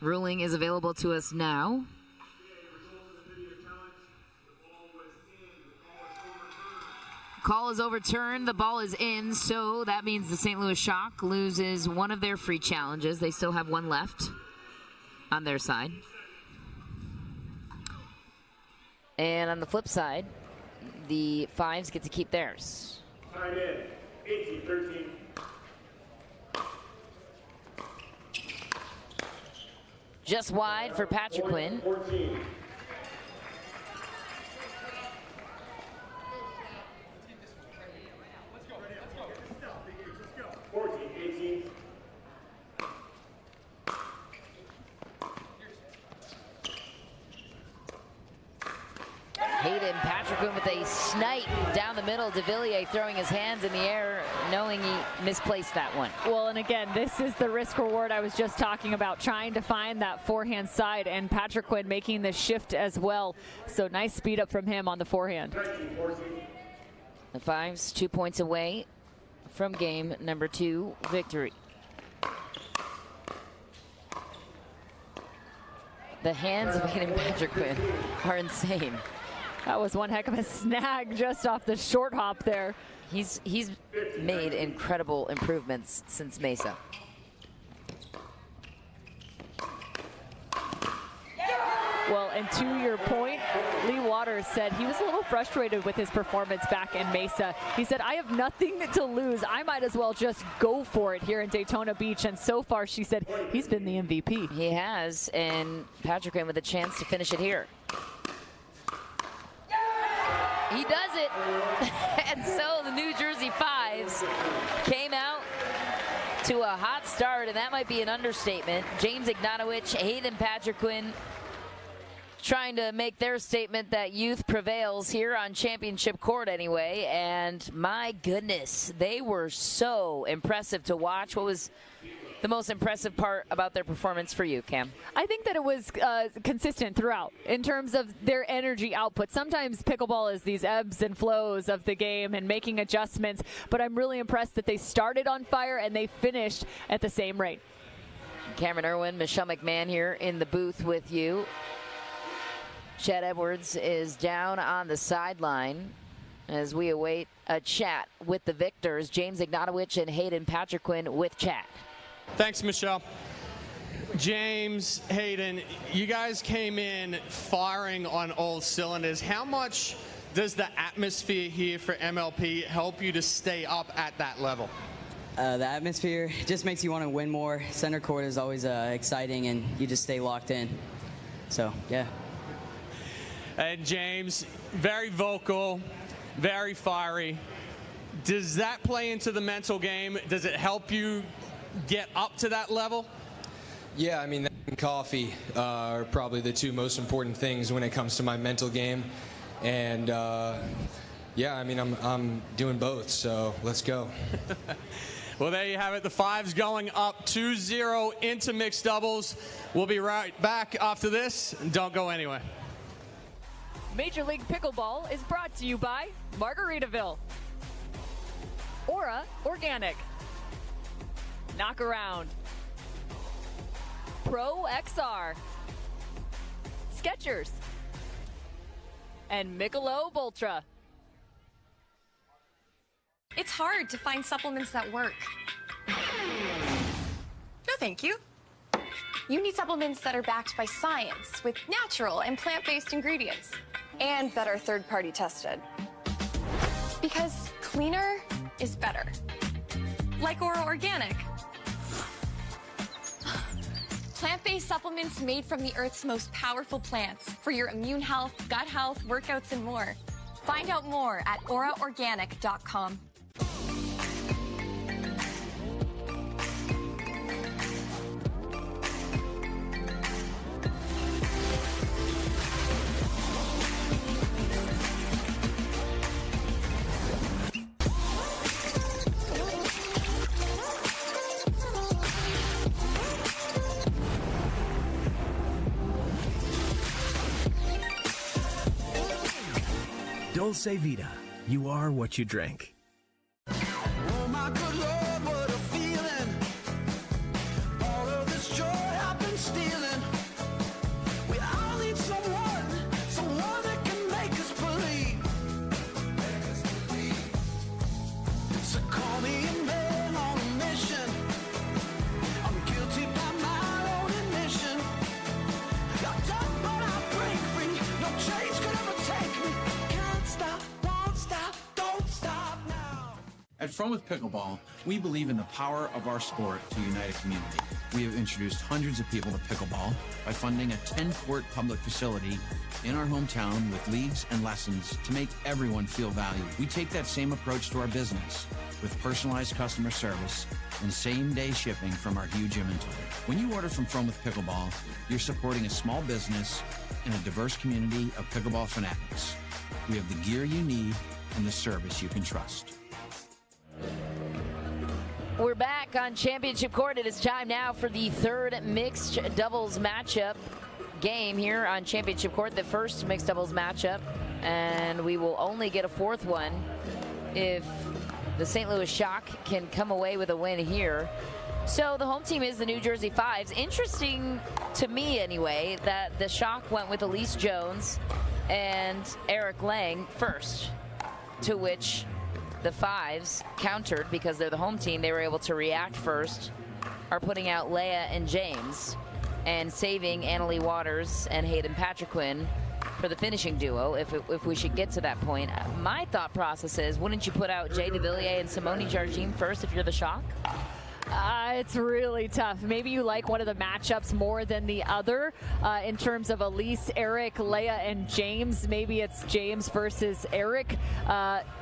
Ruling is available to us now. Call is overturned. The ball is in, so that means the St. Louis Shock loses one of their free challenges. They still have one left on their side. And on the flip side, the Fives get to keep theirs. Time in, 18-13. Just wide for Patrick Quinn. 14. Hayden Patrick with a snipe down the middle. De Villiers throwing his hands in the air, knowing he misplaced that one. Well, and again, this is the risk reward I was just talking about, trying to find that forehand side, and Patrick Quinn making the shift as well. So nice speed up from him on the forehand. The Fives 2 points away from game number 2 victory. The hands of Hayden Patrick Quinn are insane. That was one heck of a snag just off the short hop there. He's made incredible improvements since Mesa. Well, and to your point, Lee Waters said he was a little frustrated with his performance back in Mesa. He said, I have nothing to lose. I might as well just go for it here in Daytona Beach. And so far, she said, he's been the MVP. He has, and Patrick Quinn with a chance to finish it here. He does it. And so the New Jersey Fives came out to a hot start, and that might be an understatement. James Ignatowicz, Hayden Patrick Quinn trying to make their statement that youth prevails here on championship court anyway. And my goodness, they were so impressive to watch. What was the most impressive part about their performance for you, Cam? I think that it was consistent throughout in terms of their energy output. Sometimes pickleball is these ebbs and flows of the game and making adjustments, but I'm really impressed that they started on fire and they finished at the same rate. Cameron Irwin, Michelle McMahon here in the booth with you. Chet Edwards is down on the sideline as we await a chat with the victors, James Ignatowicz and Hayden Patriquin with chat. Thanks, Michelle. James, Hayden, you guys came in firing on all cylinders. How much does the atmosphere here for MLP help you to stay up at that level? The atmosphere just makes you want to win more. Center court is always exciting, and you just stay locked in. So, yeah. And James, very vocal, very fiery. Does that play into the mental game? Does it help you get up to that level? Yeah, I mean, that and coffee are probably the two most important things when it comes to my mental game. And yeah, I mean, I'm doing both, so let's go. Well, there you have it. The Fives going up 2-0 into mixed doubles. We'll be right back after this. Don't go anywhere. Major League Pickleball is brought to you by Margaritaville, Aura Organic, Knockaround, Pro XR, Skechers, and Michelob Ultra. It's hard to find supplements that work. No, thank you. You need supplements that are backed by science with natural and plant-based ingredients and that are third-party tested. Because cleaner is better. Like Aura Organic. Plant-based supplements made from the Earth's most powerful plants for your immune health, gut health, workouts, and more. Find out more at auraorganic.com. Dulce Vida. You are what you drink. Oh my good Lord, what a feeling. All of this joy I've been stealing. We all need someone that can make us believe. So call me a man on a mission. I'm guilty by my own admission. Locked up but I break free. No chains could ever take me. Can't stop, won't stop, don't stop now. At Fromuth Pickleball, we believe in the power of our sport to unite a community. We have introduced hundreds of people to pickleball by funding a 10-court public facility in our hometown with leagues and lessons to make everyone feel valued. We take that same approach to our business with personalized customer service and same-day shipping from our huge inventory. When you order from Fromuth Pickleball, you're supporting a small business and a diverse community of pickleball fanatics. We have the gear you need and the service you can trust. We're back on Championship Court. It is time now for the third mixed doubles matchup game here on Championship Court, the first mixed doubles matchup, and we will only get a fourth one if the St. Louis Shock can come away with a win here. So the home team is the New Jersey Fives. Interesting to me anyway that the Shock went with Elise Jones and Eric Lang first, to which the Fives countered because they're the home team. They were able to react first, are putting out Leia and James and saving Annalie Waters and Hayden Patriquin for the finishing duo if we should get to that point. My thought process is, wouldn't you put out Jay DeVilliers and Simone Jardim first if you're the Shock? It's really tough. Maybe you like one of the matchups more than the other in terms of Elise, Eric, Leia, and James. Maybe it's James versus Eric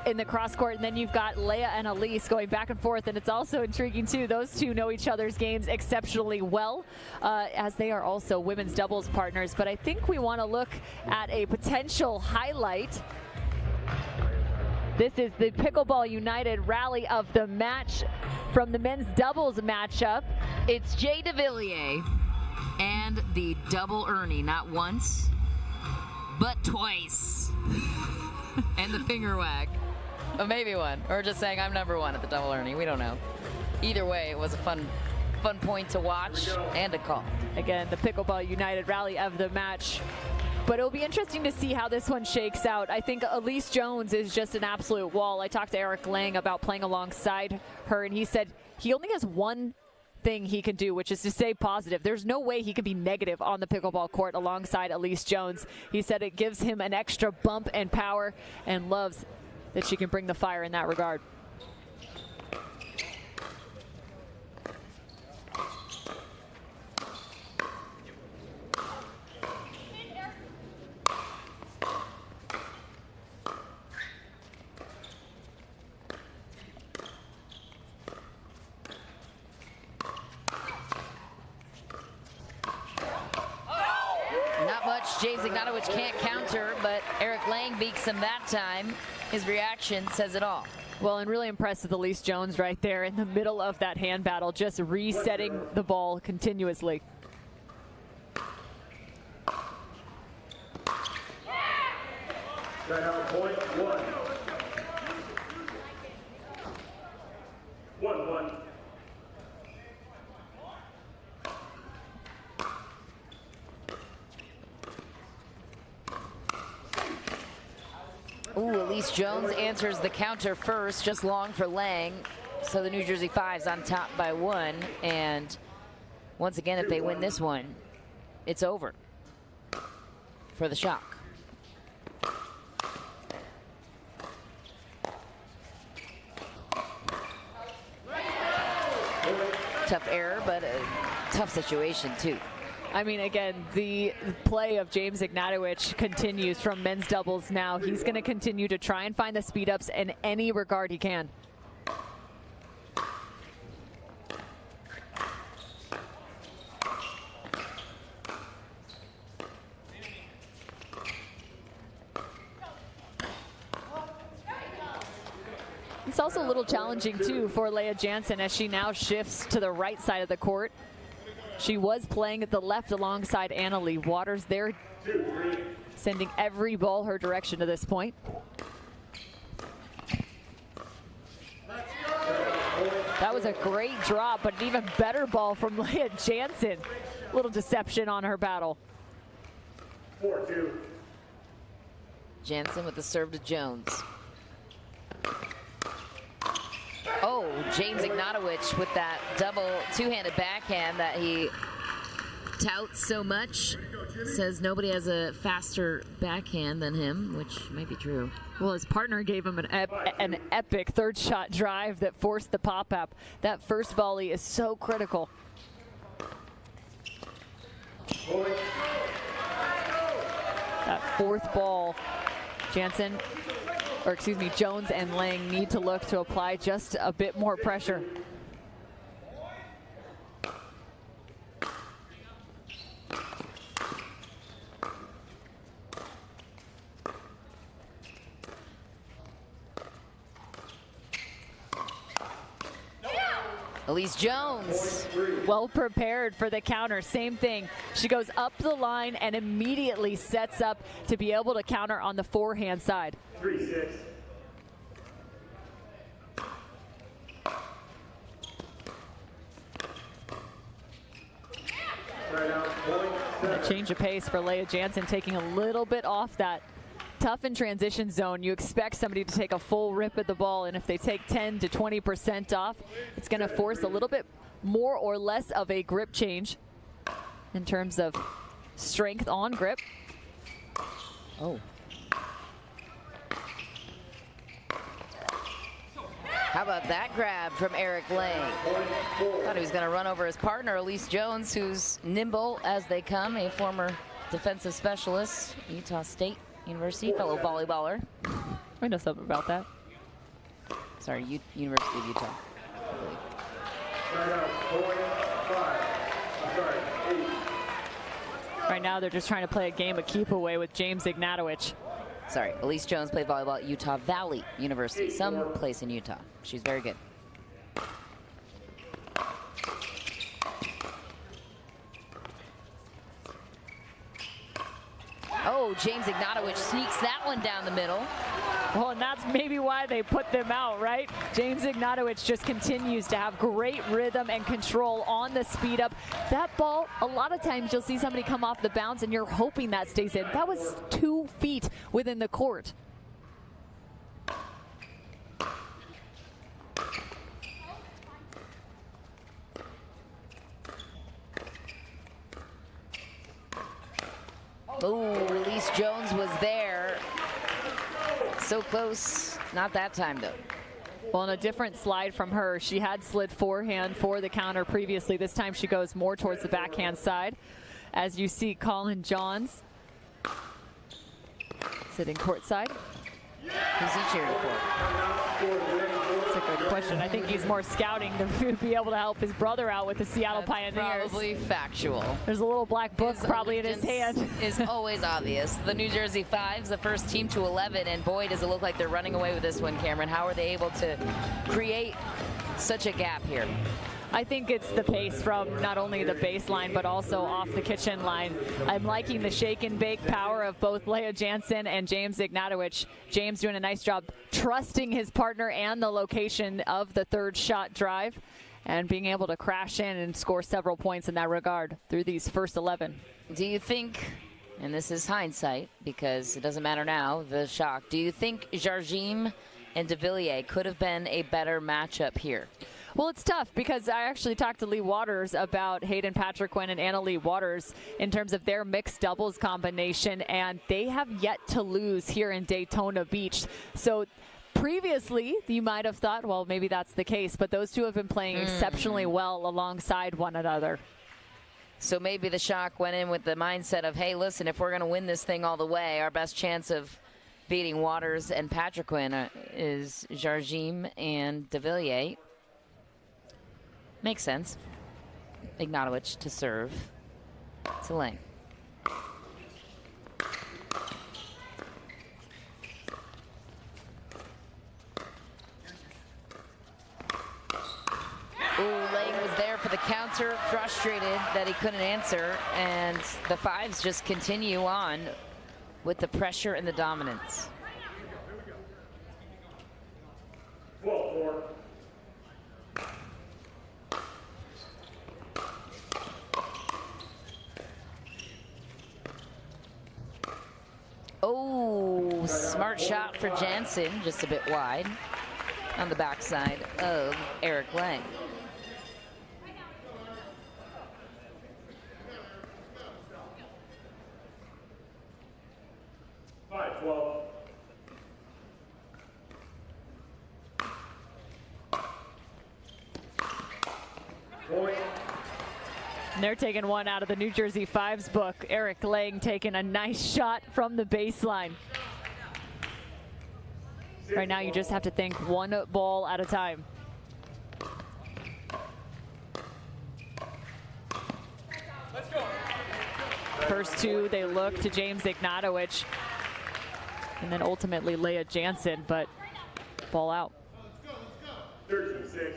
in the cross court, and then you've got Leia and Elise going back and forth. And it's also intriguing too, those two know each other's games exceptionally well, as they are also women's doubles partners. But I think we want to look at a potential highlight. This is the Pickleball United rally of the match. from the men's doubles matchup. It's Jay DeVilliers and the double Ernie, not once, but twice. And the finger wag. Or maybe one. Or just saying I'm number one at the double Ernie. We don't know. Either way, it was a fun point to watch and to call. Again, the Pickleball United rally of the match. But it'll be interesting to see how this one shakes out. I think Elise Jones is just an absolute wall. I talked to Eric Lang about playing alongside her, and he said he only has one thing he can do, which is to stay positive. There's no way he can be negative on the pickleball court alongside Elise Jones. He said it gives him an extra bump and power, and loves that she can bring the fire in that regard. Not much. James Ignatowicz can't counter, but Eric Lang beats him that time. His reaction says it all. Well, and really impressed with Elise Jones right there in the middle of that hand battle, just resetting the ball continuously. Timeout point 1. 1-1. Ooh, Elise Jones answers the counter first, just long for Lang. So the New Jersey Five's on top by 1. And once again, if they win this one, it's over for the Shock. Tough error, but a tough situation too. I mean, again, the play of James Ignatowicz continues from men's doubles now. He's going to continue to try and find the speed ups in any regard he can. It's also a little challenging, too, for Leah Jansen as she now shifts to the right side of the court. She was playing at the left alongside Annalie Waters there, sending every ball her direction to this point. That was a great drop, but an even better ball from Leah Jansen. Little deception on her battle. 4-2. Jansen with the serve to Jones. Oh, James Ignatowicz with that double two-handed backhand that he touts so much. Says nobody has a faster backhand than him, which might be true. Well, his partner gave him an epic third shot drive that forced the pop-up. That first volley is so critical. That fourth ball, Jones and Lang need to look to apply just a bit more pressure. Elise Jones. Well prepared for the counter. Same thing. She goes up the line and immediately sets up to be able to counter on the forehand side. 3-6. A change of pace for Leah Jansen, taking a little bit off that tough in transition zone. You expect somebody to take a full rip at the ball, and if they take 10 to 20% off, it's going to force a little bit more or less of a grip change in terms of strength on grip. Oh. How about that grab from Eric Lang? Thought he was going to run over his partner, Elise Jones, who's nimble as they come, a former defensive specialist, Utah State University, fellow volleyballer. I know something about that. Sorry, University of Utah, I believe. Right now, they're just trying to play a game of keep away with James Ignatowicz. Sorry, Elise Jones played volleyball at Utah Valley University, some place in Utah. She's very good. Oh, James Ignatowicz sneaks that one down the middle. Well, and that's maybe why they put them out, right? James Ignatowicz just continues to have great rhythm and control on the speed up. That ball, a lot of times you'll see somebody come off the bounce and you're hoping that stays in. That was 2 feet within the court. Oh, Release Jones was there. So close. Not that time, though. Well, on a different slide from her, she had slid forehand for the counter previously. This time she goes more towards the backhand side. As you see Colin Johns sitting courtside. Who's he cheering for? That's a good question. I think he's more scouting to be able to help his brother out with the Seattle Pioneers. Probably factual. There's a little black book probably in his hand. Is always obvious. The New Jersey Fives, the first team to 11, and boy, does it look like they're running away with this one, Cameron. How are they able to create such a gap here? I think it's the pace from not only the baseline, but also off the kitchen line. I'm liking the shake and bake power of both Leah Jansen and James Ignatowicz. James doing a nice job trusting his partner and the location of the third shot drive and being able to crash in and score several points in that regard through these first 11. Do you think, and this is hindsight because it doesn't matter now, the shock, do you think Jardim and de Villiers could have been a better matchup here? Well, it's tough because I actually talked to Lee Waters about Hayden Patriquin and Anna Lee Waters in terms of their mixed doubles combination, and they have yet to lose here in Daytona Beach. So previously, you might have thought, well, maybe that's the case, but those two have been playing exceptionally well alongside one another. So maybe the Shock went in with the mindset of, hey, listen, if we're going to win this thing all the way, our best chance of beating Waters and Patriquin is Jardim and de Villiers. Makes sense. Ignatowicz to serve. To Lang. Ooh, Lang was there for the counter, frustrated that he couldn't answer, and the Fives just continue on with the pressure and the dominance. 12-4. Oh, smart shot for Jansen, just a bit wide on the backside of Eric Lang. And they're taking one out of the New Jersey Fives book. Eric Lang taking a nice shot from the baseline. Right now you just have to think one ball at a time. First two, they look to James Ignatowicz and then ultimately Leah Jansen, but ball out. 13-6.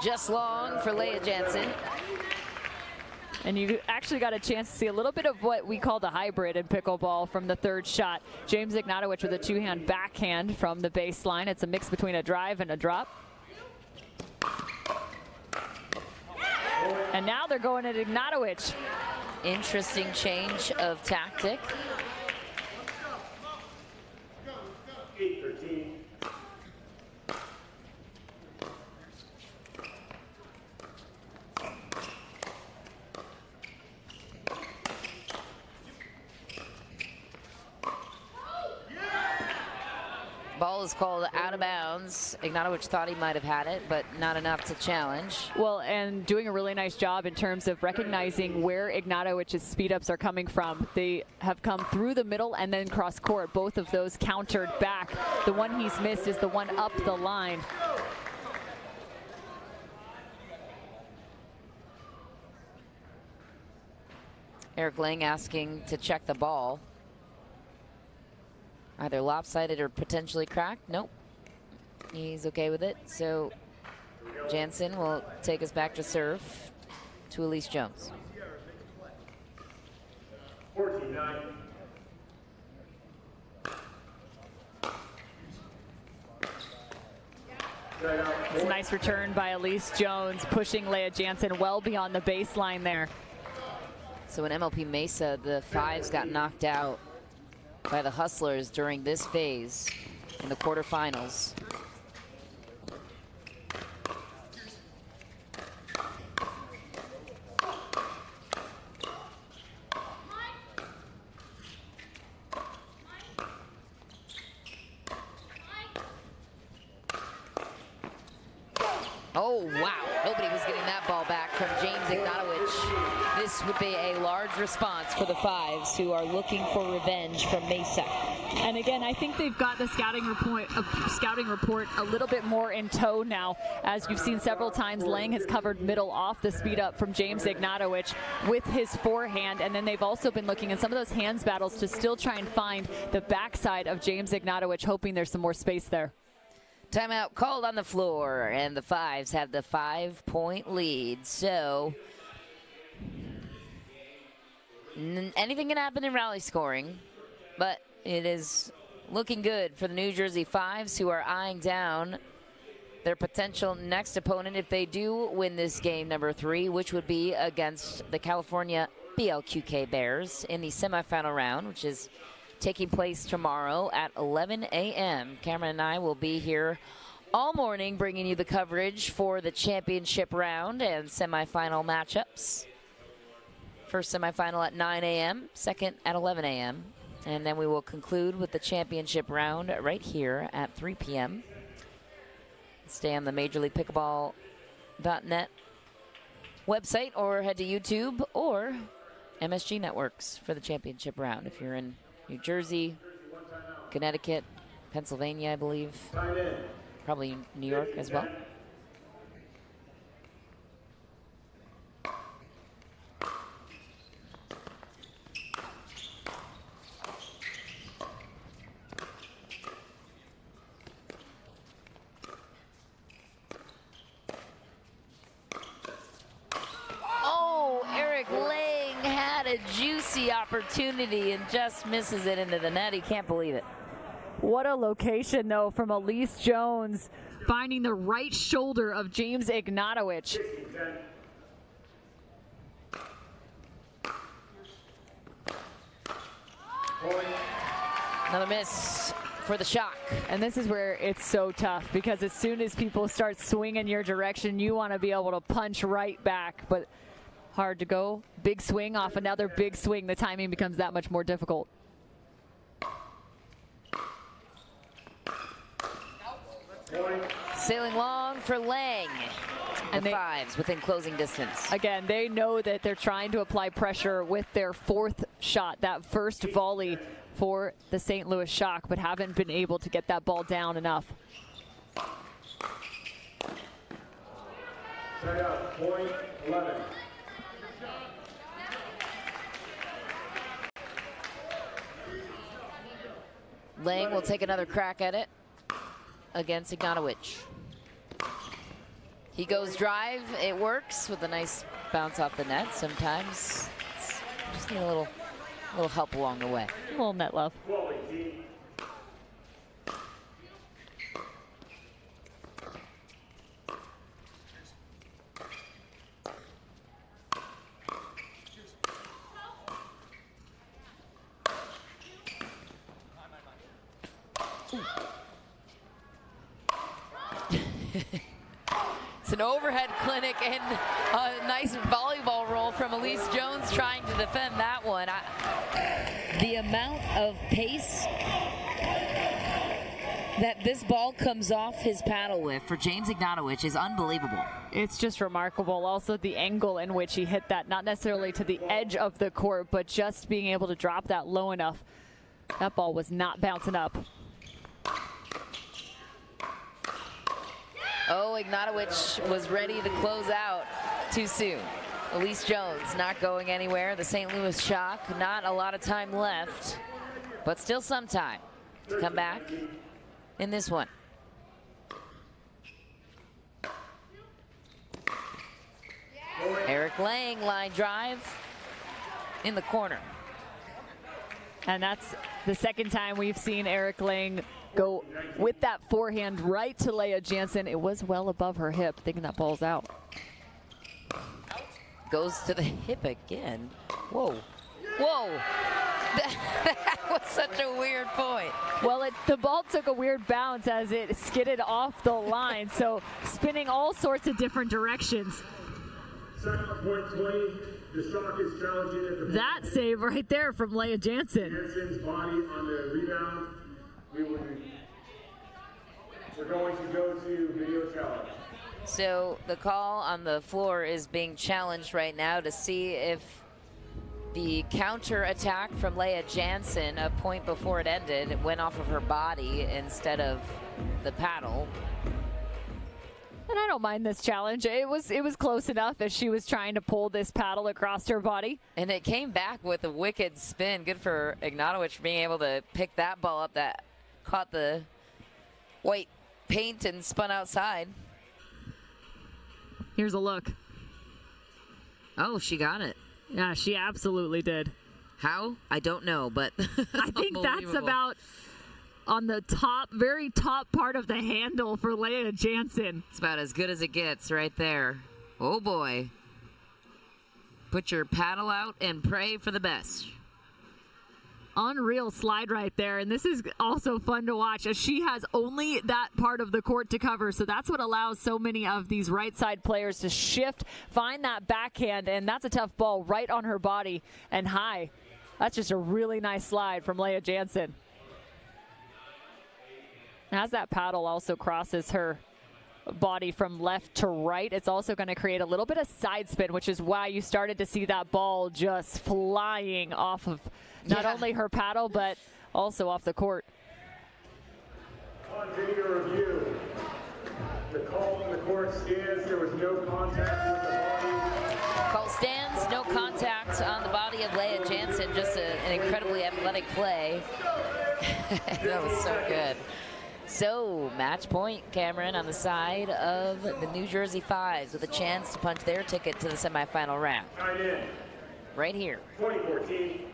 Just long for Leah Jansen. And you actually got a chance to see a little bit of what we call the hybrid in pickleball from the third shot. James Ignatowicz with a two-hand backhand from the baseline. It's a mix between a drive and a drop. And now they're going at Ignatowicz. Interesting change of tactic. 8-13. Ball is called out of bounds. Ignatowicz thought he might have had it, but not enough to challenge. Well, and doing a really nice job in terms of recognizing where Ignatowicz's speed ups are coming from. They have come through the middle and then cross court. Both of those countered back. The one he's missed is the one up the line. Eric Lang asking to check the ball. Either lopsided or potentially cracked. Nope. He's okay with it. So Jansen will take us back to serve to Elise Jones. 14-9. It's a nice return by Elise Jones, pushing Leah Jansen well beyond the baseline there. So in MLP Mesa, the fives got knocked out by the Hustlers during this phase in the quarterfinals. Oh, wow. Nobody was getting that ball back from James Ignatowicz. This would be a large response for the fives, who are looking for revenge from Mesa. And again, I think they've got the scouting report a little bit more in tow now. As you've seen several times, Lang has covered middle off the speed up from James Ignatowicz with his forehand. And then they've also been looking in some of those hands battles to still try and find the backside of James Ignatowicz, hoping there's some more space there. Timeout called on the floor, and the fives have the 5-point lead. So anything can happen in rally scoring, but it is looking good for the New Jersey Fives, who are eyeing down their potential next opponent if they do win this game number 3, which would be against the California BLQK Bears in the semifinal round, which is taking place tomorrow at 11 a.m. Cameron and I will be here all morning bringing you the coverage for the championship round and semifinal matchups. First semifinal at 9 a.m., second at 11 a.m. And then we will conclude with the championship round right here at 3 p.m. Stay on the Major League Pickleball.net website or head to YouTube or MSG Networks for the championship round if you're in New Jersey, Connecticut, Pennsylvania, I believe. Probably New York as well. A juicy opportunity and just misses it into the net. He can't believe it. What a location, though, from Elise Jones, finding the right shoulder of James Ignatowicz. Another miss for the Shock. And this is where it's so tough, because as soon as people start swinging your direction, you want to be able to punch right back. But hard to go. Big swing off another big swing. The timing becomes that much more difficult. Sailing long for Lang. And the fives within closing distance. Again, they know that they're trying to apply pressure with their fourth shot, that first volley for the St. Louis Shock, but haven't been able to get that ball down enough. Set up, point 11. Lang will take another crack at it against Ignatowicz. He goes drive, it works with a nice bounce off the net. Sometimes just need a little help along the way. A little net love. It's an overhead clinic and a nice volleyball roll from Elise Jones trying to defend that one. The amount of pace that this ball comes off his paddle with for James Ignatowicz is unbelievable. It's just remarkable. Also the angle in which he hit that, not necessarily to the edge of the court, but just being able to drop that low enough. That ball was not bouncing up. Oh, Ignatowicz was ready to close out too soon. Elise Jones not going anywhere. The St. Louis Shock, not a lot of time left, but still some time to come back in this one. Eric Lang, line drive in the corner. And that's the second time we've seen Eric Lang go with that forehand right to Leah Jansen. It was well above her hip, thinking that ball's out. Goes to the hip again. Whoa. Whoa. That was such a weird point. Well, the ball took a weird bounce as it skidded off the line, so spinning all sorts of different directions. Point 20, the Shock is challenging at the That save right there from Leah Jansen. Jansen's body on the rebound. We're going to go to video challenge. So the call on the floor is being challenged right now to see if the counter attack from Leah Jansen, a point before it ended, went off of her body instead of the paddle. And I don't mind this challenge. It was close enough as she was trying to pull this paddle across her body. And it came back with a wicked spin. Good for Ignatowicz for being able to pick that ball up that caught the white paint and spun outside. Here's a look. Oh, she got it. Yeah, she absolutely did. How? I don't know, but I think that's about on the top, very top part of the handle for Leah Jansen. It's about as good as it gets right there. Oh boy. Put your paddle out and pray for the best. Unreal slide right there, and this is also fun to watch as she has only that part of the court to cover, so that's what allows so many of these right side players to shift, find that backhand, and that's a tough ball right on her body and high. That's just a really nice slide from Leah Jansen. As that paddle also crosses her body from left to right, it's also going to create a little bit of side spin, which is why you started to see that ball just flying off of not only her paddle, but also off the court. On video review, the call from the court stands. There was no contact with the body. Call stands, no contact on the body of Leah Jansen. Just an incredibly athletic play. That was so good. So, match point, Cameron, on the side of the New Jersey Fives with a chance to punch their ticket to the semifinal round. Right here. 2014.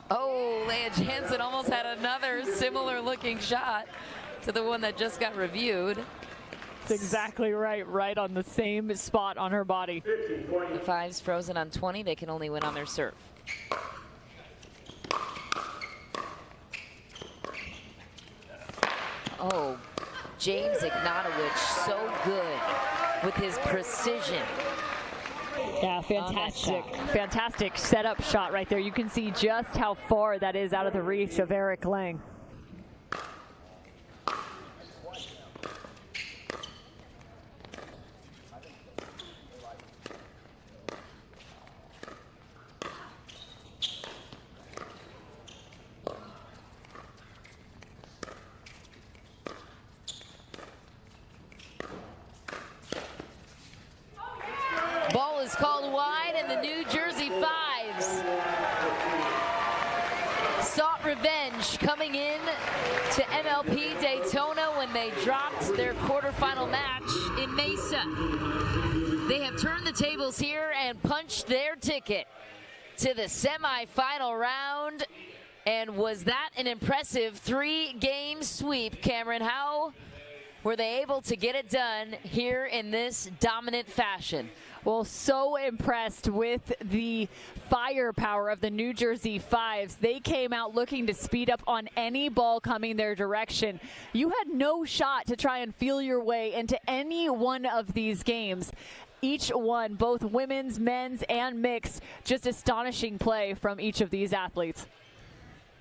Oh, Leah Jansen almost had another similar looking shot to the one that just got reviewed. That's exactly right, right on the same spot on her body. The Fives frozen on 20, they can only win on their serve. Oh, James Ignatowicz, so good with his precision. Yeah, fantastic setup shot right there. You can see just how far that is out of the reach of Eric Lang. Ball is called wide, and the New Jersey Fives sought revenge coming in to MLP Daytona when they dropped their quarterfinal match in Mesa. They have turned the tables here and punched their ticket to the semifinal round. And was that an impressive 3-game sweep, Cameron? How were they able to get it done here in this dominant fashion? Well, so impressed with the firepower of the New Jersey Fives. They came out looking to speed up on any ball coming their direction. You had no shot to try and feel your way into any one of these games. Each one, both women's, men's, and mixed, just astonishing play from each of these athletes.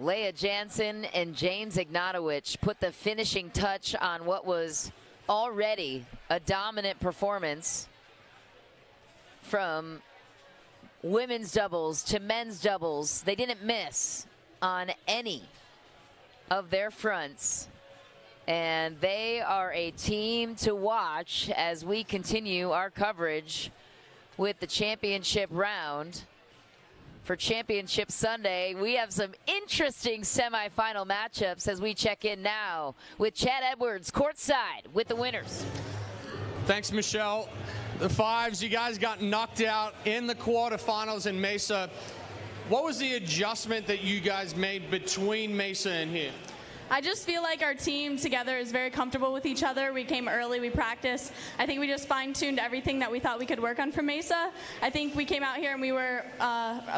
Leah Jansen and James Ignatowicz put the finishing touch on what was already a dominant performance. From women's doubles to men's doubles, they didn't miss on any of their fronts. And they are a team to watch as we continue our coverage with the championship round for Championship Sunday. We have some interesting semifinal matchups as we check in now with Chad Edwards courtside with the winners. Thanks, Michelle. The Fives, you guys got knocked out in the quarterfinals in Mesa. What was the adjustment that you guys made between Mesa and here? I just feel like our team together is very comfortable with each other. We came early, we practiced. I think we just fine-tuned everything that we thought we could work on for Mesa. I think we came out here and we were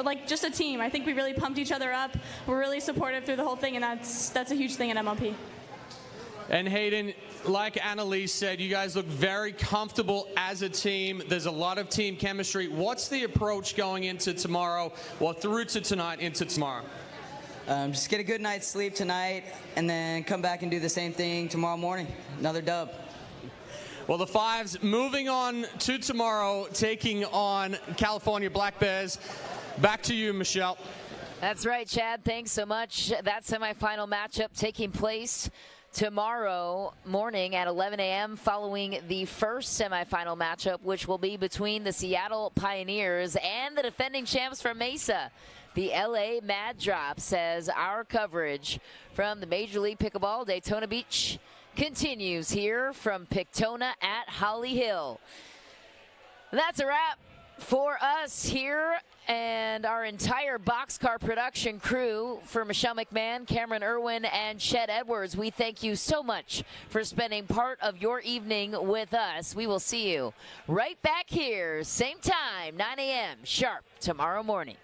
like just a team. I think we really pumped each other up. We're really supportive through the whole thing, and that's a huge thing in MLP. And Hayden, like Annalise said, you guys look very comfortable as a team. There's a lot of team chemistry. What's the approach going into tomorrow, well, through to tonight into tomorrow? Just get a good night's sleep tonight and then come back and do the same thing tomorrow morning. Another dub. Well, the Fives moving on to tomorrow, taking on California Black Bears. Back to you, Michelle. That's right, Chad. Thanks so much. That semifinal matchup taking place tomorrow morning at 11 a.m. following the first semifinal matchup, which will be between the Seattle Pioneers and the defending champs from Mesa, the LA Mad Drop. Says our coverage from the Major League Pickleball Daytona Beach continues here from Pictona at Holly Hill. That's a wrap for us here and our entire Boxcar production crew. For Michelle McMahon, Cameron Irwin, and Chet Edwards, we thank you so much for spending part of your evening with us. We will see you right back here, same time, 9 a.m. sharp tomorrow morning.